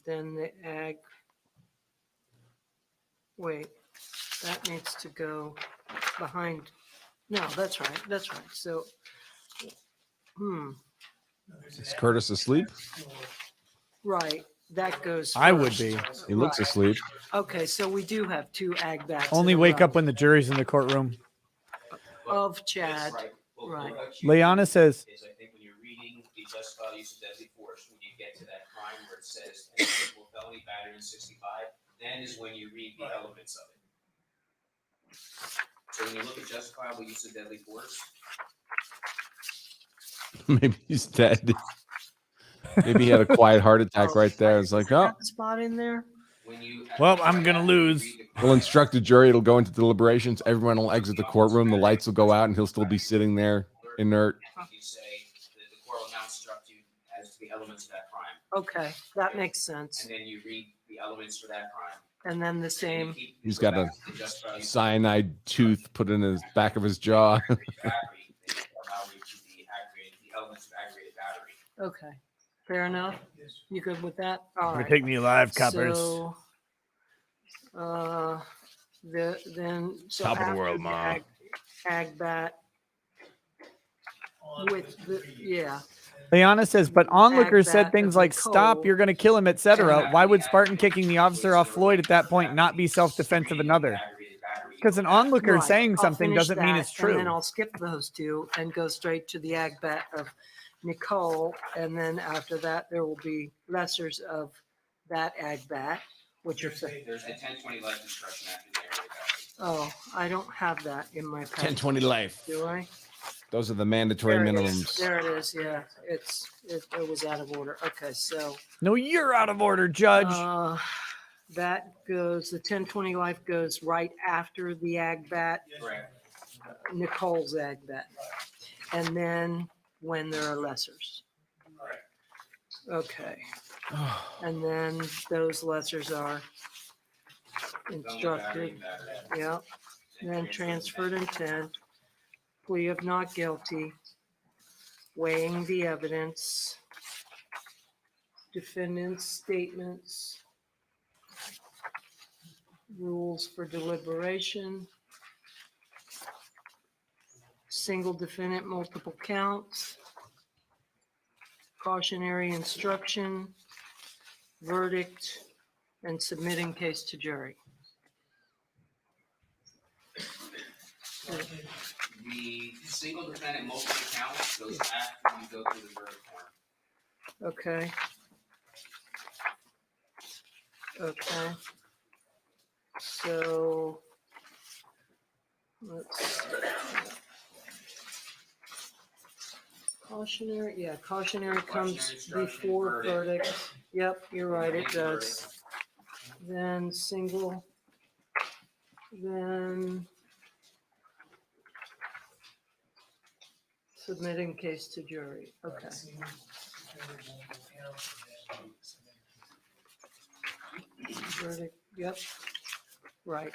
Then the wait, that needs to go behind. No, that's right. That's right. So, Is Curtis asleep? right. That goes. I would first. be. He looks Right. asleep. Okay, so we do have two ag bats. Only in a wake row up when the jury's in the courtroom. of Chad. Right. Leanna says, Is I think when you're reading the justifiable use of deadly force, when you get to that crime where it says felony battery in 65, then is when you read the elements of it. So when you look at justifiable use of deadly force, Maybe he's dead. Maybe he had a quiet heart attack right there. It's like, oh, Spot in there. when you well, I'm going to lose. we'll instruct the jury. It'll go into deliberations. Everyone will exit the courtroom. The lights will go out, and he'll still be sitting there inert. you say that the court will now instruct you as to the elements of that crime, Okay, that makes sense. and then you read the elements for that crime. And then the same. He's got a cyanide tooth put in his back of his jaw. Okay, fair enough. You good with that? All right. Take me alive, coppers. So, then so Top of the after world, Ma. Ag bat with the Leanna says, but onlookers Agbat said things of like, Nicole. stop, you're going to kill him, etc. Why would Spartan kicking the officer off Floyd at that point not be self-defense of another? Because an onlooker Right, saying I'll something finish doesn't mean that, it's true. And then I'll skip those two and go straight to the ag bat of Nicole. And then after that, there will be lessers of that ag bat, which are saying, There's the 10-20 life instruction after the aggravated battery. oh, I don't have that in my package. 1020 life. Do I? Those are the mandatory There it is. minimums. There it is. Yeah, it was out of order. Okay, so No, you're out of order, Judge. that goes. The 1020 life goes right after the ag bat. Correct. Nicole's ag bat, and then when there are lessers. Okay, and then those lessers are instructed. Yep. Then transferred intent. Plea of not guilty, weighing the evidence, defendant's statements, rules for deliberation, single defendant, multiple counts, cautionary instruction, verdict, and submitting case to jury. The single defendant multiple counts goes after you go through the verdict form. Okay. Okay. So let's see. Cautionary, yeah, cautionary comes Cautionary instruction, before verdict. verdict. Yep, you're right, it Verdict. does. Then single, then submitting case to jury. Okay. Verdict, yep, right.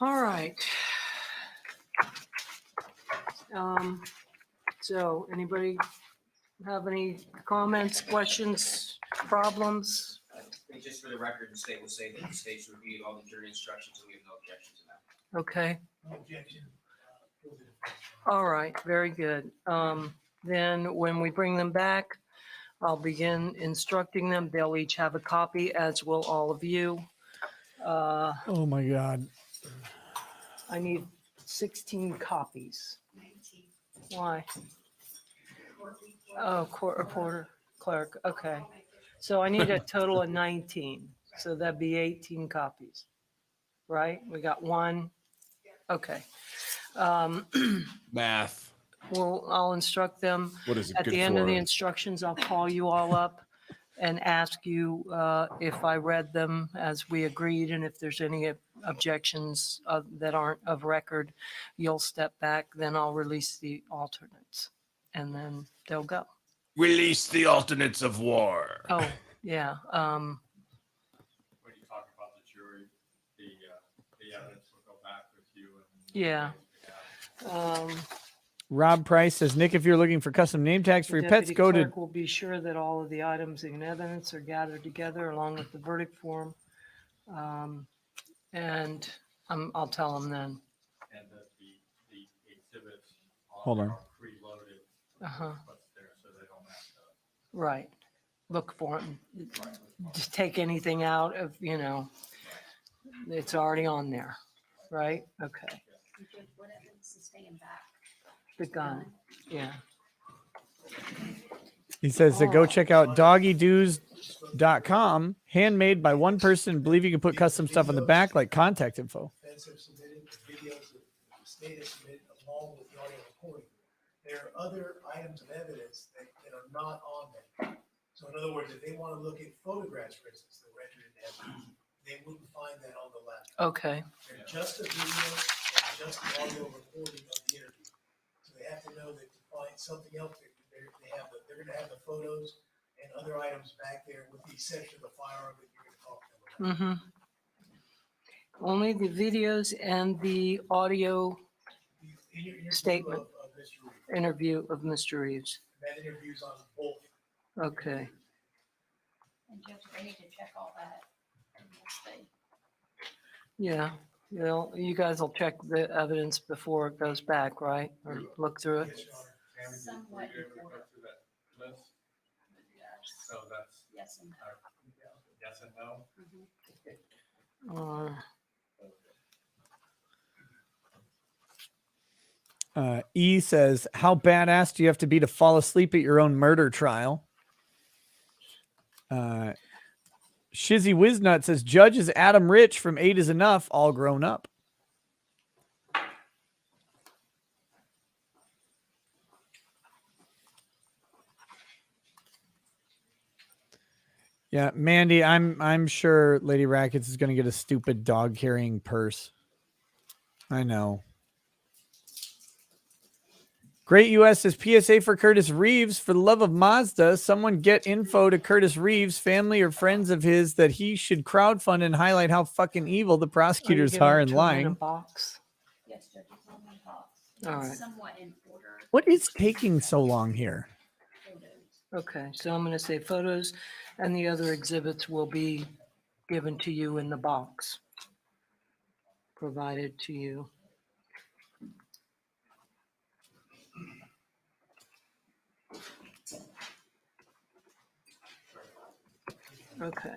All right. So anybody have any comments, questions, problems? I think just for the record, the state will say that the state's reviewed all the jury instructions and we have no objection to that. Okay, No objection. all right, very good. Then when we bring them back, I'll begin instructing them. They'll each have a copy, as will all of you. Oh my God. I need 16 copies. Why? Oh, court reporter, clerk. Okay. So I need a total of 19. So that'd be 18 copies, right? We got one. Okay. Math. Well, I'll instruct them. What is it At good the end of the for? instructions, I'll call you all up and ask you if I read them as we agreed, and if there's any objections that aren't of record, you'll step back, then I'll release the alternates, and then they'll go. Release the alternates of war. Oh, yeah. When you talk about the jury, the evidence will go back with you. Yeah. Rob Price says, Nick, if you're looking for custom name tags for your pets, Deputy go to clerk will be sure that all of the items and evidence are gathered together along with the verdict form. And I'll tell them then. And that the exhibits Hold on. are preloaded. Uh-huh. What's there, so they don't have to. Right. Look for them. Just take anything out of, it's already on there, right? Okay. What evidence is staying back? The gun. Yeah. He says to go check out doggydoos.com, handmade by one person. Believe you can put custom stuff on the back, like contact info. Defense have submitted, the videos that the state has submitted along with the audio recording. There are other items of evidence that are not on there. So in other words, if they want to look at photographs, for instance, that were entered in evidence, they wouldn't find that on the laptop. Okay. They're just a video and just the audio recording of the interview. So they have to know that to find something else, they're going to have the photos and other items back there, with the exception of the firearm that you're going to talk to them about. Mm-hmm. Only the videos and the audio statement interview of Mr. Reeves. That interview's on both. Okay. And Judge, they need to check all that. Yeah. Well, you guys will check the evidence before it goes back, right? Or look through it. Somewhat important. So that's Yes and no. yes and no. E says, how badass do you have to be to fall asleep at your own murder trial? Shizzy Wiznut says, Judge is Adam Rich from 8 is Enough, all grown up. Yeah, Mandy, I'm sure Lady Rackets is going to get a stupid dog carrying purse. I know. Great US says PSA for Curtis Reeves. For the love of Mazda, someone get info to Curtis Reeves, family or friends of his, that he should crowdfund and highlight how fucking evil the prosecutors are in lying. Box? Yes, Judge, it's on my box. All right. It's somewhat in order. What is taking so long here? Okay, so I'm going to say photos, and the other exhibits will be given to you in the box, provided to you. Okay.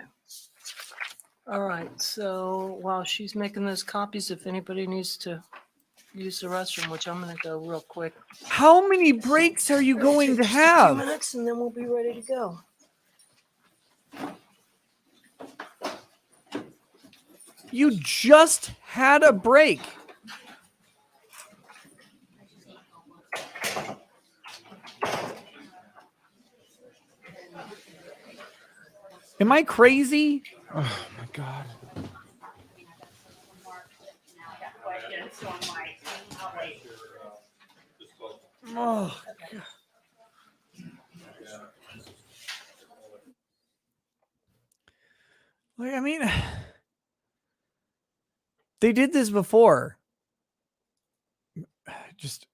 All right, so while she's making those copies, if anybody needs to use the restroom, which I'm going to go real quick. How many breaks are you going to Just a few have? minutes, and then we'll be ready to go. You just had a break. Am I crazy? Oh my God. Oh. Like, I mean, they did this before. Just,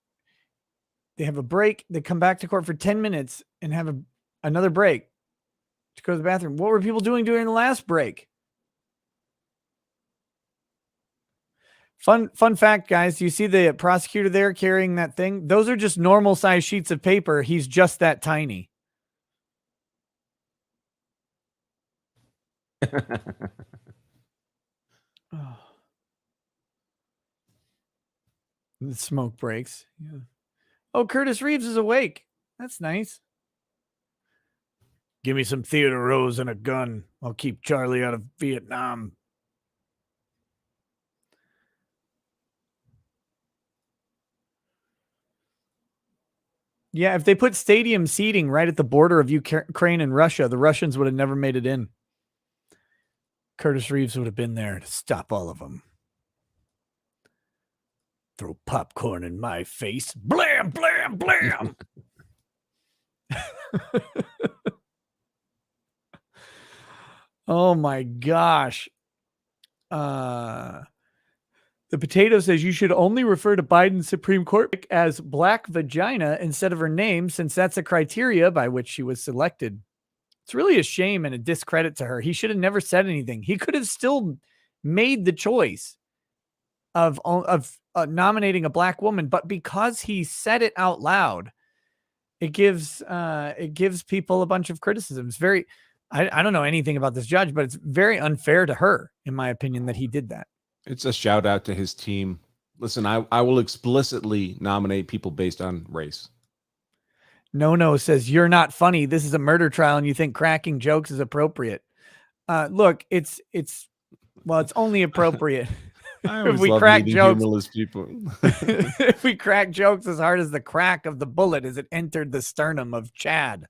they have a break. They come back to court for 10 minutes and have another break to go to the bathroom. What were people doing during the last break? Fun fact, guys. You see the prosecutor there carrying that thing? Those are just normal size sheets of paper. He's just that tiny. Oh. The smoke breaks. Yeah. Oh, Curtis Reeves is awake. That's nice. Give me some Theodore Rose and a gun. I'll keep Charlie out of Vietnam. Yeah, if they put stadium seating right at the border of Ukraine and Russia, the Russians would have never made it in. Curtis Reeves would have been there to stop all of them. Throw popcorn in my face. Blam, blam, blam. Oh my gosh. The Potato says you should only refer to Biden's Supreme Court as black vagina instead of her name, since that's a criteria by which she was selected. It's really a shame and a discredit to her. He should have never said anything. He could have still made the choice of nominating a black woman, but because he said it out loud, it gives people a bunch of criticisms. I don't know anything about this judge, but it's very unfair to her, in my opinion, that he did that. It's a shout out to his team. Listen, I will explicitly nominate people based on race. No says you're not funny. This is a murder trial, and you think cracking jokes is appropriate. Look, it's only appropriate if we crack jokes. People. If we crack jokes as hard as the crack of the bullet as it entered the sternum of Chad.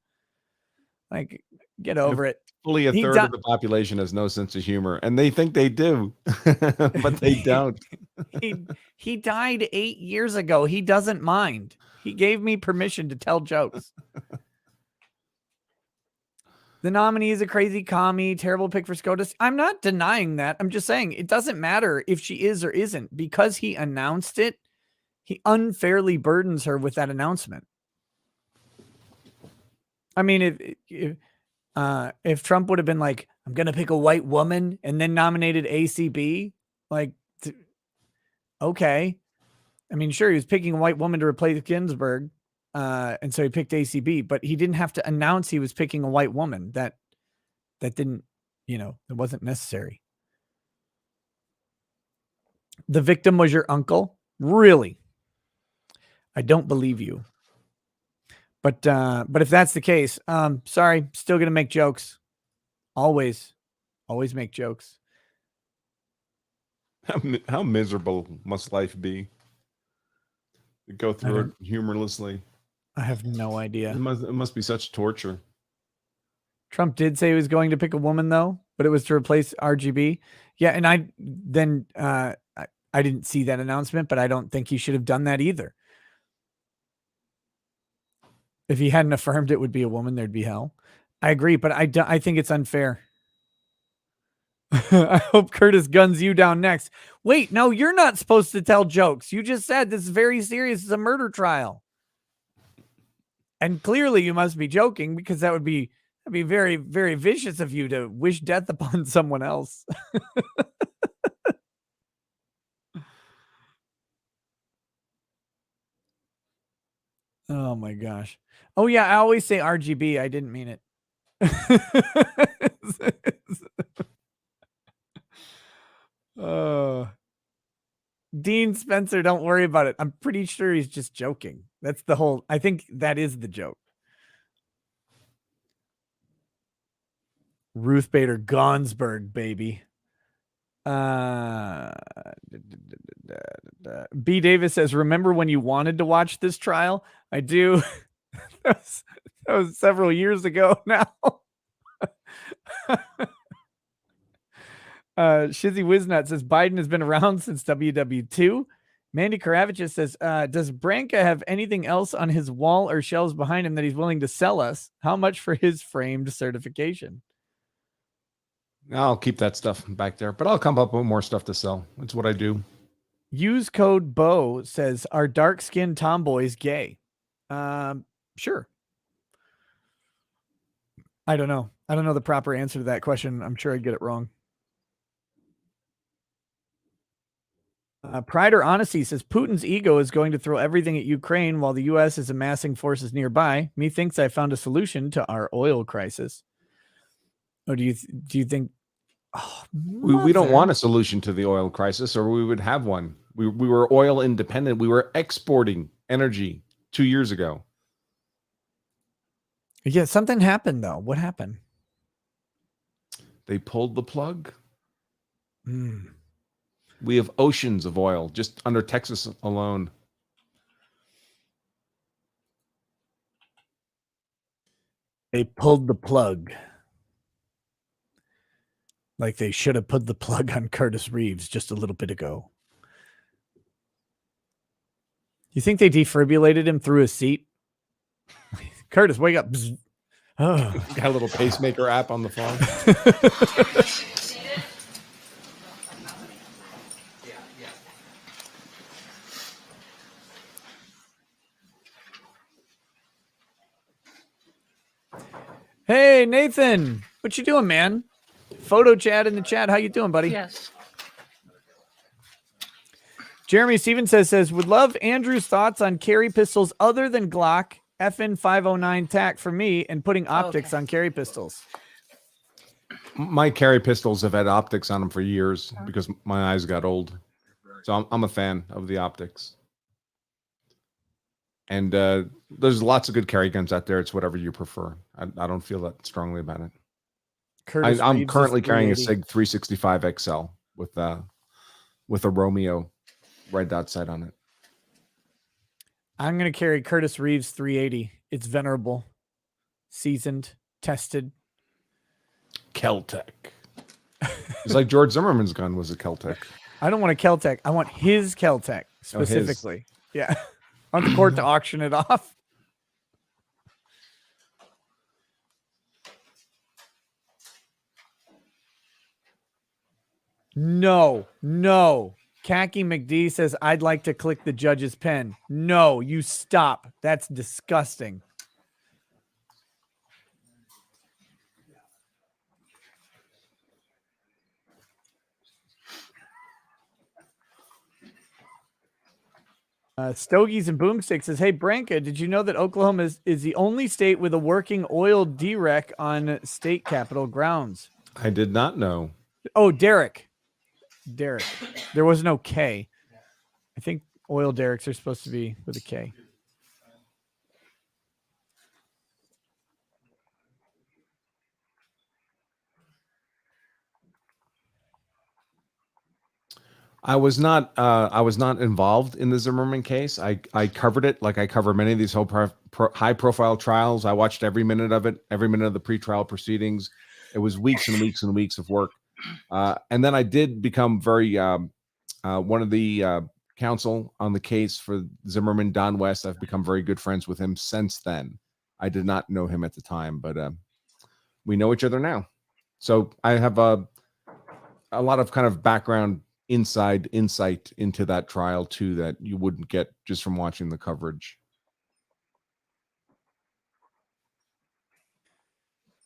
Like, get over it. Fully a third of the population has no sense of humor, and they think they do, but they don't. He died 8 years ago. He doesn't mind. He gave me permission to tell jokes. The nominee is a crazy commie, terrible pick for SCOTUS. I'm not denying that. I'm just saying it doesn't matter if she is or isn't. Because he announced it, he unfairly burdens her with that announcement. I mean, if Trump would have been like, I'm going to pick a white woman and then nominated ACB, like, okay. I mean, sure, he was picking a white woman to replace Ginsburg. And so he picked ACB, but he didn't have to announce he was picking a white woman. That didn't, it wasn't necessary. The victim was your uncle? Really? I don't believe you. But if that's the case, sorry, still going to make jokes. Always make jokes. How miserable must life be? To go through it humorlessly. I have no idea. It must be such torture. Trump did say he was going to pick a woman, though, but it was to replace RGB. Yeah, and I didn't see that announcement, but I don't think he should have done that either. If he hadn't affirmed it would be a woman, there'd be hell. I agree, but I think it's unfair. I hope Curtis guns you down next. Wait, no, you're not supposed to tell jokes. You just said this is very serious. It's a murder trial. And clearly you must be joking, because that'd be very, very vicious of you to wish death upon someone else. Oh my gosh. Oh yeah, I always say RGB. I didn't mean it. Dean Spencer, don't worry about it. I'm pretty sure he's just joking. That's the whole, I think that is the joke. Ruth Bader Gonsberg, baby. B. Davis says, remember when you wanted to watch this trial? I do. that was several years ago now. Shizzy Wiznut says Biden has been around since WW2. Mandy Karavich says, does Branca have anything else on his wall or shelves behind him that he's willing to sell us? How much for his framed certification? I'll keep that stuff back there, but I'll come up with more stuff to sell. That's what I do. Use code Bo says, are dark-skinned tomboys gay? Sure. I don't know. I don't know the proper answer to that question. I'm sure I'd get it wrong. Pride or Honesty says Putin's ego is going to throw everything at Ukraine while the U.S. is amassing forces nearby. Methinks I found a solution to our oil crisis. Oh, do you think? Oh, We don't want a solution to the oil crisis, or we would have one. We were oil independent. We were exporting energy 2 years ago. Yeah, something happened though. What happened? They pulled the plug. Mm. We have oceans of oil just under Texas alone. They pulled the plug. Like they should have put the plug on Curtis Reeves just a little bit ago. You think they defibrillated him through his seat? Curtis, wake up. Oh. Got a little pacemaker app on the phone. Hey, Nathan, what you doing, man? Photo chat in the chat. How you doing, buddy? Yes. Jeremy Stevens says, would love Andrew's thoughts on carry pistols other than Glock, FN 509 TAC for me, and putting optics on carry pistols. My carry pistols have had optics on them for years because my eyes got old. So I'm a fan of the optics. And there's lots of good carry guns out there. It's whatever you prefer. I don't feel that strongly about it. I'm currently carrying a SIG 365 XL with a Romeo red dot sight on it. I'm going to carry Curtis Reeves 380. It's venerable, seasoned, tested. Keltec. It's like George Zimmerman's gun was a Keltec. I don't want a Keltec. I want his Keltec specifically. Yeah. I want the court to auction it off. No. Khaki McD says, I'd like to click the judge's pen. No, you stop. That's disgusting. Stogies and Boomstick says, hey, Branca, did you know that Oklahoma is the only state with a working oil derrick on state capitol grounds? I did not know. Oh, Derek. There was no K. I think oil derricks are supposed to be with a K. I was not involved in the Zimmerman case. I covered it like I cover many of these high profile trials. I watched every minute of it, every minute of the pretrial proceedings. It was weeks and weeks and weeks of work. And then I did become very one of the counsel on the case for Zimmerman, Don West. I've become very good friends with him since then. I did not know him at the time, but we know each other now. So I have a lot of kind of background insight into that trial too that you wouldn't get just from watching the coverage.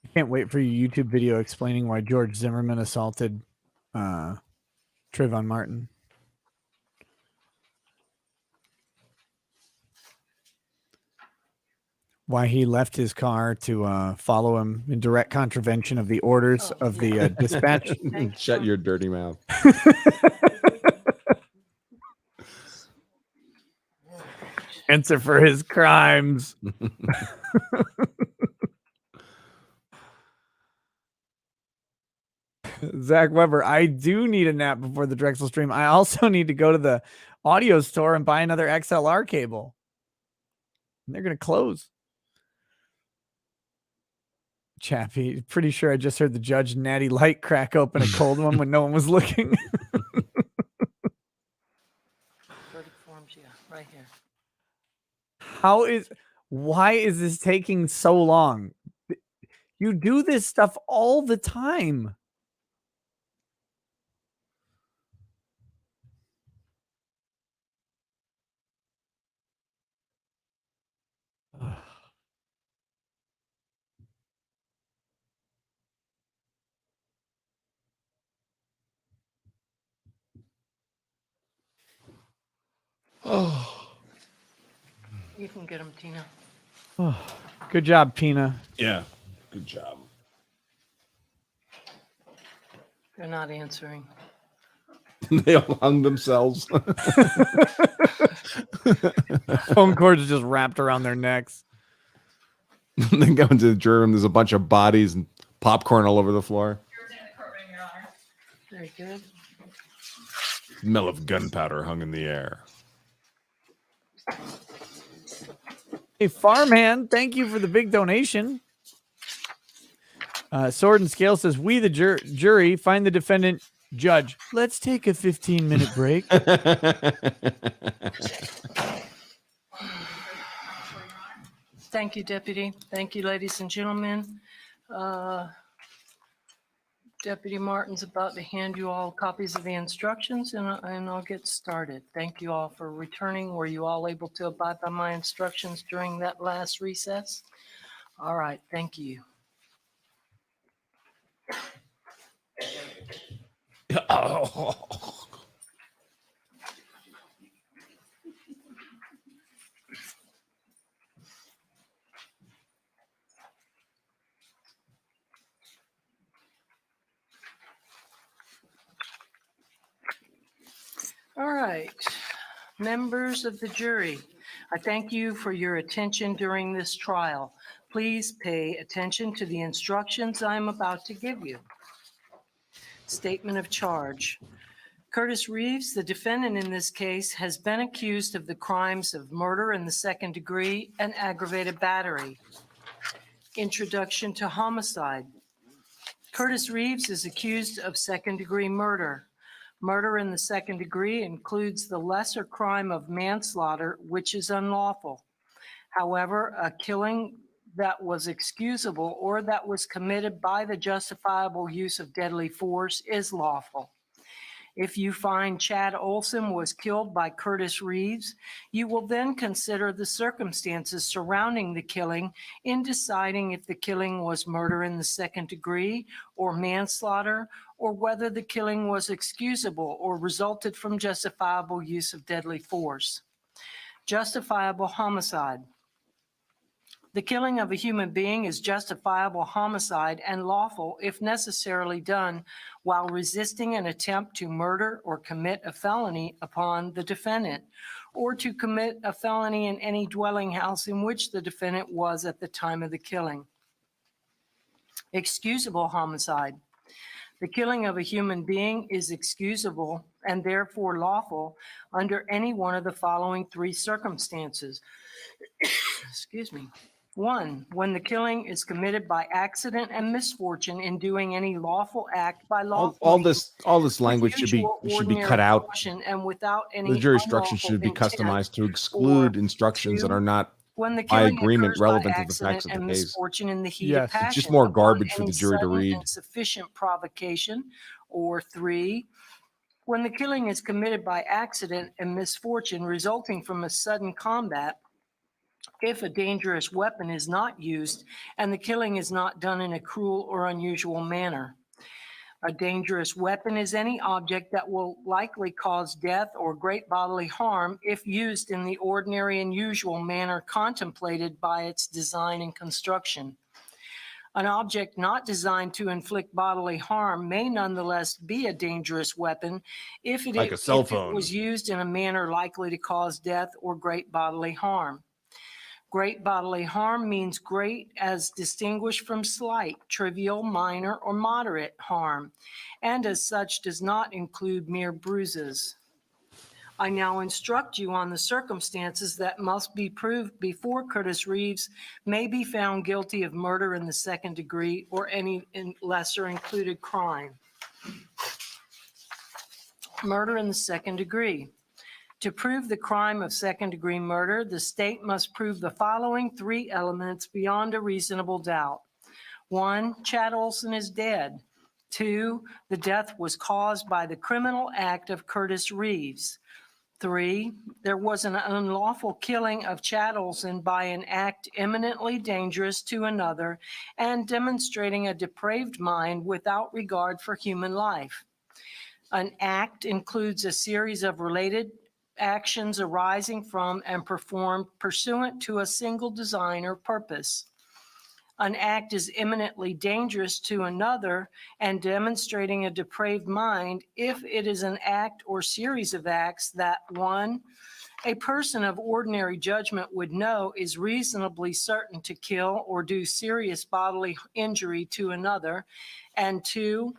I can't wait for your YouTube video explaining why George Zimmerman assaulted Trayvon Martin. Why he left his car to follow him in direct contravention of the orders of the dispatch. Shut your dirty mouth. Answer for his crimes. Zach Weber, I do need a nap before the Drexel stream. I also need to go to the audio store and buy another XLR cable. And they're going to close. Chappie, pretty sure I just heard the judge Natty Light crack open a cold one when no one was looking. Verdict forms, yeah, right here. Why is this taking so long? You do this stuff all the time. Oh, You can get them, Tina. good job, Tina. Yeah. Good job. They're not answering. They all hung themselves. Phone cords just wrapped around their necks. They go into the jury room. There's a bunch of bodies and popcorn all over the floor. Very good. Smell of gunpowder hung in the air. Hey, Farmhand, thank you for the big donation. Sword and Scale says, we, the jury, find the defendant. Judge, let's take a 15-minute break. Thank you, Deputy. Thank you, ladies and gentlemen. Deputy Martin's about to hand you all copies of the instructions, and I'll get started. Thank you all for returning. Were you all able to abide by my instructions during that last recess? All right, thank you. All right, members of the jury, I thank you for your attention during this trial. Please pay attention to the instructions I'm about to give you. Statement of charge. Curtis Reeves, the defendant in this case, has been accused of the crimes of murder in the second degree and aggravated battery. Introduction to homicide. Curtis Reeves is accused of second-degree murder. Murder in the second degree includes the lesser crime of manslaughter, which is unlawful. However, a killing that was excusable or that was committed by the justifiable use of deadly force is lawful. If you find Chad Olson was killed by Curtis Reeves, you will then consider the circumstances surrounding the killing in deciding if the killing was murder in the second degree or manslaughter, or whether the killing was excusable or resulted from justifiable use of deadly force. Justifiable homicide. The killing of a human being is justifiable homicide and lawful if necessarily done while resisting an attempt to murder or commit a felony upon the defendant, or to commit a felony in any dwelling house in which the defendant was at the time of the killing. Excusable homicide. The killing of a human being is excusable and therefore lawful under any one of the following three circumstances. Excuse me. 1, when the killing is committed by accident and misfortune in doing any lawful act by lawful all this language should be cut out. And without any the jury instructions should be customized to exclude instructions that are not when the by killing agreement occurs relevant by to the facts of the accident and case. misfortune in the heat of passion, It's just more garbage for upon the any jury to sudden read. and sufficient provocation. Or 3, when the killing is committed by accident and misfortune resulting from a sudden combat, if a dangerous weapon is not used and the killing is not done in a cruel or unusual manner. A dangerous weapon is any object that will likely cause death or great bodily harm if used in the ordinary and usual manner contemplated by its design and construction. An object not designed to inflict bodily harm may nonetheless be a dangerous weapon if it, Like a cell if phone. it was used in a manner likely to cause death or great bodily harm. Great bodily harm means great as distinguished from slight, trivial, minor, or moderate harm, and as such does not include mere bruises. I now instruct you on the circumstances that must be proved before Curtis Reeves may be found guilty of murder in the second degree or any lesser included crime. Murder in the second degree. To prove the crime of second-degree murder, the state must prove the following three elements beyond a reasonable doubt. 1, Chad Olson is dead. 2, the death was caused by the criminal act of Curtis Reeves. 3, there was an unlawful killing of Chad Olson by an act eminently dangerous to another and demonstrating a depraved mind without regard for human life. An act includes a series of related actions arising from and performed pursuant to a single design or purpose. An act is imminently dangerous to another and demonstrating a depraved mind if it is an act or series of acts that, one, a person of ordinary judgment would know is reasonably certain to kill or do serious bodily injury to another, and two,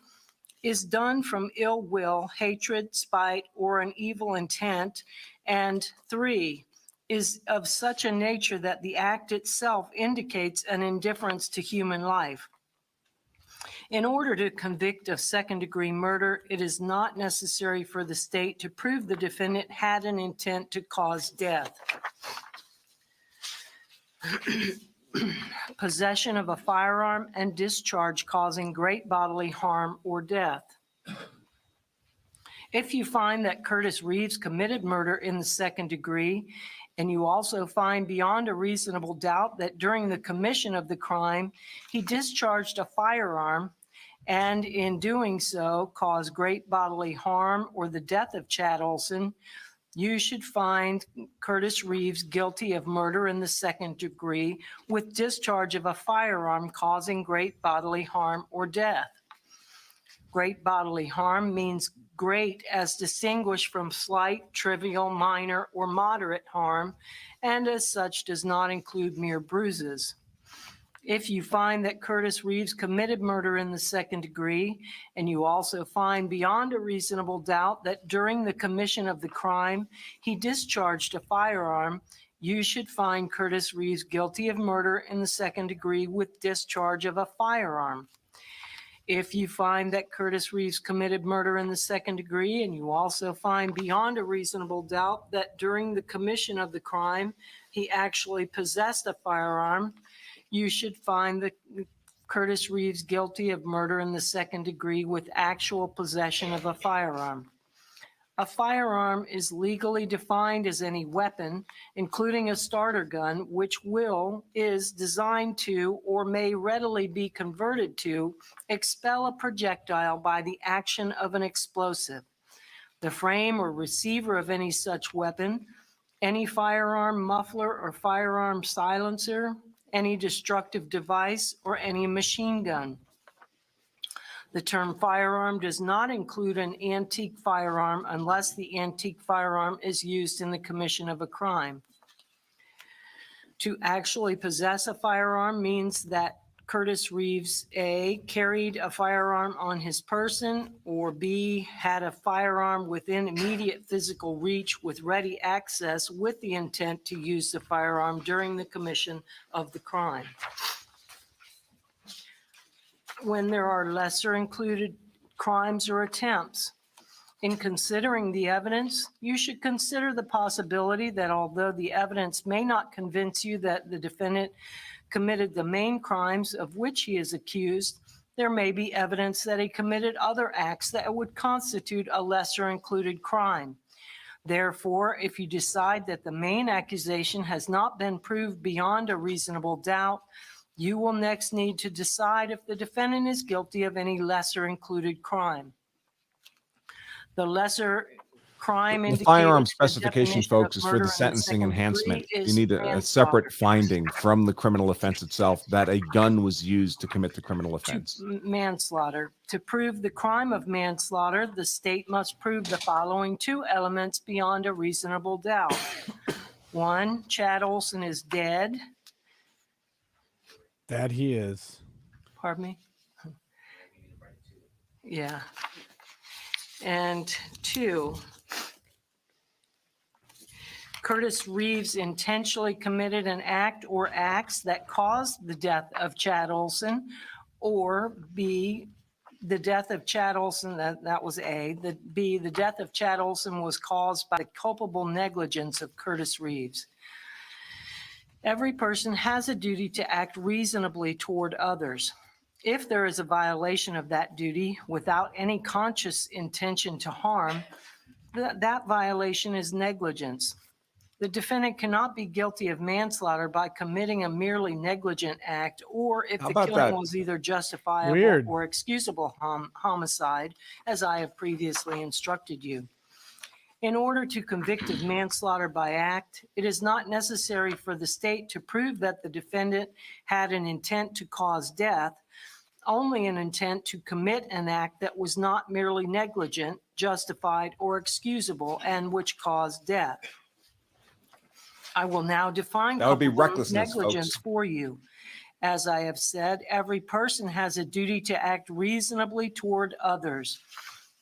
is done from ill will, hatred, spite, or an evil intent, and three, is of such a nature that the act itself indicates an indifference to human life. In order to convict of second-degree murder, it is not necessary for the state to prove the defendant had an intent to cause death. Possession of a firearm and discharge causing great bodily harm or death. If you find that Curtis Reeves committed murder in the second degree, and you also find beyond a reasonable doubt that during the commission of the crime, he discharged a firearm and in doing so caused great bodily harm or the death of Chad Olson, you should find Curtis Reeves guilty of murder in the second degree with discharge of a firearm causing great bodily harm or death. Great bodily harm means great as distinguished from slight, trivial, minor, or moderate harm, and as such does not include mere bruises. If you find that Curtis Reeves committed murder in the second degree, and you also find beyond a reasonable doubt that during the commission of the crime, he discharged a firearm, you should find Curtis Reeves guilty of murder in the second degree with discharge of a firearm. If you find that Curtis Reeves committed murder in the second degree, and you also find beyond a reasonable doubt that during the commission of the crime, he actually possessed a firearm, you should find that Curtis Reeves guilty of murder in the second degree with actual possession of a firearm. A firearm is legally defined as any weapon, including a starter gun, which is designed to or may readily be converted to expel a projectile by the action of an explosive. The frame or receiver of any such weapon, any firearm muffler or firearm silencer, any destructive device, or any machine gun. The term firearm does not include an antique firearm unless the antique firearm is used in the commission of a crime. To actually possess a firearm means that Curtis Reeves, A, carried a firearm on his person, or B, had a firearm within immediate physical reach with ready access with the intent to use the firearm during the commission of the crime. When there are lesser included crimes or attempts, in considering the evidence, you should consider the possibility that although the evidence may not convince you that the defendant committed the main crimes of which he is accused, there may be evidence that he committed other acts that would constitute a lesser included crime. Therefore, if you decide that the main accusation has not been proved beyond a reasonable doubt, you will next need to decide if the defendant is guilty of any lesser included crime. The lesser crime The indicated firearm in the specification, definition folks, of is for murder the in sentencing second degree enhancement. You is need a manslaughter. separate finding from the criminal offense itself that a gun was used to commit the criminal offense. Manslaughter. To prove the crime of manslaughter, the state must prove the following two elements beyond a reasonable doubt. One, Chad Olson is dead. That he is. Pardon me? Yeah. And two, Curtis Reeves intentionally committed an act or acts that caused the death of Chad Olson, or B, the death of Chad Olson, that was A, B, the death of Chad Olson was caused by the culpable negligence of Curtis Reeves. Every person has a duty to act reasonably toward others. If there is a violation of that duty without any conscious intention to harm, that violation is negligence. The defendant cannot be guilty of manslaughter by committing a merely negligent act, or if How the about killing that? was either justifiable Weird. or excusable homicide, as I have previously instructed you. In order to convict of manslaughter by act, it is not necessary for the state to prove that the defendant had an intent to cause death, only an intent to commit an act that was not merely negligent, justified, or excusable, and which caused death. I will now define That would be culpable recklessness, negligence folks. for you. As I have said, every person has a duty to act reasonably toward others.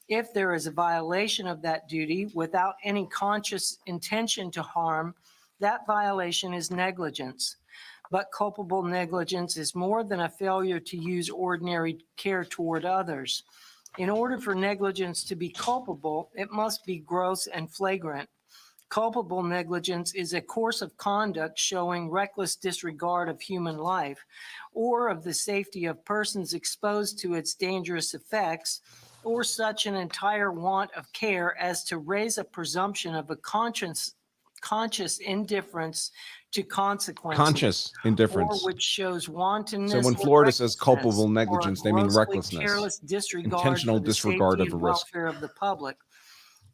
If there is a violation of that duty without any conscious intention to harm, that violation is negligence. But culpable negligence is more than a failure to use ordinary care toward others. In order for negligence to be culpable, it must be gross and flagrant. Culpable negligence is a course of conduct showing reckless disregard of human life or of the safety of persons exposed to its dangerous effects, or such an entire want of care as to raise a presumption of a conscious indifference to consequences. Conscious indifference. Or which shows wantonness. So when or Florida says recklessness, culpable or a negligence, they mean grossly recklessness, careless disregard intentional for the disregard safety of a and risk. welfare of the public,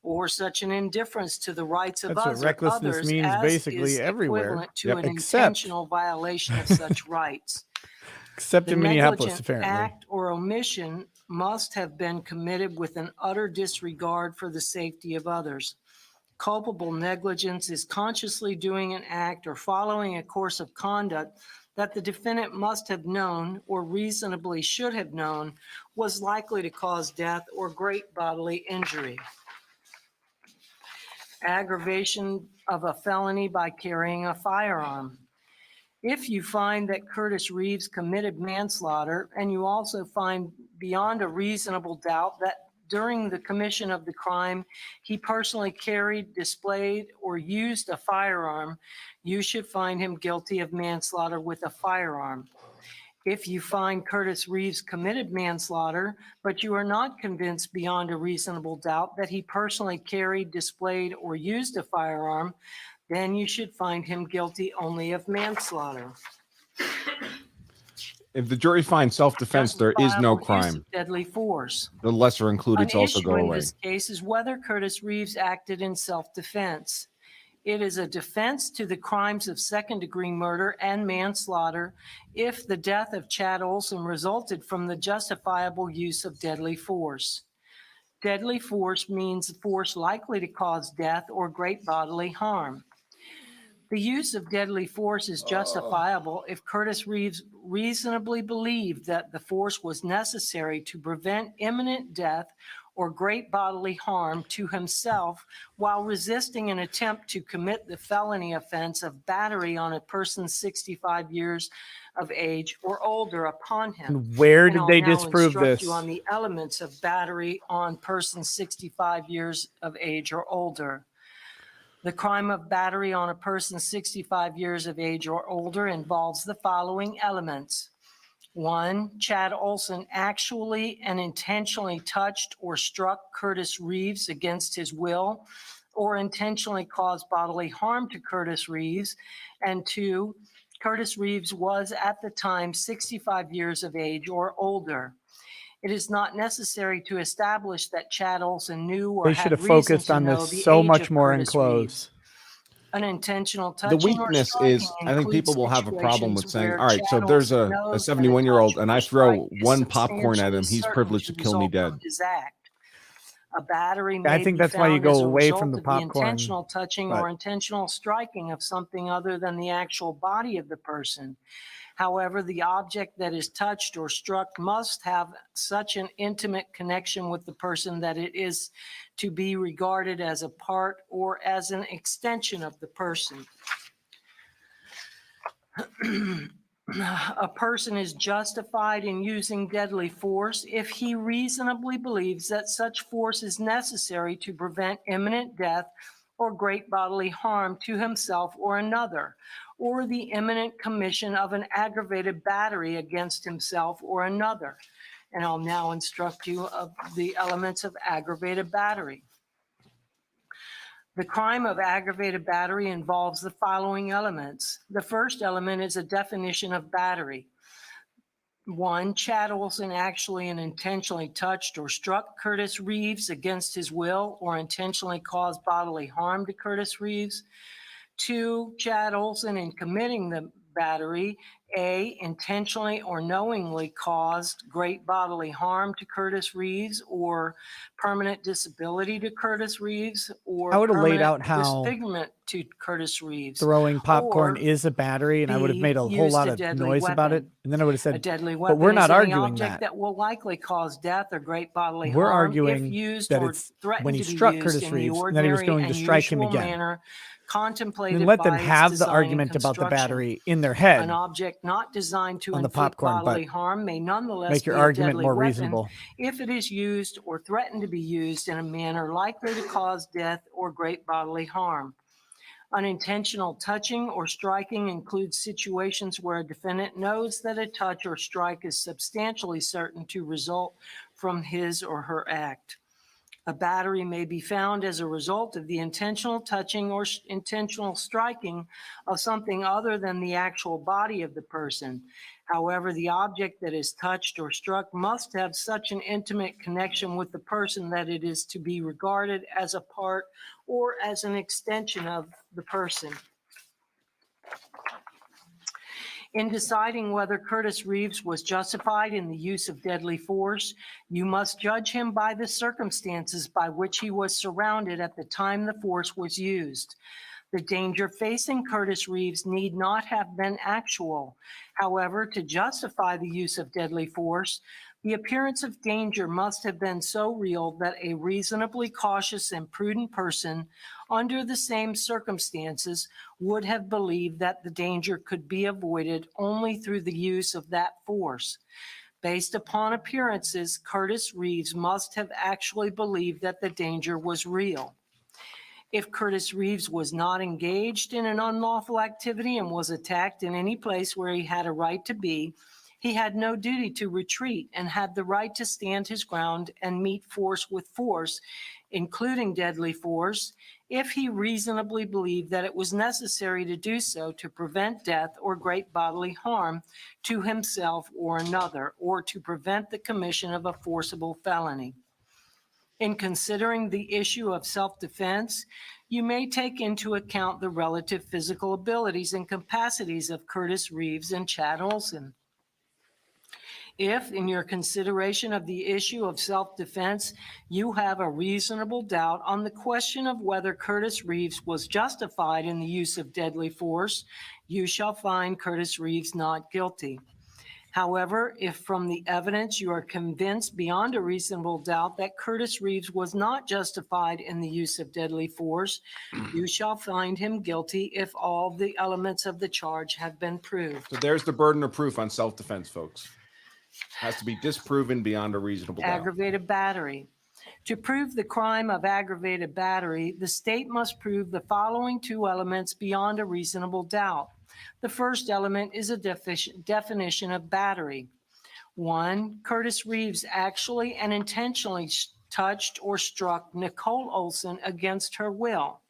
or such an indifference to the rights of That's what recklessness others means as basically is everywhere. equivalent to Yep, an except- intentional violation of such rights. Except The in Minneapolis, negligent apparently. act or omission must have been committed with an utter disregard for the safety of others. Culpable negligence is consciously doing an act or following a course of conduct that the defendant must have known or reasonably should have known was likely to cause death or great bodily injury. Aggravation of a felony by carrying a firearm. If you find that Curtis Reeves committed manslaughter, and you also find beyond a reasonable doubt that during the commission of the crime, he personally carried, displayed, or used a firearm, you should find him guilty of manslaughter with a firearm. If you find Curtis Reeves committed manslaughter, but you are not convinced beyond a reasonable doubt that he personally carried, displayed, or used a firearm, then you should find him guilty only of manslaughter. If the jury finds self-defense, there is no Justifiable use crime. of deadly force. The lesser included An also issue go in away. this case is whether Curtis Reeves acted in self-defense. It is a defense to the crimes of second-degree murder and manslaughter if the death of Chad Olson resulted from the justifiable use of deadly force. Deadly force means force likely to cause death or great bodily harm. The use of deadly force is justifiable if Curtis Reeves reasonably believed that the force was necessary to prevent imminent death or great bodily harm to himself while resisting an attempt to commit the felony offense of battery on a person 65 years of age or older upon him. And where And did I'll they now disprove instruct this? you on the elements of battery on person 65 years of age or older. The crime of battery on a person 65 years of age or older involves the following elements. 1, Chad Olson actually and intentionally touched or struck Curtis Reeves against his will or intentionally caused bodily harm to Curtis Reeves. And 2, Curtis Reeves was at the time 65 years of age or older. It is not necessary to establish that Chad Olson knew or They should had have reason focused to on know this the so age much of more in Curtis close. Reeves. An intentional The touching or weakness striking is, I think people will have a problem with saying, all right, so if there's a 71-year-old and I throw one popcorn at him, he's privileged to kill me dead. His act. A battery I may think be that's why you found go as a away result from the of popcorn, intentional touching but- or intentional striking of something other than the actual body of the person. However, the object that is touched or struck must have such an intimate connection with the person that it is to be regarded as a part or as an extension of the person. A person is justified in using deadly force if he reasonably believes that such force is necessary to prevent imminent death or great bodily harm to himself or another, or the imminent commission of an aggravated battery against himself or another. And I'll now instruct you of the elements of aggravated battery. The crime of aggravated battery involves the following elements. The first element is a definition of battery. 1, Chad Olson actually and intentionally touched or struck Curtis Reeves against his will or intentionally caused bodily harm to Curtis Reeves. 2, Chad Olson, in committing the battery, A, intentionally or knowingly caused great bodily harm to Curtis Reeves or permanent disability to Curtis Reeves or I would have laid permanent out how disfigurement to Curtis Reeves. throwing popcorn Or is a battery, and I would have B, made a whole used lot a of deadly noise about it, weapon. and then I would have A said, deadly but weapon we're is not any arguing object that. that will likely cause death or great bodily We're harm if arguing used that or it's threatened when he to be struck used Curtis in the Reeves and that he was ordinary going and to strike him usual again. manner I contemplated mean, let by them its have the design and argument about the construction. battery in their head An object not designed to on the inflict popcorn, but bodily harm may nonetheless make your be a argument deadly more weapon reasonable. if it is used or threatened to be used in a manner likely to cause death or great bodily harm. Unintentional touching or striking includes situations where a defendant knows that a touch or strike is substantially certain to result from his or her act. A battery may be found as a result of the intentional touching or intentional striking of something other than the actual body of the person. However, the object that is touched or struck must have such an intimate connection with the person that it is to be regarded as a part or as an extension of the person. In deciding whether Curtis Reeves was justified in the use of deadly force, you must judge him by the circumstances by which he was surrounded at the time the force was used. The danger facing Curtis Reeves need not have been actual. However, to justify the use of deadly force, the appearance of danger must have been so real that a reasonably cautious and prudent person, under the same circumstances, would have believed that the danger could be avoided only through the use of that force. Based upon appearances, Curtis Reeves must have actually believed that the danger was real. If Curtis Reeves was not engaged in an unlawful activity and was attacked in any place where he had a right to be, he had no duty to retreat and had the right to stand his ground and meet force with force, including deadly force, if he reasonably believed that it was necessary to do so to prevent death or great bodily harm to himself or another, or to prevent the commission of a forcible felony. In considering the issue of self-defense, you may take into account the relative physical abilities and capacities of Curtis Reeves and Chad Olson. If, in your consideration of the issue of self-defense, you have a reasonable doubt on the question of whether Curtis Reeves was justified in the use of deadly force, you shall find Curtis Reeves not guilty. However, if from the evidence you are convinced beyond a reasonable doubt that Curtis Reeves was not justified in the use of deadly force, you shall find him guilty if all the elements of the charge have been proved. So there's the burden of proof on self-defense, folks. Has to be disproven beyond a reasonable doubt. Aggravated battery. To prove the crime of aggravated battery, the state must prove the following two elements beyond a reasonable doubt. The first element is a definition of battery. 1, Curtis Reeves actually and intentionally touched or struck Nicole Olson against her will.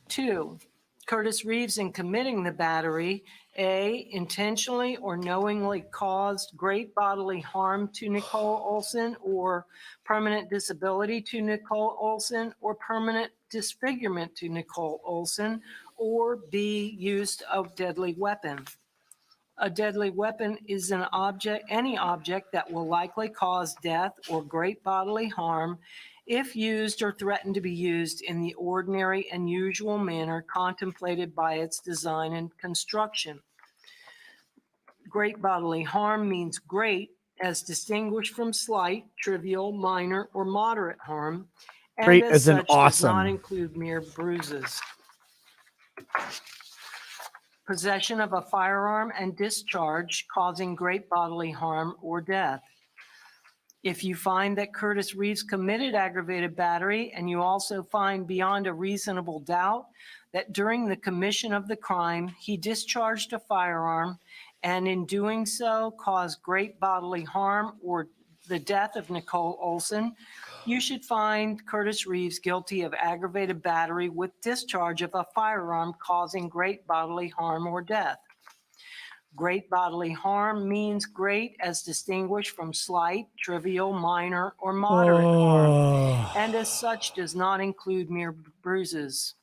2, Curtis Reeves, in committing the battery, A, intentionally or knowingly caused great bodily harm to Nicole Olson or permanent disability to Nicole Olson or permanent disfigurement to Nicole Olson, or B, used a deadly weapon. A deadly weapon is an object, any object that will likely cause death or great bodily harm if used or threatened to be used in the ordinary and usual manner contemplated by its design and construction. Great bodily harm means great as distinguished from slight, trivial, minor, or moderate harm, and Great as as in such does not awesome. include mere bruises. Possession of a firearm and discharge causing great bodily harm or death. If you find that Curtis Reeves committed aggravated battery, and you also find beyond a reasonable doubt that during the commission of the crime, he discharged a firearm and in doing so caused great bodily harm or the death of Nicole Olson, you should find Curtis Reeves guilty of aggravated battery with discharge of a firearm causing great bodily harm or death. Great bodily harm means great as distinguished from slight, trivial, minor, or moderate harm, and as such does not include mere bruises.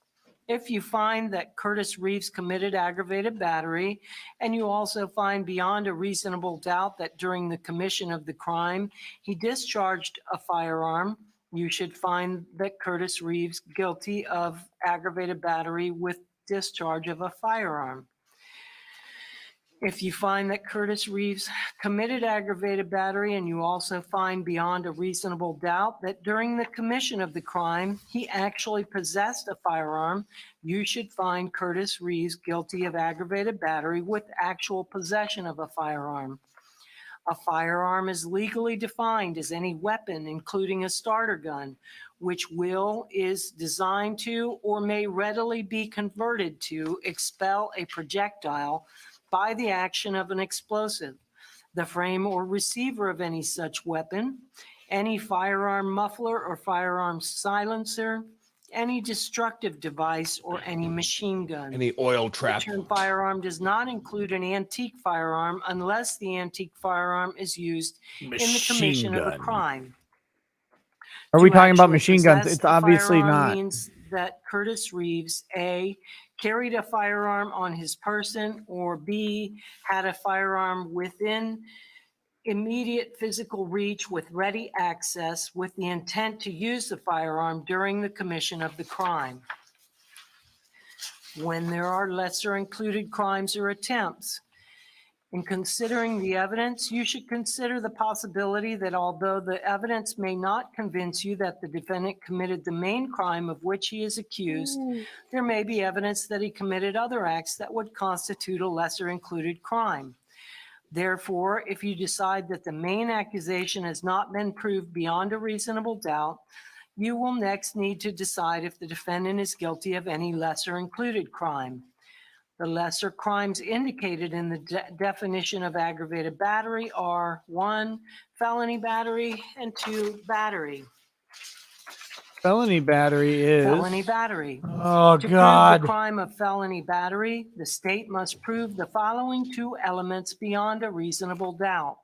If you find that Curtis Reeves committed aggravated battery, and you also find beyond a reasonable doubt that during the commission of the crime he discharged a firearm, you should find that Curtis Reeves guilty of aggravated battery with discharge of a firearm. If you find that Curtis Reeves committed aggravated battery and you also find beyond a reasonable doubt that during the commission of the crime he actually possessed a firearm, you should find Curtis Reeves guilty of aggravated battery with actual possession of a firearm. A firearm is legally defined as any weapon, including a starter gun, which is designed to or may readily be converted to expel a projectile by the action of an explosive, the frame or receiver of any such weapon, any firearm muffler or firearm silencer, any destructive device, or any machine gun. Any oil trap. The term firearm does not include an antique firearm unless the antique firearm is used in the commission of a crime. Are we To talking about actually machine guns? possess It's a obviously firearm not. means that Curtis Reeves, A, carried a firearm on his person, or B, had a firearm within immediate physical reach with ready access with the intent to use the firearm during the commission of the crime. When there are lesser included crimes or attempts, in considering the evidence, you should consider the possibility that although the evidence may not convince you that the defendant committed the main crime of which he is accused, there may be evidence that he committed other acts that would constitute a lesser included crime. Therefore, if you decide that the main accusation has not been proved beyond a reasonable doubt, you will next need to decide if the defendant is guilty of any lesser included crime. The lesser crimes indicated in the definition of aggravated battery are 1, felony battery, and 2, battery. Felony battery is. Felony battery. Oh, To God. prove the crime of felony battery, the state must prove the following 2 elements beyond a reasonable doubt.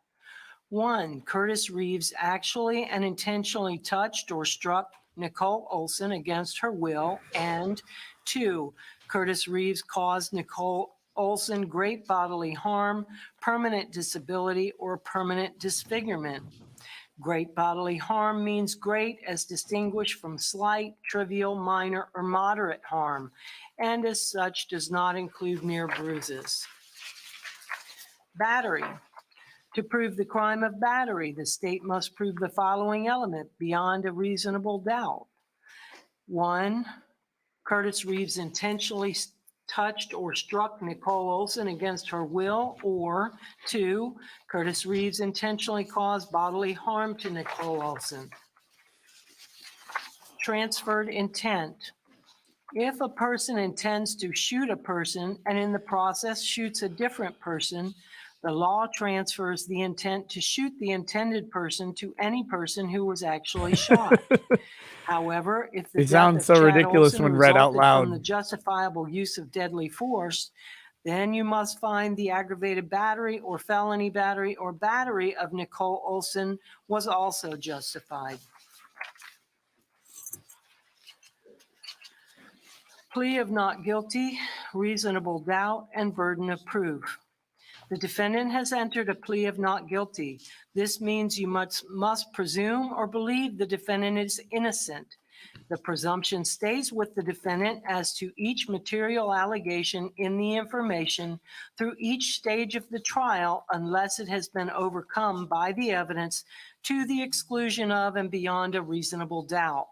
1, Curtis Reeves actually and intentionally touched or struck Nicole Olson against her will, and 2, Curtis Reeves caused Nicole Olson great bodily harm, permanent disability, or permanent disfigurement. Great bodily harm means great as distinguished from slight, trivial, minor, or moderate harm, and as such does not include mere bruises. Battery. To prove the crime of battery, the state must prove the following element beyond a reasonable doubt. 1, Curtis Reeves intentionally touched or struck Nicole Olson against her will, or 2, Curtis Reeves intentionally caused bodily harm to Nicole Olson. Transferred intent. If a person intends to shoot a person and in the process shoots a different person, the law transfers the intent to shoot the intended person to any person who was actually shot. However, if the It sounds so ridiculous when read out loud. From the justifiable use of deadly force, then you must find the aggravated battery or felony battery or battery of Nicole Olson was also justified. Plea of not guilty, reasonable doubt, and burden of proof. The defendant has entered a plea of not guilty. This means you must presume or believe the defendant is innocent. The presumption stays with the defendant as to each material allegation in the information through each stage of the trial unless it has been overcome by the evidence to the exclusion of and beyond a reasonable doubt.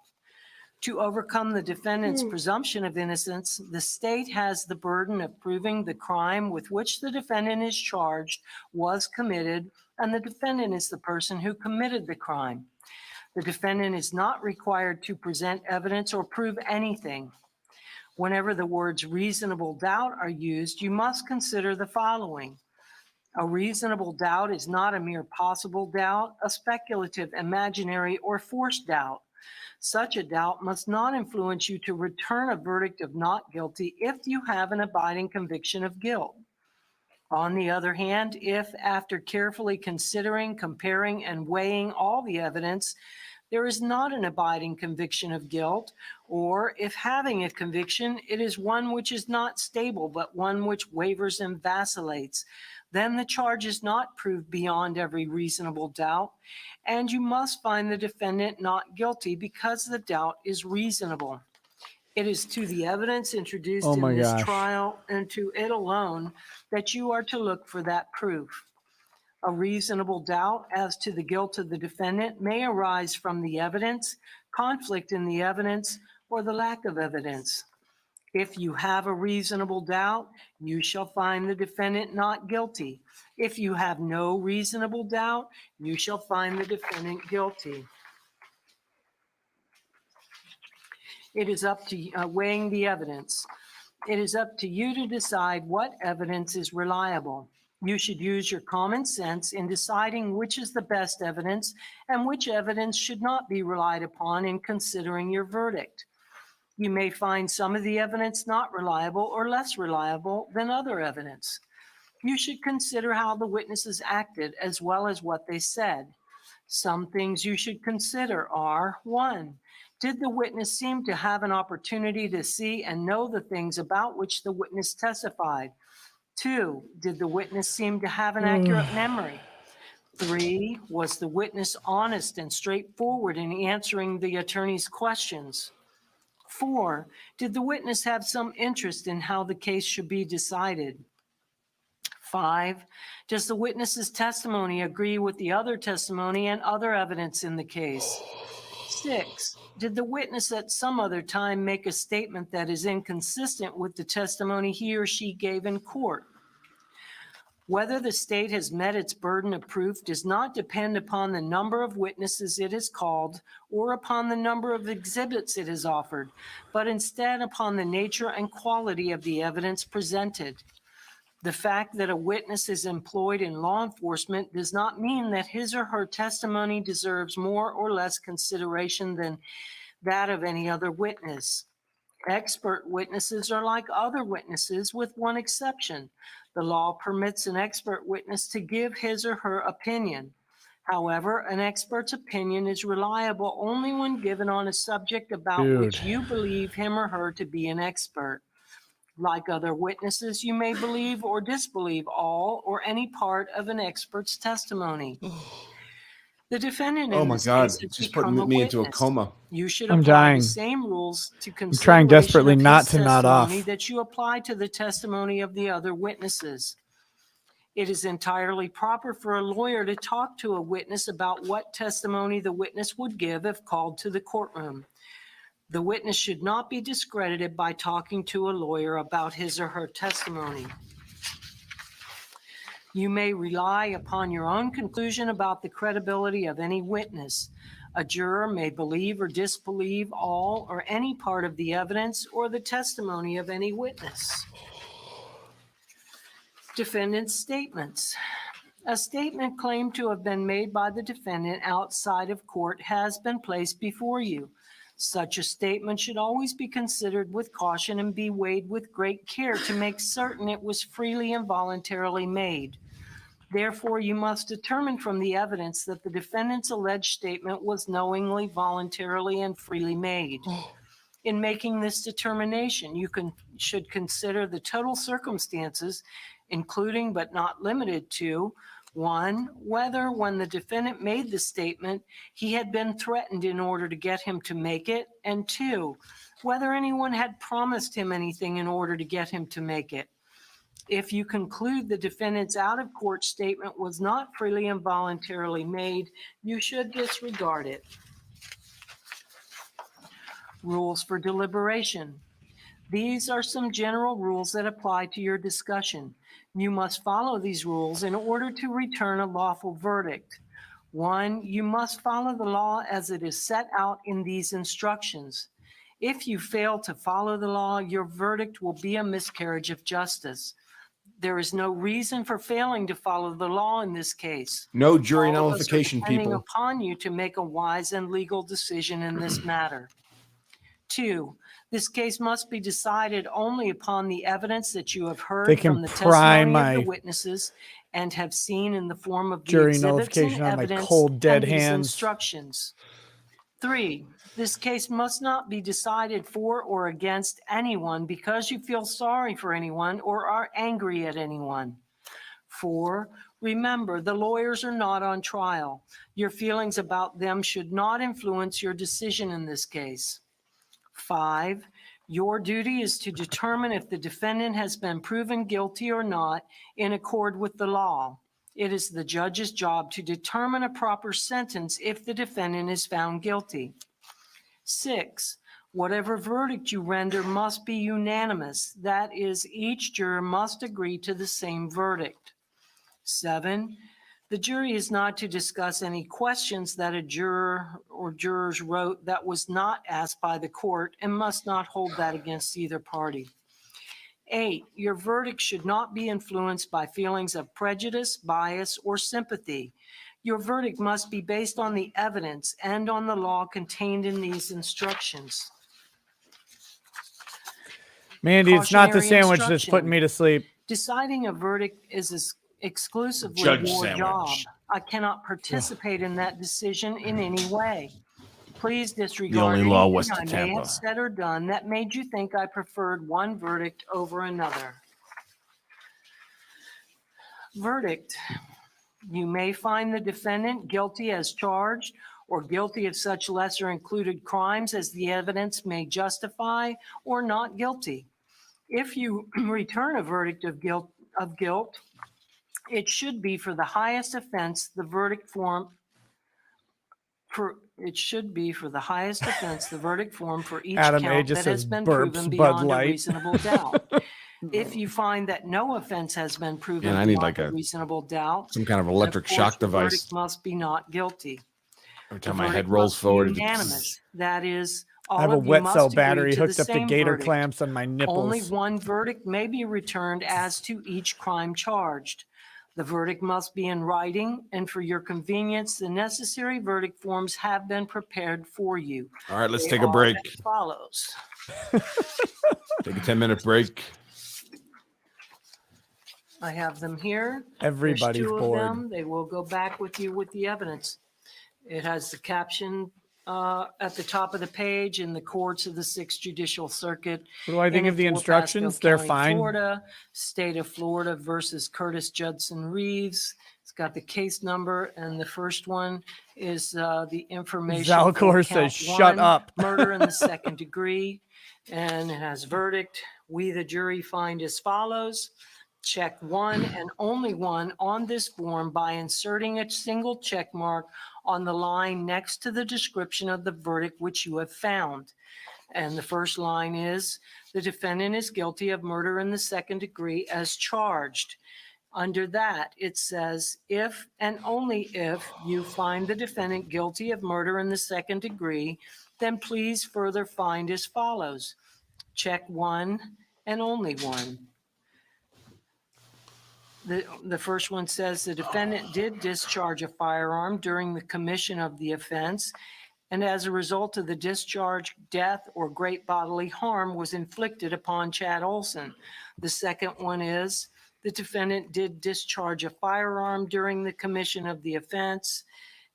To overcome the defendant's presumption of innocence, the state has the burden of proving the crime with which the defendant is charged was committed, and the defendant is the person who committed the crime. The defendant is not required to present evidence or prove anything. Whenever the words reasonable doubt are used, you must consider the following. A reasonable doubt is not a mere possible doubt, a speculative, imaginary, or forced doubt. Such a doubt must not influence you to return a verdict of not guilty if you have an abiding conviction of guilt. On the other hand, if after carefully considering, comparing, and weighing all the evidence, there is not an abiding conviction of guilt, or if having a conviction, it is one which is not stable, but one which wavers and vacillates, then the charge is not proved beyond every reasonable doubt, and you must find the defendant not guilty because the doubt is reasonable. It is to the evidence introduced Oh in my this gosh. trial and to it alone that you are to look for that proof. A reasonable doubt as to the guilt of the defendant may arise from the evidence, conflict in the evidence, or the lack of evidence. If you have a reasonable doubt, you shall find the defendant not guilty. If you have no reasonable doubt, you shall find the defendant guilty. It is up to weighing the evidence. It is up to you to decide what evidence is reliable. You should use your common sense in deciding which is the best evidence and which evidence should not be relied upon in considering your verdict. You may find some of the evidence not reliable or less reliable than other evidence. You should consider how the witnesses acted as well as what they said. Some things you should consider are: 1, did the witness seem to have an opportunity to see and know the things about which the witness testified? 2, did the witness seem to have an accurate memory? 3, was the witness honest and straightforward in answering the attorney's questions? 4, did the witness have some interest in how the case should be decided? 5, does the witness's testimony agree with the other testimony and other evidence in the case? 6, did the witness at some other time make a statement that is inconsistent with the testimony he or she gave in court? Whether the state has met its burden of proof does not depend upon the number of witnesses it has called or upon the number of exhibits it has offered, but instead upon the nature and quality of the evidence presented. The fact that a witness is employed in law enforcement does not mean that his or her testimony deserves more or less consideration than that of any other witness. Expert witnesses are like other witnesses, with one exception. The law permits an expert witness to give his or her opinion. However, an expert's opinion is reliable only when given on a subject about which you believe him or her to be an expert. Like other witnesses, you may believe or disbelieve all or any part of an expert's testimony. The defendant Oh in my this God, case has she's become putting me a into a witness. coma. You should I'm apply dying. the same rules to I'm consideration trying desperately of his not to nod off. testimony that you apply to the testimony of the other witnesses. It is entirely proper for a lawyer to talk to a witness about what testimony the witness would give if called to the courtroom. The witness should not be discredited by talking to a lawyer about his or her testimony. You may rely upon your own conclusion about the credibility of any witness. A juror may believe or disbelieve all or any part of the evidence or the testimony of any witness. Defendant's statements. A statement claimed to have been made by the defendant outside of court has been placed before you. Such a statement should always be considered with caution and be weighed with great care to make certain it was freely and voluntarily made. Therefore, you must determine from the evidence that the defendant's alleged statement was knowingly, voluntarily, and freely made. In making this determination, you should consider the total circumstances, including but not limited to: 1, whether when the defendant made the statement, he had been threatened in order to get him to make it, and 2, whether anyone had promised him anything in order to get him to make it. If you conclude the defendant's out-of-court statement was not freely and voluntarily made, you should disregard it. Rules for deliberation. These are some general rules that apply to your discussion. You must follow these rules in order to return a lawful verdict. 1, you must follow the law as it is set out in these instructions. If you fail to follow the law, your verdict will be a miscarriage of justice. There is no reason for failing to follow the law in this case. No jury All of us are nullification, depending people. upon you to make a wise and legal decision in this matter. 2, This case must be decided only upon the evidence that you have They heard can from the pry testimony my of the witnesses and have seen in the form of the jury exhibits nullification and on my evidence cold, dead and these hands. instructions. 3, this case must not be decided for or against anyone because you feel sorry for anyone or are angry at anyone. 4, remember, the lawyers are not on trial. Your feelings about them should not influence your decision in this case. 5, your duty is to determine if the defendant has been proven guilty or not in accord with the law. It is the judge's job to determine a proper sentence if the defendant is found guilty. 6, whatever verdict you render must be unanimous. That is, each juror must agree to the same verdict. 7, the jury is not to discuss any questions that a juror or jurors wrote that was not asked by the court and must not hold that against either party. 8, your verdict should not be influenced by feelings of prejudice, bias, or sympathy. Your verdict must be based on the evidence and on the law contained in these instructions. Mandy, it's not the Cautionary sandwich that's instruction. putting me to sleep. Deciding a verdict is exclusively Judge your sandwich. job. I cannot participate in that decision in any way. Please disregard only law anything west of I may Tampa. have said or done that made you think I preferred one verdict over another. Verdict. You may find the defendant guilty as charged or guilty of such lesser included crimes as the evidence may justify, or not guilty. If you return a verdict of guilt, it should be for the highest offense the verdict form for each Adam A. count just that has says been burps proven Bud beyond a Light. reasonable doubt. If you find that no offense has been proven Man, I need beyond like a reasonable doubt, some kind of then, electric course, shock the device. verdict must be not guilty. Every The time my head verdict rolls must be forward, it unanimous. That is, all I have a of you wet cell must agree battery to the hooked up to same gator verdict. clamps on my nipples. Only one verdict may be returned as to each crime charged. The verdict must be in writing, and for your convenience, the necessary verdict forms have been prepared for you. All right, let's They take a are break. as follows. Take a 10-minute break. I have them here. Everybody's There's 2 bored. of them. They will go back with you with the evidence. It has the caption at the top of the page in the courts of the 6th Judicial Circuit. What do I think in of the and for instructions? Pasco They're County, fine. Florida, State of Florida versus Curtis Judson Reeves. It's got the case number, and the first one is the information. Zalcor for says, count "Shut 1, up." Murder in the 2nd degree, and it has verdict. We, the jury, find as follows. Check 1 and only 1 on this form by inserting a single check mark on the line next to the description of the verdict which you have found. And the first line is, the defendant is guilty of murder in the 2nd degree as charged. Under that, it says, if and only if you find the defendant guilty of murder in the 2nd degree, then please further find as follows. Check 1 and only 1. The first one says the defendant did discharge a firearm during the commission of the offense, and as a result of the discharge, death or great bodily harm was inflicted upon Chad Olson. The second one is the defendant did discharge a firearm during the commission of the offense.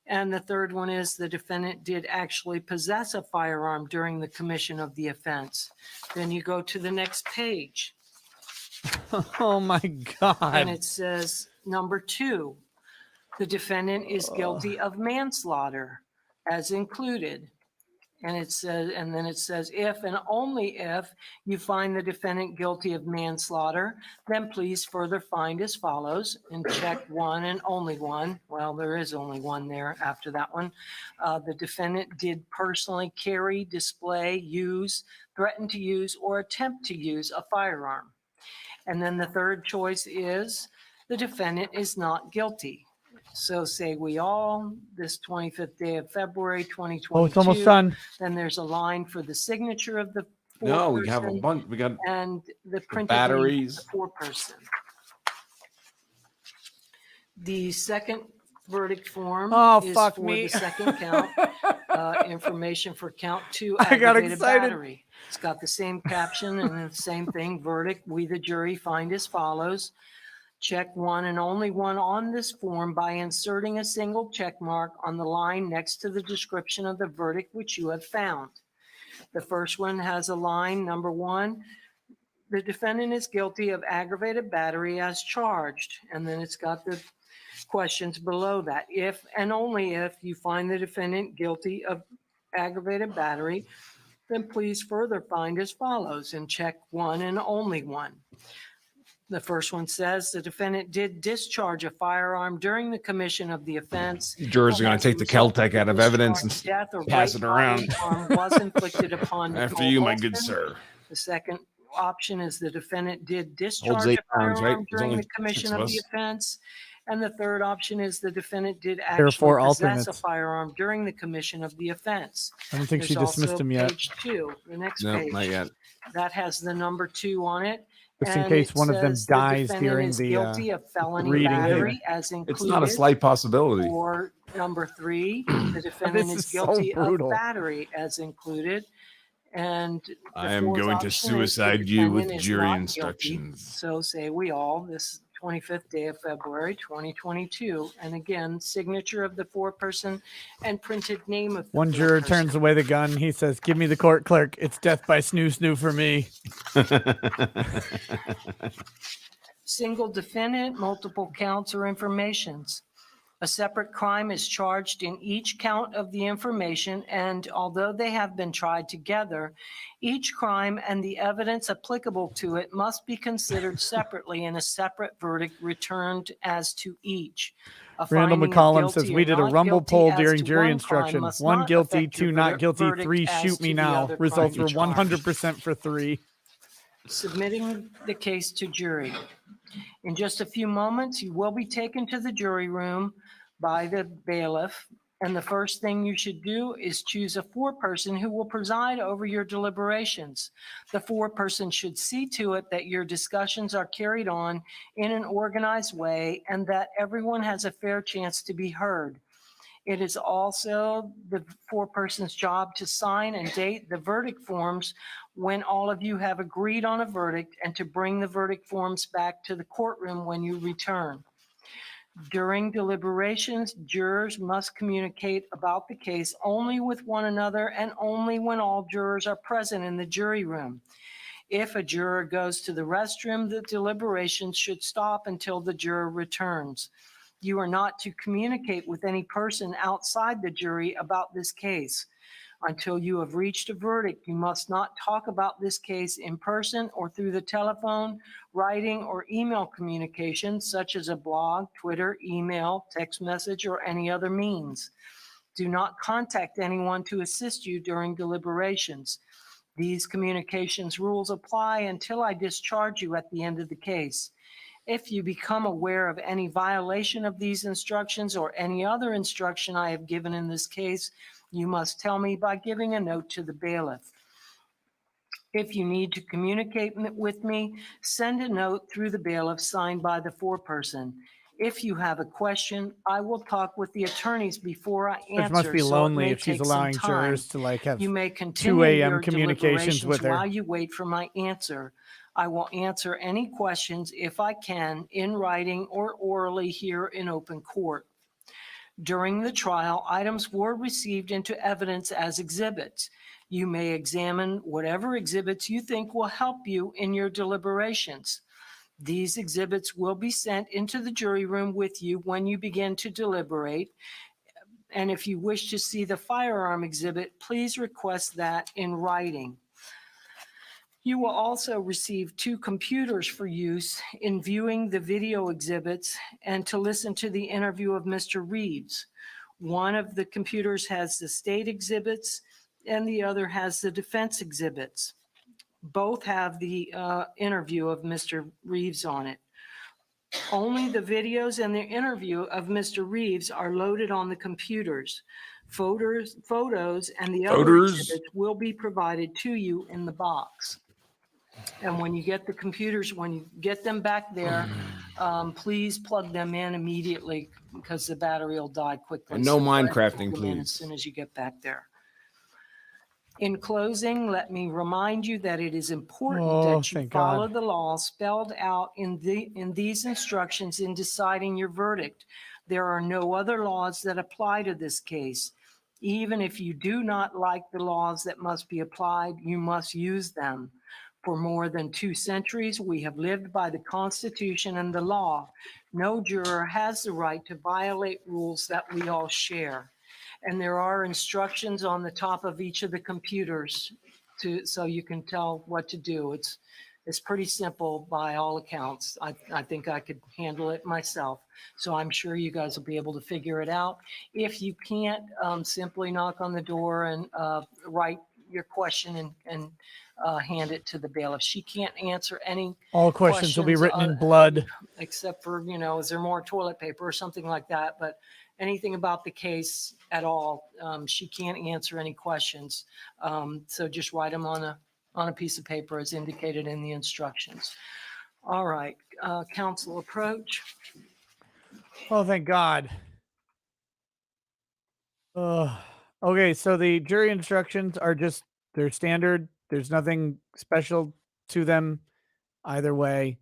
And the third one is the defendant did actually possess a firearm during the commission of the offense. Then you go to the next page. Oh my God. And it says, number 2, the defendant is guilty of manslaughter as included. And it says, and then it says, if and only if you find the defendant guilty of manslaughter, then please further find as follows, and check 1 and only 1. Well, there is only 1 there after that one. The defendant did personally carry, display, use, threaten to use, or attempt to use a firearm. And then the third choice is the defendant is not guilty. So say we all, this 25th day of February, 2022. Oh, it's almost done. Then there's a line for the signature of the No, we foreperson have a bunch. We got and the printed batteries. name of the foreperson. The second verdict form Oh, is fuck for me. the second count. information for count 2, I got aggravated excited. battery. It's got the same caption and the same thing. Verdict, we the jury find as follows. Check one and only one on this form by inserting a single check mark on the line next to the description of the verdict which you have found. The first one has a line, number 1, the defendant is guilty of aggravated battery as charged. And then it's got the questions below that. If and only if you find the defendant guilty of aggravated battery, then please further find as follows and check one and only one. The first one says the defendant did discharge a firearm during the commission of the offense. Jurors are going to take the Kel-Tec out of evidence and Death or pass it around. harm was inflicted upon After Nicole you, my good Olson. sir. The second option is the defendant did Holds discharge 8 a pounds, firearm right? There's during only the commission 6 of of the us. offense. And the third option is the defendant did are actually 4 possess a alternates. firearm during the commission of the offense. I don't think she There's dismissed also him yet. Page 2, the next No, page. not yet. That has the number 2 on it. Just in and case it one of them says the dies defendant during is the guilty of felony reading here. battery as included. It's not a slight possibility. Or number 3, the defendant This is is so guilty of brutal. battery as included. And the I am fourth going to option is the suicide you with defendant is jury not guilty. instructions. So say we all, this 25th day of February, 2022. And again, signature of the foreperson and printed name of the One juror foreperson. turns away the gun. He says, "Give me the court clerk. It's death by snoo for me." Single defendant, multiple counts or informations. A separate crime is charged in each count of the information, and although they have been tried together, each crime and the evidence applicable to it must be considered separately in a separate verdict returned as to each. A Randall finding of McCollum guilty says, or "We did a not rumble guilty poll as during to jury one instruction. crime must 1 not guilty, affect 2 your not guilty, verdict 3 as shoot to me the now." other Results were crime charged. 100% for 3. Submitting the case to jury. In just a few moments, you will be taken to the jury room by the bailiff, and the first thing you should do is choose a foreperson who will preside over your deliberations. The foreperson should see to it that your discussions are carried on in an organized way and that everyone has a fair chance to be heard. It is also the foreperson's job to sign and date the verdict forms when all of you have agreed on a verdict and to bring the verdict forms back to the courtroom when you return. During deliberations, jurors must communicate about the case only with one another and only when all jurors are present in the jury room. If a juror goes to the restroom, the deliberations should stop until the juror returns. You are not to communicate with any person outside the jury about this case. Until you have reached a verdict, you must not talk about this case in person or through the telephone, writing, or email communication, such as a blog, Twitter, email, text message, or any other means. Do not contact anyone to assist you during deliberations. These communications rules apply until I discharge you at the end of the case. If you become aware of any violation of these instructions or any other instruction I have given in this case, you must tell me by giving a note to the bailiff. If you need to communicate with me, send a note through the bailiff signed by the foreperson. If you have a question, I will talk with the attorneys before I answer. It must be so it lonely may if she's take some allowing time. jurors to like have You may 2 continue a.m. your communications with her. while you wait for my answer. I will answer any questions if I can in writing or orally here in open court. During the trial, items were received into evidence as exhibits. You may examine whatever exhibits you think will help you in your deliberations. These exhibits will be sent into the jury room with you when you begin to deliberate. And if you wish to see the firearm exhibit, please request that in writing. You will also receive 2 computers for use in viewing the video exhibits and to listen to the interview of Mr. Reeves. One of the computers has the state exhibits and the other has the defense exhibits. Both have the interview of Mr. Reeves on it. Only the videos and the interview of Mr. Reeves are loaded on the computers. Photos and the other exhibits will be provided to you in the box. And when you get the computers, when you get them back there, please plug them in immediately because the battery will die quickly. And no So go ahead and Minecrafting, plug them in please. as soon as you get back there. In closing, let me remind you that it is important that you thank follow God. the law spelled out in these instructions in deciding your verdict. There are no other laws that apply to this case. Even if you do not like the laws that must be applied, you must use them. For more than 2 centuries, we have lived by the Constitution and the law. No juror has the right to violate rules that we all share. And there are instructions on the top of each of the computers so you can tell what to do. It's pretty simple by all accounts. I think I could handle it myself. So I'm sure you guys will be able to figure it out. If you can't, simply knock on the door and write your question and hand it to the bailiff. She can't answer any All questions will be written in blood. Except for, is there more toilet paper or something like that? But anything about the case at all, she can't answer any questions. So just write them on a piece of paper as indicated in the instructions. All right, counsel approach. Oh, thank God. Okay, so the jury instructions are just, they're standard. There's nothing special to them either way.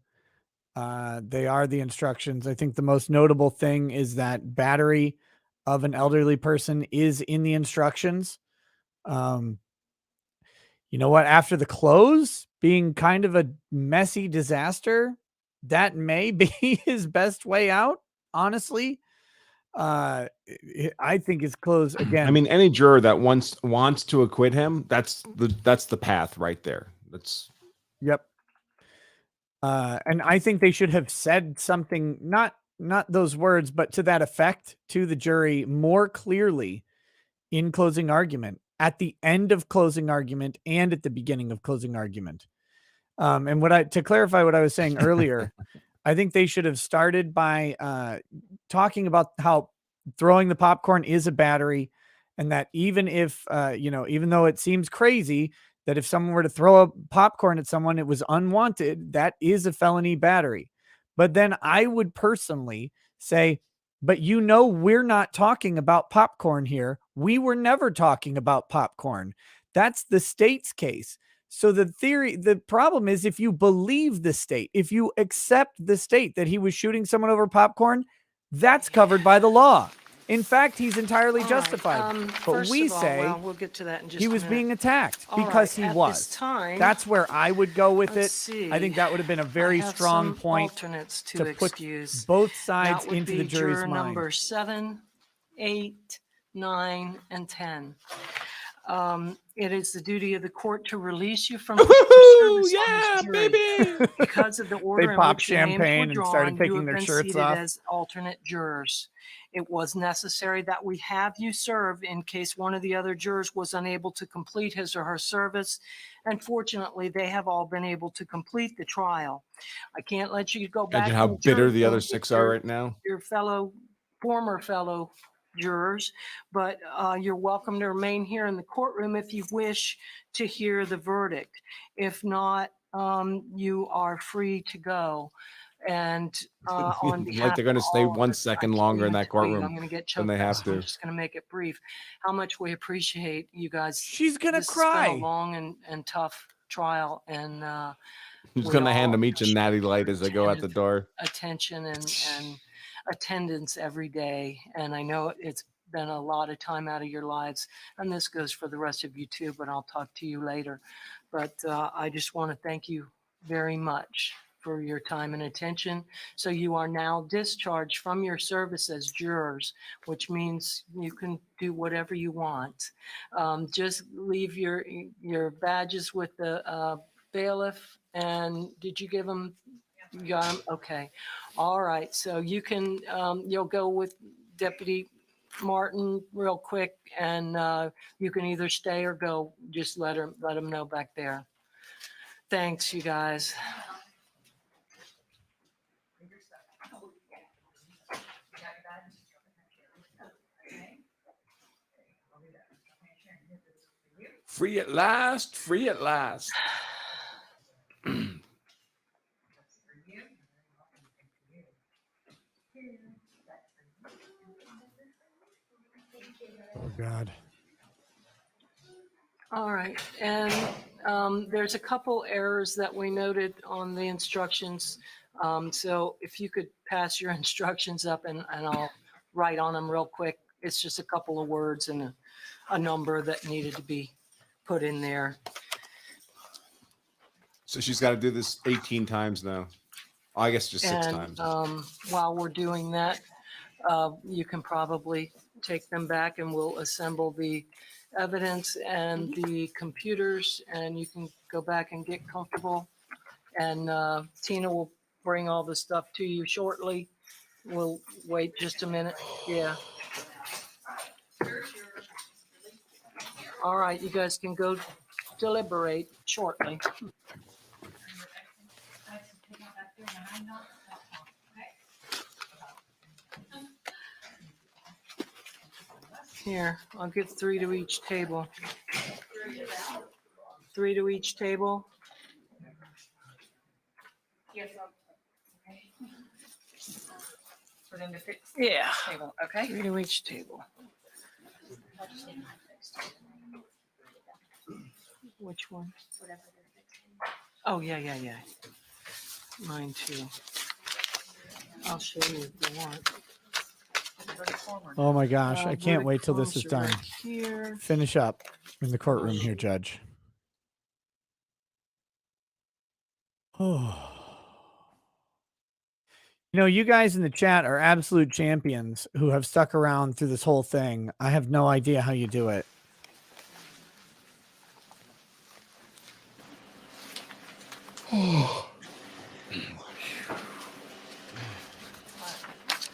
They are the instructions. I think the most notable thing is that battery of an elderly person is in the instructions. You know what? After the close being kind of a messy disaster, that may be his best way out, honestly. I think his close again. I mean, any juror that wants to acquit him, that's the path right there. That's Yep. And I think they should have said something, not those words, but to that effect to the jury more clearly in closing argument, at the end of closing argument and at the beginning of closing argument. And to clarify what I was saying earlier, I think they should have started by talking about how throwing the popcorn is a battery, and that even if, even though it seems crazy that if someone were to throw a popcorn at someone, it was unwanted, that is a felony battery. But then I would personally say, but we're not talking about popcorn here. We were never talking about popcorn. That's the state's case. So the problem is, if you believe the state, if you accept the state that he was shooting someone over popcorn, that's covered by the law. In fact, he's entirely justified. But we say we'll get to that in just he a was minute. being attacked All because right, he at was. this time, That's where I would go with let's it. see. I think that would have been a very I have strong some point alternates to put excuse. both sides That would into be the jury's juror mind. number 7, 8, 9, and 10. It is the duty of the court to release you from service on this jury. Baby. Because of the order in popped which your names were champagne and drawn, started you taking have their been shirts seated off. as alternate jurors. It was necessary that we have you serve in case one of the other jurors was unable to complete his or her service. And fortunately, they have all been able to complete the trial. I can't let you go back. imagine how to the bitter jury the room other with 6 are right now. Your former fellow jurors, but you're welcome to remain here in the courtroom if you wish to hear the verdict. If not, you are free to go. And on behalf Like they're going to of stay all of 1 us, I second can't longer in even that tell you, courtroom I'm going to get than choked they up, have so I'm to. just going to make it brief. How much we appreciate you guys. She's going to This has been cry. a long and tough trial, and He's we going to all hand them each a appreciate natty your light as they go out the door. attention and attendance every day. And I know it's been a lot of time out of your lives, and this goes for the rest of you too, but I'll talk to you later. But I just want to thank you very much for your time and attention. So you are now discharged from your service as jurors, which means you can do whatever you want. Just leave your badges with the bailiff. And did you give them? You got them? Okay. All right. So you can, you'll go with Deputy Martin real quick, and you can either stay or go. Just let them know back there. Thanks, you guys. Free at last, free at last. Oh, God. All right, and there's a couple errors that we noted on the instructions. So if you could pass your instructions up and I'll write on them real quick. It's just a couple of words and a number that needed to be put in there. So she's got to do this 18 times now. I guess just 6 And times. while we're doing that, you can probably take them back and we'll assemble the evidence and the computers, and you can go back and get comfortable. And Tina will bring all the stuff to you shortly. We'll wait just a minute. Yeah. All right, you guys can go deliberate shortly. Here, I'll get 3 to each table. 3 to each table. Yes, for them to fix. Yeah. Table, okay. 3 to each table. Which one? Oh, yeah. Mine too. I'll show you if you want. Oh my gosh, I can't wait till this is Verticals are done. right here. Finish up in the courtroom here, Judge. Oh. You know, you guys in the chat are absolute champions who have stuck around through this whole thing. I have no idea how you do it.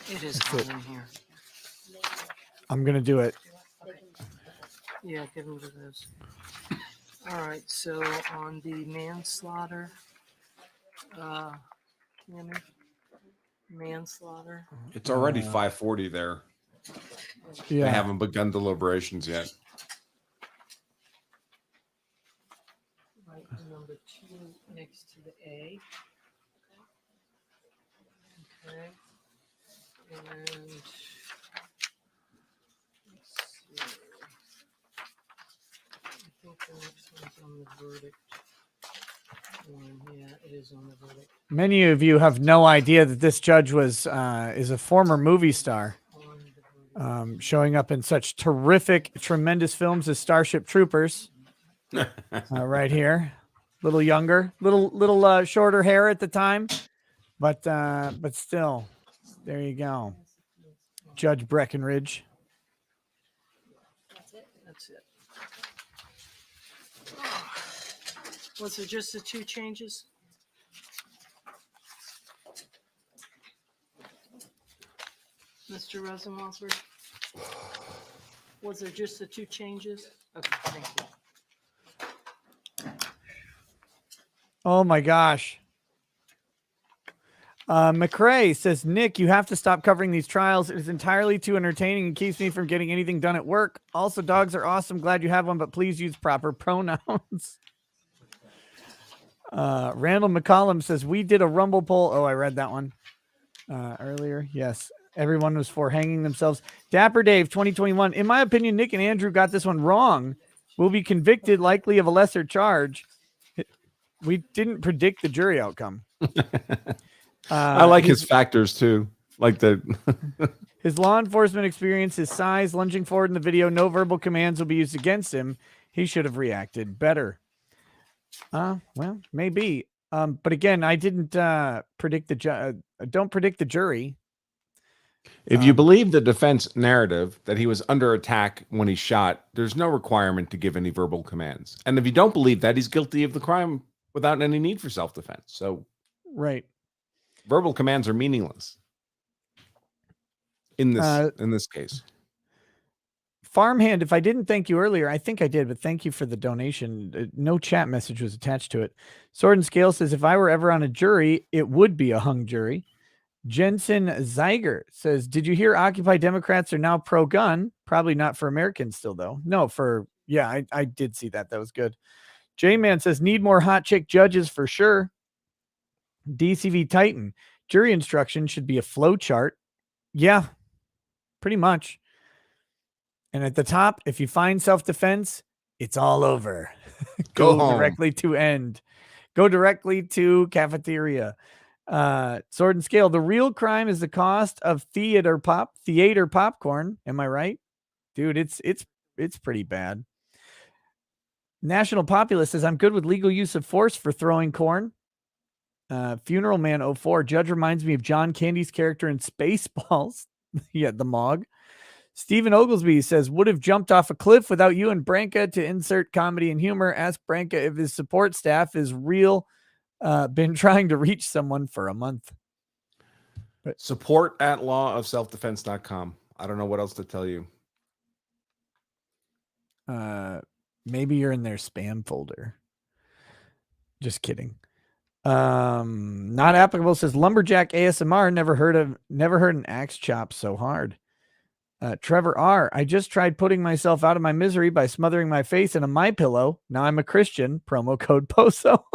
It is hot in here. I'm going to do it. Yeah, get rid of those. All right, so on the manslaughter, manslaughter. It's already 5:40 there. Yeah. They haven't begun deliberations yet. Right, number 2 next to the A. Okay. And let's see. I think the next one's on the verdict one. Yeah, it is on the verdict. Many of you have no idea that this judge was is a former movie star, showing up in such terrific, tremendous films as Starship Troopers. Right here, little younger, little shorter hair at the time, but still, there you go, Judge Breckenridge. That's it. Was it just the 2 changes? Mr. Rosenwasser? Was there just the 2 changes? Okay, thank you. Oh my gosh. McCrae says, Nick, you have to stop covering these trials. It is entirely too entertaining and keeps me from getting anything done at work. Also, dogs are awesome. Glad you have one, but please use proper pronouns. Randall McCollum says, we did a Rumble poll. Oh, I read that one earlier. Yes. Everyone was for hanging themselves. Dapper Dave 2021. In my opinion, Nick and Andrew got this one wrong. Will be convicted, likely of a lesser charge. We didn't predict the jury outcome. I like his factors too. Like the his law enforcement experience, his size, lunging forward in the video, no verbal commands will be used against him. He should have reacted better. Well, maybe. But again, I didn't predict don't predict the jury. If you believe the defense narrative that he was under attack when he shot, there's no requirement to give any verbal commands. And if you don't believe that, he's guilty of the crime without any need for self-defense. So, right. Verbal commands are meaningless in this case. Farmhand, if I didn't thank you earlier, I think I did, but thank you for the donation. No chat message was attached to it. Sword and Scale says, if I were ever on a jury, it would be a hung jury. Jensen Zeiger says, did you hear Occupy Democrats are now pro-gun? Probably not for Americans still, though. No, I did see that. That was good. J-Man says, need more hot chick judges for sure. DCV Titan, jury instruction should be a flow chart. Yeah, pretty much. And at the top, if you find self-defense, it's all over. Go home. Directly to end. Go directly to cafeteria. Sword and Scale. The real crime is the cost of theater popcorn. Am I right? Dude, it's pretty bad. National Populist says, I'm good with legal use of force for throwing corn. Funeral Man 04. Judge reminds me of John Candy's character in Spaceballs. Yeah, the Mog. Stephen Oglesby says, would have jumped off a cliff without you and Branca to insert comedy and humor. Ask Branca if his support staff is real. Been trying to reach someone for a month. But support at lawofselfdefense.com. I don't know what else to tell you. Maybe you're in their spam folder. Just kidding. Not applicable says Lumberjack ASMR. Never heard an axe chop so hard. Trevor R. I just tried putting myself out of my misery by smothering my face in a MyPillow. Now I'm a Christian. Promo code POSO.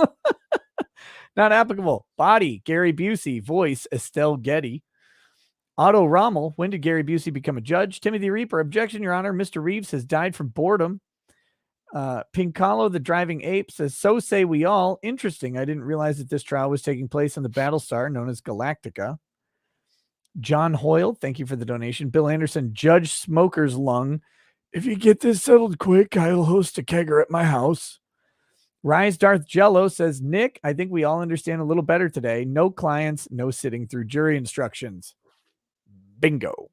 Not applicable. Body, Gary Busey. Voice, Estelle Getty. Otto Rommel. When did Gary Busey become a judge? Timothy Reaper. Objection, Your Honor. Mr. Reeves has died from boredom. Pincalo, the driving ape, says, so say we all. Interesting. I didn't realize that this trial was taking place on the Battlestar known as Galactica. John Hoyle, thank you for the donation. Bill Anderson, Judge Smoker's Lung. If you get this settled quick, I'll host a kegger at my house. Rise Darth Jello says, Nick, I think we all understand a little better today. No clients, no sitting through jury instructions. Bingo.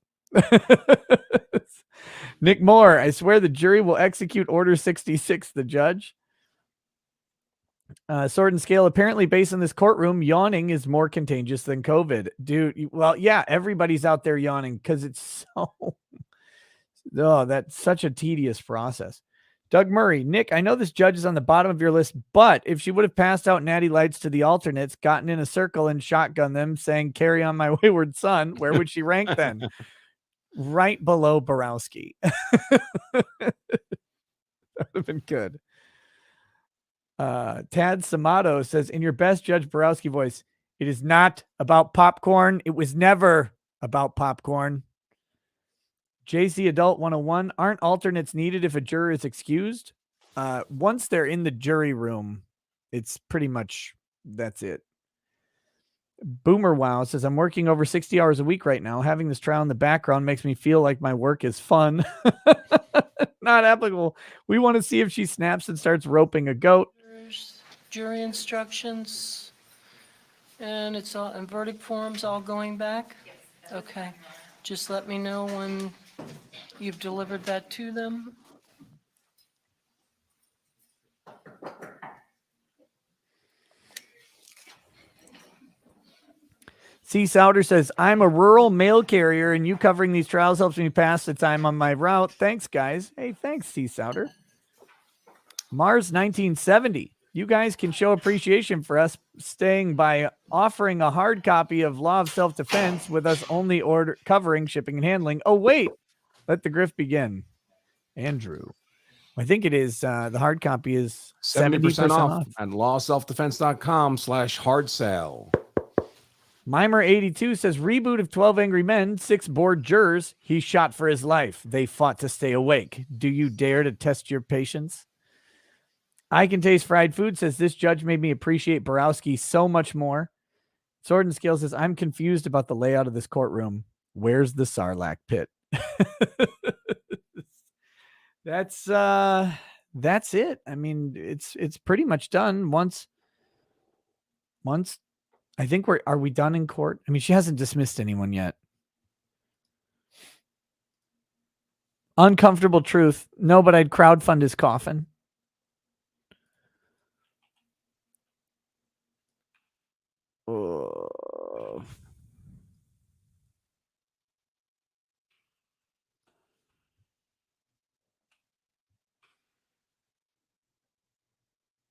Nick Moore, I swear the jury will execute Order 66, the judge. Sword and Scale, apparently based on this courtroom, yawning is more contagious than COVID. Dude, well, yeah, everybody's out there yawning because it's so... Oh, that's such a tedious process. Doug Murray, Nick, I know this judge is on the bottom of your list, but if she would have passed out natty lights to the alternates, gotten in a circle and shotgun them, saying, carry on my wayward son, where would she rank then? Right below Borowski. That would have been good. Tad Samato says, in your best Judge Borowski voice, it is not about popcorn. It was never about popcorn. JC Adult 101, aren't alternates needed if a juror is excused? Once they're in the jury room, it's pretty much, that's it. Boomer Wow says, I'm working over 60 hours a week right now. Having this trial in the background makes me feel like my work is fun. Not applicable. We want to see if she snaps and starts roping a goat. Jury instructions, and it's all, and verdict forms all going back? Yes. Okay. Just let me know when you've delivered that to them. C. Souter says, I'm a rural mail carrier, and you covering these trials helps me pass the time on my route. Thanks, guys. Hey, thanks, C. Souter. Mars 1970. You guys can show appreciation for us staying by offering a hard copy of Law of Self-Defense with us only covering shipping and handling. Oh, wait. Let the grift begin. Andrew. I think it is, the hard copy is 70% off. At lawselfdefense.com/hard sale. Mimer82 says, reboot of 12 Angry Men, 6 bored jurors. He shot for his life. They fought to stay awake. Do you dare to test your patience? I Can Taste Fried Food says, this judge made me appreciate Borowski so much more. Sword and Scale says, I'm confused about the layout of this courtroom. Where's the Sarlacc pit? That's it. I mean, it's pretty much done. Once I think are we done in court? I mean, she hasn't dismissed anyone yet. Uncomfortable Truth. No, but I'd crowdfund his coffin.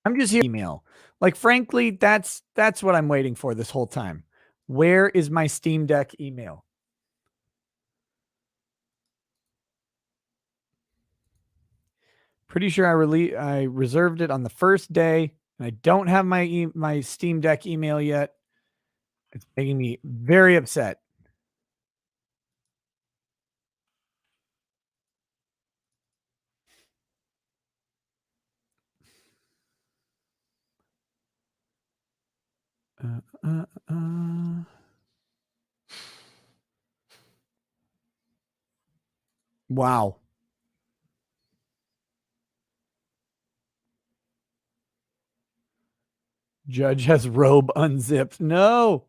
I'm just here. Email. Like, frankly, that's what I'm waiting for this whole time. Where is my Steam Deck email? Pretty sure I reserved it on the first day, and I don't have my Steam Deck email yet. It's making me very upset. Wow. Judge has robe unzipped. No.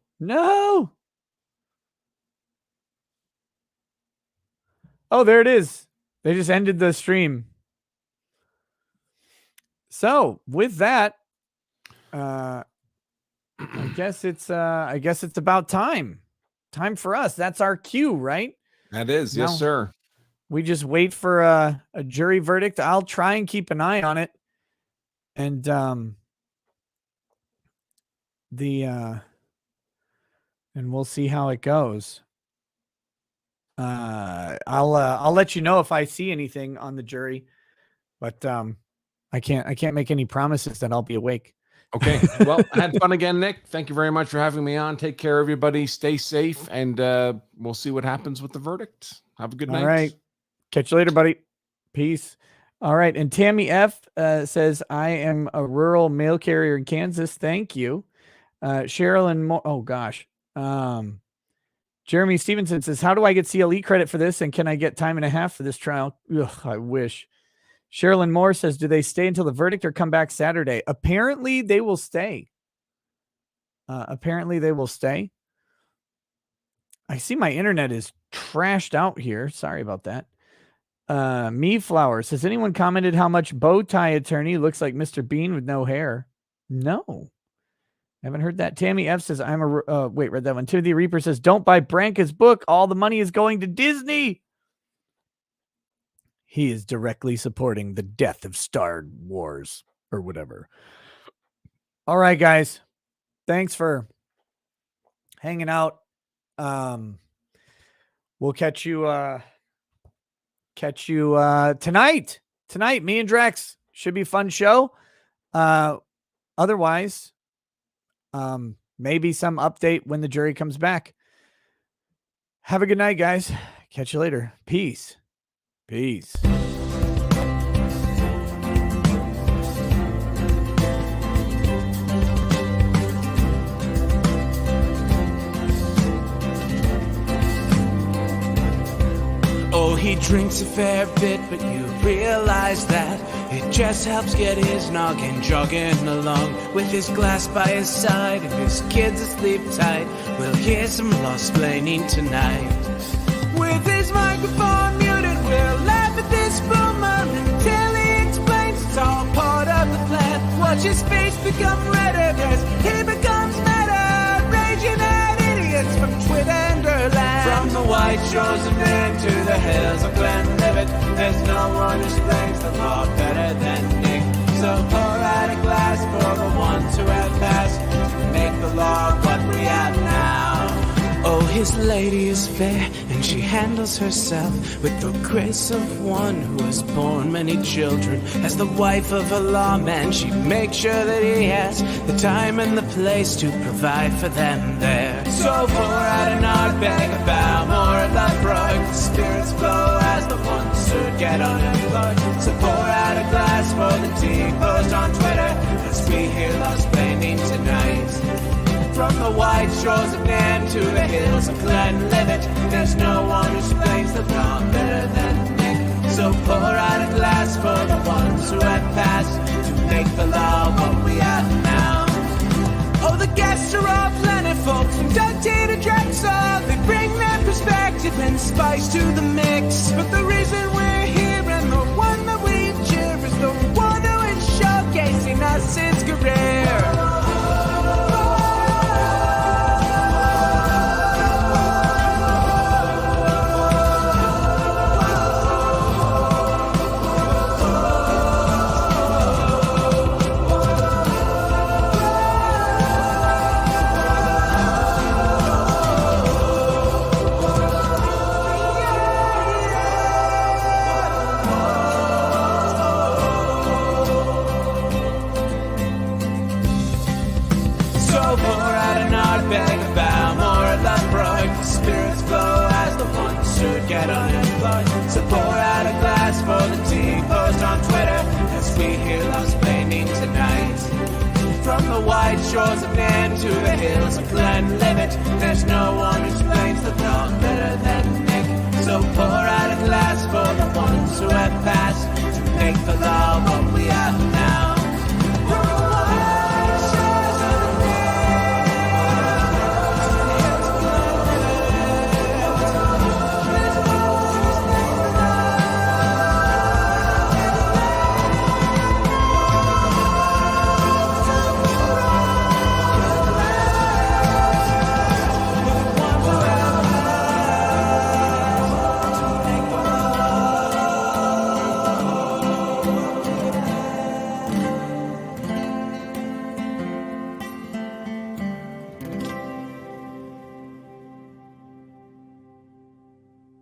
Oh, there it is. They just ended the stream. So with that, I guess it's about time. Time for us. That's our cue, right? That is, yes, Now, sir. We just wait for a jury verdict. I'll try and keep an eye on it. And and we'll see how it goes. I'll let you know if I see anything on the jury, but I can't make any promises that I'll be awake. Okay. Well, I had fun again, Nick. Thank you very much for having me on. Take care, everybody. Stay safe, and we'll see what happens with the verdict. Have a good night. All right. Catch you later, buddy. Peace. All right. And Tammy F says, I am a rural mail carrier in Kansas. Thank you. Sherilyn, oh gosh. Jeremy Stevenson says, how do I get CLE credit for this? And can I get time and a half for this trial? Ugh, I wish. Sherilyn Moore says, do they stay until the verdict or come back Saturday? Apparently they will stay. I see my internet is trashed out here. Sorry about that. Me Flowers, has anyone commented how much bow tie attorney looks like Mr. Bean with no hair? No. Haven't heard that. Tammy F says, wait, read that one. Timothy Reaper says, don't buy Branca's book. All the money is going to Disney. He is directly supporting the death of Star Wars or whatever. All right, guys. Thanks for hanging out. We'll catch you tonight. Tonight, me and Drex. Should be a fun show. Otherwise, maybe some update when the jury comes back. Have a good night, guys. Catch you later. Peace. Peace. Oh, he drinks a fair bit, but you realize that it just helps get his noggin jogging along. With his glass by his side and his kids asleep tight, we'll hear some law-splaining tonight. With his microphone muted, we'll laugh at this boomer until he explains it's all part of the plan. Watch his face become redder as he becomes meta, raging at idiots from Twitterland. From the white shores of Maine to the hills of Glenlivet, there's no one who explains the law better than Nick. So pour out a glass for the ones who have passed to make the law what we have now. Oh, his lady is fair, and she handles herself with the grace of one who has borne many children. As the wife of a lawman, she makes sure that he has the time and the place to provide for them there. So pour out an Ardbeg, a Balmore, a Lafroig, the spirits flow as the ones who get unemployed. So pour out a glass for the tea post on Twitter as we hear law-splaining tonight. From the white shores of Nam to the hills of Glenlivet, there's no one who explains the law better than Nick. So pour out a glass for the ones who have passed to make the law what we have now. Oh, the guests are all planet folks from Dante to Drexel. They bring their perspective and spice to the mix. But the reason we're here and the one that we cheer is the one who is showcasing us his career. Get unemployed. So pour out a glass for the tea post on Twitter as we hear law-splaining tonight. From From the white shores of Nairn to the hills of Glenlivet, there's no one who explains the thought better than Nick. So pour out a glass